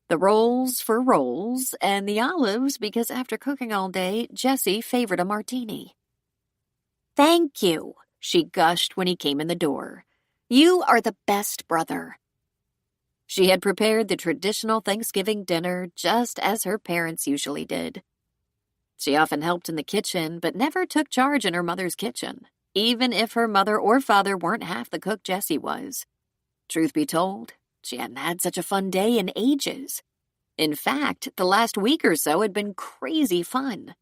A: the rolls for rolls, and the olives because after cooking all day, Jessie favored a martini. Thank you, she gushed when he came in the door. You are the best brother. She had prepared the traditional Thanksgiving dinner just as her parents usually did. She often helped in the kitchen, but never took charge in her mother's kitchen, even if her mother or father weren't half the cook Jessie was. Truth be told, she hadn't had such a fun day in ages. In fact, the last week or so had been crazy fun.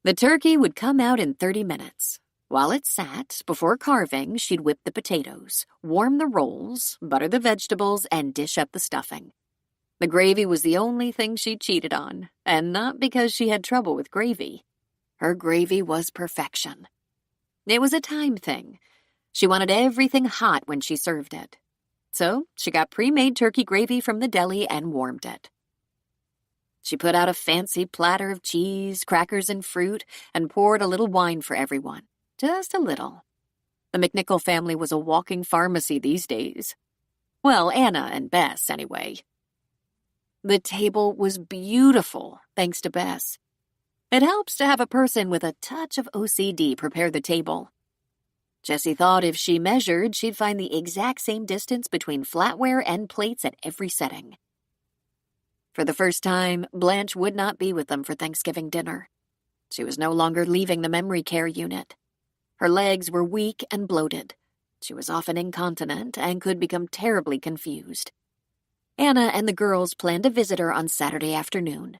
A: The turkey would come out in 30 minutes. While it sat, before carving, she'd whip the potatoes, warm the rolls, butter the vegetables, and dish up the stuffing. The gravy was the only thing she cheated on, and not because she had trouble with gravy. Her gravy was perfection. It was a time thing. She wanted everything hot when she served it. So she got pre-made turkey gravy from the deli and warmed it. She put out a fancy platter of cheese, crackers, and fruit, and poured a little wine for everyone. Just a little. The McNichol family was a walking pharmacy these days. Well, Anna and Bess, anyway. The table was beautiful, thanks to Bess. It helps to have a person with a touch of OCD prepare the table. Jessie thought if she measured, she'd find the exact same distance between flatware and plates at every setting. For the first time, Blanche would not be with them for Thanksgiving dinner. She was no longer leaving the memory care unit. Her legs were weak and bloated. She was often incontinent and could become terribly confused. Anna and the girls planned to visit her on Saturday afternoon.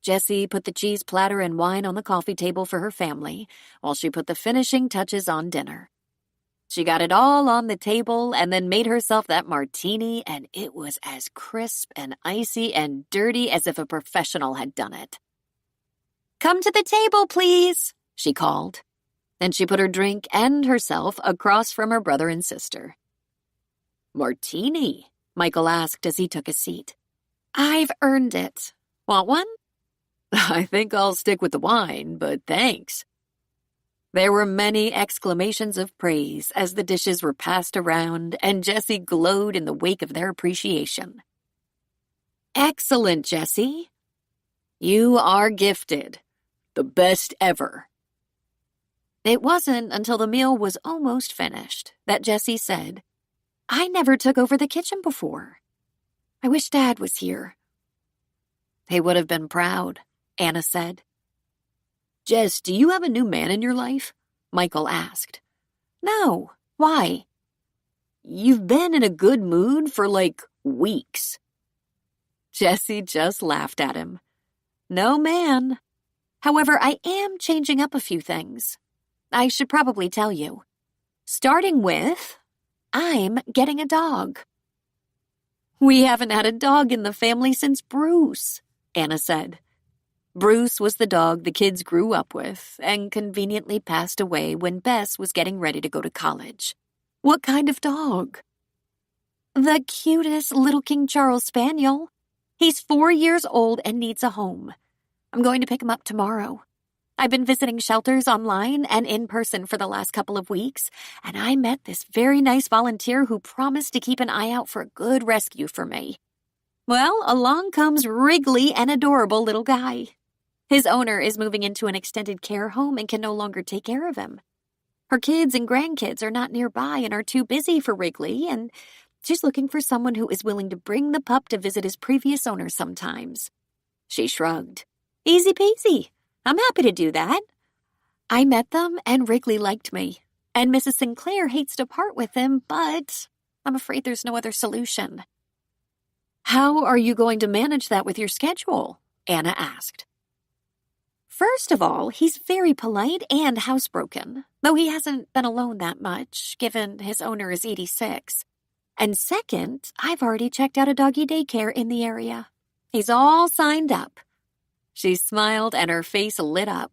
A: Jessie put the cheese platter and wine on the coffee table for her family, while she put the finishing touches on dinner. She got it all on the table and then made herself that martini, and it was as crisp and icy and dirty as if a professional had done it. "Come to the table, please," she called. Then she put her drink and herself across from her brother and sister. "Martini?" Michael asked as he took a seat. "I've earned it. Want one?" "I think I'll stick with the wine, but thanks." There were many exclamations of praise as the dishes were passed around, and Jessie glowed in the wake of their appreciation. "Excellent, Jessie. You are gifted. The best ever." It wasn't until the meal was almost finished that Jessie said, "I never took over the kitchen before. I wish Dad was here." "He would have been proud," Anna said. "Jess, do you have a new man in your life?" Michael asked. "No. Why?" "You've been in a good mood for, weeks." Jessie just laughed at him. "No, man. However, I am changing up a few things. I should probably tell you. Starting with, I'm getting a dog." "We haven't had a dog in the family since Bruce," Anna said. Bruce was the dog the kids grew up with and conveniently passed away when Bess was getting ready to go to college. "What kind of dog?" The cutest little King Charles Spaniel. He's 4 years old and needs a home. I'm going to pick him up tomorrow. I've been visiting shelters online and in person for the last couple of weeks, and I met this very nice volunteer who promised to keep an eye out for a good rescue for me. Well, along comes Wrigley, an adorable little guy. His owner is moving into an extended care home and can no longer take care of him. Her kids and grandkids are not nearby and are too busy for Wrigley, and she's looking for someone who is willing to bring the pup to visit his previous owner sometimes. She shrugged. Easy peasy. I'm happy to do that. I met them and Wrigley liked me, and Mrs. Sinclair hates to part with him, but I'm afraid there's no other solution. How are you going to manage that with your schedule? Anna asked. First of all, he's very polite and housebroken, though he hasn't been alone that much, given his owner is 86. And second, I've already checked out a doggy daycare in the area. He's all signed up. She smiled and her face lit up.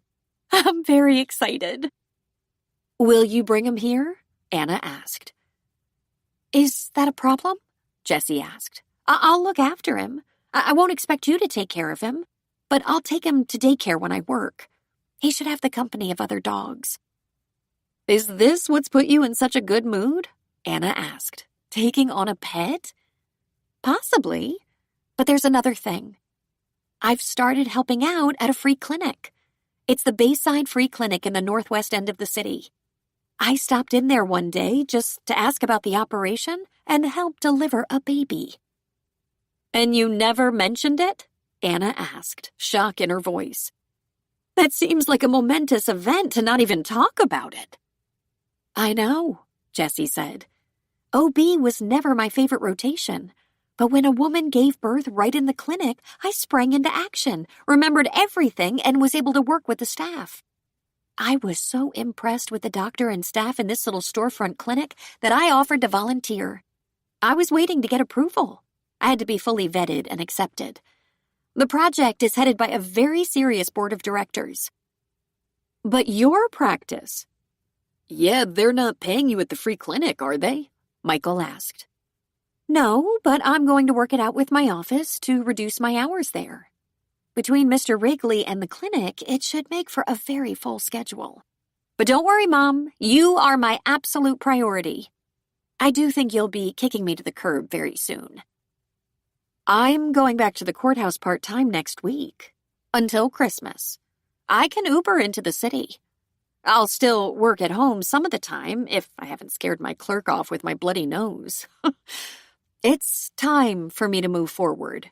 A: I'm very excited. Will you bring him here? Anna asked. Is that a problem? Jessie asked. I'll look after him. I won't expect you to take care of him, but I'll take him to daycare when I work. He should have the company of other dogs. Is this what's put you in such a good mood? Anna asked. Taking on a pet? Possibly, but there's another thing. I've started helping out at a free clinic. It's the Bayside Free Clinic in the northwest end of the city. I stopped in there one day just to ask about the operation and help deliver a baby. And you never mentioned it? Anna asked, shock in her voice. That seems like a momentous event to not even talk about it. I know, Jessie said. OB was never my favorite rotation, but when a woman gave birth right in the clinic, I sprang into action, remembered everything, and was able to work with the staff. I was so impressed with the doctor and staff in this little storefront clinic that I offered to volunteer. I was waiting to get approval. I had to be fully vetted and accepted. The project is headed by a very serious board of directors. But your practice? Yeah, they're not paying you at the free clinic, are they? Michael asked. No, but I'm going to work it out with my office to reduce my hours there. Between Mr. Wrigley and the clinic, it should make for a very full schedule. But don't worry, Mom. You are my absolute priority. I do think you'll be kicking me to the curb very soon. I'm going back to the courthouse part-time next week. Until Christmas. I can Uber into the city. I'll still work at home some of the time if I haven't scared my clerk off with my bloody nose. It's time for me to move forward.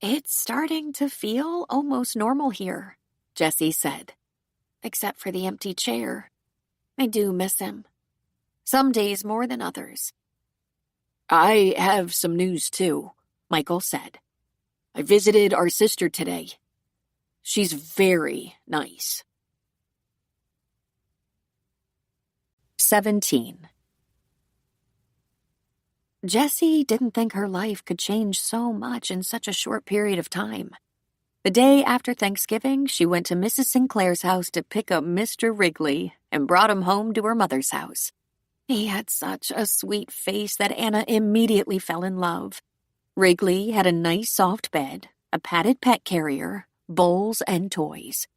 A: It's starting to feel almost normal here, Jessie said. Except for the empty chair. I do miss him. Some days more than others. I have some news too, Michael said. I visited our sister today. She's very nice. 17. Jessie didn't think her life could change so much in such a short period of time. The day after Thanksgiving, she went to Mrs. Sinclair's house to pick up Mr. Wrigley and brought him home to her mother's house. He had such a sweet face that Anna immediately fell in love. Wrigley had a nice soft bed, a padded pet carrier, bowls, and toys.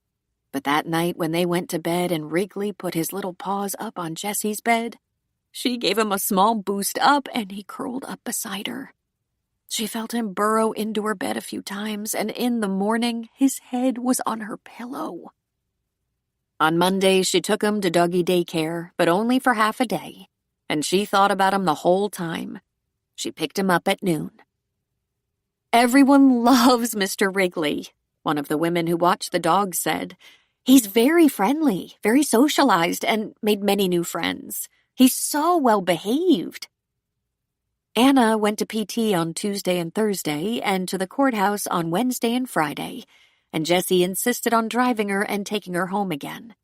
A: But that night when they went to bed and Wrigley put his little paws up on Jessie's bed, she gave him a small boost up and he curled up beside her. She felt him burrow into her bed a few times, and in the morning, his head was on her pillow. On Monday, she took him to doggy daycare, but only for half a day, and she thought about him the whole time. She picked him up at noon. Everyone loves Mr. Wrigley, one of the women who watched the dogs said. He's very friendly, very socialized, and made many new friends. He's so well behaved. Anna went to PT on Tuesday and Thursday and to the courthouse on Wednesday and Friday, and Jessie insisted on driving her and taking her home again.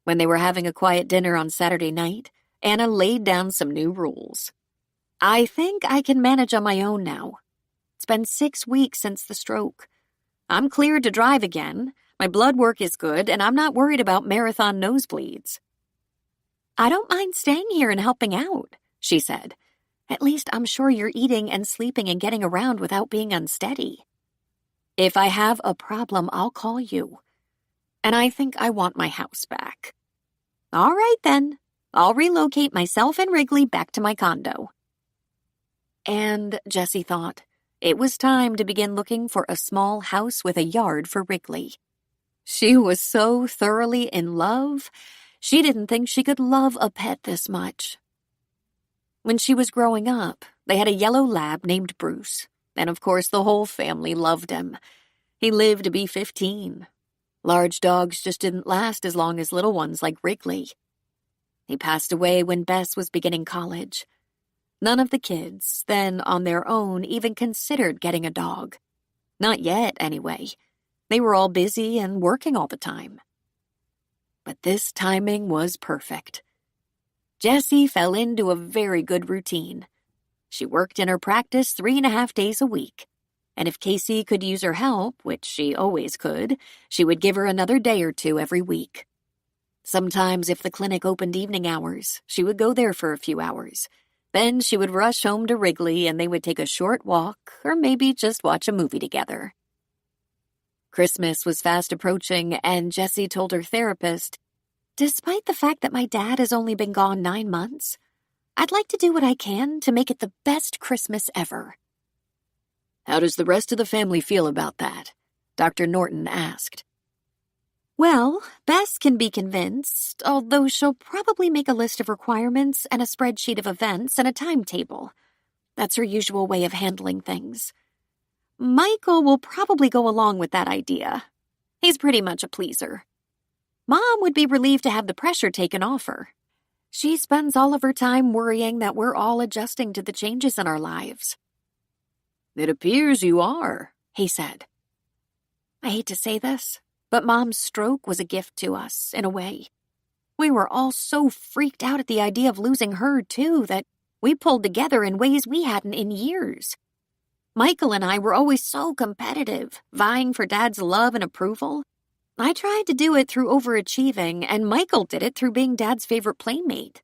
A: When they were having a quiet dinner on Saturday night, Anna laid down some new rules. I think I can manage on my own now. It's been 6 weeks since the stroke. I'm cleared to drive again, my blood work is good, and I'm not worried about marathon nosebleeds. I don't mind staying here and helping out, she said. At least I'm sure you're eating and sleeping and getting around without being unsteady. If I have a problem, I'll call you. And I think I want my house back. All right, then. I'll relocate myself and Wrigley back to my condo. And Jessie thought it was time to begin looking for a small house with a yard for Wrigley. She was so thoroughly in love, she didn't think she could love a pet this much. When she was growing up, they had a yellow lab named Bruce, and of course the whole family loved him. He lived to be 15. Large dogs just didn't last as long as little ones like Wrigley. He passed away when Bess was beginning college. None of the kids, then on their own, even considered getting a dog. Not yet, anyway. They were all busy and working all the time. But this timing was perfect. Jessie fell into a very good routine. She worked in her practice 3.5 days a week. And if Casey could use her help, which she always could, she would give her another day or two every week. Sometimes if the clinic opened evening hours, she would go there for a few hours. Then she would rush home to Wrigley and they would take a short walk or maybe just watch a movie together. Christmas was fast approaching and Jessie told her therapist, "Despite the fact that my dad has only been gone 9 months, I'd like to do what I can to make it the best Christmas ever."
B: How does the rest of the family feel about that? Dr. Norton asked.
A: Well, Bess can be convinced, although she'll probably make a list of requirements and a spreadsheet of events and a timetable. That's her usual way of handling things. Michael will probably go along with that idea. He's pretty much a pleaser. Mom would be relieved to have the pressure taken off her. She spends all of her time worrying that we're all adjusting to the changes in our lives.
B: It appears you are,
A: he said. I hate to say this, but Mom's stroke was a gift to us, in a way. We were all so freaked out at the idea of losing her, too, that we pulled together in ways we hadn't in years. Michael and I were always so competitive, vying for Dad's love and approval. I tried to do it through overachieving, and Michael did it through being Dad's favorite playmate.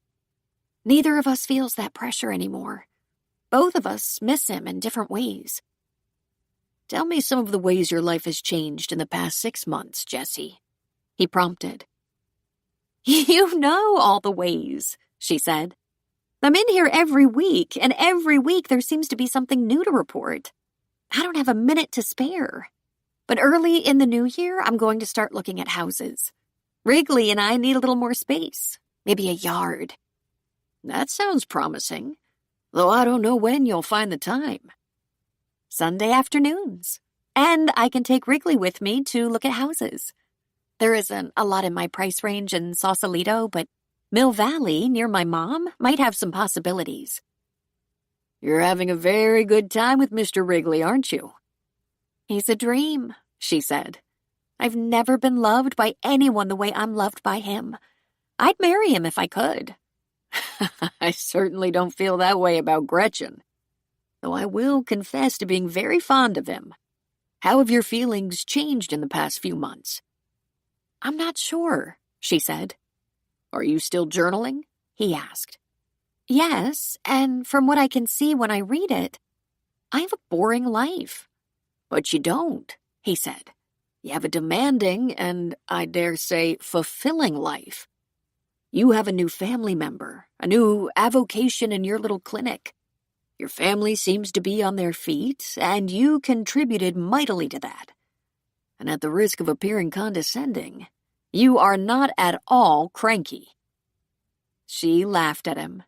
A: Neither of us feels that pressure anymore. Both of us miss him in different ways.
B: Tell me some of the ways your life has changed in the past 6 months, Jessie, he prompted.
A: You know all the ways, she said. I'm in here every week, and every week there seems to be something new to report. I don't have a minute to spare. But early in the new year, I'm going to start looking at houses. Wrigley and I need a little more space, maybe a yard.
B: That sounds promising, though I don't know when you'll find the time.
A: Sunday afternoons. And I can take Wrigley with me to look at houses. There isn't a lot in my price range in Sausalito, but Mill Valley, near my mom, might have some possibilities.
B: You're having a very good time with Mr. Wrigley, aren't you?
A: He's a dream, she said. I've never been loved by anyone the way I'm loved by him. I'd marry him if I could.
B: I certainly don't feel that way about Gretchen, though I will confess to being very fond of him. How have your feelings changed in the past few months?
A: I'm not sure, she said.
B: Are you still journaling? He asked.
A: Yes, and from what I can see when I read it, I have a boring life.
B: But you don't, he said. You have a demanding and, I dare say, fulfilling life. You have a new family member, a new avocation in your little clinic. Your family seems to be on their feet, and you contributed mightily to that. And at the risk of appearing condescending, you are not at all cranky.
A: She laughed at him.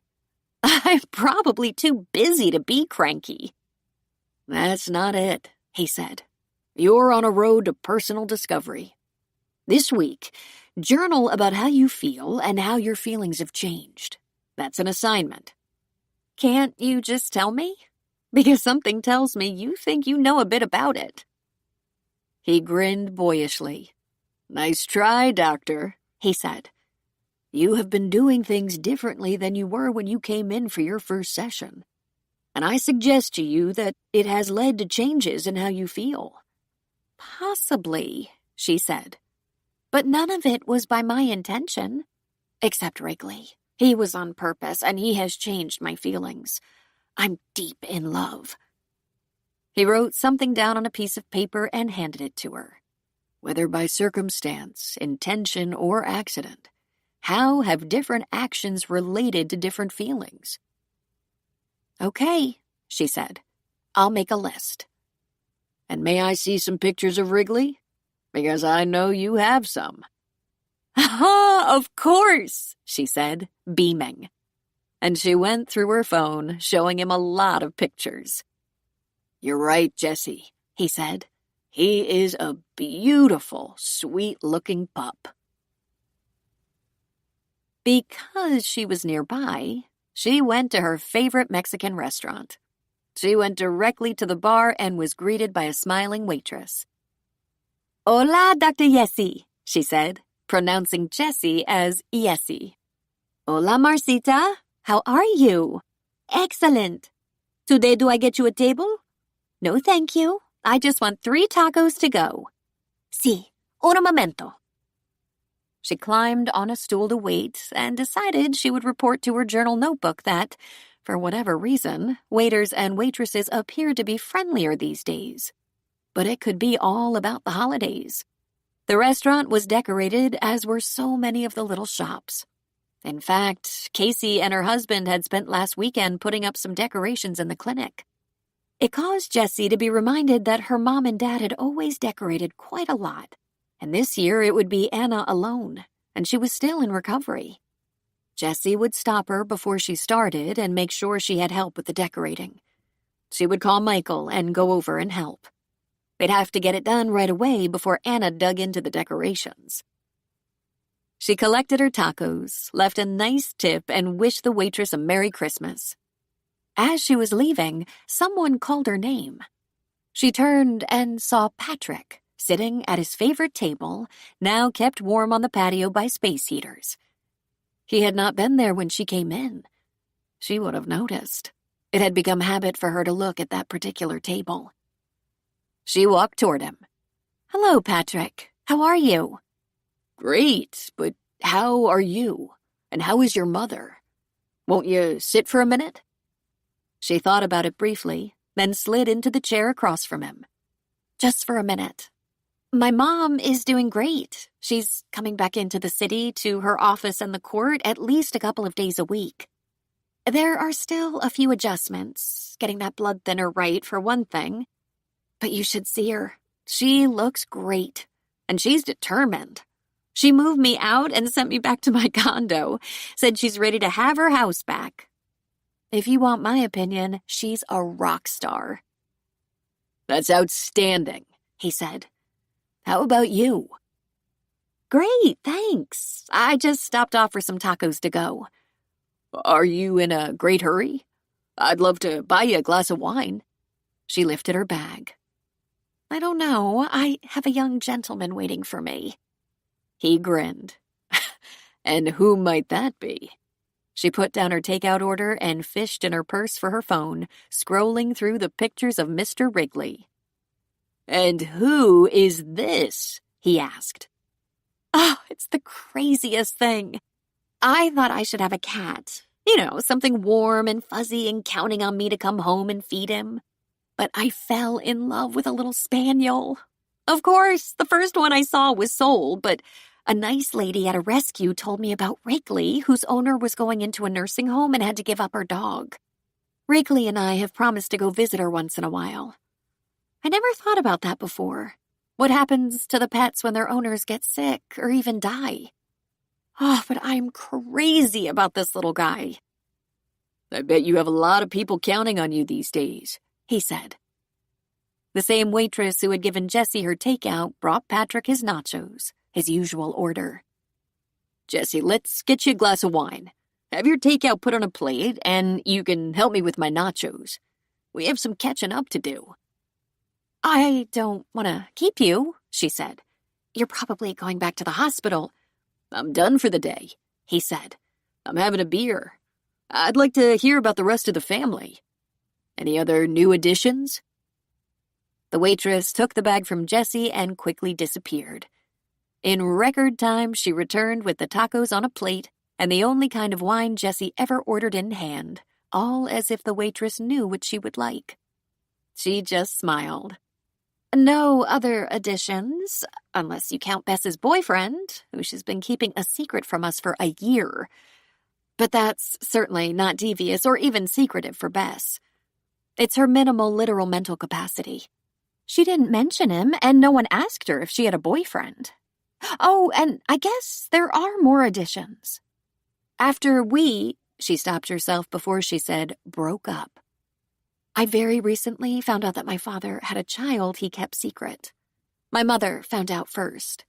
A: I'm probably too busy to be cranky.
B: That's not it, he said. You're on a road to personal discovery. This week, journal about how you feel and how your feelings have changed. That's an assignment.
A: Can't you just tell me? Because something tells me you think you know a bit about it.
B: He grinned boyishly. Nice try, Doctor, he said. You have been doing things differently than you were when you came in for your first session. And I suggest to you that it has led to changes in how you feel.
A: Possibly, she said. But none of it was by my intention. Except Wrigley. He was on purpose, and he has changed my feelings. I'm deep in love." He wrote something down on a piece of paper and handed it to her. Whether by circumstance, intention, or accident, how have different actions related to different feelings? "Okay," she said. "I'll make a list." "And may I see some pictures of Wrigley? Because I know you have some." "Ah, of course," she said, beaming. And she went through her phone, showing him a lot of pictures. "You're right, Jessie," he said. "He is a beautiful, sweet-looking pup." Because she was nearby, she went to her favorite Mexican restaurant. She went directly to the bar and was greeted by a smiling waitress. "Hola, Dr. Yessie," she said, pronouncing Jessie as Yessie. "Hola, Marcita. How are you?" "Excellent. Today do I get you a table?" "No, thank you. I just want 3 tacos to go." "Sí, un momento." She climbed on a stool to wait and decided she would report to her journal notebook that, for whatever reason, waiters and waitresses appeared to be friendlier these days. But it could be all about the holidays. The restaurant was decorated, as were so many of the little shops. In fact, Casey and her husband had spent last weekend putting up some decorations in the clinic. It caused Jessie to be reminded that her mom and dad had always decorated quite a lot, and this year it would be Anna alone, and she was still in recovery. Jessie would stop her before she started and make sure she had help with the decorating. She would call Michael and go over and help. They'd have to get it done right away before Anna dug into the decorations. She collected her tacos, left a nice tip, and wished the waitress a Merry Christmas. As she was leaving, someone called her name. She turned and saw Patrick, sitting at his favorite table, now kept warm on the patio by space heaters. He had not been there when she came in. She would have noticed. It had become habit for her to look at that particular table. She walked toward him. "Hello, Patrick. How are you?" "Great, but how are you? And how is your mother? Won't you sit for a minute?" She thought about it briefly, then slid into the chair across from him. "Just for a minute. My mom is doing great. She's coming back into the city to her office and the court at least a couple of days a week. There are still a few adjustments, getting that blood thinner right for one thing. But you should see her. She looks great, and she's determined. She moved me out and sent me back to my condo, said she's ready to have her house back. If you want my opinion, she's a rock star." "That's outstanding," he said. "How about you?" "Great, thanks. I just stopped off for some tacos to go." "Are you in a great hurry? I'd love to buy you a glass of wine." She lifted her bag. "I don't know. I have a young gentleman waiting for me." He grinned. "And who might that be?" She put down her takeout order and fished in her purse for her phone, scrolling through the pictures of Mr. Wrigley. "And who is this?" he asked. "Oh, it's the craziest thing. I thought I should have a cat. You know, something warm and fuzzy and counting on me to come home and feed him. But I fell in love with a little spaniel. Of course, the first one I saw was sold, but a nice lady at a rescue told me about Wrigley, whose owner was going into a nursing home and had to give up her dog. Wrigley and I have promised to go visit her once in a while. I never thought about that before. What happens to the pets when their owners get sick or even die? Oh, but I'm crazy about this little guy." "I bet you have a lot of people counting on you these days," he said. The same waitress who had given Jessie her takeout brought Patrick his nachos, his usual order. "Jessie, let's get you a glass of wine. Have your takeout put on a plate, and you can help me with my nachos. We have some catching up to do." "I don't want to keep you," she said. "You're probably going back to the hospital." "I'm done for the day," he said. "I'm having a beer. I'd like to hear about the rest of the family. Any other new additions?" The waitress took the bag from Jessie and quickly disappeared. In record time, she returned with the tacos on a plate and the only kind of wine Jessie ever ordered in hand, all as if the waitress knew what she would like. She just smiled. No other additions, unless you count Bess's boyfriend, who she's been keeping a secret from us for a year. But that's certainly not devious or even secretive for Bess. It's her minimal literal mental capacity. She didn't mention him, and no one asked her if she had a boyfriend. Oh, and I guess there are more additions. After she stopped herself before she said, broke up. I very recently found out that my father had a child he kept secret. My mother found out first.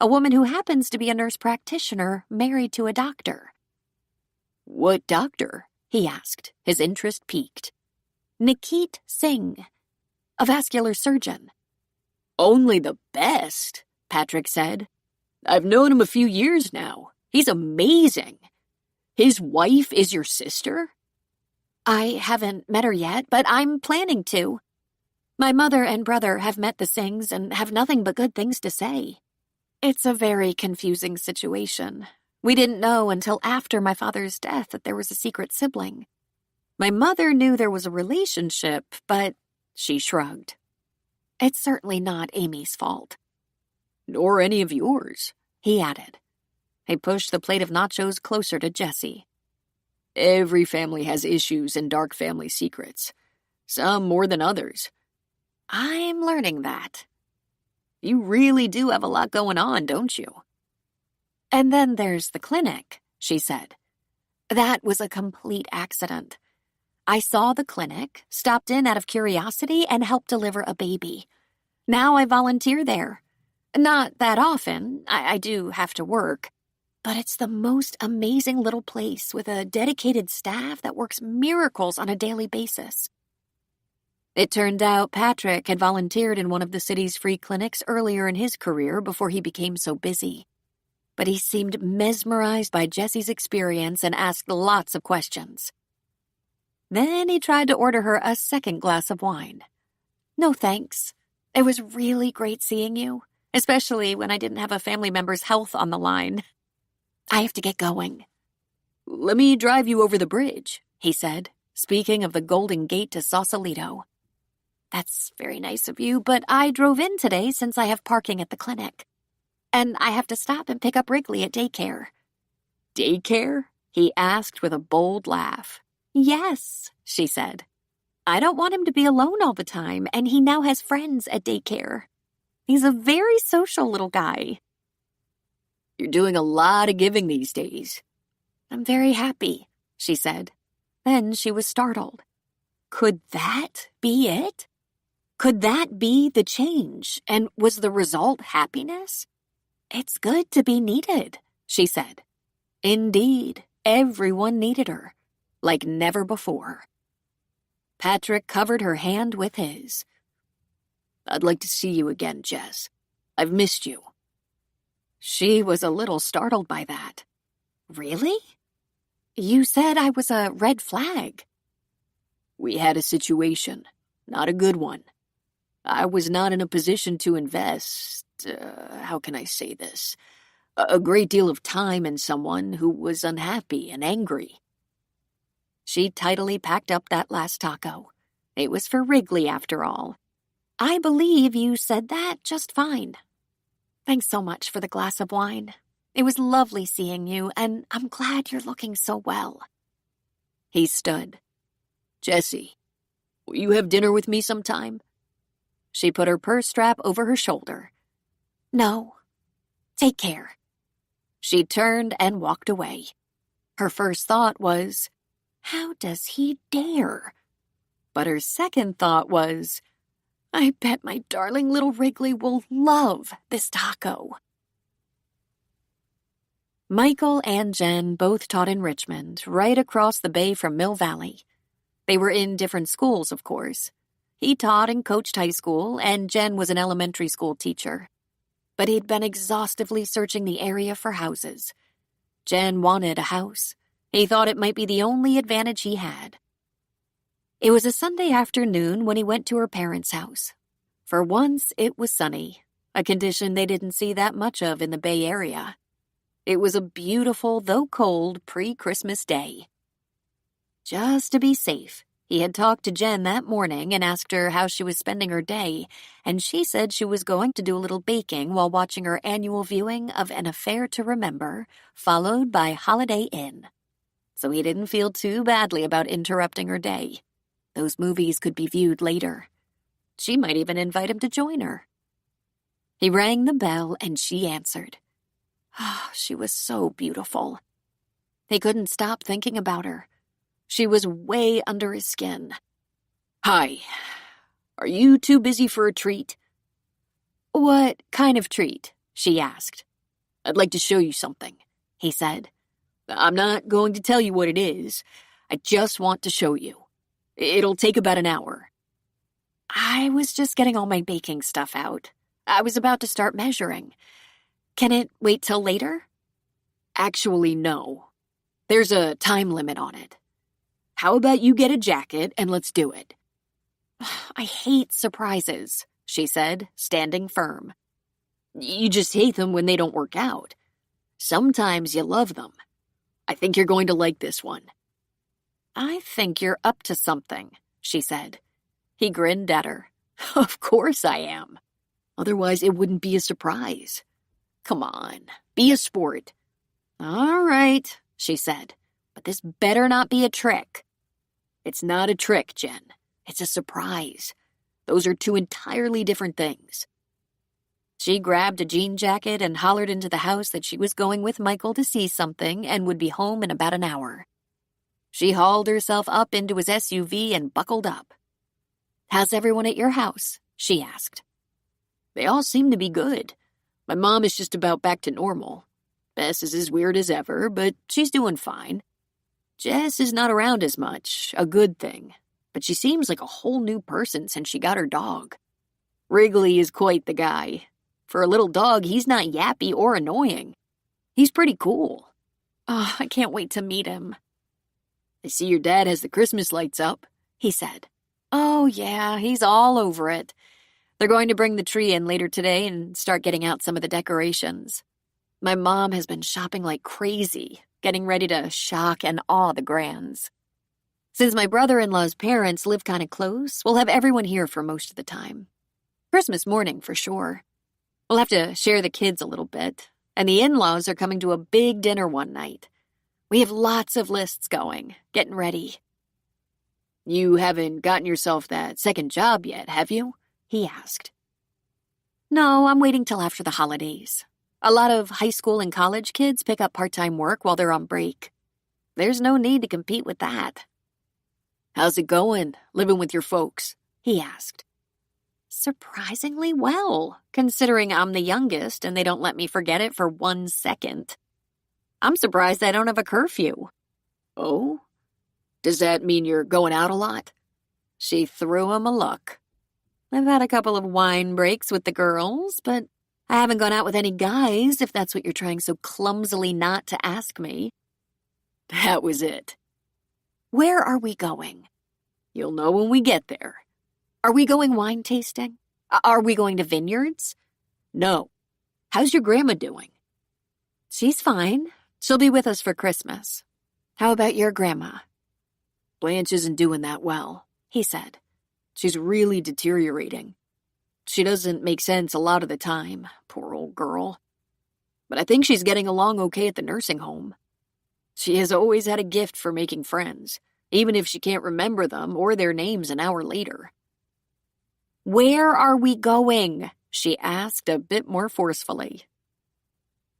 A: A woman who happens to be a nurse practitioner married to a doctor.
B: What doctor?
A: He asked, his interest piqued. Nikit Singh, a vascular surgeon.
B: Only the best, Patrick said. I've known him a few years now. He's amazing. His wife is your sister?
A: I haven't met her yet, but I'm planning to. My mother and brother have met the Singhs and have nothing but good things to say. It's a very confusing situation. We didn't know until after my father's death that there was a secret sibling. My mother knew there was a relationship, but she shrugged. It's certainly not Amy's fault.
B: Nor any of yours,
A: he added. He pushed the plate of nachos closer to Jessie.
B: Every family has issues and dark family secrets. Some more than others.
A: I'm learning that.
B: You really do have a lot going on, don't you?
A: And then there's the clinic, she said. That was a complete accident. I saw the clinic, stopped in out of curiosity, and helped deliver a baby. Now I volunteer there. Not that often, I do have to work. But it's the most amazing little place with a dedicated staff that works miracles on a daily basis. It turned out Patrick had volunteered in one of the city's free clinics earlier in his career before he became so busy. But he seemed mesmerized by Jessie's experience and asked lots of questions. Then he tried to order her a second glass of wine. No thanks. It was really great seeing you, especially when I didn't have a family member's health on the line. I have to get going.
B: Let me drive you over the bridge,
A: he said, speaking of the Golden Gate to Sausalito. That's very nice of you, but I drove in today since I have parking at the clinic. And I have to stop and pick up Wrigley at daycare.
B: Daycare?
A: He asked with a bold laugh. Yes, she said. I don't want him to be alone all the time, and he now has friends at daycare. He's a very social little guy.
B: You're doing a lot of giving these days.
A: I'm very happy, she said. Then she was startled. Could that be it? Could that be the change, and was the result happiness? It's good to be needed, she said. Indeed, everyone needed her, like never before. Patrick covered her hand with his.
B: I'd like to see you again, Jess. I've missed you.
A: She was a little startled by that. Really? You said I was a red flag.
B: We had a situation, not a good one. I was not in a position to invest, how can I say this, a great deal of time in someone who was unhappy and angry.
A: She tidily packed up that last taco. It was for Wrigley, after all. I believe you said that just fine. Thanks so much for the glass of wine. It was lovely seeing you, and I'm glad you're looking so well.
B: He stood. Jessie, will you have dinner with me sometime?
A: She put her purse strap over her shoulder. No. Take care. She turned and walked away. Her first thought was, how does he dare? But her second thought was, I bet my darling little Wrigley will love this taco. Michael and Jen both taught in Richmond, right across the bay from Mill Valley. They were in different schools, of course. He taught and coached high school, and Jen was an elementary school teacher. But he'd been exhaustively searching the area for houses. Jen wanted a house. He thought it might be the only advantage he had. It was a Sunday afternoon when he went to her parents' house. For once, it was sunny, a condition they didn't see that much of in the Bay Area. It was a beautiful, though cold, pre-Christmas day. Just to be safe, he had talked to Jen that morning and asked her how she was spending her day, and she said she was going to do a little baking while watching her annual viewing of An Affair to Remember, followed by Holiday Inn. So he didn't feel too badly about interrupting her day. Those movies could be viewed later. She might even invite him to join her. He rang the bell and she answered. She was so beautiful. He couldn't stop thinking about her. She was way under his skin.
B: Hi. Are you too busy for a treat?
A: What kind of treat? She asked.
B: I'd like to show you something, he said. I'm not going to tell you what it is. I just want to show you. It'll take about an hour.
A: I was just getting all my baking stuff out. I was about to start measuring. Can it wait till later?
B: Actually, no. There's a time limit on it. How about you get a jacket and let's do it?
A: I hate surprises, she said, standing firm.
B: You just hate them when they don't work out. Sometimes you love them. I think you're going to like this one.
A: I think you're up to something, she said. He grinned at her.
B: Of course I am. Otherwise it wouldn't be a surprise. Come on, be a sport.
A: All right, she said, but this better not be a trick.
B: It's not a trick, Jen. It's a surprise. Those are two entirely different things.
A: She grabbed a jean jacket and hollered into the house that she was going with Michael to see something and would be home in about an hour. She hauled herself up into his SUV and buckled up. How's everyone at your house? She asked.
B: They all seem to be good. My mom is just about back to normal. Bess is as weird as ever, but she's doing fine. Jess is not around as much, a good thing, but she seems like a whole new person since she got her dog. Wrigley is quite the guy. For a little dog, he's not yappy or annoying. He's pretty cool.
A: Oh, I can't wait to meet him.
B: I see your dad has the Christmas lights up, he said.
A: Oh, yeah, he's all over it. They're going to bring the tree in later today and start getting out some of the decorations. My mom has been shopping like crazy, getting ready to shock and awe the Grands. Since my brother-in-law's parents live kind of close, we'll have everyone here for most of the time. Christmas morning, for sure. We'll have to share the kids a little bit, and the in-laws are coming to a big dinner one night. We have lots of lists going, getting ready.
B: You haven't gotten yourself that second job yet, have you? He asked.
A: No, I'm waiting till after the holidays. A lot of high school and college kids pick up part-time work while they're on break. There's no need to compete with that.
B: How's it going, living with your folks? He asked.
A: Surprisingly well, considering I'm the youngest and they don't let me forget it for 1 second. I'm surprised I don't have a curfew.
B: Oh? Does that mean you're going out a lot?
A: She threw him a look. I've had a couple of wine breaks with the girls, but I haven't gone out with any guys, if that's what you're trying so clumsily not to ask me.
B: That was it.
A: Where are we going?
B: You'll know when we get there.
A: Are we going wine tasting? Are we going to vineyards?
B: No. How's your grandma doing?
A: She's fine. She'll be with us for Christmas. How about your grandma?
B: Blanche isn't doing that well, he said. She's really deteriorating. She doesn't make sense a lot of the time, poor old girl. But I think she's getting along okay at the nursing home. She has always had a gift for making friends, even if she can't remember them or their names an hour later.
A: Where are we going? She asked a bit more forcefully.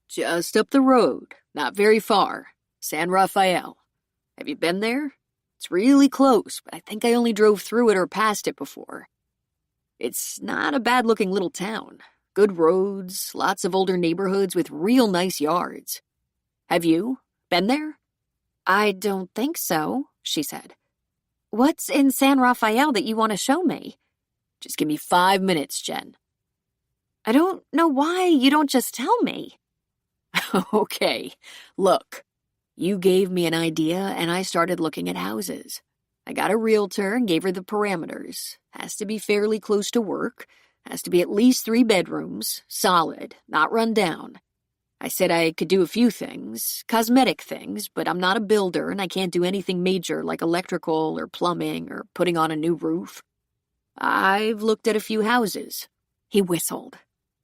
B: Just up the road, not very far. San Rafael. Have you been there? It's really close, but I think I only drove through it or past it before. It's not a bad-looking little town. Good roads, lots of older neighborhoods with real nice yards. Have you been there?
A: I don't think so, she said. What's in San Rafael that you want to show me?
B: Just give me 5 minutes, Jen.
A: I don't know why you don't just tell me.
B: Okay, look. You gave me an idea and I started looking at houses. I got a realtor and gave her the parameters. Has to be fairly close to work. Has to be at least 3 bedrooms. Solid, not run down. I said I could do a few things, cosmetic things, but I'm not a builder and I can't do anything major like electrical or plumbing or putting on a new roof. I've looked at a few houses. He whistled.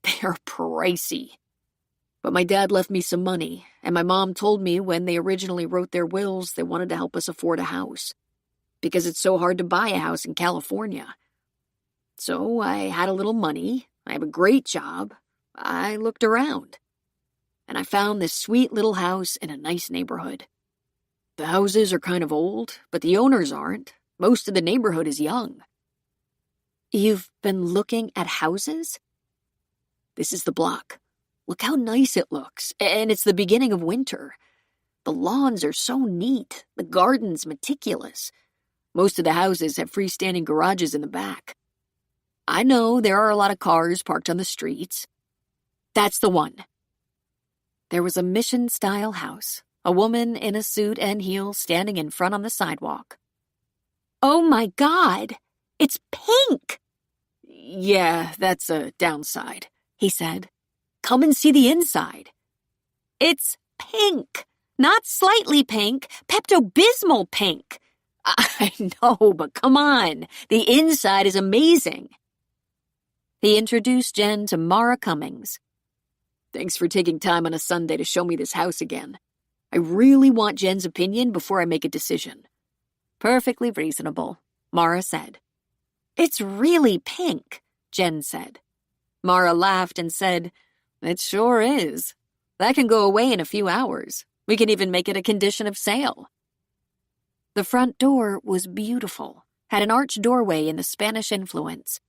B: They're pricey. But my dad left me some money, and my mom told me when they originally wrote their wills they wanted to help us afford a house, because it's so hard to buy a house in California. So I had a little money, I have a great job, I looked around, and I found this sweet little house in a nice neighborhood. The houses are kind of old, but the owners aren't. Most of the neighborhood is young.
A: You've been looking at houses?
B: This is the block. Look how nice it looks, and it's the beginning of winter. The lawns are so neat, the garden's meticulous. Most of the houses have freestanding garages in the back. I know there are a lot of cars parked on the streets. That's the one.
A: There was a mission-style house, a woman in a suit and heels standing in front on the sidewalk.
B: Oh my God! It's pink! Yeah, that's a downside, he said. Come and see the inside.
A: It's pink, not slightly pink, Pepto-Bismol pink.
B: I know, but come on. The inside is amazing.
A: He introduced Jen to Mara Cummings.
B: Thanks for taking time on a Sunday to show me this house again. I really want Jen's opinion before I make a decision.
A: Perfectly reasonable, Mara said. It's really pink, Jen said. Mara laughed and said, It sure is. That can go away in a few hours. We can even make it a condition of sale. The front door was beautiful, had an arched doorway in the Spanish influence.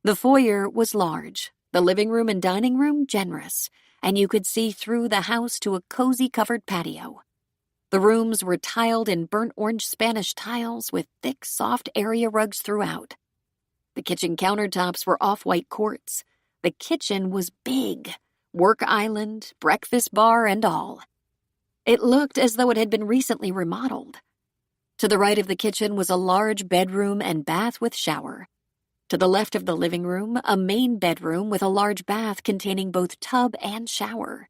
A: The foyer was large, the living room and dining room generous, and you could see through the house to a cozy covered patio. The rooms were tiled in burnt orange Spanish tiles with thick, soft area rugs throughout. The kitchen countertops were off-white quartz. The kitchen was big, work island, breakfast bar, and all. It looked as though it had been recently remodeled. To the right of the kitchen was a large bedroom and bath with shower. To the left of the living room, a main bedroom with a large bath containing both tub and shower.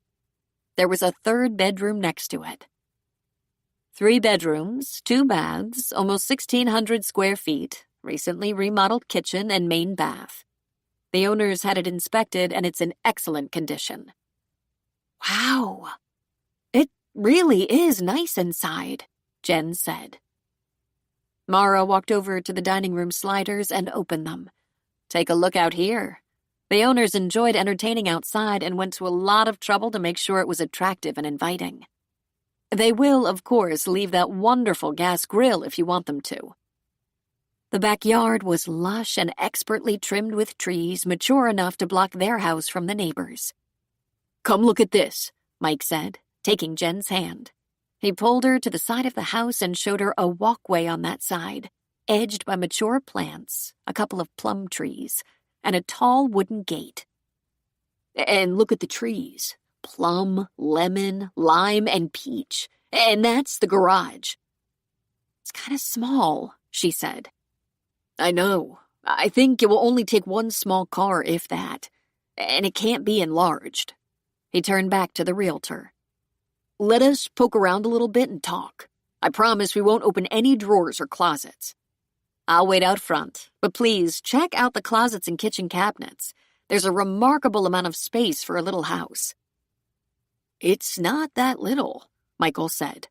A: There was a third bedroom next to it. 3 bedrooms, 2 baths, almost 1,600 square feet, recently remodeled kitchen and main bath. The owners had it inspected and it's in excellent condition.
B: Wow.
A: It really is nice inside, Jen said. Mara walked over to the dining room sliders and opened them. Take a look out here. The owners enjoyed entertaining outside and went to a lot of trouble to make sure it was attractive and inviting. They will, of course, leave that wonderful gas grill if you want them to. The backyard was lush and expertly trimmed with trees mature enough to block their house from the neighbors.
B: Come look at this,
A: Mike said, taking Jen's hand. He pulled her to the side of the house and showed her a walkway on that side, edged by mature plants, a couple of plum trees, and a tall wooden gate.
B: And look at the trees. Plum, lemon, lime, and peach. And that's the garage.
A: It's kind of small, she said.
B: I know. I think it will only take one small car, if that. And it can't be enlarged.
A: He turned back to the realtor.
B: Let us poke around a little bit and talk. I promise we won't open any drawers or closets.
A: I'll wait out front, but please check out the closets and kitchen cabinets. There's a remarkable amount of space for a little house.
B: It's not that little, Michael said.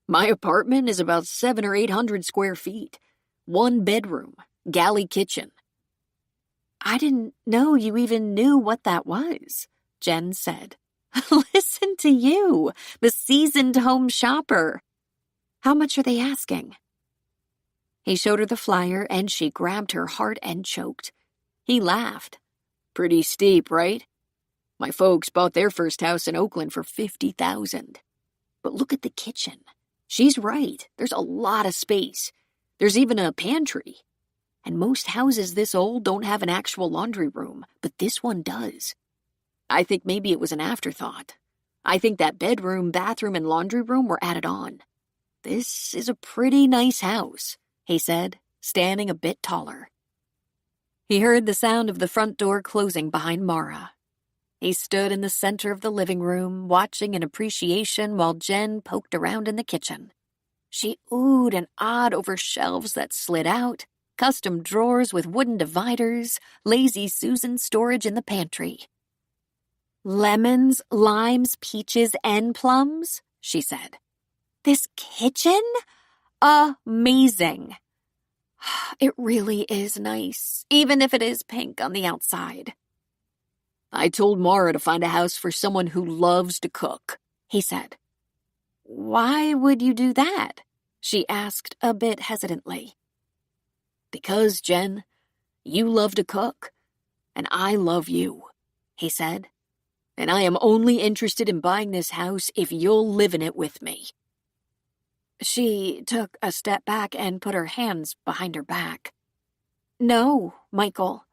B: My apartment is about 700 or 800 square feet. 1 bedroom, galley kitchen.
A: I didn't know you even knew what that was, Jen said. Listen to you, the seasoned home shopper. How much are they asking? He showed her the flyer and she grabbed her heart and choked. He laughed.
B: Pretty steep, right? My folks bought their first house in Oakland for $50,000. But look at the kitchen. She's right. There's a lot of space. There's even a pantry. And most houses this old don't have an actual laundry room, but this one does. I think maybe it was an afterthought. I think that bedroom, bathroom, and laundry room were added on. This is a pretty nice house, he said, standing a bit taller.
A: He heard the sound of the front door closing behind Mara. He stood in the center of the living room, watching in appreciation while Jen poked around in the kitchen. She oohed and awed over shelves that slid out, custom drawers with wooden dividers, lazy Susan storage in the pantry. "Lemons, limes, peaches, and plums," she said. "This kitchen? Amazing." "It really is nice, even if it is pink on the outside."
B: "I told Mara to find a house for someone who loves to cook," he said.
A: "Why would you do that?" she asked a bit hesitantly.
B: "Because, Jen, you love to cook, and I love you," he said. "And I am only interested in buying this house if you'll live in it with me."
A: She took a step back and put her hands behind her back. "No, Michael.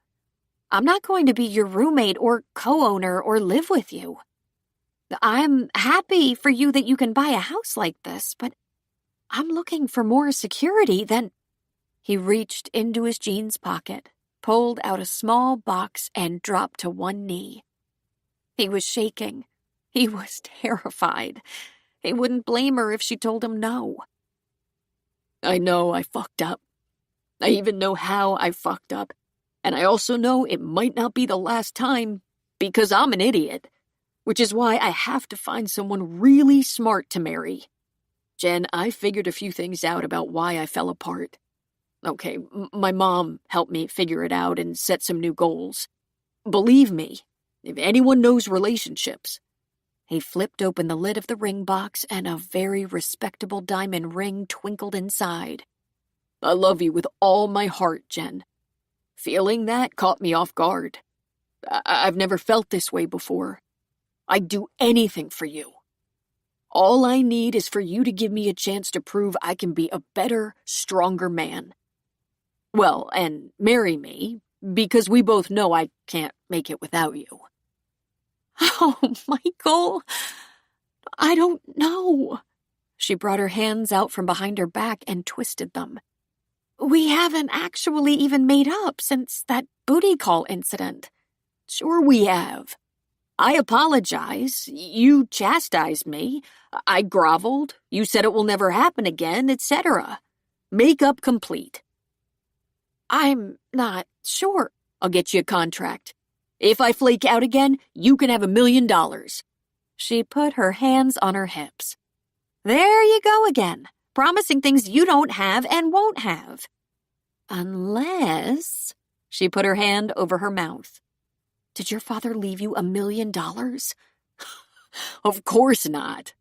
A: I'm not going to be your roommate or co-owner or live with you. I'm happy for you that you can buy a house like this, but I'm looking for more security than—" He reached into his jeans pocket, pulled out a small box, and dropped to one knee. He was shaking. He was terrified. He wouldn't blame her if she told him no.
B: "I know I fucked up. I even know how I fucked up. And I also know it might not be the last time, because I'm an idiot. Which is why I have to find someone really smart to marry. Jen, I figured a few things out about why I fell apart. Okay, my mom helped me figure it out and set some new goals. Believe me, if anyone knows relationships..."
A: He flipped open the lid of the ring box, and a very respectable diamond ring twinkled inside.
B: "I love you with all my heart, Jen. Feeling that caught me off guard. I've never felt this way before. I'd do anything for you. All I need is for you to give me a chance to prove I can be a better, stronger man. Well, and marry me, because we both know I can't make it without you."
A: "Oh, Michael, I don't know." She brought her hands out from behind her back and twisted them. "We haven't actually even made up since that booty call incident."
B: "Sure we have. I apologize. You chastised me. I groveled. You said it will never happen again, etc. Makeup complete."
A: "I'm not sure."
B: "I'll get you a contract. If I flake out again, you can have $1 million.
A: She put her hands on her hips. "There you go again, promising things you don't have and won't have. Unless—" She put her hand over her mouth. "Did your father leave you $1 million?"
B: "Of course not.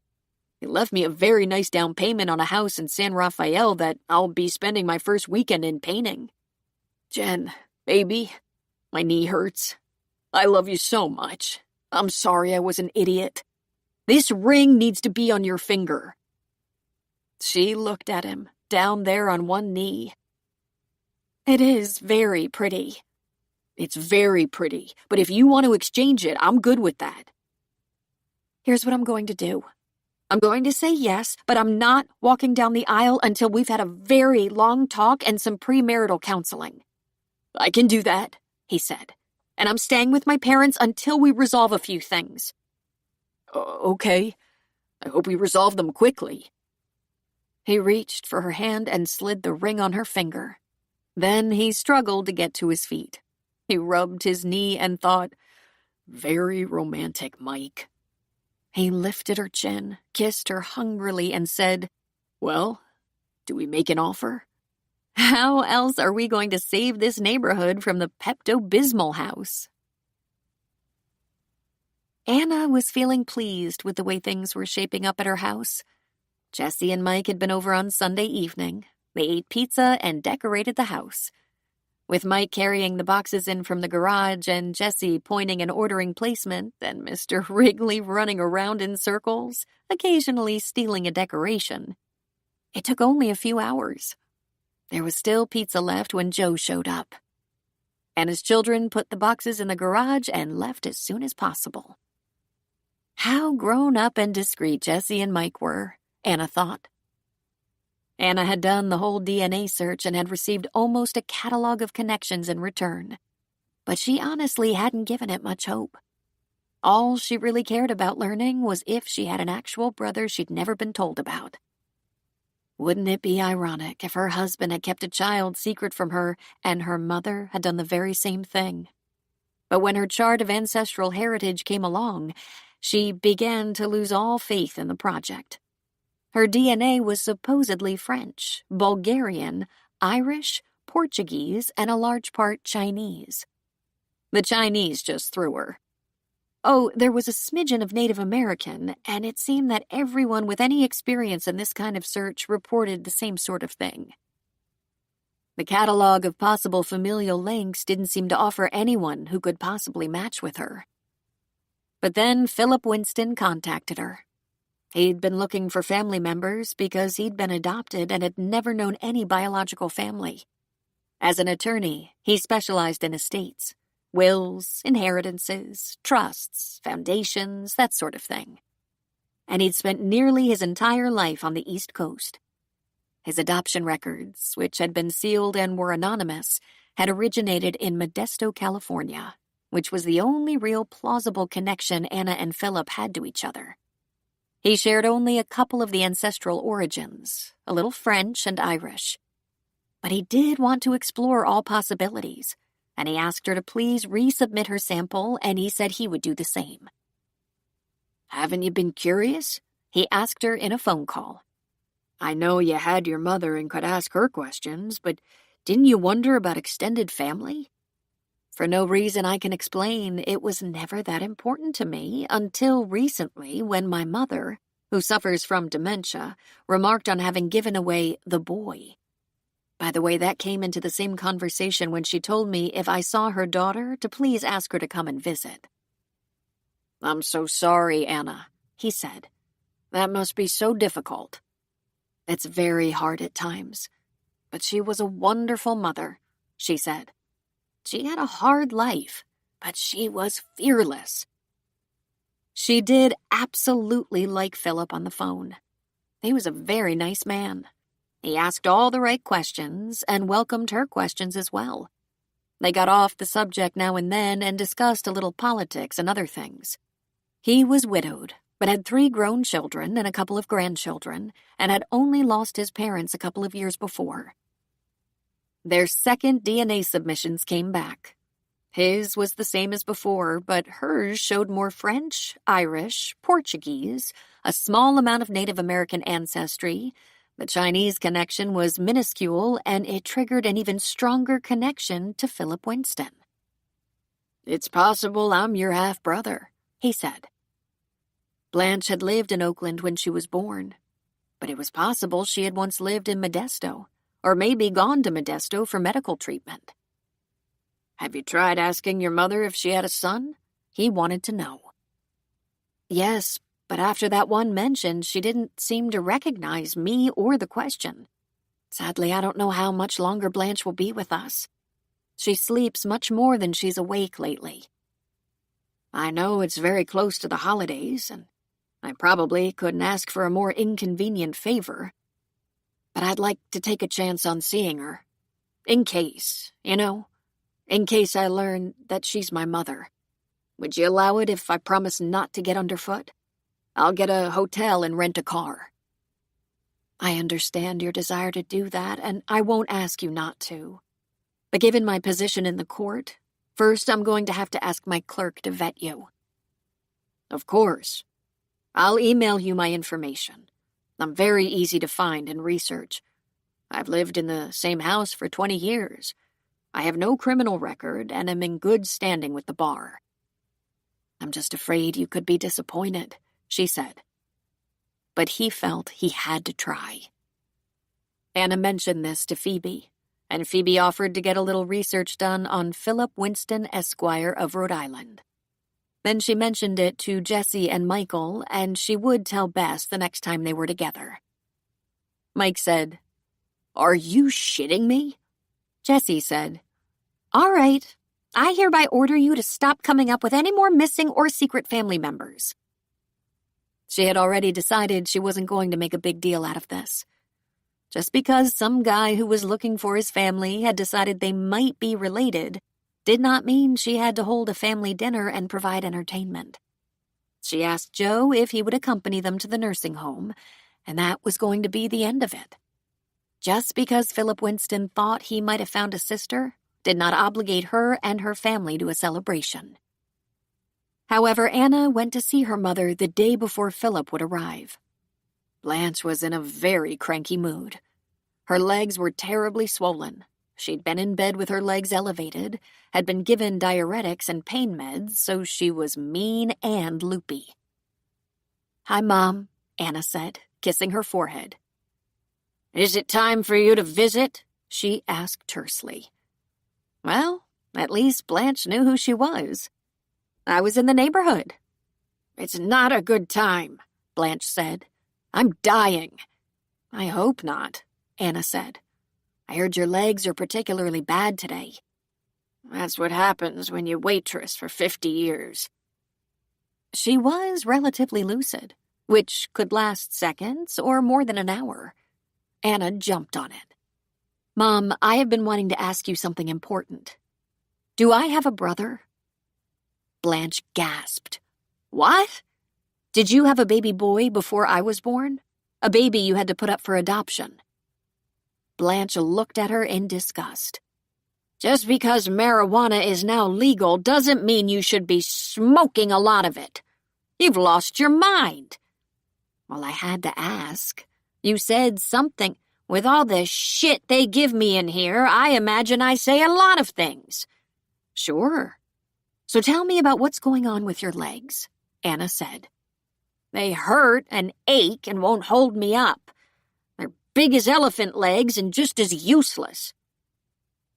B: He left me a very nice down payment on a house in San Rafael that I'll be spending my first weekend in painting. Jen, baby, my knee hurts. I love you so much. I'm sorry I was an idiot. This ring needs to be on your finger."
A: She looked at him, down there on one knee. "It is very pretty."
B: "It's very pretty, but if you want to exchange it, I'm good with that."
A: "Here's what I'm going to do. I'm going to say yes, but I'm not walking down the aisle until we've had a very long talk and some premarital counseling."
B: "I can do that,"
A: he said. "And I'm staying with my parents until we resolve a few things."
B: "Okay. I hope we resolve them quickly."
A: He reached for her hand and slid the ring on her finger. Then he struggled to get to his feet. He rubbed his knee and thought,
B: "Very romantic, Mike."
A: He lifted her chin, kissed her hungrily, and said,
B: "Well, do we make an offer?"
A: "How else are we going to save this neighborhood from the Pepto-Bismol house?" Anna was feeling pleased with the way things were shaping up at her house. Jessie and Mike had been over on Sunday evening. They ate pizza and decorated the house. With Mike carrying the boxes in from the garage and Jessie pointing and ordering placement, and Mr. Wrigley running around in circles, occasionally stealing a decoration. It took only a few hours. There was still pizza left when Joe showed up. Anna's children put the boxes in the garage and left as soon as possible. How grown up and discreet Jessie and Mike were, Anna thought. Anna had done the whole DNA search and had received almost a catalog of connections in return. But she honestly hadn't given it much hope. All she really cared about learning was if she had an actual brother she'd never been told about. Wouldn't it be ironic if her husband had kept a child secret from her and her mother had done the very same thing? But when her chart of ancestral heritage came along, she began to lose all faith in the project. Her DNA was supposedly French, Bulgarian, Irish, Portuguese, and a large part Chinese. The Chinese just threw her. Oh, there was a smidgen of Native American, and it seemed that everyone with any experience in this kind of search reported the same sort of thing. The catalog of possible familial links didn't seem to offer anyone who could possibly match with her. But then Philip Winston contacted her. He'd been looking for family members because he'd been adopted and had never known any biological family. As an attorney, he specialized in estates. Wills, inheritances, trusts, foundations, that sort of thing. And he'd spent nearly his entire life on the East Coast. His adoption records, which had been sealed and were anonymous, had originated in Modesto, California, which was the only real plausible connection Anna and Philip had to each other. He shared only a couple of the ancestral origins, a little French and Irish. But he did want to explore all possibilities, and he asked her to please resubmit her sample, and he said he would do the same.
B: Haven't you been curious? He asked her in a phone call. I know you had your mother and could ask her questions, but didn't you wonder about extended family?
A: For no reason I can explain, it was never that important to me until recently when my mother, who suffers from dementia, remarked on having given away the boy. By the way, that came into the same conversation when she told me if I saw her daughter to please ask her to come and visit.
B: I'm so sorry, Anna, he said. That must be so difficult.
A: It's very hard at times. But she was a wonderful mother, she said. She had a hard life, but she was fearless. She did absolutely like Philip on the phone. He was a very nice man. He asked all the right questions and welcomed her questions as well. They got off the subject now and then and discussed a little politics and other things. He was widowed, but had 3 grown children and a couple of grandchildren, and had only lost his parents a couple of years before. Their second DNA submissions came back. His was the same as before, but hers showed more French, Irish, Portuguese, a small amount of Native American ancestry. The Chinese connection was minuscule, and it triggered an even stronger connection to Philip Winston.
B: It's possible I'm your half-brother, he said.
A: Blanche had lived in Oakland when she was born, but it was possible she had once lived in Modesto, or maybe gone to Modesto for medical treatment.
B: Have you tried asking your mother if she had a son? He wanted to know.
A: Yes, but after that one mention, she didn't seem to recognize me or the question. Sadly, I don't know how much longer Blanche will be with us. She sleeps much more than she's awake lately.
B: I know it's very close to the holidays, and I probably couldn't ask for a more inconvenient favor, but I'd like to take a chance on seeing her. In case, in case I learn that she's my mother. Would you allow it if I promise not to get underfoot? I'll get a hotel and rent a car.
A: I understand your desire to do that, and I won't ask you not to. But given my position in the court, first I'm going to have to ask my clerk to vet you.
B: Of course. I'll email you my information. I'm very easy to find and research. I've lived in the same house for 20 years. I have no criminal record and am in good standing with the bar.
A: I'm just afraid you could be disappointed, she said. But he felt he had to try. Anna mentioned this to Phoebe, and Phoebe offered to get a little research done on Philip Winston, Esquire of Rhode Island. Then she mentioned it to Jessie and Michael, and she would tell Bess the next time they were together.
B: Mike said, "Are you shitting me?"
A: Jessie said, "All right, I hereby order you to stop coming up with any more missing or secret family members." She had already decided she wasn't going to make a big deal out of this. Just because some guy who was looking for his family had decided they might be related did not mean she had to hold a family dinner and provide entertainment. She asked Joe if he would accompany them to the nursing home, and that was going to be the end of it. Just because Philip Winston thought he might have found a sister did not obligate her and her family to a celebration. However, Anna went to see her mother the day before Philip would arrive. Blanche was in a very cranky mood. Her legs were terribly swollen. She'd been in bed with her legs elevated, had been given diuretics and pain meds, so she was mean and loopy. "Hi, Mom," Anna said, kissing her forehead.
B: "Is it time for you to visit?"
A: she asked tersely. Well, at least Blanche knew who she was. I was in the neighborhood.
B: "It's not a good time,"
A: Blanche said.
B: "I'm dying."
A: "I hope not," Anna said. "I heard your legs are particularly bad today."
B: "That's what happens when you waitress for 50 years.
A: She was relatively lucid, which could last seconds or more than an hour. Anna jumped on it. "Mom, I have been wanting to ask you something important. Do I have a brother?" Blanche gasped. "What? Did you have a baby boy before I was born? A baby you had to put up for adoption?" Blanche looked at her in disgust.
B: "Just because marijuana is now legal doesn't mean you should be smoking a lot of it. You've lost your mind."
A: "Well, I had to ask. You said something."
B: "With all the shit they give me in here, I imagine I say a lot of things."
A: "Sure. So tell me about what's going on with your legs," Anna said.
B: "They hurt and ache and won't hold me up. They're big as elephant legs and just as useless."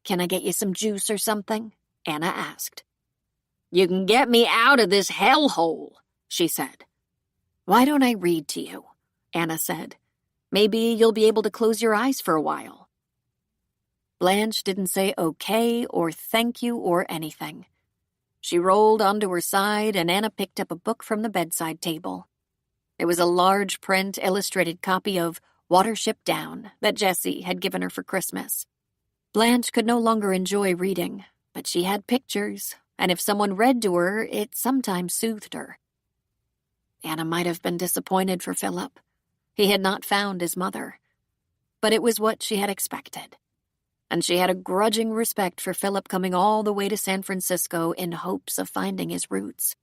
A: "Can I get you some juice or something?" Anna asked.
B: "You can get me out of this hellhole," she said.
A: "Why don't I read to you?" Anna said. "Maybe you'll be able to close your eyes for a while." Blanche didn't say okay or thank you or anything. She rolled onto her side, and Anna picked up a book from the bedside table. It was a large print illustrated copy of Watership Down that Jessie had given her for Christmas. Blanche could no longer enjoy reading, but she had pictures, and if someone read to her, it sometimes soothed her. Anna might have been disappointed for Philip. He had not found his mother. But it was what she had expected. And she had a grudging respect for Philip coming all the way to San Francisco in hopes of finding his roots.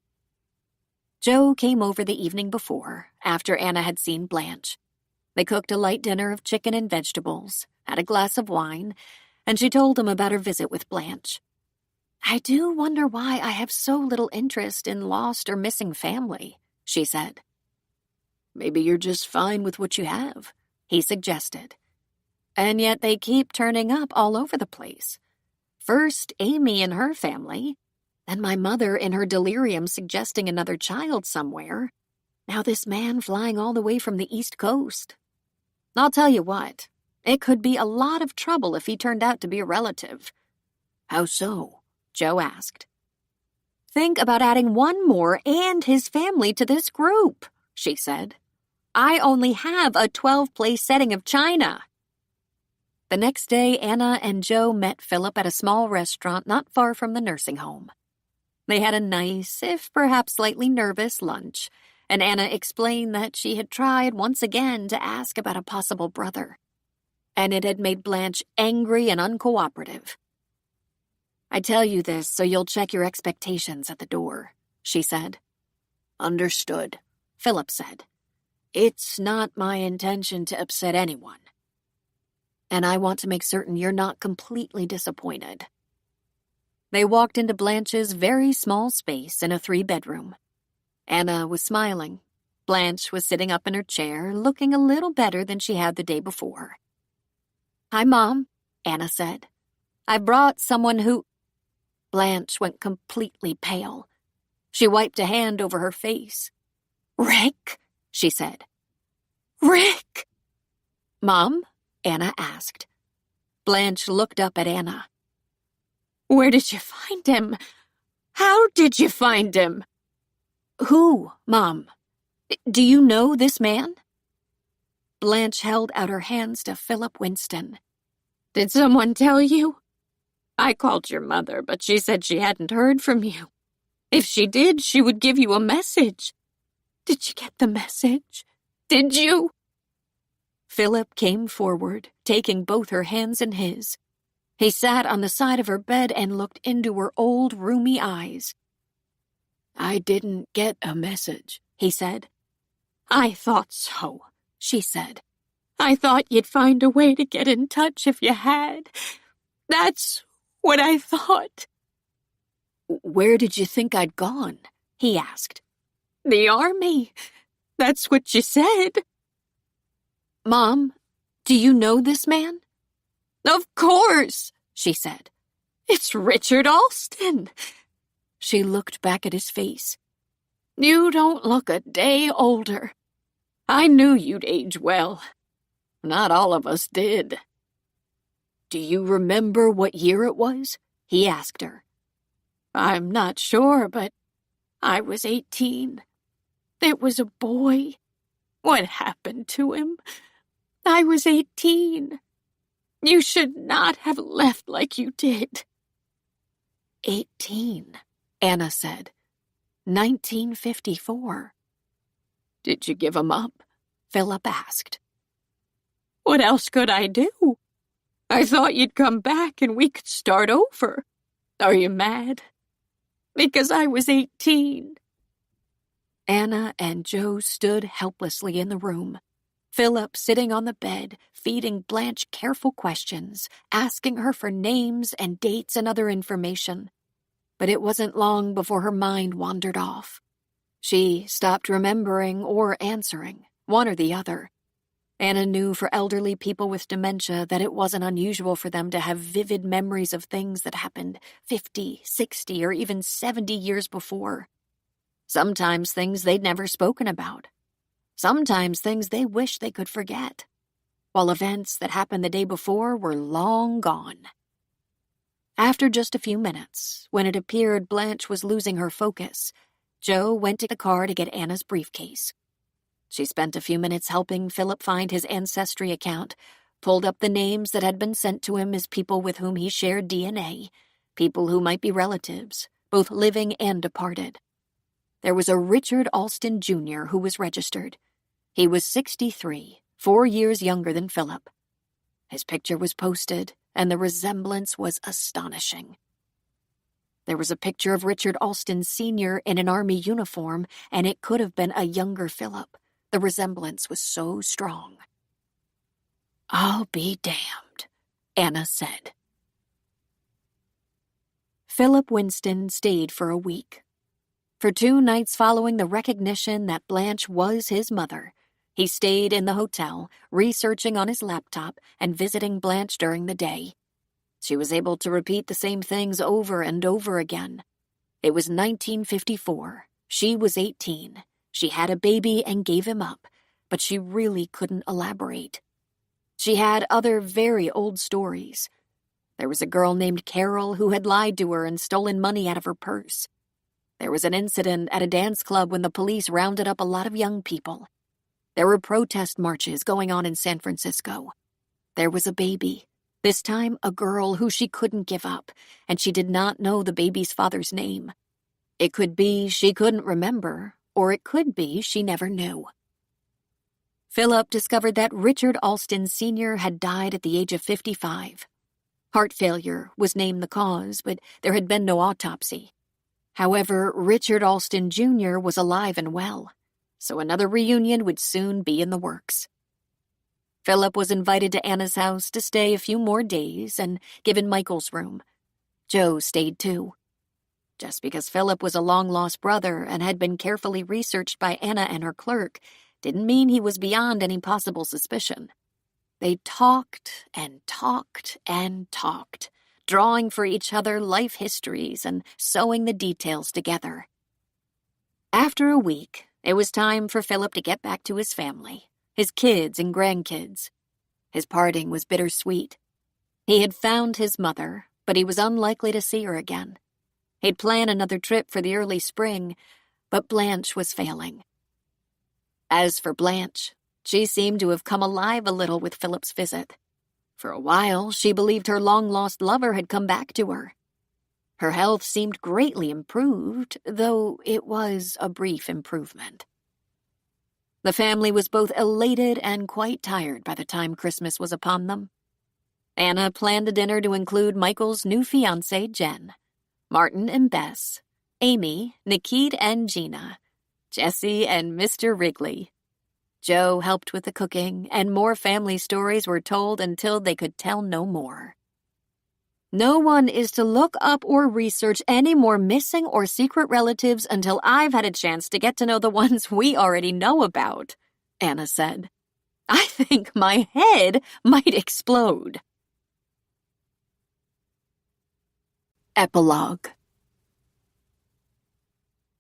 A: Joe came over the evening before, after Anna had seen Blanche. They cooked a light dinner of chicken and vegetables, had a glass of wine, and she told him about her visit with Blanche. "I do wonder why I have so little interest in lost or missing family," she said. "Maybe you're just fine with what you have," he suggested. "And yet they keep turning up all over the place. First Amy and her family, then my mother in her delirium suggesting another child somewhere. Now this man flying all the way from the East Coast. I'll tell you what, it could be a lot of trouble if he turned out to be a relative." "How so?" Joe asked. "Think about adding one more and his family to this group," she said. "I only have a 12-place setting of china." The next day, Anna and Joe met Philip at a small restaurant not far from the nursing home. They had a nice, if perhaps slightly nervous, lunch, and Anna explained that she had tried once again to ask about a possible brother, and it had made Blanche angry and uncooperative. "I tell you this so you'll check your expectations at the door," she said. "Understood," Philip said. "It's not my intention to upset anyone. And I want to make certain you're not completely disappointed." They walked into Blanche's very small space in a 3-bedroom. Anna was smiling. Blanche was sitting up in her chair, looking a little better than she had the day before. "Hi, Mom," Anna said. "I've brought someone who—" Blanche went completely pale. She wiped a hand over her face. "Rick?" she said. "Rick!" "Mom?" Anna asked. Blanche looked up at Anna. "Where did you find him? How did you find him?" "Who, Mom? Do you know this man?" Blanche held out her hands to Philip Winston. "Did someone tell you? I called your mother, but she said she hadn't heard from you. If she did, she would give you a message." Did you get the message? Did you?" Philip came forward, taking both her hands in his. He sat on the side of her bed and looked into her old, roomy eyes. "I didn't get a message," he said. "I thought so," she said. "I thought you'd find a way to get in touch if you had. That's what I thought."
B: "Where did you think I'd gone?" he asked.
A: "The army. That's what you said."
B: "Mom, do you know this man?"
A: "Of course," she said. "It's Richard Alston." She looked back at his face. "You don't look a day older. I knew you'd age well. Not all of us did."
B: "Do you remember what year it was?" he asked her.
A: "I'm not sure, but I was 18. It was a boy. What happened to him? I was 18. You should not have left like you did."
B: 18, Anna said. 1954.
A: "Did you give him up?" Philip asked. "What else could I do? I thought you'd come back and we could start over. Are you mad? Because I was 18.
B: Anna and Joe stood helplessly in the room. Philip sitting on the bed, feeding Blanche careful questions, asking her for names and dates and other information. But it wasn't long before her mind wandered off. She stopped remembering or answering, one or the other. Anna knew for elderly people with dementia that it wasn't unusual for them to have vivid memories of things that happened 50, 60, or even 70 years before. Sometimes things they'd never spoken about. Sometimes things they wish they could forget, while events that happened the day before were long gone. After just a few minutes, when it appeared Blanche was losing her focus, Joe went to the car to get Anna's briefcase. She spent a few minutes helping Philip find his Ancestry account, pulled up the names that had been sent to him as people with whom he shared DNA, people who might be relatives, both living and departed. There was a Richard Alston Jr. who was registered. He was 63, 4 years younger than Philip. His picture was posted, and the resemblance was astonishing. There was a picture of Richard Alston Sr. in an army uniform, and it could have been a younger Philip. The resemblance was so strong. "I'll be damned," Anna said. Philip Winston stayed for a week. For 2 nights following the recognition that Blanche was his mother, he stayed in the hotel, researching on his laptop and visiting Blanche during the day. She was able to repeat the same things over and over again. It was 1954. She was 18. She had a baby and gave him up, but she really couldn't elaborate. She had other very old stories. There was a girl named Carol who had lied to her and stolen money out of her purse. There was an incident at a dance club when the police rounded up a lot of young people. There were protest marches going on in San Francisco. There was a baby, this time a girl who she couldn't give up, and she did not know the baby's father's name. It could be she couldn't remember, or it could be she never knew. Philip discovered that Richard Alston Sr. had died at the age of 55. Heart failure was named the cause, but there had been no autopsy. However, Richard Alston Jr. was alive and well, so another reunion would soon be in the works. Philip was invited to Anna's house to stay a few more days and given Michael's room. Joe stayed too. Just because Philip was a long-lost brother and had been carefully researched by Anna and her clerk didn't mean he was beyond any possible suspicion. They talked and talked and talked, drawing for each other life histories and sewing the details together. After a week, it was time for Philip to get back to his family, his kids and grandkids. His parting was bittersweet. He had found his mother, but he was unlikely to see her again. He'd planned another trip for the early spring, but Blanche was failing. As for Blanche, she seemed to have come alive a little with Philip's visit. For a while, she believed her long-lost lover had come back to her. Her health seemed greatly improved, though it was a brief improvement.
A: The family was both elated and quite tired by the time Christmas was upon them. Anna planned a dinner to include Michael's new fiancée, Jen, Martin and Bess, Amy, Nikit and Gina, Jessie and Mr. Wrigley. Joe helped with the cooking, and more family stories were told until they could tell no more. No one is to look up or research any more missing or secret relatives until I've had a chance to get to know the ones we already know about, Anna said. I think my head might explode. Epilogue.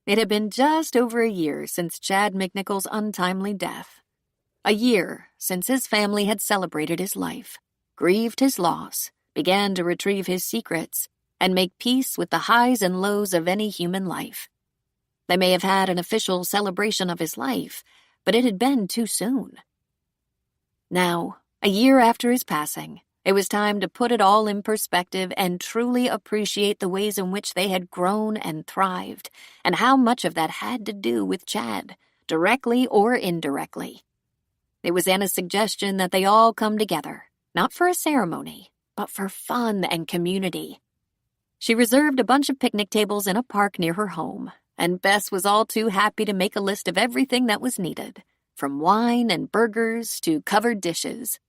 A: It had been just over a year since Chad McNichol's untimely death. A year since his family had celebrated his life, grieved his loss, began to retrieve his secrets, and make peace with the highs and lows of any human life. They may have had an official celebration of his life, but it had been too soon. Now, a year after his passing, it was time to put it all in perspective and truly appreciate the ways in which they had grown and thrived, and how much of that had to do with Chad, directly or indirectly. It was Anna's suggestion that they all come together, not for a ceremony, but for fun and community. She reserved a bunch of picnic tables in a park near her home, and Bess was all too happy to make a list of everything that was needed, from wine and burgers to covered dishes.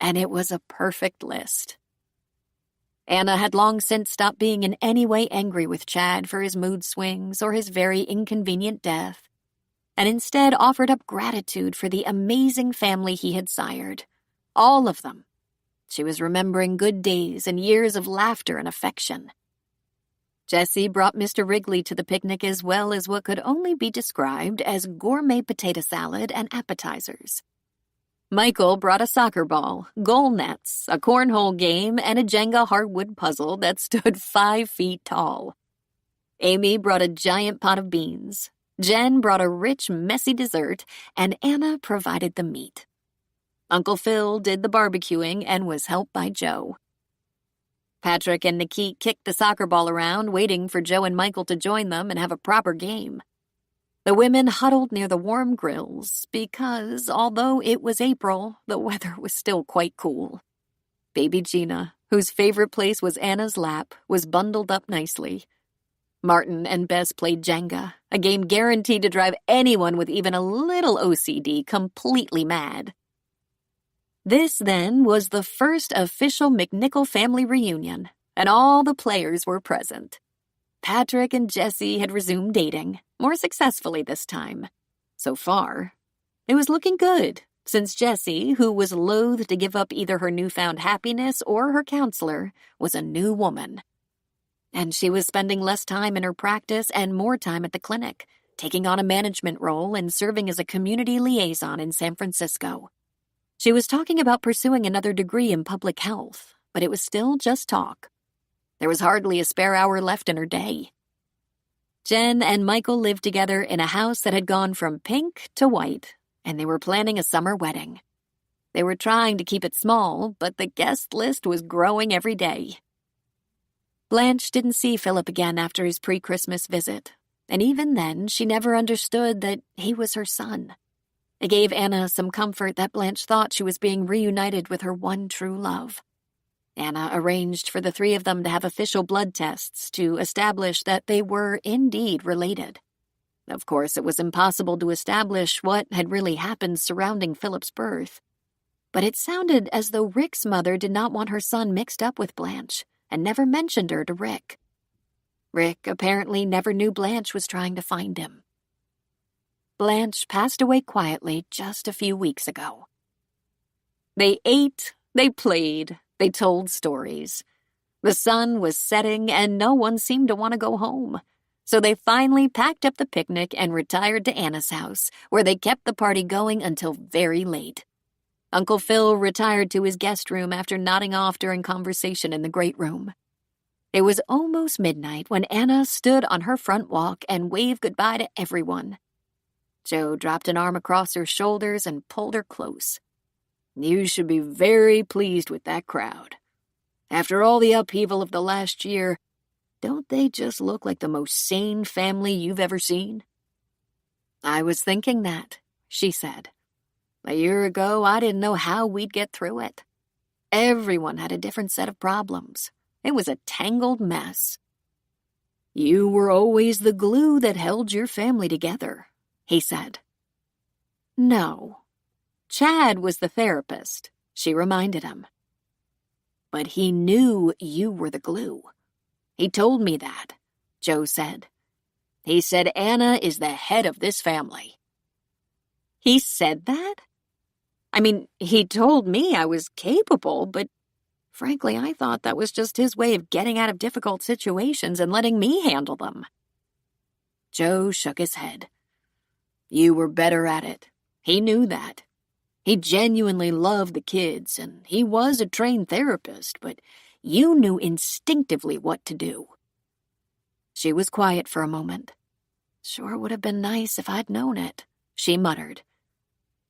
A: And it was a perfect list. Anna had long since stopped being in any way angry with Chad for his mood swings or his very inconvenient death, and instead offered up gratitude for the amazing family he had sired. All of them. She was remembering good days and years of laughter and affection. Jessie brought Mr. Wrigley to the picnic as well as what could only be described as gourmet potato salad and appetizers. Michael brought a soccer ball, goal nets, a cornhole game, and a Jenga hardwood puzzle that stood 5 feet tall. Amy brought a giant pot of beans. Jen brought a rich, messy dessert, and Anna provided the meat. Uncle Phil did the barbecuing and was helped by Joe. Patrick and Nikit kicked the soccer ball around, waiting for Joe and Michael to join them and have a proper game. The women huddled near the warm grills because, although it was April, the weather was still quite cool. Baby Gina, whose favorite place was Anna's lap, was bundled up nicely. Martin and Bess played Jenga, a game guaranteed to drive anyone with even a little OCD completely mad. This, then, was the first official McNichol family reunion, and all the players were present. Patrick and Jessie had resumed dating, more successfully this time. So far, it was looking good, since Jessie, who was loath to give up either her newfound happiness or her counselor, was a new woman. And she was spending less time in her practice and more time at the clinic, taking on a management role and serving as a community liaison in San Francisco. She was talking about pursuing another degree in public health, but it was still just talk. There was hardly a spare hour left in her day. Jen and Michael lived together in a house that had gone from pink to white, and they were planning a summer wedding. They were trying to keep it small, but the guest list was growing every day. Blanche didn't see Philip again after his pre-Christmas visit, and even then she never understood that he was her son. It gave Anna some comfort that Blanche thought she was being reunited with her one true love. Anna arranged for the 3 of them to have official blood tests to establish that they were indeed related. Of course, it was impossible to establish what had really happened surrounding Philip's birth. But it sounded as though Rick's mother did not want her son mixed up with Blanche and never mentioned her to Rick. Rick apparently never knew Blanche was trying to find him. Blanche passed away quietly just a few weeks ago. They ate, they played, they told stories. The sun was setting and no one seemed to want to go home. So they finally packed up the picnic and retired to Anna's house, where they kept the party going until very late. Uncle Phil retired to his guest room after nodding off during conversation in the great room. It was almost midnight when Anna stood on her front walk and waved goodbye to everyone. Joe dropped an arm across her shoulders and pulled her close. You should be very pleased with that crowd. After all the upheaval of the last year, don't they just look like the most sane family you've ever seen? I was thinking that,
B: she said. "A year ago, I didn't know how we'd get through it. Everyone had a different set of problems. It was a tangled mess. You were always the glue that held your family together," he said. "No. Chad was the therapist," she reminded him. "But he knew you were the glue. He told me that," Joe said. "He said Anna is the head of this family." "He said that? I mean, he told me I was capable, but frankly, I thought that was just his way of getting out of difficult situations and letting me handle them." Joe shook his head. "You were better at it. He knew that. He genuinely loved the kids, and he was a trained therapist, but you knew instinctively what to do." She was quiet for a moment. "Sure would have been nice if I'd known it," she muttered.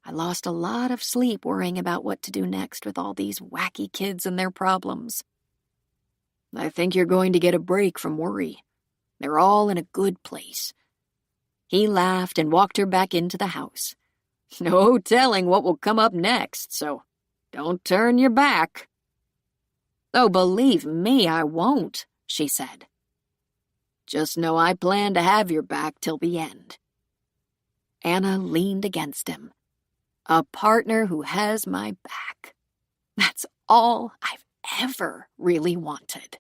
B: "I lost a lot of sleep worrying about what to do next with all these wacky kids and their problems." "I think you're going to get a break from worry. They're all in a good place." He laughed and walked her back into the house. "No telling what will come up next, so don't turn your back." "Oh, believe me, I won't," she said. "Just know I plan to have your back till the end." Anna leaned against him. A partner who has my back. That's all I've ever really wanted.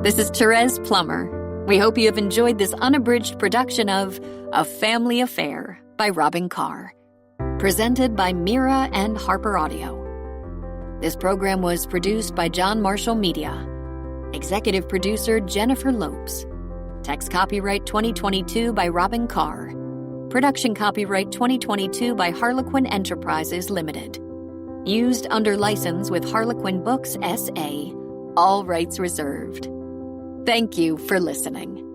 A: This is Therese Plummer. We hope you have enjoyed this unabridged production of A Family Affair by Robyn Carr, presented by Mira and Harper Audio. This program was produced by John Marshall Media. Executive producer Jennifer Lopes. Text copyright 2022 by Robyn Carr. Production copyright 2022 by Harlequin Enterprises Limited. Used under license with Harlequin Books S.A. All rights reserved. Thank you for listening.